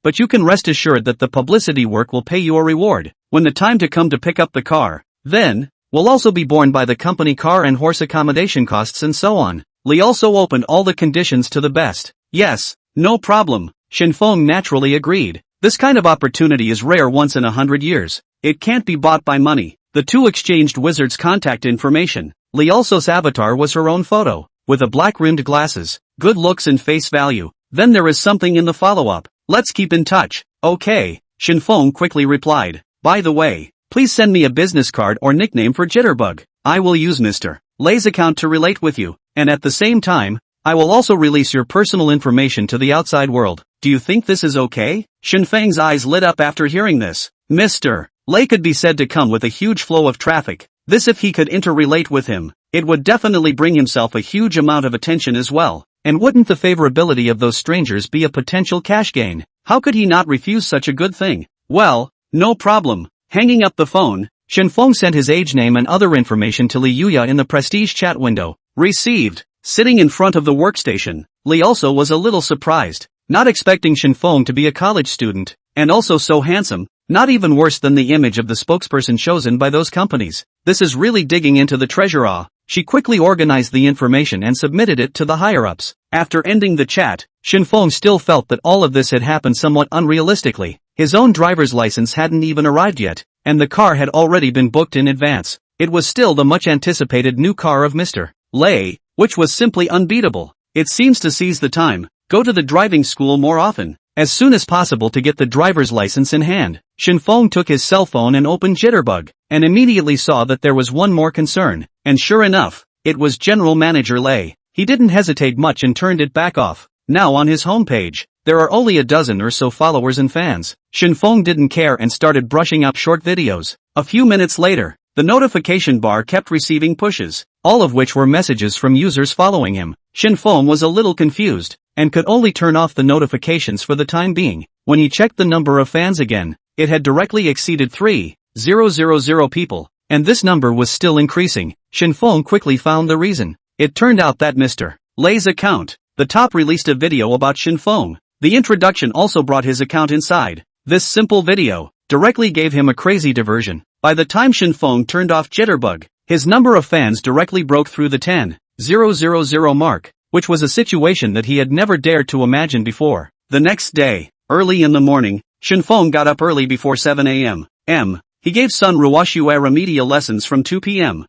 but you can rest assured that the publicity work will pay you a reward when the time to come to pick up the car. Then, will also be borne by the company car and horse accommodation costs and so on. Li also opened all the conditions to the best. Yes, no problem. Shen Feng naturally agreed. This kind of opportunity is rare once in 100 years. It can't be bought by money. The two exchanged Wizard's contact information. Li also's avatar was her own photo, with a black-rimmed glasses, good looks and face value. Then there is something in the follow-up. Let's keep in touch. Okay, Shen Feng quickly replied. By the way, please send me a business card or nickname for Jitterbug. I will use Mr. Lei's account to relate with you, and at the same time, I will also release your personal information to the outside world. Do you think this is okay? Shen Feng's eyes lit up after hearing this. Mr. Lei could be said to come with a huge flow of traffic. This, if he could interrelate with him, it would definitely bring himself a huge amount of attention as well. And wouldn't the favorability of those strangers be a potential cash gain? How could he not refuse such a good thing? Well, no problem. Hanging up the phone, Shen Feng sent his age, name and other information to Li Yuya in the prestige chat window. Received. Sitting in front of the workstation, Li also was a little surprised, not expecting Shen Feng to be a college student, and also so handsome, not even worse than the image of the spokesperson chosen by those companies. This is really digging into the treasure. She quickly organized the information and submitted it to the higher-ups. After ending the chat, Shen Feng still felt that all of this had happened somewhat unrealistically. His own driver's license hadn't even arrived yet, and the car had already been booked in advance. It was still the much-anticipated new car of Mr. Lei, which was simply unbeatable. It seems to seize the time, go to the driving school more often, as soon as possible to get the driver's license in hand. Shen Feng took his cell phone and opened Jitterbug, and immediately saw that there was one more concern, and sure enough, it was General Manager Lei. He didn't hesitate much and turned it back off. Now on his homepage, there are only a dozen or so followers and fans. Shen Feng didn't care and started brushing up short videos. A few minutes later, the notification bar kept receiving pushes, all of which were messages from users following him. Shen Feng was a little confused, and could only turn off the notifications for the time being. When he checked the number of fans again, it had directly exceeded 3,000 people, and this number was still increasing. Shen Feng quickly found the reason. It turned out that Mr. Lei's account, the top, released a video about Shen Feng. The introduction also brought his account inside. This simple video directly gave him a crazy diversion. By the time Shen Feng turned off Jitterbug, his number of fans directly broke through the 10,000 mark, which was a situation that he had never dared to imagine before. The next day, early in the morning, Shen Feng got up early before 7 a.m. He gave Sun Ruoxue remedial lessons from 2 p.m.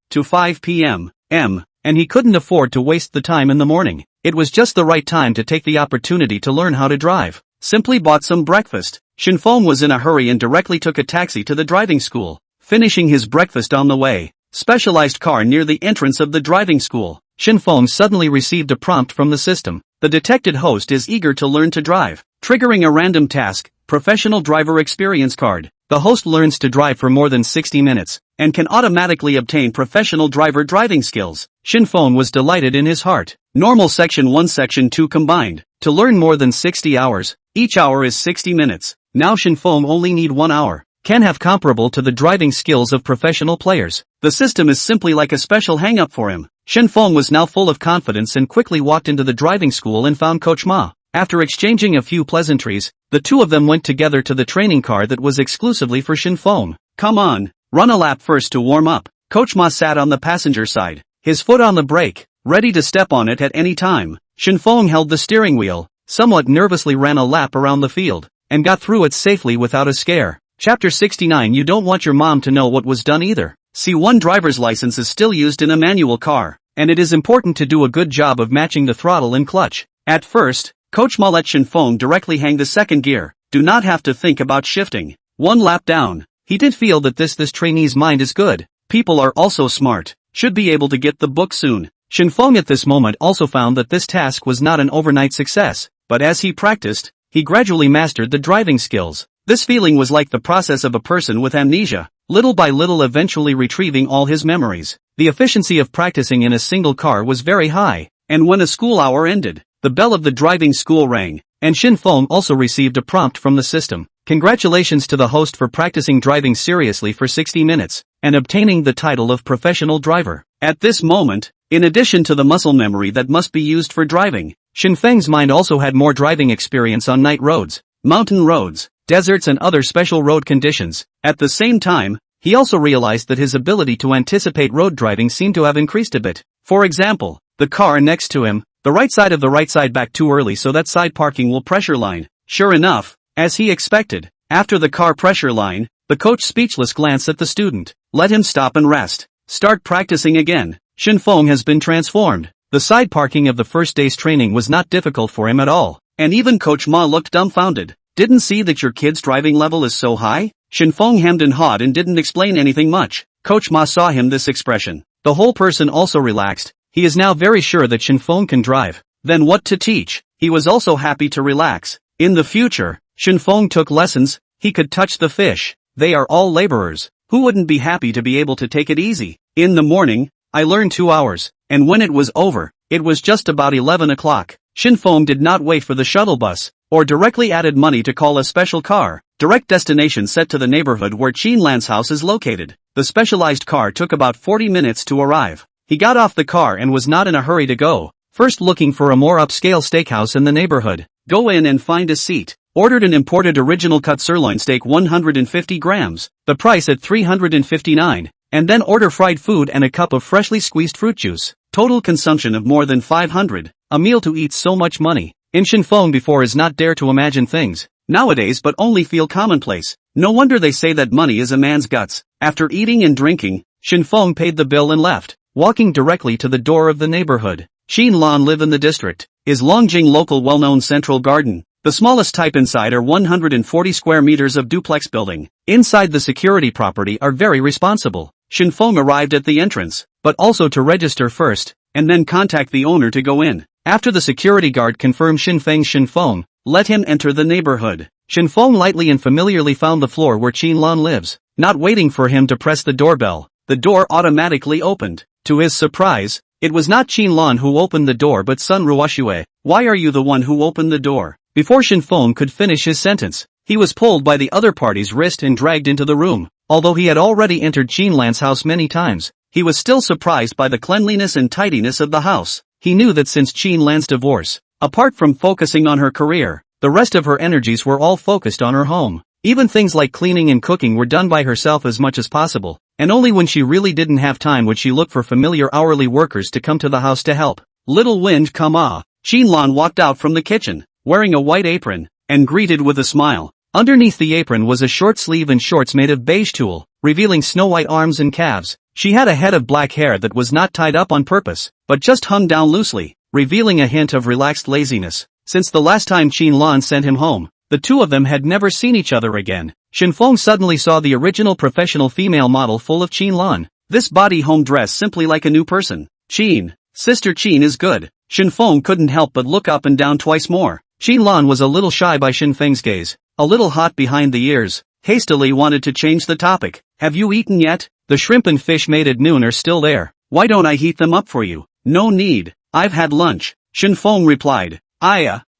to 5 p.m. and he couldn't afford to waste the time in the morning. It was just the right time to take the opportunity to learn how to drive. Simply bought some breakfast. Shen Feng was in a hurry and directly took a taxi to the driving school, finishing his breakfast on the way. Specialized car near the entrance of the driving school. Shen Feng suddenly received a prompt from the system. The detected host is eager to learn to drive. Triggering a random task, professional driver experience card. The host learns to drive for more than 60 minutes, and can automatically obtain professional driver driving skills. Shen Feng was delighted in his heart. Normal Section 1 Section 2 combined. To learn more than 60 hours, each hour is 60 minutes. Now Shen Feng only need 1 hour. Can have comparable to the driving skills of professional players. The system is simply like a special hang-up for him. Shen Feng was now full of confidence and quickly walked into the driving school and found Coach Ma. After exchanging a few pleasantries, the two of them went together to the training car that was exclusively for Shen Feng. Come on, run a lap first to warm up. Coach Ma sat on the passenger side, his foot on the brake, ready to step on it at any time. Shen Feng held the steering wheel, somewhat nervously ran a lap around the field, and got through it safely without a scare. Chapter 69. You don't want your mom to know what was done either. C1 driver's license is still used in a manual car, and it is important to do a good job of matching the throttle and clutch. At first, Coach Ma let Shen Feng directly hang the second gear. Do not have to think about shifting. One lap down. He did feel that this trainee's mind is good. People are also smart. Should be able to get the book soon. Shen Feng at this moment also found that this task was not an overnight success, but as he practiced, he gradually mastered the driving skills. This feeling was like the process of a person with amnesia, little by little eventually retrieving all his memories. The efficiency of practicing in a single car was very high, and when a school hour ended, the bell of the driving school rang, and Shen Feng also received a prompt from the system. Congratulations to the host for practicing driving seriously for 60 minutes, and obtaining the title of professional driver. At this moment, in addition to the muscle memory that must be used for driving, Shen Feng's mind also had more driving experience on night roads, mountain roads, deserts and other special road conditions. At the same time, he also realized that his ability to anticipate road driving seemed to have increased a bit. For example, the car next to him, the right side of the right side back too early so that side parking will pressure line. Sure enough, as he expected, after the car pressure line, the coach speechless glanced at the student. Let him stop and rest. Start practicing again. Shen Feng has been transformed. The side parking of the first day's training was not difficult for him at all, and even Coach Ma looked dumbfounded. Didn't see that your kid's driving level is so high? Shen Feng hemmed and hawed and didn't explain anything much. Coach Ma saw him this expression. The whole person also relaxed. He is now very sure that Shen Feng can drive. Then what to teach? He was also happy to relax. In the future, Shen Feng took lessons. He could touch the fish. They are all laborers. Who wouldn't be happy to be able to take it easy? In the morning, I learned 2 hours, and when it was over, it was just about 11 o'clock. Shen Feng did not wait for the shuttle bus, or directly added money to call a special car. Direct destination set to the neighborhood where Qin Lan's house is located. The specialized car took about 40 minutes to arrive. He got off the car and was not in a hurry to go, first looking for a more upscale steakhouse in the neighborhood. Go in and find a seat. Ordered an imported original cut sirloin steak 150 grams, the price at $359, and then order fried food and a cup of freshly squeezed fruit juice. Total consumption of more than 500, a meal to eat so much money. In Shen Feng before is not dare to imagine things nowadays but only feel commonplace. No wonder they say that money is a man's guts. After eating and drinking, Shen Feng paid the bill and left, walking directly to the door of the neighborhood. Qin Lan live in the district, is Longjing local well-known central garden. The smallest type inside are 140 square meters of duplex building. Inside the security property are very responsible. Shen Feng arrived at the entrance, but also to register first, and then contact the owner to go in. After the security guard confirmed Shen Feng, let him enter the neighborhood. Shen Feng lightly and familiarly found the floor where Qin Lan lives. Not waiting for him to press the doorbell, the door automatically opened. To his surprise, it was not Qin Lan who opened the door but Sun Ruoxue. Why are you the one who opened the door? Before Shen Feng could finish his sentence, he was pulled by the other party's wrist and dragged into the room. Although he had already entered Qin Lan's house many times, he was still surprised by the cleanliness and tidiness of the house. He knew that since Qin Lan's divorce, apart from focusing on her career, the rest of her energies were all focused on her home. Even things like cleaning and cooking were done by herself as much as possible, and only when she really didn't have time would she look for familiar hourly workers to come to the house to help. Little wind come ah. Qin Lan walked out from the kitchen, wearing a white apron, and greeted with a smile. Underneath the apron was a short sleeve and shorts made of beige tulle, revealing snow-white arms and calves. She had a head of black hair that was not tied up on purpose, but just hung down loosely, revealing a hint of relaxed laziness. Since the last time Qin Lan sent him home, the two of them had never seen each other again. Shen Feng suddenly saw the original professional female model full of Qin Lan. This body home dress simply like a new person. Qin, Sister Qin is good. Shen Feng couldn't help but look up and down twice more. Qin Lan was a little shy by Shen Feng's gaze, a little hot behind the ears, hastily wanted to change the topic. Have you eaten yet? The shrimp and fish made at noon are still there. Why don't I heat them up for you? No need. I've had lunch. Shen Feng replied.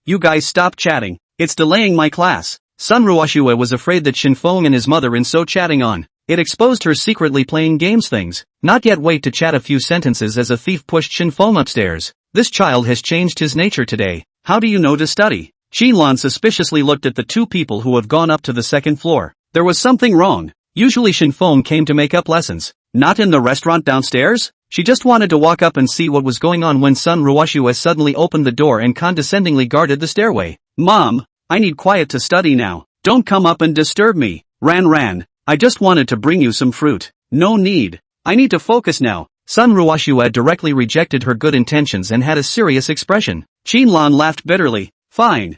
You guys stop chatting. It's delaying my class. Sun Ruoxue was afraid that Shen Feng and his mother in so chatting on. It exposed her secretly playing games things. Not yet wait to chat a few sentences as a thief pushed Shen Feng upstairs. This child has changed his nature today. How do you know to study? Qin Lan suspiciously looked at the two people who have gone up to the second floor. There was something wrong. Usually Shen Feng came to make up lessons. Not in the restaurant downstairs? She just wanted to walk up and see what was going on when Sun Ruoxue suddenly opened the door and condescendingly guarded the stairway. Mom, I need quiet to study now. Don't come up and disturb me. Ran. I just wanted to bring you some fruit. No need. I need to focus now. Sun Ruoxue directly rejected her good intentions and had a serious expression. Qin Lan laughed bitterly. Fine.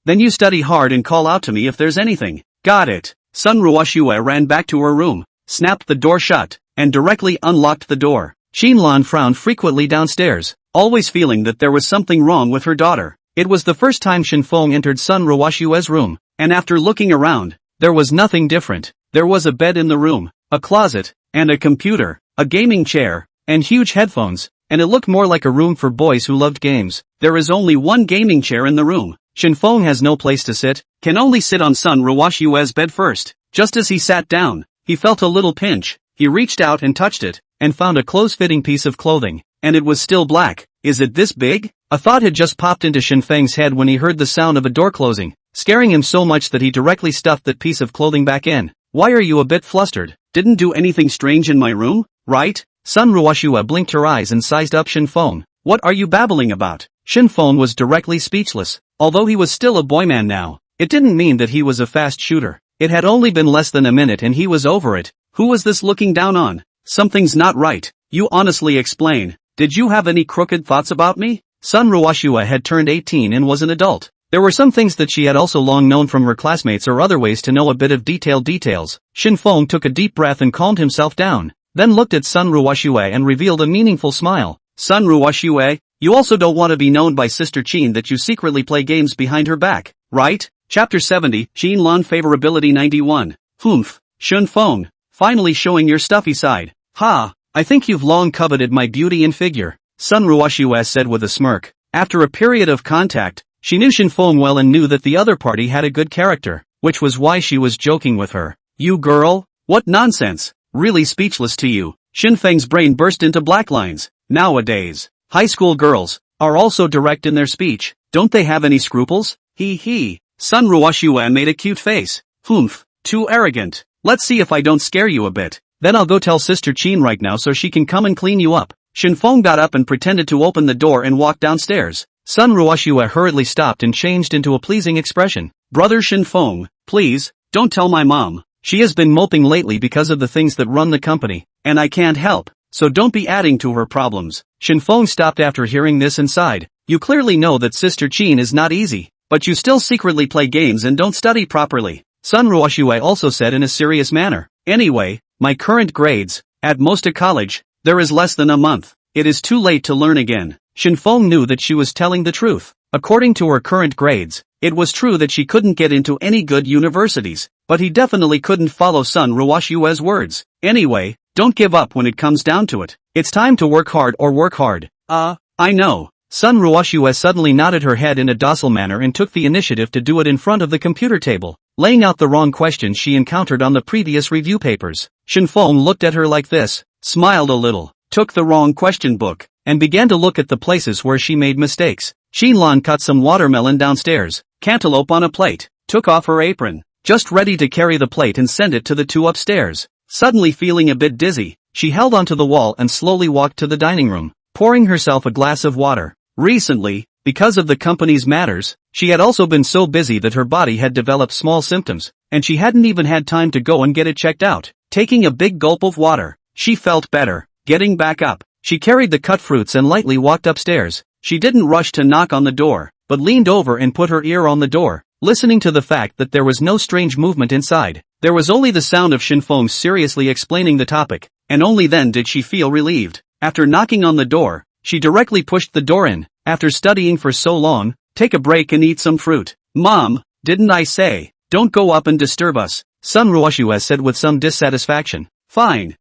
Then you study hard and call out to me if there's anything. Got it. Sun Ruoxue ran back to her room, snapped the door shut, and directly unlocked the door. Qin Lan frowned frequently downstairs, always feeling that there was something wrong with her daughter. It was the first time Shen Feng entered Sun Ruoxue's room, and after looking around, there was nothing different. There was a bed in the room, a closet, and a computer, a gaming chair, and huge headphones, and it looked more like a room for boys who loved games. There is only one gaming chair in the room. Shen Feng has no place to sit, can only sit on Sun Ruoxue's bed first. Just as he sat down, he felt a little pinch. He reached out and touched it, and found a close-fitting piece of clothing, and it was still black. Is it this big? A thought had just popped into Shen Feng's head when he heard the sound of a door closing, scaring him so much that he directly stuffed that piece of clothing back in. Why are you a bit flustered? Didn't do anything strange in my room, right? Sun Ruoxue blinked her eyes and sized up Shen Feng. What are you babbling about? Shen Feng was directly speechless. Although he was still a boyman now, it didn't mean that he was a fast shooter. It had only been less than a minute and he was over it. Who was this looking down on? Something's not right. You honestly explain. Did you have any crooked thoughts about me? Sun Ruoxue had turned 18 and was an adult. There were some things that she had also long known from her classmates or other ways to know a bit of detailed details. Shen Feng took a deep breath and calmed himself down, then looked at Sun Ruoxue and revealed a meaningful smile. Sun Ruoxue, you also don't want to be known by Sister Qin that you secretly play games behind her back, right? Chapter 70, Qin Lan Favorability 91. Humph, Shen Feng, finally showing your stuffy side. Ha, I think you've long coveted my beauty and figure, Sun Ruoxue said with a smirk. After a period of contact, she knew Shen Feng well and knew that the other party had a good character, which was why she was joking with her. You girl? What nonsense. Really speechless to you. Shen Feng's brain burst into black lines. Nowadays, high school girls are also direct in their speech. Don't they have any scruples? He. Sun Ruoxue made a cute face. Humph, too arrogant. Let's see if I don't scare you a bit. Then I'll go tell Sister Qin right now so she can come and clean you up. Shen Feng got up and pretended to open the door and walk downstairs. Sun Ruoxue hurriedly stopped and changed into a pleasing expression. Brother Shen Feng, please, don't tell my mom. She has been moping lately because of the things that run the company, and I can't help, so don't be adding to her problems. Shen Feng stopped after hearing this and sighed. You clearly know that Sister Qin is not easy, but you still secretly play games and don't study properly. Sun Ruoxue also said in a serious manner. Anyway, my current grades, at most a college, there is less than a month. It is too late to learn again. Shen Feng knew that she was telling the truth. According to her current grades, it was true that she couldn't get into any good universities, but he definitely couldn't follow Sun Ruoxue's words. Anyway, don't give up when it comes down to it. It's time to work hard or work hard. I know. Sun Ruoxue suddenly nodded her head in a docile manner and took the initiative to do it in front of the computer table, laying out the wrong questions she encountered on the previous review papers. Shen Feng looked at her like this, smiled a little, took the wrong question book, and began to look at the places where she made mistakes. Qin Lan cut some watermelon downstairs, cantaloupe on a plate, took off her apron, just ready to carry the plate and send it to the two upstairs. Suddenly feeling a bit dizzy, she held onto the wall and slowly walked to the dining room, pouring herself a glass of water. Recently, because of the company's matters, she had also been so busy that her body had developed small symptoms, and she hadn't even had time to go and get it checked out. Taking a big gulp of water, she felt better. Getting back up, she carried the cut fruits and lightly walked upstairs. She didn't rush to knock on the door, but leaned over and put her ear on the door, listening to the fact that there was no strange movement inside. There was only the sound of Shen Feng seriously explaining the topic, and only then did she feel relieved. After knocking on the door, she directly pushed the door in. After studying for so long, take a break and eat some fruit. Mom, didn't I say, don't go up and disturb us? Sun Ruoxue said with some dissatisfaction. Fine,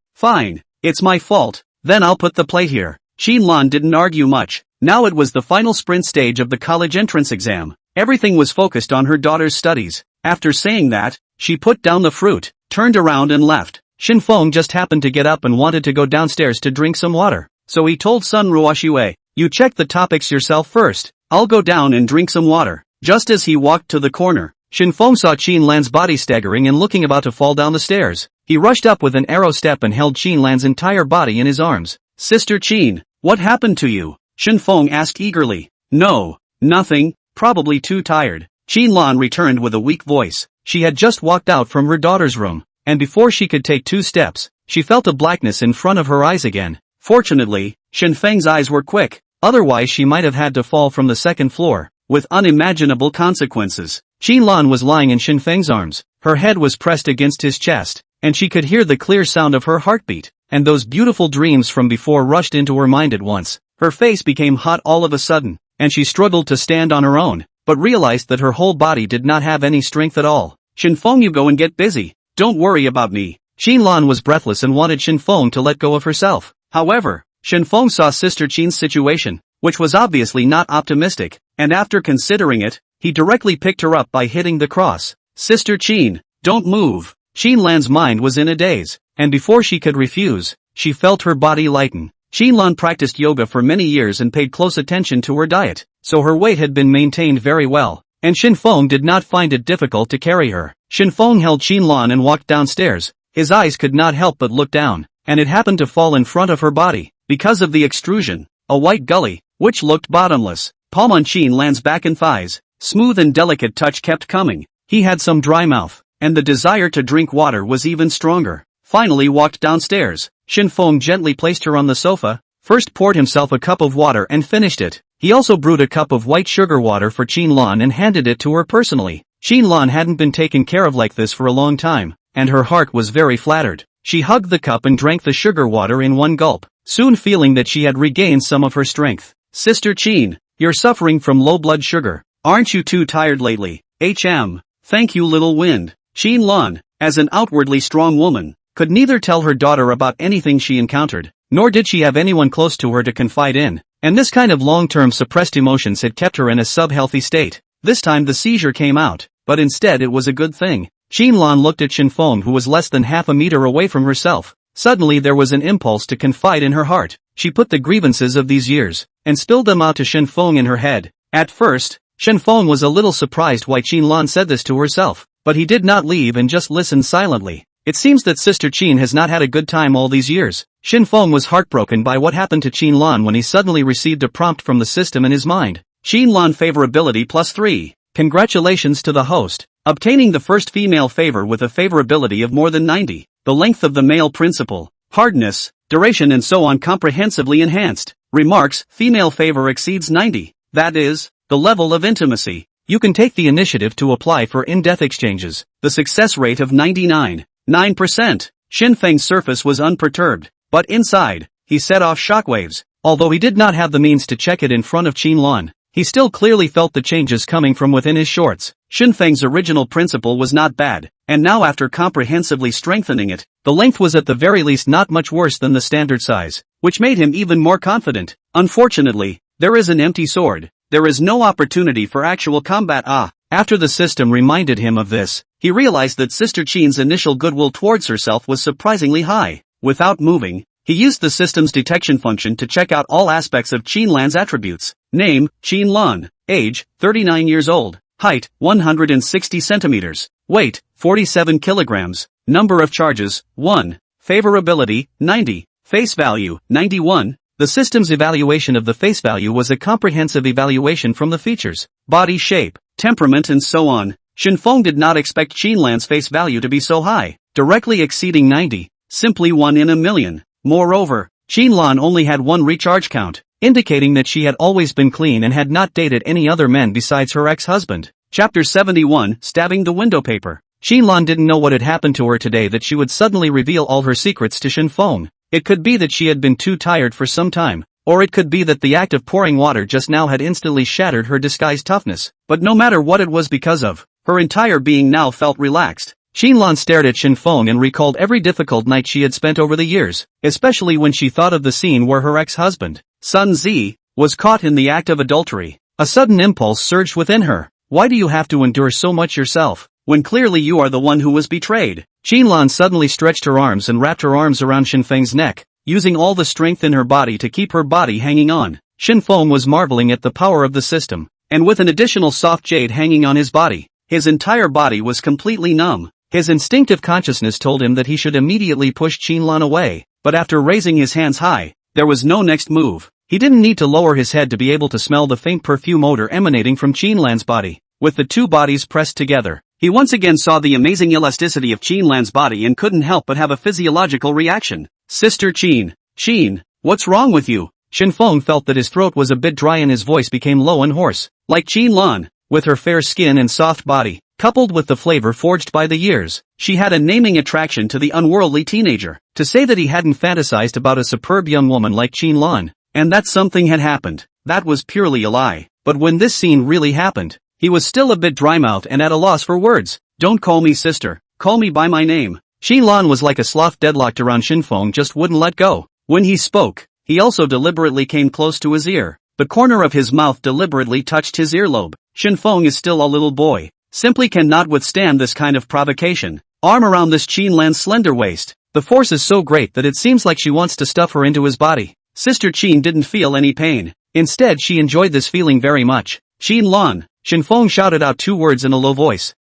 it's my fault, then I'll put the play here. Qinlan didn't argue much. Now it was the final sprint stage of the college entrance exam. Everything was focused on her daughter's studies. After saying that, she put down the fruit, turned around and left. Shen Feng just happened to get up and wanted to go downstairs to drink some water. So he told Sun Ruoxue, you check the topics yourself first, I'll go down and drink some water. Just as he walked to the corner, Shen Feng saw Qinlan's body staggering and looking about to fall down the stairs. He rushed up with an arrow step and held Qinlan's entire body in his arms. Sister Qin, what happened to you? Shen Feng asked eagerly. No, nothing, probably too tired. Qinlan returned with a weak voice. She had just walked out from her daughter's room, and before she could take 2 steps, she felt a blackness in front of her eyes again. Fortunately, Shen Feng's eyes were quick, otherwise she might have had to fall from the 2nd floor, with unimaginable consequences. Qinlan was lying in Shen Feng's arms, her head was pressed against his chest, and she could hear the clear sound of her heartbeat, and those beautiful dreams from before rushed into her mind at once. Her face became hot all of a sudden, and she struggled to stand on her own, but realized that her whole body did not have any strength at all. Shen Feng, you go and get busy, don't worry about me. Qinlan was breathless and wanted Shen Feng to let go of herself. However, Shen Feng saw Sister Qin's situation, which was obviously not optimistic, and after considering it, he directly picked her up by hitting the cross. Sister Qin, don't move. Qinlan's mind was in a daze, and before she could refuse, she felt her body lighten. Qinlan practiced yoga for many years and paid close attention to her diet, so her weight had been maintained very well, and Shen Feng did not find it difficult to carry her. Shen Feng held Qinlan and walked downstairs. His eyes could not help but look down, and it happened to fall in front of her body, because of the extrusion, a white gully, which looked bottomless. Palm on Qinlan's back and thighs, smooth and delicate touch kept coming. He had some dry mouth, and the desire to drink water was even stronger. Finally walked downstairs, Shen Feng gently placed her on the sofa, first poured himself a cup of water and finished it. He also brewed a cup of white sugar water for Qinlan and handed it to her personally. Qinlan hadn't been taken care of like this for a long time, and her heart was very flattered. She hugged the cup and drank the sugar water in one gulp, soon feeling that she had regained some of her strength. Sister Qin, you're suffering from low blood sugar. Aren't you too tired lately? Thank you, little wind. Qinlan, as an outwardly strong woman, could neither tell her daughter about anything she encountered, nor did she have anyone close to her to confide in, and this kind of long-term suppressed emotions had kept her in a sub-healthy state. This time the seizure came out, but instead it was a good thing. Qinlan looked at Shen Feng, who was less than half a meter away from herself. Suddenly there was an impulse to confide in her heart. She put the grievances of these years, and spilled them out to Shen Feng in her head. At first, Shen Feng was a little surprised why Qinlan said this to herself, but he did not leave and just listened silently. It seems that Sister Qin has not had a good time all these years. Shen Feng was heartbroken by what happened to Qinlan when he suddenly received a prompt from the system in his mind. Qinlan favorability +3. Congratulations to the host, obtaining the first female favor with a favorability of more than 90. The length of the male principal, hardness, duration and so on comprehensively enhanced. Remarks, female favor exceeds 90. That is, the level of intimacy. You can take the initiative to apply for in-depth exchanges. The success rate of 99.9%. Shen Feng's surface was unperturbed, but inside, he set off shockwaves. Although he did not have the means to check it in front of Qinlan, he still clearly felt the changes coming from within his shorts. Shen Feng's original principle was not bad, and now after comprehensively strengthening it, the length was at the very least not much worse than the standard size, which made him even more confident. Unfortunately, there is an empty sword. There is no opportunity for actual combat. After the system reminded him of this, he realized that Sister Qin's initial goodwill towards herself was surprisingly high. Without moving, he used the system's detection function to check out all aspects of Qinlan's attributes. Name, Qinlan. Age, 39 years old. Height, 160 centimeters. Weight, 47 kilograms. Number of charges, 1. Favorability, 90. Face value, 91. The system's evaluation of the face value was a comprehensive evaluation from the features, body shape, temperament and so on. Shen Feng did not expect Qinlan's face value to be so high, directly exceeding 90, simply 1 in a million. Moreover, Qinlan only had one recharge count, indicating that she had always been clean and had not dated any other men besides her ex-husband. Chapter 71, Stabbing the Window Paper. Qinlan didn't know what had happened to her today that she would suddenly reveal all her secrets to Shen Feng. It could be that she had been too tired for some time, Or it could be that the act of pouring water just now had instantly shattered her disguised toughness. But no matter what it was because of, her entire being now felt relaxed. Xinlan stared at Shen Feng and recalled every difficult night she had spent over the years, especially when she thought of the scene where her ex-husband, Sun Zi, was caught in the act of adultery. A sudden impulse surged within her. Why do you have to endure so much yourself, when clearly you are the one who was betrayed? Xinlan suddenly stretched her arms and wrapped her arms around Shen Feng's neck, using all the strength in her body to keep her body hanging on. Shen Feng was marveling at the power of the system, and with an additional soft jade hanging on his body, his entire body was completely numb. His instinctive consciousness told him that he should immediately push Xinlan away, but after raising his hands high, there was no next move. He didn't need to lower his head to be able to smell the faint perfume odor emanating from Xinlan's body. With the two bodies pressed together, he once again saw the amazing elasticity of Xinlan's body and couldn't help but have a physiological reaction. Sister Xin, what's wrong with you? Shen Feng felt that his throat was a bit dry and his voice became low and hoarse. Like Xinlan, with her fair skin and soft body, coupled with the flavor forged by the years, she had a naming attraction to the unworldly teenager. To say that he hadn't fantasized about a superb young woman like Xinlan, and that something had happened, that was purely a lie. But when this scene really happened, he was still a bit dry-mouthed and at a loss for words. Don't call me sister, call me by my name. Xinlan was like a sloth deadlocked around Shen Feng, just wouldn't let go. When he spoke, he also deliberately came close to his ear. The corner of his mouth deliberately touched his earlobe. Shen Feng is still a little boy, simply cannot withstand this kind of provocation. Arm around this Xinlan's slender waist. The force is so great that it seems like she wants to stuff her into his body. Sister Qin didn't feel any pain. Instead, she enjoyed this feeling very much. Xinlan, Shen Feng shouted out two words in a low voice.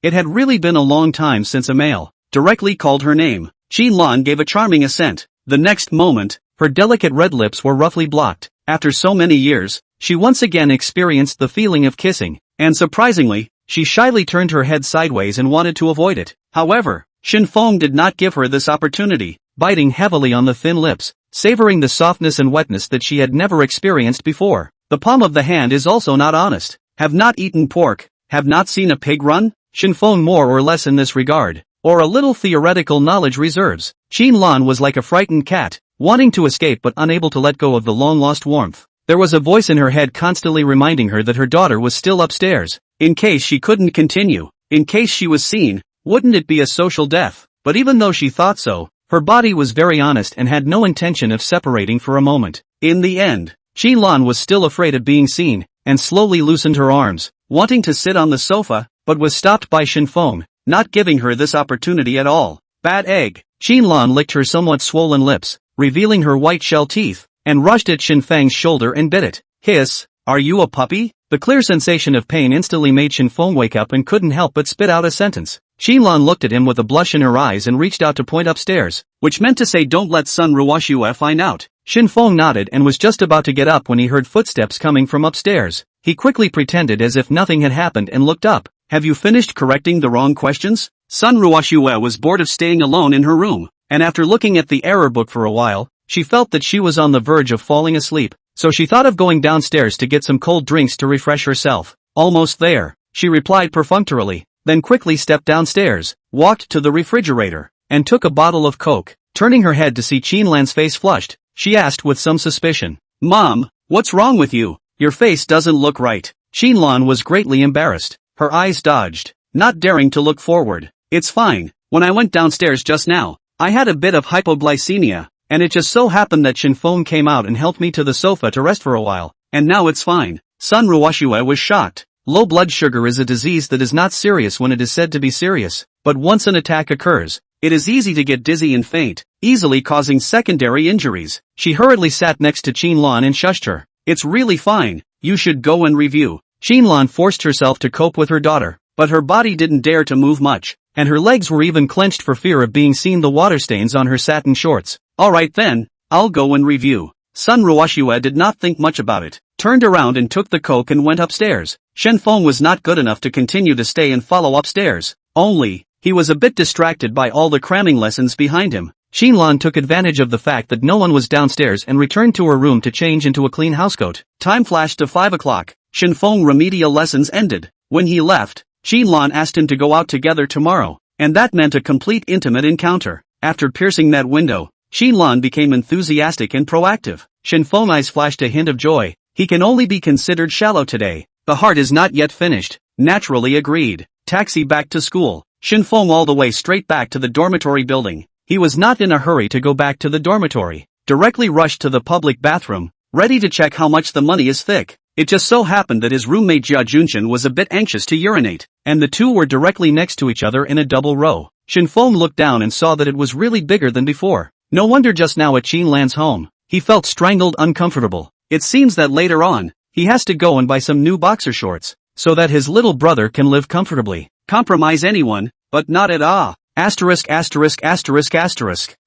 It had really been a long time since a male directly called her name. Xinlan gave a charming assent. The next moment, her delicate red lips were roughly blocked. After so many years, she once again experienced the feeling of kissing, and surprisingly, she shyly turned her head sideways and wanted to avoid it. However, Shen Feng did not give her this opportunity, biting heavily on the thin lips, savoring the softness and wetness that she had never experienced before. The palm of the hand is also not honest. Have not eaten pork, have not seen a pig run? Shen Feng more or less in this regard, or a little theoretical knowledge reserves. Xinlan was like a frightened cat, wanting to escape but unable to let go of the long-lost warmth. There was a voice in her head constantly reminding her that her daughter was still upstairs. In case she couldn't continue, in case she was seen, wouldn't it be a social death? But even though she thought so, her body was very honest and had no intention of separating for a moment. In the end, Xinlan was still afraid of being seen, and slowly loosened her arms, wanting to sit on the sofa, but was stopped by Shen Feng, not giving her this opportunity at all. Bad egg. Xinlan licked her somewhat swollen lips, revealing her white shell teeth, and rushed at Shen Feng's shoulder and bit it. Hiss, are you a puppy? The clear sensation of pain instantly made Shen Feng wake up and couldn't help but spit out a sentence. Xinlan looked at him with a blush in her eyes and reached out to point upstairs, which meant to say don't let Sun Ruoxue find out. Shen Feng nodded and was just about to get up when he heard footsteps coming from upstairs. He quickly pretended as if nothing had happened and looked up. Have you finished correcting the wrong questions? Sun Ruoxue was bored of staying alone in her room, and after looking at the error book for a while, she felt that she was on the verge of falling asleep, so she thought of going downstairs to get some cold drinks to refresh herself. Almost there, she replied perfunctorily, then quickly stepped downstairs, walked to the refrigerator, and took a bottle of Coke. Turning her head to see Xinlan's face flushed, she asked with some suspicion, Mom, what's wrong with you? Your face doesn't look right. Xinlan was greatly embarrassed. Her eyes dodged, not daring to look forward. It's fine. When I went downstairs just now, I had a bit of hypoglycemia, and it just so happened that Shen Feng came out and helped me to the sofa to rest for a while, and now it's fine. Sun Ruoxue was shocked. Low blood sugar is a disease that is not serious when it is said to be serious, but once an attack occurs, it is easy to get dizzy and faint, easily causing secondary injuries. She hurriedly sat next to Xinlan and shushed her. It's really fine. You should go and review. Xinlan forced herself to cope with her daughter, but her body didn't dare to move much, and her legs were even clenched for fear of being seen the water stains on her satin shorts. Alright then, I'll go and review. Sun Ruoxue did not think much about it, turned around and took the Coke and went upstairs. Shen Feng was not good enough to continue to stay and follow upstairs, only, he was a bit distracted by all the cramming lessons behind him. Xinlan took advantage of the fact that no one was downstairs and returned to her room to change into a clean housecoat. Time flashed to 5 o'clock. Shen Feng remedial lessons ended. When he left, Xinlan asked him to go out together tomorrow, and that meant a complete intimate encounter. After piercing that window, Xinlan became enthusiastic and proactive. Shen Feng's eyes flashed a hint of joy. He can only be considered shallow today. The heart is not yet finished. Naturally agreed. Taxi back to school. Shen Feng all the way straight back to the dormitory building. He was not in a hurry to go back to the dormitory. Directly rushed to the public bathroom, ready to check how much the money is thick. It just so happened that his roommate Jia Junshin was a bit anxious to urinate, and the two were directly next to each other in a double row. Shen Feng looked down and saw that it was really bigger than before. No wonder just now at Qin Lan's home, he felt strangled uncomfortable. It seems that later on, he has to go and buy some new boxer shorts, so that his little brother can live comfortably. Compromise anyone, but not at all. Asterisk.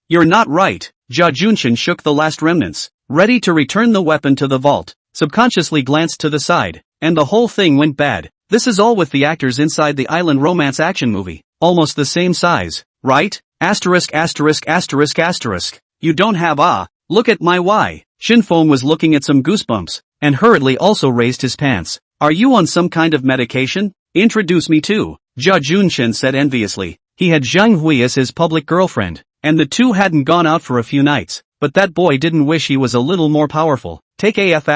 You're not right. Jia Junshin shook the last remnants, ready to return the weapon to the vault, subconsciously glanced to the side, and the whole thing went bad. This is all with the actors inside the island romance action movie, almost the same size, right? Asterisk. You don't have look at my Y. Shen Feng was looking at some goosebumps, and hurriedly also raised his pants. Are you on some kind of medication? Introduce me to. Jia Junshin said enviously. He had Zhang Hui as his public girlfriend, and the two hadn't gone out for a few nights, but that boy didn't wish he was a little more powerful. Take AF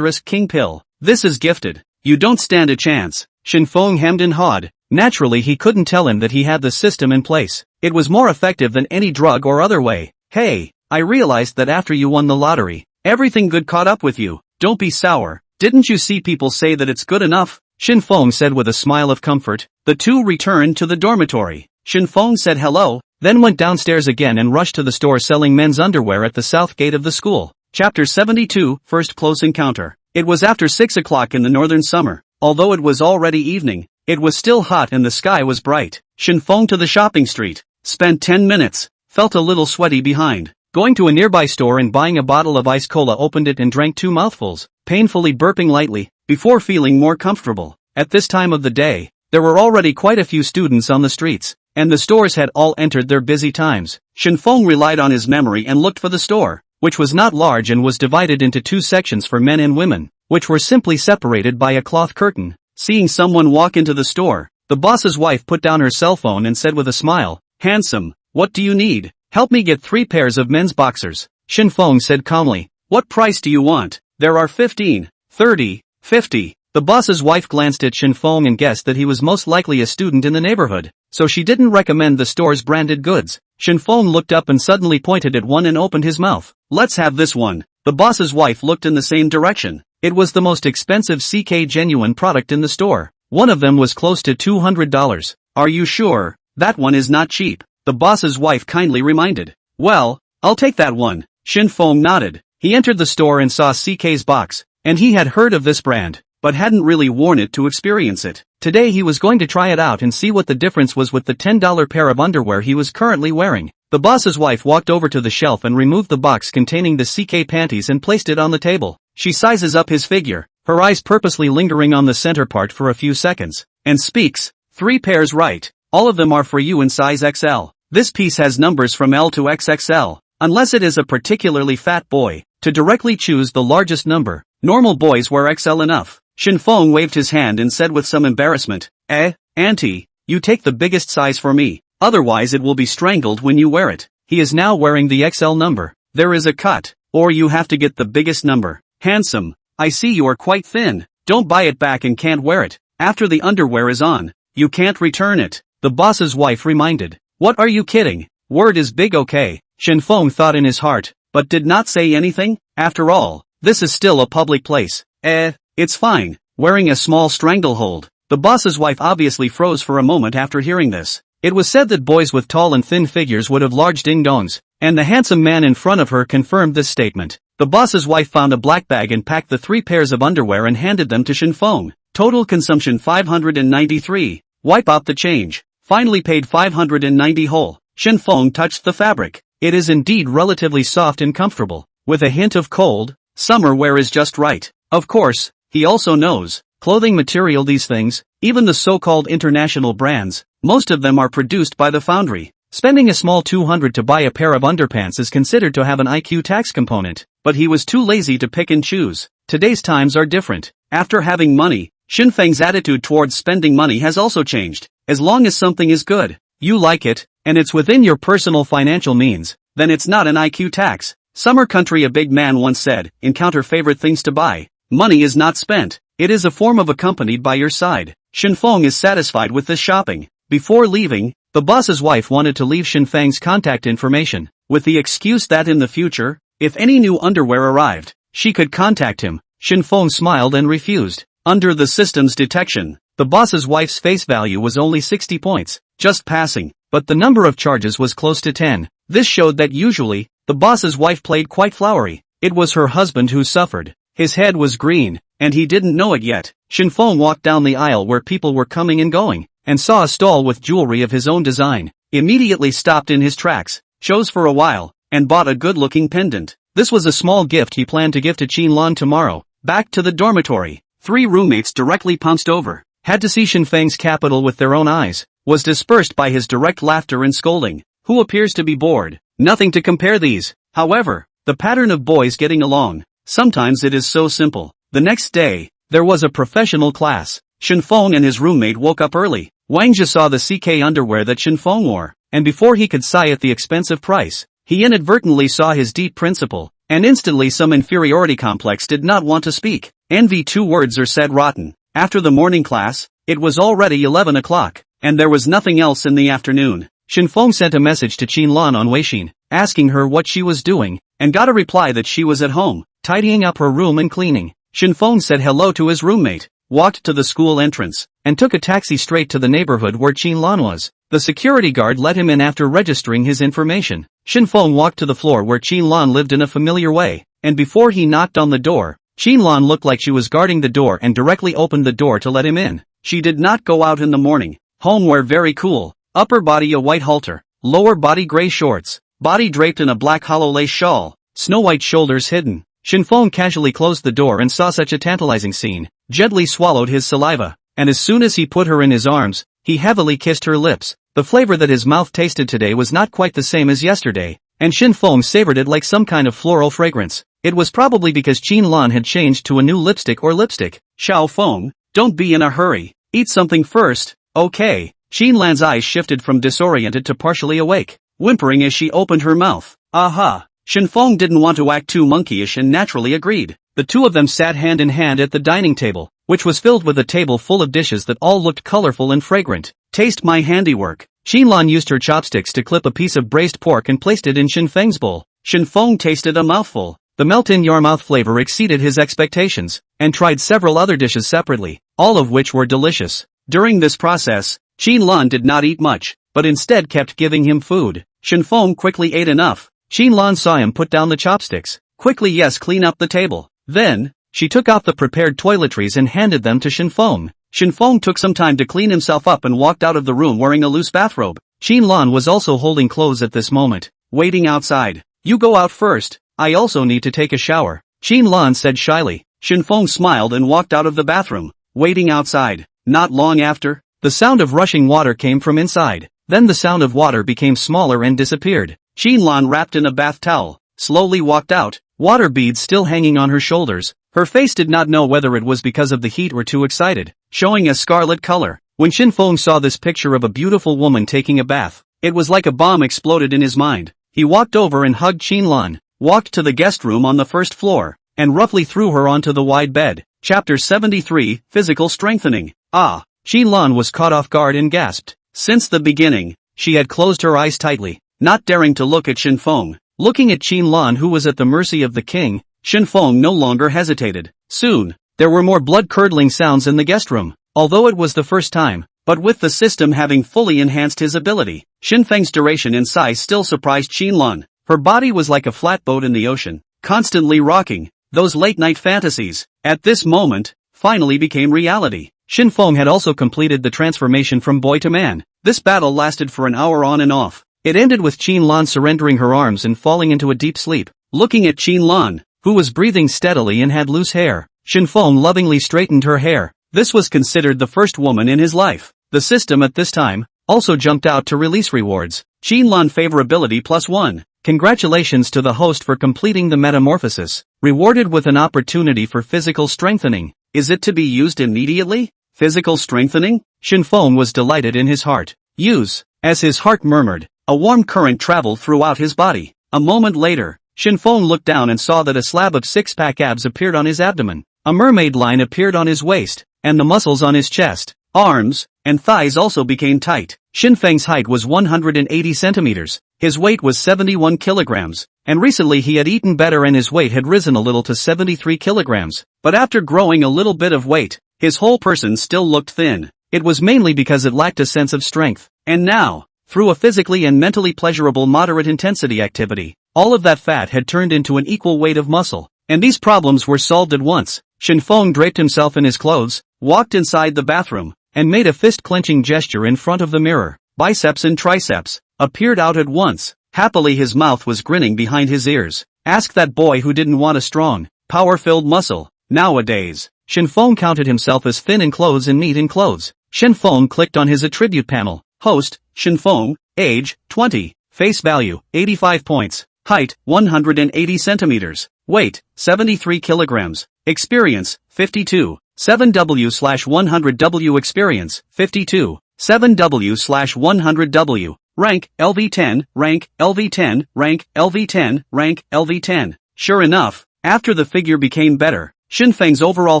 * king pill. This is gifted. You don't stand a chance. Shen Feng hemmed and hawed. Naturally he couldn't tell him that he had the system in place. It was more effective than any drug or other way. Hey, I realized that after you won the lottery, everything good caught up with you. Don't be sour. Didn't you see people say that it's good enough? Shen Feng said with a smile of comfort. The two returned to the dormitory. Shen Feng said hello, then went downstairs again and rushed to the store selling men's underwear at the south gate of the school. Chapter 72, First Close Encounter. It was after 6 o'clock in the northern summer. Although it was already evening, it was still hot and the sky was bright. Shen Feng to the shopping street. Spent 10 minutes. Felt a little sweaty behind. Going to a nearby store and buying a bottle of ice cola, opened it and drank 2 mouthfuls, painfully burping lightly, before feeling more comfortable. At this time of the day, there were already quite a few students on the streets, and the stores had all entered their busy times. Shen Feng relied on his memory and looked for the store, which was not large and was divided into 2 sections for men and women, which were simply separated by a cloth curtain. Seeing someone walk into the store, the boss's wife put down her cell phone and said with a smile, "Handsome, what do you need?" "Help me get 3 pairs of men's boxers," Shen Feng said calmly. "What price do you want?" "There are 15, 30, 50. The boss's wife glanced at Shen Feng and guessed that he was most likely a student in the neighborhood, so she didn't recommend the store's branded goods. Shen Feng looked up and suddenly pointed at one and opened his mouth. "Let's have this one." The boss's wife looked in the same direction. It was the most expensive CK genuine product in the store. One of them was close to $200. "Are you sure? That one is not cheap," the boss's wife kindly reminded. "Well, I'll take that one." Shen Feng nodded. He entered the store and saw CK's box, and he had heard of this brand, but hadn't really worn it to experience it. Today he was going to try it out and see what the difference was with the $10 pair of underwear he was currently wearing. The boss's wife walked over to the shelf and removed the box containing the CK panties and placed it on the table. She sizes up his figure, her eyes purposely lingering on the center part for a few seconds, and speaks. 3 pairs, right? All of them are for you in size XL. This piece has numbers from L to XXL, unless it is a particularly fat boy, to directly choose the largest number. Normal boys wear XL enough. Shen Feng waved his hand and said with some embarrassment, Auntie, you take the biggest size for me, otherwise it will be strangled when you wear it." He is now wearing the XL number. "There is a cut, or you have to get the biggest number." "Handsome, I see you are quite thin. Don't buy it back and can't wear it. After the underwear is on, you can't return it," the boss's wife reminded. "What are you kidding? Word is big, okay?" Shen Feng thought in his heart, but did not say anything. After all, this is still a public place. It's fine." Wearing a small stranglehold, the boss's wife obviously froze for a moment after hearing this. It was said that boys with tall and thin figures would have large ding-dongs, and the handsome man in front of her confirmed this statement. The boss's wife found a black bag and packed the 3 pairs of underwear and handed them to Shen Feng. Total consumption 593. Wipe out the change. Finally paid 590 whole. Shen Feng touched the fabric. It is indeed relatively soft and comfortable, with a hint of cold. Summer wear is just right. Of course, he also knows, clothing material, these things, even the so-called international brands, most of them are produced by the foundry. Spending a small $200 to buy a pair of underpants is considered to have an IQ tax component, but he was too lazy to pick and choose. Today's times are different. After having money, Shen Feng's attitude towards spending money has also changed. As long as something is good, you like it, and it's within your personal financial means, then it's not an IQ tax. Summer country. A big man once said, encounter favorite things to buy. Money is not spent. It is a form of accompanied by your side. Shen Feng is satisfied with this shopping. Before leaving, the boss's wife wanted to leave Shen Feng's contact information, with the excuse that in the future, if any new underwear arrived, she could contact him. Shen Feng smiled and refused. Under the system's detection, the boss's wife's face value was only 60 points, just passing, but the number of charges was close to 10. This showed that usually, the boss's wife played quite flowery. It was her husband who suffered. His head was green, and he didn't know it yet. Shen Feng walked down the aisle where people were coming and going, and saw a stall with jewelry of his own design. Immediately stopped in his tracks, chose for a while, and bought a good-looking pendant. This was a small gift he planned to give to Qinlan tomorrow. Back to the dormitory. 3 roommates directly pounced over. Had to see Shen Feng's capital with their own eyes. Was dispersed by his direct laughter and scolding. Who appears to be bored? Nothing to compare these. However, the pattern of boys getting along. Sometimes it is so simple. The next day, there was a professional class. Shen Feng and his roommate woke up early. Wang Jie saw the CK underwear that Shen Feng wore, and before he could sigh at the expensive price, he inadvertently saw his deep principle, and instantly some inferiority complex did not want to speak. Envy. 2 words are said rotten. After the morning class, it was already 11 o'clock, and there was nothing else in the afternoon. Shen Feng sent a message to Qinlan on Weixin, asking her what she was doing, and got a reply that she was at home, tidying up her room and cleaning. Shen Feng said hello to his roommate, walked to the school entrance, and took a taxi straight to the neighborhood where Qinlan was. The security guard let him in after registering his information. Shen Feng walked to the floor where Qinlan lived in a familiar way, and before he knocked on the door, Qinlan looked like she was guarding the door and directly opened the door to let him in. She did not go out in the morning. Homeware very cool. Upper body a white halter, lower body gray shorts, body draped in a black hollow lace shawl, snow white shoulders hidden. Shen Feng casually closed the door and saw such a tantalizing scene, gently swallowed his saliva, and as soon as he put her in his arms, he heavily kissed her lips. The flavor that his mouth tasted today was not quite the same as yesterday, and Shen Feng savored it like some kind of floral fragrance. It was probably because Qinlan had changed to a new lipstick or lipstick. Xiao Feng, don't be in a hurry. Eat something first, okay? Qinlan's eyes shifted from disoriented to partially awake, whimpering as she opened her mouth. Aha! Shen Feng didn't want to act too monkeyish and naturally agreed. The two of them sat hand in hand at the dining table, which was filled with a table full of dishes that all looked colorful and fragrant. Taste my handiwork. Qinlan used her chopsticks to clip a piece of braised pork and placed it in Shen Feng's bowl. Shen Feng tasted a mouthful. The melt-in-your-mouth flavor exceeded his expectations, and tried several other dishes separately, all of which were delicious. During this process, Qinlan did not eat much, but instead kept giving him food. Shen Feng quickly ate enough. Qinlan saw him put down the chopsticks. Quickly, yes, clean up the table. Then, she took out the prepared toiletries and handed them to Shen Feng. Shen Feng took some time to clean himself up and walked out of the room wearing a loose bathrobe. Qinlan was also holding clothes at this moment, waiting outside. You go out first, I also need to take a shower, Qinlan said shyly. Shen Feng smiled and walked out of the bathroom, waiting outside. Not long after, the sound of rushing water came from inside. Then the sound of water became smaller and disappeared. Qinlan, wrapped in a bath towel, slowly walked out, water beads still hanging on her shoulders. Her face did not know whether it was because of the heat or too excited, showing a scarlet color. When Shen Feng saw this picture of a beautiful woman taking a bath, it was like a bomb exploded in his mind. He walked over and hugged Qinlan, walked to the guest room on the first floor, and roughly threw her onto the wide bed. Chapter 73, Physical Strengthening. Ah! Qinlan was caught off guard and gasped. Since the beginning, she had closed her eyes tightly, not daring to look at Shen Feng. Looking at Qinlan, who was at the mercy of the king, Shen Feng no longer hesitated. Soon, there were more blood-curdling sounds in the guest room, although it was the first time, but with the system having fully enhanced his ability, Shen Feng's duration and size still surprised Qinlan. Her body was like a flatboat in the ocean, constantly rocking. Those late-night fantasies, at this moment, finally became reality. Shen Feng had also completed the transformation from boy to man. This battle lasted for an hour on and off. It ended with Qinlan surrendering her arms and falling into a deep sleep. Looking at Qinlan, who was breathing steadily and had loose hair, Shen Feng lovingly straightened her hair. This was considered the first woman in his life. The system at this time also jumped out to release rewards. Qinlan favorability +1. Congratulations to the host for completing the metamorphosis. Rewarded with an opportunity for physical strengthening. Is it to be used immediately? Physical strengthening? Shen Feng was delighted in his heart. Use. As his heart murmured, a warm current traveled throughout his body. A moment later, Shen Feng looked down and saw that a slab of six-pack abs appeared on his abdomen. A mermaid line appeared on his waist, and the muscles on his chest, arms, and thighs also became tight. Shen Feng's height was 180 centimeters. His weight was 71 kilograms, and recently he had eaten better and his weight had risen a little to 73 kilograms. But after growing a little bit of weight, his whole person still looked thin. It was mainly because it lacked a sense of strength. And now, through a physically and mentally pleasurable moderate intensity activity, all of that fat had turned into an equal weight of muscle. And these problems were solved at once. Shen Feng draped himself in his clothes, walked inside the bathroom, and made a fist-clenching gesture in front of the mirror. Biceps and triceps appeared out at once. Happily his mouth was grinning behind his ears. Ask that boy who didn't want a strong, power-filled muscle. Nowadays, Shen Feng counted himself as thin in clothes and neat in clothes. Shen Feng clicked on his attribute panel. Host, Shen Feng, age, 20, face value, 85 points, height, 180 centimeters, weight, 73 kilograms, experience, 52, 7W/100W experience, 52, 7W/100W, rank, LV10, rank, LV10, rank, LV10, rank, LV10. Sure enough, after the figure became better, Shen Feng's overall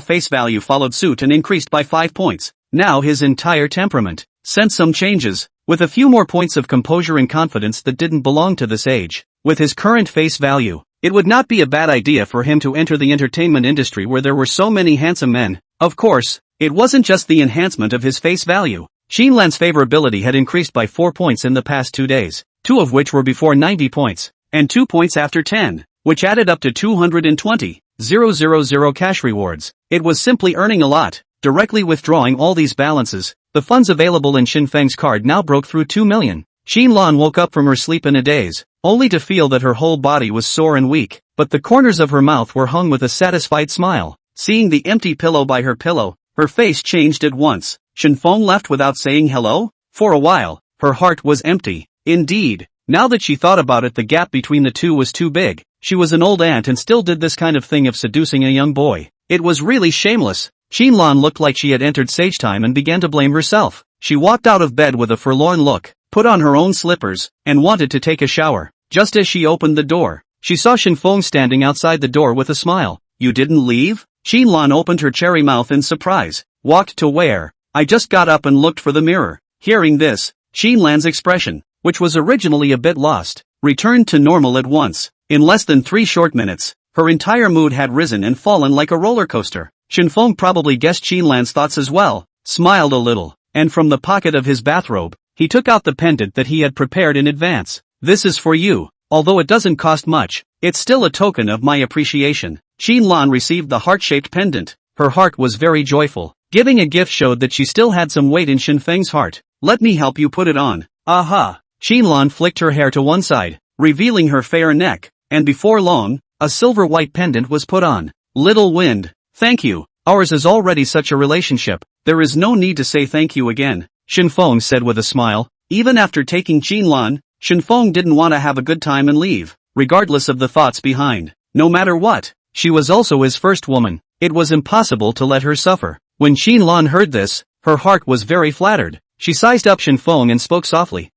face value followed suit and increased by 5 points. Now his entire temperament sent some changes, with a few more points of composure and confidence that didn't belong to this age. With his current face value, it would not be a bad idea for him to enter the entertainment industry where there were so many handsome men. Of course, it wasn't just the enhancement of his face value. Xinlan's favorability had increased by 4 points in the past 2 days, 2 of which were before 90 points, and 2 points after 10, which added up to 220,000 cash rewards. It was simply earning a lot. Directly withdrawing all these balances, the funds available in Shen Feng's card now broke through 2 million. Xinlan woke up from her sleep in a daze, only to feel that her whole body was sore and weak, but the corners of her mouth were hung with a satisfied smile. Seeing the empty pillow by her pillow, her face changed at once. Shen Feng left without saying hello? For a while, her heart was empty. Indeed, now that she thought about it, the gap between the two was too big. She was an old aunt and still did this kind of thing of seducing a young boy. It was really shameless. Xinlan looked like she had entered sage time and began to blame herself. She walked out of bed with a forlorn look, put on her own slippers, and wanted to take a shower. Just as she opened the door, she saw Shen Feng standing outside the door with a smile. You didn't leave? Xinlan opened her cherry mouth in surprise. Walked to where? I just got up and looked for the mirror. Hearing this, Xinlan's expression, which was originally a bit lost, returned to normal at once. In less than 3 short minutes, her entire mood had risen and fallen like a roller coaster. Shen Feng probably guessed Xinlan's thoughts as well, smiled a little, and from the pocket of his bathrobe, he took out the pendant that he had prepared in advance. This is for you. Although it doesn't cost much, it's still a token of my appreciation. Xinlan received the heart-shaped pendant. Her heart was very joyful. Giving a gift showed that she still had some weight in Shen Feng's heart. Let me help you put it on. Aha! Xinlan flicked her hair to one side, revealing her fair neck, and before long, a silver-white pendant was put on. Little wind. Thank you. Ours is already such a relationship. There is no need to say thank you again, Shen Feng said with a smile. Even after taking Xinlan, Shen Feng didn't want to have a good time and leave, regardless of the thoughts behind. No matter what, she was also his first woman. It was impossible to let her suffer. When Xinlan heard this, her heart was very flattered. She sized up Shen Feng and spoke softly.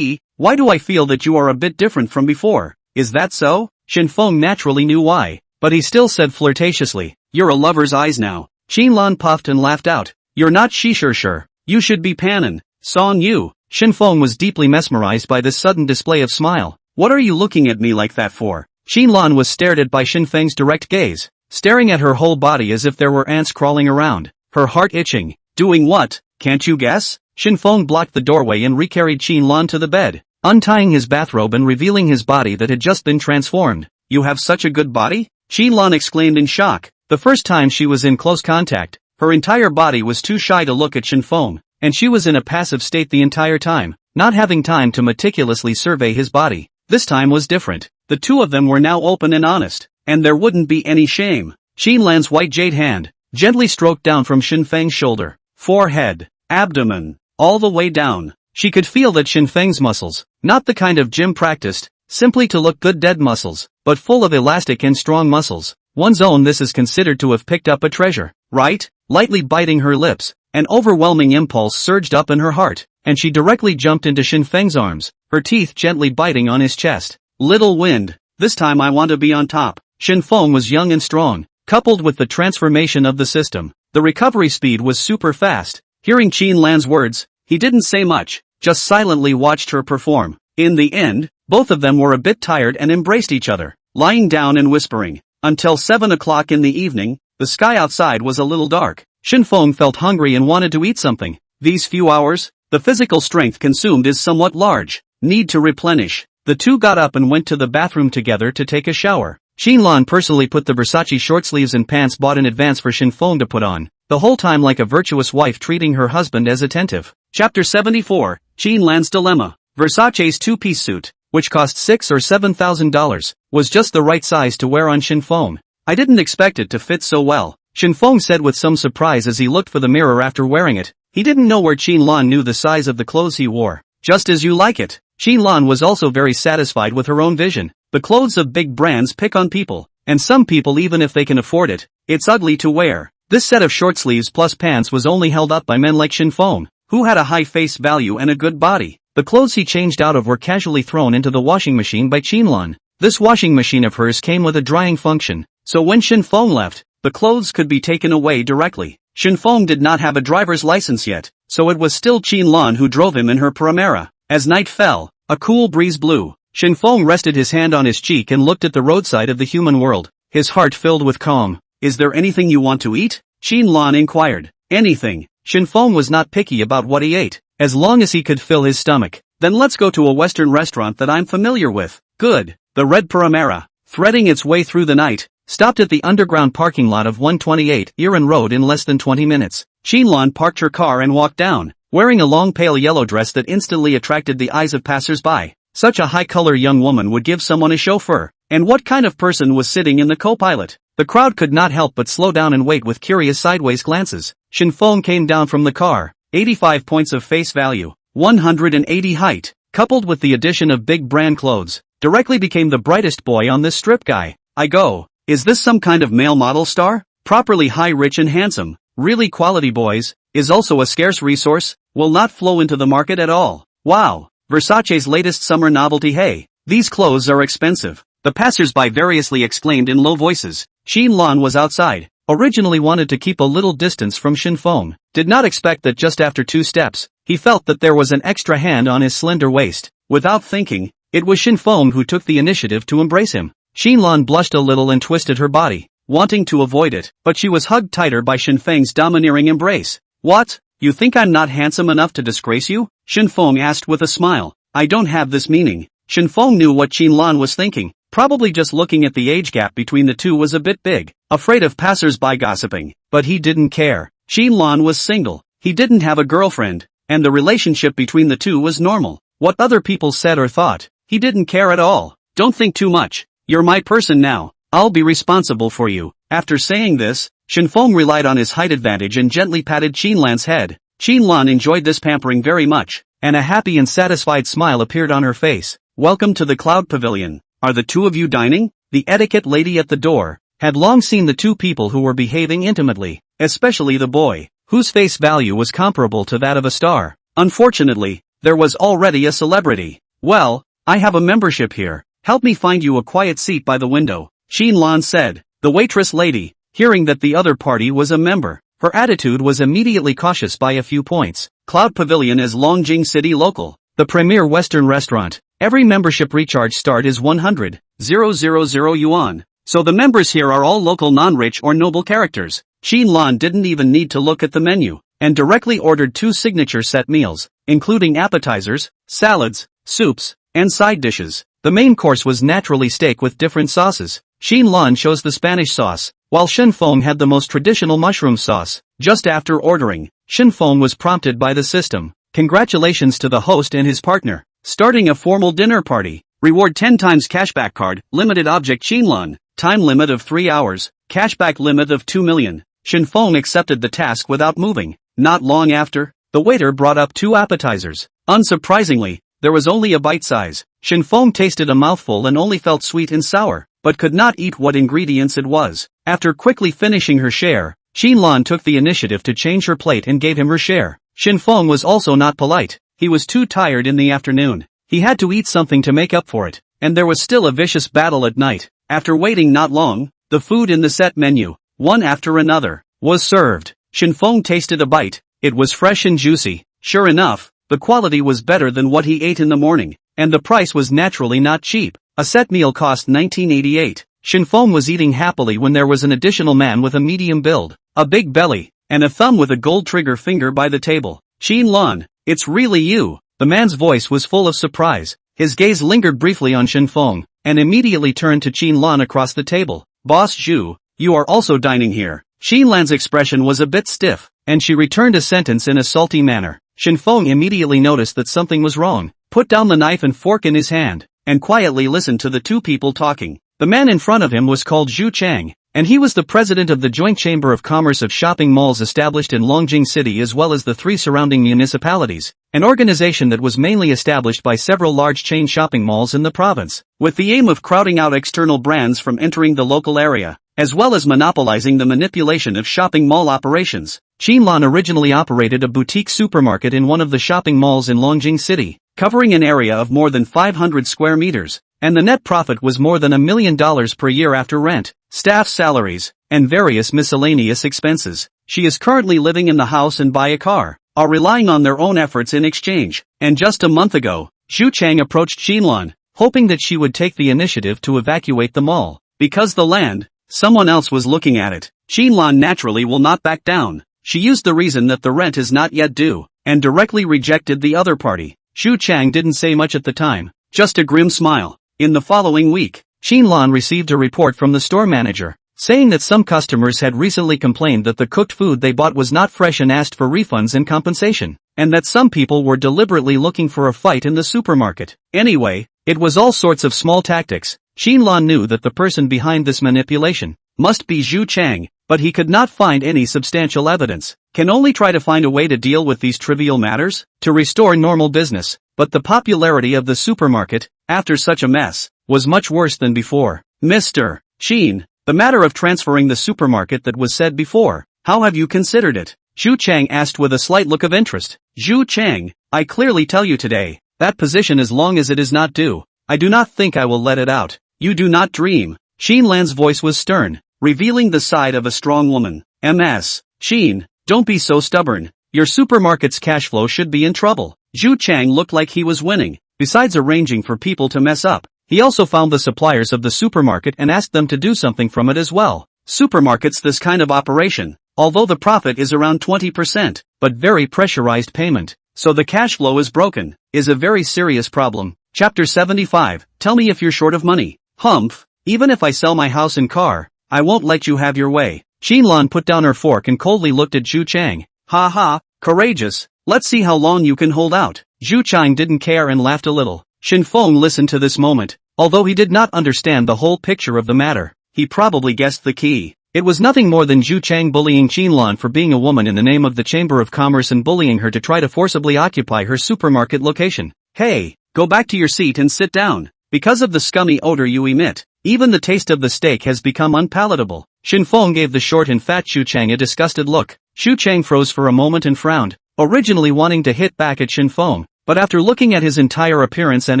Why do I feel that you are a bit different from before? Is that so? Shen Feng naturally knew why, but he still said flirtatiously, you're a lover's eyes now. Xinlan puffed and laughed out. You're not sure. You should be Panin. Song you. Shen Feng was deeply mesmerized by this sudden display of smile. What are you looking at me like that for? Xinlan was stared at by Shen Feng's direct gaze, staring at her whole body as if there were ants crawling around, her heart itching. Doing what? Can't you guess? Shen Feng blocked the doorway and recarried Xinlan to the bed, untying his bathrobe and revealing his body that had just been transformed. You have such a good body? Xinlan exclaimed in shock. The first time she was in close contact, her entire body was too shy to look at Shen Feng, and she was in a passive state the entire time, not having time to meticulously survey his body. This time was different. The two of them were now open and honest, and there wouldn't be any shame. Xinlan's white jade hand gently stroked down from Shen Feng's shoulder, forehead, abdomen, all the way down. She could feel that Shen Feng's muscles, not the kind of gym practiced, simply to look good dead muscles, but full of elastic and strong muscles. One's own, this is considered to have picked up a treasure, right? Lightly biting her lips, an overwhelming impulse surged up in her heart, and she directly jumped into Shen Feng's arms, her teeth gently biting on his chest. Little wind. this time I want to be on top. Shen Feng was young and strong, coupled with the transformation of the system. The recovery speed was super fast. Hearing Qin Lan's words, he didn't say much, just silently watched her perform. In the end, both of them were a bit tired and embraced each other, lying down and whispering. Until 7 o'clock in the evening, the sky outside was a little dark. Shen Feng felt hungry and wanted to eat something. These few hours, the physical strength consumed is somewhat large. Need to replenish. The two got up and went to the bathroom together to take a shower. Qin personally put the Versace short sleeves and pants bought in advance for Shen Feng to put on, the whole time like a virtuous wife treating her husband as attentive. Chapter 74, Qin Dilemma. Versace's two-piece suit, which cost $6,000 or $7,000, was just the right size to wear on Shen Feng. I didn't expect it to fit so well, Shen Feng said with some surprise as he looked for the mirror after wearing it. He didn't know where Qin knew the size of the clothes he wore. Just as you like it. Qin was also very satisfied with her own vision. The clothes of big brands pick on people, and some people even if they can afford it, it's ugly to wear. This set of short sleeves plus pants was only held up by men like Shen Feng, who had a high face value and a good body. The clothes he changed out of were casually thrown into the washing machine by Qin. This washing machine of hers came with a drying function, so when Shen Feng left, the clothes could be taken away directly. Shen Feng did not have a driver's license yet, so it was still Qin who drove him in her Primera. As night fell, a cool breeze blew. Shen Feng rested his hand on his cheek and looked at the roadside of the human world, his heart filled with calm. Is there anything you want to eat? Qin inquired. Anything. Shen Feng was not picky about what he ate, as long as he could fill his stomach. Then let's go to a Western restaurant that I'm familiar with. Good. The red Primera, threading its way through the night, stopped at the underground parking lot of 128 Iran Road in less than 20 minutes. Qin parked her car and walked down, wearing a long pale yellow dress that instantly attracted the eyes of passers-by. Such a high-color young woman would give someone a chauffeur. And what kind of person was sitting in the co-pilot? The crowd could not help but slow down and wait with curious sideways glances. Shen Feng came down from the car, 85 points of face value, 180 height, coupled with the addition of big brand clothes, directly became the brightest boy on this strip guy. I go. Is this some kind of male model star? Properly high, rich and handsome, really quality boys, is also a scarce resource, will not flow into the market at all. Wow, Versace's latest summer novelty. Hey, these clothes are expensive. The passers-by variously exclaimed in low voices. Qin was outside, originally wanted to keep a little distance from Shen Feng, did not expect that just after 2 steps, he felt that there was an extra hand on his slender waist. Without thinking, it was Shen Feng who took the initiative to embrace him. Qin blushed a little and twisted her body, wanting to avoid it, but she was hugged tighter by Shen Feng's domineering embrace. What? You think I'm not handsome enough to disgrace you? Shen Feng asked with a smile. I don't have this meaning. Shen Feng knew what Qin was thinking, probably just looking at the age gap between the two was a bit big, afraid of passers-by gossiping, but he didn't care. Qin was single, he didn't have a girlfriend, and the relationship between the two was normal. What other people said or thought, he didn't care at all. Don't think too much. You're my person now, I'll be responsible for you. After saying this, Shen Feng relied on his height advantage and gently patted Qin's head. Qin enjoyed this pampering very much, and a happy and satisfied smile appeared on her face. Welcome to the Cloud Pavilion. Are the two of you dining? The etiquette lady at the door had long seen the two people who were behaving intimately, especially the boy, whose face value was comparable to that of a star. Unfortunately, there was already a celebrity. Well, I have a membership here. Help me find you a quiet seat by the window, Qin said. The waitress lady, hearing that the other party was a member, her attitude was immediately cautious by a few points. Cloud Pavilion is Longjing City local, the premier Western restaurant. Every membership recharge start is 100,000 yuan. So the members here are all local non-rich or noble characters. Qin didn't even need to look at the menu, and directly ordered 2 signature set meals, including appetizers, salads, soups, and side dishes. The main course was naturally steak with different sauces. Qin chose the Spanish sauce, while Shen Feng had the most traditional mushroom sauce. Just after ordering, Shen Feng was prompted by the system. Congratulations to the host and his partner. Starting a formal dinner party. Reward 10 times cashback card, limited object Qin. Time limit of 3 hours, cashback limit of 2 million. Shen Feng accepted the task without moving. Not long after, the waiter brought up 2 appetizers. Unsurprisingly, there was only a bite size. Shen Feng tasted a mouthful and only felt sweet and sour, but could not eat what ingredients it was. After quickly finishing her share, Qin took the initiative to change her plate and gave him her share. Shen Feng was also not polite. He was too tired in the afternoon. He had to eat something to make up for it. and there was still a vicious battle at night. After waiting not long, the food in the set menu, one after another, was served. Shen Feng tasted a bite. It was fresh and juicy. Sure enough, the quality was better than what he ate in the morning, and the price was naturally not cheap. A set meal cost 1988. Shen Feng was eating happily when there was an additional man with a medium build, a big belly, and a thumb with a gold trigger finger by the table. Qin Lan, it's really you. The man's voice was full of surprise. His gaze lingered briefly on Shen Feng, and immediately turned to Qin Lan across the table. Boss Zhu, you are also dining here. Qin Lan's expression was a bit stiff, and she returned a sentence in a salty manner. Shen Feng immediately noticed that something was wrong, put down the knife and fork in his hand, and quietly listened to the two people talking. The man in front of him was called Zhu Chang, and he was the president of the Joint Chamber of Commerce of shopping malls established in Longjing City as well as the 3 surrounding municipalities, an organization that was mainly established by several large chain shopping malls in the province, with the aim of crowding out external brands from entering the local area, as well as monopolizing the manipulation of shopping mall operations. Qin Lan originally operated a boutique supermarket in one of the shopping malls in Longjing City, covering an area of more than 500 square meters, and the net profit was more than $1 million per year after rent, staff salaries, and various miscellaneous expenses. She is currently living in the house and buy a car, are relying on their own efforts in exchange, and just a month ago, Zhu Chang approached Qin Lan, hoping that she would take the initiative to evacuate the mall. Because the land, someone else was looking at it. Qin Lan naturally will not back down. She used the reason that the rent is not yet due, and directly rejected the other party. Zhu Chang didn't say much at the time, just a grim smile. In the following week, Qin Lan received a report from the store manager, saying that some customers had recently complained that the cooked food they bought was not fresh and asked for refunds and compensation, and that some people were deliberately looking for a fight in the supermarket. Anyway, it was all sorts of small tactics. Qin Lan knew that the person behind this manipulation must be Zhu Chang, but he could not find any substantial evidence. Can only try to find a way to deal with these trivial matters, to restore normal business. But the popularity of the supermarket, after such a mess, was much worse than before. Mr. Qin, the matter of transferring the supermarket that was said before, how have you considered it? Zhu Chang asked with a slight look of interest. Zhu Chang, I clearly tell you today, that position as long as it is not due, I do not think I will let it out. You do not dream. Qin Lan's voice was stern, revealing the side of a strong woman. Ms. Qin, don't be so stubborn. Your supermarket's cash flow should be in trouble. Zhu Chang looked like he was winning. Besides arranging for people to mess up, he also found the suppliers of the supermarket and asked them to do something from it as well. Supermarkets, this kind of operation, although the profit is around 20%, but very pressurized payment, so the cash flow is broken, is a very serious problem. Chapter 75, tell me if you're short of money. Humph, even if I sell my house and car, I won't let you have your way. Qin Lan put down her fork and coldly looked at Zhu Chang. Ha ha, courageous. Let's see how long you can hold out. Zhu Chang didn't care and laughed a little. Shen Feng listened to this moment. Although he did not understand the whole picture of the matter, he probably guessed the key. It was nothing more than Zhu Chang bullying Qin Lan for being a woman in the name of the Chamber of Commerce and bullying her to try to forcibly occupy her supermarket location. Hey, go back to your seat and sit down. Because of the scummy odor you emit, even the taste of the steak has become unpalatable. Shen Feng gave the short and fat Zhu Chang a disgusted look. Zhu Chang froze for a moment and frowned, originally wanting to hit back at Shen Feng, but after looking at his entire appearance and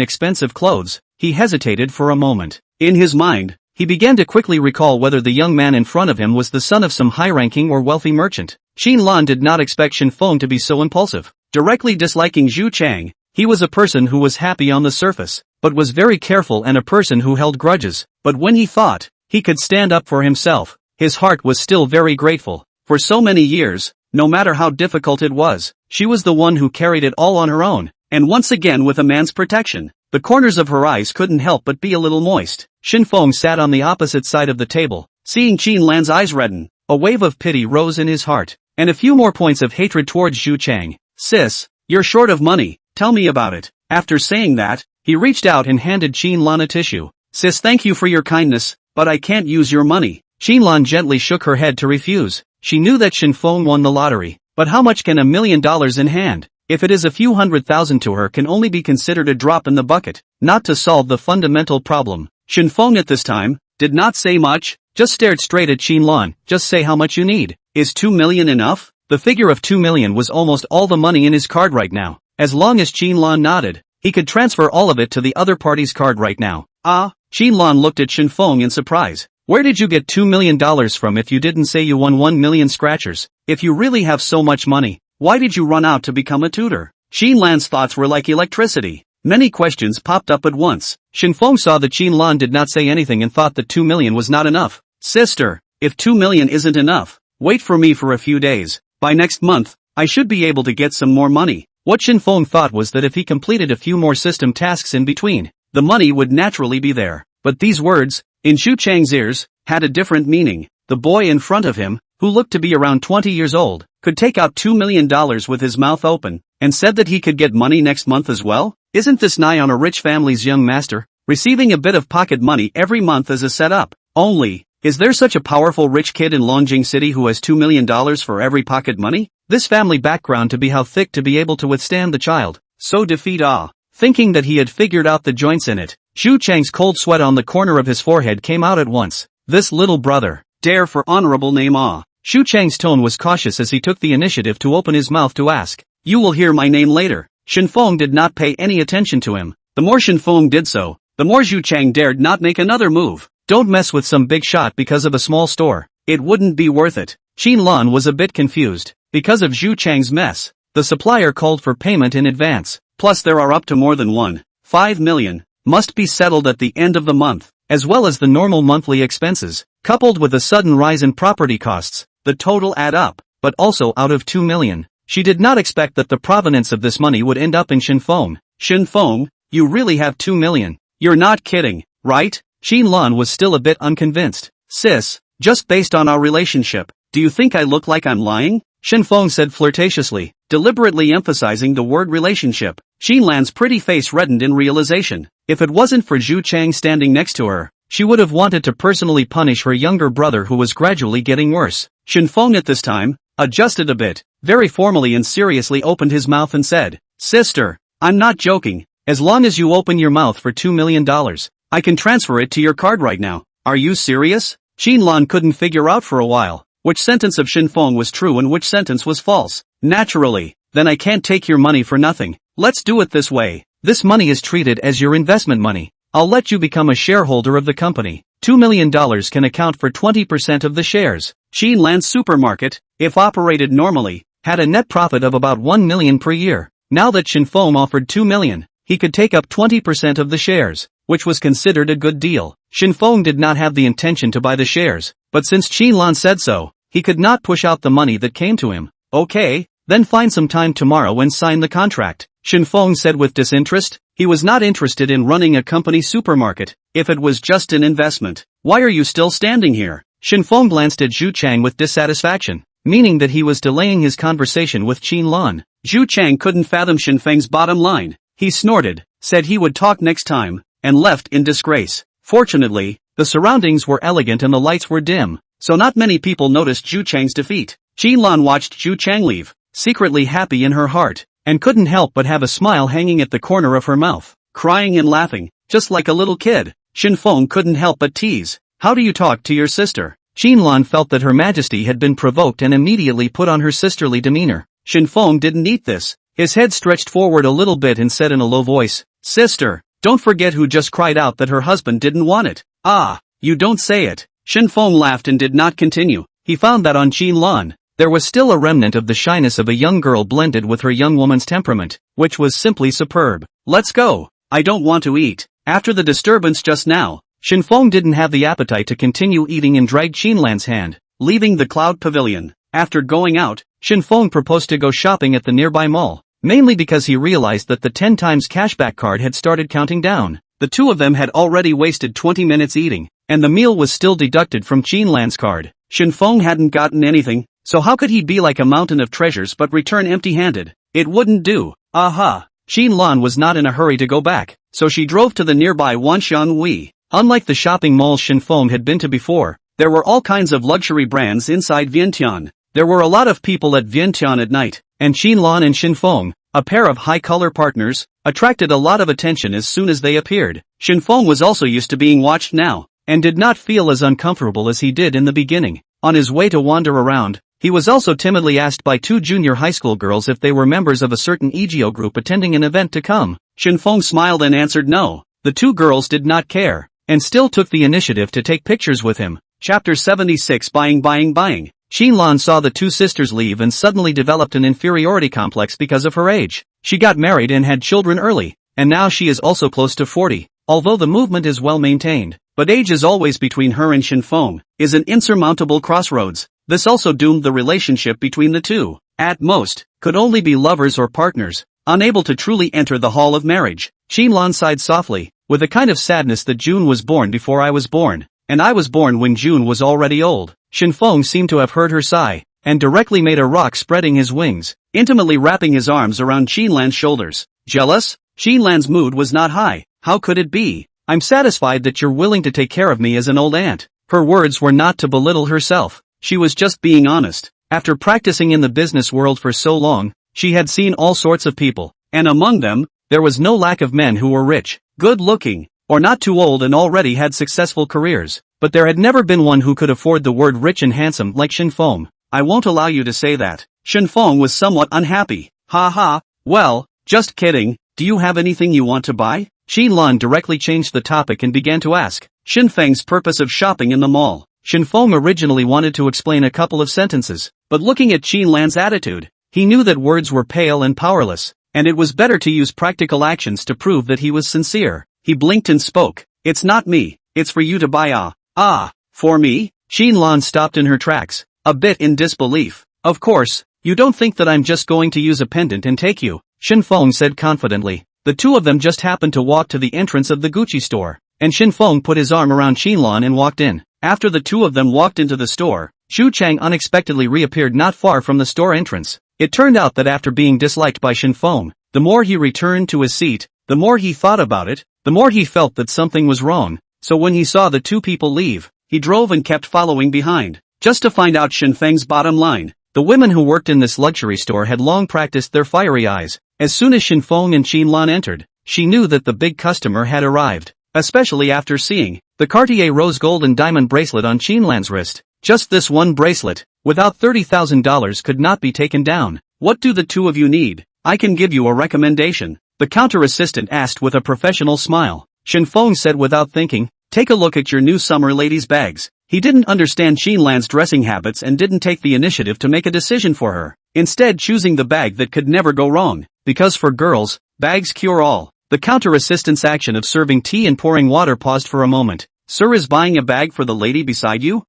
expensive clothes, he hesitated for a moment. In his mind, he began to quickly recall whether the young man in front of him was the son of some high-ranking or wealthy merchant. Qin Lan did not expect Shen Feng to be so impulsive. Directly disliking Zhu Chang, he was a person who was happy on the surface, but was very careful and a person who held grudges. But when he thought he could stand up for himself, his heart was still very grateful. For so many years, no matter how difficult it was, she was the one who carried it all on her own, and once again with a man's protection. The corners of her eyes couldn't help but be a little moist. Shen Feng sat on the opposite side of the table. Seeing Qin Lan's eyes redden, a wave of pity rose in his heart, and a few more points of hatred towards Zhu Chang. Sis, you're short of money, tell me about it. After saying that, he reached out and handed Qin Lan a tissue. Sis, thank you for your kindness, but I can't use your money. Qin Lan gently shook her head to refuse. She knew that Shen Feng won the lottery, but how much can $1 million in hand, if it is a few $100,000 to her, can only be considered a drop in the bucket, not to solve the fundamental problem. Shen Feng at this time did not say much, just stared straight at Qin Lan. Just say how much you need. Is 2 million enough? The figure of 2 million was almost all the money in his card right now. As long as Qin Lan nodded, he could transfer all of it to the other party's card right now. Ah, Qinlan looked at Shen Feng in surprise. Where did you get $2 million from if you didn't say you won 1 million scratchers? If you really have so much money, why did you run out to become a tutor? Qinlan's thoughts were like electricity. Many questions popped up at once. Shen Feng saw that Qinlan did not say anything and thought that 2 million was not enough. Sister, if 2 million isn't enough, wait for me for a few days. By next month, I should be able to get some more money. What Shen Feng thought was that if he completed a few more system tasks in between, the money would naturally be there. But these words, in Xu Chang's ears, had a different meaning. The boy in front of him, who looked to be around 20 years old, could take out $2 million with his mouth open, and said that he could get money next month as well? Isn't this nigh on a rich family's young master, receiving a bit of pocket money every month as a setup? Only, is there such a powerful rich kid in Longjing City who has $2 million for every pocket money? This family background to be how thick to be able to withstand the child, so defeat thinking that he had figured out the joints in it. Xu Chang's cold sweat on the corner of his forehead came out at once. This little brother, dare for honorable name Xu Chang's tone was cautious as he took the initiative to open his mouth to ask. You will hear my name later. Shen Feng did not pay any attention to him. The more Shen Feng did so, the more Xu Chang dared not make another move. Don't mess with some big shot because of a small store. It wouldn't be worth it. Qinlan was a bit confused. Because of Xu Chang's mess, the supplier called for payment in advance. Plus there are up to more than 1.5 million, must be settled at the end of the month, as well as the normal monthly expenses, coupled with a sudden rise in property costs. The total add up, but also out of 2 million. She did not expect that the provenance of this money would end up in Shen Feng. Shen Feng, you really have 2 million. You're not kidding, right? Qinlan was still a bit unconvinced. Sis, just based on our relationship, do you think I look like I'm lying? Shen Feng said flirtatiously, deliberately emphasizing the word relationship. Qinlan's pretty face reddened in realization. If it wasn't for Xu Chang standing next to her, she would have wanted to personally punish her younger brother who was gradually getting worse. Shen Feng at this time, adjusted a bit, very formally and seriously opened his mouth and said, Sister, I'm not joking. As long as you open your mouth for $2 million, I can transfer it to your card right now. Are you serious? Qinlan couldn't figure out for a while which sentence of Shen Feng was true and which sentence was false. Naturally, then I can't take your money for nothing. Let's do it this way. This money is treated as your investment money. I'll let you become a shareholder of the company. $2 million can account for 20% of the shares. Qinlan's supermarket, if operated normally, had a net profit of about 1 million per year. Now that Shen Feng offered 2 million, he could take up 20% of the shares, which was considered a good deal. Shen Feng did not have the intention to buy the shares, but since Qinlan said so, he could not push out the money that came to him. Okay, then find some time tomorrow and sign the contract, Shen Feng said with disinterest. He was not interested in running a company supermarket, if it was just an investment. Why are you still standing here? Shen Feng glanced at Xu Chang with dissatisfaction, meaning that he was delaying his conversation with Qinlan. Xu Chang couldn't fathom Shen Feng's bottom line. He snorted, said he would talk next time, and left in disgrace. Fortunately, the surroundings were elegant and the lights were dim, so not many people noticed Xu Chang's defeat. Qinlan watched Xu Chang leave, secretly happy in her heart, and couldn't help but have a smile hanging at the corner of her mouth, crying and laughing, just like a little kid. Shen Feng couldn't help but tease. How do you talk to your sister? Qinlan felt that Her Majesty had been provoked and immediately put on her sisterly demeanor. Shen Feng didn't eat this. His head stretched forward a little bit and said in a low voice, Sister, don't forget who just cried out that her husband didn't want it. Ah, you don't say it. Shen Feng laughed and did not continue. He found that on Qinlan, there was still a remnant of the shyness of a young girl blended with her young woman's temperament, which was simply superb. Let's go. I don't want to eat. After the disturbance just now, Shen Feng didn't have the appetite to continue eating and dragged Qinlan's hand, leaving the Cloud Pavilion. After going out, Shen Feng proposed to go shopping at the nearby mall, mainly because he realized that the 10 times cashback card had started counting down. The two of them had already wasted 20 minutes eating, and the meal was still deducted from Qinlan's card. Shen Feng hadn't gotten anything, so how could he be like a mountain of treasures but return empty-handed? It wouldn't do. Aha! Qinlan was not in a hurry to go back, so she drove to the nearby Wanshan. Unlike the shopping malls Shen Feng had been to before, there were all kinds of luxury brands inside Vientiane. There were a lot of people at Vientiane at night, and Qinlan and Shen Feng, a pair of high-color partners, attracted a lot of attention as soon as they appeared. Shen Feng was also used to being watched now, and did not feel as uncomfortable as he did in the beginning. On his way to wander around, he was also timidly asked by 2 junior high school girls if they were members of a certain EGO group attending an event to come. Shen Feng smiled and answered no. the two girls did not care, and still took the initiative to take pictures with him. Chapter 76 Buying. Xinlan saw the two sisters leave and suddenly developed an inferiority complex because of her age. She got married and had children early, and now she is also close to 40, although the movement is well maintained. But age is always between her and Shen Feng, is an insurmountable crossroads. This also doomed the relationship between the two. At most, could only be lovers or partners, unable to truly enter the hall of marriage. Xinlan sighed softly, with a kind of sadness that June was born before I was born, and I was born when June was already old. Shen Feng seemed to have heard her sigh, and directly made a rock, spreading his wings, intimately wrapping his arms around Xinlan's shoulders. Jealous? Xinlan's mood was not high. How could it be? I'm satisfied that you're willing to take care of me as an old aunt. Her words were not to belittle herself. She was just being honest. After practicing in the business world for so long, she had seen all sorts of people, and among them, there was no lack of men who were rich, good-looking, or not too old and already had successful careers. But there had never been one who could afford the word rich and handsome like Shen Feng. I won't allow you to say that. Shen Feng was somewhat unhappy. Well, just kidding. Do you have anything you want to buy? Xinlan directly changed the topic and began to ask Shen Feng's purpose of shopping in the mall. Shen Feng originally wanted to explain a couple of sentences, but looking at Xinlan's attitude, he knew that words were pale and powerless, and it was better to use practical actions to prove that he was sincere. He blinked and spoke. It's not me. It's for you to buy. For me? Xinlan stopped in her tracks, a bit in disbelief. Of course, you don't think that I'm just going to use a pendant and take you, Shen Feng said confidently. The two of them just happened to walk to the entrance of the Gucci store, and Shen Feng put his arm around Xinlan and walked in. After the two of them walked into the store, Xu Chang unexpectedly reappeared not far from the store entrance. It turned out that after being disliked by Shen Feng, the more he returned to his seat, the more he thought about it, the more he felt that something was wrong. So when he saw the two people leave, he drove and kept following behind, just to find out Shen Feng's bottom line. The women who worked in this luxury store had long practiced their fiery eyes. As soon as Shen Feng and Xinlan entered, she knew that the big customer had arrived, especially after seeing the Cartier rose gold and diamond bracelet on Xinlan's wrist. Just this one bracelet, without $30,000 could not be taken down. What do the two of you need? I can give you a recommendation, the counter assistant asked with a professional smile. Shen Feng said without thinking, take a look at your new summer ladies' bags. He didn't understand Xinlan's dressing habits and didn't take the initiative to make a decision for her, instead choosing the bag that could never go wrong, because for girls, bags cure all. The counter assistant's action of serving tea and pouring water paused for a moment. Sir is buying a bag for the lady beside you?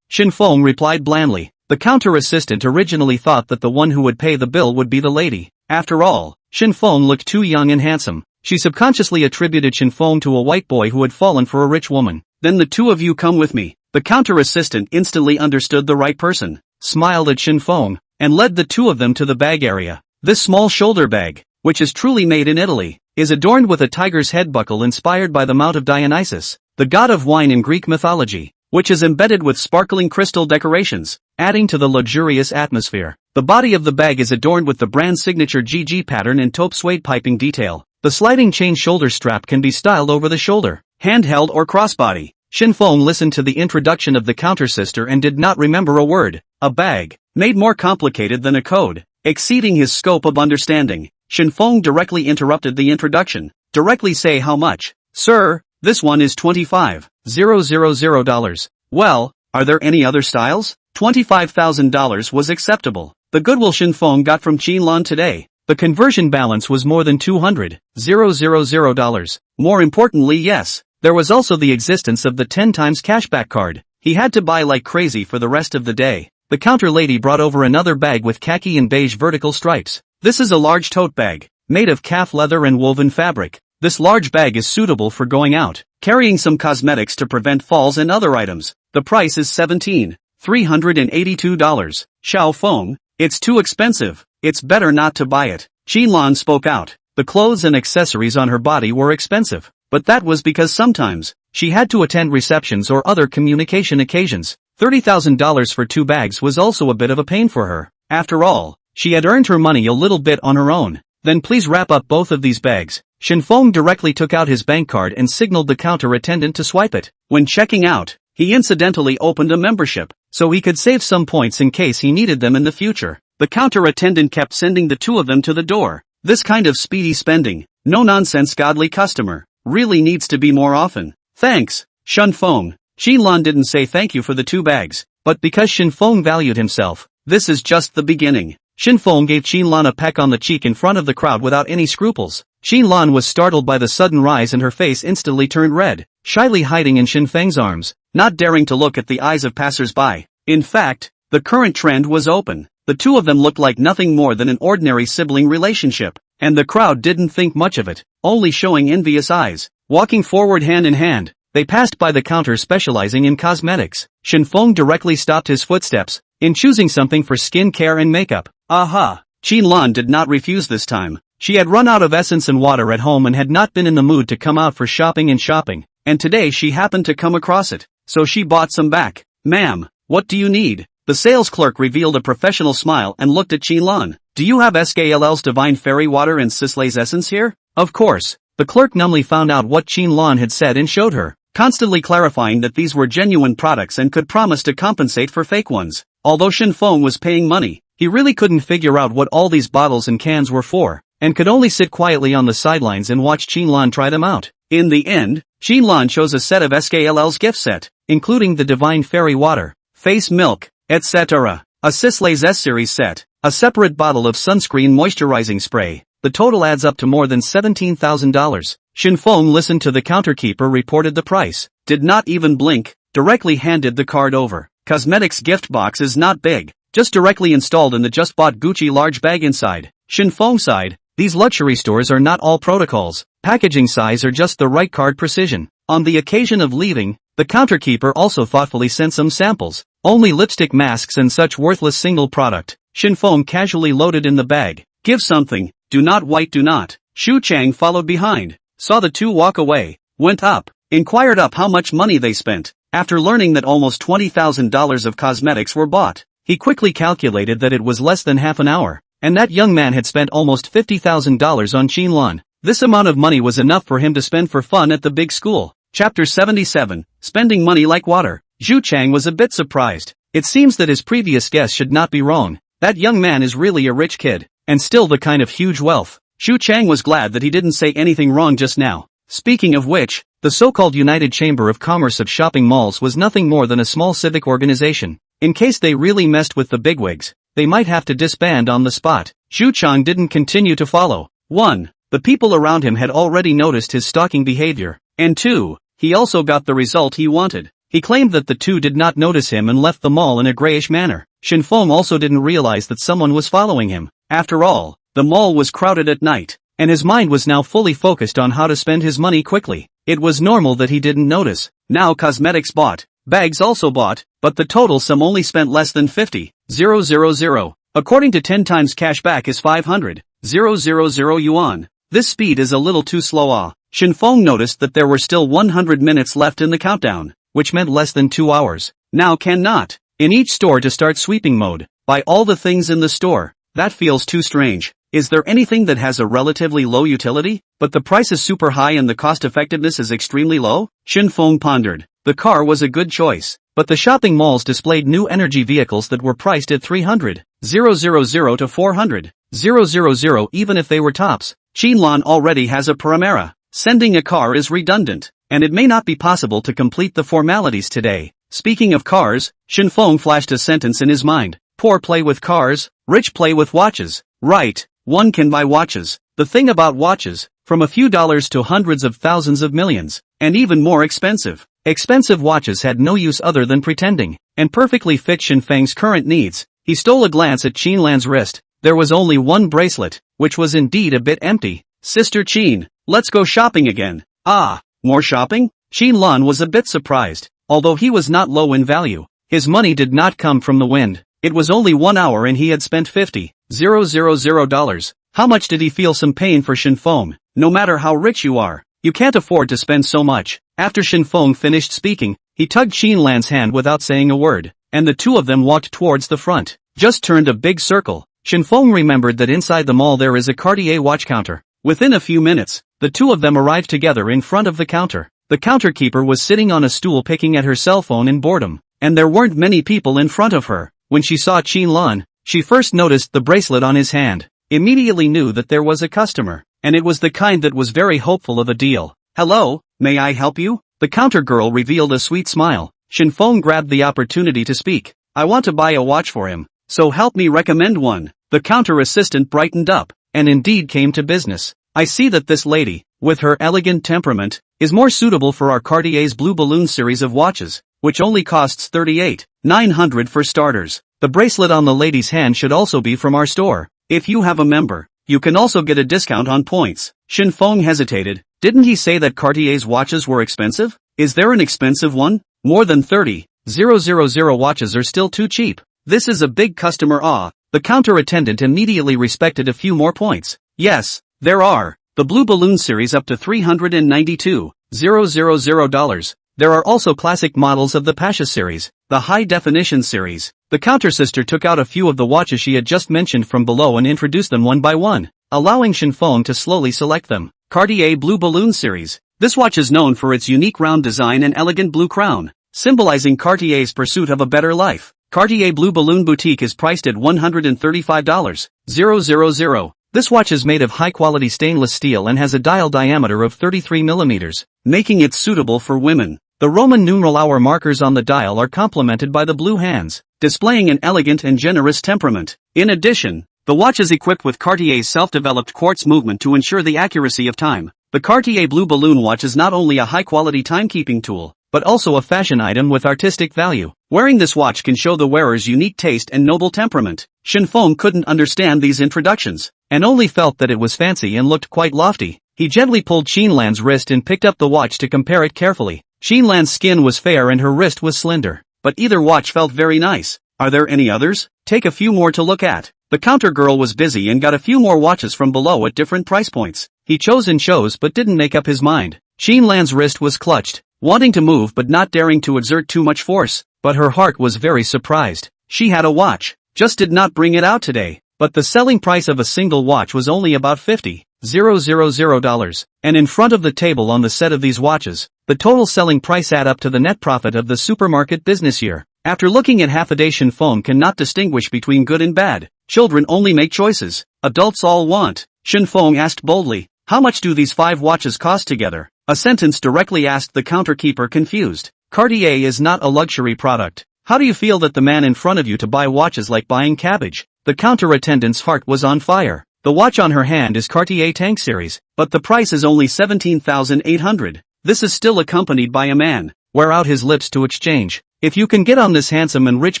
Shen Feng replied blandly. The counter assistant originally thought that the one who would pay the bill would be the lady. After all, Shen Feng looked too young and handsome. She subconsciously attributed Shen Feng to a white boy who had fallen for a rich woman. Then the two of you come with me. The counter assistant instantly understood the right person, smiled at Shen Feng, and led the two of them to the bag area. This small shoulder bag, which is truly made in Italy, is adorned with a tiger's head buckle inspired by the Mount of Dionysus, the god of wine in Greek mythology, which is embedded with sparkling crystal decorations, adding to the luxurious atmosphere. The body of the bag is adorned with the brand signature GG pattern and taupe suede piping detail. The sliding chain shoulder strap can be styled over the shoulder, handheld or crossbody. Shen Feng listened to the introduction of the counter sister and did not remember a word. A bag, made more complicated than a code, exceeding his scope of understanding. Shen Feng directly interrupted the introduction. Directly say how much. Sir, this one is $25,000. Well, are there any other styles? $25,000 was acceptable. The goodwill Shen Feng got from Xinlan today. The conversion balance was more than $200,000. More importantly, yes, there was also the existence of the 10 times cashback card. He had to buy like crazy for the rest of the day. The counter lady brought over another bag with khaki and beige vertical stripes. This is a large tote bag, made of calf leather and woven fabric. This large bag is suitable for going out, carrying some cosmetics to prevent falls and other items. The price is $17,382. Xiao Feng, it's too expensive. It's better not to buy it. Xinlan spoke out. The clothes and accessories on her body were expensive, but that was because sometimes she had to attend receptions or other communication occasions. $30,000 for 2 bags was also a bit of a pain for her. After all, she had earned her money a little bit on her own. Then please wrap up both of these bags. Shen Feng directly took out his bank card and signaled the counter attendant to swipe it. When checking out, he incidentally opened a membership, so he could save some points in case he needed them in the future. The counter attendant kept sending the two of them to the door. This kind of speedy spending, no-nonsense godly customer, really needs to be more often. Thanks, Shen Feng. Qinlan didn't say thank you for the 2 bags, but because Shen Feng valued himself, this is just the beginning. Shen Feng gave Qinlan a peck on the cheek in front of the crowd without any scruples. Qinlan was startled by the sudden rise and her face instantly turned red, shyly hiding in Shen Feng's arms, not daring to look at the eyes of passers-by. In fact, the current trend was open. The 2 of them looked like nothing more than an ordinary sibling relationship, and the crowd didn't think much of it, only showing envious eyes. Walking forward hand in hand, they passed by the counter specializing in cosmetics. Shen Feng directly stopped his footsteps, in choosing something for skin care and makeup. Aha! Qinlan did not refuse this time. She had run out of essence and water at home and had not been in the mood to come out for shopping, and today she happened to come across it, so she bought some back. Ma'am, what do you need? The sales clerk revealed a professional smile and looked at Qinlan. Do you have SKLL's Divine Fairy Water and Sisley's Essence here? Of course. The clerk numbly found out what Qinlan had said and showed her, constantly clarifying that these were genuine products and could promise to compensate for fake ones. Although Shen Feng was paying money, he really couldn't figure out what all these bottles and cans were for, and could only sit quietly on the sidelines and watch Qinlan try them out. In the end, Qinlan chose a set of SKLL's gift set, including the Divine Fairy Water, Face Milk, etc., a Sisley's S-Series set, a separate bottle of sunscreen moisturizing spray. The total adds up to more than $17,000. Shen Feng listened to the counterkeeper reported the price, did not even blink, directly handed the card over. Cosmetics gift box is not big, just directly installed in the just bought Gucci large bag inside. Shen Feng sighed. These luxury stores are not all protocols, packaging size or just the right card precision. On the occasion of leaving, the counterkeeper also thoughtfully sent some samples, only lipstick masks and such worthless single product. Shen Feng casually loaded in the bag. Give something, do not white do not. Xu Chang followed behind, saw the 2 walk away, went up, inquired how much money they spent. After learning that almost $20,000 of cosmetics were bought, he quickly calculated that it was less than half an hour, and that young man had spent almost $50,000 on Qinlan. This amount of money was enough for him to spend for fun at the big school. Chapter 77, Spending Money Like Water. Xu Chang was a bit surprised. It seems that his previous guess should not be wrong. That young man is really a rich kid, and still the kind of huge wealth. Xu Chang was glad that he didn't say anything wrong just now. Speaking of which, the so-called United Chamber of Commerce of shopping malls was nothing more than a small civic organization. In case they really messed with the bigwigs, they might have to disband on the spot. Xu Chang didn't continue to follow. 1. The people around him had already noticed his stalking behavior, and 2. He also got the result he wanted. He claimed that the 2 did not notice him and left the mall in a grayish manner. Shen Feng also didn't realize that someone was following him. After all, the mall was crowded at night, and his mind was now fully focused on how to spend his money quickly. It was normal that he didn't notice. Now cosmetics bought, bags also bought, but the total sum only spent less than 50,000. According to 10 times cash back is 500,000 yuan. This speed is a little too slow. Shen Feng noticed that there were still 100 minutes left in the countdown, which meant less than 2 hours. Now cannot. In each store to start sweeping mode, buy all the things in the store. That feels too strange. Is there anything that has a relatively low utility, but the price is super high and the cost effectiveness is extremely low? Shen Feng pondered. The car was a good choice, but the shopping malls displayed new energy vehicles that were priced at 300,000 to 400,000 even if they were tops. Qinlan already has a Primera. Sending a car is redundant, and it may not be possible to complete the formalities today. Speaking of cars, Shen Feng flashed a sentence in his mind. Poor play with cars, rich play with watches. Right, one can buy watches. The thing about watches, from a few dollars to hundreds of thousands of millions, and even more expensive. Expensive watches had no use other than pretending, and perfectly fit Shen Feng's current needs. He stole a glance at Qinlan's wrist. There was only one bracelet, which was indeed a bit empty. Sister Qin, let's go shopping again. Ah, more shopping? Qinlan was a bit surprised, although he was not low in value. His money did not come from the wind. It was only 1 hour and he had spent $50,000. How much did he feel some pain for Shen Feng? No matter how rich you are, you can't afford to spend so much. After Shen Feng finished speaking, he tugged Qinlan's hand without saying a word, and the 2 of them walked towards the front. Just turned a big circle. Shen Feng remembered that inside the mall there is a Cartier watch counter. Within a few minutes, the 2 of them arrived together in front of the counter. The counterkeeper was sitting on a stool picking at her cell phone in boredom, and there weren't many people in front of her. When she saw Qinlan, she first noticed the bracelet on his hand, immediately knew that there was a customer, and it was the kind that was very hopeful of a deal. Hello, may I help you? The counter girl revealed a sweet smile. Shen Feng grabbed the opportunity to speak. I want to buy a watch for him, so help me recommend one. The counter assistant brightened up, and indeed came to business. I see that this lady, with her elegant temperament, is more suitable for our Cartier's Blue Balloon series of watches, which only costs 38,900 for starters. The bracelet on the lady's hand should also be from our store. If you have a member, you can also get a discount on points. Shen Feng hesitated. Didn't he say that Cartier's watches were expensive? Is there an expensive one? More than 30,000 watches are still too cheap. This is a big customer awe. The counter attendant immediately respected a few more points. Yes, there are. The Blue Balloon series up to $392,000. There are also classic models of the Pasha series, the High Definition series. The counter sister took out a few of the watches she had just mentioned from below and introduced them one by one, allowing Shen Feng to slowly select them. Cartier Blue Balloon series. This watch is known for its unique round design and elegant blue crown, symbolizing Cartier's pursuit of a better life. Cartier Blue Balloon Boutique is priced at $135,000. This watch is made of high-quality stainless steel and has a dial diameter of 33 mm, making it suitable for women. The Roman numeral hour markers on the dial are complemented by the blue hands, displaying an elegant and generous temperament. In addition, the watch is equipped with Cartier's self-developed quartz movement to ensure the accuracy of time. The Cartier Blue Balloon watch is not only a high-quality timekeeping tool, but also a fashion item with artistic value. Wearing this watch can show the wearer's unique taste and noble temperament. Shen Feng couldn't understand these introductions, and only felt that it was fancy and looked quite lofty. He gently pulled Qinlan's wrist and picked up the watch to compare it carefully. Qinlan's skin was fair and her wrist was slender, but either watch felt very nice. Are there any others? Take a few more to look at. The counter girl was busy and got a few more watches from below at different price points. He chose and chose but didn't make up his mind. Qinlan's wrist was clutched, wanting to move but not daring to exert too much force, but her heart was very surprised. She had a watch, just did not bring it out today, but the selling price of a single watch was only about $50,000, and in front of the table on the set of these watches, the total selling price add up to the net profit of the supermarket business year. After looking at half a day, Shen Feng cannot distinguish between good and bad. Children only make choices, adults all want. Shen Feng asked boldly, how much do these 5 watches cost together? A sentence directly asked the counter keeper, confused. Cartier is not a luxury product. How do you feel that the man in front of you to buy watches like buying cabbage? The counter attendant's heart was on fire. The watch on her hand is Cartier Tank series, but the price is only $17,800. This is still accompanied by a man. Wear out his lips to exchange. If you can get on this handsome and rich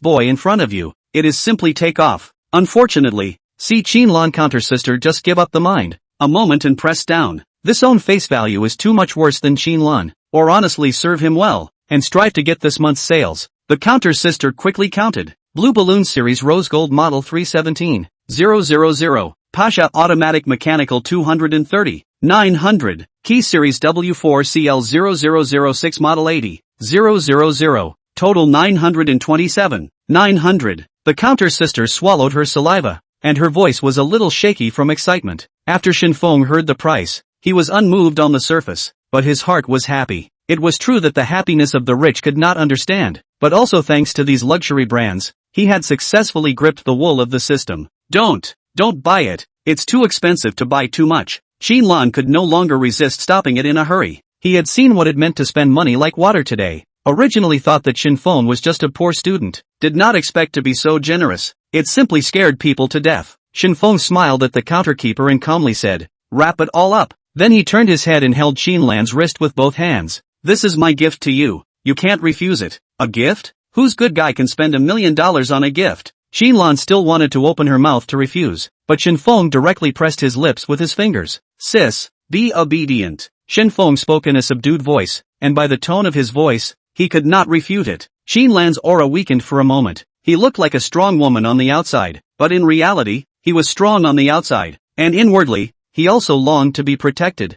boy in front of you, it is simply take off. Unfortunately, see Qinlan counter sister just give up the mind. A moment and press down. This own face value is too much worse than Qinlan, or honestly serve him well, and strive to get this month's sales. The counter sister quickly counted. Blue Balloon Series Rose Gold Model 317,000, Pasha Automatic Mechanical 230,900, Key Series W4CL0006 Model 80,000, total 927,900. The counter sister swallowed her saliva, and her voice was a little shaky from excitement. After Shen Feng heard the price, he was unmoved on the surface, but his heart was happy. It was true that the happiness of the rich could not understand, but also thanks to these luxury brands, he had successfully gripped the wool of the system. Don't buy it. It's too expensive to buy too much. Qinlan could no longer resist stopping it in a hurry. He had seen what it meant to spend money like water today. Originally thought that Shen Feng was just a poor student. Did not expect to be so generous. It simply scared people to death. Shen Feng smiled at the counterkeeper and calmly said, wrap it all up. Then he turned his head and held Qinlan's wrist with both hands. This is my gift to you. You can't refuse it. A gift? Whose good guy can spend $1 million on a gift? Qinlan still wanted to open her mouth to refuse, but Shen Feng directly pressed his lips with his fingers. Sis, be obedient. Shen Feng spoke in a subdued voice, and by the tone of his voice, he could not refute it. Qinlan's aura weakened for a moment. He looked like a strong woman on the outside, but in reality, he was strong on the outside, and inwardly, he also longed to be protected.